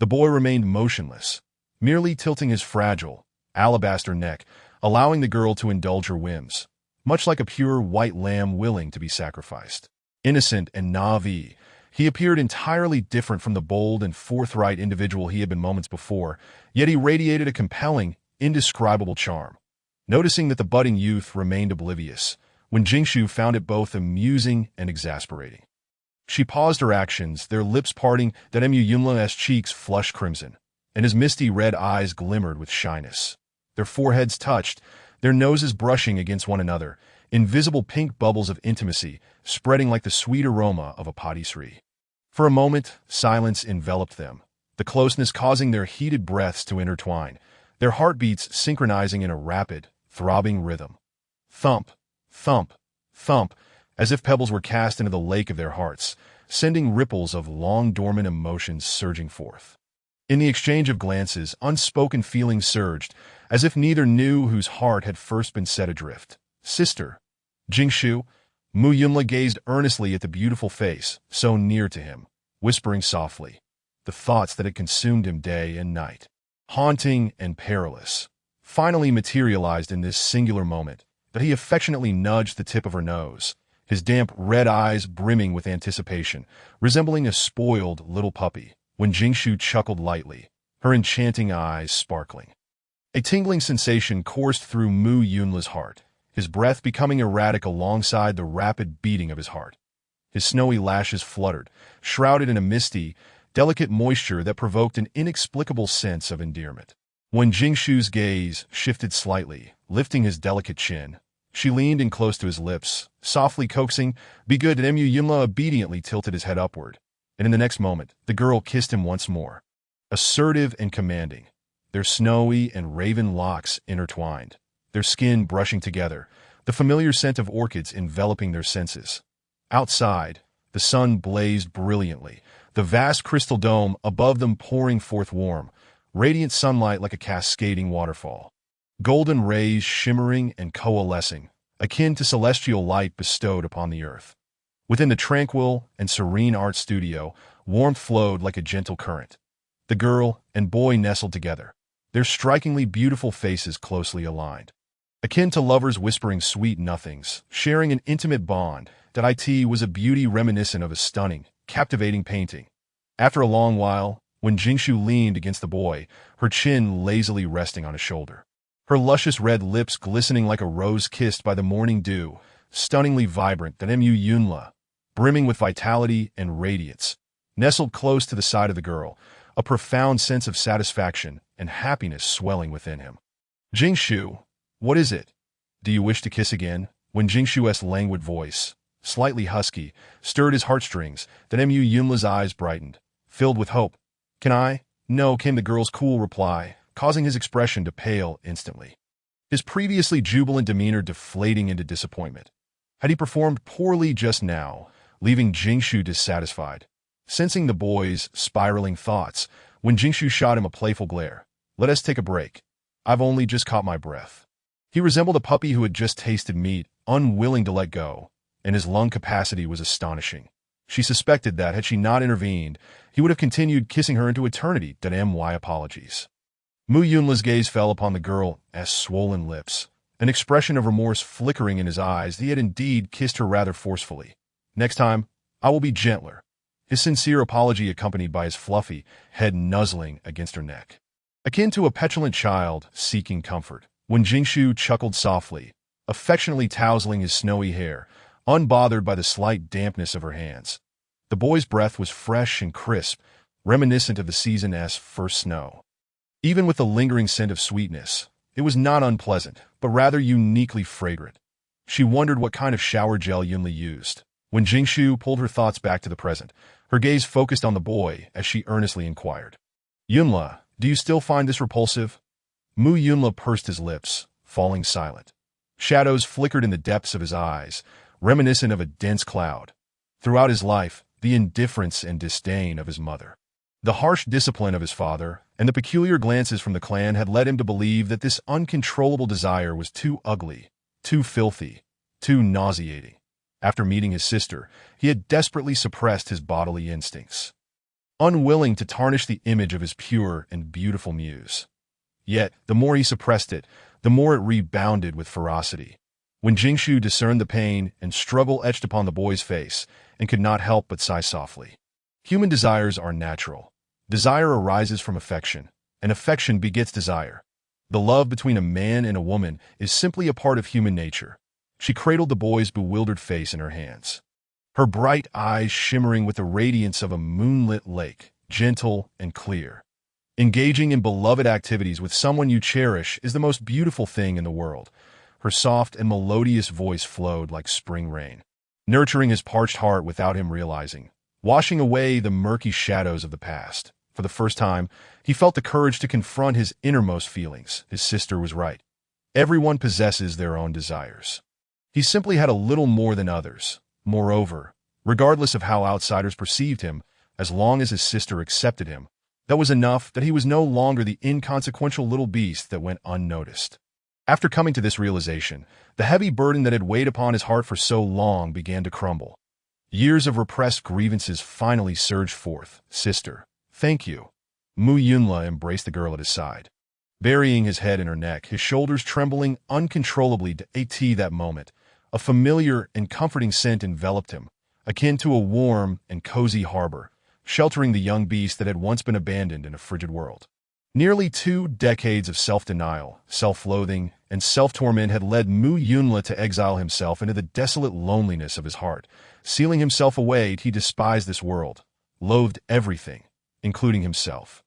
The boy remained motionless, merely tilting his fragile, alabaster neck, allowing the girl to indulge her whims, much like a pure white lamb willing to be sacrificed. Innocent and naive, he appeared entirely different from the bold and forthright individual he had been moments before, yet he radiated a compelling, indescribable charm. Noticing that the budding youth remained oblivious, when Jingshu found it both amusing and exasperating. She paused her actions, their lips parting, that Mu Yunla's cheeks flushed crimson, and his misty red eyes glimmered with shyness. Their foreheads touched, their noses brushing against one another, invisible pink bubbles of intimacy spreading like the sweet aroma of a patisserie. For a moment, silence enveloped them, the closeness causing their heated breaths to intertwine, their heartbeats synchronizing in a rapid, throbbing rhythm. Thump, thump, thump, as if pebbles were cast into the lake of their hearts, sending ripples of long-dormant emotions surging forth. In the exchange of glances, unspoken feelings surged, as if neither knew whose heart had first been set adrift. Sister. Jingshu. Mu Yunla gazed earnestly at the beautiful face, so near to him, whispering softly, the thoughts that had consumed him day and night, haunting and perilous, finally materialized in this singular moment, that he affectionately nudged the tip of her nose, his damp red eyes brimming with anticipation, resembling a spoiled little puppy, when Jingshu chuckled lightly, her enchanting eyes sparkling. A tingling sensation coursed through Mu Yunla's heart, his breath becoming erratic alongside the rapid beating of his heart. His snowy lashes fluttered, shrouded in a misty, delicate moisture that provoked an inexplicable sense of endearment. When Jingshu's gaze shifted slightly, lifting his delicate chin, she leaned in close to his lips, softly coaxing, "Be good," and Mu Yunla obediently tilted his head upward, and in the next moment, the girl kissed him once more. Assertive and commanding, their snowy and raven locks intertwined, their skin brushing together, the familiar scent of orchids enveloping their senses. Outside, the sun blazed brilliantly, the vast crystal dome above them pouring forth warm, radiant sunlight like a cascading waterfall. Golden rays shimmering and coalescing, akin to celestial light bestowed upon the earth. Within the tranquil and serene art studio, warmth flowed like a gentle current. The girl and boy nestled together, their strikingly beautiful faces closely aligned. Akin to lovers whispering sweet nothings, sharing an intimate bond, that was a beauty reminiscent of a stunning, captivating painting. After a long while, when Jingshu leaned against the boy, her chin lazily resting on his shoulder. Her luscious red lips glistening like a rose kissed by the morning dew, stunningly vibrant than Mu Yunla, brimming with vitality and radiance, nestled close to the side of the girl, a profound sense of satisfaction and happiness swelling within him. Jingshu, what is it? Do you wish to kiss again? When Jingshu's languid voice, slightly husky, stirred his heartstrings, then Mu Yunla's eyes brightened, filled with hope. Can I? No, came the girl's cool reply, causing his expression to pale instantly. His previously jubilant demeanor deflating into disappointment. Had he performed poorly just now, leaving Jingshu dissatisfied? Sensing the boy's spiraling thoughts, when Jingshu shot him a playful glare. Let us take a break. I've only just caught my breath. He resembled a puppy who had just tasted meat, unwilling to let go, and his lung capacity was astonishing. She suspected that, had she not intervened, he would have continued kissing her into eternity. My apologies. Mu Yunla's gaze fell upon the girl's swollen lips, an expression of remorse flickering in his eyes. He had indeed kissed her rather forcefully. Next time, I will be gentler. His sincere apology accompanied by his fluffy head nuzzling against her neck. Akin to a petulant child seeking comfort, when Jingshu chuckled softly, affectionately tousling his snowy hair, unbothered by the slight dampness of her hands. The boy's breath was fresh and crisp, reminiscent of the season's first snow. Even with the lingering scent of sweetness, it was not unpleasant, but rather uniquely fragrant. She wondered what kind of shower gel Yunli used. When Jingshu pulled her thoughts back to the present, her gaze focused on the boy as she earnestly inquired. Yunla, do you still find this repulsive? Mu Yunla pursed his lips, falling silent. Shadows flickered in the depths of his eyes, reminiscent of a dense cloud. Throughout his life, the indifference and disdain of his mother, the harsh discipline of his father, and the peculiar glances from the clan had led him to believe that this uncontrollable desire was too ugly, too filthy, too nauseating. After meeting his sister, he had desperately suppressed his bodily instincts, unwilling to tarnish the image of his pure and beautiful muse. Yet, the more he suppressed it, the more it rebounded with ferocity. When Jingshu discerned the pain and struggle etched upon the boy's face, and could not help but sigh softly. Human desires are natural. Desire arises from affection, and affection begets desire. The love between a man and a woman is simply a part of human nature. She cradled the boy's bewildered face in her hands, her bright eyes shimmering with the radiance of a moonlit lake, gentle and clear. Engaging in beloved activities with someone you cherish is the most beautiful thing in the world. Her soft and melodious voice flowed like spring rain, nurturing his parched heart without him realizing, washing away the murky shadows of the past. For the first time, he felt the courage to confront his innermost feelings. His sister was right. Everyone possesses their own desires. He simply had a little more than others. Moreover, regardless of how outsiders perceived him, as long as his sister accepted him, that was enough. That he was no longer the inconsequential little beast that went unnoticed. After coming to this realization, the heavy burden that had weighed upon his heart for so long began to crumble. Years of repressed grievances finally surged forth. Sister, thank you. Mu Yunla embraced the girl at his side, burying his head in her neck, his shoulders trembling uncontrollably. That moment, a familiar and comforting scent enveloped him, akin to a warm and cozy harbor, sheltering the young beast that had once been abandoned in a frigid world. Nearly 2 decades of self-denial, self-loathing, and self-torment had led Mu Yunla to exile himself into the desolate loneliness of his heart. Sealing himself away, he despised this world, loathed everything, including himself.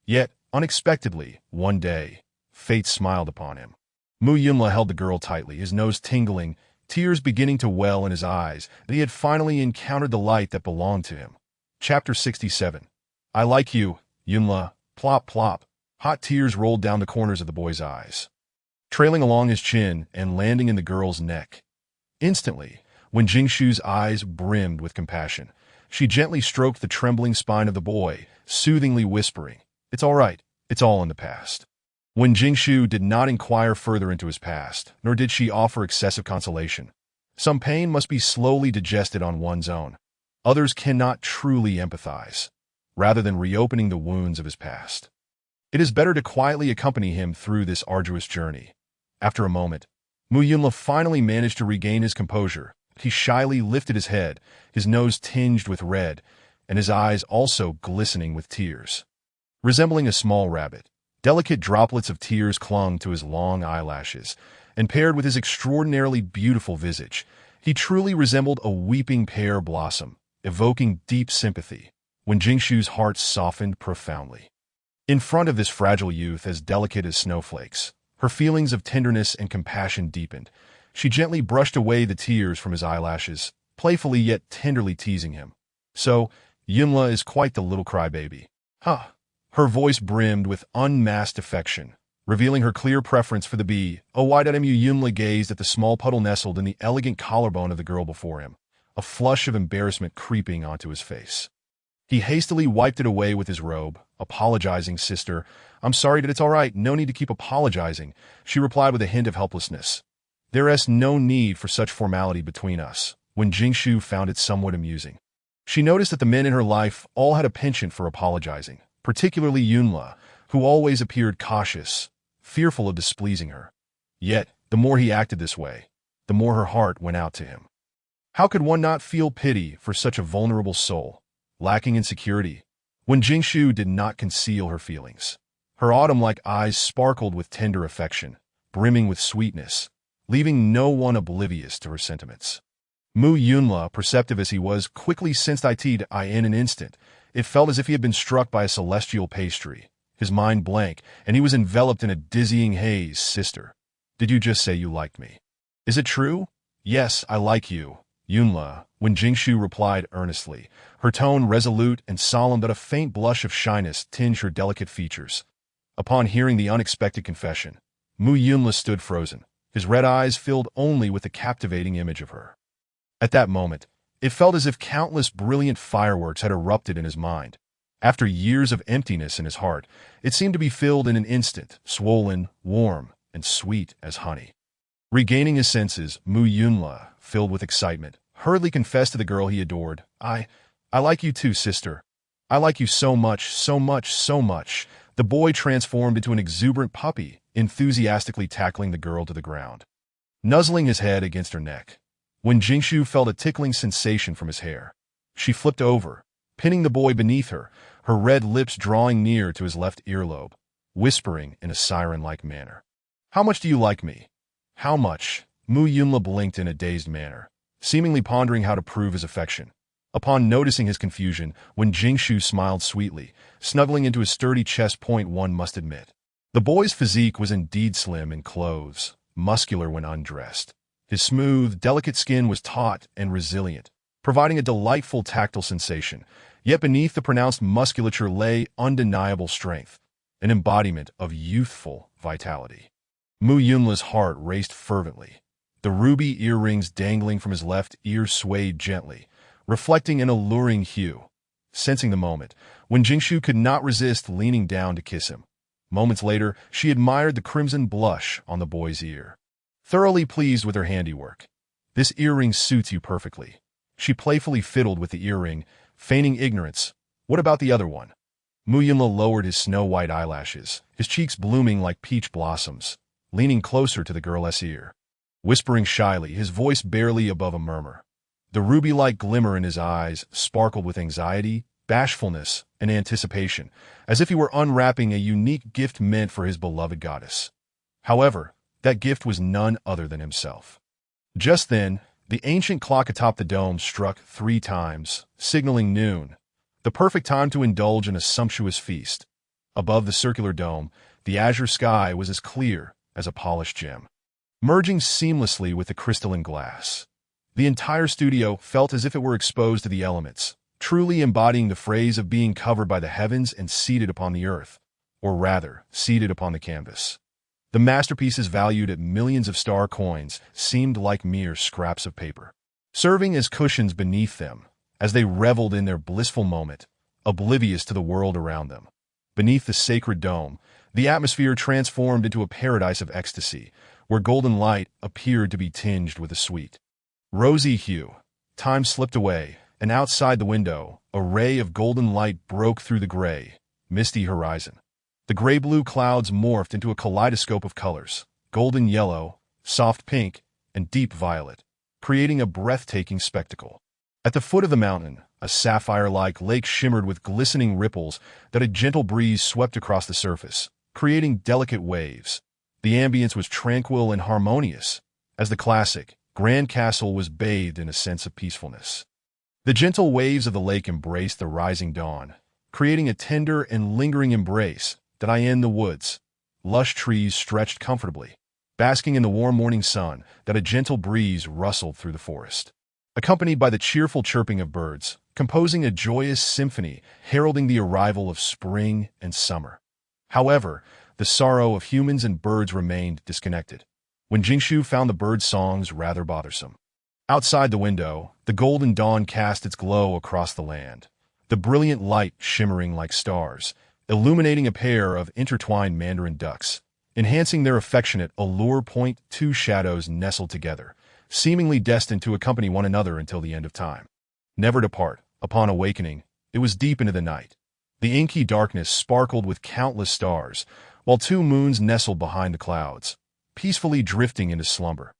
Yet, unexpectedly, one day, fate smiled upon him. Mu Yunla held the girl tightly, his nose tingling, tears beginning to well in his eyes, that he had finally encountered the light that belonged to him. Chapter 67. I like you, Yunla. Plop, plop. Hot tears rolled down the corners of the boy's eyes, trailing along his chin and landing in the girl's neck. Instantly, when Jingshu's eyes brimmed with compassion, she gently stroked the trembling spine of the boy, soothingly whispering, "It's all right. It's all in the past." When Jingshu did not inquire further into his past, nor did she offer excessive consolation. Some pain must be slowly digested on one's own. Others cannot truly empathize, rather than reopening the wounds of his past. It is better to quietly accompany him through this arduous journey. After a moment, Mu Yunla finally managed to regain his composure. He shyly lifted his head, his nose tinged with red, and his eyes also glistening with tears. Resembling a small rabbit, delicate droplets of tears clung to his long eyelashes, and paired with his extraordinarily beautiful visage, he truly resembled a weeping pear blossom, evoking deep sympathy, when Jingshu's heart softened profoundly. In front of this fragile youth as delicate as snowflakes, her feelings of tenderness and compassion deepened. She gently brushed away the tears from his eyelashes, playfully yet tenderly teasing him. "So, Yunla is quite the little crybaby. Huh." Her voice brimmed with unmasked affection, revealing her clear preference for the bee. Oh, why.mu Yunla gazed at the small puddle nestled in the elegant collarbone of the girl before him, a flush of embarrassment creeping onto his face. He hastily wiped it away with his robe, apologizing. "Sister, I'm sorry that it's all right. No need to keep apologizing," she replied with a hint of helplessness. "There is no need for such formality between us," when Jingshu found it somewhat amusing. She noticed that the men in her life all had a penchant for apologizing, particularly Yunla, who always appeared cautious, fearful of displeasing her. Yet, the more he acted this way, the more her heart went out to him. How could one not feel pity for such a vulnerable soul, lacking in security, when Jingshu did not conceal her feelings? Her autumn-like eyes sparkled with tender affection, brimming with sweetness, leaving no one oblivious to her sentiments. Mu Yunla, perceptive as he was, quickly sensed it in an instant. It felt as if he had been struck by a celestial pastry, his mind blank, and he was enveloped in a dizzying haze. "Sister, did you just say you liked me? Is it true?" "Yes, I like you, Yunla," when Jingshu replied earnestly, her tone resolute and solemn that a faint blush of shyness tinged her delicate features. Upon hearing the unexpected confession, Mu Yunla stood frozen, his red eyes filled only with the captivating image of her. At that moment, it felt as if countless brilliant fireworks had erupted in his mind. After years of emptiness in his heart, it seemed to be filled in an instant, swollen, warm, and sweet as honey. Regaining his senses, Mu Yunla, filled with excitement, hurriedly confessed to the girl he adored, I like you too, sister. I like you so much, so much, so much." The boy transformed into an exuberant puppy, enthusiastically tackling the girl to the ground, nuzzling his head against her neck. When Jingshu felt a tickling sensation from his hair, she flipped over, pinning the boy beneath her, her red lips drawing near to his left earlobe, whispering in a siren-like manner, "How much do you like me? How much?" Mu Yunla blinked in a dazed manner, seemingly pondering how to prove his affection. Upon noticing his confusion, when Jingshu smiled sweetly, snuggling into his sturdy chest point, one must admit. The boy's physique was indeed slim in clothes, muscular when undressed. His smooth, delicate skin was taut and resilient, providing a delightful tactile sensation, yet beneath the pronounced musculature lay undeniable strength, an embodiment of youthful vitality. Mu Yunla's heart raced fervently. The ruby earrings dangling from his left ear swayed gently, reflecting an alluring hue. Sensing the moment, when Jingshu could not resist leaning down to kiss him. Moments later, she admired the crimson blush on the boy's ear, thoroughly pleased with her handiwork. "This earring suits you perfectly." She playfully fiddled with the earring, feigning ignorance. "What about the other one?" Mu Yunla lowered his snow-white eyelashes, his cheeks blooming like peach blossoms, leaning closer to the girl's ear, whispering shyly, his voice barely above a murmur. The ruby-like glimmer in his eyes sparkled with anxiety, bashfulness, and anticipation, as if he were unwrapping a unique gift meant for his beloved goddess. However, that gift was none other than himself. Just then, the ancient clock atop the dome struck 3 times, signaling noon, the perfect time to indulge in a sumptuous feast. Above the circular dome, the azure sky was as clear as a polished gem, merging seamlessly with the crystalline glass. The entire studio felt as if it were exposed to the elements, truly embodying the phrase of being covered by the heavens and seated upon the earth, or rather, seated upon the canvas. The masterpieces, valued at millions of star coins, seemed like mere scraps of paper, serving as cushions beneath them, as they reveled in their blissful moment, oblivious to the world around them. Beneath the sacred dome, the atmosphere transformed into a paradise of ecstasy, where golden light appeared to be tinged with a sweet, rosy hue. Time slipped away, and outside the window, a ray of golden light broke through the gray, misty horizon. The gray-blue clouds morphed into a kaleidoscope of colors, golden yellow, soft pink, and deep violet, creating a breathtaking spectacle. At the foot of the mountain, A sapphire-like lake shimmered with glistening ripples that a gentle breeze swept across the surface, creating delicate waves. The ambience was tranquil and harmonious, as the classic, grand castle was bathed in a sense of peacefulness. The gentle waves of the lake embraced the rising dawn, creating a tender and lingering embrace that I in the woods. Lush trees stretched comfortably, basking in the warm morning sun that a gentle breeze rustled through the forest, accompanied by the cheerful chirping of birds, composing a joyous symphony heralding the arrival of spring and summer. However, the sorrow of humans and birds remained disconnected, when Jingshu found the birds' songs rather bothersome. Outside the window, the golden dawn cast its glow across the land, the brilliant light shimmering like stars, illuminating a pair of intertwined mandarin ducks, enhancing their affectionate allure. Two shadows nestled together, seemingly destined to accompany one another until the end of time, never to part. Upon awakening, it was deep into the night. The inky darkness sparkled with countless stars, while two moons nestled behind the clouds, peacefully drifting into slumber.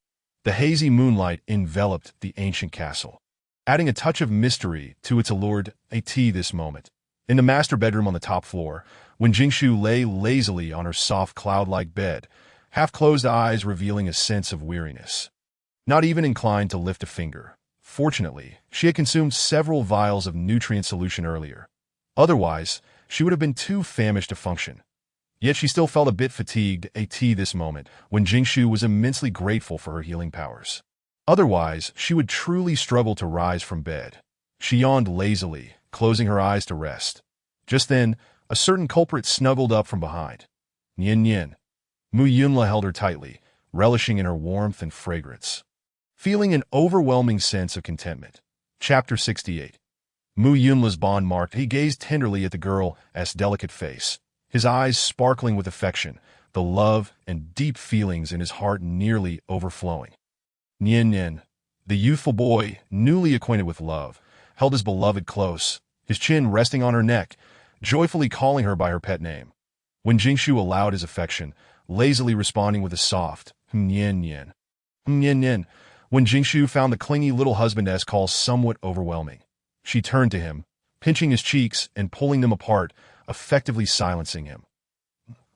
The hazy moonlight enveloped the ancient castle, adding a touch of mystery to its allure. This moment, in the master bedroom on the top floor, when Jingshu lay lazily on her soft cloud-like bed, half-closed eyes revealing a sense of weariness. Not even inclined to lift a finger. Fortunately, she had consumed several vials of nutrient solution earlier. Otherwise, she would have been too famished to function. Yet she still felt a bit fatigued. This moment, when Jingshu was immensely grateful for her healing powers. Otherwise, she would truly struggle to rise from bed. She yawned lazily, closing her eyes to rest. Just then, a certain culprit snuggled up from behind. Nian Nian. Mu Yunla held her tightly, relishing in her warmth and fragrance, feeling an overwhelming sense of contentment. Chapter 68. Mu Yunla's bond marked. He gazed tenderly at the girl's delicate face, his eyes sparkling with affection, the love and deep feelings in his heart nearly overflowing. Nian Nian, the youthful boy, newly acquainted with love, held his beloved close, his chin resting on her neck, joyfully calling her by her pet name. When Jingshu allowed his affection, lazily responding with a soft, Nian Nian. Nian Nian. When Jingshu found the clingy little husband's call somewhat overwhelming, she turned to him, pinching his cheeks and pulling them apart, effectively silencing him.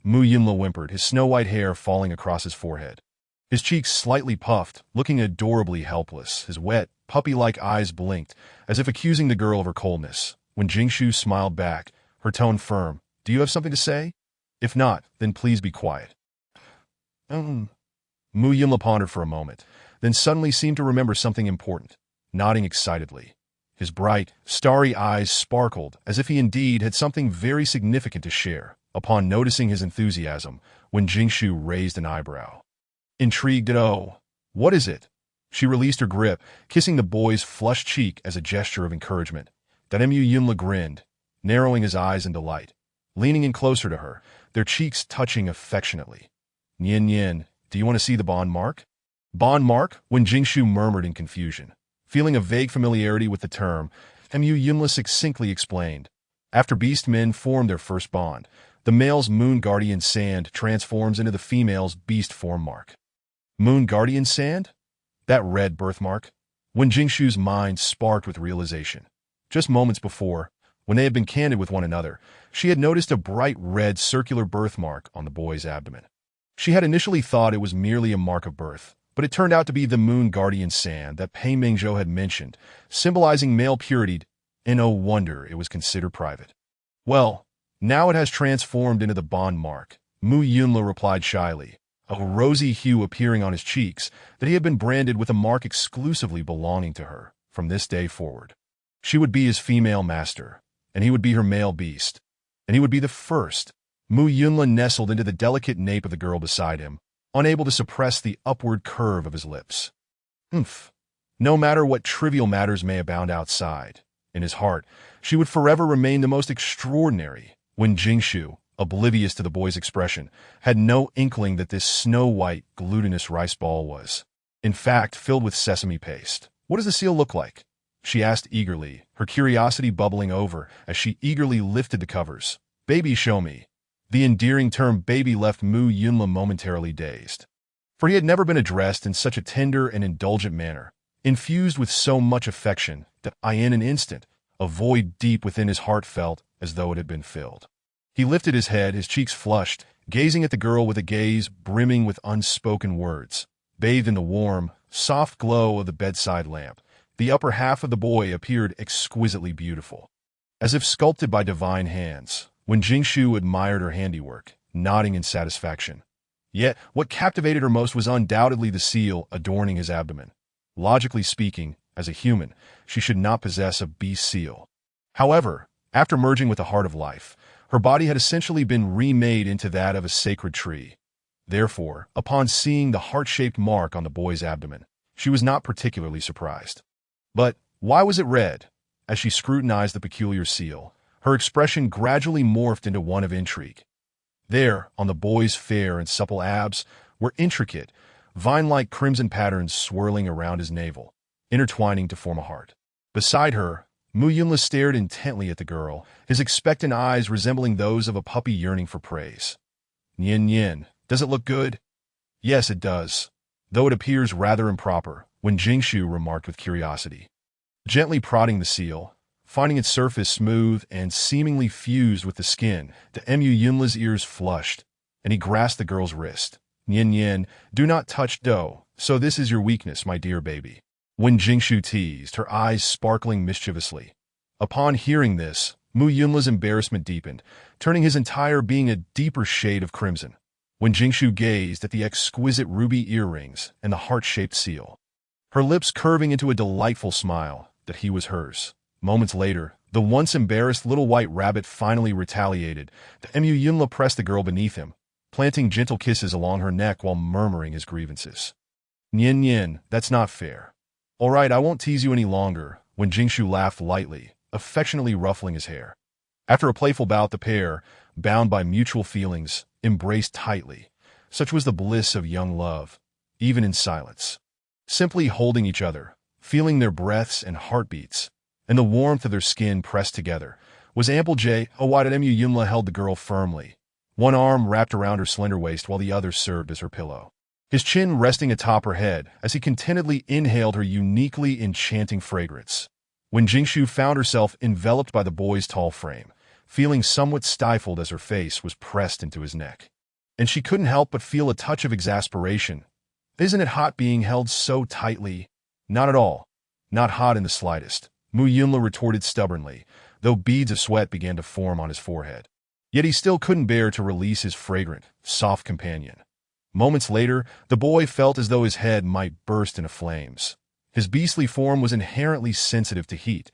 Mu Yunla whimpered, his snow-white hair falling across his forehead. His cheeks slightly puffed, looking adorably helpless. His wet, puppy-like eyes blinked, as if accusing the girl of her coldness. When Jingshu smiled back, her tone firm, "Do you have something to say? If not, then please be quiet." Mu Yunla pondered for a moment, then suddenly seemed to remember something important, nodding excitedly. His bright, starry eyes sparkled as if he indeed had something very significant to share. Upon noticing his enthusiasm, when Jingshu raised an eyebrow, intrigued at "Oh, what is it?" She released her grip, kissing the boy's flushed cheek as a gesture of encouragement. Mu Yunla grinned, narrowing his eyes in delight, leaning in closer to her, their cheeks touching affectionately. "Nian Nian, do you want to see the bond mark?" "Bond mark?" When Jingshu murmured in confusion, feeling a vague familiarity with the term, Mu Yunla succinctly explained. After beast men form their first bond, the male's moon guardian sand transforms into the female's beast form mark. Moon guardian sand? That red birthmark? When Jingshu's mind sparked with realization. Just moments before, when they had been candid with one another, she had noticed a bright red circular birthmark on the boy's abdomen. She had initially thought it was merely a mark of birth, but it turned out to be the moon guardian sand that Pei Mingzhou had mentioned, symbolizing male purity. No wonder it was considered private. "Well, now it has transformed into the bond mark," Mu Yunla replied shyly, a rosy hue appearing on his cheeks that he had been branded with a mark exclusively belonging to her. From this day forward, she would be his female master, and he would be her male beast, and he would be the first. Mu Yunla nestled into the delicate nape of the girl beside him, unable to suppress the upward curve of his lips. No matter what trivial matters may abound outside, in his heart, she would forever remain the most extraordinary. When Jingshu, oblivious to the boy's expression, had no inkling that this snow-white, glutinous rice ball was, in fact, filled with sesame paste. "What does the seal look like?" she asked eagerly, her curiosity bubbling over as she eagerly lifted the covers. "Baby, show me." The endearing term baby left Mu Yunla momentarily dazed, for he had never been addressed in such a tender and indulgent manner, infused with so much affection that in an instant, A void deep within his heart felt as though it had been filled. He lifted his head, his cheeks flushed, gazing at the girl with a gaze brimming with unspoken words. Bathed in the warm, soft glow of the bedside lamp, the upper half of the boy appeared exquisitely beautiful. As if sculpted by divine hands, when Jingshu admired her handiwork, nodding in satisfaction. Yet, what captivated her most was undoubtedly the seal adorning his abdomen. Logically speaking, as a human, she should not possess a beast seal. However, after merging with the heart of life, her body had essentially been remade into that of a sacred tree. Therefore, upon seeing the heart-shaped mark on the boy's abdomen, she was not particularly surprised. But why was it red? As she scrutinized the peculiar seal, her expression gradually morphed into one of intrigue. There, on the boy's fair and supple abs, were intricate, vine-like crimson patterns swirling around his navel, intertwining to form a heart. Beside her, Mu Yunla stared intently at the girl, his expectant eyes resembling those of a puppy yearning for praise. "Nian Nian, does it look good?" "Yes, it does, though it appears rather improper," when Jingshu remarked with curiosity. Gently prodding the seal, finding its surface smooth and seemingly fused with the skin, the Mu Yunla's ears flushed, and he grasped the girl's wrist. "Nian Nian, do not touch dough, so this is your weakness, my dear baby." When Jingshu teased, her eyes sparkling mischievously. Upon hearing this, Mu Yunla's embarrassment deepened, turning his entire being a deeper shade of crimson. When Jingshu gazed at the exquisite ruby earrings and the heart-shaped seal, her lips curving into a delightful smile, that he was hers. Moments later, the once embarrassed little white rabbit finally retaliated. The Mu Yunla pressed the girl beneath him, planting gentle kisses along her neck while murmuring his grievances. "Nian Nian, that's not fair." "All right, I won't tease you any longer," when Jingshu laughed lightly, affectionately ruffling his hair. After a playful bout, the pair, bound by mutual feelings, embraced tightly. Such was the bliss of young love, even in silence. Simply holding each other, feeling their breaths and heartbeats, and the warmth of their skin pressed together, was ample. Mu Yunla held the girl firmly, one arm wrapped around her slender waist while the other served as her pillow. His chin resting atop her head as he contentedly inhaled her uniquely enchanting fragrance. When Jingshu found herself enveloped by the boy's tall frame, feeling somewhat stifled as her face was pressed into his neck. And she couldn't help but feel a touch of exasperation. "Isn't it hot being held so tightly?" "Not at all. Not hot in the slightest," Mu Yunla retorted stubbornly, though beads of sweat began to form on his forehead. Yet he still couldn't bear to release his fragrant, soft companion. Moments later, the boy felt as though his head might burst into flames. His beastly form was inherently sensitive to heat.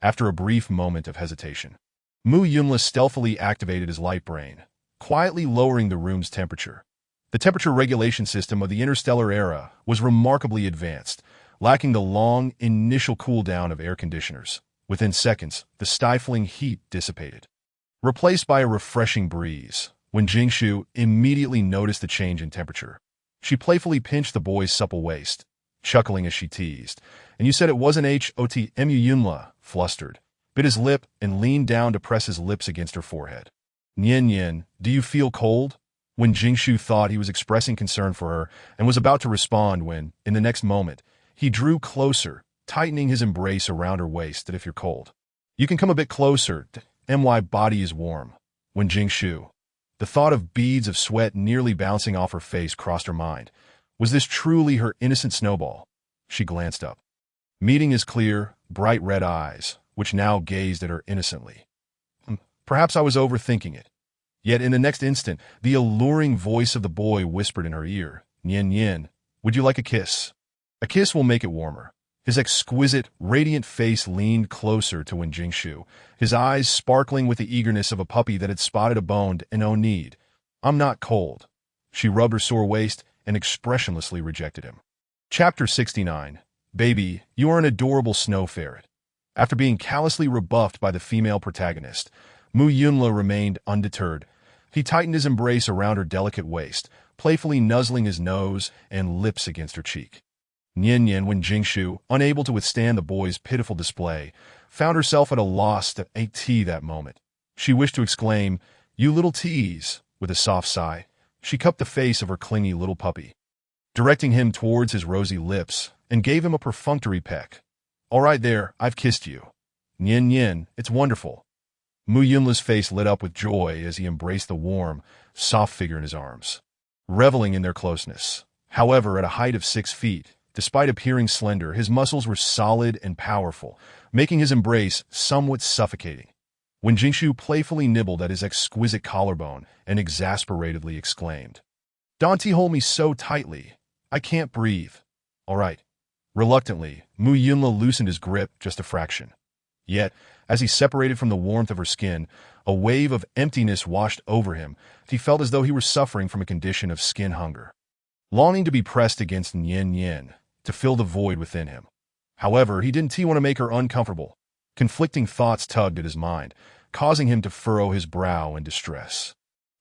After a brief moment of hesitation, Mu Yunla stealthily activated his light brain, quietly lowering the room's temperature. The temperature regulation system of the interstellar era was remarkably advanced, lacking the long, initial cool-down of air conditioners. Within seconds, the stifling heat dissipated, replaced by a refreshing breeze. When Jingshu immediately noticed the change in temperature, she playfully pinched the boy's supple waist, chuckling as she teased. "And you said it wasn't hot?" Mu Yunla, flustered, bit his lip and leaned down to press his lips against her forehead. "Nian Nian, do you feel cold?" When Jingshu thought he was expressing concern for her and was about to respond when, in the next moment, he drew closer, tightening his embrace around her waist. "That if you're cold, you can come a bit closer. My body is warm." When Jingshu, the thought of beads of sweat nearly bouncing off her face crossed her mind. Was this truly her innocent snowball? She glanced up, meeting his clear, bright red eyes, which now gazed at her innocently. Perhaps I was overthinking it. Yet in the next instant, the alluring voice of the boy whispered in her ear, "Nian Nian, would you like a kiss?" "A kiss will make it warmer." His exquisite, radiant face leaned closer to Wen Jingshu, his eyes sparkling with the eagerness of a puppy that had spotted a bone and no need. "I'm not cold." She rubbed her sore waist and expressionlessly rejected him. Chapter 69. Baby, you are an adorable snow ferret. After being callously rebuffed by the female protagonist, Mu Yunla remained undeterred. He tightened his embrace around her delicate waist, playfully nuzzling his nose and lips against her cheek. Nian Nian, when Jingshu, unable to withstand the boy's pitiful display, found herself at a loss to that moment. She wished to exclaim, "You little tease," with a soft sigh. She cupped the face of her clingy little puppy, directing him towards his rosy lips, and gave him a perfunctory peck. "All right there, I've kissed you. Nyen Nyen, it's wonderful. Mu Yunla's face lit up with joy as he embraced the warm, soft figure in his arms, reveling in their closeness. However, at a height of 6 feet, despite appearing slender, his muscles were solid and powerful, making his embrace somewhat suffocating. When Jingshu playfully nibbled at his exquisite collarbone and exasperatedly exclaimed, "Dante, hold me so tightly. I can't breathe." All right. Reluctantly, Mu Yunla loosened his grip just a fraction. Yet, as he separated from the warmth of her skin, a wave of emptiness washed over him. He felt as though he were suffering from a condition of skin hunger, longing to be pressed against Nyen Nyen, to fill the void within him. However, he didn't want to make her uncomfortable. Conflicting thoughts tugged at his mind, causing him to furrow his brow in distress.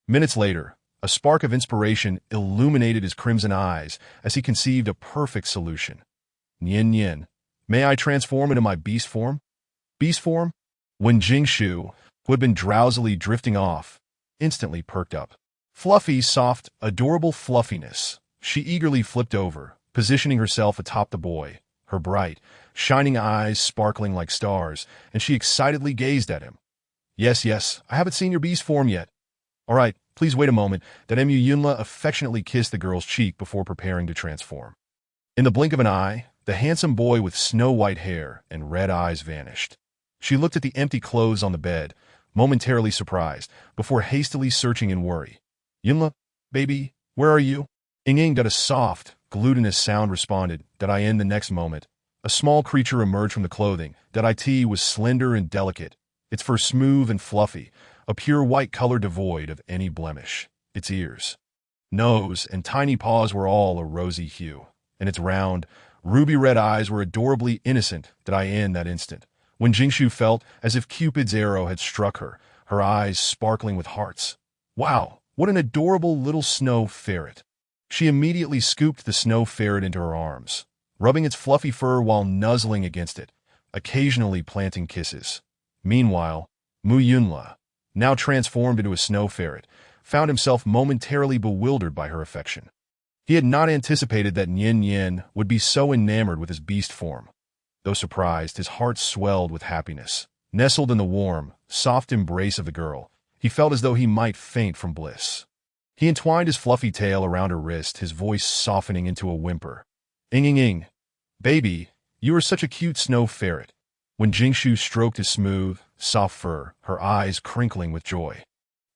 Minutes later, a spark of inspiration illuminated his crimson eyes as he conceived a perfect solution. "Nyen Nyen, may I transform into my beast form?" Beast form? When Jingshu, who had been drowsily drifting off, instantly perked up. Fluffy, soft, adorable fluffiness. She eagerly flipped over, positioning herself atop the boy, her bright, shining eyes sparkling like stars, and she excitedly gazed at him. Yes, I haven't seen your beast form yet." "All right, please wait a moment," that Mu Yunla affectionately kissed the girl's cheek before preparing to transform. In the blink of an eye, the handsome boy with snow-white hair and red eyes vanished. She looked at the empty clothes on the bed, momentarily surprised, before hastily searching in worry. "Yunla, baby, where are you?" Inging, a soft, glutinous sound responded. In the next moment, a small creature emerged from the clothing. It was slender and delicate, its fur smooth and fluffy, a pure white color devoid of any blemish. Its ears, nose, and tiny paws were all a rosy hue, and its round, ruby-red eyes were adorably innocent. In that instant, when Jingshu felt as if Cupid's arrow had struck her, her eyes sparkling with hearts. Wow, what an adorable little snow ferret. She immediately scooped the snow ferret into her arms, rubbing its fluffy fur while nuzzling against it, occasionally planting kisses. Meanwhile, Mu Yunla, now transformed into a snow ferret, found himself momentarily bewildered by her affection. He had not anticipated that Nyen Nyen would be so enamored with his beast form. Though surprised, his heart swelled with happiness. Nestled in the warm, soft embrace of the girl, he felt as though he might faint from bliss. He entwined his fluffy tail around her wrist, his voice softening into a whimper. "Ing, baby, you are such a cute snow ferret." When Jingshu stroked his smooth, soft fur, her eyes crinkling with joy,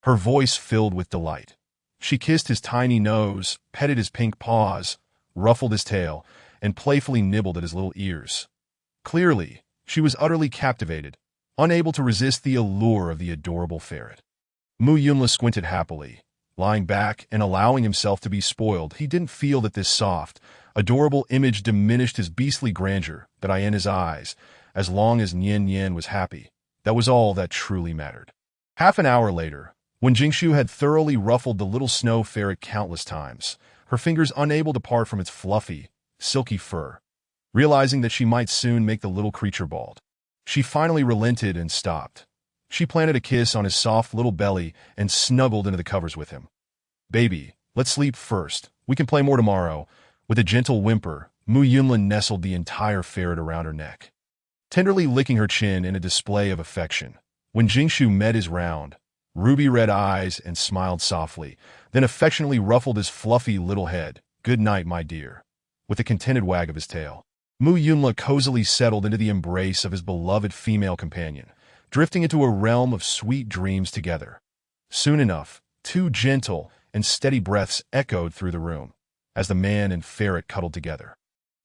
her voice filled with delight. She kissed his tiny nose, petted his pink paws, ruffled his tail, and playfully nibbled at his little ears. Clearly, she was utterly captivated, unable to resist the allure of the adorable ferret. Mu Yunla squinted happily, lying back and allowing himself to be spoiled. He didn't feel that this soft, adorable image diminished his beastly grandeur, in his eyes. As long as Nyen Nyen was happy, that was all that truly mattered. Half an hour later, when Jingshu had thoroughly ruffled the little snow ferret countless times, her fingers unable to part from its fluffy, silky fur, realizing that she might soon make the little creature bald, she finally relented and stopped. She planted a kiss on his soft little belly and snuggled into the covers with him. "Baby, let's sleep first. We can play more tomorrow." With a gentle whimper, Mu Yunlin nestled the entire ferret around her neck, tenderly licking her chin in a display of affection. When Jingshu met his round, ruby-red eyes and smiled softly, then affectionately ruffled his fluffy little head. "Good night, my dear." With a contented wag of his tail, Mu Yunla cozily settled into the embrace of his beloved female companion, drifting into a realm of sweet dreams together. Soon enough, 2 gentle and steady breaths echoed through the room, as the man and ferret cuddled together,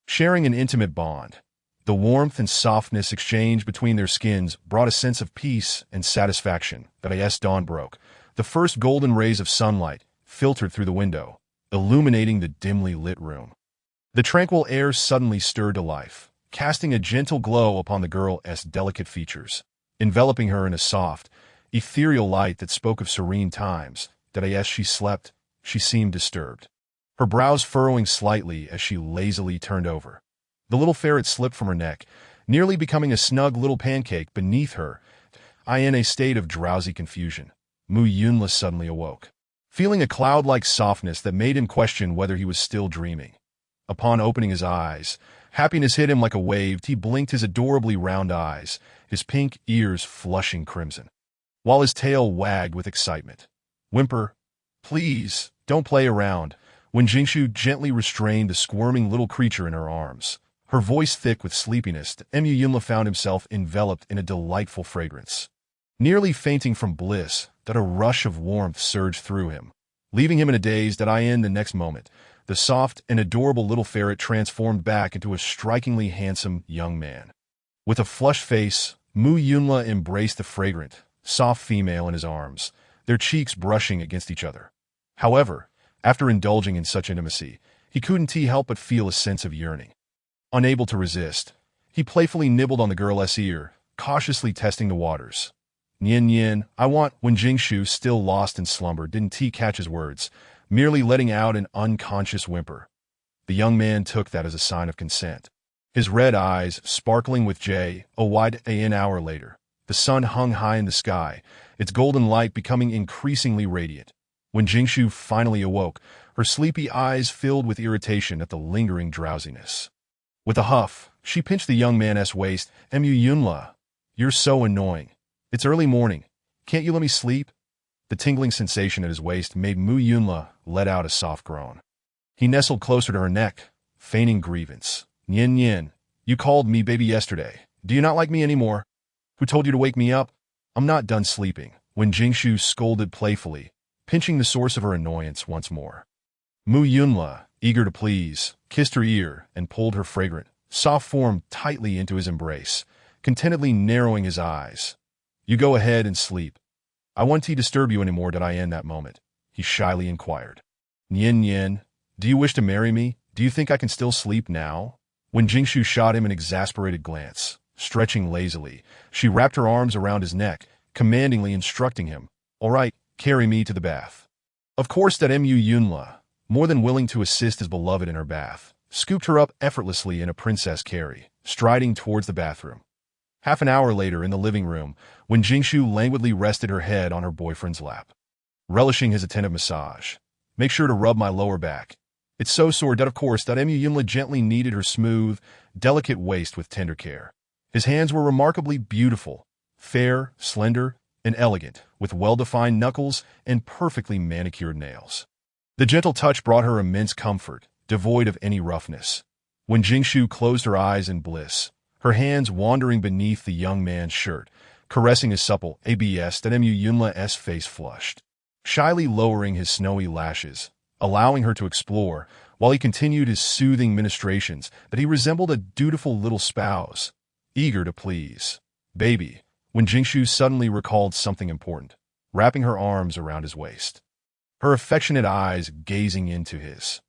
sharing an intimate bond. The warmth and softness exchanged between their skins brought a sense of peace and satisfaction. As dawn broke, the first golden rays of sunlight filtered through the window, illuminating the dimly lit room. The tranquil air suddenly stirred to life, casting a gentle glow upon the girl's delicate features, enveloping her in a soft, ethereal light that spoke of serene times. As she slept, she seemed disturbed, her brows furrowing slightly as she lazily turned over. The little ferret slipped from her neck, nearly becoming a snug little pancake beneath her. In a state of drowsy confusion, Mu Yunla suddenly awoke, feeling a cloud-like softness that made him question whether he was still dreaming. Upon opening his eyes, Happiness hit him like a wave. He blinked his adorably round eyes, his pink ears flushing crimson, while his tail wagged with excitement. Whimper, please, don't play around, when Jingshu gently restrained the squirming little creature in her arms. Her voice thick with sleepiness, Mu Yunla found himself enveloped in a delightful fragrance. Nearly fainting from bliss, that a rush of warmth surged through him, leaving him in a daze. The next moment, the soft and adorable little ferret transformed back into a strikingly handsome young man. With a flushed face, Mu Yunla embraced the fragrant, soft female in his arms, their cheeks brushing against each other. However, after indulging in such intimacy, he couldn't help but feel a sense of yearning. Unable to resist, he playfully nibbled on the girl's ear, cautiously testing the waters. Nien Nien, I want, when Jingshu, still lost in slumber, didn't catch his words, merely letting out an unconscious whimper. The young man took that as a sign of consent. His red eyes sparkling with joy. An hour later, the sun hung high in the sky, its golden light becoming increasingly radiant. When Jingshu finally awoke, her sleepy eyes filled with irritation at the lingering drowsiness. With a huff, she pinched the young man's waist. Mu Yunla, you're so annoying. It's early morning. Can't you let me sleep? The tingling sensation at his waist made Mu Yunla let out a soft groan. He nestled closer to her neck, feigning grievance. Nien Nien, you called me baby yesterday. Do you not like me anymore? Who told you to wake me up? I'm not done sleeping, when Jingshu scolded playfully, pinching the source of her annoyance once more. Mu Yunla, eager to please, kissed her ear and pulled her fragrant, soft form tightly into his embrace, contentedly narrowing his eyes. You go ahead and sleep. I won't disturb you anymore. In that moment, he shyly inquired. Nien Nien, do you wish to marry me? Do you think I can still sleep now? When Jingshu shot him an exasperated glance, stretching lazily, she wrapped her arms around his neck, commandingly instructing him. All right, carry me to the bath. Of course that Mu Yunla, more than willing to assist his beloved in her bath, scooped her up effortlessly in a princess carry, striding towards the bathroom. Half an hour later in the living room, when Jingshu languidly rested her head on her boyfriend's lap, relishing his attentive massage. Make sure to rub my lower back. It's so sore. Of course, Mu Yunla gently kneaded her smooth, delicate waist with tender care. His hands were remarkably beautiful, fair, slender, and elegant, with well-defined knuckles and perfectly manicured nails. The gentle touch brought her immense comfort, devoid of any roughness. When Jingshu closed her eyes in bliss, her hands wandering beneath the young man's shirt, caressing his supple abs, Mu Yunla's face flushed, shyly lowering his snowy lashes, allowing her to explore, while he continued his soothing ministrations, that he resembled a dutiful little spouse, eager to please. Baby, when Jingshu suddenly recalled something important, wrapping her arms around his waist, her affectionate eyes gazing into his.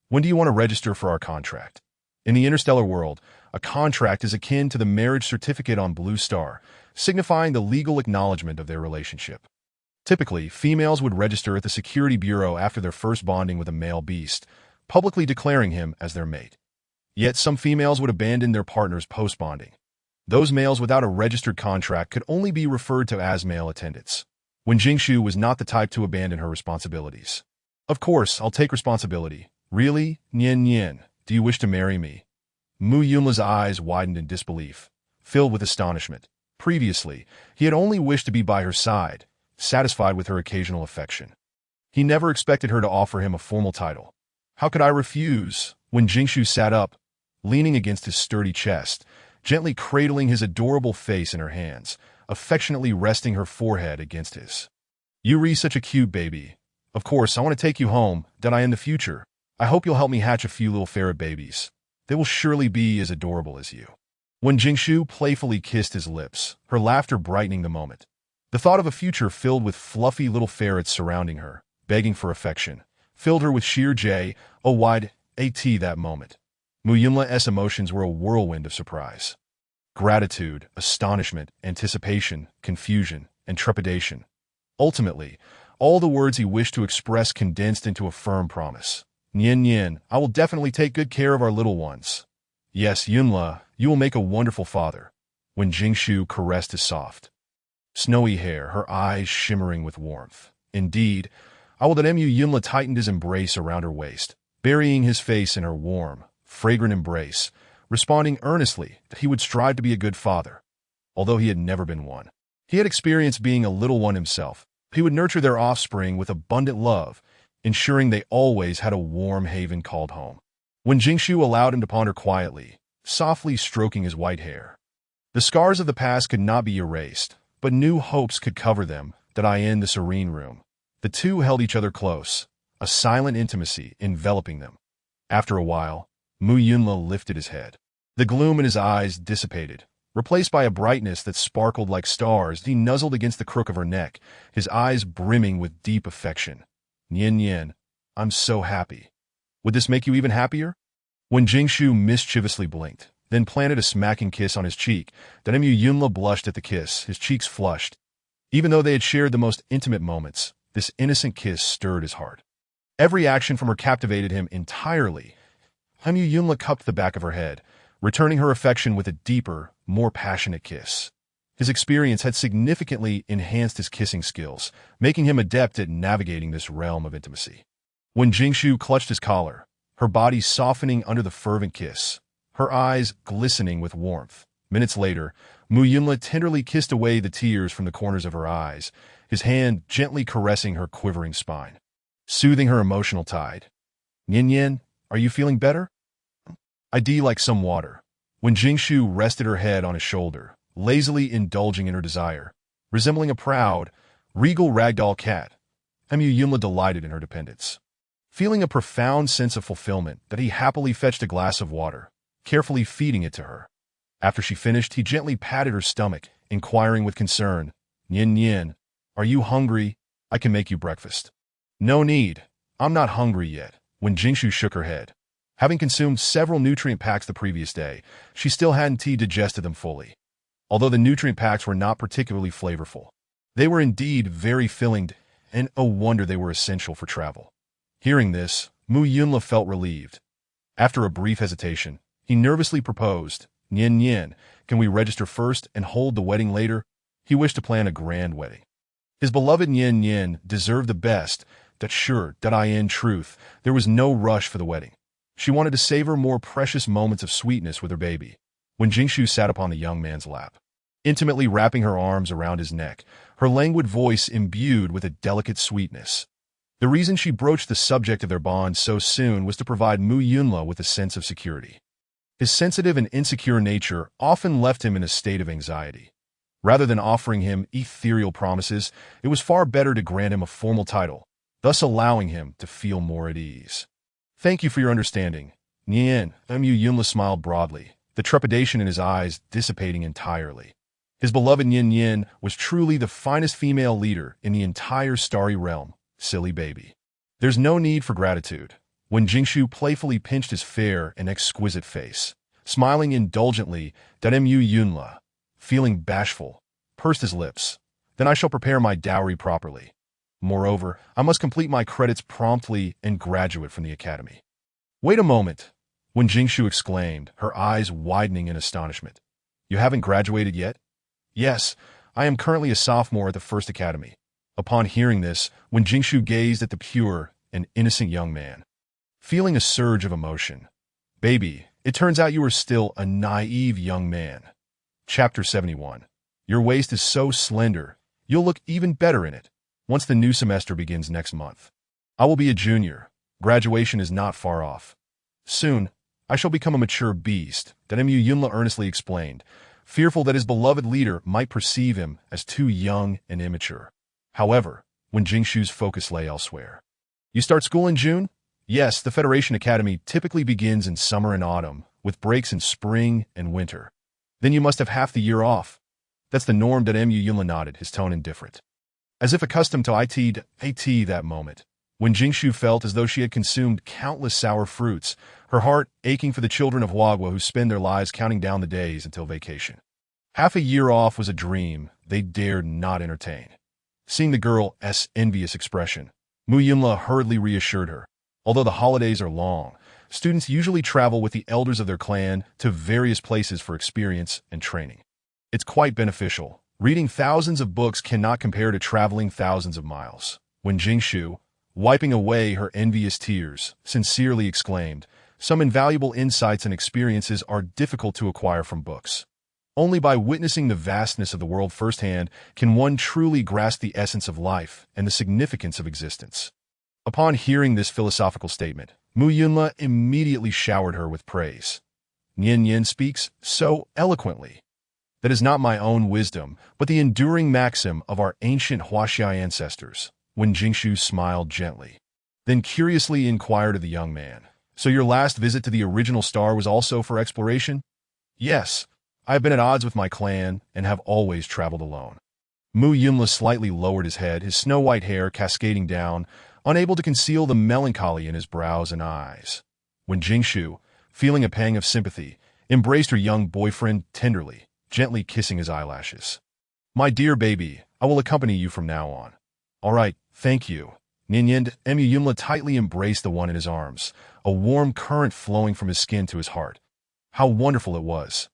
When do you want to register for our contract? In the interstellar world, a contract is akin to the marriage certificate on Blue Star, signifying the legal acknowledgement of their relationship. Typically, females would register at the security bureau after their first bonding with a male beast, publicly declaring him as their mate. Yet some females would abandon their partners post-bonding. Those males without a registered contract could only be referred to as male attendants. When Jingshu was not the type to abandon her responsibilities. Of course, I'll take responsibility. Really? Nien Nien, do you wish to marry me? Mu Yunla's eyes widened in disbelief, filled with astonishment. Previously, he had only wished to be by her side, satisfied with her occasional affection. He never expected her to offer him a formal title. How could I refuse? When Jingshu sat up, leaning against his sturdy chest, gently cradling his adorable face in her hands, affectionately resting her forehead against his. You're such a cute baby. Of course, I want to take you home, in the future. I hope you'll help me hatch a few little ferret babies. They will surely be as adorable as you. When Jingshu playfully kissed his lips, her laughter brightening the moment. The thought of a future filled with fluffy little ferrets surrounding her, begging for affection, filled her with sheer joy. That moment. Mu Yunla's emotions were a whirlwind of surprise. Gratitude, astonishment, anticipation, confusion, and trepidation. Ultimately, all the words he wished to express condensed into a firm promise. Nien Nien, I will definitely take good care of our little ones. Yes, Yunla, you will make a wonderful father. When Jingshu caressed his soft, snowy hair, her eyes shimmering with warmth. Indeed, I will. Mu Yunla tightened his embrace around her waist, burying his face in her warm, fragrant embrace, responding earnestly that he would strive to be a good father, although he had never been one. He had experienced being a little one himself. He would nurture their offspring with abundant love, ensuring they always had a warm haven called home. When Jingshu allowed him to ponder quietly, softly stroking his white hair, the scars of the past could not be erased, but new hopes could cover them. That I in the serene room. The two held each other close, a silent intimacy enveloping them. After a while, Mu Yunla lifted his head. The gloom in his eyes dissipated, replaced by a brightness that sparkled like stars. He nuzzled against the crook of her neck, his eyes brimming with deep affection. Nian Nian, I'm so happy. Would this make you even happier? When Jingshu mischievously blinked, then planted a smacking kiss on his cheek, then Mu Yunla blushed at the kiss, his cheeks flushed. Even though they had shared the most intimate moments, this innocent kiss stirred his heart. Every action from her captivated him entirely. Mu Yunla cupped the back of her head, returning her affection with a deeper, more passionate kiss. His experience had significantly enhanced his kissing skills, making him adept at navigating this realm of intimacy. When Jingshu clutched his collar, her body softening under the fervent kiss, her eyes glistening with warmth. Minutes later, Mu Yunla tenderly kissed away the tears from the corners of her eyes, his hand gently caressing her quivering spine, soothing her emotional tide. Nian Nian, are you feeling better? I like some water. When Jingshu rested her head on his shoulder, lazily indulging in her desire, resembling a proud, regal ragdoll cat, Mu Yunla delighted in her dependence. Feeling a profound sense of fulfillment that he happily fetched a glass of water, carefully feeding it to her. After she finished, he gently patted her stomach, inquiring with concern, Nian Nian, are you hungry? I can make you breakfast. No need. I'm not hungry yet. When Jingshu shook her head. Having consumed several nutrient packs the previous day, she still hadn't digested them fully. Although the nutrient packs were not particularly flavorful, they were indeed very filling, and no wonder they were essential for travel. Hearing this, Mu Yunla felt relieved. After a brief hesitation, he nervously proposed, Nian Nian, can we register first and hold the wedding later? He wished to plan a grand wedding. His beloved Nian Nian deserved the best. In truth, there was no rush for the wedding. She wanted to savor more precious moments of sweetness with her baby. When Jingshu sat upon the young man's lap, intimately wrapping her arms around his neck, her languid voice imbued with a delicate sweetness. The reason she broached the subject of their bond so soon was to provide Mu Yunla with a sense of security. His sensitive and insecure nature often left him in a state of anxiety. Rather than offering him ethereal promises, it was far better to grant him a formal title, thus allowing him to feel more at ease. Thank you for your understanding. Nian, Mu Yunla smiled broadly, the trepidation in his eyes dissipating entirely. His beloved Nian Nian was truly the finest female leader in the entire starry realm, silly baby. There's no need for gratitude. When Jingshu playfully pinched his fair and exquisite face, smiling indulgently, Mu Yunla, feeling bashful, pursed his lips. Then I shall prepare my dowry properly. Moreover, I must complete my credits promptly and graduate from the academy. Wait a moment, when Jingshu exclaimed, her eyes widening in astonishment. You haven't graduated yet? Yes, I am currently a sophomore at the first academy. Upon hearing this, when Jingshu gazed at the pure and innocent young man, feeling a surge of emotion. Baby, it turns out you are still a naive young man. Chapter 71. Your waist is so slender, you'll look even better in it. Once the new semester begins next month, I will be a junior. Graduation is not far off. Soon, I shall become a mature beast, Mu Yunla earnestly explained, fearful that his beloved leader might perceive him as too young and immature. However, when Jingshu's focus lay elsewhere. You start school in June? Yes, the Federation Academy typically begins in summer and autumn, with breaks in spring and winter. Then you must have half the year off. That's the norm. Mu Yunla nodded, his tone indifferent. As if accustomed to IT that moment, when Jingshu felt as though she had consumed countless sour fruits, her heart aching for the children of Wagwa who spend their lives counting down the days until vacation. Half a year off was a dream they dared not entertain. Seeing the girl's envious expression, Mu Yunla hurriedly reassured her. Although the holidays are long, students usually travel with the elders of their clan to various places for experience and training. It's quite beneficial. Reading thousands of books cannot compare to traveling thousands of miles. When Jingshu, wiping away her envious tears, sincerely exclaimed, Some invaluable insights and experiences are difficult to acquire from books. Only by witnessing the vastness of the world firsthand can one truly grasp the essence of life and the significance of existence. Upon hearing this philosophical statement, Mu Yunla immediately showered her with praise. Nian Yin speaks so eloquently. That is not my own wisdom, but the enduring maxim of our ancient Huaxia ancestors. When Jingshu smiled gently, then curiously inquired of the young man, "So your last visit to the original star was also for exploration?" "Yes, I have been at odds with my clan and have always traveled alone." Mu Yunla slightly lowered his head, his snow-white hair cascading down, unable to conceal the melancholy in his brows and eyes. When Jingshu, feeling a pang of sympathy, embraced her young boyfriend tenderly, gently kissing his eyelashes. "My dear baby, I will accompany you from now on." "All right, thank you." Nian Mu Yunla tightly embraced the one in his arms, a warm current flowing from his skin to his heart. How wonderful it was.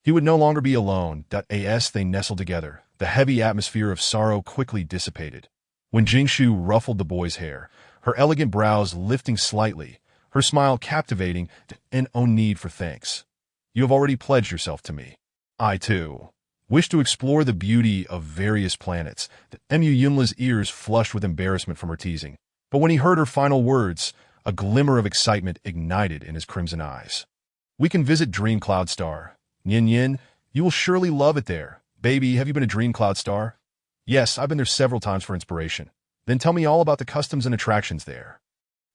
He would no longer be alone. As they nestled together, the heavy atmosphere of sorrow quickly dissipated. When Jingshu ruffled the boy's hair, her elegant brows lifting slightly, her smile captivating, and no need for thanks. "You have already pledged yourself to me. I, too, wish to explore the beauty of various planets." Mu Yunla's ears flushed with embarrassment from her teasing, but when he heard her final words, a glimmer of excitement ignited in his crimson eyes. "We can visit Dream Cloud Star. Yin, you will surely love it there. Baby, have you been to Dream Cloud Star?" "Yes, I've been there several times for inspiration." "Then tell me all about the customs and attractions there.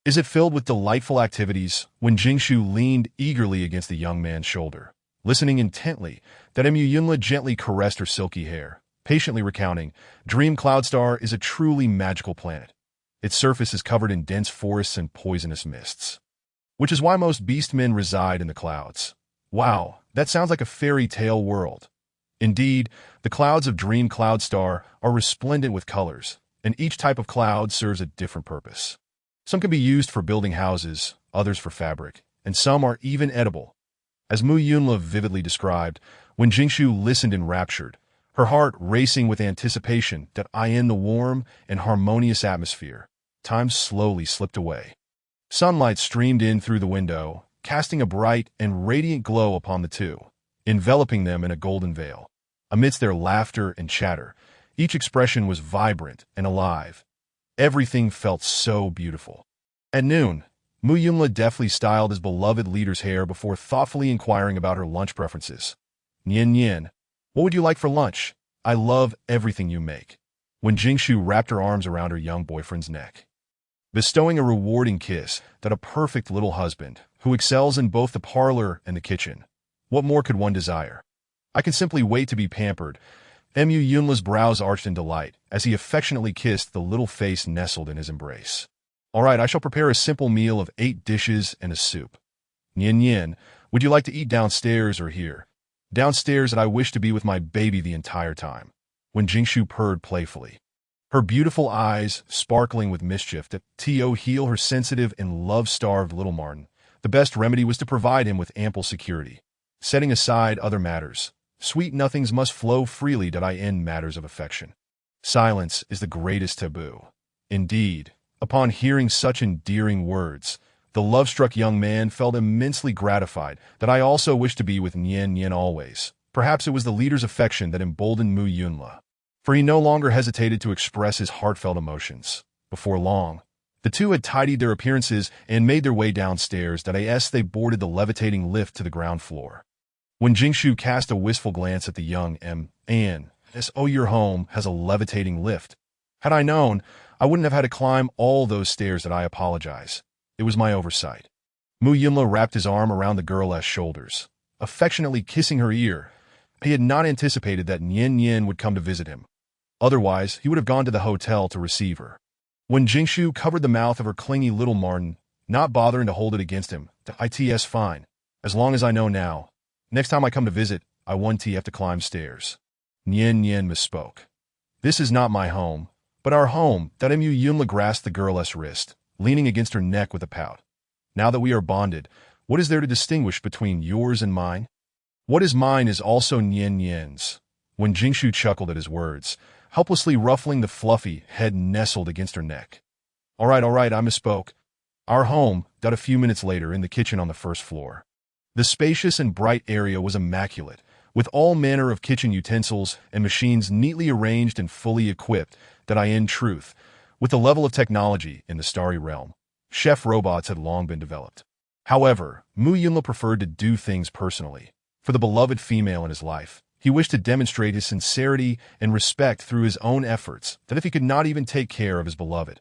Is it filled with delightful activities?" When Jingshu leaned eagerly against the young man's shoulder, listening intently, Mu Yunla gently caressed her silky hair, patiently recounting, "Dream Cloud Star is a truly magical planet. Its surface is covered in dense forests and poisonous mists, which is why most beastmen reside in the clouds." "Wow, that sounds like a fairy tale world." Indeed, the clouds of Dream Cloud Star are resplendent with colors, and each type of cloud serves a different purpose. Some can be used for building houses, others for fabric, and some are even edible. As Mu Yunla vividly described, when Jingshu listened enraptured, her heart racing with anticipation in the warm and harmonious atmosphere, time slowly slipped away. Sunlight streamed in through the window, casting a bright and radiant glow upon the two, enveloping them in a golden veil. Amidst their laughter and chatter, each expression was vibrant and alive. Everything felt so beautiful. At noon, Mu Yunla deftly styled his beloved leader's hair before thoughtfully inquiring about her lunch preferences. "Nian, what would you like for lunch? I love everything you make." When Jingshu wrapped her arms around her young boyfriend's neck, bestowing a rewarding kiss, a perfect little husband who excels in both the parlor and the kitchen. What more could one desire? "I can simply wait to be pampered." Mu Yunla's brows arched in delight as he affectionately kissed the little face nestled in his embrace. "All right, I shall prepare a simple meal of 8 dishes and a soup." "Nian, would you like to eat downstairs or here?" "Downstairs, and I wish to be with my baby the entire time." When Jingshu purred playfully, her beautiful eyes sparkling with mischief, to heal her sensitive and love-starved little Martin, the best remedy was to provide him with ample security. Setting aside other matters, sweet nothings must flow freely in matters of affection. Silence is the greatest taboo. Indeed, upon hearing such endearing words, the love-struck young man felt immensely gratified. "I also wish to be with Nian always." Perhaps it was the leader's affection that emboldened Mu Yunla, for he no longer hesitated to express his heartfelt emotions. Before long, the two had tidied their appearances and made their way downstairs. As they boarded the levitating lift to the ground floor, when Jingshu cast a wistful glance at the young man, "Oh, your home has a levitating lift. Had I known, I wouldn't have had to climb all those stairs. I apologize. It was my oversight." Mu Yunla wrapped his arm around the girl's shoulders, affectionately kissing her ear. He had not anticipated that Nian would come to visit him. Otherwise, he would have gone to the hotel to receive her. When Jingshu covered the mouth of her clingy little Martin, not bothering to hold it against him, "It's fine, as long as I know now. Next time I come to visit, I won't have to climb stairs." Nian misspoke. "This is not my home, but our home." Mu Yunla grasped the girl's wrist, leaning against her neck with a pout. "Now that we are bonded, what is there to distinguish between yours and mine? What is mine is also Nian's." When Jingshu chuckled at his words, helplessly ruffling the fluffy head nestled against her neck. All right, I misspoke. Our home, a few minutes later in the kitchen on the first floor. The spacious and bright area was immaculate, with all manner of kitchen utensils and machines neatly arranged and fully equipped, in truth, with the level of technology in the starry realm. Chef robots had long been developed. However, Mu Yunla preferred to do things personally. For the beloved female in his life, he wished to demonstrate his sincerity and respect through his own efforts, if he could not even take care of his beloved,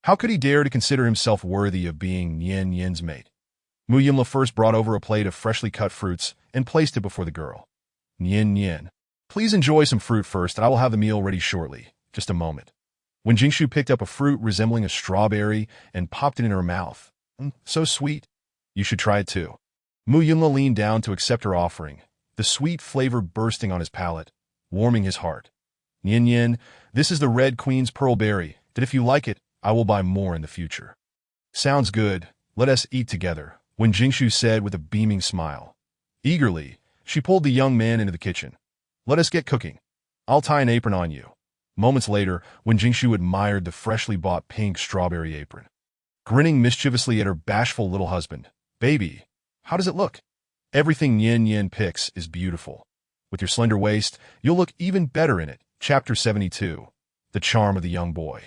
how could he dare to consider himself worthy of being Nian Yin's mate? Mu Yunla first brought over a plate of freshly cut fruits and placed it before the girl. Nian Yin, please enjoy some fruit first, and I will have the meal ready shortly. Just a moment. When Jingshu picked up a fruit resembling a strawberry and popped it in her mouth. So sweet. You should try it too. Mu Yunla leaned down to accept her offering, the sweet flavor bursting on his palate, warming his heart. Nian Yin, this is the Red Queen's pearl berry, that if you like it, I will buy more in the future. Sounds good. Let us eat together, when Jingshu said with a beaming smile. Eagerly, she pulled the young man into the kitchen. Let us get cooking. I'll tie an apron on you. Moments later, when Jingshu admired the freshly bought pink strawberry apron, grinning mischievously at her bashful little husband. Baby, how does it look? Everything Nian Yin picks is beautiful. With your slender waist, you'll look even better in it. Chapter 72. The Charm of the Young Boy.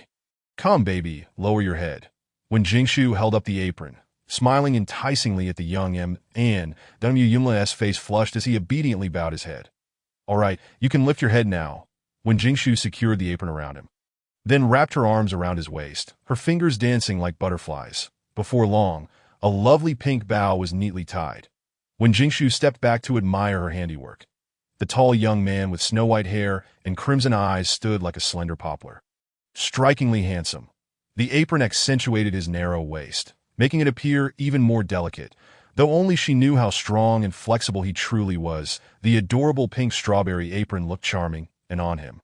Come, baby, lower your head. When Jingshu held up the apron, smiling enticingly at the young Mu Yunla's face flushed as he obediently bowed his head. All right, you can lift your head now. When Jingshu secured the apron around him, then wrapped her arms around his waist, her fingers dancing like butterflies. Before long, a lovely pink bow was neatly tied. When Jingshu stepped back to admire her handiwork, the tall young man with snow-white hair and crimson eyes stood like a slender poplar. Strikingly handsome, the apron accentuated his narrow waist, making it appear even more delicate. Though only she knew how strong and flexible he truly was, the adorable pink strawberry apron looked charming and on him.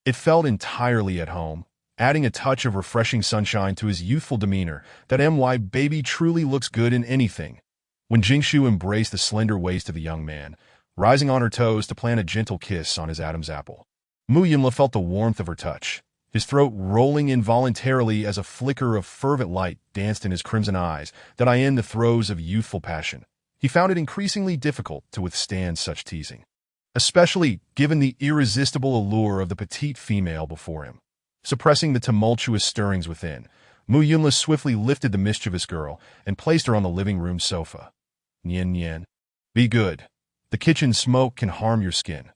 It felt entirely at home, adding a touch of refreshing sunshine to his youthful demeanor. Baby truly looks good in anything. When Jingshu embraced the slender waist of the young man, rising on her toes to plant a gentle kiss on his Adam's apple, Mu Yunla felt the warmth of her touch, his throat rolling involuntarily as a flicker of fervent light danced in his crimson eyes. In the throes of youthful passion, he found it increasingly difficult to withstand such teasing, especially given the irresistible allure of the petite female before him. Suppressing the tumultuous stirrings within, Mu Yunla swiftly lifted the mischievous girl and placed her on the living room sofa. Nian Nian, be good. The kitchen smoke can harm your skin.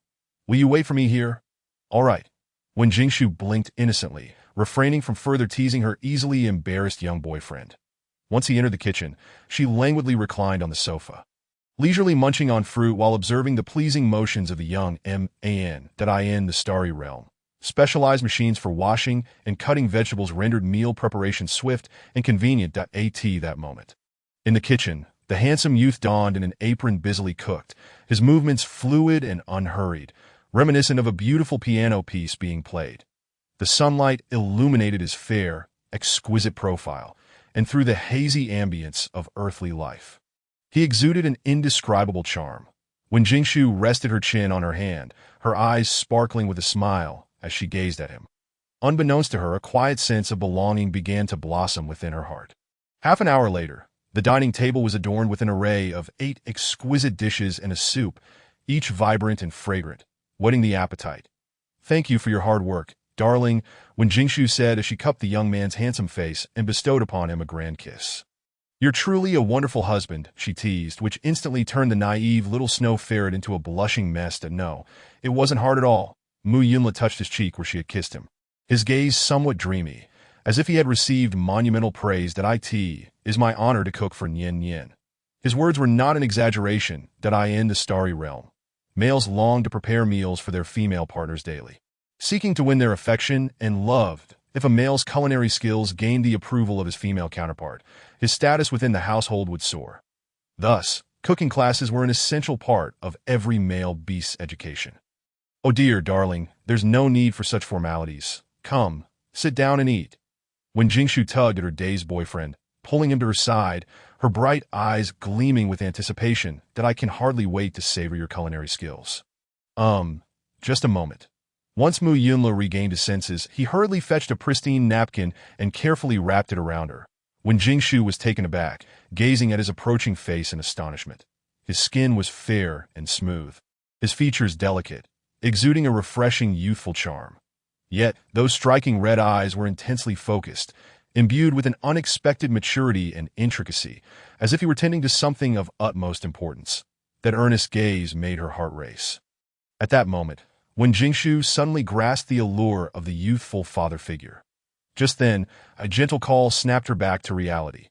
Will you wait for me here? All right. When Jingshu blinked innocently, refraining from further teasing her easily embarrassed young boyfriend. Once he entered the kitchen, she languidly reclined on the sofa, leisurely munching on fruit while observing the pleasing motions of the young in the starry realm. Specialized machines for washing and cutting vegetables rendered meal preparation swift and convenient. That moment. In the kitchen, the handsome youth donned in an apron busily cooked, his movements fluid and unhurried, reminiscent of a beautiful piano piece being played. The sunlight illuminated his fair, exquisite profile, and through the hazy ambience of earthly life, he exuded an indescribable charm. When Jingshu rested her chin on her hand, her eyes sparkling with a smile as she gazed at him, unbeknownst to her, a quiet sense of belonging began to blossom within her heart. Half an hour later, the dining table was adorned with an array of 8 exquisite dishes and a soup, each vibrant and fragrant, whetting the appetite. Thank you for your hard work, darling, when Jingshu said as she cupped the young man's handsome face and bestowed upon him a grand kiss. You're truly a wonderful husband, she teased, which instantly turned the naive little snow ferret into a blushing mess. No, it wasn't hard at all. Mu Yunla touched his cheek where she had kissed him, his gaze somewhat dreamy, as if he had received monumental praise. It is my honor to cook for Nian Yin. His words were not an exaggeration. In the starry realm, males longed to prepare meals for their female partners daily, seeking to win their affection and love. If a male's culinary skills gained the approval of his female counterpart, his status within the household would soar. Thus, cooking classes were an essential part of every male beast's education. Oh dear, darling, there's no need for such formalities. Come, sit down and eat. When Jingshu tugged at her dazed boyfriend, pulling him to her side, her bright eyes gleaming with anticipation, I can hardly wait to savor your culinary skills. Just a moment. Once Mu Yunla regained his senses, he hurriedly fetched a pristine napkin and carefully wrapped it around her, Wen Jingshu was taken aback, gazing at his approaching face in astonishment. His skin was fair and smooth, his features delicate, exuding a refreshing youthful charm. Yet, those striking red eyes were intensely focused, imbued with an unexpected maturity and intricacy, as if he were tending to something of utmost importance. That earnest gaze made her heart race. At that moment, Wen Jingshu suddenly grasped the allure of the youthful father figure. Just then, a gentle call snapped her back to reality.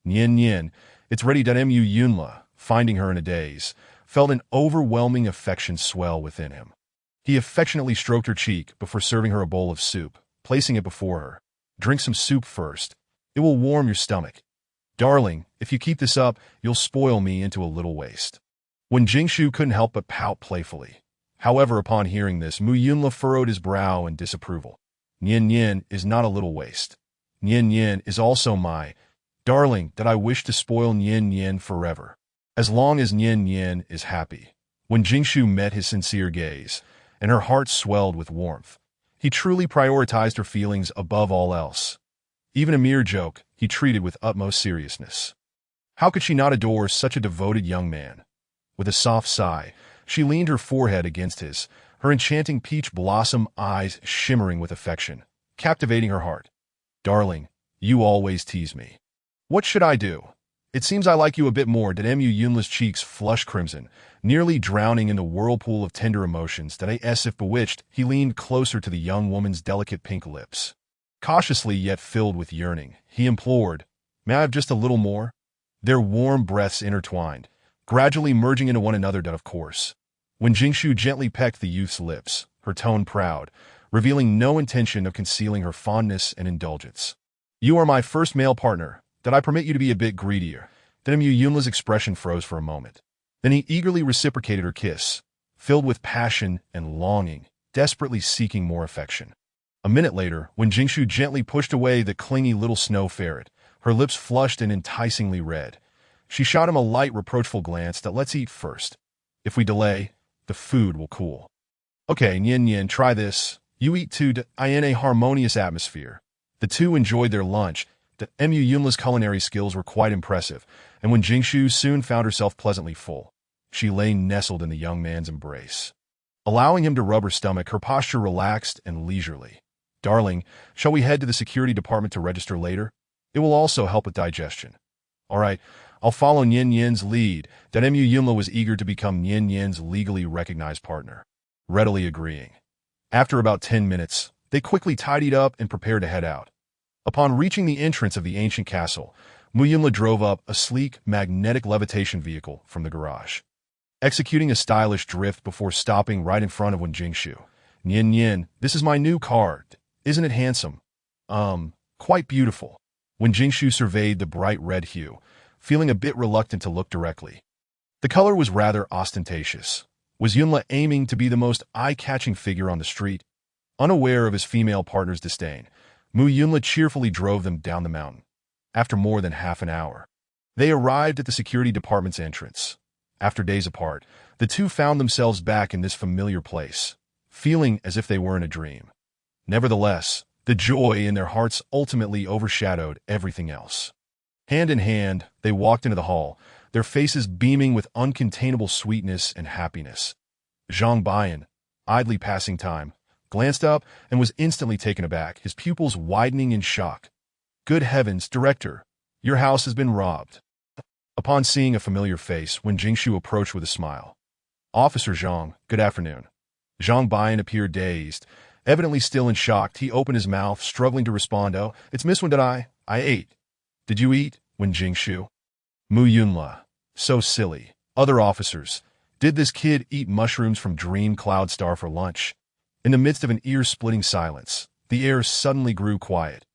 Nian Nian, it's ready. Mu Yunla, finding her in a daze, felt an overwhelming affection swell within him. He affectionately stroked her cheek before serving her a bowl of soup, placing it before her. Drink some soup first. It will warm your stomach. Darling, if you keep this up, you'll spoil me into a little waste. Wen Jingshu couldn't help but pout playfully. However, upon hearing this, Mu Yunla furrowed his brow in disapproval. Nian Nian is not a little waste. Nian Nian is also my darling that I wish to spoil Nian Nian forever. As long as Nian Nian is happy. When Jingshu met his sincere gaze, and her heart swelled with warmth, he truly prioritized her feelings above all else. Even a mere joke, he treated with utmost seriousness. How could she not adore such a devoted young man? With a soft sigh, she leaned her forehead against his, her enchanting peach blossom eyes shimmering with affection, captivating her heart. Darling, you always tease me. What should I do? It seems I like you a bit more. Mu Yunla's cheeks flushed crimson, nearly drowning in the whirlpool of tender emotions that as if bewitched, he leaned closer to the young woman's delicate pink lips. Cautiously yet filled with yearning, he implored, "May I have just a little more?" Their warm breaths intertwined, gradually merging into one another. Of course. When Jingshu gently pecked the youth's lips, her tone proud, revealing no intention of concealing her fondness and indulgence. "You are my first male partner. That I permit you to be a bit greedier." Mu Yunla's expression froze for a moment. Then he eagerly reciprocated her kiss, filled with passion and longing, desperately seeking more affection. A minute later, when Jingshu gently pushed away the clingy little snow ferret, her lips flushed and enticingly red, she shot him a light, reproachful glance that "Let's eat first. If we delay, the food will cool." "Okay, Nian Nian, try this. You eat too." In a harmonious atmosphere, the two enjoyed their lunch. Mu Yunla's culinary skills were quite impressive, and when Jingshu soon found herself pleasantly full, she lay nestled in the young man's embrace. Allowing him to rub her stomach, her posture relaxed and leisurely. "Darling, shall we head to the security department to register later? It will also help with digestion." "All right, I'll follow Nian Nian's lead." Mu Yunla was eager to become Nian Nian's legally recognized partner, readily agreeing. After about 10 minutes, they quickly tidied up and prepared to head out. Upon reaching the entrance of the ancient castle, Mu Yunla drove up a sleek, magnetic levitation vehicle from the garage, executing a stylish drift before stopping right in front of Wen Jingshu. "Nian Nian, this is my new car. Isn't it handsome?" Quite beautiful." Wen Jingshu surveyed the bright red hue, feeling a bit reluctant to look directly. The color was rather ostentatious. Was Yunla aiming to be the most eye-catching figure on the street? Unaware of his female partner's disdain, Mu Yunla cheerfully drove them down the mountain. After more than half an hour, they arrived at the security department's entrance. After days apart, the two found themselves back in this familiar place, feeling as if they were in a dream. Nevertheless, the joy in their hearts ultimately overshadowed everything else. Hand in hand, they walked into the hall, their faces beaming with uncontainable sweetness and happiness. Zhang Baiyan, idly passing time, glanced up and was instantly taken aback, his pupils widening in shock. "Good heavens, Director, your house has been robbed." Upon seeing a familiar face, Wen Jingshu approached with a smile. "Officer Zhang, good afternoon." Zhang Baiyan appeared dazed, evidently still in shock. He opened his mouth, struggling to respond. "Oh, it's Miss Wen. I ate." "Did you eat?" Wen Jingshu. Mu Yunla. "So silly." Other officers. "Did this kid eat mushrooms from Dream Cloud Star for lunch?" In the midst of an ear-splitting silence, the air suddenly grew quiet.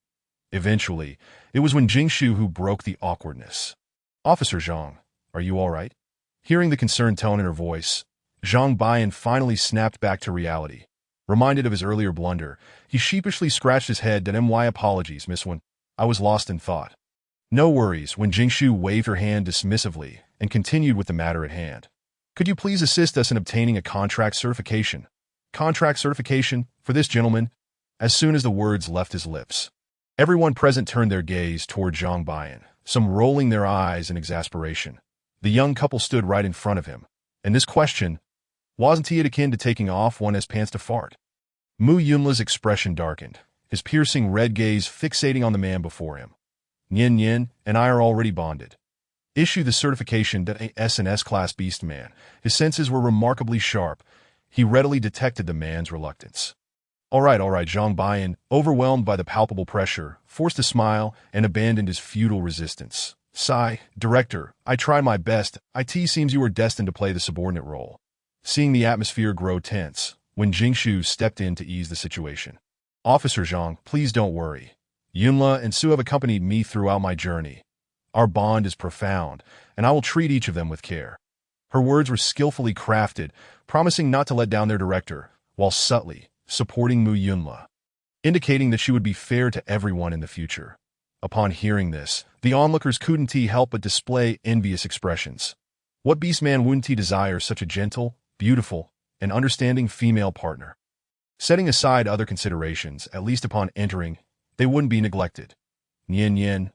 Eventually, it was Wen Jingshu who broke the awkwardness. "Officer Zhang, are you all right?" Hearing the concerned tone in her voice, Zhang Baiyan finally snapped back to reality. Reminded of his earlier blunder, he sheepishly scratched his head. "My apologies, Miss Wen. I was lost in thought." "No worries." Wen Jingshu waved her hand dismissively and continued with the matter at hand. "Could you please assist us in obtaining a contract certification?" "Contract certification for this gentleman?" As soon as the words left his lips, Everyone present turned their gaze toward Zhang Baiyan, some rolling their eyes in exasperation. The young couple stood right in front of him, and this question, wasn't it akin to taking off one as pants to fart? Mu Yunla's expression darkened, his piercing red gaze fixating on the man before him. Yin Yin and I are already bonded. Issue the certification that a S&S class beast man. His senses were remarkably sharp. He readily detected the man's reluctance. All right, Zhang Baiyan, overwhelmed by the palpable pressure, forced a smile and abandoned his futile resistance. Sigh, Director, I tried my best. It seems you were destined to play the subordinate role. Seeing the atmosphere grow tense, when Jingshu stepped in to ease the situation. Officer Zhang, please don't worry. Yunla and Su have accompanied me throughout my journey. Our bond is profound, and I will treat each of them with care. Her words were skillfully crafted, promising not to let down their director, while subtly supporting Mu Yunla, indicating that she would be fair to everyone in the future. Upon hearing this, the onlookers couldn't help but display envious expressions. What beastman wouldn't desire such a gentle, beautiful, and understanding female partner? Setting aside other considerations, at least upon entering, they wouldn't be neglected. Yin Yin.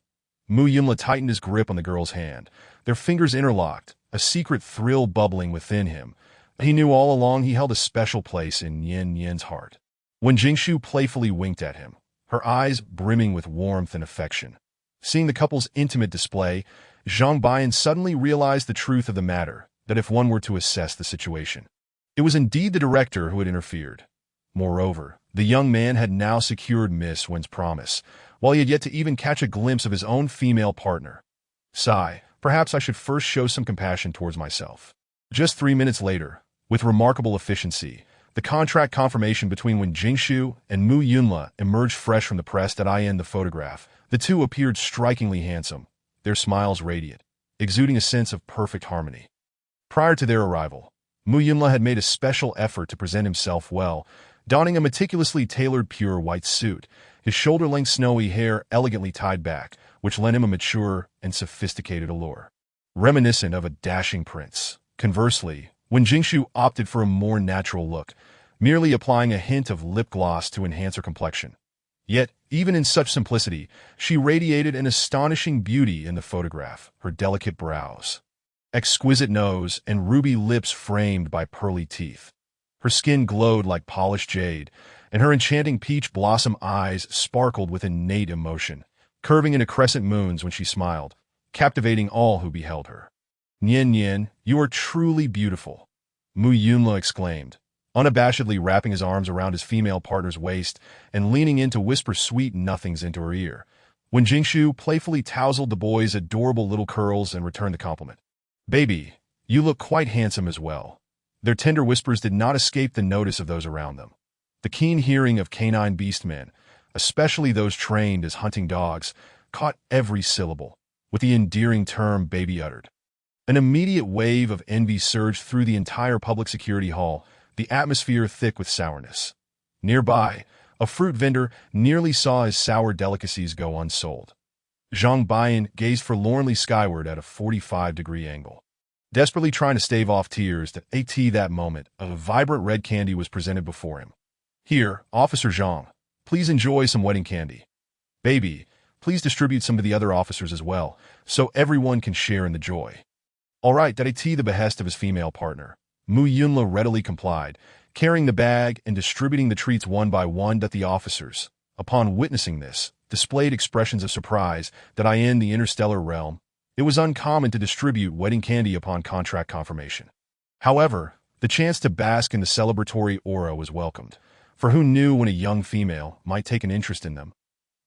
Mu Yunla tightened his grip on the girl's hand. Their fingers interlocked, a secret thrill bubbling within him. He knew all along he held a special place in Yin Yin's heart. When Jingshu playfully winked at him, her eyes brimming with warmth and affection. Seeing the couple's intimate display, Zhang Baiyan suddenly realized the truth of the matter, that if one were to assess the situation, it was indeed the director who had interfered. Moreover, the young man had now secured Miss Wen's promise, while he had yet to even catch a glimpse of his own female partner. Sigh, perhaps I should first show some compassion towards myself. Just 3 minutes later, with remarkable efficiency, the contract confirmation between Wen Jingshu and Mu Yunla emerged fresh from the press that in the photograph. The two appeared strikingly handsome, their smiles radiant, exuding a sense of perfect harmony. Prior to their arrival, Mu Yunla had made a special effort to present himself well, donning a meticulously tailored pure white suit, his shoulder-length snowy hair elegantly tied back, which lent him a mature and sophisticated allure, reminiscent of a dashing prince. Conversely, when Jingshu opted for a more natural look, merely applying a hint of lip gloss to enhance her complexion. Yet, even in such simplicity, she radiated an astonishing beauty in the photograph, her delicate brows, exquisite nose, and ruby lips framed by pearly teeth. Her skin glowed like polished jade, and her enchanting peach blossom eyes sparkled with innate emotion, curving into crescent moons when she smiled, captivating all who beheld her. Nian Yin, you are truly beautiful, Mu Yunla exclaimed, unabashedly wrapping his arms around his female partner's waist and leaning in to whisper sweet nothings into her ear, when Jingshu playfully tousled the boy's adorable little curls and returned the compliment. Baby, you look quite handsome as well. Their tender whispers did not escape the notice of those around them. The keen hearing of canine beastmen, especially those trained as hunting dogs, caught every syllable, with the endearing term baby uttered. An immediate wave of envy surged through the entire public security hall, the atmosphere thick with sourness. Nearby, a fruit vendor nearly saw his sour delicacies go unsold. Zhang Baiyan gazed forlornly skyward at a 45-degree angle, desperately trying to stave off tears. That moment, a vibrant red candy was presented before him. Here, Officer Zhang, please enjoy some wedding candy. Baby, please distribute some to the other officers as well, so everyone can share in the joy. All right, the behest of his female partner. Mu Yunla readily complied, carrying the bag and distributing the treats one by one. The officers, upon witnessing this, displayed expressions of surprise. In the interstellar realm, it was uncommon to distribute wedding candy upon contract confirmation. However, the chance to bask in the celebratory aura was welcomed, for who knew when a young female might take an interest in them.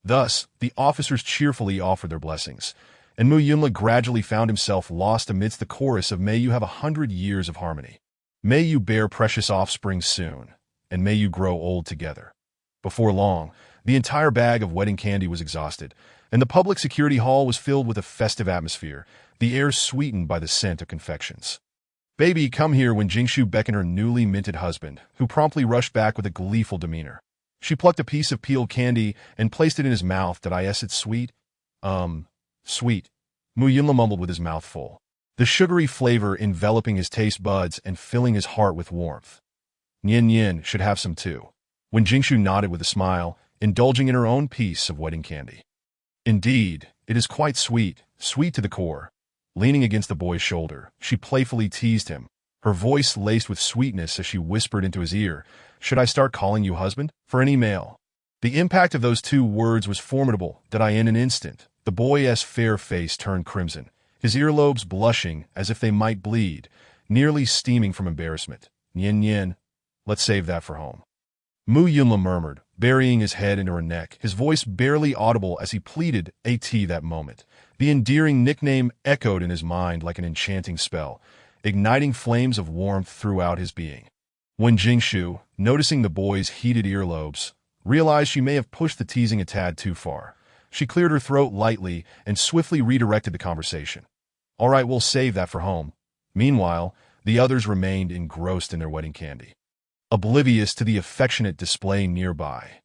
Thus, the officers cheerfully offered their blessings, and Mu Yunla gradually found himself lost amidst the chorus of "May you have 100 years of harmony. May you bear precious offspring soon, and may you grow old together." Before long, the entire bag of wedding candy was exhausted, and the public security hall was filled with a festive atmosphere, the air sweetened by the scent of confections. Baby, come here, when Jingshu beckoned her newly minted husband, who promptly rushed back with a gleeful demeanor. She plucked a piece of peeled candy and placed it in his mouth. It's sweet? Sweet, Mu Yunla mumbled with his mouth full, the sugary flavor enveloping his taste buds and filling his heart with warmth. Nian Yin should have some too. When Jingshu nodded with a smile, indulging in her own piece of wedding candy. Indeed, it is quite sweet, sweet to the core. Leaning against the boy's shoulder, she playfully teased him, her voice laced with sweetness as she whispered into his ear, "Should I start calling you husband? For an email." The impact of those two words was formidable, that in an instant, the boy's fair face turned crimson, his earlobes blushing as if they might bleed, nearly steaming from embarrassment. "Nyen nyen, let's save that for home." Mu Yunla murmured, burying his head into her neck, his voice barely audible as he pleaded that moment. The endearing nickname echoed in his mind like an enchanting spell, igniting flames of warmth throughout his being. When Jingshu, noticing the boy's heated earlobes, realized she may have pushed the teasing a tad too far, she cleared her throat lightly and swiftly redirected the conversation. "All right, we'll save that for home." Meanwhile, the others remained engrossed in their wedding candy, oblivious to the affectionate display nearby.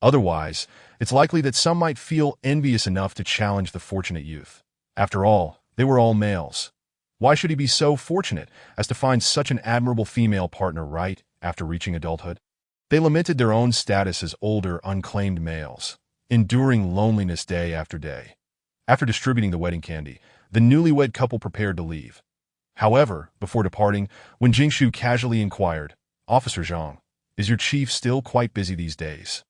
Otherwise, it's likely that some might feel envious enough to challenge the fortunate youth. After all, they were all males. Why should he be so fortunate as to find such an admirable female partner right after reaching adulthood? They lamented their own status as older, unclaimed males, enduring loneliness day after day. After distributing the wedding candy, the newlywed couple prepared to leave. However, before departing, when Jingshu casually inquired, "Officer Zhang, is your chief still quite busy these days?"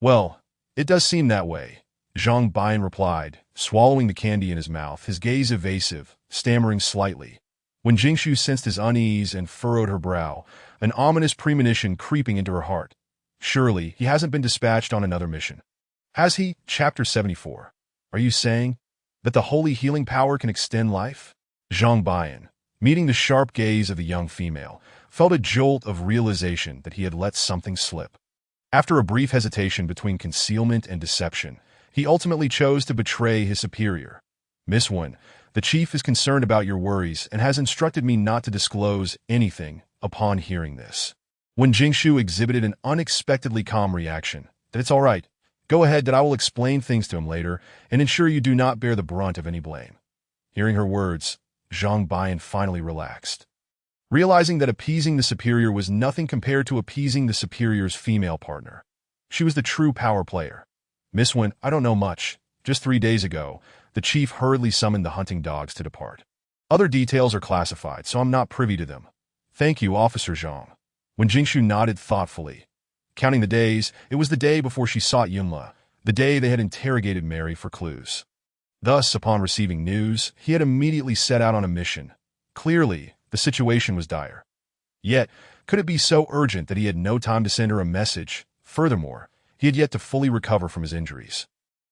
"Well, it does seem that way," Zhang Bian replied, swallowing the candy in his mouth, his gaze evasive, stammering slightly. When Jingshu sensed his unease and furrowed her brow, an ominous premonition creeping into her heart. Surely, he hasn't been dispatched on another mission. Has he? Chapter 74. Are you saying that the holy healing power can extend life? Zhang Bian, meeting the sharp gaze of the young female, felt a jolt of realization that he had let something slip. After a brief hesitation between concealment and deception, he ultimately chose to betray his superior. "Miss Wen, the chief is concerned about your worries and has instructed me not to disclose anything upon hearing this." When Jingshu exhibited an unexpectedly calm reaction, "That it's all right. Go ahead, that I will explain things to him later and ensure you do not bear the brunt of any blame." Hearing her words, Zhang Bian finally relaxed. Realizing that appeasing the superior was nothing compared to appeasing the superior's female partner. She was the true power player. "Miss Wen, I don't know much. Just 3 days ago, the chief hurriedly summoned the hunting dogs to depart. Other details are classified, so I'm not privy to them." "Thank you, Officer Zhang." When Jingshu nodded thoughtfully. Counting the days, it was the day before she sought Yunla, the day they had interrogated Mary for clues. Thus, upon receiving news, he had immediately set out on a mission. Clearly, the situation was dire. Yet, could it be so urgent that he had no time to send her a message? Furthermore, he had yet to fully recover from his injuries.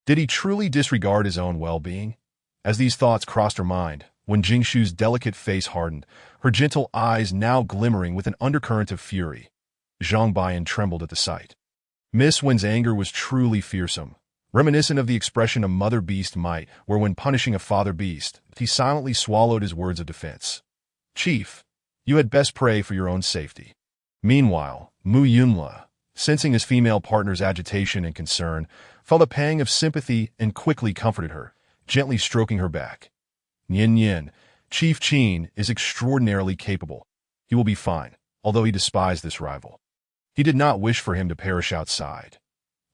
Did he truly disregard his own well-being? As these thoughts crossed her mind, when Jingshu's delicate face hardened, her gentle eyes now glimmering with an undercurrent of fury, Zhang Bian trembled at the sight. Miss Wen's anger was truly fearsome, reminiscent of the expression a mother beast might wear when punishing a father beast. He silently swallowed his words of defense. "Chief, you had best pray for your own safety." Meanwhile, Mu Yunla, sensing his female partner's agitation and concern, felt a pang of sympathy and quickly comforted her, gently stroking her back. "Nyen Nyen, Chief Qin is extraordinarily capable. He will be fine," although he despised this rival. He did not wish for him to perish outside.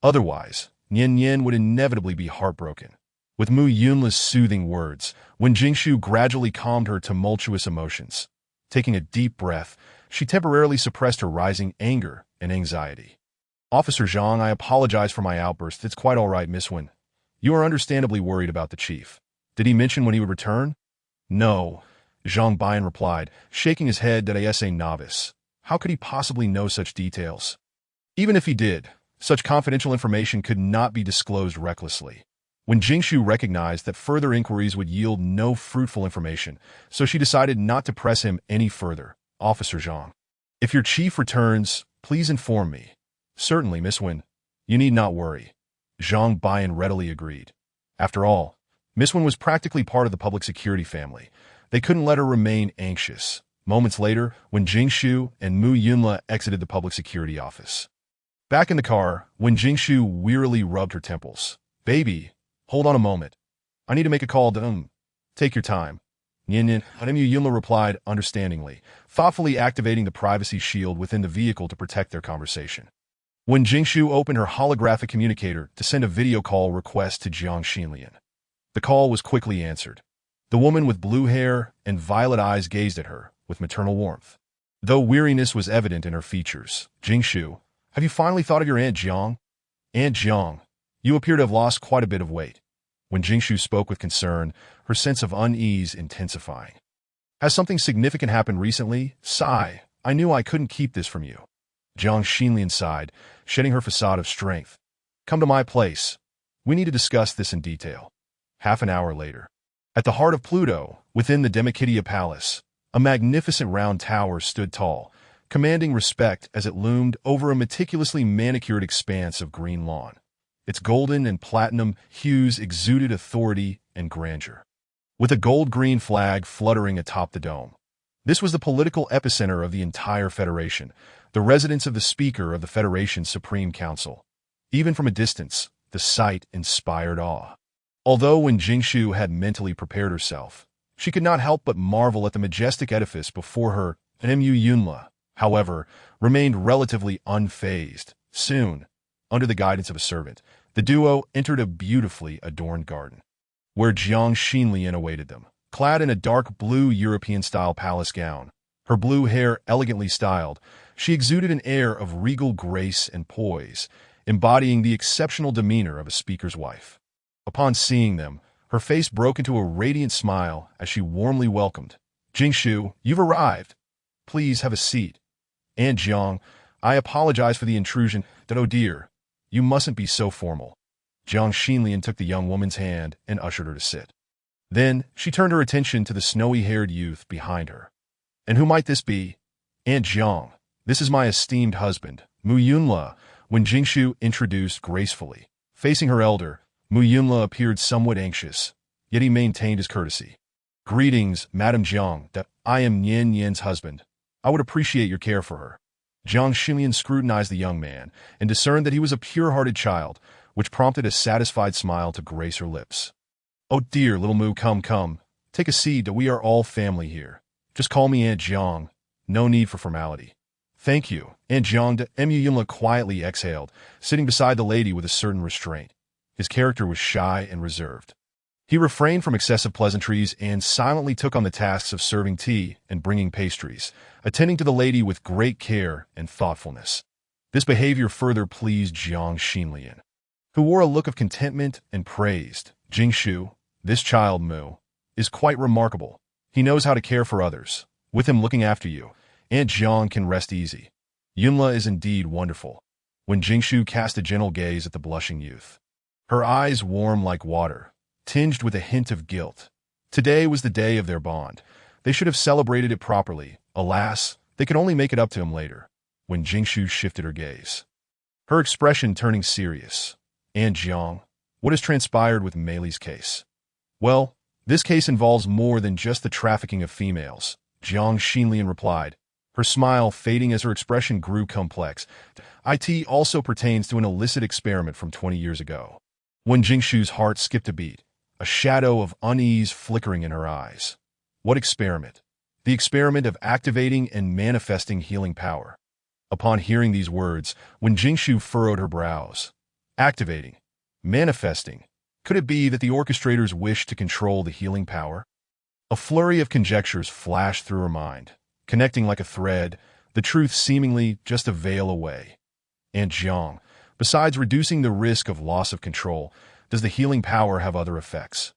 Otherwise, Nyen Nyen would inevitably be heartbroken. With Mu Yunla's soothing words, when Jingshu gradually calmed her tumultuous emotions, taking a deep breath, she temporarily suppressed her rising anger and anxiety. "Officer Zhang, I apologize for my outburst. It's quite all right, Miss Wen. You are understandably worried about the chief. Did he mention when he would return?" "No," Zhang Bian replied, shaking his head that as a novice. How could he possibly know such details? Even if he did, such confidential information could not be disclosed recklessly. When Jingshu recognized that further inquiries would yield no fruitful information, so she decided not to press him any further. "Officer Zhang, if your chief returns, please inform me." "Certainly, Miss Wen. You need not worry." Zhang Bian readily agreed. After all, Miss Wen was practically part of the public security family. They couldn't let her remain anxious. Moments later, when Jingshu and Mu Yunla exited the public security office. Back in the car, when Jingshu wearily rubbed her temples. "Baby, hold on a moment. I need to make a call to Take your time." Nyen Nyen, Mu Yunla replied understandingly, thoughtfully activating the privacy shield within the vehicle to protect their conversation. when Jingshu opened her holographic communicator to send a video call request to Jiang Xinlian. The call was quickly answered. The woman with blue hair and violet eyes gazed at her with maternal warmth. Though weariness was evident in her features, Jingshu, have you finally thought of your Aunt Jiang? Aunt Jiang, you appear to have lost quite a bit of weight. When Jingshu spoke with concern, her sense of unease intensifying. Has something significant happened recently? Sigh, I knew I couldn't keep this from you. Jiang Xinlian sighed, shedding her facade of strength. Come to my place. We need to discuss this in detail. Half an hour later. At the heart of Pluto, within the Demikidia Palace, a magnificent round tower stood tall, commanding respect as it loomed over a meticulously manicured expanse of green lawn. Its golden and platinum hues exuded authority and grandeur, with a gold-green flag fluttering atop the dome. This was the political epicenter of the entire Federation, the residence of the Speaker of the Federation's Supreme Council. Even from a distance, the sight inspired awe. Although when Jingshu had mentally prepared herself, she could not help but marvel at the majestic edifice before her, and Mu Yunla, however, remained relatively unfazed. Soon, under the guidance of a servant, the duo entered a beautifully adorned garden, where Jiang Xinlian awaited them, clad in a dark blue European-style palace gown. Her blue hair elegantly styled, she exuded an air of regal grace and poise, embodying the exceptional demeanor of a speaker's wife. Upon seeing them, her face broke into a radiant smile as she warmly welcomed. Jingshu, you've arrived. Please have a seat. Aunt Jiang, I apologize for the intrusion, but oh dear, you mustn't be so formal. Jiang Xinlian took the young woman's hand and ushered her to sit. Then she turned her attention to the snowy-haired youth behind her. And who might this be? Aunt Jiang, this is my esteemed husband, Mu Yunla. When Jingshu introduced gracefully, facing her elder, Mu Yunla appeared somewhat anxious, yet he maintained his courtesy. Greetings, Madame Jiang, I am Nian Yan's husband. I would appreciate your care for her. Jiang Xinlian scrutinized the young man and discerned that he was a pure-hearted child, which prompted a satisfied smile to grace her lips. Oh dear, little Mu, come. Take a seat, we are all family here. Just call me Aunt Jiang. No need for formality. Thank you, Aunt Jiang. Mu Yunla quietly exhaled, sitting beside the lady with a certain restraint. His character was shy and reserved. He refrained from excessive pleasantries and silently took on the tasks of serving tea and bringing pastries, attending to the lady with great care and thoughtfulness. This behavior further pleased Jiang Xinlian, who wore a look of contentment and praised. Jingshu, this child Mu, is quite remarkable. He knows how to care for others. With him looking after you, Aunt Jiang can rest easy. Yunla is indeed wonderful. When Jingshu cast a gentle gaze at the blushing youth, her eyes warm like water, tinged with a hint of guilt. Today was the day of their bond. They should have celebrated it properly. Alas, they could only make it up to him later. When Jingshu shifted her gaze, her expression turning serious. Aunt Jiang, what has transpired with Meili's case? Well, this case involves more than just the trafficking of females, Jiang Xinlian replied, her smile fading as her expression grew complex. It also pertains to an illicit experiment from 20 years ago. When Jingshu's heart skipped a beat, a shadow of unease flickering in her eyes. What experiment? The experiment of activating and manifesting healing power. Upon hearing these words, when Jingshu furrowed her brows. Activating. Manifesting. Could it be that the orchestrators wished to control the healing power? A flurry of conjectures flashed through her mind, connecting like a thread, the truth seemingly just a veil away. Aunt Jiang, besides reducing the risk of loss of control, does the healing power have other effects?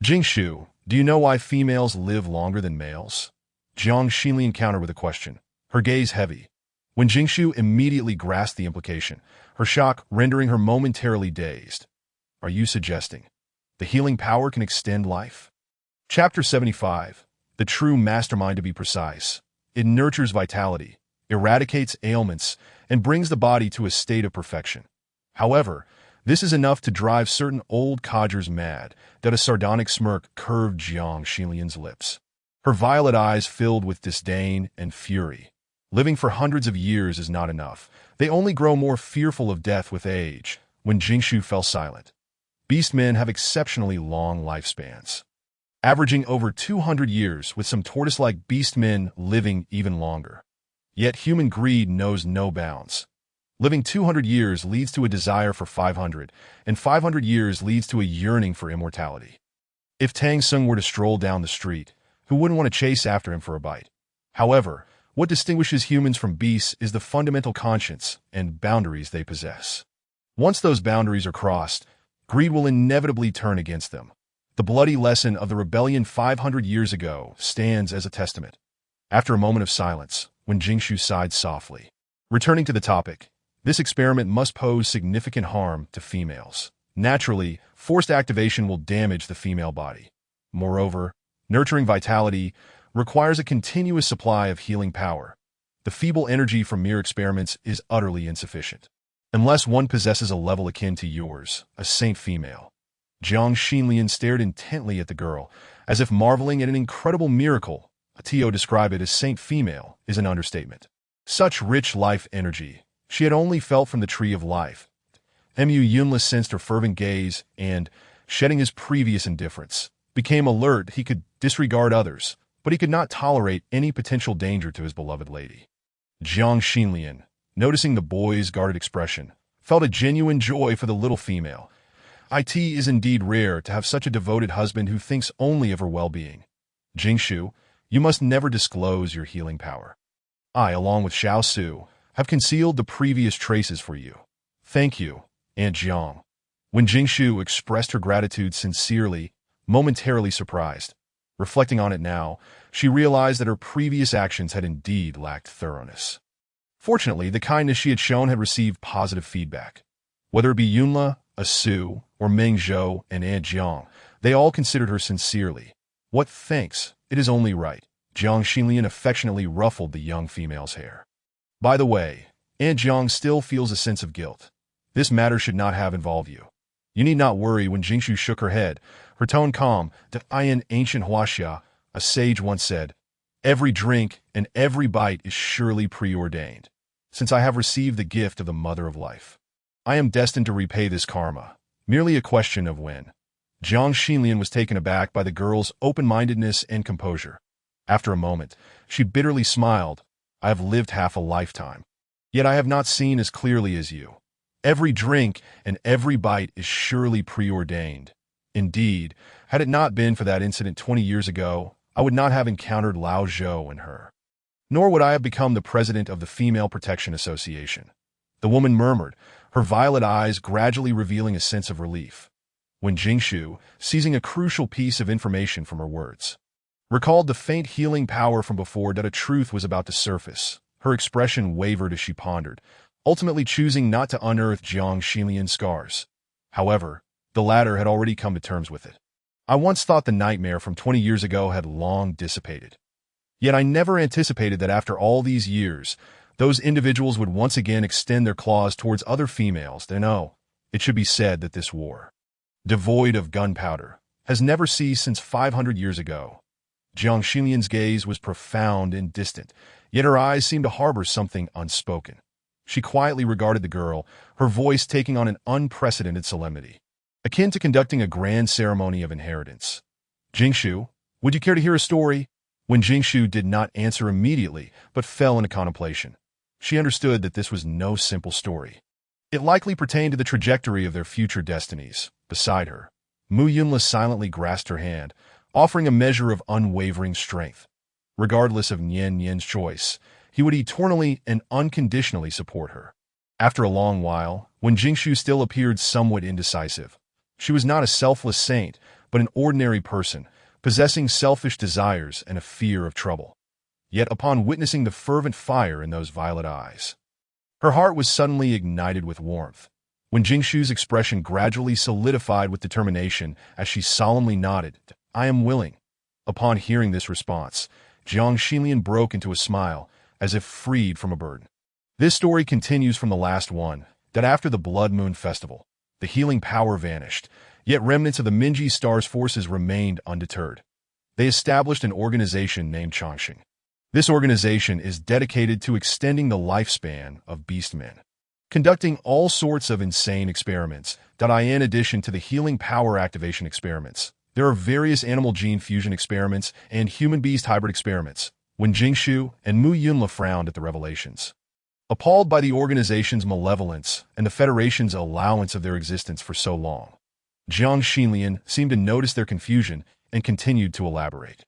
Jingshu, do you know why females live longer than males? Jiang Xinlian countered with a question, her gaze heavy. When Jingshu immediately grasped the implication, her shock rendering her momentarily dazed. Are you suggesting the healing power can extend life? Chapter 75. The true mastermind, to be precise. It nurtures vitality, eradicates ailments, and brings the body to a state of perfection. However, this is enough to drive certain old codgers mad. That a sardonic smirk curved Jiang Xinlian's lips. Her violet eyes filled with disdain and fury. Living for hundreds of years is not enough. They only grow more fearful of death with age. When Jingshu fell silent. Beastmen have exceptionally long lifespans, averaging over 200 years, with some tortoise-like beastmen living even longer. Yet human greed knows no bounds. Living 200 years leads to a desire for 500, and 500 years leads to a yearning for immortality. If Tang Sung were to stroll down the street, who wouldn't want to chase after him for a bite? However, what distinguishes humans from beasts is the fundamental conscience and boundaries they possess. Once those boundaries are crossed, greed will inevitably turn against them. The bloody lesson of the rebellion 500 years ago stands as a testament. After a moment of silence, when Jingshu sighed softly. Returning to the topic, this experiment must pose significant harm to females. Naturally, forced activation will damage the female body. Moreover, nurturing vitality requires a continuous supply of healing power. The feeble energy from mere experiments is utterly insufficient. Unless one possesses a level akin to yours, a saint female. Jiang Xinlian stared intently at the girl, as if marveling at an incredible miracle. To describe it as saint female is an understatement. Such rich life energy she had only felt from the tree of life. Mu Yunla sensed her fervent gaze and, shedding his previous indifference, became alert. He could disregard others, but he could not tolerate any potential danger to his beloved lady. Jiang Xinlian, noticing the boy's guarded expression, felt a genuine joy for the little female. It is indeed rare to have such a devoted husband who thinks only of her well-being. Jingshu, you must never disclose your healing power. I, along with Xiao Su, have concealed the previous traces for you. Thank you, Aunt Jiang. When Jingshu expressed her gratitude sincerely, momentarily surprised. Reflecting on it now, she realized that her previous actions had indeed lacked thoroughness. Fortunately, the kindness she had shown had received positive feedback. Whether it be Yunla, a Su, or Meng Zhou and Aunt Jiang, they all considered her sincerely. What thanks? It is only right. Jiang Xinlian affectionately ruffled the young female's hair. By the way, Aunt Jiang still feels a sense of guilt. This matter should not have involved you. You need not worry. When Jingshu shook her head, her tone calm. In ancient Huaxia, a sage once said, every drink and every bite is surely preordained. Since I have received the gift of the Mother of Life, I am destined to repay this karma. Merely a question of when. Jiang Xinlian was taken aback by the girl's open-mindedness and composure. After a moment, she bitterly smiled. I have lived half a lifetime. Yet I have not seen as clearly as you. Every drink and every bite is surely preordained. Indeed, had it not been for that incident 20 years ago, I would not have encountered Lao Zhou and her. Nor would I have become the president of the Female Protection Association. The woman murmured, her violet eyes gradually revealing a sense of relief. When Jingshu, seizing a crucial piece of information from her words, recalled the faint healing power from before, that a truth was about to surface, her expression wavered as she pondered, ultimately choosing not to unearth Jiang Xinlian's scars. However, the latter had already come to terms with it. I once thought the nightmare from 20 years ago had long dissipated. Yet I never anticipated that after all these years, those individuals would once again extend their claws towards other females. It should be said that this war, devoid of gunpowder, has never ceased since 500 years ago. Jiang Xinlian's gaze was profound and distant, yet her eyes seemed to harbor something unspoken. She quietly regarded the girl, her voice taking on an unprecedented solemnity, akin to conducting a grand ceremony of inheritance. Jingshu, would you care to hear a story? When Jingshu did not answer immediately, but fell into contemplation, she understood that this was no simple story. It likely pertained to the trajectory of their future destinies. Beside her, Mu Yunla silently grasped her hand, offering a measure of unwavering strength. Regardless of Nian's choice, he would eternally and unconditionally support her. After a long while, when Jingshu still appeared somewhat indecisive, she was not a selfless saint, but an ordinary person, possessing selfish desires and a fear of trouble. Yet upon witnessing the fervent fire in those violet eyes, her heart was suddenly ignited with warmth. When Jingshu's expression gradually solidified with determination as she solemnly nodded, I am willing. Upon hearing this response, Jiang Xinlian broke into a smile, as if freed from a burden. This story continues from the last one, that after the Blood Moon Festival, the healing power vanished, yet remnants of the Minji Star's forces remained undeterred. They established an organization named Changxing. This organization is dedicated to extending the lifespan of beastmen, conducting all sorts of insane experiments. In addition to the healing power activation experiments, there are various animal gene fusion experiments and human-beast hybrid experiments. When Jingshu and Mu Yunla frowned at the revelations, appalled by the organization's malevolence and the Federation's allowance of their existence for so long. Jiang Xinlian seemed to notice their confusion and continued to elaborate.